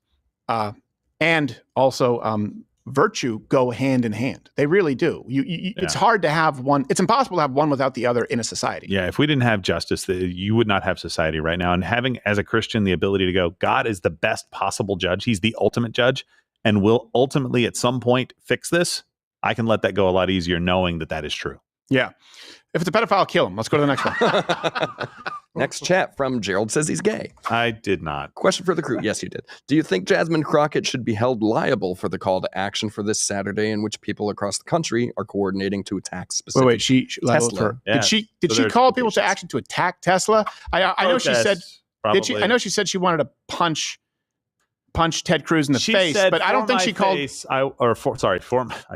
and also virtue go hand in hand. They really do. It's hard to have one. It's impossible to have one without the other in a society. Yeah, if we didn't have justice, you would not have society right now. And having, as a Christian, the ability to go, God is the best possible judge. He's the ultimate judge and will ultimately at some point fix this. I can let that go a lot easier knowing that that is true. Yeah. If it's a pedophile, kill him. Let's go to the next one. Next chat from Gerald says he's gay. I did not. Question for the crew. Yes, you did. Do you think Jasmine Crockett should be held liable for the call to action for this Saturday in which people across the country are coordinating to attack specific Wait, she Tesla? Did she call people to action to attack Tesla? I know she said. Did she? I know she said she wanted to punch Ted Cruz in the face, but I don't think she called. I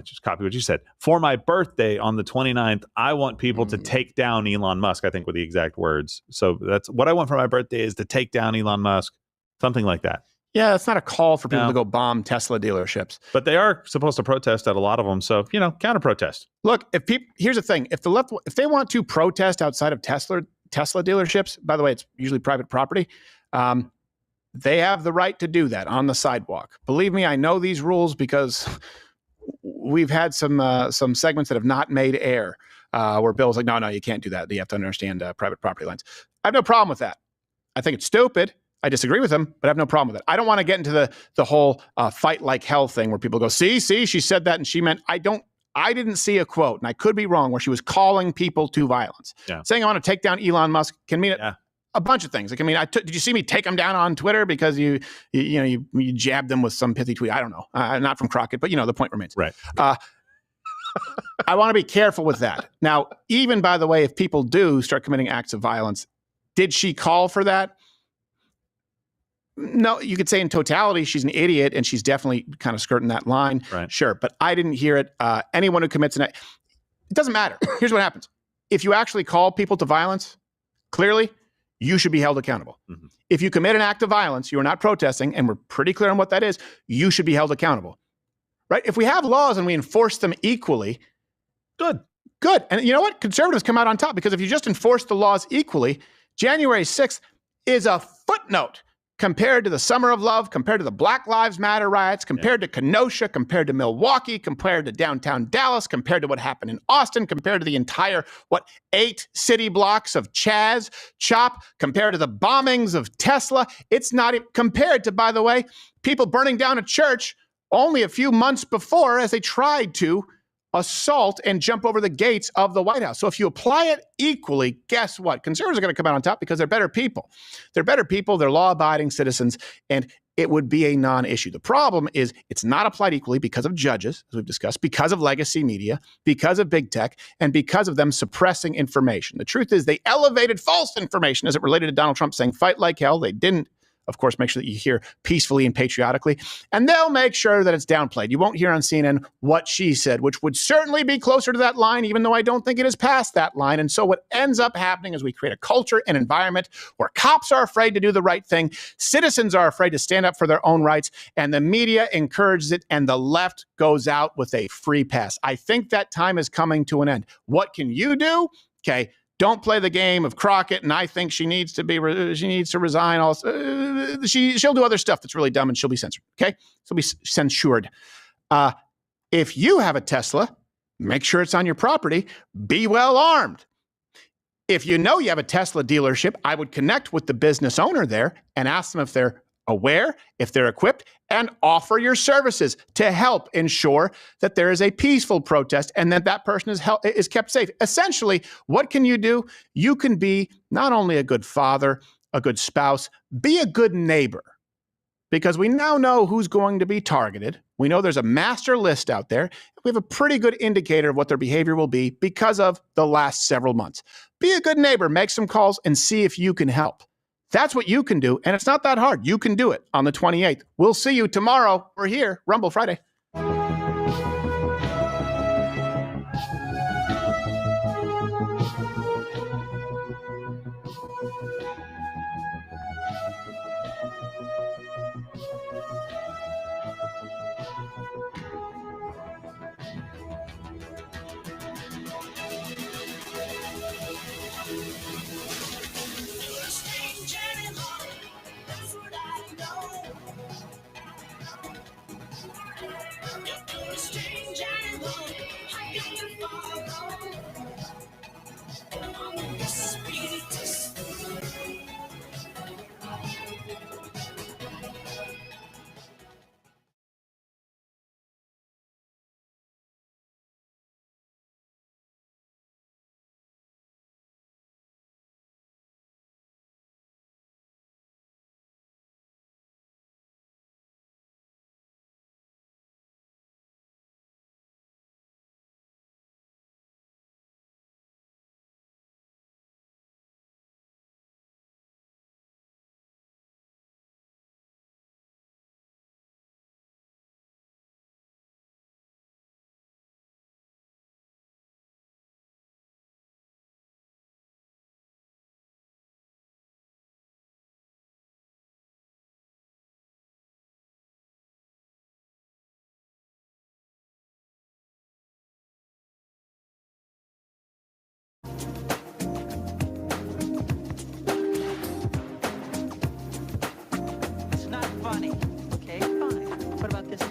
just copied what you said. For my birthday on the 29th, I want people to take down Elon Musk, I think were the exact words. So that's what I want for my birthday, is to take down Elon Musk, something like that. Yeah, it's not a call for people to go bomb Tesla dealerships. But they are supposed to protest at a lot of them. So, counter protest. Look, here's the thing. If the left, if they want to protest outside of Tesla dealerships, by the way, it's usually private property. They have the right to do that on the sidewalk. Believe me, I know these rules because we've had some segments that have not made air where Bill's like, no, you can't do that. You have to understand private property lines. I have no problem with that. I think it's stupid. I disagree with him, but I have no problem with it. I don't want to get into the whole fight like hell thing where people go, see, she said that and she meant, I didn't see a quote, and I could be wrong, where she was calling people to violence. Yeah. Saying I want to take down Elon Musk can mean a bunch of things. Like, I mean, did you see me take him down on Twitter because you jabbed him with some pithy tweet? I don't know. Not from Crockett, but the point remains. Right. I want to be careful with that. Now, even by the way, if people do start committing acts of violence, did she call for that? no, you could say in totality, she's an idiot and she's definitely kind of skirting that line. Right. Sure. But I didn't hear it. Anyone who commits it doesn't matter. Here's what happens. If you actually call people to violence, clearly, you should be held accountable. Mm-hmm. If you commit an act of violence, you are not protesting, and we're pretty clear on what that is, you should be held accountable. Right? If we have laws and we enforce them equally, good. And you know what? Conservatives come out on top, because if you just enforce the laws equally, January 6th is a footnote compared to the Summer of Love, compared to the Black Lives Matter riots, compared to Kenosha, compared to Milwaukee, compared to downtown Dallas, compared to what happened in Austin, compared to the entire, 8 city blocks of CHOP, compared to the bombings of Tesla. It's not compared to, by the way, people burning down a church only a few months before as they tried to assault and jump over the gates of the White House. So if you apply it equally, guess what? Conservatives are going to come out on top because they're better people. They're better people. They're law-abiding citizens, and it would be a non-issue. The problem is it's not applied equally because of judges, as we've discussed, because of legacy media, because of big tech, and because of them suppressing information. The truth is they elevated false information as it related to Donald Trump saying fight like hell. They didn't, of course, make sure that you hear peacefully and patriotically, and they'll make sure that it's downplayed. You won't hear on CNN what she said, which would certainly be closer to that line, even though I don't think it is past that line. And so what ends up happening is we create a culture and environment where cops are afraid to do the right thing, citizens are afraid to stand up for their own rights, and the media encourages it, and the left goes out with a free pass. I think that time is coming to an end. What can you do? Okay. Don't play the game of Crockett, and I think she needs to resign. Also, she'll do other stuff that's really dumb, and she'll be censored. Okay, she'll be censured. If you have a Tesla, make sure it's on your property. Be well armed. If you know you have a Tesla dealership, I would connect with the business owner there and ask them if they're aware, if they're equipped, and offer your services to help ensure that there is a peaceful protest and that that person is kept safe. Essentially, what can you do? You can be not only a good father, a good spouse, be a good neighbor, because we now know who's going to be targeted. We know there's a master list out there. We have a pretty good indicator of what their behavior will be because of the last several months. Be a good neighbor, make some calls, and see if you can help. That's what you can do, and it's not that hard. You can do it on the 28th. We'll see you tomorrow. We're here, Rumble Friday. It's not funny. Okay, fine. What about this?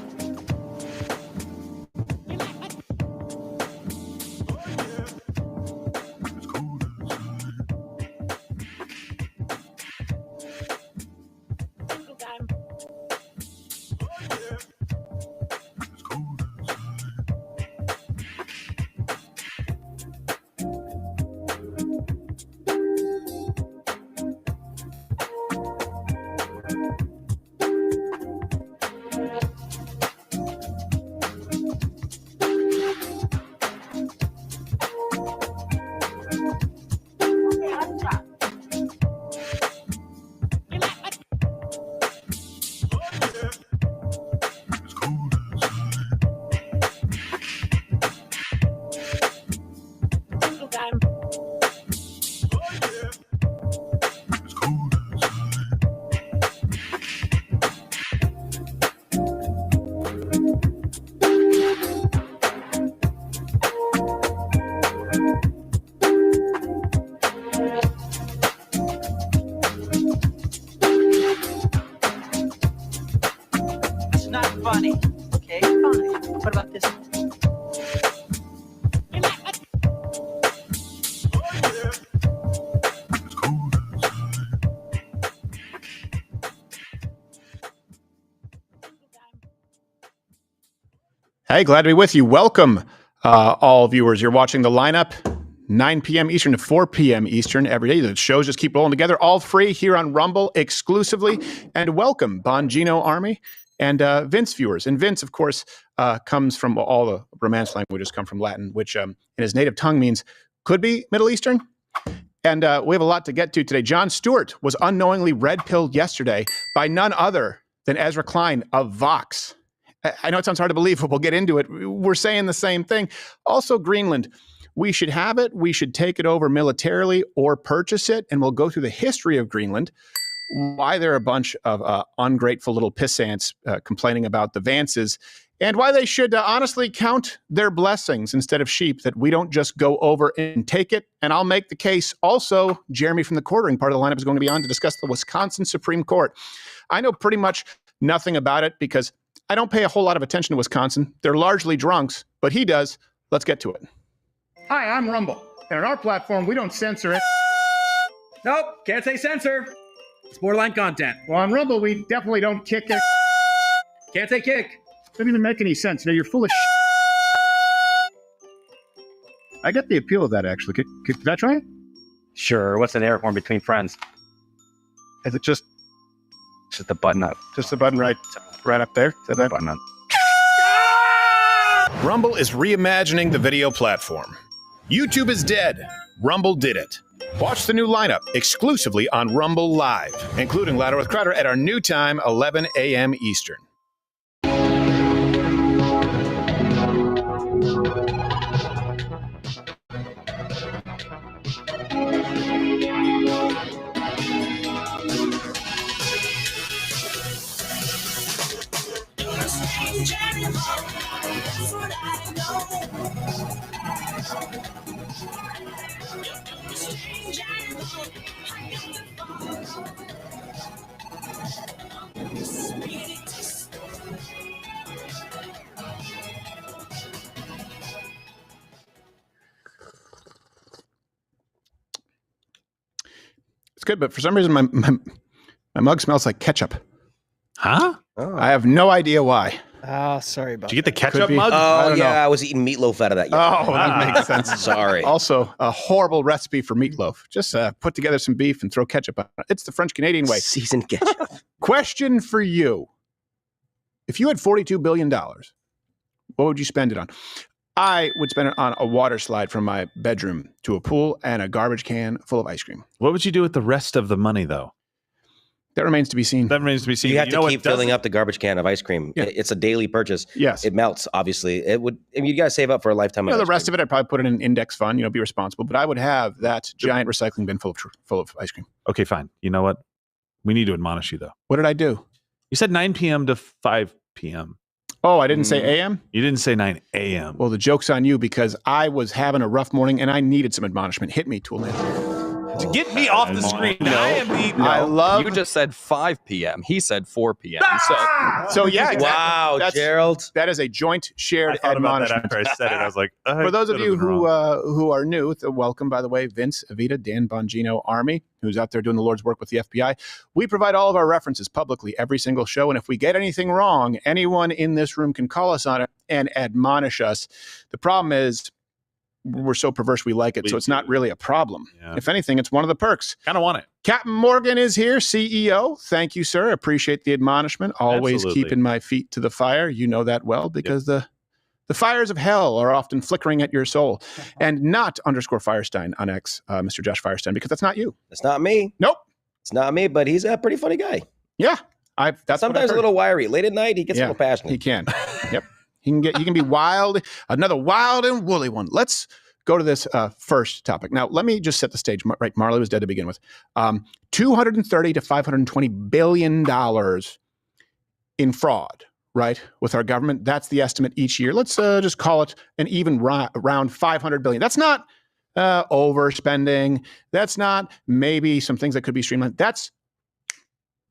Hey, glad to be with you. Welcome, all viewers. You're watching The Lineup, 9 p.m. Eastern to 4 p.m. Eastern every day. The shows just keep rolling together, all free here on Rumble exclusively. And welcome, Bongino Army and Vince viewers. And Vince, of course, comes from all the Romance languages come from Latin, which in his native tongue means could be Middle Eastern. And we have a lot to get to today. Jon Stewart was unknowingly red-pilled yesterday by none other than Ezra Klein of Vox. I know it sounds hard to believe, but we'll get into it. We're saying the same thing. Also, Greenland, we should have it. We should take it over militarily or purchase it. And we'll go through the history of Greenland, why there are a bunch of ungrateful little pissants complaining about the Vances, and why they should honestly count their blessings instead of sheep, that we don't just go over and take it. And I'll make the case. Also, Jeremy from the quartering part of the lineup is going to be on to discuss the Wisconsin Supreme Court. I know pretty much nothing about it because I don't pay a whole lot of attention to Wisconsin. They're largely drunks, but he does. Let's get to it. Hi, I'm Rumble, and on our platform, we don't censor it. Nope, can't say censor. It's borderline content. Well, on Rumble, we definitely don't kick it. Can't say kick. Doesn't even make any sense. You're full of I get the appeal of that, actually. Could I try it? Sure. What's an air horn between friends? Is it just the button up? Just the button right up there? Is that button up? Rumble is reimagining the video platform. YouTube is dead. Rumble did it. Watch the new lineup exclusively on Rumble Live, including Louder with Crowder at our new time, 11 a.m. Eastern. It's good, but for some reason my mug smells like ketchup. Huh? Oh. I have no idea why. Oh, sorry about Did you get the that. ketchup mug? Oh, don't yeah, know. I was eating meatloaf out of that. Oh, that makes sense. Sorry. Also, a horrible recipe for meatloaf. Just put together some beef and throw ketchup on it. It's the French-Canadian way. Seasoned ketchup. Question for you. If you had $42 billion, what would you spend it on? I would spend it on a water slide from my bedroom to a pool and a garbage can full of ice cream. What would you do with the rest of the money, though? That remains to be seen. That remains to be seen. You have to know keep what filling doesn't- up the garbage can of ice cream. Yeah. It's a daily purchase. Yes. It melts, obviously. It would. I mean, you got to save up for a lifetime. The rest of it, I'd probably put in an index fund, be responsible. But I would have that giant recycling bin full of ice cream. Okay, fine. You know what? We need to admonish you, though. What did I do? You said 9 p.m. to 5 p.m. Oh, I didn't say a.m.? You didn't say 9 a.m. Well, the joke's on you because I was having a rough morning and I needed some admonishment. Hit me, Toolman. To get me off the screen. No, I am the. I love. You just said 5 p.m. He said 4 p.m. So yeah, exactly. Wow, Gerald. That is a joint shared I thought about that admonishment. after I said it. I was like, For those of you who are new, welcome, by the way, Vince, Evita, Dan Bongino Army, who's out there doing the Lord's work with the FBI. We provide all of our references publicly every single show, and if we get anything wrong, anyone in this room can call us on it and admonish us. The problem is we're so perverse we like it, so it's not really a problem. Yeah. If anything, it's one of the perks. Kind of want it. Captain Morgan is here, CEO. Thank you, sir. Appreciate the admonishment. Always Absolutely. keeping my feet to the fire. You know that well because the fires of hell are often flickering at your soul. And not _Firestein on X, Mr. Josh Firestein, because that's not you. It's not me. Nope. It's not me, but he's a pretty funny guy. Yeah. That's what I've Sometimes a heard. little wiry. Late at night, he gets a little passionate. He can. Yep. He can be wild. Another wild and woolly one. Let's go to this first topic. Now, let me just set the stage. Right, Marley was dead to begin with. $230 to $520 billion in fraud, right, with our government. That's the estimate each year. Let's just call it an even around $500 billion. That's not overspending. That's not maybe some things that could be streamlined. That's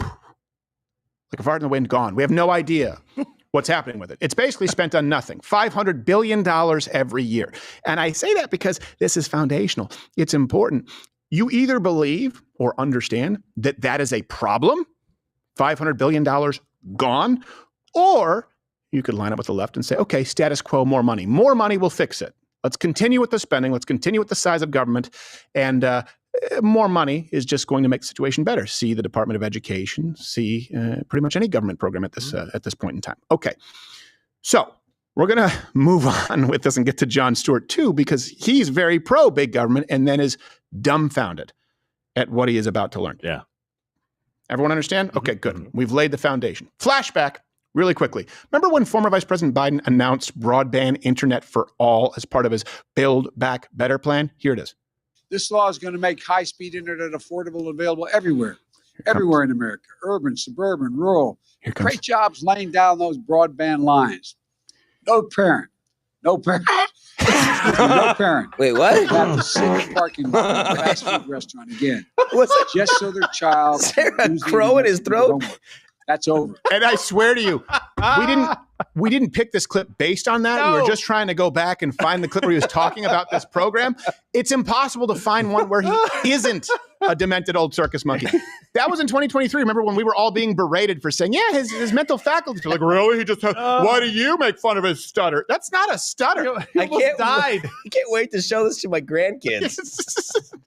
like a fart in the wind gone. We have no idea what's happening with it. It's basically spent on nothing. $500 billion every year. And I say that because this is foundational. It's important. You either believe or understand that that is a problem, $500 billion gone, or you could line up with the left and say, okay, status quo, more money. More money will fix it. Let's continue with the spending. Let's continue with the size of government. And more money is just going to make the situation better. See the Department of Education, see pretty much any government program at this point in time. Okay, so we're going to move on with this and get to Jon Stewart too, because he's very pro big government and then is dumbfounded at what he is about to learn. Yeah. Everyone understand? Okay, good. We've laid the foundation. Flashback really quickly. Remember when former Vice President Biden announced broadband internet for all as part of his Build Back Better plan? Here it is. This law is going to make high-speed internet affordable and available everywhere in America, urban, suburban, rural. Great jobs laying down those broadband lines. No parent. No parent. Wait, what? Have to sit in the parking lot of a fast food restaurant again. Just so their child. Sarah crow in his throat? That's over. And I swear to you, we didn't pick this clip based on that. We were just trying to go back and find the clip where he was talking about this program. It's impossible to find one where he isn't a demented old circus monkey. That was in 2023. Remember when we were all being berated for saying, yeah, his mental faculties. Like, really? He just, why do you make fun of his stutter? That's not a stutter. I can't wait to show this to my grandkids.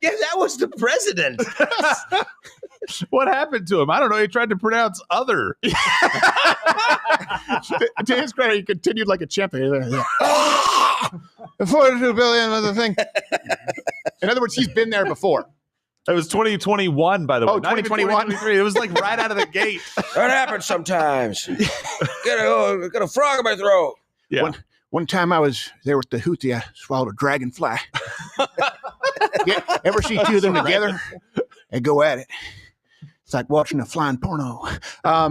Yeah, that was the president. What happened to him? I don't know. He tried to pronounce other. To his credit, he continued like a champion. 42 billion was the thing. In other words, he's been there before. It was 2021, by the way. Oh, 2021. It was like right out of the gate. That happens sometimes. Got a frog in my throat. Yeah. One time I was there with the Houthi, I swallowed a dragonfly. Ever see two of them together? They go at it. It's like watching a flying porno. I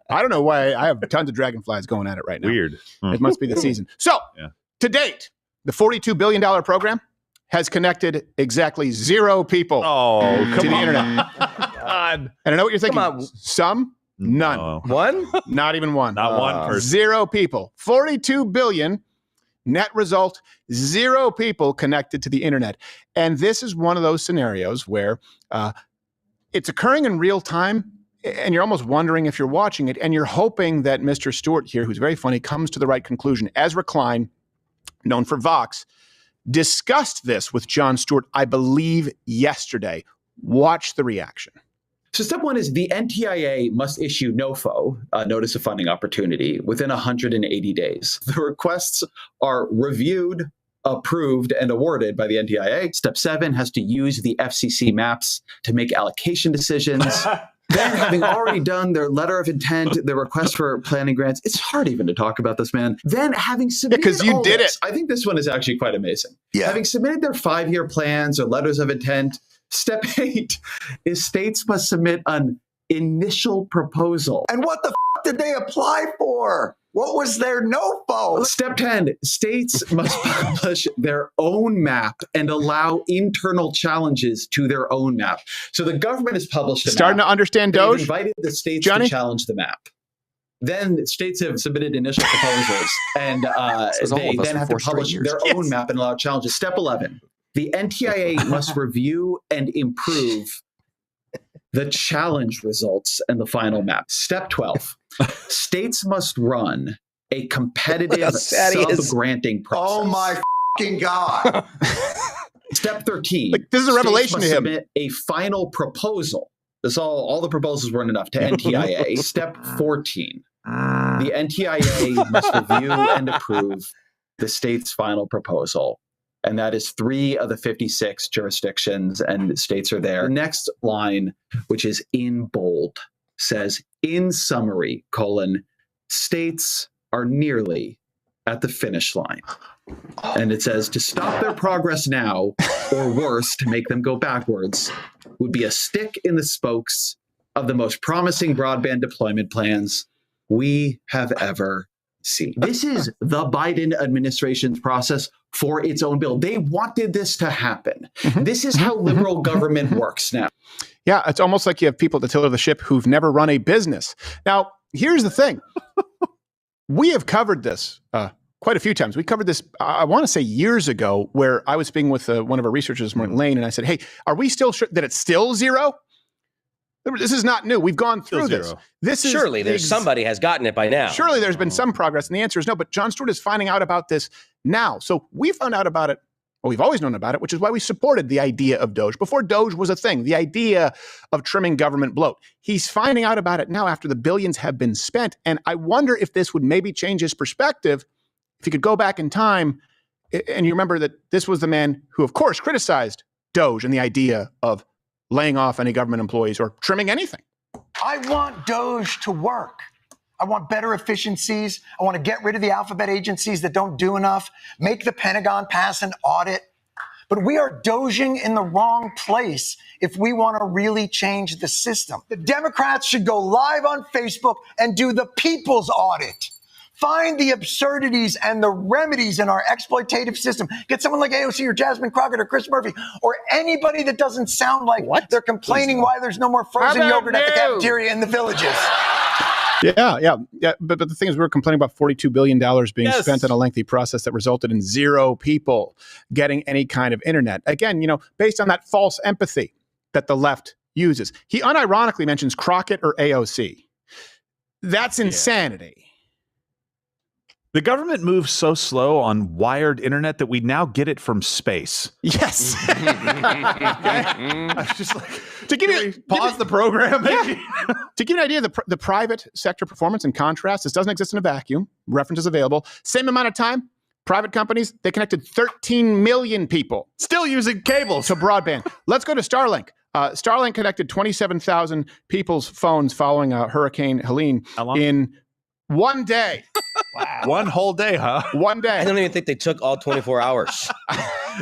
don't know why. I have tons of dragonflies going at it right now. Weird. It must be the season. So, to date, the $42 billion program has connected exactly 0 people to the internet. God. And I know what you're thinking. Some? None. One? Not even one. Not one person. 0 people. 42 billion. Net result, 0 people connected to the internet. And this is one of those scenarios where it's occurring in real time, and you're almost wondering if you're watching it, and you're hoping that Mr. Stewart here, who's very funny, comes to the right conclusion. Ezra Klein, known for Vox, discussed this with Jon Stewart, I believe, yesterday. Watch the reaction. So step one is the NTIA must issue NOFO, Notice of Funding Opportunity, within 180 days. The requests are reviewed, approved, and awarded by the NTIA. Step 7 has to use the FCC maps to make allocation decisions. Then, having already done their letter of intent, their request for planning grants, it's hard even to talk about this, man. Then, having submitted because you did it. I think this one is actually quite amazing. Yeah. Having submitted their 5-year plans or letters of intent, step 8 is states must submit an initial proposal. And what the did they apply for? What was their NOFO? Step 10, states must publish their own map and allow internal challenges to their own map. So the government has published a Starting map. to understand They've Doge? invited the states Johnny? to challenge the map. Then states have submitted initial proposals, and they then have to publish their own map and allow challenges. Step 11, the NTIA must review and improve the challenge results and the final map. Step 12, states must run a competitive sub-granting process. Oh my fucking God. Step 13, this is a revelation to states must him. submit a final proposal. This all the proposals weren't enough to NTIA. Step 14, the NTIA must review and approve the state's final proposal. And that is 3 of the 56 jurisdictions and states are there. The next line, which is in bold, says, in summary, states are nearly at the finish line. And it says, to stop their progress now, or worse, to make them go backwards, would be a stick in the spokes of the most promising broadband deployment plans we have ever seen. This is the Biden administration's process for its own bill. They wanted this to happen. This is how liberal government works now. Yeah, it's almost like you have people at the tiller of the ship who've never run a business. Now, here's the thing. We have covered this quite a few times. We covered this, I want to say years ago, where I was speaking with one of our researchers, Martin Lane, and I said, hey, are we still sure that it's still 0? This is not new. We've gone through this. This is Surely somebody has gotten it by now. Surely there's been some progress, and the answer is no. But Jon Stewart is finding out about this now. So we found out about it. Well, we've always known about it, which is why we supported the idea of Doge before Doge was a thing. The idea of trimming government bloat. He's finding out about it now after the billions have been spent, and I wonder if this would maybe change his perspective. If he could go back in time, and you remember that this was the man who, of course, criticized Doge and the idea of laying off any government employees or trimming anything. I want Doge to work. I want better efficiencies. I want to get rid of the alphabet agencies that don't do enough, make the Pentagon pass an audit. But we are doging in the wrong place if we want to really change the system. The Democrats should go live on Facebook and do the people's audit. Find the absurdities and the remedies in our exploitative system. Get someone like AOC or Jasmine Crockett or Chris Murphy or anybody that doesn't sound like they're complaining why there's no more frozen yogurt at the cafeteria in the villages. Yeah. But the thing is, we were complaining about $42 billion being spent on a lengthy process that resulted in 0 people getting any kind of internet. Again, based on that false empathy that the left uses. He unironically mentions Crockett or AOC. That's insanity. The government moves so slow on wired internet that we now get it from space. Yes. I was just like, to give you pause the program. Maybe. To give you an idea of the private sector performance and contrast, this doesn't exist in a vacuum. References available. Same amount of time, private companies, they connected 13 million people. Still using cables. To broadband. Let's go to Starlink. Starlink connected 27,000 people's phones following Hurricane Helene in one day. Wow. One whole day, huh? One day. I don't even think they took all 24 hours.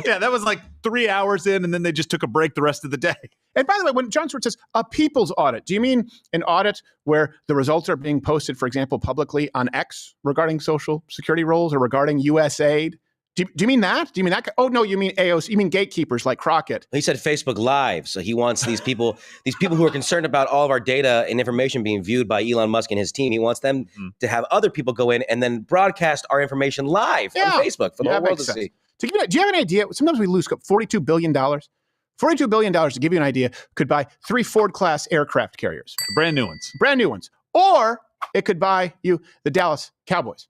Yeah, that was like 3 hours in, and then they just took a break the rest of the day. And by the way, when Jon Stewart says a people's audit, do you mean an audit where the results are being posted, for example, publicly on X regarding social security rolls or regarding USAID? Do you mean that? Do you mean that? Oh, no, you mean AOC. You mean gatekeepers like Crockett. He said Facebook Live. So he wants these people who are concerned about all of our data and information being viewed by Elon Musk and his team. He wants them to have other people go in and then broadcast our information live on Facebook for the whole world to see. Do you have an idea? Sometimes we lose $42 billion. $42 billion, to give you an idea, could buy 3 Ford-class aircraft carriers. Brand new ones. Brand new ones. Or it could buy you the Dallas Cowboys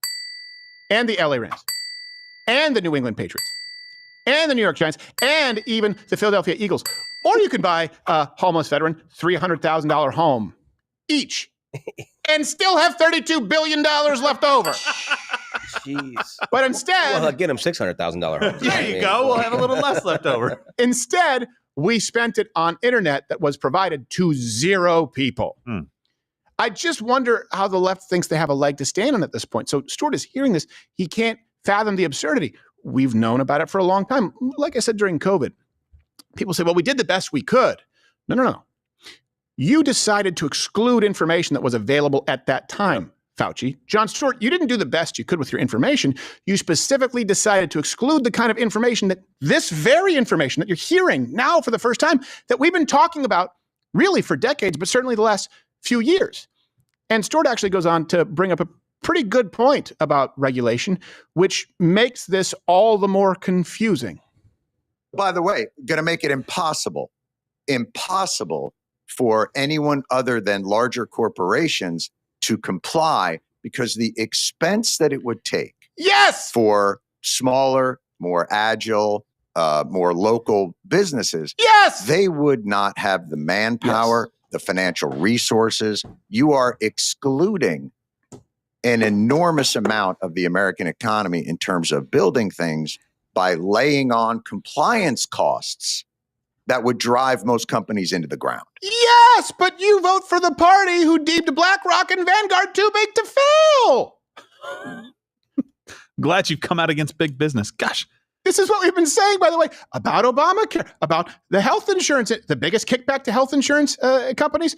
and the LA Rams and the New England Patriots and the New York Giants and even the Philadelphia Eagles. Or you could buy a homeless veteran $300,000 home each and still have $32 billion left over. Jeez. But instead... Well, I'll get him $600,000 homes. There you go. We'll have a little less left over. Instead, we spent it on internet that was provided to 0 people. I just wonder how the left thinks they have a leg to stand on at this point. So Stewart is hearing this. He can't fathom the absurdity. We've known about it for a long time. Like I said during COVID, people say, well, we did the best we could. No. You decided to exclude information that was available at that time, Fauci. Jon Stewart, you didn't do the best you could with your information. You specifically decided to exclude the kind of information this very information that you're hearing now for the first time, that we've been talking about really for decades, but certainly the last few years. And Stewart actually goes on to bring up a pretty good point about regulation, which makes this all the more confusing. By the way, going to make it impossible for anyone other than larger corporations to comply, because the expense that it would take for smaller, more agile, more local businesses, they would not have the manpower, the financial resources. You are excluding an enormous amount of the American economy in terms of building things by laying on compliance costs that would drive most companies into the ground. Yes, but you vote for the party who deemed BlackRock and Vanguard too big to fail. Glad you've come out against big business. Gosh. This is what we've been saying, by the way, about Obamacare, about the health insurance, the biggest kickback to health insurance companies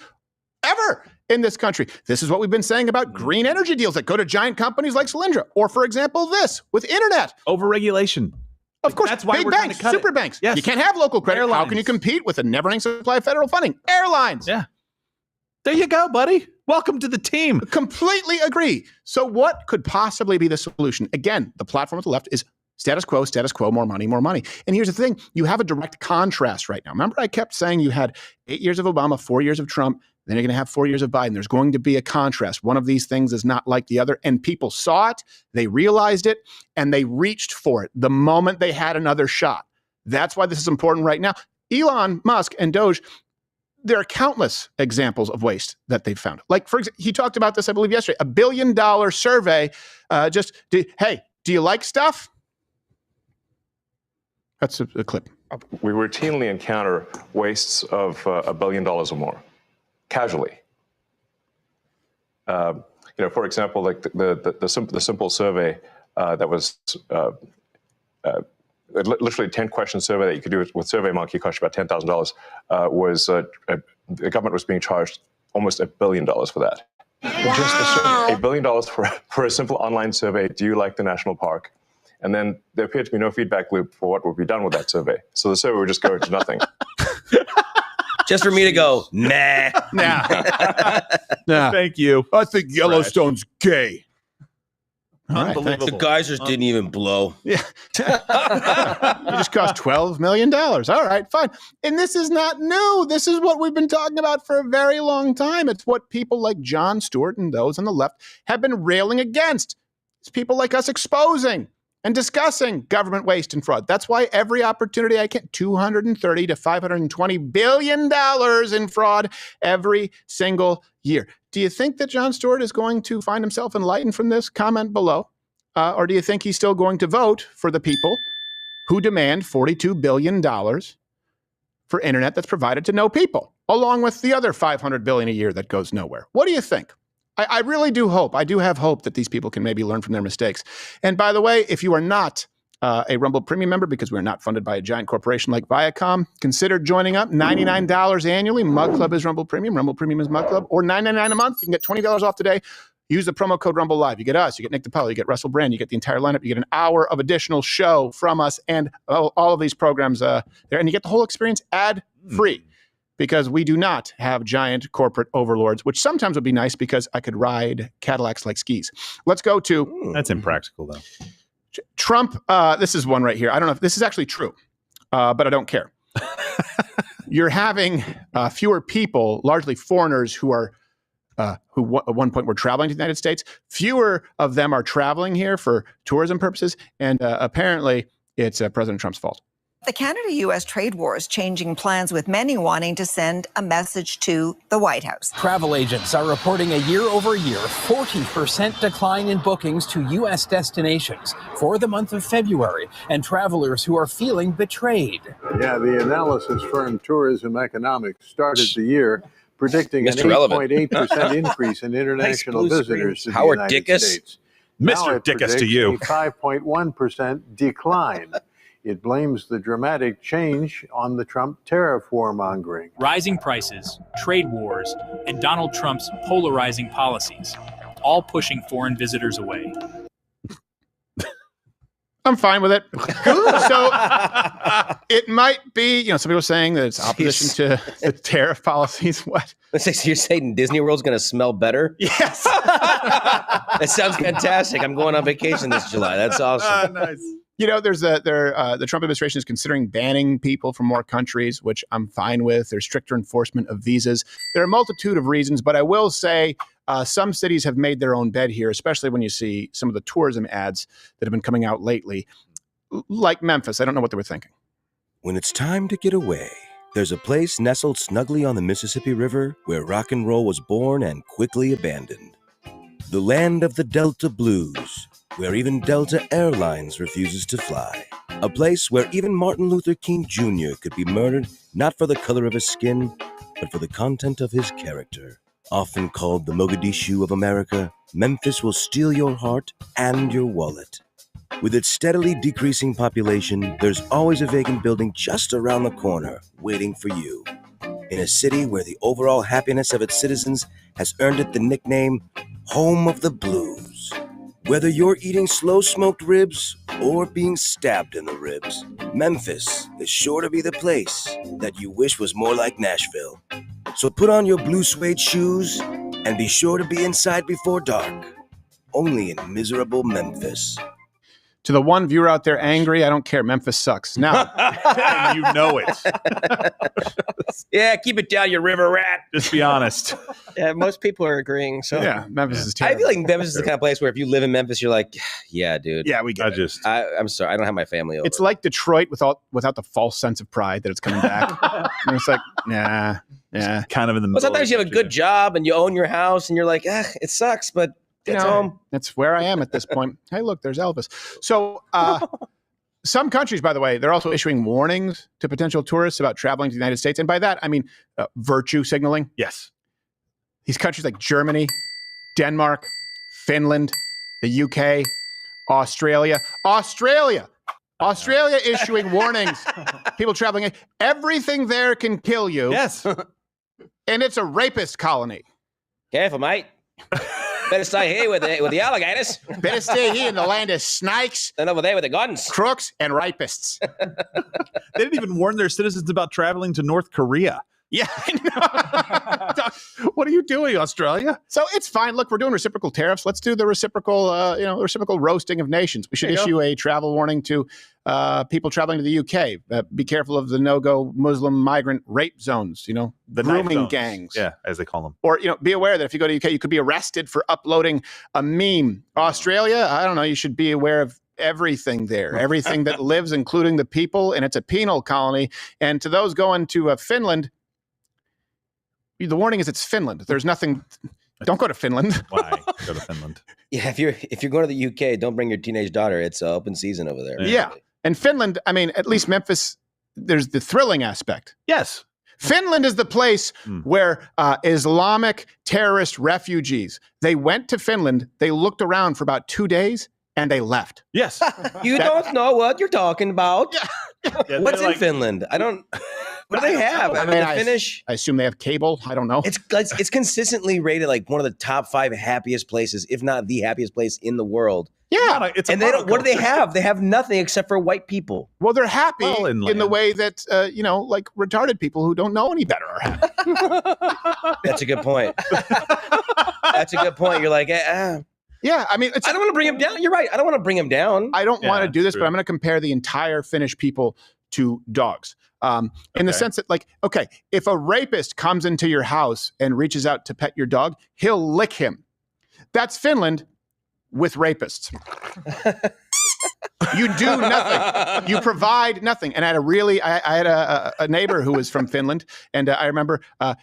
ever in this country. This is what we've been saying about green energy deals that go to giant companies like Solyndra. Or, for example, this with internet. Overregulation. Of course, that's why big we're banks, super banks. Yes. You can't have local credit. Airlines. How can you compete with a never-ending supply of federal funding? Airlines. Yeah. There you go, buddy. Welcome to the team. Completely agree. So what could possibly be the solution? Again, the platform of the left is Status quo, more money, more money. And here's the thing. You have a direct contrast right now. Remember, I kept saying you had 8 years of Obama, 4 years of Trump, then you're going to have 4 years of Biden. There's going to be a contrast. One of these things is not like the other. And people saw it, they realized it, and they reached for it the moment they had another shot. That's why this is important right now. Elon Musk and Doge, there are countless examples of waste that they've found. Like, for example, he talked about this, I believe, yesterday, $1 billion survey. Hey, do you like stuff? That's a clip. We routinely encounter wastes of $1 billion or more, casually. For example, like the simple survey that was literally a 10-question survey that you could do with SurveyMonkey, cost about $10,000. Was the government was being charged almost $1 billion for that. Wow. Just the survey, $1 billion for a simple online survey. Do you like the national park? And then there appeared to be no feedback loop for what would be done with that survey. So the survey would just go into nothing. Just for me to go, nah. Thank you. I think Yellowstone's gay. All right, the geysers didn't even blow. Yeah. It just cost $12 million. All right, fine. And this is not new. This is what we've been talking about for a very long time. It's what people like Jon Stewart and those on the left have been railing against. It's people like us exposing and discussing government waste and fraud. That's why every opportunity I can, $230 to $520 billion in fraud every single year. Do you think that Jon Stewart is going to find himself enlightened from this? Comment below. Or do you think he's still going to vote for the people who demand $42 billion for internet that's provided to no people, along with the other $500 billion a year that goes nowhere? What do you think? I really do hope. I do have hope that these people can maybe learn from their mistakes. And by the way, if you are not a Rumble Premium member, because we're not funded by a giant corporation like Viacom, consider joining up. $99 annually. Mug Club is Rumble Premium. Rumble Premium is Mug Club. Or $9.99 a month. You can get $20 off today. Use the promo code Rumble Live. You get us. You get Nick DiPaolo. You get Russell Brand. You get the entire lineup. You get an hour of additional show from us and all of these programs there. And you get the whole experience ad-free. Because we do not have giant corporate overlords, which sometimes would be nice because I could ride Cadillacs like skis. Let's go to... That's impractical, though. Trump, this is one right here. I don't know if this is actually true, but I don't care. You're having fewer people, largely foreigners, who at one point were traveling to the United States. Fewer of them are traveling here for tourism purposes, and apparently it's President Trump's fault. The Canada-U.S. trade war is changing plans, with many wanting to send a message to the White House. Travel agents are reporting a year-over-year 40% decline in bookings to U.S. destinations for the month of February, and travelers who are feeling betrayed. Yeah, the analysis firm Tourism Economics started the year predicting an 8.8% increase in international visitors to the United States. Mr. Dickus to you. A 5.1% decline. It blames the dramatic change on the Trump tariff warmongering. Rising prices, trade wars, and Donald Trump's polarizing policies, all pushing foreign visitors away. I'm fine with it. So it might be, some people are saying that it's opposition to the tariff policies. What? So you're saying Disney World's going to smell better? Yes. That sounds fantastic. I'm going on vacation this July. That's awesome. Nice. There's the Trump administration is considering banning people from more countries, which I'm fine with. There's stricter enforcement of visas. There are a multitude of reasons, but I will say some cities have made their own bed here, especially when you see some of the tourism ads that have been coming out lately, like Memphis. I don't know what they were thinking. When it's time to get away, there's a place nestled snugly on the Mississippi River where rock and roll was born and quickly abandoned. The land of the Delta Blues, where even Delta Airlines refuses to fly. A place where even Martin Luther King Jr. could be murdered not for the color of his skin, but for the content of his character. Often called the Mogadishu of America, Memphis will steal your heart and your wallet. With its steadily decreasing population, there's always a vacant building just around the corner waiting for you. In a city where the overall happiness of its citizens has earned it the nickname Home of the Blues. Whether you're eating slow-smoked ribs or being stabbed in the ribs, Memphis is sure to be the place that you wish was more like Nashville. So put on your blue suede shoes and be sure to be inside before dark. Only in miserable Memphis. To the one viewer out there angry, I don't care. Memphis sucks. Now, and you know it. Yeah, keep it down, you river rat. Just be honest. Yeah, most people are agreeing. So yeah, Memphis is I terrible. feel like Memphis is the kind of place where if you live in Memphis, you're like, yeah, dude. Yeah, we get it. I'm sorry, I don't have my family over. It's like Detroit without the false sense of pride that it's coming back. And it's like, nah, yeah. Kind of in the Well, middle. sometimes you have a good job and you own your house and you're like, it sucks, but it's home. That's where I am at this point. Hey, look, there's Elvis. So some countries, by the way, they're also issuing warnings to potential tourists about traveling to the United States. And by that, I mean virtue signaling. Yes. These countries like Germany, Denmark, Finland, the UK, Australia issuing warnings. People traveling. Everything there can kill you. Yes. And it's a rapist colony. Careful, mate. Better stay here with the alligators. Better stay here in the land of snakes. Than over there with the guns. Crooks and rapists. They didn't even warn their citizens about traveling to North Korea. Yeah, I know. What are you doing, Australia? So it's fine. Look, we're doing reciprocal tariffs. Let's do the reciprocal, reciprocal roasting of nations. We should issue a travel warning to people traveling to the UK. Be careful of the no-go Muslim migrant rape zones. The grooming zones. gangs. Yeah, as they call them. Or be aware that if you go to the UK, you could be arrested for uploading a meme. Australia, I don't know. You should be aware of everything there, everything that lives, including the people, and it's a penal colony. And to those going to Finland. The warning is it's Finland. There's nothing. Don't go to Finland. Why go to Finland? Yeah, if you're going to the UK, don't bring your teenage daughter. It's open season over there. Yeah, and Finland. I mean, at least Memphis. There's the thrilling aspect. Yes, Finland is the place where Islamic terrorist refugees. They went to Finland. They looked around for about 2 days and they left. Yes, you don't know what you're talking about. Yeah, what's in Finland? I don't. What do they have? I mean, the Finnish. I assume they have cable. I don't know. It's consistently rated like one of the top 5 happiest places, if not the happiest place in the world. Yeah, and they don't. What do they have? They have nothing except for white people. Well, they're happy in the way that like retarded people who don't know any better are happy. That's a good point. That's a good point. You're like, yeah, I mean, I don't want to bring him down. You're right. I don't want to bring him down. I don't want to do this, but I'm going to compare the entire Finnish people to dogs. In the sense that, like, okay, if a rapist comes into your house and reaches out to pet your dog, he'll lick him. That's Finland with rapists. You do nothing. You provide nothing. And I had a neighbor who was from Finland, and I remember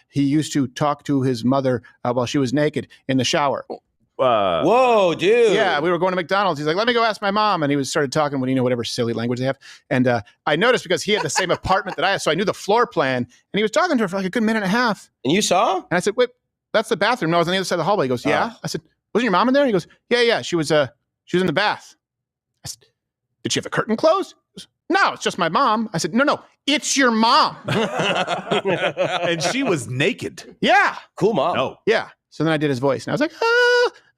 he used to talk to his mother while she was naked in the shower. Whoa, dude. Yeah, we were going to McDonald's. He's like, let me go ask my mom. And he started talking with, whatever silly language they have. And I noticed because he had the same apartment that I had, so I knew the floor plan. And he was talking to her for like a good minute and a half. And you saw? And I said, wait, that's the bathroom. No, I was on the other side of the hallway. He goes, yeah. I said, wasn't your mom in there? He goes, yeah. She was in the bath. I said, did she have a curtain closed? He goes, no, it's just my mom. I said, no, it's your mom. And she was naked. Yeah. Cool mom. No. Yeah. So then I did his voice. And I was like,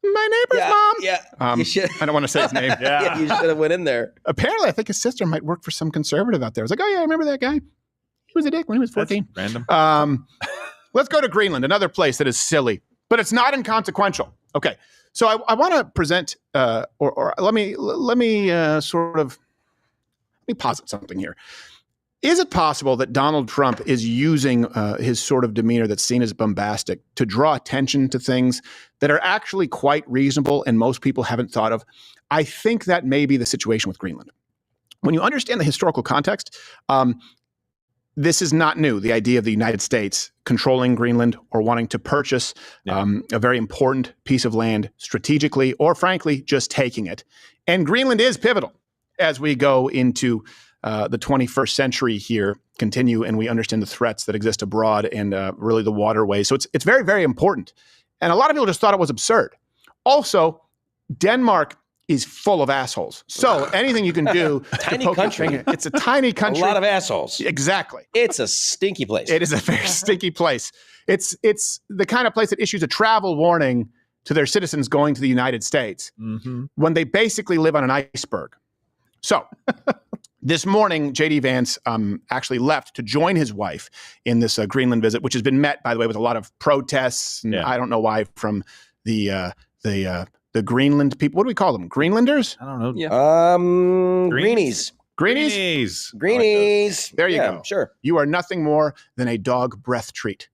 my neighbor's mom. Yeah. I don't want to say his name. Yeah, you should have went in there. Apparently, I think his sister might work for some conservative out there. I was like, oh, yeah, I remember that guy. He was a dick when he was 14. That's random. Let's go to Greenland, another place that is silly, but it's not inconsequential. Okay. So I want to present, or let me posit something here. Is it possible that Donald Trump is using his sort of demeanor that's seen as bombastic to draw attention to things that are actually quite reasonable and most people haven't thought of? I think that may be the situation with Greenland. When you understand the historical context, this is not new, the idea of the United States controlling Greenland or wanting to purchase a very important piece of land strategically or, frankly, just taking it. And Greenland is pivotal as we go into the 21st century here, continue, and we understand the threats that exist abroad and really the waterways. So it's very, very important. And a lot of people just thought it was absurd. Also, Denmark is full of assholes. So anything you can do tiny country. It's a tiny country. A lot of assholes. Exactly. It's a stinky place. It is a very stinky place. It's the kind of place that issues a travel warning to their citizens going to the United States when they basically live on an iceberg. So this morning, J.D. Vance actually left to join his wife in this Greenland visit, which has been met, by the way, with a lot of protests. And I don't know why from the the Greenland people. What do we call them? Greenlanders? I don't know. Yeah. Greenies. Greenies? Greenies. There you Yeah, go. Sure. You are nothing more than a dog breath treat.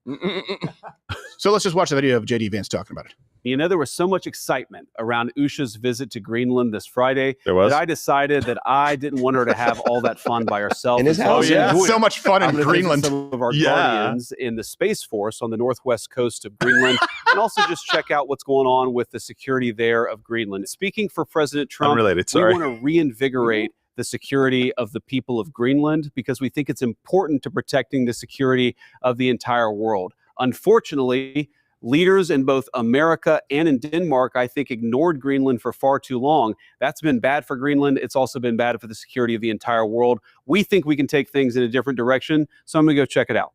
So let's just watch the video of J.D. Vance talking about it. You know, there was so much excitement around Usha's visit to Greenland this Friday that I decided that I didn't want her to have all that fun by herself. In his And house, I'm yeah. gonna do So it. much fun in I'm gonna visit Greenland. Some of our Yeah. guardians in the Space Force on the northwest coast of Greenland, and also just check out what's going on with the security there of Greenland. Speaking for President Trump, Unrelated, sorry. we want to reinvigorate the security of the people of Greenland because we think it's important to protecting the security of the entire world. Unfortunately, leaders in both America and in Denmark, I think, ignored Greenland for far too long. That's been bad for Greenland. It's also been bad for the security of the entire world. We think we can take things in a different direction, so I'm going to go check it out.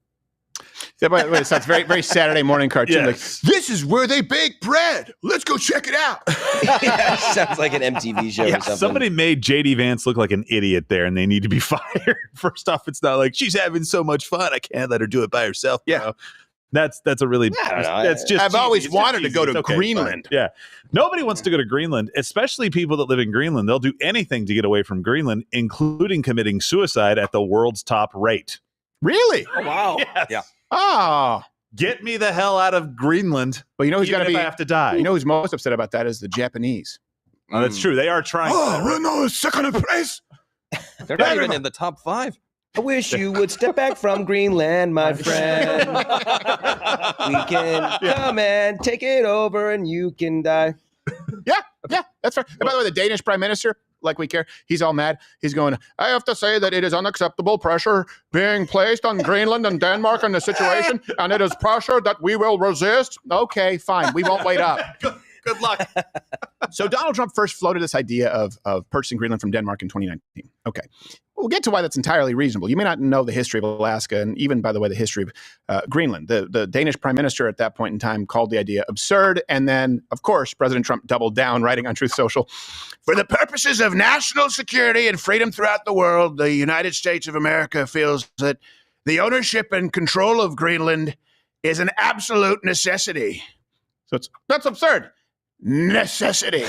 Yeah, by the way, it sounds very, very Saturday morning cartoon. Yes. Like, this is where they bake bread. Let's go check it out. Yeah, sounds like an MTV show Yeah, or something. somebody made JD Vance look like an idiot there, and they need to be fired. First off, it's not like she's having so much fun. I can't let her do it by herself. Yeah. Bro. That's a really I don't know. that's just I've cheesy. always It's just wanted to cheesy. go to It's okay, it's Greenland. fine. Yeah. Nobody wants to go to Greenland, especially people that live in Greenland. They'll do anything to get away from Greenland, including committing suicide at the world's top rate. Really? Oh, wow. Yes. Yeah. Oh. Get me the hell out of Greenland. Well, you know who's even going to if be? I have to die. You know who's most upset about that is the Japanese. Oh, that's true. They are trying. we're no second place. They're not even in the top 5. I wish you would step back from Greenland, my friend. We can come and take it over and you can die. Yeah, that's right. And by the way, the Danish prime minister, like we care, he's all mad. He's going, I have to say that it is unacceptable pressure being placed on Greenland and Denmark in this situation, and it is pressure that we will resist. Okay, fine. We won't wait up. Good luck. So Donald Trump first floated this idea of purchasing Greenland from Denmark in 2019. Okay. We'll get to why that's entirely reasonable. You may not know the history of Alaska and even, by the way, the history of Greenland. The Danish prime minister at that point in time called the idea absurd. And then, of course, President Trump doubled down, writing on Truth Social, for the purposes of national security and freedom throughout the world, the United States of America feels that the ownership and control of Greenland is an absolute necessity. So that's absurd. Necessity.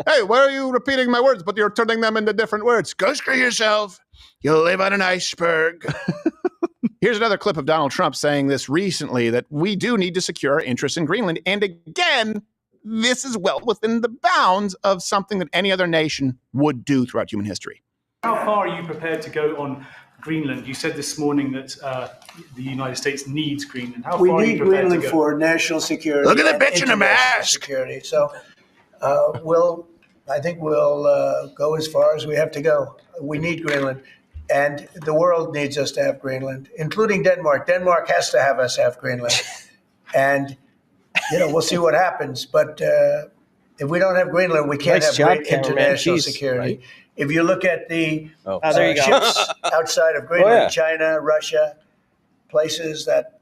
Hey, why are you repeating my words, but you're turning them into different words? Go screw yourself. You'll live on an iceberg. Here's another clip of Donald Trump saying this recently, that we do need to secure our interests in Greenland. And again, this is well within the bounds of something that any other nation would do throughout human history. How far are you prepared to go on Greenland? You said this morning that the United States needs Greenland. How We far are you need prepared Greenland to go? for national security. Look at the and bitch in the international mask. Security. So I think we'll go as far as we have to go. We need Greenland, and the world needs us to have Greenland, including Denmark. Denmark has to have us have Greenland, and we'll see what happens. But if we don't have Greenland, we can't Nice have job, great cameraman. international Jeez, security. right? If you look at the there you go. ships outside of Greenland, yeah. China, Russia, places that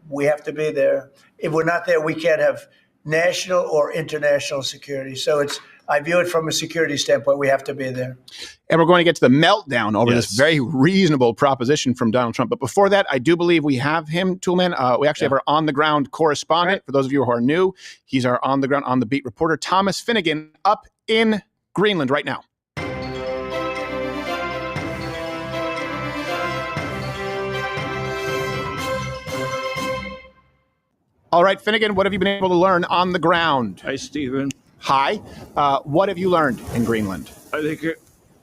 we have to be there. If we're not there, we can't have national or international security. So I view it from a security standpoint. We have to be there. And we're going to get to the meltdown over this very reasonable proposition from Donald Trump. But before that, I do believe we have him, Toolman. We actually have our on-the-ground correspondent. For those of you who are new, he's our on-the-ground, on-the-beat reporter, Thomas Finnegan, up in Greenland right now. All right, Finnegan, what have you been able to learn on the ground? Hi, Stephen. Hi. What have you learned in Greenland? I think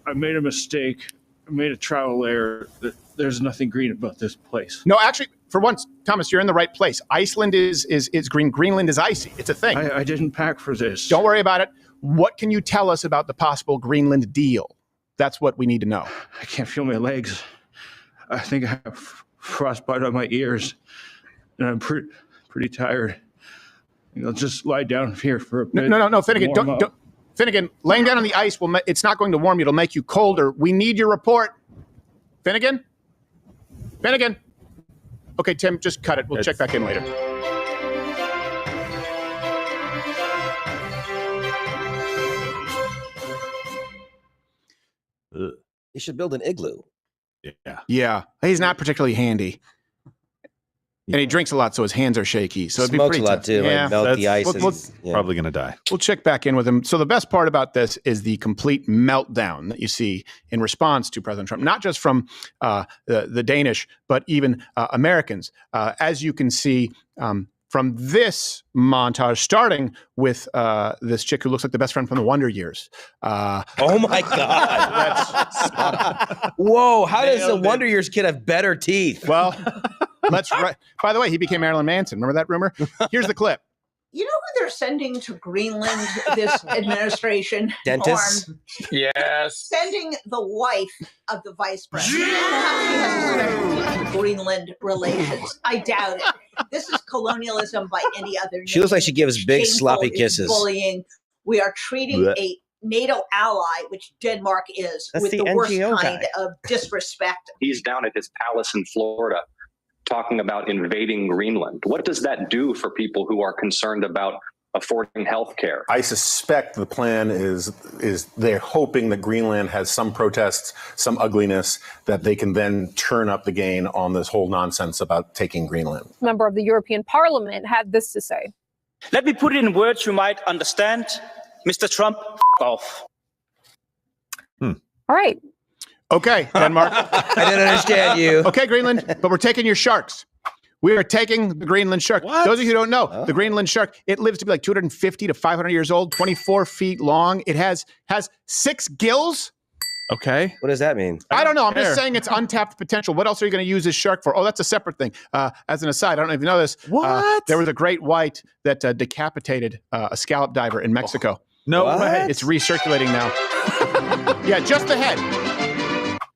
I made a mistake. I made a travel error. There's nothing green about this place. No, actually, for once, Thomas, you're in the right place. Iceland is green. Greenland is icy. It's a thing. I didn't pack for this. Don't worry about it. What can you tell us about the possible Greenland deal? That's what we need to know. I can't feel my legs. I think I have frostbite on my ears, and I'm pretty tired. I'll just lie down here for a bit. No, Finnegan, warm don't. up. Finnegan, laying down on the ice it's not going to warm you. It'll make you colder. We need your report. Finnegan? Okay, Tim, just cut it. We'll check back in later. You should build an igloo. Yeah. Yeah. He's not particularly handy. And he drinks a lot, so his hands are shaky. So it'd be Smokes pretty a lot tough. too. Yeah, Like melt the ice. Probably going to die. We'll check back in with him. So the best part about this is the complete meltdown that you see in response to President Trump, not just from the Danish, but even Americans. As you can see from this montage, starting with this chick who looks like the best friend from the Wonder Years. Oh my God! Whoa! How does the Wonder Years kid have better teeth? Well, by the way, he became Marilyn Manson. Remember that rumor? Here's the clip. You know who they're sending to Greenland this administration? Dentists? Norm? Yes. Sending the wife of the vice president. I don't know how she has a specialty in Greenland relations. I doubt it. This is colonialism by any other She looks like she gives big Shameful sloppy is kisses. Bullying. We are treating Blech. a NATO ally, which Denmark is, That's with the the worst NGO kind guy. of disrespect. He's down at his palace in Florida talking about invading Greenland. What does that do for people who are concerned about affording health care? I suspect the plan is they're hoping that Greenland has some protests, some ugliness, that they can then turn up the gain on this whole nonsense about taking Greenland. Member of the European Parliament had this to say. Let me put it in words you might understand. Mr. Trump, f*** off. All right. Okay, Denmark. I didn't understand you. Okay, Greenland, but we're taking your sharks. We are taking the Greenland shark. Those of you who don't know, the Greenland shark, it lives to be like 250 to 500 years old, 24 feet long. It has 6 gills. Okay. What does that mean? I don't know. I'm just saying it's untapped potential. What else are you going to use this shark for? Oh, that's a separate thing. As an aside, I don't know if you know this. What? There was a great white that decapitated a scallop diver in Mexico. No way. It's recirculating now. Yeah, just the head.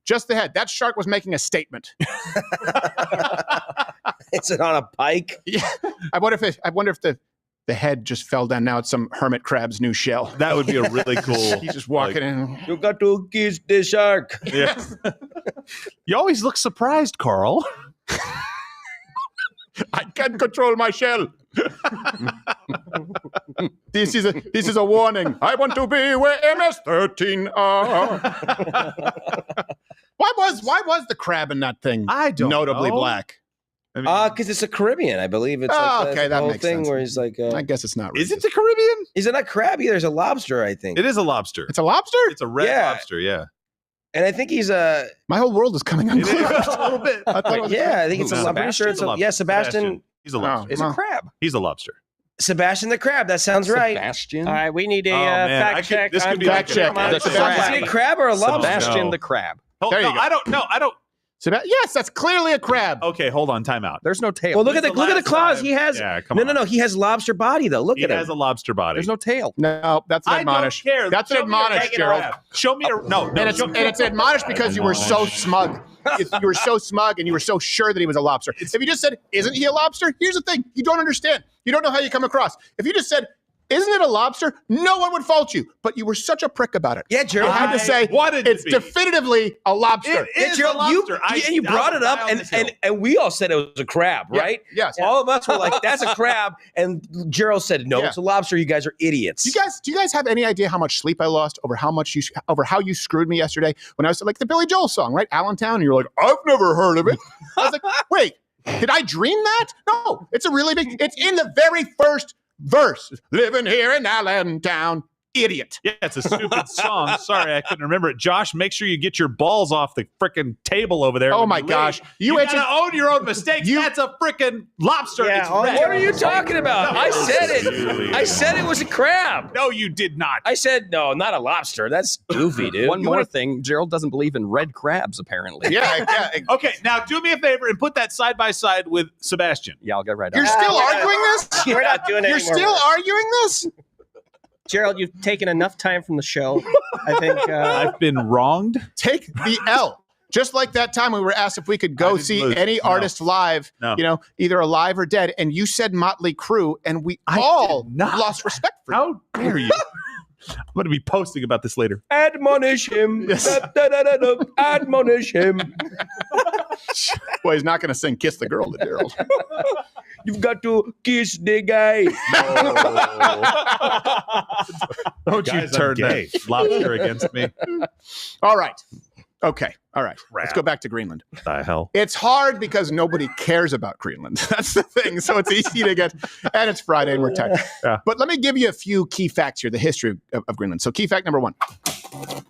Just the head. That shark was making a statement. Is it on a pike? Yeah. I wonder if the head just fell down. Now it's some hermit crab's new shell. That would be a really cool. He's just walking in. You got to kiss the shark. Yeah. You always look surprised, Carl. I can't control my shell. This is a warning. I want to be where MS-13 are. Why was the crab in that thing? I don't notably know. black. Because it's a Caribbean, I believe. It's like okay, the that whole makes thing sense. where he's like. I guess it's not. Is it the Caribbean? Is it not crab? There's a lobster, I think. It is a lobster. It's a lobster. It's a red lobster. Yeah. And I think he's a. My whole world is coming unglued. a little bit. I thought it was I think it's a. I'm pretty sure it's a. Yeah, Sebastian. He's a lobster. Is a crab. He's a lobster. Sebastian the crab. That sounds right. Sebastian. All right, we need a man, fact check. this could be fact check. The Is he a crab or a lobster? Sebastian No. the crab. There you go. I don't. Yes, that's clearly a crab. Okay, hold on. Time out. There's no tail. Well, look at the last claws. time- He has. Yeah, come on. No. He has lobster body though. Look He at him. has a lobster body. There's no tail. No, that's an I admonish. don't care. That's an Show me a admonish, regular Gerald. crab. Show me a no. And it's admonished because you were so smug. You were so smug and you were so sure that he was a lobster. If you just said, "Isn't he a lobster?" Here's the thing: you don't understand. You don't know how you come across. If you just said, "Isn't it a lobster?" No one would fault you. But you were such a prick about it. Yeah, Gerald. You had to say it's definitively a lobster. It is Gerald, a lobster. you brought it up, and we all said it was a crab, right? Yes. All of us were like, "That's a crab," and Gerald said, "No, it's a lobster." You guys are idiots. Do you guys have any idea how much sleep I lost over how you screwed me yesterday when I was like the Billy Joel song, right? Allentown, and you were like, "I've never heard of it." I was like, "Wait, did I dream that?" No, it's a really big. It's in the very first verse. Living here in Allentown, idiot. Yeah, it's a stupid song. Sorry, I couldn't remember it. Josh, make sure you get your balls off the frickin' table over there. Oh when my you gosh. leave. You You gotta own your own mistakes. That's a frickin' lobster. Yeah, It's what red. are you talking about? No, I said it. silly. I said it was a crab. No, you did not. I said no, not a lobster. That's goofy, dude. One more thing. Gerald doesn't believe in red crabs, apparently. Yeah. Okay, now do me a favor and put that side by side with Sebastian. Yeah, I'll get right You're on. still arguing this? We're not doing it You're anymore. still arguing this? Gerald, you've taken enough time from the show. I think I've been wronged. Take the L. Just like that time we were asked if we could go see any artist live, either alive or dead, and you said Motley Crue, and we all lost respect for you. How dare you? I'm going to be posting about this later. Admonish him. Yes. Admonish him. Well, he's not going to sing "Kiss the Girl" to Gerald. You've got to kiss the guy. Don't you Guys, I'm turn gay. that lobster against me. All right. Okay. All right. Let's go back to Greenland. The hell? It's hard because nobody cares about Greenland. That's the thing. So it's easy to get, and it's Friday and we're tired. Yeah. But let me give you a few key facts here, the history of Greenland. So key fact number 1,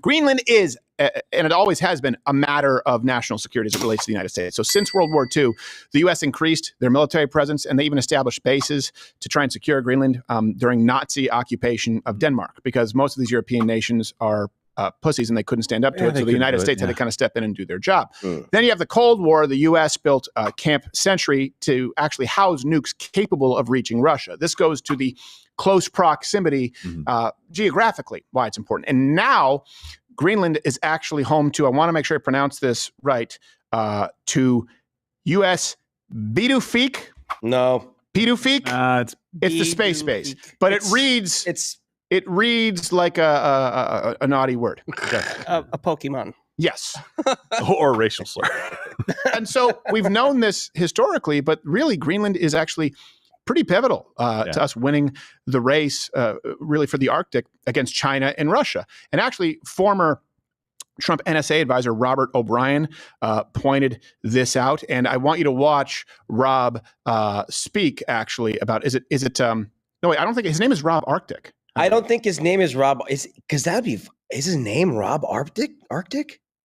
Greenland is, and it always has been, a matter of national security as it relates to the United States. So since World War II, the U.S. increased their military presence, and they even established bases to try and secure Greenland during Nazi occupation of Denmark, because most of these European nations are pussies and they couldn't stand up to it. So the United States had to kind of step in and do their job. Then you have the Cold War. The U.S. built Camp Century to actually house nukes capable of reaching Russia. This goes to the close proximity geographically, why it's important. And now Greenland is actually home to, I want to make sure I pronounce this right, to U.S. Pituffik. No. Pituffik? It's the space base. But it reads like a naughty word. A Pokemon. Yes. Or a racial slur. And so we've known this historically, but really Greenland is actually pretty pivotal to us winning the race, really, for the Arctic against China and Russia. And actually, former Trump NSA advisor Robert O'Brien pointed this out. And I want you to watch Rob speak, actually, about, is it no, wait, I don't think his name is Rob Arctic. I don't think his name is Rob. Is his name Rob Arctic?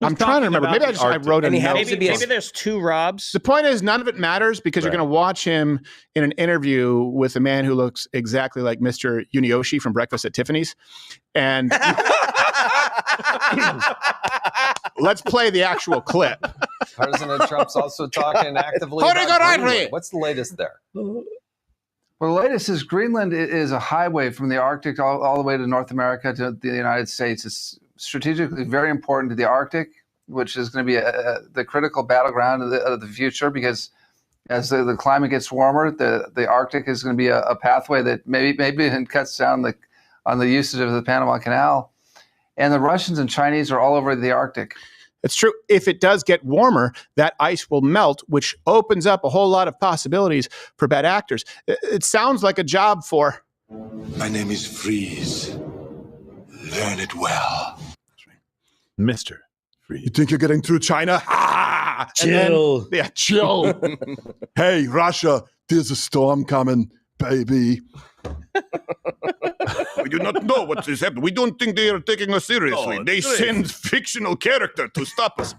I'm trying to remember. Maybe I wrote a note. Maybe there's two Robs. The point is, none of it matters because you're going to watch him in an interview with a man who looks exactly like Mr. Yunioshi from Breakfast at Tiffany's. And let's play the actual clip. President Trump's also talking actively about Greenland. What's the latest there? Well, the latest is Greenland is a highway from the Arctic all the way to North America to the United States. It's strategically very important to the Arctic, which is going to be the critical battleground of the future, because as the climate gets warmer, the Arctic is going to be a pathway that maybe it cuts down on the usage of the Panama Canal. And the Russians and Chinese are all over the Arctic. It's true. If it does get warmer, that ice will melt, which opens up a whole lot of possibilities for bad actors. It sounds like a job for... My name is Freeze. Learn it well. Mr. Freeze. You think you're getting through China? Ah! Chill. Chill. Hey, Russia, there's a storm coming, baby. We do not know what is happening. We don't think they are taking us seriously. They send fictional character to stop us.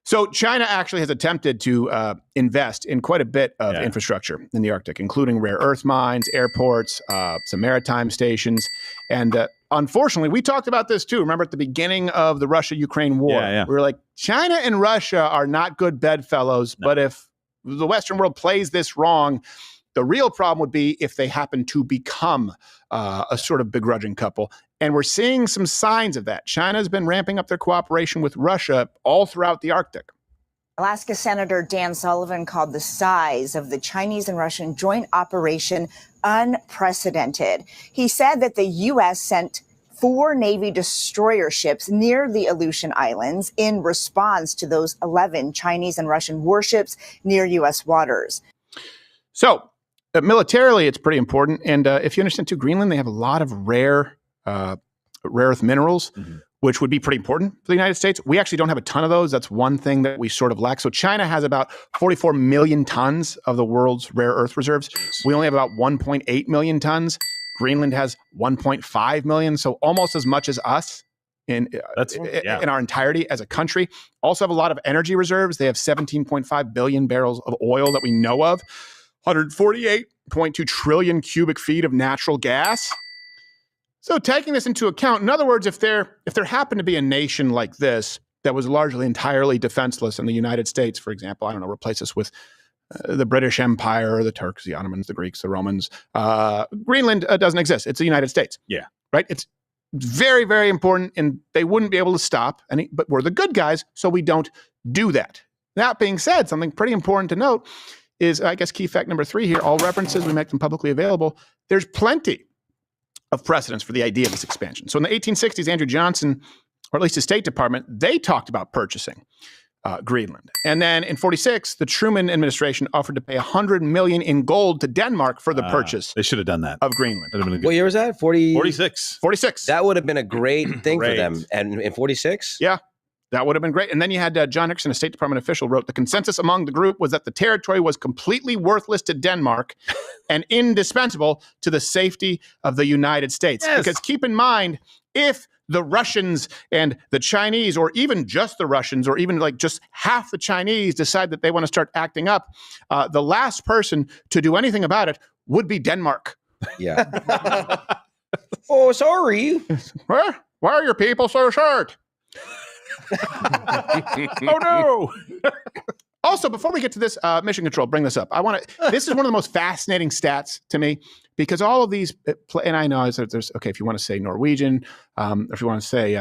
So China actually has attempted to invest in quite a bit of infrastructure in the Arctic, including rare earth mines, airports, some maritime stations. And unfortunately, we talked about this too. Remember at the beginning of the Russia-Ukraine war, we were like, China and Russia are not good bedfellows, but if the Western world plays this wrong, the real problem would be if they happen to become a sort of begrudging couple. And we're seeing some signs of that. China's been ramping up their cooperation with Russia all throughout the Arctic. Alaska Senator Dan Sullivan called the size of the Chinese and Russian joint operation unprecedented. He said that the U.S. sent 4 Navy destroyer ships near the Aleutian Islands in response to those 11 Chinese and Russian warships near U.S. waters. So militarily, it's pretty important. And if you understand too, Greenland, they have a lot of rare earth minerals, which would be pretty important for the United States. We actually don't have a ton of those. That's one thing that we sort of lack. So China has about 44 million tons of the world's rare earth reserves. We only have about 1.8 million tons. Greenland has 1.5 million, so almost as much as us in our entirety as a country. Also have a lot of energy reserves. They have 17.5 billion barrels of oil that we know of, 148.2 trillion cubic feet of natural gas. So taking this into account, in other words, if there happened to be a nation like this that was largely entirely defenseless, in the United States, for example, I don't know, replace us with the British Empire or the Turks, the Ottomans, the Greeks, the Romans, Greenland doesn't exist. It's the United States. Yeah. Right? It's very, very important, and they wouldn't be able to stop but we're the good guys, so we don't do that. That being said, something pretty important to note is, I guess, key fact number 3 here, all references, we make them publicly available. There's plenty of precedents for the idea of this expansion. So in the 1860s, Andrew Johnson, or at least his State Department, they talked about purchasing Greenland. And then in 46, the Truman administration offered to pay $100 million in gold to Denmark for the purchase. They should have done that of Greenland. What year was that? 46. 46. That would have been a great thing for them. And in 46? Yeah. That would have been great. And then you had John Nixon, a State Department official, wrote, the consensus among the group was that the territory was completely worthless to Denmark and indispensable to the safety of the United States. Yes. Because keep in mind, if the Russians and the Chinese, or even just the Russians, or even like just half the Chinese decide that they want to start acting up, the last person to do anything about it would be Denmark. Yeah. Oh, sorry. Why are your people so short? Oh no! Also, before we get to this, Mission Control, bring this up. This is one of the most fascinating stats to me, because all of these, and I know there's okay, if you want to say Norwegian, or if you want to say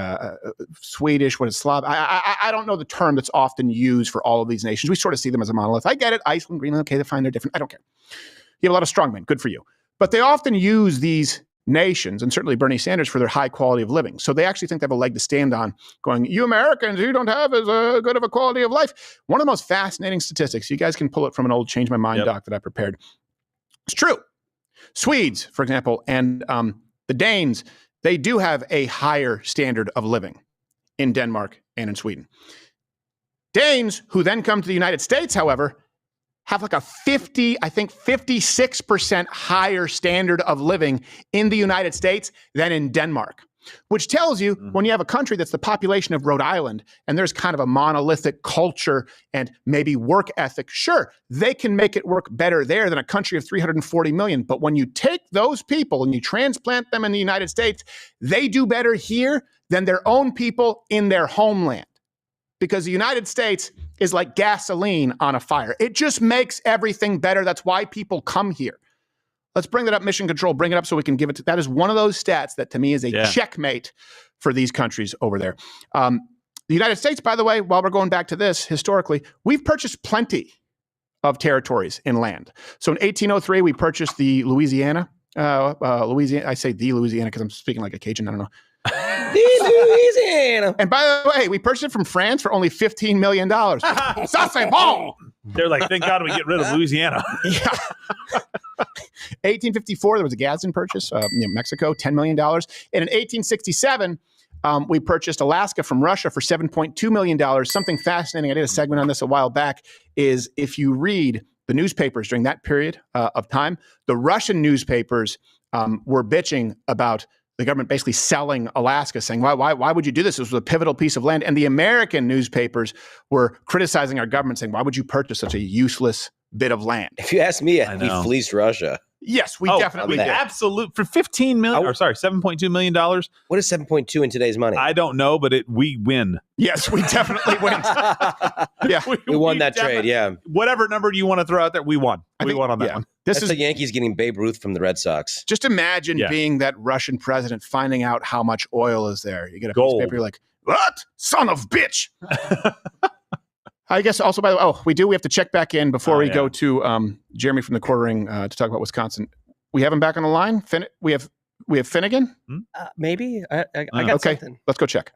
Swedish, what is Slav? I don't know the term that's often used for all of these nations. We sort of see them as a monolith. I get it. Iceland, Greenland, okay, they're fine, they're different. I don't care. You have a lot of strongmen, good for you. But they often use these nations, and certainly Bernie Sanders, for their high quality of living. So they actually think they have a leg to stand on, going, you Americans, you don't have as good of a quality of life. One of the most fascinating statistics, you guys can pull it from an old Change My Mind doc that I prepared. It's true. Swedes, for example, and the Danes, they do have a higher standard of living in Denmark and in Sweden. Danes, who then come to the United States, however, have like a 56% higher standard of living in the United States than in Denmark, which tells you when you have a country that's the population of Rhode Island and there's kind of a monolithic culture and maybe work ethic, sure, they can make it work better there than a country of 340 million. But when you take those people and you transplant them in the United States, they do better here than their own people in their homeland. Because the United States is like gasoline on a fire. It just makes everything better. That's why people come here. Let's bring that up, Mission Control. Bring it up so we can give it to. That is one of those stats that to me is a checkmate for these countries over there. The United States, by the way, while we're going back to this, historically, we've purchased plenty of territories in land. So in 1803, we purchased the Louisiana. Louisiana. I say the Louisiana because I'm speaking like a Cajun. I don't know. Louisiana. And by the way, we purchased it from France for only $15 million. Ça c'est bon. They're like, thank God we get rid of Louisiana. 1854, there was a Gadsden purchase, Mexico, $10 million. And in 1867, we purchased Alaska from Russia for $7.2 million. Something fascinating, I did a segment on this a while back, is if you read the newspapers during that period of time, the Russian newspapers were bitching about the government basically selling Alaska, saying, why would you do this? This was a pivotal piece of land. And the American newspapers were criticizing our government, saying, why would you purchase such a useless bit of land? If you ask me, he fleeced Russia. Yes, we definitely did. Absolute for $15 million, or sorry, $7.2 million. What is 7.2 in today's money? I don't know, but we win. Yes, we definitely win. Yeah, we won that trade. Yeah, whatever number you want to throw out there, we won. We won on that one. This is the Yankees getting Babe Ruth from the Red Sox. Just imagine being that Russian president, finding out how much oil is there. You get a piece of paper, you're like, what? Son of bitch. I guess also, by the way, we have to check back in before we go to Jeremy from the Quartering to talk about Wisconsin. We have him back on the line. We have Finnegan? Maybe. I got something. Let's go check.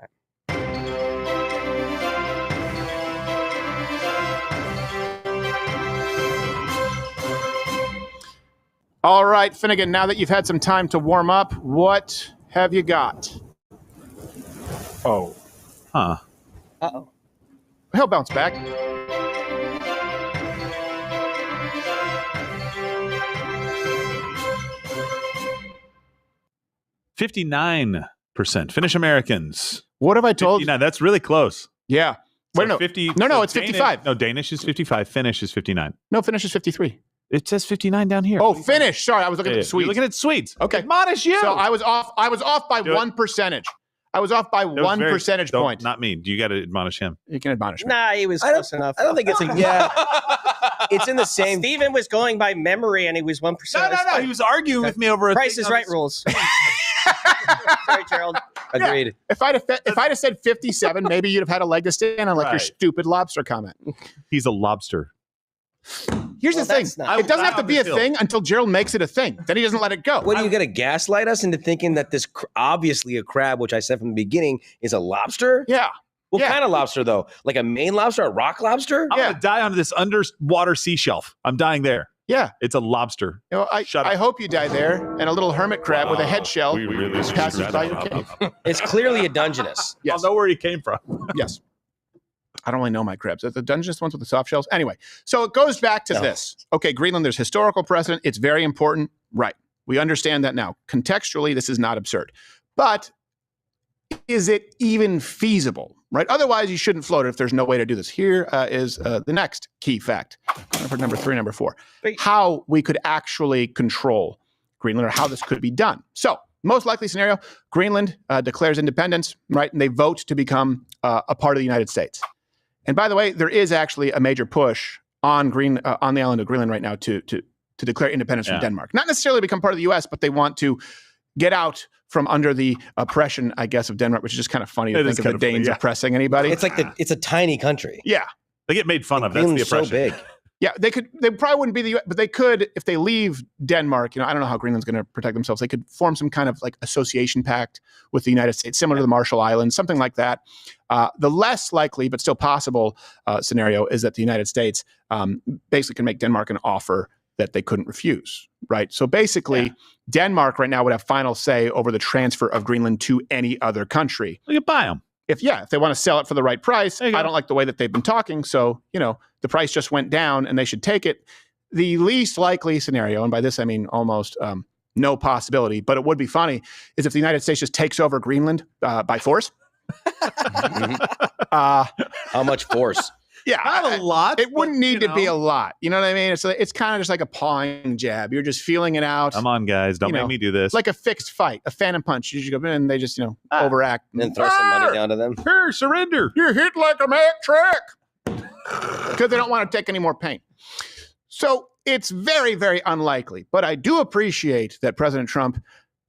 All right, Finnegan, now that you've had some time to warm up, what have you got? Oh. Huh. Uh-oh. He'll bounce back. %59 Finnish Americans. What have I told you? That's really close. Yeah. So no. 50, No, it's 55. No, Danish is 55. Finnish is 59. No, Finnish is 53. It says 59 down here. Oh, Finnish. Sorry, I was looking at the Swedes. You're looking at Swedes. Okay. Admonish you. So I was off by 1%. I was off by 1 percentage point. Not me. You got to admonish him. You can admonish me. Nah, he was close enough. I don't think it's it's in the same. Steven was going by memory, and he was 1%. No. He was arguing with me over a Price is Right rules. Sorry, Gerald. Agreed. Yeah. If I'd have said 57, maybe you'd have had a leg to stand on, like your stupid lobster comment. He's a lobster. Here's the thing. It doesn't have to be a thing until Gerald makes it a thing. Then he doesn't let it go. What, are you going to gaslight us into thinking that this obviously a crab, which I said from the beginning, is a lobster? Yeah. What kind of lobster, though? Like a Maine lobster, a rock lobster? I'm going to die on this underwater sea shelf. I'm dying there. Yeah. It's a lobster. You know, I hope you die there. And a little hermit crab with a head shell passes by your cave. It's clearly a Dungeness. Yes. I'll know where he came from. Yes. I don't really know my crabs. Are the Dungeness ones with the soft shells? Anyway, so it goes back to this. Okay, Greenland, there's historical precedent. It's very important. Right. We understand that now. Contextually, this is not absurd. But is it even feasible? Right? Otherwise, you shouldn't float it if there's no way to do this. Here is the next key fact for number 3, number 4. How we could actually control Greenland or how this could be done. So, most likely scenario, Greenland declares independence, right? And they vote to become a part of the United States. And by the way, there is actually a major push on the island of Greenland right now to declare independence from Denmark. Not necessarily become part of the U.S., but they want to get out from under the oppression, I guess, of Denmark, which is just kind of funny to think of the Danes oppressing anybody. It's like it's a tiny country. Yeah. They get made fun of. That's the oppression. So big. Yeah, they probably wouldn't be the U.S., but they could, if they leave Denmark, I don't know how Greenland's going to protect themselves. They could form some kind of like association pact with the United States, similar to the Marshall Islands, something like that. The less likely, but still possible scenario is that the United States basically can make Denmark an offer that they couldn't refuse, right? So basically, Denmark right now would have final say over the transfer of Greenland to any other country. You can buy them. If they want to sell it for the right price, I don't like the way that they've been talking. So, the price just went down and they should take it. The least likely scenario, and by this I mean almost no possibility, but it would be funny, is if the United States just takes over Greenland by force. How much force? Yeah, not a lot. It wouldn't need to be a lot. You know what I mean? It's kind of just like a pawing jab. You're just feeling it out. Come on, guys. Don't make me do this. Like a fixed fight, a phantom punch. You just go in and they just, overact. And then throw some money down to them. Here, surrender. You're hit like a Mack truck. Because they don't want to take any more pain. So it's very, very unlikely. But I do appreciate that President Trump,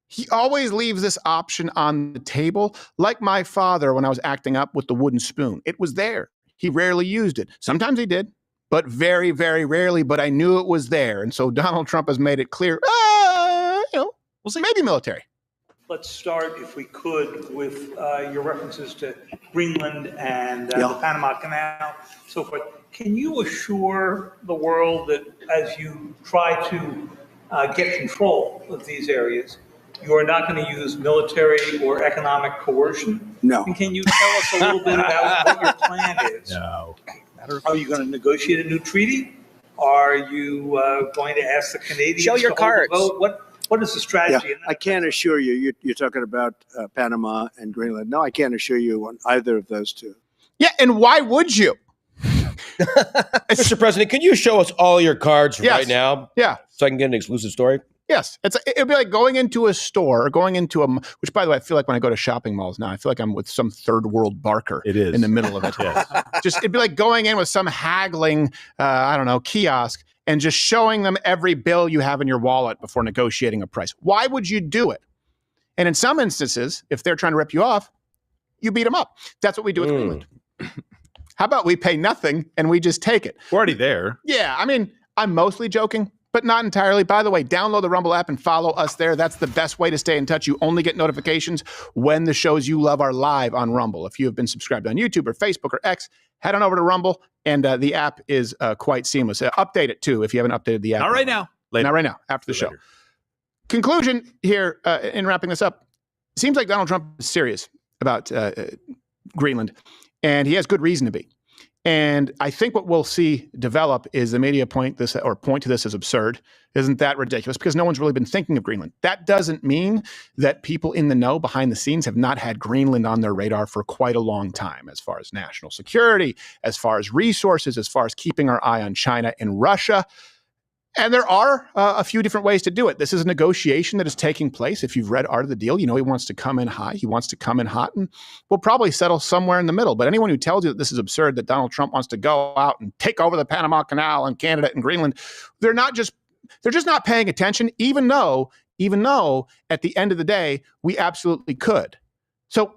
he always leaves this option on the table. Like my father when I was acting up with the wooden spoon. It was there. He rarely used it. Sometimes he did, but very, very rarely. But I knew it was there. And so Donald Trump has made it clear, maybe military. Let's start, if we could, with your references to Greenland and the Panama Canal, so forth. Can you assure the world that as you try to get control of these areas, you are not going to use military or economic coercion? No. And can you tell us a little bit about what your plan is? No. Are you going to negotiate a new treaty? Are you going to ask the Canadians Show your to hold the cards. vote? What is the strategy? Yeah, I can't assure you. You're talking about Panama and Greenland. No, I can't assure you on either of those two. Yeah, and why would you? Mr. President, could you show us all your cards right now? Yeah. So I can get an exclusive story? Yes. It'd be like going into a store or going into which by the way, I feel like when I go to shopping malls now, I feel like I'm with some third world barker in the middle of it. It'd be like going in with some haggling, kiosk and just showing them every bill you have in your wallet before negotiating a price. Why would you do it? And in some instances, if they're trying to rip you off, you beat them up. That's what we do with Greenland. How about we pay nothing and we just take it? We're already there. Yeah, I mean, I'm mostly joking, but not entirely. By the way, download the Rumble app and follow us there. That's the best way to stay in touch. You only get notifications when the shows you love are live on Rumble. If you have been subscribed on YouTube or Facebook or X, head on over to Rumble, and the app is quite seamless. Update it, too, if you haven't updated the app. Not right now. Later. Not right now, after the show. Conclusion here in wrapping this up. Seems like Donald Trump is serious about Greenland, and he has good reason to be. And I think what we'll see develop is the media point to this as absurd. Isn't that ridiculous? Because no one's really been thinking of Greenland. That doesn't mean that people in the know behind the scenes have not had Greenland on their radar for quite a long time, as far as national security, as far as resources, as far as keeping our eye on China and Russia. And there are a few different ways to do it. This is a negotiation that is taking place. If you've read Art of the Deal, you know he wants to come in high. He wants to come in hot, and we'll probably settle somewhere in the middle. But anyone who tells you that this is absurd, that Donald Trump wants to go out and take over the Panama Canal and Canada and Greenland, they're just not paying attention, even though at the end of the day, we absolutely could. So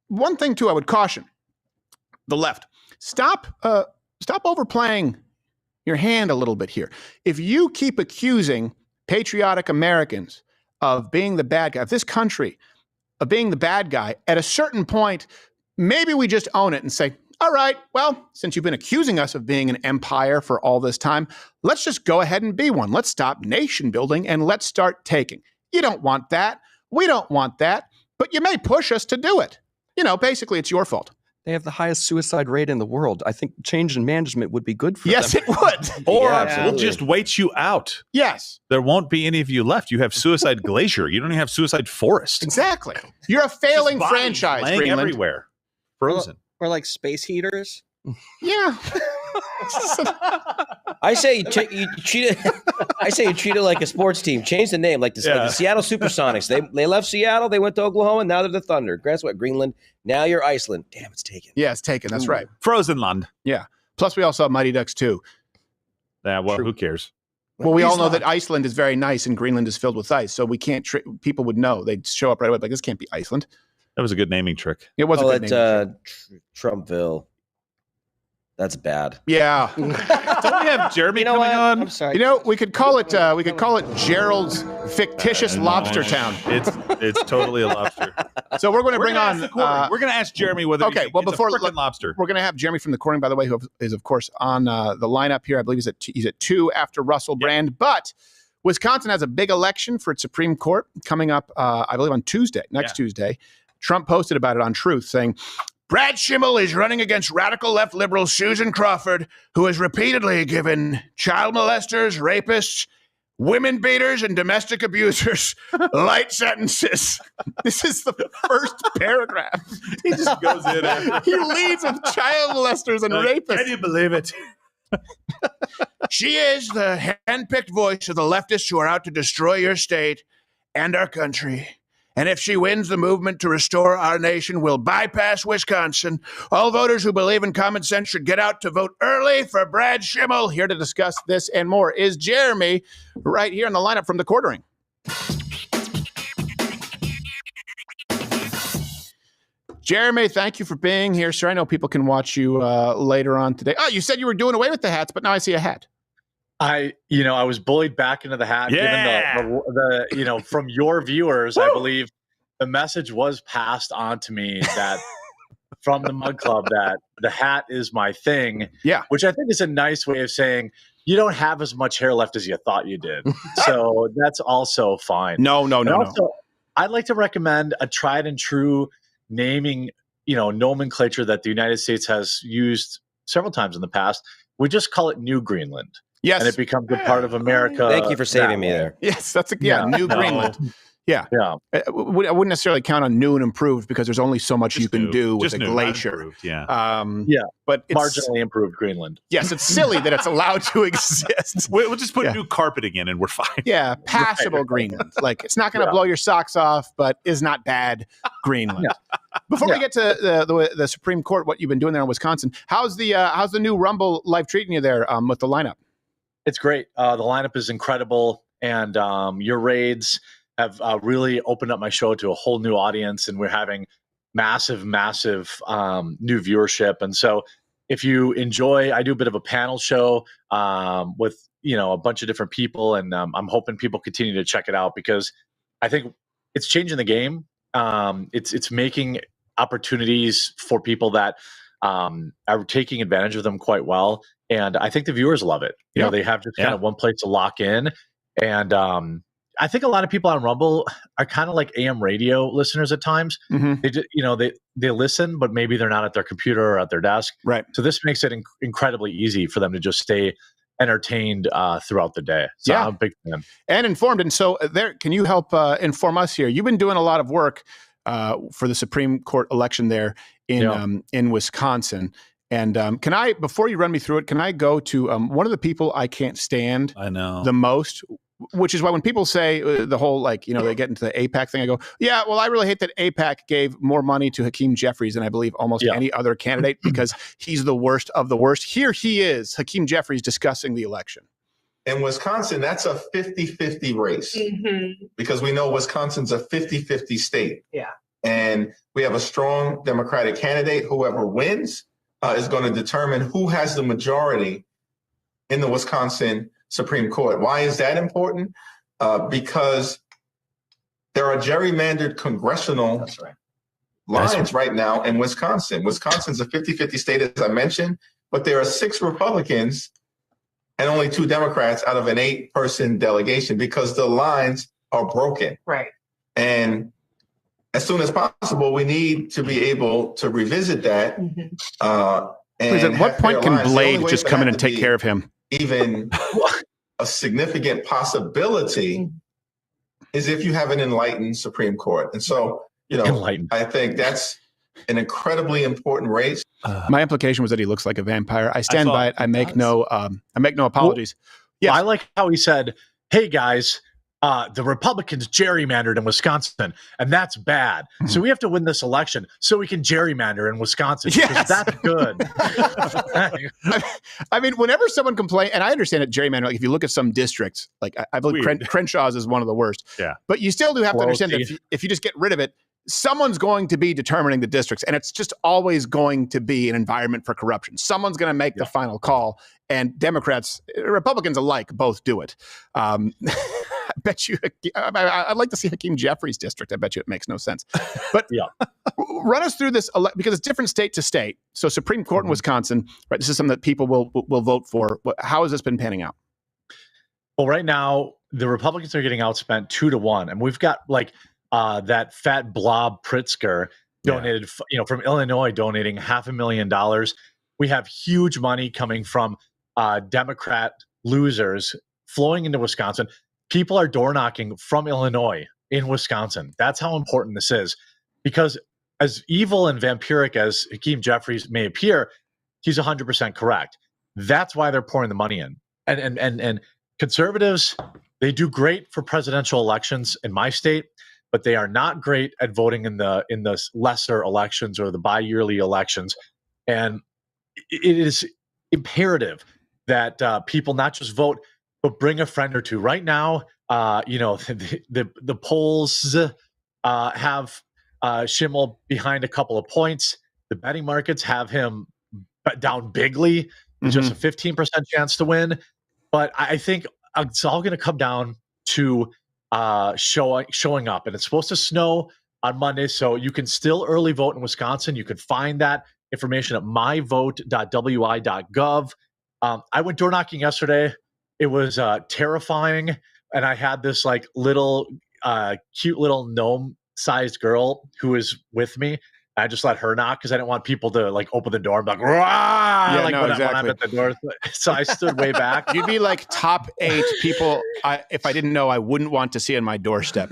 one thing, too, I would caution the left. Stop overplaying your hand a little bit here. If you keep accusing patriotic Americans of being the bad guy, of this country, of being the bad guy, at a certain point, maybe we just own it and say, all right, well, since you've been accusing us of being an empire for all this time, let's just go ahead and be one. Let's stop nation building and let's start taking. You don't want that. We don't want that, but you may push us to do it. Basically it's your fault. They have the highest suicide rate in the world. I think change in management would be good for Yes, them. it would. Or Yeah, we'll just wait you out. Yes. There won't be any of you left. You have Suicide Glacier. You don't even have Suicide Forest. Exactly. You're a failing Just bodies franchise, laying Greenland. everywhere. Frozen. Or like space heaters. Yeah. I say you treat it. I say you treat it like a sports team. Change the name, like the Seattle Supersonics. They left Seattle. They went to Oklahoma. Now they're the Thunder. Guess what? Greenland. Now you're Iceland. Damn, it's taken. Yeah, it's taken. That's right. Frozenland. Yeah. Plus, we also have Mighty Ducks too. Yeah. Well, who cares? Well, we all know that Iceland is very nice and Greenland is filled with ice, so we can't. People would know. They'd show up right away like this can't be Iceland. That was a good naming trick. It was a good naming trick. Trumpville. That's bad. Yeah. Don't we have Jeremy coming on? I'm sorry. You know, we could call it Gerald's fictitious lobster town. It's totally a lobster. So we're going to bring on. We're going to ask Jeremy whether Okay. Well, before lobster, we're going to have Jeremy from the Corning, by the way, who is of course on the lineup here. I believe he's at 2 after Russell Brand, but Wisconsin has a big election for its Supreme Court coming up. I believe on Tuesday, next Tuesday. Trump posted about it on Truth, saying, Brad Schimmel is running against radical left liberal Susan Crawford, who has repeatedly given child molesters, rapists, women beaters, and domestic abusers light sentences. This is the first paragraph. He just goes in. He leads with child molesters and rapists. Can you believe it? She is the handpicked voice of the leftists who are out to destroy your state and our country. And if she wins, the movement to restore our nation will bypass Wisconsin. All voters who believe in common sense should get out to vote early for Brad Schimmel. Here to discuss this and more is Jeremy, right here in the lineup from the Quartering. Jeremy, thank you for being here, sir. I know people can watch you later on today. Oh, you said you were doing away with the hats, but now I see a hat. I was bullied back into the hat. Given the from your viewers, I believe the message was passed on to me that from the Mug Club that the hat is my thing. Yeah. Which I think is a nice way of saying you don't have as much hair left as you thought you did. So that's also fine. No. I'd like to recommend a tried and true naming, nomenclature that the United States has used several times in the past. We just call it New Greenland. Yes. And it becomes a part of America. Thank you for saving me there. Yes, that's New Greenland. Yeah. I wouldn't necessarily count on new and improved because there's only so much you can do with a glacier. But it's marginally improved Greenland. Yes, it's silly that it's allowed to exist. We'll just put new carpeting in and we're fine. Yeah, passable Greenland. Like it's not going to blow your socks off, but is not bad Greenland. Before we get to the Supreme Court, what you've been doing there in Wisconsin, how's the new Rumble life treating you there with the lineup? It's great. The lineup is incredible, and your raids have really opened up my show to a whole new audience, and we're having massive new viewership. And so if you enjoy, I do a bit of a panel show with a bunch of different people, and I'm hoping people continue to check it out because I think it's changing the game. It's making opportunities for people that are taking advantage of them quite well. And I think the viewers love it. They have just kind of one place to lock in. And I think a lot of people on Rumble are kind of like AM radio listeners at times. Mm-hmm. They just, they listen, but maybe they're not at their computer or at their desk. Right. So this makes it incredibly easy for them to just stay entertained throughout the day. So I'm a big fan. And informed. And so can you help inform us here? You've been doing a lot of work for the Supreme Court election there in Wisconsin. And can I, before you run me through it, can I go to one of the people I can't stand the most, which is why when people say the whole, they get into the AIPAC thing, I go, yeah, well, I really hate that AIPAC gave more money to Hakeem Jeffries than I believe almost any other candidate because he's the worst of the worst. Here he is, Hakeem Jeffries, discussing the election. In Wisconsin, that's a 50-50 race because we know Wisconsin's a 50-50 state. Yeah. And we have a strong Democratic candidate. Whoever wins is going to determine who has the majority in the Wisconsin Supreme Court. Why is that important? Because there are gerrymandered congressional lines right now in Wisconsin. Wisconsin's a 50-50 state, as I mentioned, but there are 6 Republicans and only 2 Democrats out of an 8-person delegation because the lines are broken. Right. And as soon as possible, we need to be able to revisit that. Please, at what point can Blade just come in and take care of him? Even a significant possibility is if you have an enlightened Supreme Court. And so, I think that's an incredibly important race. My implication was that he looks like a vampire. I stand by it. I make no apologies. Well, I like how he said, "Hey guys, the Republicans gerrymandered in Wisconsin, and that's bad. So we have to win this election so we can gerrymander in Wisconsin. Because that's good." I mean, whenever someone complains, and I understand it, gerrymander, like if you look at some districts, like I believe Crenshaw's is one of the worst. Yeah. But you still do have to understand that if you just get rid of it, someone's going to be determining the districts, and it's just always going to be an environment for corruption. Someone's going to make the final call, and Democrats, Republicans alike, both do it. I bet you, I'd like to see Hakeem Jeffries' district. I bet you it makes no sense. But run us through this, because it's different state to state. So Supreme Court in Wisconsin, right? This is something that people will vote for. How has this been panning out? Well, right now, the Republicans are getting outspent 2-1, and we've got that fat blob Pritzker donated, from Illinois, donating $500,000. We have huge money coming from Democrat losers flowing into Wisconsin. People are door knocking from Illinois in Wisconsin. That's how important this is, because as evil and vampiric as Hakeem Jeffries may appear, he's 100% correct. That's why they're pouring the money in. And conservatives, they do great for presidential elections in my state, but they are not great at voting in the lesser elections or the bi-yearly elections. And it is imperative that people not just vote, but bring a friend or two. Right now, the polls have Schimmel behind a couple of points. The betting markets have him down bigly, just a 15% chance to win. But I think it's all going to come down to showing up. And it's supposed to snow on Monday, so you can still early vote in Wisconsin. You can find that information at myvote.wi.gov. I went door knocking yesterday. It was terrifying, and I had this little cute little gnome-sized girl who was with me. I just let her knock because I didn't want people to open the door and be like, "Rah!" when I'm at the door. So I stood way back. You'd be like top 8 people. If I didn't know, I wouldn't want to see on my doorstep.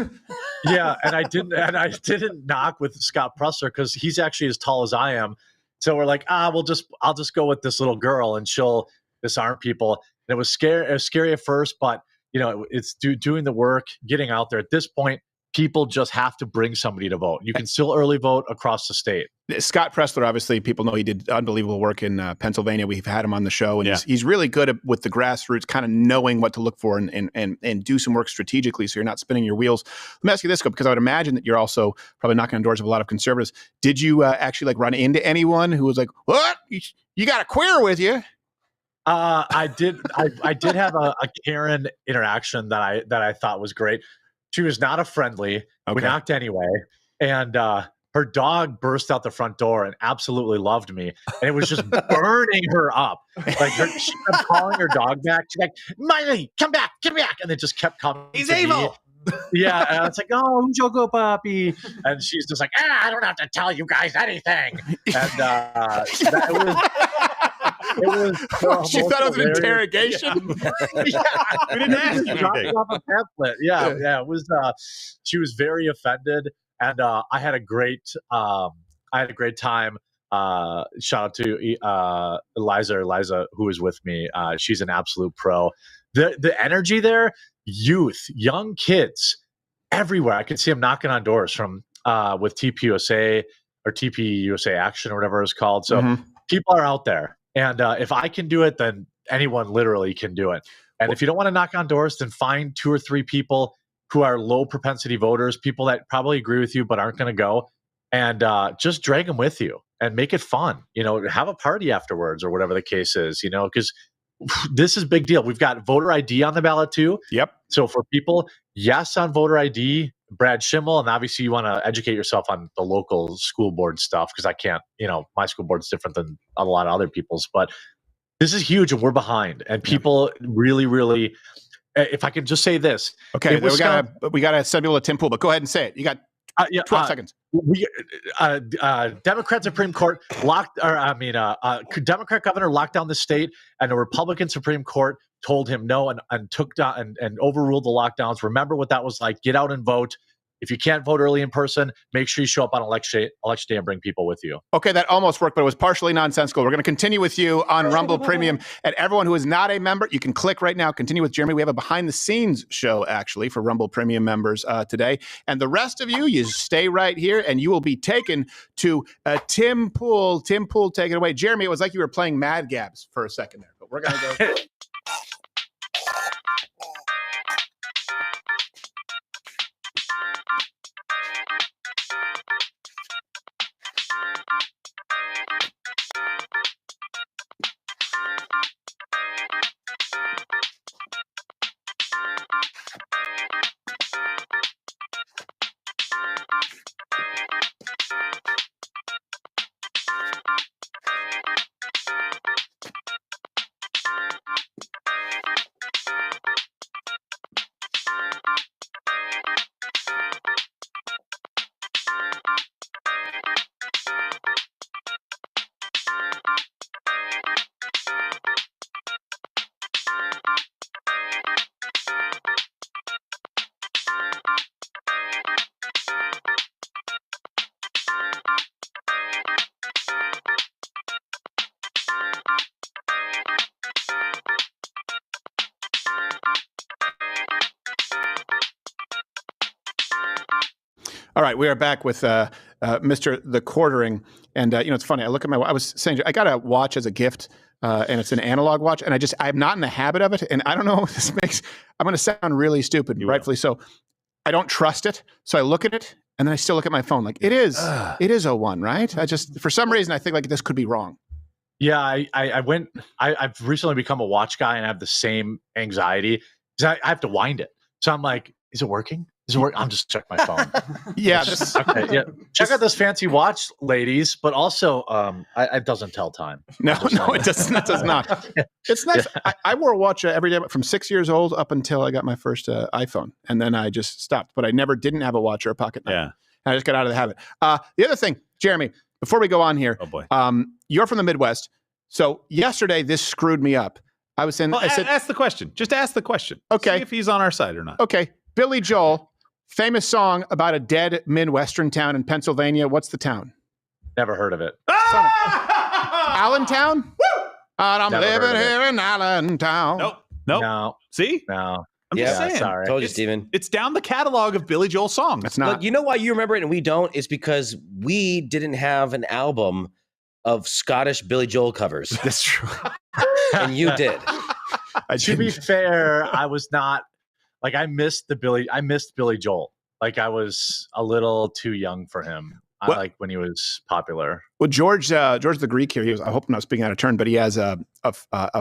Yeah, and I didn't knock with Scott Presler because he's actually as tall as I am. So we're like, I'll just go with this little girl and she'll disarm people. And it was scary. It was scary at first, but it's doing the work, getting out there. At this point, people just have to bring somebody to vote. You can still early vote across the state. Scott Presler, obviously, people know he did unbelievable work in Pennsylvania. We've had him on the show, and he's really good with the grassroots, kind of knowing what to look for and do some work strategically so you're not spinning your wheels. Let me ask you this, because I would imagine that you're also probably knocking on doors of a lot of conservatives. Did you actually run into anyone who was like, "What? You got a queer with you?" I did have a Karen interaction that I thought was great. She was not a friendly. Okay. We knocked anyway, and her dog burst out the front door and absolutely loved me, and it was just burning her up. She kept calling her dog back. She's like, "Miley, come back, and it just kept coming. He's evil. Yeah, and it's like, "Oh, Jogo Papi," and she's just like, "I don't have to tell you guys anything." And it was she thought it was an interrogation. We didn't ask you anything. Off a pamphlet. Yeah. It was. She was very offended, and I had a great time. Shout out to Eliza, who was with me. She's an absolute pro. The energy there, youth, young kids, everywhere. I could see them knocking on doors from with TPUSA or TPUSA Action or whatever it's called. So people are out there. And if I can do it, then anyone literally can do it. And if you don't want to knock on doors, then find 2 or 3 people who are low propensity voters, people that probably agree with you but aren't going to go, and just drag them with you and make it fun. Have a party afterwards or whatever the case is, because this is a big deal. We've got voter ID on the ballot too. Yep. So for people, yes on voter ID, Brad Schimmel, and obviously you want to educate yourself on the local school board stuff because I can't, my school board's different than a lot of other people's, but this is huge and we're behind. And people really, really, if I can just say this. Okay, we got to send people to Tim Pool, but go ahead and say it. You got 12 seconds. Democrat Supreme Court Democrat governor locked down the state, and a Republican Supreme Court told him no and took down and overruled the lockdowns. Remember what that was like. Get out and vote. If you can't vote early in person, make sure you show up on election day and bring people with you. Okay, that almost worked, but it was partially nonsensical. We're going to continue with you on Rumble Premium. And everyone who is not a member, you can click right now. Continue with Jeremy. We have a behind-the-scenes show, actually, for Rumble Premium members today. And the rest of you, you stay right here, and you will be taken to Tim Pool. Tim Pool, take it away. Jeremy, it was like you were playing Mad Gabs for a second there, but we're going to go. All right, we are back with Mr. The Quartering. And, it's funny. I look at I was saying, I got a watch as a gift, and it's an analog watch. And I'm not in the habit of it. And I don't know if this I'm going to sound really stupid, rightfully so. I don't trust it. So I look at it, and then I still look at my phone. Like, it is 01, right? For some reason, I think like this could be wrong. Yeah, I've recently become a watch guy, and I have the same anxiety. I have to wind it. So I'm like, is it working? Is it working? I'm just check my phone. Yeah. Check out this fancy watch, ladies. But also, it doesn't tell time. No, it does not. It's nice. I wore a watch every day from 6 years old up until I got my first iPhone, and then I just stopped. But I never didn't have a watch or a pocket knife. Yeah. I just got out of the habit. The other thing, Jeremy, before we go on here, you're from the Midwest. So yesterday, this screwed me up. I was saying, I said, ask the question. Just ask the question. Okay. See if he's on our side or not. Okay. Billy Joel. Famous song about a dead Midwestern town in Pennsylvania. What's the town? Never heard of it. Allentown? Woo! I'm Never living here in Allentown. Nope. No. See? No. I'm just saying. Sorry. Told you, Steven. It's down the catalog of Billy Joel songs. It's not. Look, you know why you remember it and we don't? It's because we didn't have an album of Scottish Billy Joel covers. That's true. And you did. To be fair, I was not. Like I missed Billy Joel. Like I was a little too young for him. Like when he was popular. Well, George the Greek here. I hope I'm not speaking out of turn, but he has a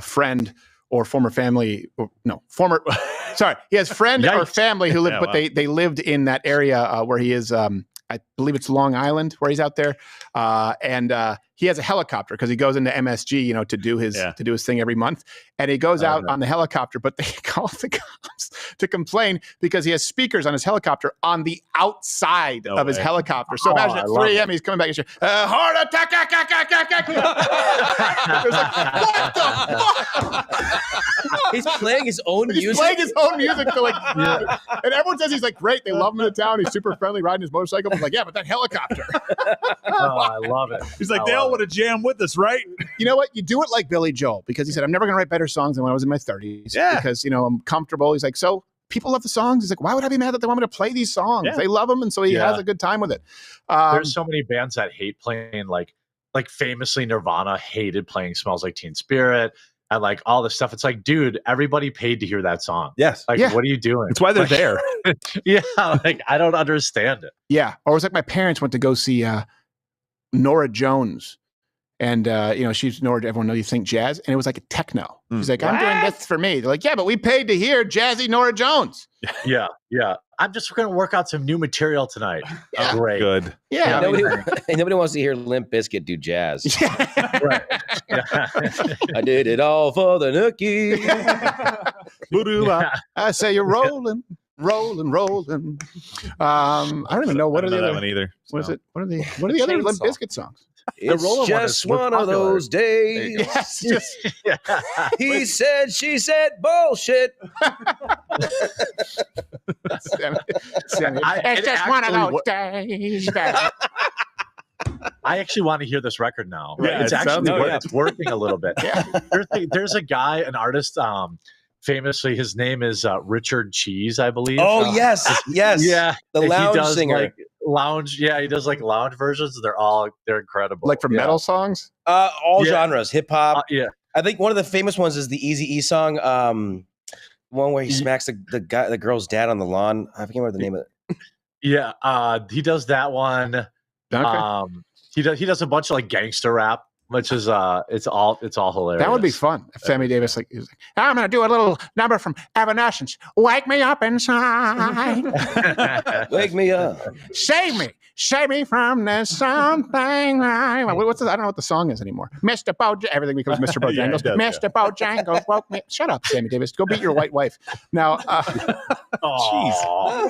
friend or former family. He has friend or family who lived, but they lived in that area where he is. I believe it's Long Island where he's out there, and he has a helicopter because he goes into MSG, to do his thing every month, and he goes out on the helicopter. But they call the cops to complain because he has speakers on his helicopter on the outside of his helicopter. So imagine at 3 a.m. he's coming back and saying, "Heart attack!" What the fuck? He's playing his own music. He's playing his own music. And everyone says he's like great. They love him in the town. He's super friendly, riding his motorcycle. I'm like, yeah, but that helicopter. I love it. He's like, they all want to jam with us, right? You know what? You do it like Billy Joel because he said, I'm never going to write better songs than when I was in my 30s. Yeah. Because, I'm comfortable. He's like, so people love the songs. He's like, why would I be mad that they want me to play these songs? Yeah. They love them. And so he has a good time with it. There's so many bands that hate playing, like famously Nirvana hated playing Smells Like Teen Spirit. And like all this stuff. It's like, dude, everybody paid to hear that song. Yes. Like, what are you doing? It's why they're there. Yeah. Like, I don't understand it. Yeah. Or it was like my parents went to go see Nora Jones. And, she's Nora, everyone knows you think jazz. And it was like a techno. She's like, I'm doing this for me. They're like, yeah, but we paid to hear jazzy Nora Jones. Yeah. I'm just going to work out some new material tonight. Yeah. Great. Good. Yeah. Nobody wants to hear Limp Bizkit do jazz. Right. I did it all for the nookie. I say you're rolling. rolling. I don't even know what are the that other one either. What is it? What are the other Limp Bizkit songs? It's just one of those days. Yes, just He said, she said, bullshit. It's just one of those days. I actually want to hear this record now. Yeah, it's it sounds actually good. it's working a little bit. There's a guy, an artist. Famously, his name is Richard Cheese, I believe. Oh, yes. Yeah, The he lounge does, singer. like, lounge. Yeah, he does like lounge versions. They're incredible. Like for metal songs? All genres, hip hop. Yeah. I think one of the famous ones is the Eazy-E song. One where he smacks the girl's dad on the lawn. I forget what the name of it. Yeah, he does that one. Okay. He does a bunch of like gangster rap, which is it's all hilarious. That would be fun if Sammy Davis he was like, I'm gonna do a little number from Evanescence. Wake me up inside. Wake me up. Save me from this something. What's the, I don't know what the song is anymore. Mr. Bojangles. Everything becomes Mr. Bojangles. Yeah, it does, Mr. Bojangles woke me. Shut up, Sammy Davis. Go beat your white wife. Now, Jeez.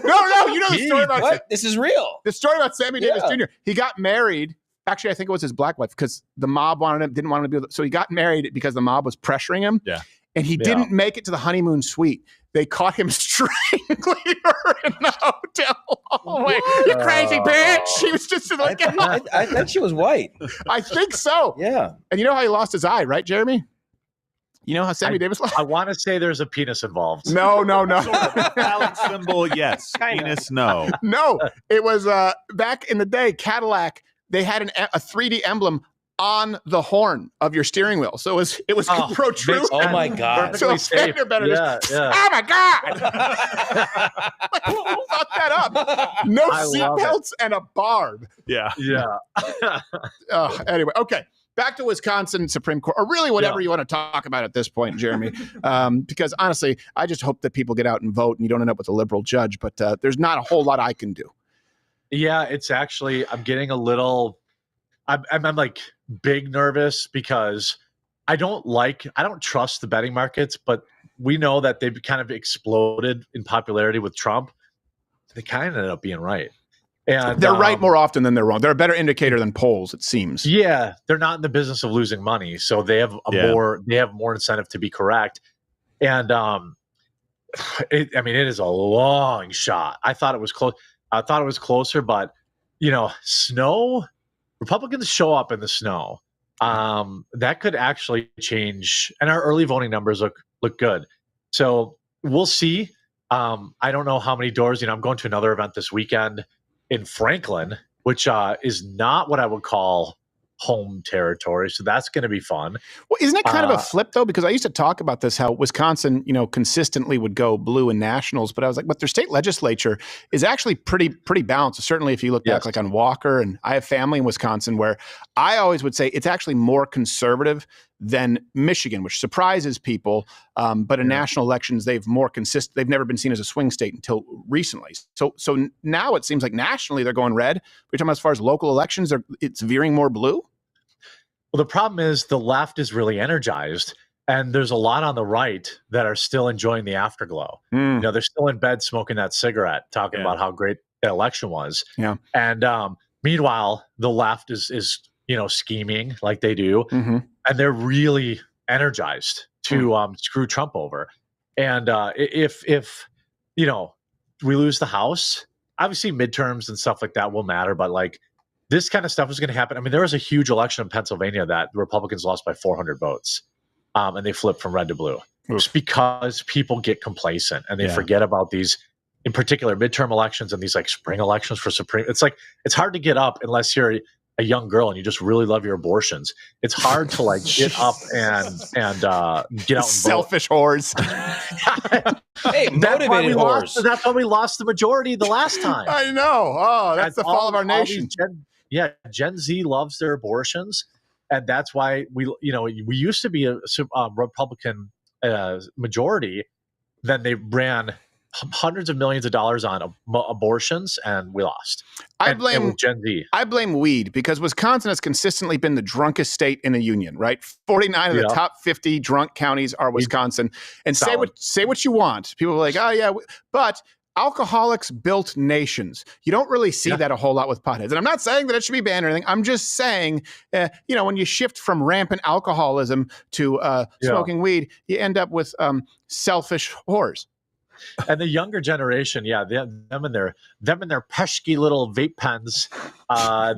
no, you know the story about What? This is real. the story about Sammy Davis Yeah. Jr. He got married. Actually, I think it was his black wife because the mob didn't want him to be. So he got married because the mob was pressuring him. Yeah. And he didn't make it to the honeymoon suite. They caught him strangling her in the hotel hallway. You crazy bitch! She was just like, I thought she was white. I think so. Yeah. And you know how he lost his eye, right, Jeremy? You know how Sammy Davis lost? I want to say there's a penis involved. No. Phallic symbol, yes. Penis, no. No, it was back in the day, Cadillac, they had a 3D emblem on the horn of your steering wheel. So it was protrude. Oh my God. So a fender better just, oh my God. Like, who thought that up? No I love seatbelts and a barb. Yeah. Anyway, okay. Back to Wisconsin Supreme Court, or really whatever you want to talk about at this point, Jeremy. Because honestly, I just hope that people get out and vote and you don't end up with a liberal judge. But there's not a whole lot I can do. Yeah, it's actually, I'm getting a little, I'm like big nervous because I don't trust the betting markets, but we know that they've kind of exploded in popularity with Trump. They kind of ended up being right. And they're right more often than they're wrong. They're a better indicator than polls, it seems. Yeah, they're not in the business of losing money, so they have more incentive to be correct. And it is a long shot. I thought it was close. I thought it was closer, but snow. Republicans show up in the snow. That could actually change, and our early voting numbers look good. So we'll see. I don't know how many doors. I'm going to another event this weekend in Franklin, which is not what I would call home territory. So that's going to be fun. Well, isn't it kind of a flip though? Because I used to talk about this, how Wisconsin, consistently would go blue in nationals, but I was like, but their state legislature is actually pretty balanced. Certainly if you look back like on Walker, and I have family in Wisconsin where I always would say it's actually more conservative than Michigan, which surprises people. But in national elections, they've more consistent. They've never been seen as a swing state until recently. So now it seems like nationally they're going red. We're talking about as far as local elections, it's veering more blue. Well, the problem is the left is really energized, and there's a lot on the right that are still enjoying the afterglow. They're still in bed smoking that cigarette, talking about how great the election was. Yeah. And meanwhile, the left is scheming like they do, and they're really energized to screw Trump over. And if we lose the House, obviously midterms and stuff like that will matter, but like this kind of stuff is going to happen. I mean, there was a huge election in Pennsylvania that the Republicans lost by 400 votes, and they flipped from red to blue. Just because people get complacent and they forget about these, in particular, midterm elections and these like spring elections for Supreme. It's like, it's hard to get up unless you're a young girl and you just really love your abortions. It's hard to like get up and get out and selfish whores. Hey, motivated whores. That's why we lost the majority the last time. I know. Oh, that's the fall of our nation. Gen Z loves their abortions, and that's why we used to be a Republican majority. Then they ran hundreds of millions of dollars on abortions, and we lost. I blame Gen Z. I blame weed, because Wisconsin has consistently been the drunkest state in the union, right? 49 of the top 50 drunk counties are Wisconsin. And say what you want. People are like, oh yeah, but alcoholics built nations. You don't really see that a whole lot with potheads. And I'm not saying that it should be banned or anything. I'm just saying, when you shift from rampant alcoholism to smoking weed, you end up with selfish whores. And the younger generation, them and their pesky little vape pens,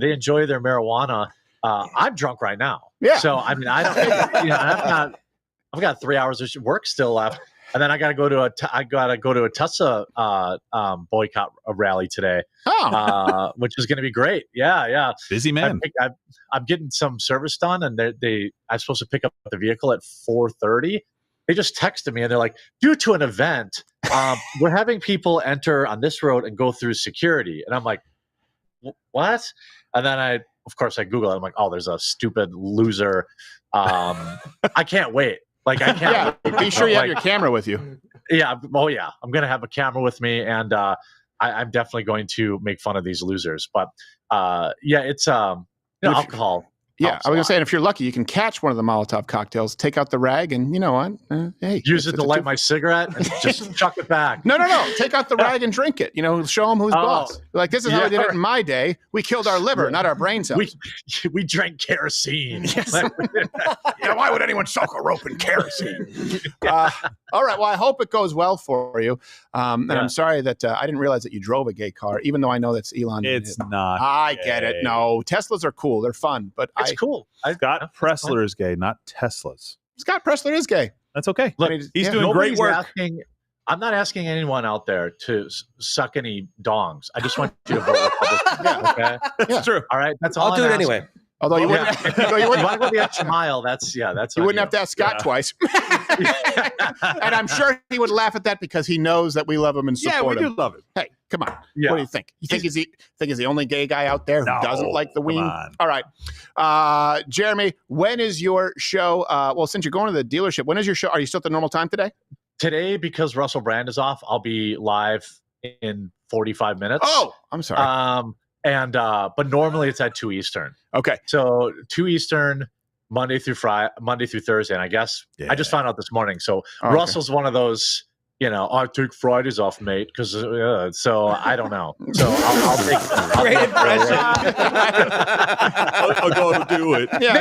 they enjoy their marijuana. I'm drunk right now. Yeah. So I mean, I don't. I've got 3 hours of work still left, and then I got to go to a Tesla boycott rally today, which is going to be great. Yeah. Busy man. I'm getting some service done, and I'm supposed to pick up the vehicle at 4:30. They just texted me and they're like, due to an event, we're having people enter on this road and go through security. And I'm like, what? And then of course I Google it. I'm like, oh, there's a stupid loser. I can't wait. Like, I can't wait. Be sure you have your camera with you. Yeah. Oh yeah. I'm going to have a camera with me, and I'm definitely going to make fun of these losers. But it's alcohol. Yeah, I was gonna say, and if you're lucky, you can catch one of the Molotov cocktails, take out the rag, and you know what? Hey, use it to light my cigarette and just chuck it back. No. Take out the rag and drink it. Show them who's boss. Like, this is how we did it in my day. We killed our liver, not our brain cells. We drank kerosene. Yes. Why would anyone soak a rope in kerosene? All right. Well, I hope it goes well for you. And I'm sorry that I didn't realize that you drove a gay car, even though I know that's Elon. It's not. I get it. No, Teslas are cool. They're fun, but it's cool. Scott Pressler is gay, not Tesla's. Scott Pressler is gay. That's okay. Look, he's doing great work. I'm not asking anyone out there to suck any dongs. I just want you to vote Republican. Okay, that's true. All right, that's all. I'll do it anyway. Although you wouldn't, you want to go the extra mile. That's you wouldn't have to ask Scott twice. And I'm sure he would laugh at that because he knows that we love him and support him. Yeah, we do love him. Hey, come on. Yeah. What do you think? You think he's the only gay guy out there who doesn't like the ween? All right. Jeremy, when is your show? Well, since you're going to the dealership, when is your show? Are you still at the normal time today? Today, because Russell Brand is off, I'll be live in 45 minutes. Oh, I'm sorry. But normally it's at 2 Eastern. Okay. So 2 Eastern, Monday through Thursday. And I guess I just found out this morning. So Russell's one of those, I took Fridays off, mate. Because so I don't know. So I'll take great impression. I'll go do it. Yeah.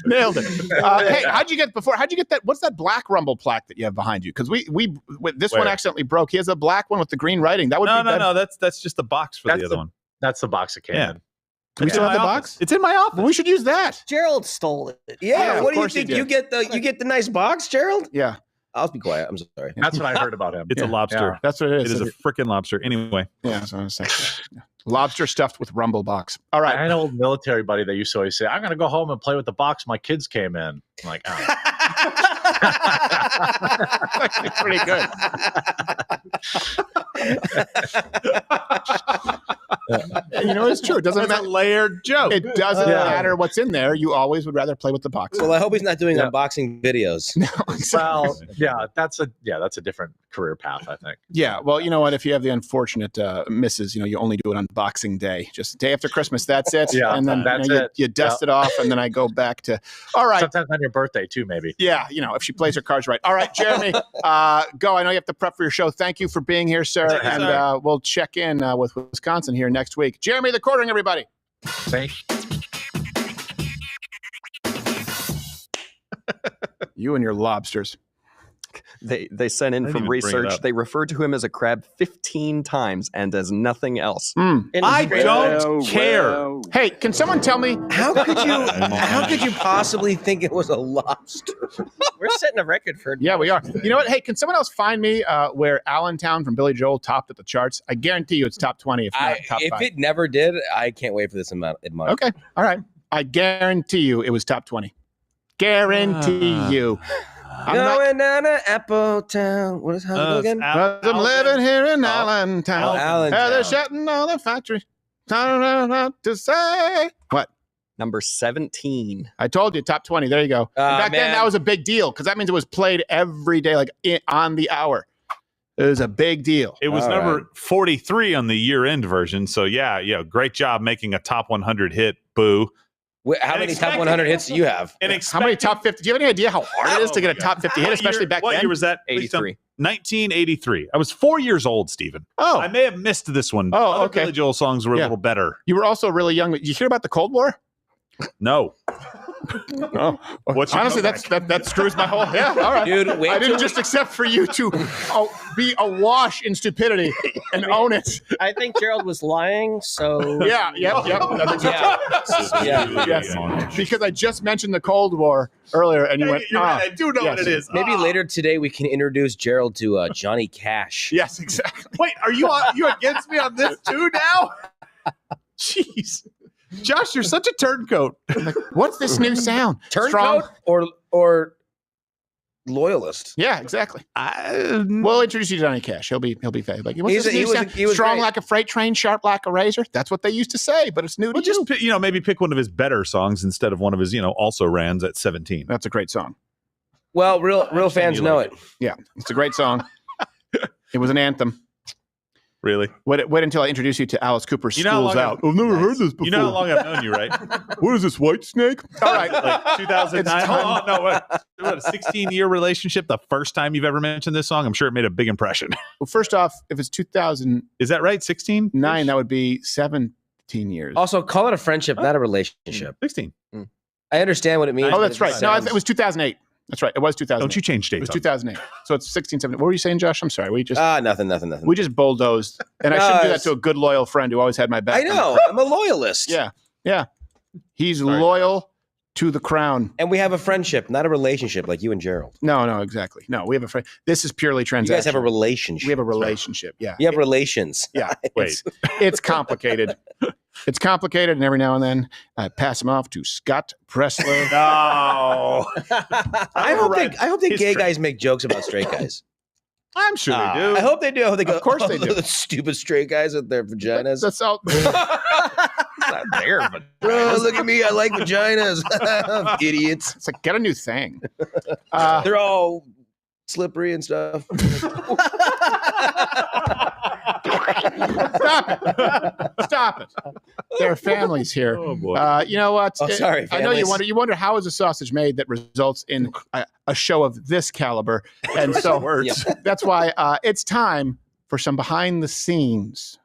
Nailed it. Hey, how'd you get that? What's that black Rumble plaque that you have behind you? Because this one accidentally broke. He has a black one with the green writing. That would no. That's just the box for the other one. That's the box that came in. Do we still have the box? It's in my office. Well, we should use that. Gerald stole it. Yeah. What do you think? You get the nice box, Gerald? Yeah. I'll be quiet. I'm sorry. That's what I heard about him. It's a lobster. Yeah. That's what it is. It is a freaking lobster. Anyway. Yeah, that's what I was saying. Lobster stuffed with Rumble box. All right. I had an old military buddy that used to always say, I'm going to go home and play with the box my kids came in. I'm like, oh. That's pretty good. It's true. It doesn't matter. A layered joke. It doesn't matter what's in there. You always would rather play with the box. Well, I hope he's not doing unboxing videos. No, exactly. Well, that's a different career path, I think. Yeah. Well, you know what? If you have the unfortunate misses, you only do it on Boxing Day, just the day after Christmas. That's it. Yeah, and then you dust it off, and then I go back to. All right. Sometimes on your birthday too, maybe. Yeah, if she plays her cards right. All right, Jeremy, go. I know you have to prep for your show. Thank you for being here, sir. And we'll check in with Wisconsin here next week. Jeremy, the Quartering, everybody. Thank you and your lobsters. They sent in from research. They referred to him as a crab 15 times and as nothing else. I don't care. Hey, can someone tell me how could you possibly think it was a lobster? We're setting a record for. Yeah, we are. You know what? Hey, can someone else find me where Allentown from Billy Joel topped at the charts? I guarantee you it's top 20, if not top 5. If it never did, I can't wait for this amount of money. Okay, all right. I guarantee you it was top 20. Guarantee you. Going down to Apple Town. What is how it go again? I'm living here in Allentown. Allentown. They're shutting all the factories. To say what? Number 17. I told you, top 20. There you go. Back then, that was a big deal because that means it was played every day, like on the hour. It was a big deal. It was number 43 on the year-end version. So yeah, great job making a top 100 hit. Boo. How many top 100 hits do you have? How many top 50? Do you have any idea how hard it is to get a top 50 hit, especially back then? What year was that? 83. 1983. I was 4 years old, Stephen. Oh. I may have missed this one. Oh, Other okay. Billy Joel songs were a Yeah. little better. You were also really young. Did you hear about the Cold War? No. Oh, What's your honestly, comeback? that screws my whole. Yeah, all right, Dude, wait I didn't till- just accept for you to be awash in stupidity and own it. I think Gerald was lying. So Yeah, yep. I think so. Yes. Because I just mentioned the Cold War earlier, and you went. You're "Ah, right, I do know yes." what it is. Maybe later today we can introduce Gerald to Johnny Cash. Yes, exactly. Wait, are you against me on this too now? Jeez, Josh, you're such a turncoat. Like, what's this new sound? Turncoat or loyalist? Yeah, exactly. We'll introduce you to Johnny Cash. He'll be fab. Like, what's He's this a- new he was a- sound? he was Strong great. like a freight train, sharp like a razor. That's what they used to say, but it's new to Well, you. just maybe pick one of his better songs instead of one of his also rans at 17. That's a great song. Well, real fans know it. Yeah, it's a great song. It was an anthem. Really? Wait until I introduce you to Alice Cooper's You know how School's long Out. I've never heard this before. You know how long I've known you, right? What is this, White Snake? All right. Like 2009. It's time. Hold on, no, what, a 16-year relationship. The first time you've ever mentioned this song, I'm sure it made a big impression. Well, first off, if it's 2009, Is that right? 16? that would be 17 years. Also, call it a friendship, not a relationship. 16. I understand what it means. Oh, but that's it right. just No, sounds- it was 2008. That's right. It was 2008. Don't you change It dates? was on me. 2008. So it's 16, 17. What were you saying, Josh? I'm sorry. Nothing. We just bulldozed. And I No, shouldn't do that it's- to a good, loyal friend who always had my back. I know. I'm a loyalist. Yeah. He's loyal to the crown. And we have a friendship, not a relationship like you and Gerald. No, exactly. No, we have a friend. This is purely transactional. You guys have a relationship. We have a relationship. Yeah. You have relations. Yeah. Wait. It's complicated. It's complicated, and every now and then I pass him off to Scott Pressler. No. I hope that gay guys make jokes about straight guys. I'm sure they do. I hope they do. I hope they go, Of course they do. The stupid straight guys with their vaginas. That's all. Not there, but Oh, look at me. I like vaginas. Idiots. It's like, get a new thing. They're all slippery and stuff. Stop it. There are families here. Oh, boy. You know what? Oh, sorry, I know you families. wonder how is a sausage made that results in a show of this caliber. And so that's why it's time for some behind the scenes.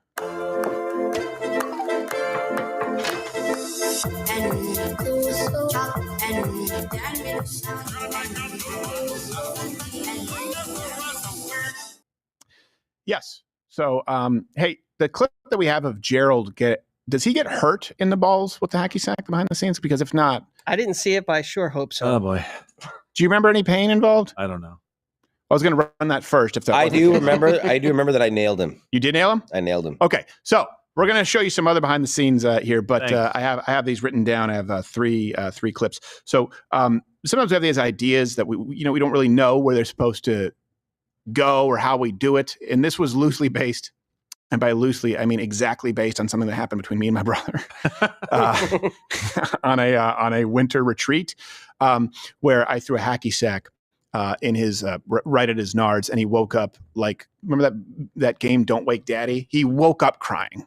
Yes. So, hey, the clip that we have of Gerald does he get hurt in the balls with the hacky sack behind the scenes? Because if not, I didn't see it, but I sure hope so. Oh, boy. do you remember any pain involved? I don't know. I was going to run that first. If that I wasn't do the case. remember. I do remember that I nailed him. You did nail him? I nailed him. Okay, so we're going to show you some other behind the scenes here, but Thanks. I have these written down. I have three clips. So sometimes we have these ideas that we don't really know where they're supposed to go or how we do it, and this was loosely based. And by loosely, I mean exactly based on something that happened between me and my brother on a winter retreat where I threw a hacky sack in his right at his nards, and he woke up like, remember that game Don't Wake Daddy? He woke up crying.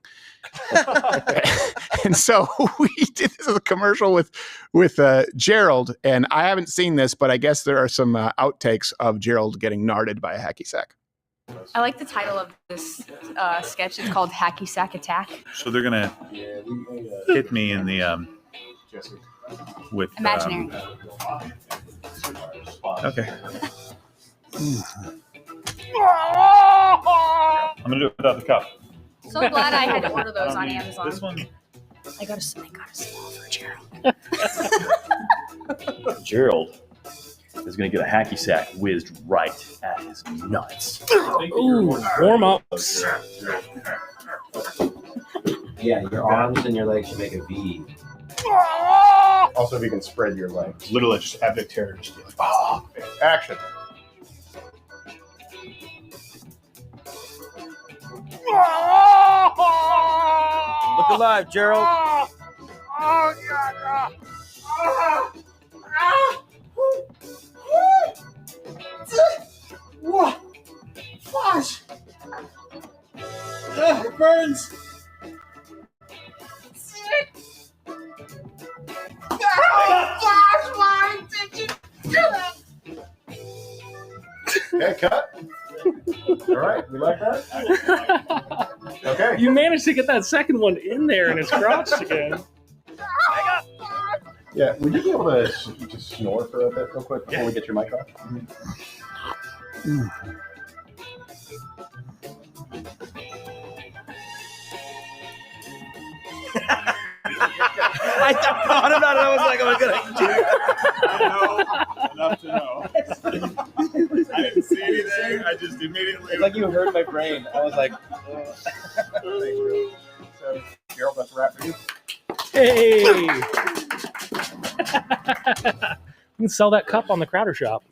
And so we did this as a commercial with Gerald, and I haven't seen this, but I guess there are some outtakes of Gerald getting narded by a hacky sack. I like the title of this sketch. It's called Hacky Sack Attack. So they're going to hit me in the with Imaginary. Okay. I'm gonna do it without the cup. So glad I had to order those on Amazon. This one. I got a small for Gerald. Gerald is going to get a hacky sack whizzed right at his nuts. Ooh, warm ups. Yeah, your arms and your legs should make a V. Also, if you can spread your legs. Literally just abject terror. Just be like, oh, action. Look alive, Gerald. What? Flash! It burns! Okay, cut. All right, we like that. Okay. You managed to get that second one in there and it's crouched again. Yeah, would you be able to just snore for a bit real quick before we get your mic off? I thought about it. I was like, I know enough to know. I didn't see anything. I just immediately. It's like you heard my brain. I was like, So, Gerald, that's a wrap for you. Hey! You can sell that cup on the Crowder Shop.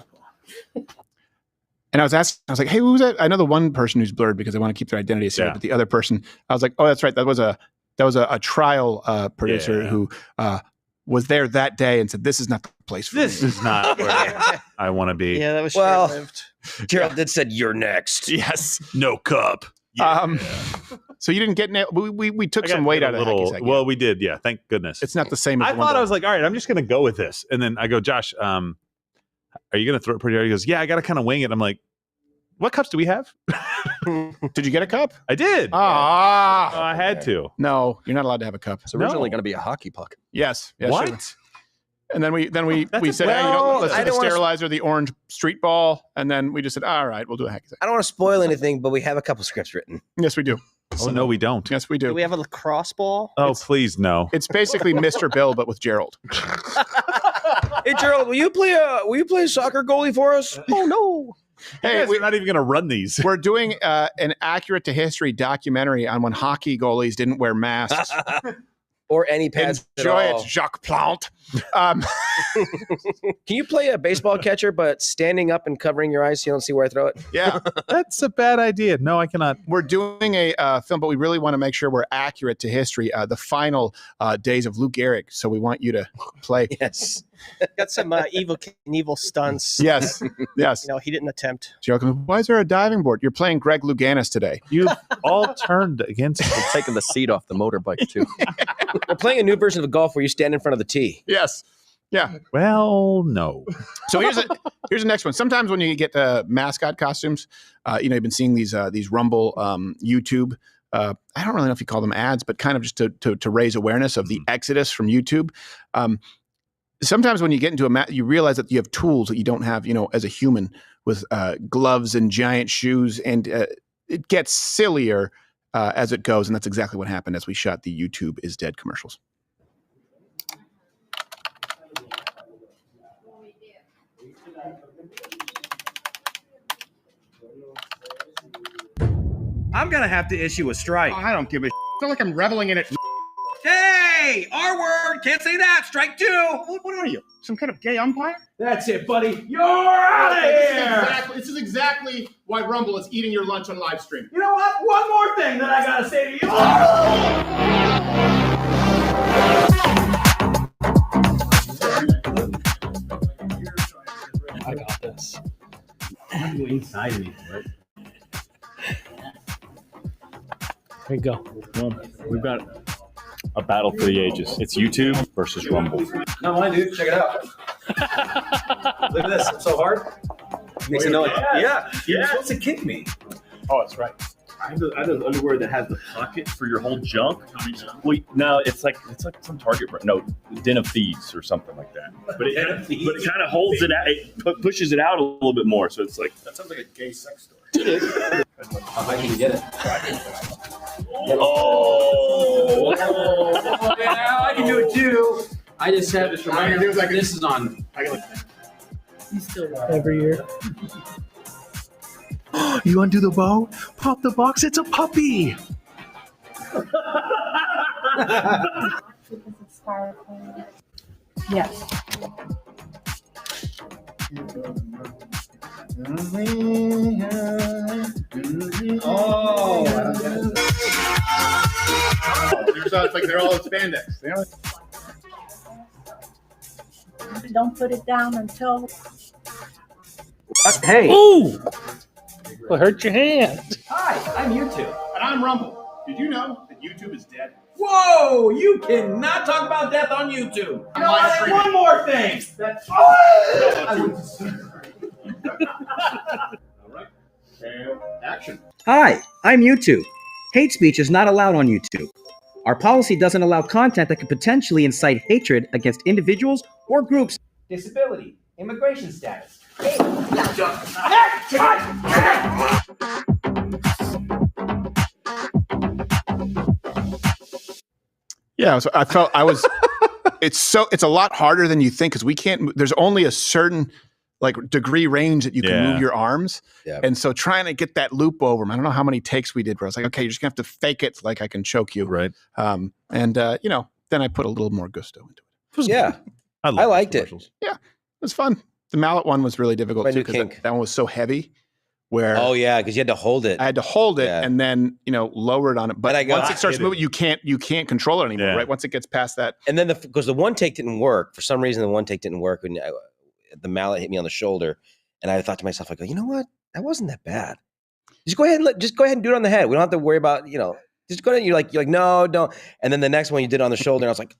And I was like, hey, who was that? I know the one person who's blurred because they want to keep their identity secret, but the other person, I was like, oh, that's right. That was a trial producer who was there that day and said, this is not the place for This me. is not where I want to be. Yeah, that was well, short-lived. Gerald did said, you're next. Yes. No cup. So you didn't get we took some weight out of it. Well, we did. Yeah. Thank goodness. It's not the same as I the one thought that- I was like, all right, I'm just going to go with this. And then I go, Josh, are you going to throw it pretty hard? He goes, yeah, I got to kind of wing it. I'm like, what cups do we have? Did you get a cup? I did. I had to. No, you're not allowed to have a cup. It's originally going to be a hockey puck. Yes. What? Sure. And then we said, hey, Well, let's I do the don't wanna- sterilizer, the orange street ball, and then we just said, all right, we'll do a hacky sack. I don't want to spoil anything, but we have a couple scripts written. Yes, we do. Oh, no, we don't. Yes, we do. Do we have a lacrosse ball? Oh, please, no. It's basically Mr. Bill, but with Gerald. Hey, Gerald, will you play a soccer goalie for us? Oh no. Hey, we're not even going to run these. We're doing an accurate to history documentary on when hockey goalies didn't wear masks. Or any pads Enjoy at all. it, Jacques Plante. Can you play a baseball catcher, but standing up and covering your eyes so you don't see where I throw it? Yeah. That's a bad idea. No, I cannot. We're doing a film, but we really want to make sure we're accurate to history. The final days of Lou Gehrig. So we want you to play. Yes. Got some evil Knievel stunts. Yes. Yes. You know, he didn't attempt. Joking. Why is there a diving board? You're playing Greg Louganis today. You've all turned against We're taking the seat off the motorbike, too. We're playing a new version of golf where you stand in front of the tee. Yes. Yeah. Well, no. So here's the next one. Sometimes when you get mascot costumes, you've been seeing these Rumble YouTube. I don't really know if you call them ads, but kind of just to raise awareness of the exodus from YouTube. Sometimes when you get into you realize that you have tools that you don't have, as a human with gloves and giant shoes, and it gets sillier as it goes. And that's exactly what happened as we shot the YouTube is Dead commercials. I'm gonna have to issue a strike. I don't give a I feel like I'm reveling in it. Hey, R word, can't say that. Strike two. What are you? Some kind of gay umpire? That's it, buddy. You're out of here. This is exactly why Rumble is eating your lunch on live stream. You know what? One more thing that I gotta say to you. I got this. I'm going inside of me for it. There you go. Well, we've got a battle for the ages. It's YouTube versus Rumble. No, mine, dude. Check it out. Look at this. It's so hard. Makes a noise. Yeah. You're supposed to kick me. Oh, that's right. I have the underwear that has the pocket for your whole junk. Wait, no, it's like some Target brand. No, Den of Thieves or something like that. But it kind of holds it out. It pushes it out a little bit more. So it's like That sounds like a gay sex story. How high can you get it? oh, Yeah, I can do it too. I just have this reminder. do is I can- This is on. He's still every year. You undo the bow, pop the box, it's a puppy. Yes. Oh. It's like they're all in spandex. Don't put it down until. Hey. Ooh! Well, hurt your hand. Hi, I'm YouTube. And I'm Rumble. Did you know that YouTube is dead? Whoa! You cannot talk about death on YouTube. You know live what? streaming. One more thing. All right. Hi, I'm YouTube. Hate speech is not allowed on YouTube. Our policy doesn't allow content that could potentially incite hatred against individuals or groups. Disability, immigration status. Yeah, so I felt I was. It's a lot harder than you think because we can't. There's only a certain degree range that you can move your arms, and so trying to get that loop over. I don't know how many takes we did where I was like, okay, you're just gonna have to fake it like I can choke you, right? Then I put a little more gusto into it. Yeah, I liked it. Yeah, it was fun. The mallet one was really difficult too because that one was so heavy. Where because you had to hold it. I had to hold it and then lower it on it. But once it starts moving, you can't control it anymore, right? Once it gets past that. And then because the one take didn't work for some reason, the one take didn't work when the mallet hit me on the shoulder, and I thought to myself, I go, you know what? That wasn't that bad. Just go ahead and do it on the head. We don't have to worry about Just go ahead. You're like no, don't. And then the next one you did on the shoulder, and I was like,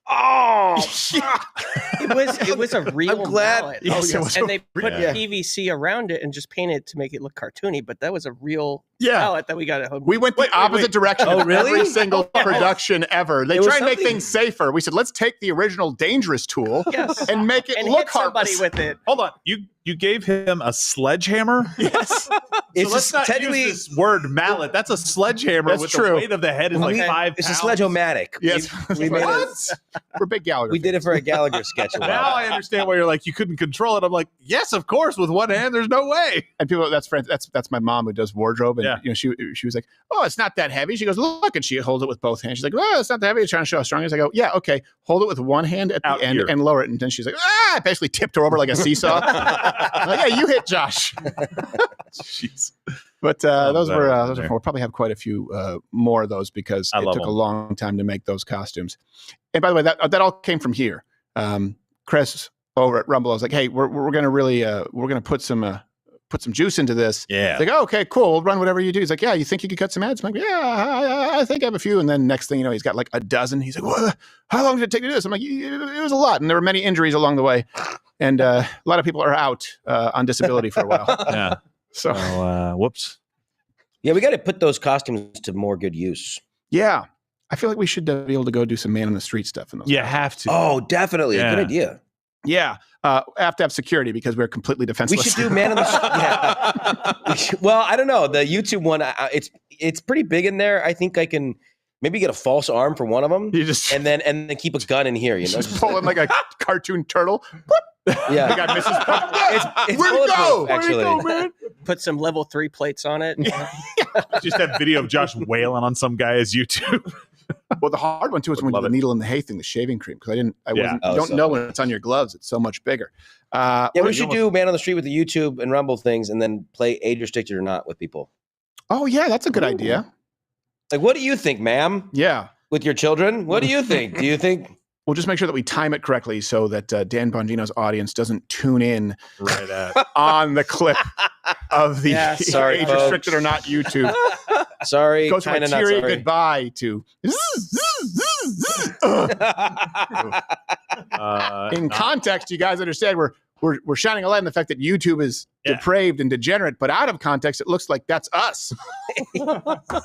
It was a real mallet. Yes, and they put PVC around it and just painted it to make it look cartoony. But that was a real mallet that we got at home. We went the opposite direction of really? every single production ever. They try and make things safer. We said, let's take the original dangerous tool and make it look hit somebody harmless. with it. Hold on, you gave him a sledgehammer? Yes. So let's not use this word mallet. That's a sledgehammer. That's with true. the weight of the head is like 5 pounds. It's a sledge-o-matic. Yes. We made it. We're big Gallagher. We did it for a Gallagher sketch. Now I understand why you're like you couldn't control it. I'm like, yes, of course, with one hand, there's no way. And people, that's my mom who does wardrobe, and she was like, oh, it's not that heavy. She goes, look, and she holds it with both hands. She's like, oh, it's not that heavy. She's trying to show how strong it is. I go, yeah, okay, hold it with one hand at the end and lower it. And then she's like, I basically tipped her over like a seesaw. I'm like, yeah, you hit Josh. Jeez. But those were we'll probably have quite a few more of those because it took a long time to make those costumes. And by the way, that all came from here. Chris over at Rumble, I was like, hey, we're gonna really we're gonna put some juice into this. Yeah. Like, oh, okay, cool. We'll run whatever you do. He's like, yeah, you think you could cut some ads? I'm like, yeah, I think I have a few. And then next thing you know, he's got like a dozen. He's like, what? How long did it take to do this? I'm like, it was a lot, and there were many injuries along the way, and a lot of people are out on disability for a while. Yeah. So, whoops. Yeah, we got to put those costumes to more good use. Yeah. I feel like we should be able to go do some man on the street stuff in those. Yeah, have to. Oh, definitely. Yeah. A good idea. Yeah. Have to have security because we're completely defenseless. We should do man on the street. Well, I don't know. The YouTube one, it's pretty big in there. I think I can maybe get a false arm for one of them. You just and then keep a gun in here. You know, just pull in like a cartoon turtle. Yeah, the guy misses. It's Where'd it go? Actually, Where'd it go, man? Put some level 3 plates on it. Just that video of Josh wailing on some guy as YouTube. Well, the hard one too is when you do the needle in the hay thing, the shaving cream. Because you don't know when it's on your gloves. It's so much bigger. We should do man on the street with the YouTube and Rumble things, and then play age restricted or not with people. Oh yeah, that's a good idea. Like, what do you think, ma'am? Yeah, with your children, what do you think? Do you think? We'll just make sure that we time it correctly so that Dan Bongino's audience doesn't tune in on the clip of the age restricted or not YouTube. Sorry, goes from a teary goodbye to in context, you guys understand we're shining a light on the fact that YouTube is depraved and degenerate, but out of context, it looks like that's us.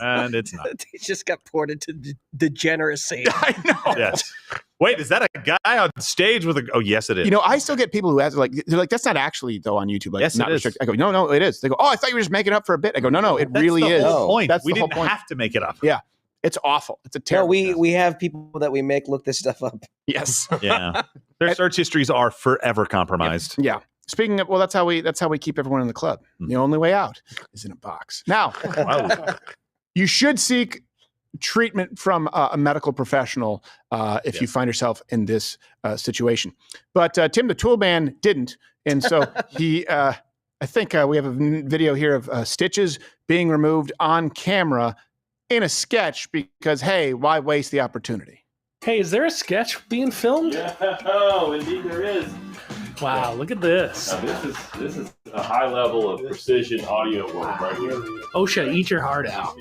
And it's not. They just got poured into degeneracy. I know. Yes. Wait, is that a guy on stage with a? Oh, yes, it is. You know, I still get people who ask, they're like, that's not actually though on YouTube. Like, yes, not it restricted. I go, no, it is. They go, oh, I thought you were just making it up for a bit. I go, no, it really is. Whole point. That's we the whole didn't point. have to make it up. Yeah, it's awful. It's a terrible. We have people that we make look this stuff up. Yes. Yeah. Their search histories are forever compromised. Yeah. Speaking of, well, that's how we keep everyone in the club. The only way out is in a box. Now, you should seek treatment from a medical professional if you find yourself in this situation. But Tim the Toolman didn't, and so he. I think we have a video here of stitches being removed on camera in a sketch because, hey, why waste the opportunity? Hey, is there a sketch being filmed? Yeah, oh, indeed there is. Wow, look at this. Now, this is a high level of precision audio work right here. OSHA, eat your heart out.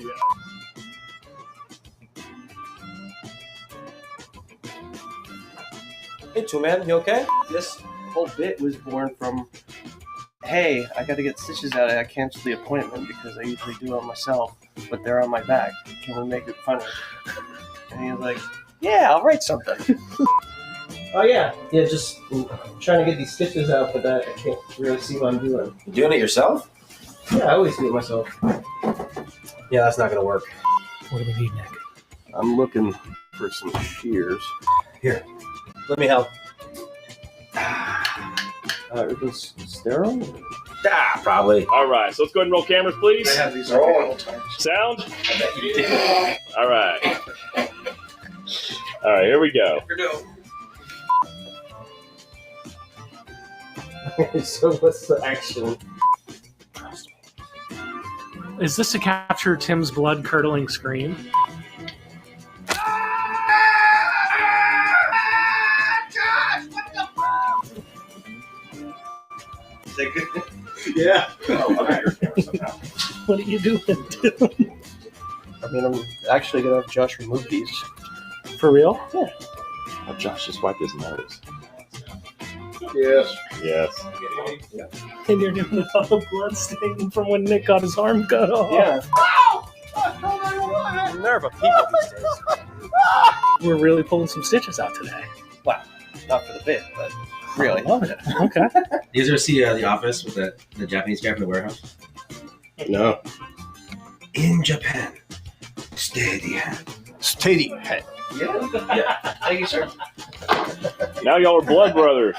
Hey, Toolman, you okay? This whole bit was born from hey, I got to get stitches out. I canceled the appointment because I usually do it myself, but they're on my back. Can we make it funny? And he was like, yeah, I'll write something. Oh, yeah. Yeah, just trying to get these stitches out, but I can't really see what I'm doing. You doing it yourself? Yeah, I always do it myself. Yeah, that's not going to work. What do we need, Nick? I'm looking for some shears. Here, let me help. It was sterile? Ah, probably. All right, so let's go ahead and roll cameras, please. I have these all times. Sound? I bet you did. All right. All right, here we go. So what's the action? Is this to capture Tim's blood-curdling scream? Is that good? Yeah. What are you doing? I mean, I'm actually going to have Josh remove these. For real? Yeah. Oh, Josh just wiped his nose. Yes. Yes. And you're doing all the blood stain from when Nick got his arm cut off. Yeah. Nerve of people these days. We're really pulling some stitches out today. Well, not for the bit, but really. Oh, okay. You guys ever see The Office with the Japanese guy from the warehouse? No. In Japan, steady hand. Steady head. Yeah. Thank you, sir. Now y'all are blood brothers.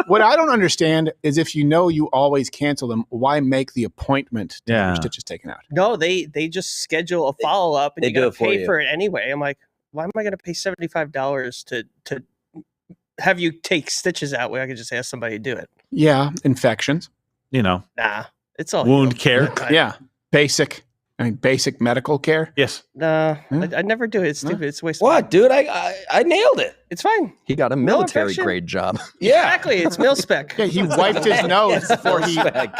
What I don't understand is if you know you always cancel them, why make the appointment to have your stitches taken out? No, they just schedule a follow up and they you got do to it for pay you. for it anyway. I'm like, why am I going to pay $75 to have you take stitches out where I could just ask somebody to do it? Yeah, infections. You know, Nah, it's all wound care. Yeah, basic medical care. Yes. Nah, I never do it. It's stupid. It's a waste of What, dude? I nailed it. It's fine. He got a No military infection? grade job. Yeah. Exactly. It's mil spec. Yeah, he wiped his nose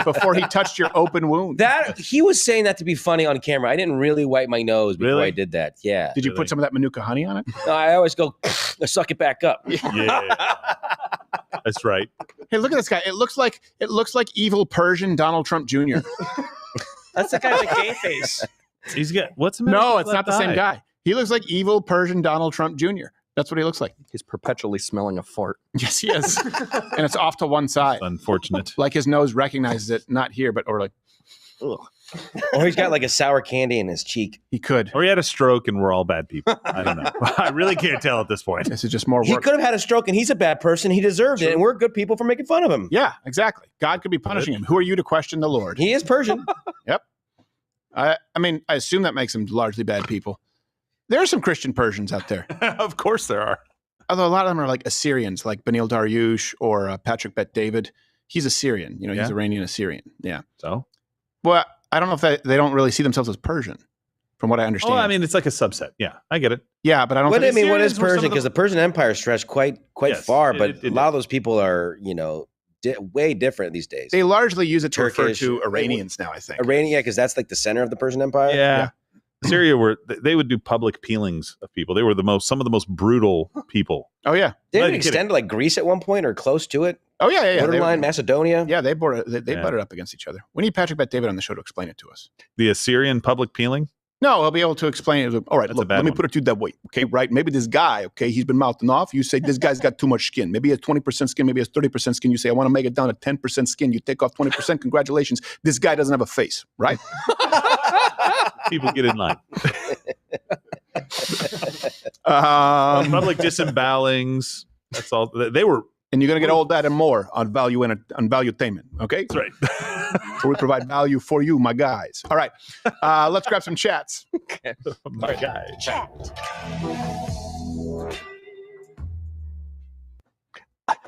before he touched your open wound. That he was saying that to be funny on camera. I didn't really wipe my nose before Really? I did that. Yeah. Did you put some of that Manuka honey on it? No, I always go suck it back up. Yeah. That's right. Hey, look at this guy. It looks like evil Persian Donald Trump Jr. That's the guy with the gay face. He's got what's the matter No, with it's that not the same guy. He looks like evil Persian Donald Trump Jr. That's what he looks like. He's perpetually smelling a fart. Yes, he is. And it's off to one side. Unfortunate. Like his nose recognizes it, not here, or like, ugh. Or he's got like a sour candy in his cheek. He could. Or he had a stroke and we're all bad people. I don't know. I really can't tell at this point. This is just more He work. could have had a stroke and he's a bad person. He deserved it. And we're good people for making fun of him. Yeah, exactly. God could be punishing him. Who are you to question the Lord? He is Persian. Yep. I mean, I assume that makes them largely bad people. There are some Christian Persians out there. Of course there are. Although a lot of them are like Assyrians, like Benil Dariush or Patrick Bet David. He's Assyrian. You know, he's Yeah. Iranian Assyrian. Yeah. So? Well, I don't know if they don't really see themselves as Persian, from what I understand. Oh, I mean, it's like a subset. Yeah, I get it. Yeah, but I don't What think what is Assyrians were some Persian? of the- Because the Persian Empire stretched quite Yes, far, it- but it a lot of those people are, way different these days. they largely use it to refer Turkish- to Iranians now, I think. Iranian, yeah, because that's like the center of the Persian Empire. Yeah. Syria they would do public peelings of people. They were some of the most brutal people. Oh, yeah. They Not didn't kidding. extend to like Greece at one point or close to it. Oh, yeah, yeah, yeah. Borderline Macedonia. Yeah, they butted Yeah. up against each other. We need Patrick Bet David on the show to explain it to us. The Assyrian public peeling. No, he'll be able to explain it. All right, That's a look, bad let me one. put it to you that way. Okay, right? Maybe this guy, okay, he's been mouthing off. You say this guy's got too much skin. Maybe he has 20% skin, maybe he has 30% skin. You say, I want to make it down to 10% skin. You take off 20%. Congratulations. This guy doesn't have a face, right? People get in line. Public Public disembowelings. That's all. They were. And you're going to get all that and more on valuetainment, okay? That's right. So we provide value for you, my guys. All right, let's grab some chats. My guy.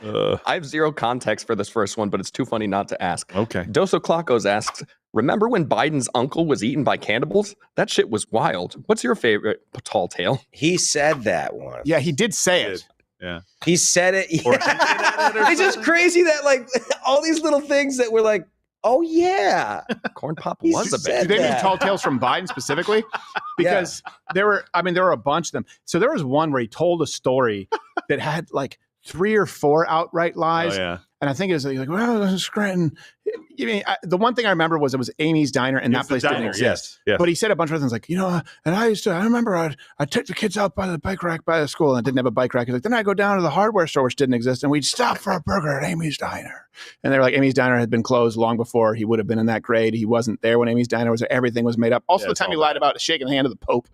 I have zero context for this first one, but it's too funny not to ask. Okay. Doso Klakos asks, remember when Biden's uncle was eaten by cannibals? That shit was wild. What's your favorite tall tale? He said that once. Yeah, he did say it. Yeah. He said it. Yeah. It's just crazy that like all these little things that were like, oh yeah, Corn Pop He was a said Do they mean that. tall tales from Biden specifically? Because there were a bunch of them. So there was one where he told a story that had like 3 or 4 outright lies. Oh, yeah. And I think it was like, well, this is Scranton. I mean, the one thing I remember was it was Amy's Diner, and that place didn't exist. Yes. But he said a bunch of other things like, and I remember I'd take the kids out by the bike rack by the school, and it didn't have a bike rack. He's like, then I'd go down to the hardware store, which didn't exist, and we'd stop for a burger at Amy's Diner. And they were like, Amy's Diner had been closed long before he would have been in that grade. He wasn't there when Amy's Diner was there. Everything was made up. Also, the time he lied about shaking the hand of the Pope.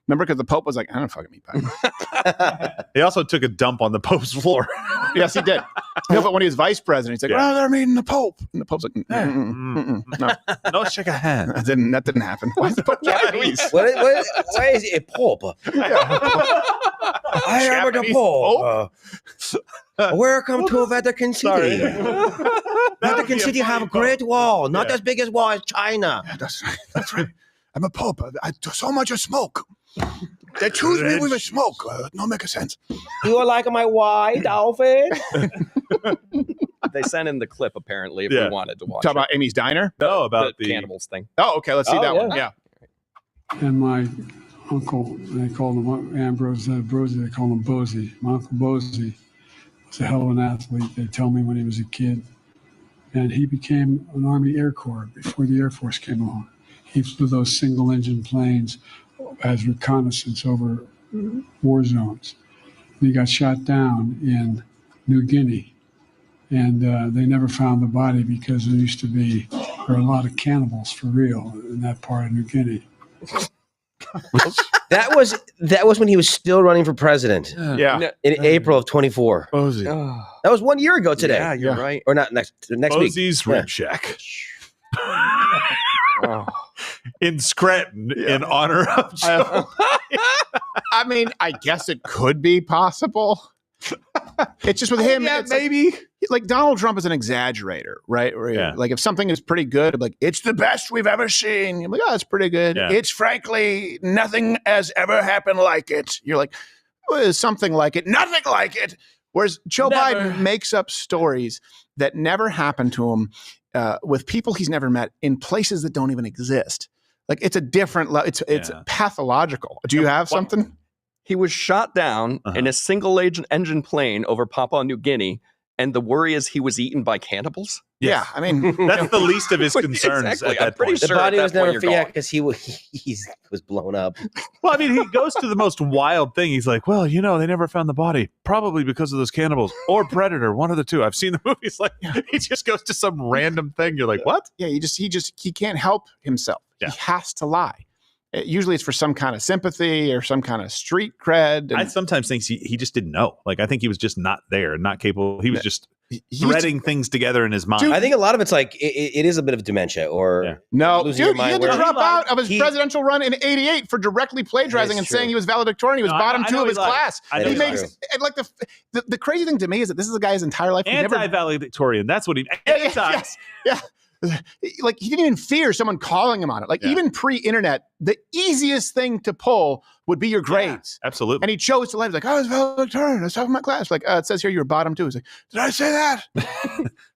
Remember, because the Pope was like, I don't fucking meat pie. He also took a dump on the Pope's floor. Yes, he did. No, but when he was vice president, he's like, well, they're meeting the Pope. And the Pope's like, no. No, shake a hand. That didn't happen. Why is the Pope Japanese? Why is it a Pope? I am the Pope. Welcome to Vatican City. Vatican City have a great wall, not as big as wall as China. Yeah, that's right. That's right. I'm a Pope. I do so much of smoke. They choose me with a smoke. No make a sense. You like my white outfit? They sent in the clip, apparently, if we wanted to watch Talk it. about Amy's Diner? No, about the cannibals thing. Oh, okay. Let's see that one. Yeah. And my uncle, they called him Ambrose Brosey, they called him Bozy. My Uncle Bozy was a hell of an athlete, they tell me, when he was a kid. And he became an Army Air Corps before the Air Force came along. He flew those single-engine planes as reconnaissance over war zones. He got shot down in New Guinea, and they never found the body because there were a lot of cannibals for real in that part of New Guinea. That was when he was still running for president. Yeah. In April of 24. Bozy. That was 1 year ago today. Yeah, you're right. Or not next week. Bozy's Rib Shack. In Scranton, in honor of Joe. I mean, I guess it could be possible. It's just with him. Yeah, it's maybe. Like Donald Trump is an exaggerator, right? Where like if something is pretty good, like it's the best we've ever seen. You're like, oh, it's pretty good. Yeah. It's frankly nothing has ever happened like it. You're like, well, something like it, nothing like it. Whereas Joe Biden makes up stories that never happened to him with people he's never met in places that don't even exist. Like it's a different level. It's pathological. Do you have something? He was shot down in a single-engine plane over Papua New Guinea, and the worry is he was eaten by cannibals? Yeah, I mean, that's the least of his concerns Exactly. at I'm that pretty point. sure The body at was that point never you're free gone. because he was blown up. Well, I mean, he goes to the most wild thing. He's like, well, they never found the body, probably because of those cannibals or Predator, one of the two. I've seen the movies. Like, he just goes to some random thing. You're like, what? Yeah, he can't help himself. Yeah. He has to lie. Usually it's for some kind of sympathy or some kind of street cred. I sometimes think he just didn't know. Like, I think he was just not there, not capable. He was just threading things together in his mind. I think a lot of it's like it is a bit of dementia or No, losing your dude, he mind had to where- drop out of his presidential run in '88 for directly plagiarizing and true. saying he was valedictorian. He was No, bottom I two know of his he lied. class. I know He he makes lied. and like the crazy thing to me is that this is a guy his entire life. Anti-valedictorian. That's what he. Yeah. Like he didn't even fear someone calling him on it. Like even pre-internet, the easiest thing to pull would be your grades. Absolutely. And he chose to lie. He's like, I was valedictorian. I was top of my class. Like, it says here you were bottom two. He's like, did I say that?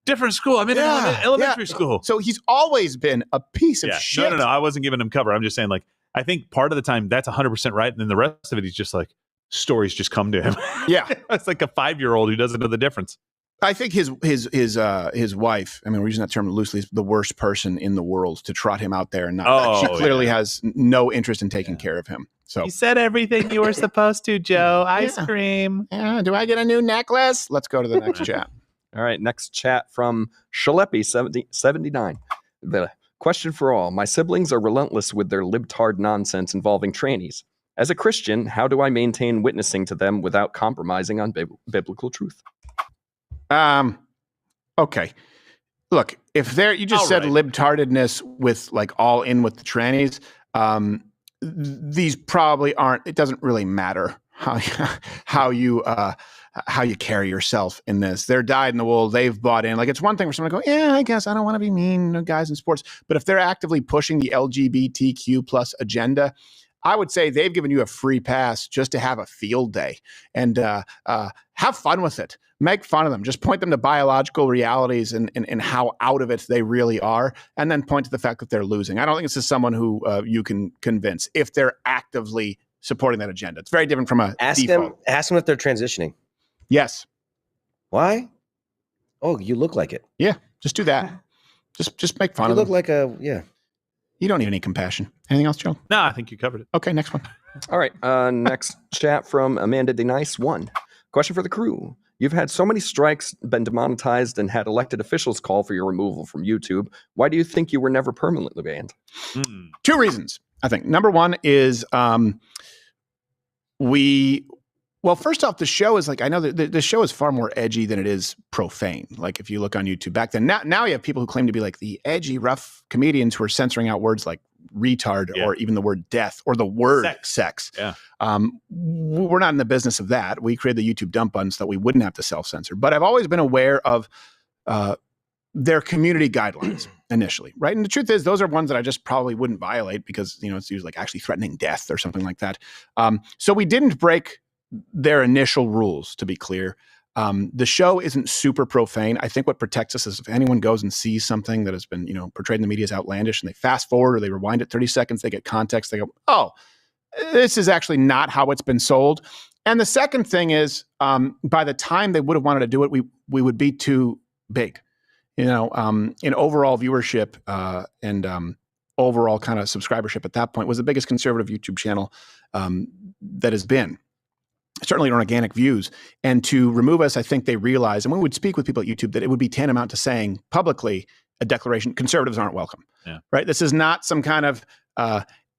Different school. I'm in elementary school. So he's always been a piece of Yeah. shit. No. I wasn't giving him cover. I'm just saying, like, I think part of the time that's 100% right. And then the rest of it, he's just like, stories just come to him. Yeah. It's like a 5-year-old who doesn't know the difference. I think his wife, I mean, we're using that term loosely, is the worst person in the world to trot him out there and not. She clearly has no interest in taking care of him. So You said everything you were supposed to, Joe. Ice Yeah. cream. Yeah, do I get a new necklace? Let's go to the next chat. All right, next chat from Shalepi 79. The question for all. My siblings are relentless with their libtard nonsense involving trannies. As a Christian, how do I maintain witnessing to them without compromising on biblical truth? Okay. Look, if you just said libtardedness with like all in with the trannies, these probably aren't. It doesn't really matter how you carry yourself in this. They're dyed in the wool. They've bought in. Like it's one thing for someone to go, yeah, I guess I don't want to be mean to guys in sports. But if they're actively pushing the LGBTQ plus agenda, I would say they've given you a free pass just to have a field day and have fun with it. Make fun of them. Just point them to biological realities and how out of it they really are, and then point to the fact that they're losing. I don't think this is someone who you can convince if they're actively supporting that agenda. It's very different from a Ask them if they're transitioning. Yes. Why? Oh, you look like it. Yeah, just do that. Just make fun You of look them. like a yeah. You don't need any compassion. Anything else, Joe? No, I think you covered it. Okay, next one. All right. Next chat from Amanda Denice. 1 question for the crew. You've had so many strikes, been demonetized, and had elected officials call for your removal from YouTube. Why do you think you were never permanently banned? 2 reasons, I think. Number one is well, first off, the show is like, I know that the show is far more edgy than it is profane. Like if you look on YouTube back then, now you have people who claim to be like the edgy, rough comedians who are censoring out words like retard or even the word death or the word sex. Yeah. We're not in the business of that. We created the YouTube dump button so that we wouldn't have to self-censor. But I've always been aware of their community guidelines initially, right? And the truth is, those are ones that I just probably wouldn't violate because, it's usually like actually threatening death or something like that. So we didn't break their initial rules, to be clear. The show isn't super profane. I think what protects us is if anyone goes and sees something that has been, portrayed in the media as outlandish and they fast forward or they rewind it 30 seconds, they get context, they go, oh, this is actually not how it's been sold. And the second thing is, by the time they would have wanted to do it, we would be too big. In overall viewership and overall kind of subscribership at that point was the biggest conservative YouTube channel that has been. Certainly in organic views. And to remove us, I think they realized, and we would speak with people at YouTube, that it would be tantamount to saying publicly a declaration, conservatives aren't welcome. Yeah. Right? This is not some kind of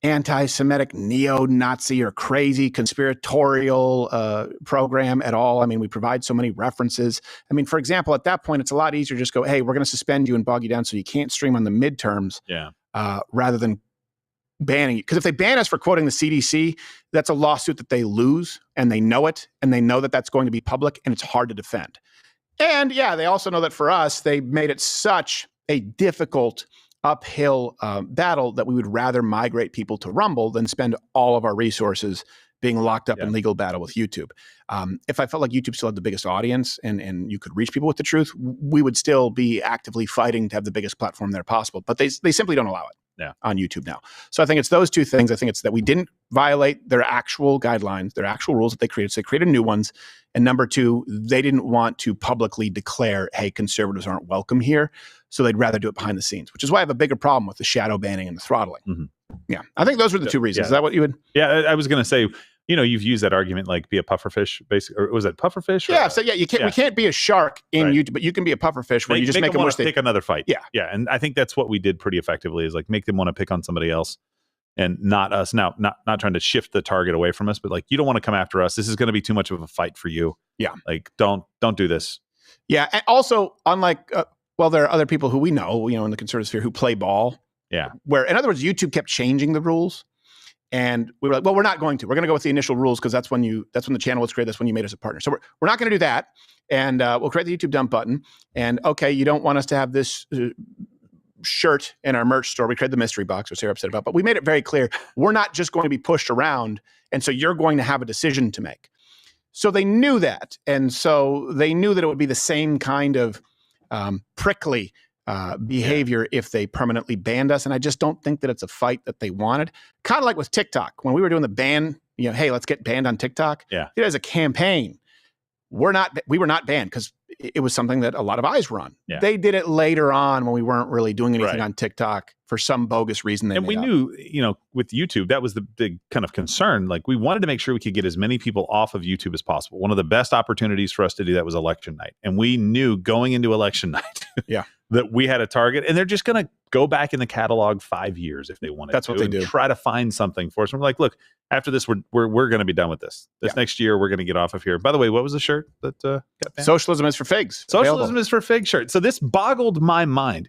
anti-Semitic, neo-Nazi or crazy conspiratorial program at all. I mean, we provide so many references. I mean, for example, at that point, it's a lot easier to just go, hey, we're going to suspend you and bog you down so you can't stream on the midterms rather than banning you. Because if they ban us for quoting the CDC, that's a lawsuit that they lose, and they know it, and they know that that's going to be public, and it's hard to defend. And yeah, they also know that for us, they made it such a difficult uphill battle that we would rather migrate people to Rumble than spend all of our resources being locked up in legal battle with YouTube. If I felt like YouTube still had the biggest audience and you could reach people with the truth, we would still be actively fighting to have the biggest platform there possible. But they simply don't allow it on YouTube now. So I think it's those 2 things. I think it's that we didn't violate their actual guidelines, their actual rules that they created. So they created new ones. And number 2, they didn't want to publicly declare, hey, conservatives aren't welcome here. So they'd rather do it behind the scenes, which is why I have a bigger problem with the shadow banning and the throttling. Mm-hmm. Yeah. I think those were the 2 reasons. Is that what you would? Yeah. I was going to say, you've used that argument, like be a pufferfish, basically, or was it pufferfish? Yeah. So you can't. We can't be a shark in YouTube, but you can be a pufferfish where you just make them want wish to pick another fight. Yeah. Yeah. And I think that's what we did pretty effectively, is like make them want to pick on somebody else and not us. Now, not trying to shift the target away from us, but like, you don't want to come after us. This is going to be too much of a fight for you. Yeah. Like, don't do this. Yeah. And also, unlike, there are other people who we know, in the conservative sphere who play ball. Yeah. Where, in other words, YouTube kept changing the rules. And we were like, well, we're not going to. We're going to go with the initial rules because that's when the channel was created. That's when you made us a partner. So we're not going to do that. And we'll create the YouTube dump button. And okay, you don't want us to have this shirt in our merch store. We created the mystery box, which they're upset about. But we made it very clear, we're not just going to be pushed around. And so you're going to have a decision to make. So they knew that. And so they knew that it would be the same kind of prickly behavior if they permanently banned us. And I just don't think that it's a fight that they wanted. Kind of like with TikTok, when we were doing the ban, hey, let's get banned on TikTok. Yeah. It was a campaign. We were not banned because it was something that a lot of eyes were on. Yeah. They did it later on when we weren't really doing anything on TikTok for some bogus reason. And we knew, with YouTube, that was the big kind of concern. Like, we wanted to make sure we could get as many people off of YouTube as possible. One of the best opportunities for us to do that was election night. And we knew going into election night that we had a target, and they're just going to go back in the catalog 5 years if they wanted. That's what they do. Try to find something for us. And we're like, look, after this, we're going to be done with this. Next year, we're going to get off of here. By the way, what was the shirt that got banned? Socialism is for figs. Socialism is for figs shirt. So this boggled my mind.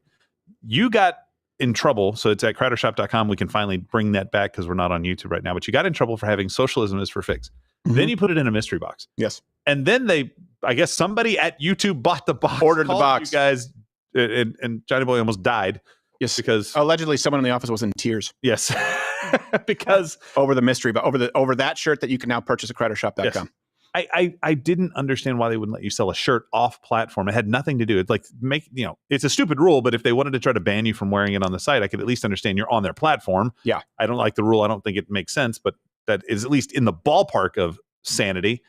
You got in trouble. So it's at crowdershop.com. We can finally bring that back because we're not on YouTube right now. But you got in trouble for having socialism is for figs. Mm-hmm. Then you put it in a mystery box. Yes. And then I guess somebody at YouTube bought the box. Ordered the box. You guys, and Johnny Boy almost died. Yes. Because allegedly someone in the office was in tears. Yes. Because over the mystery, but over that shirt that you can now purchase at crowdershop.com. Yes. I didn't understand why they wouldn't let you sell a shirt off platform. It had nothing to do. It's like it's a stupid rule, but if they wanted to try to ban you from wearing it on the site, I could at least understand you're on their platform. Yeah. I don't like the rule. I don't think it makes sense, but that is at least in the ballpark of sanity.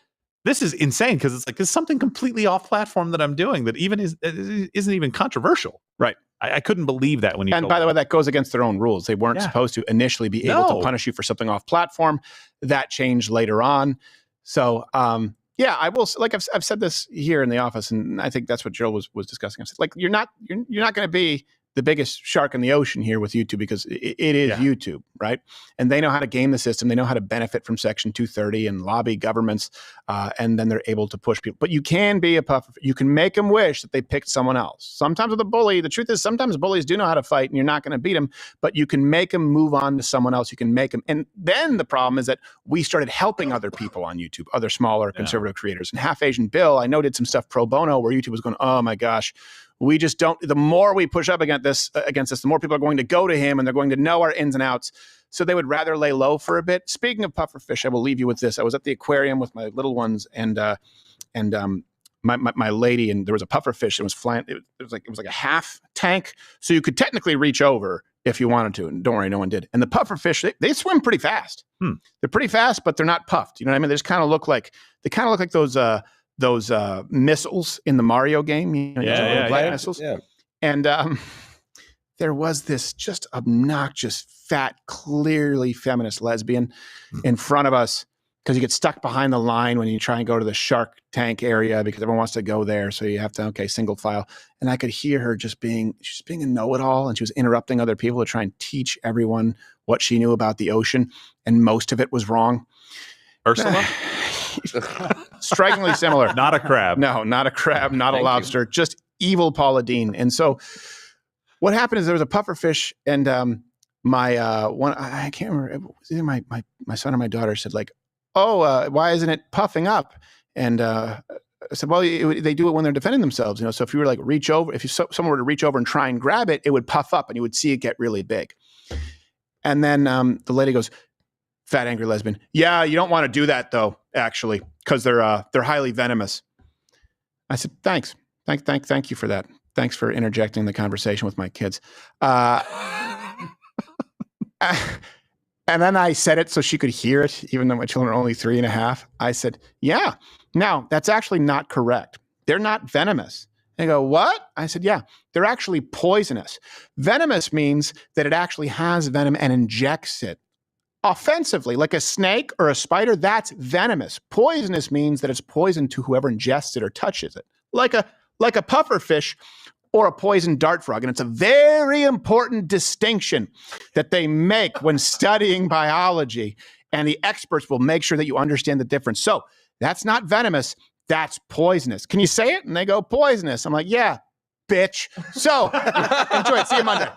this is insane because it's like there's something completely off platform that I'm doing that even isn't even controversial. Right. I couldn't believe that when you. And by the way, that goes against their own rules. They weren't supposed to initially be able to punish you for something off platform. That changed later on. So, yeah, I will. Like I've said this here in the office, and I think that's what Joe was discussing. I said, like, you're not going to be the biggest shark in the ocean here with YouTube because it is YouTube, right? And they know how to game the system. They know how to benefit from Section 230 and lobby governments, and then they're able to push people. But you can be a puffer. You can make them wish that they picked someone else. Sometimes with a bully, the truth is sometimes bullies do know how to fight, and you're not going to beat them, but you can make them move on to someone else. You can make them. And then the problem is that we started helping other people on YouTube, other smaller conservative creators. And Half Asian Bill, I know, did some stuff pro bono where YouTube was going, oh my gosh, we just don't. The more we push up against this, the more people are going to go to him, and they're going to know our ins and outs. So they would rather lay low for a bit. Speaking of pufferfish, I will leave you with this. I was at the aquarium with my little ones, and my lady, and there was a pufferfish that was flying. It was like a half tank, so you could technically reach over if you wanted to. And don't worry, no one did. And the pufferfish, they swim pretty fast. They're pretty fast, but they're not puffed. You know what I mean? They just kind of look like those missiles in the Mario game, you know, black missiles. Yeah. And there was this just obnoxious, fat, clearly feminist lesbian in front of us because you get stuck behind the line when you try and go to the shark tank area because everyone wants to go there. So you have to, single file. And I could hear her just being a know-it-all, and she was interrupting other people to try and teach everyone what she knew about the ocean. And most of it was wrong. Ursula? Strikingly similar. Not a crab. No, not a crab, not a lobster, just evil Paula Deen. And so what happened is there was a pufferfish, and my one, I can't remember, it was either my son or my daughter said, like, oh, why isn't it puffing up? And I said, well, they do it when they're defending themselves. You know, so if you were like reach over, if someone were to reach over and try and grab it, it would puff up and you would see it get really big. And then the lady goes, fat, angry lesbian, yeah, you don't want to do that though, actually, because they're highly venomous. I said, thanks. Thank you for that. Thanks for interjecting the conversation with my kids. And then I said it so she could hear it, even though my children are only 3.5. I said, yeah, now that's actually not correct. They're not venomous. They go, what? I said, yeah, they're actually poisonous. Venomous means that it actually has venom and injects it offensively, like a snake or a spider. That's venomous. Poisonous means that it's poison to whoever ingests it or touches it, like a pufferfish or a poisoned dart frog. And it's a very important distinction that they make when studying biology, and the experts will make sure that you understand the difference. So that's not venomous, that's poisonous. Can you say it? And they go, poisonous. I'm like, yeah, bitch. So enjoy it. See you Monday.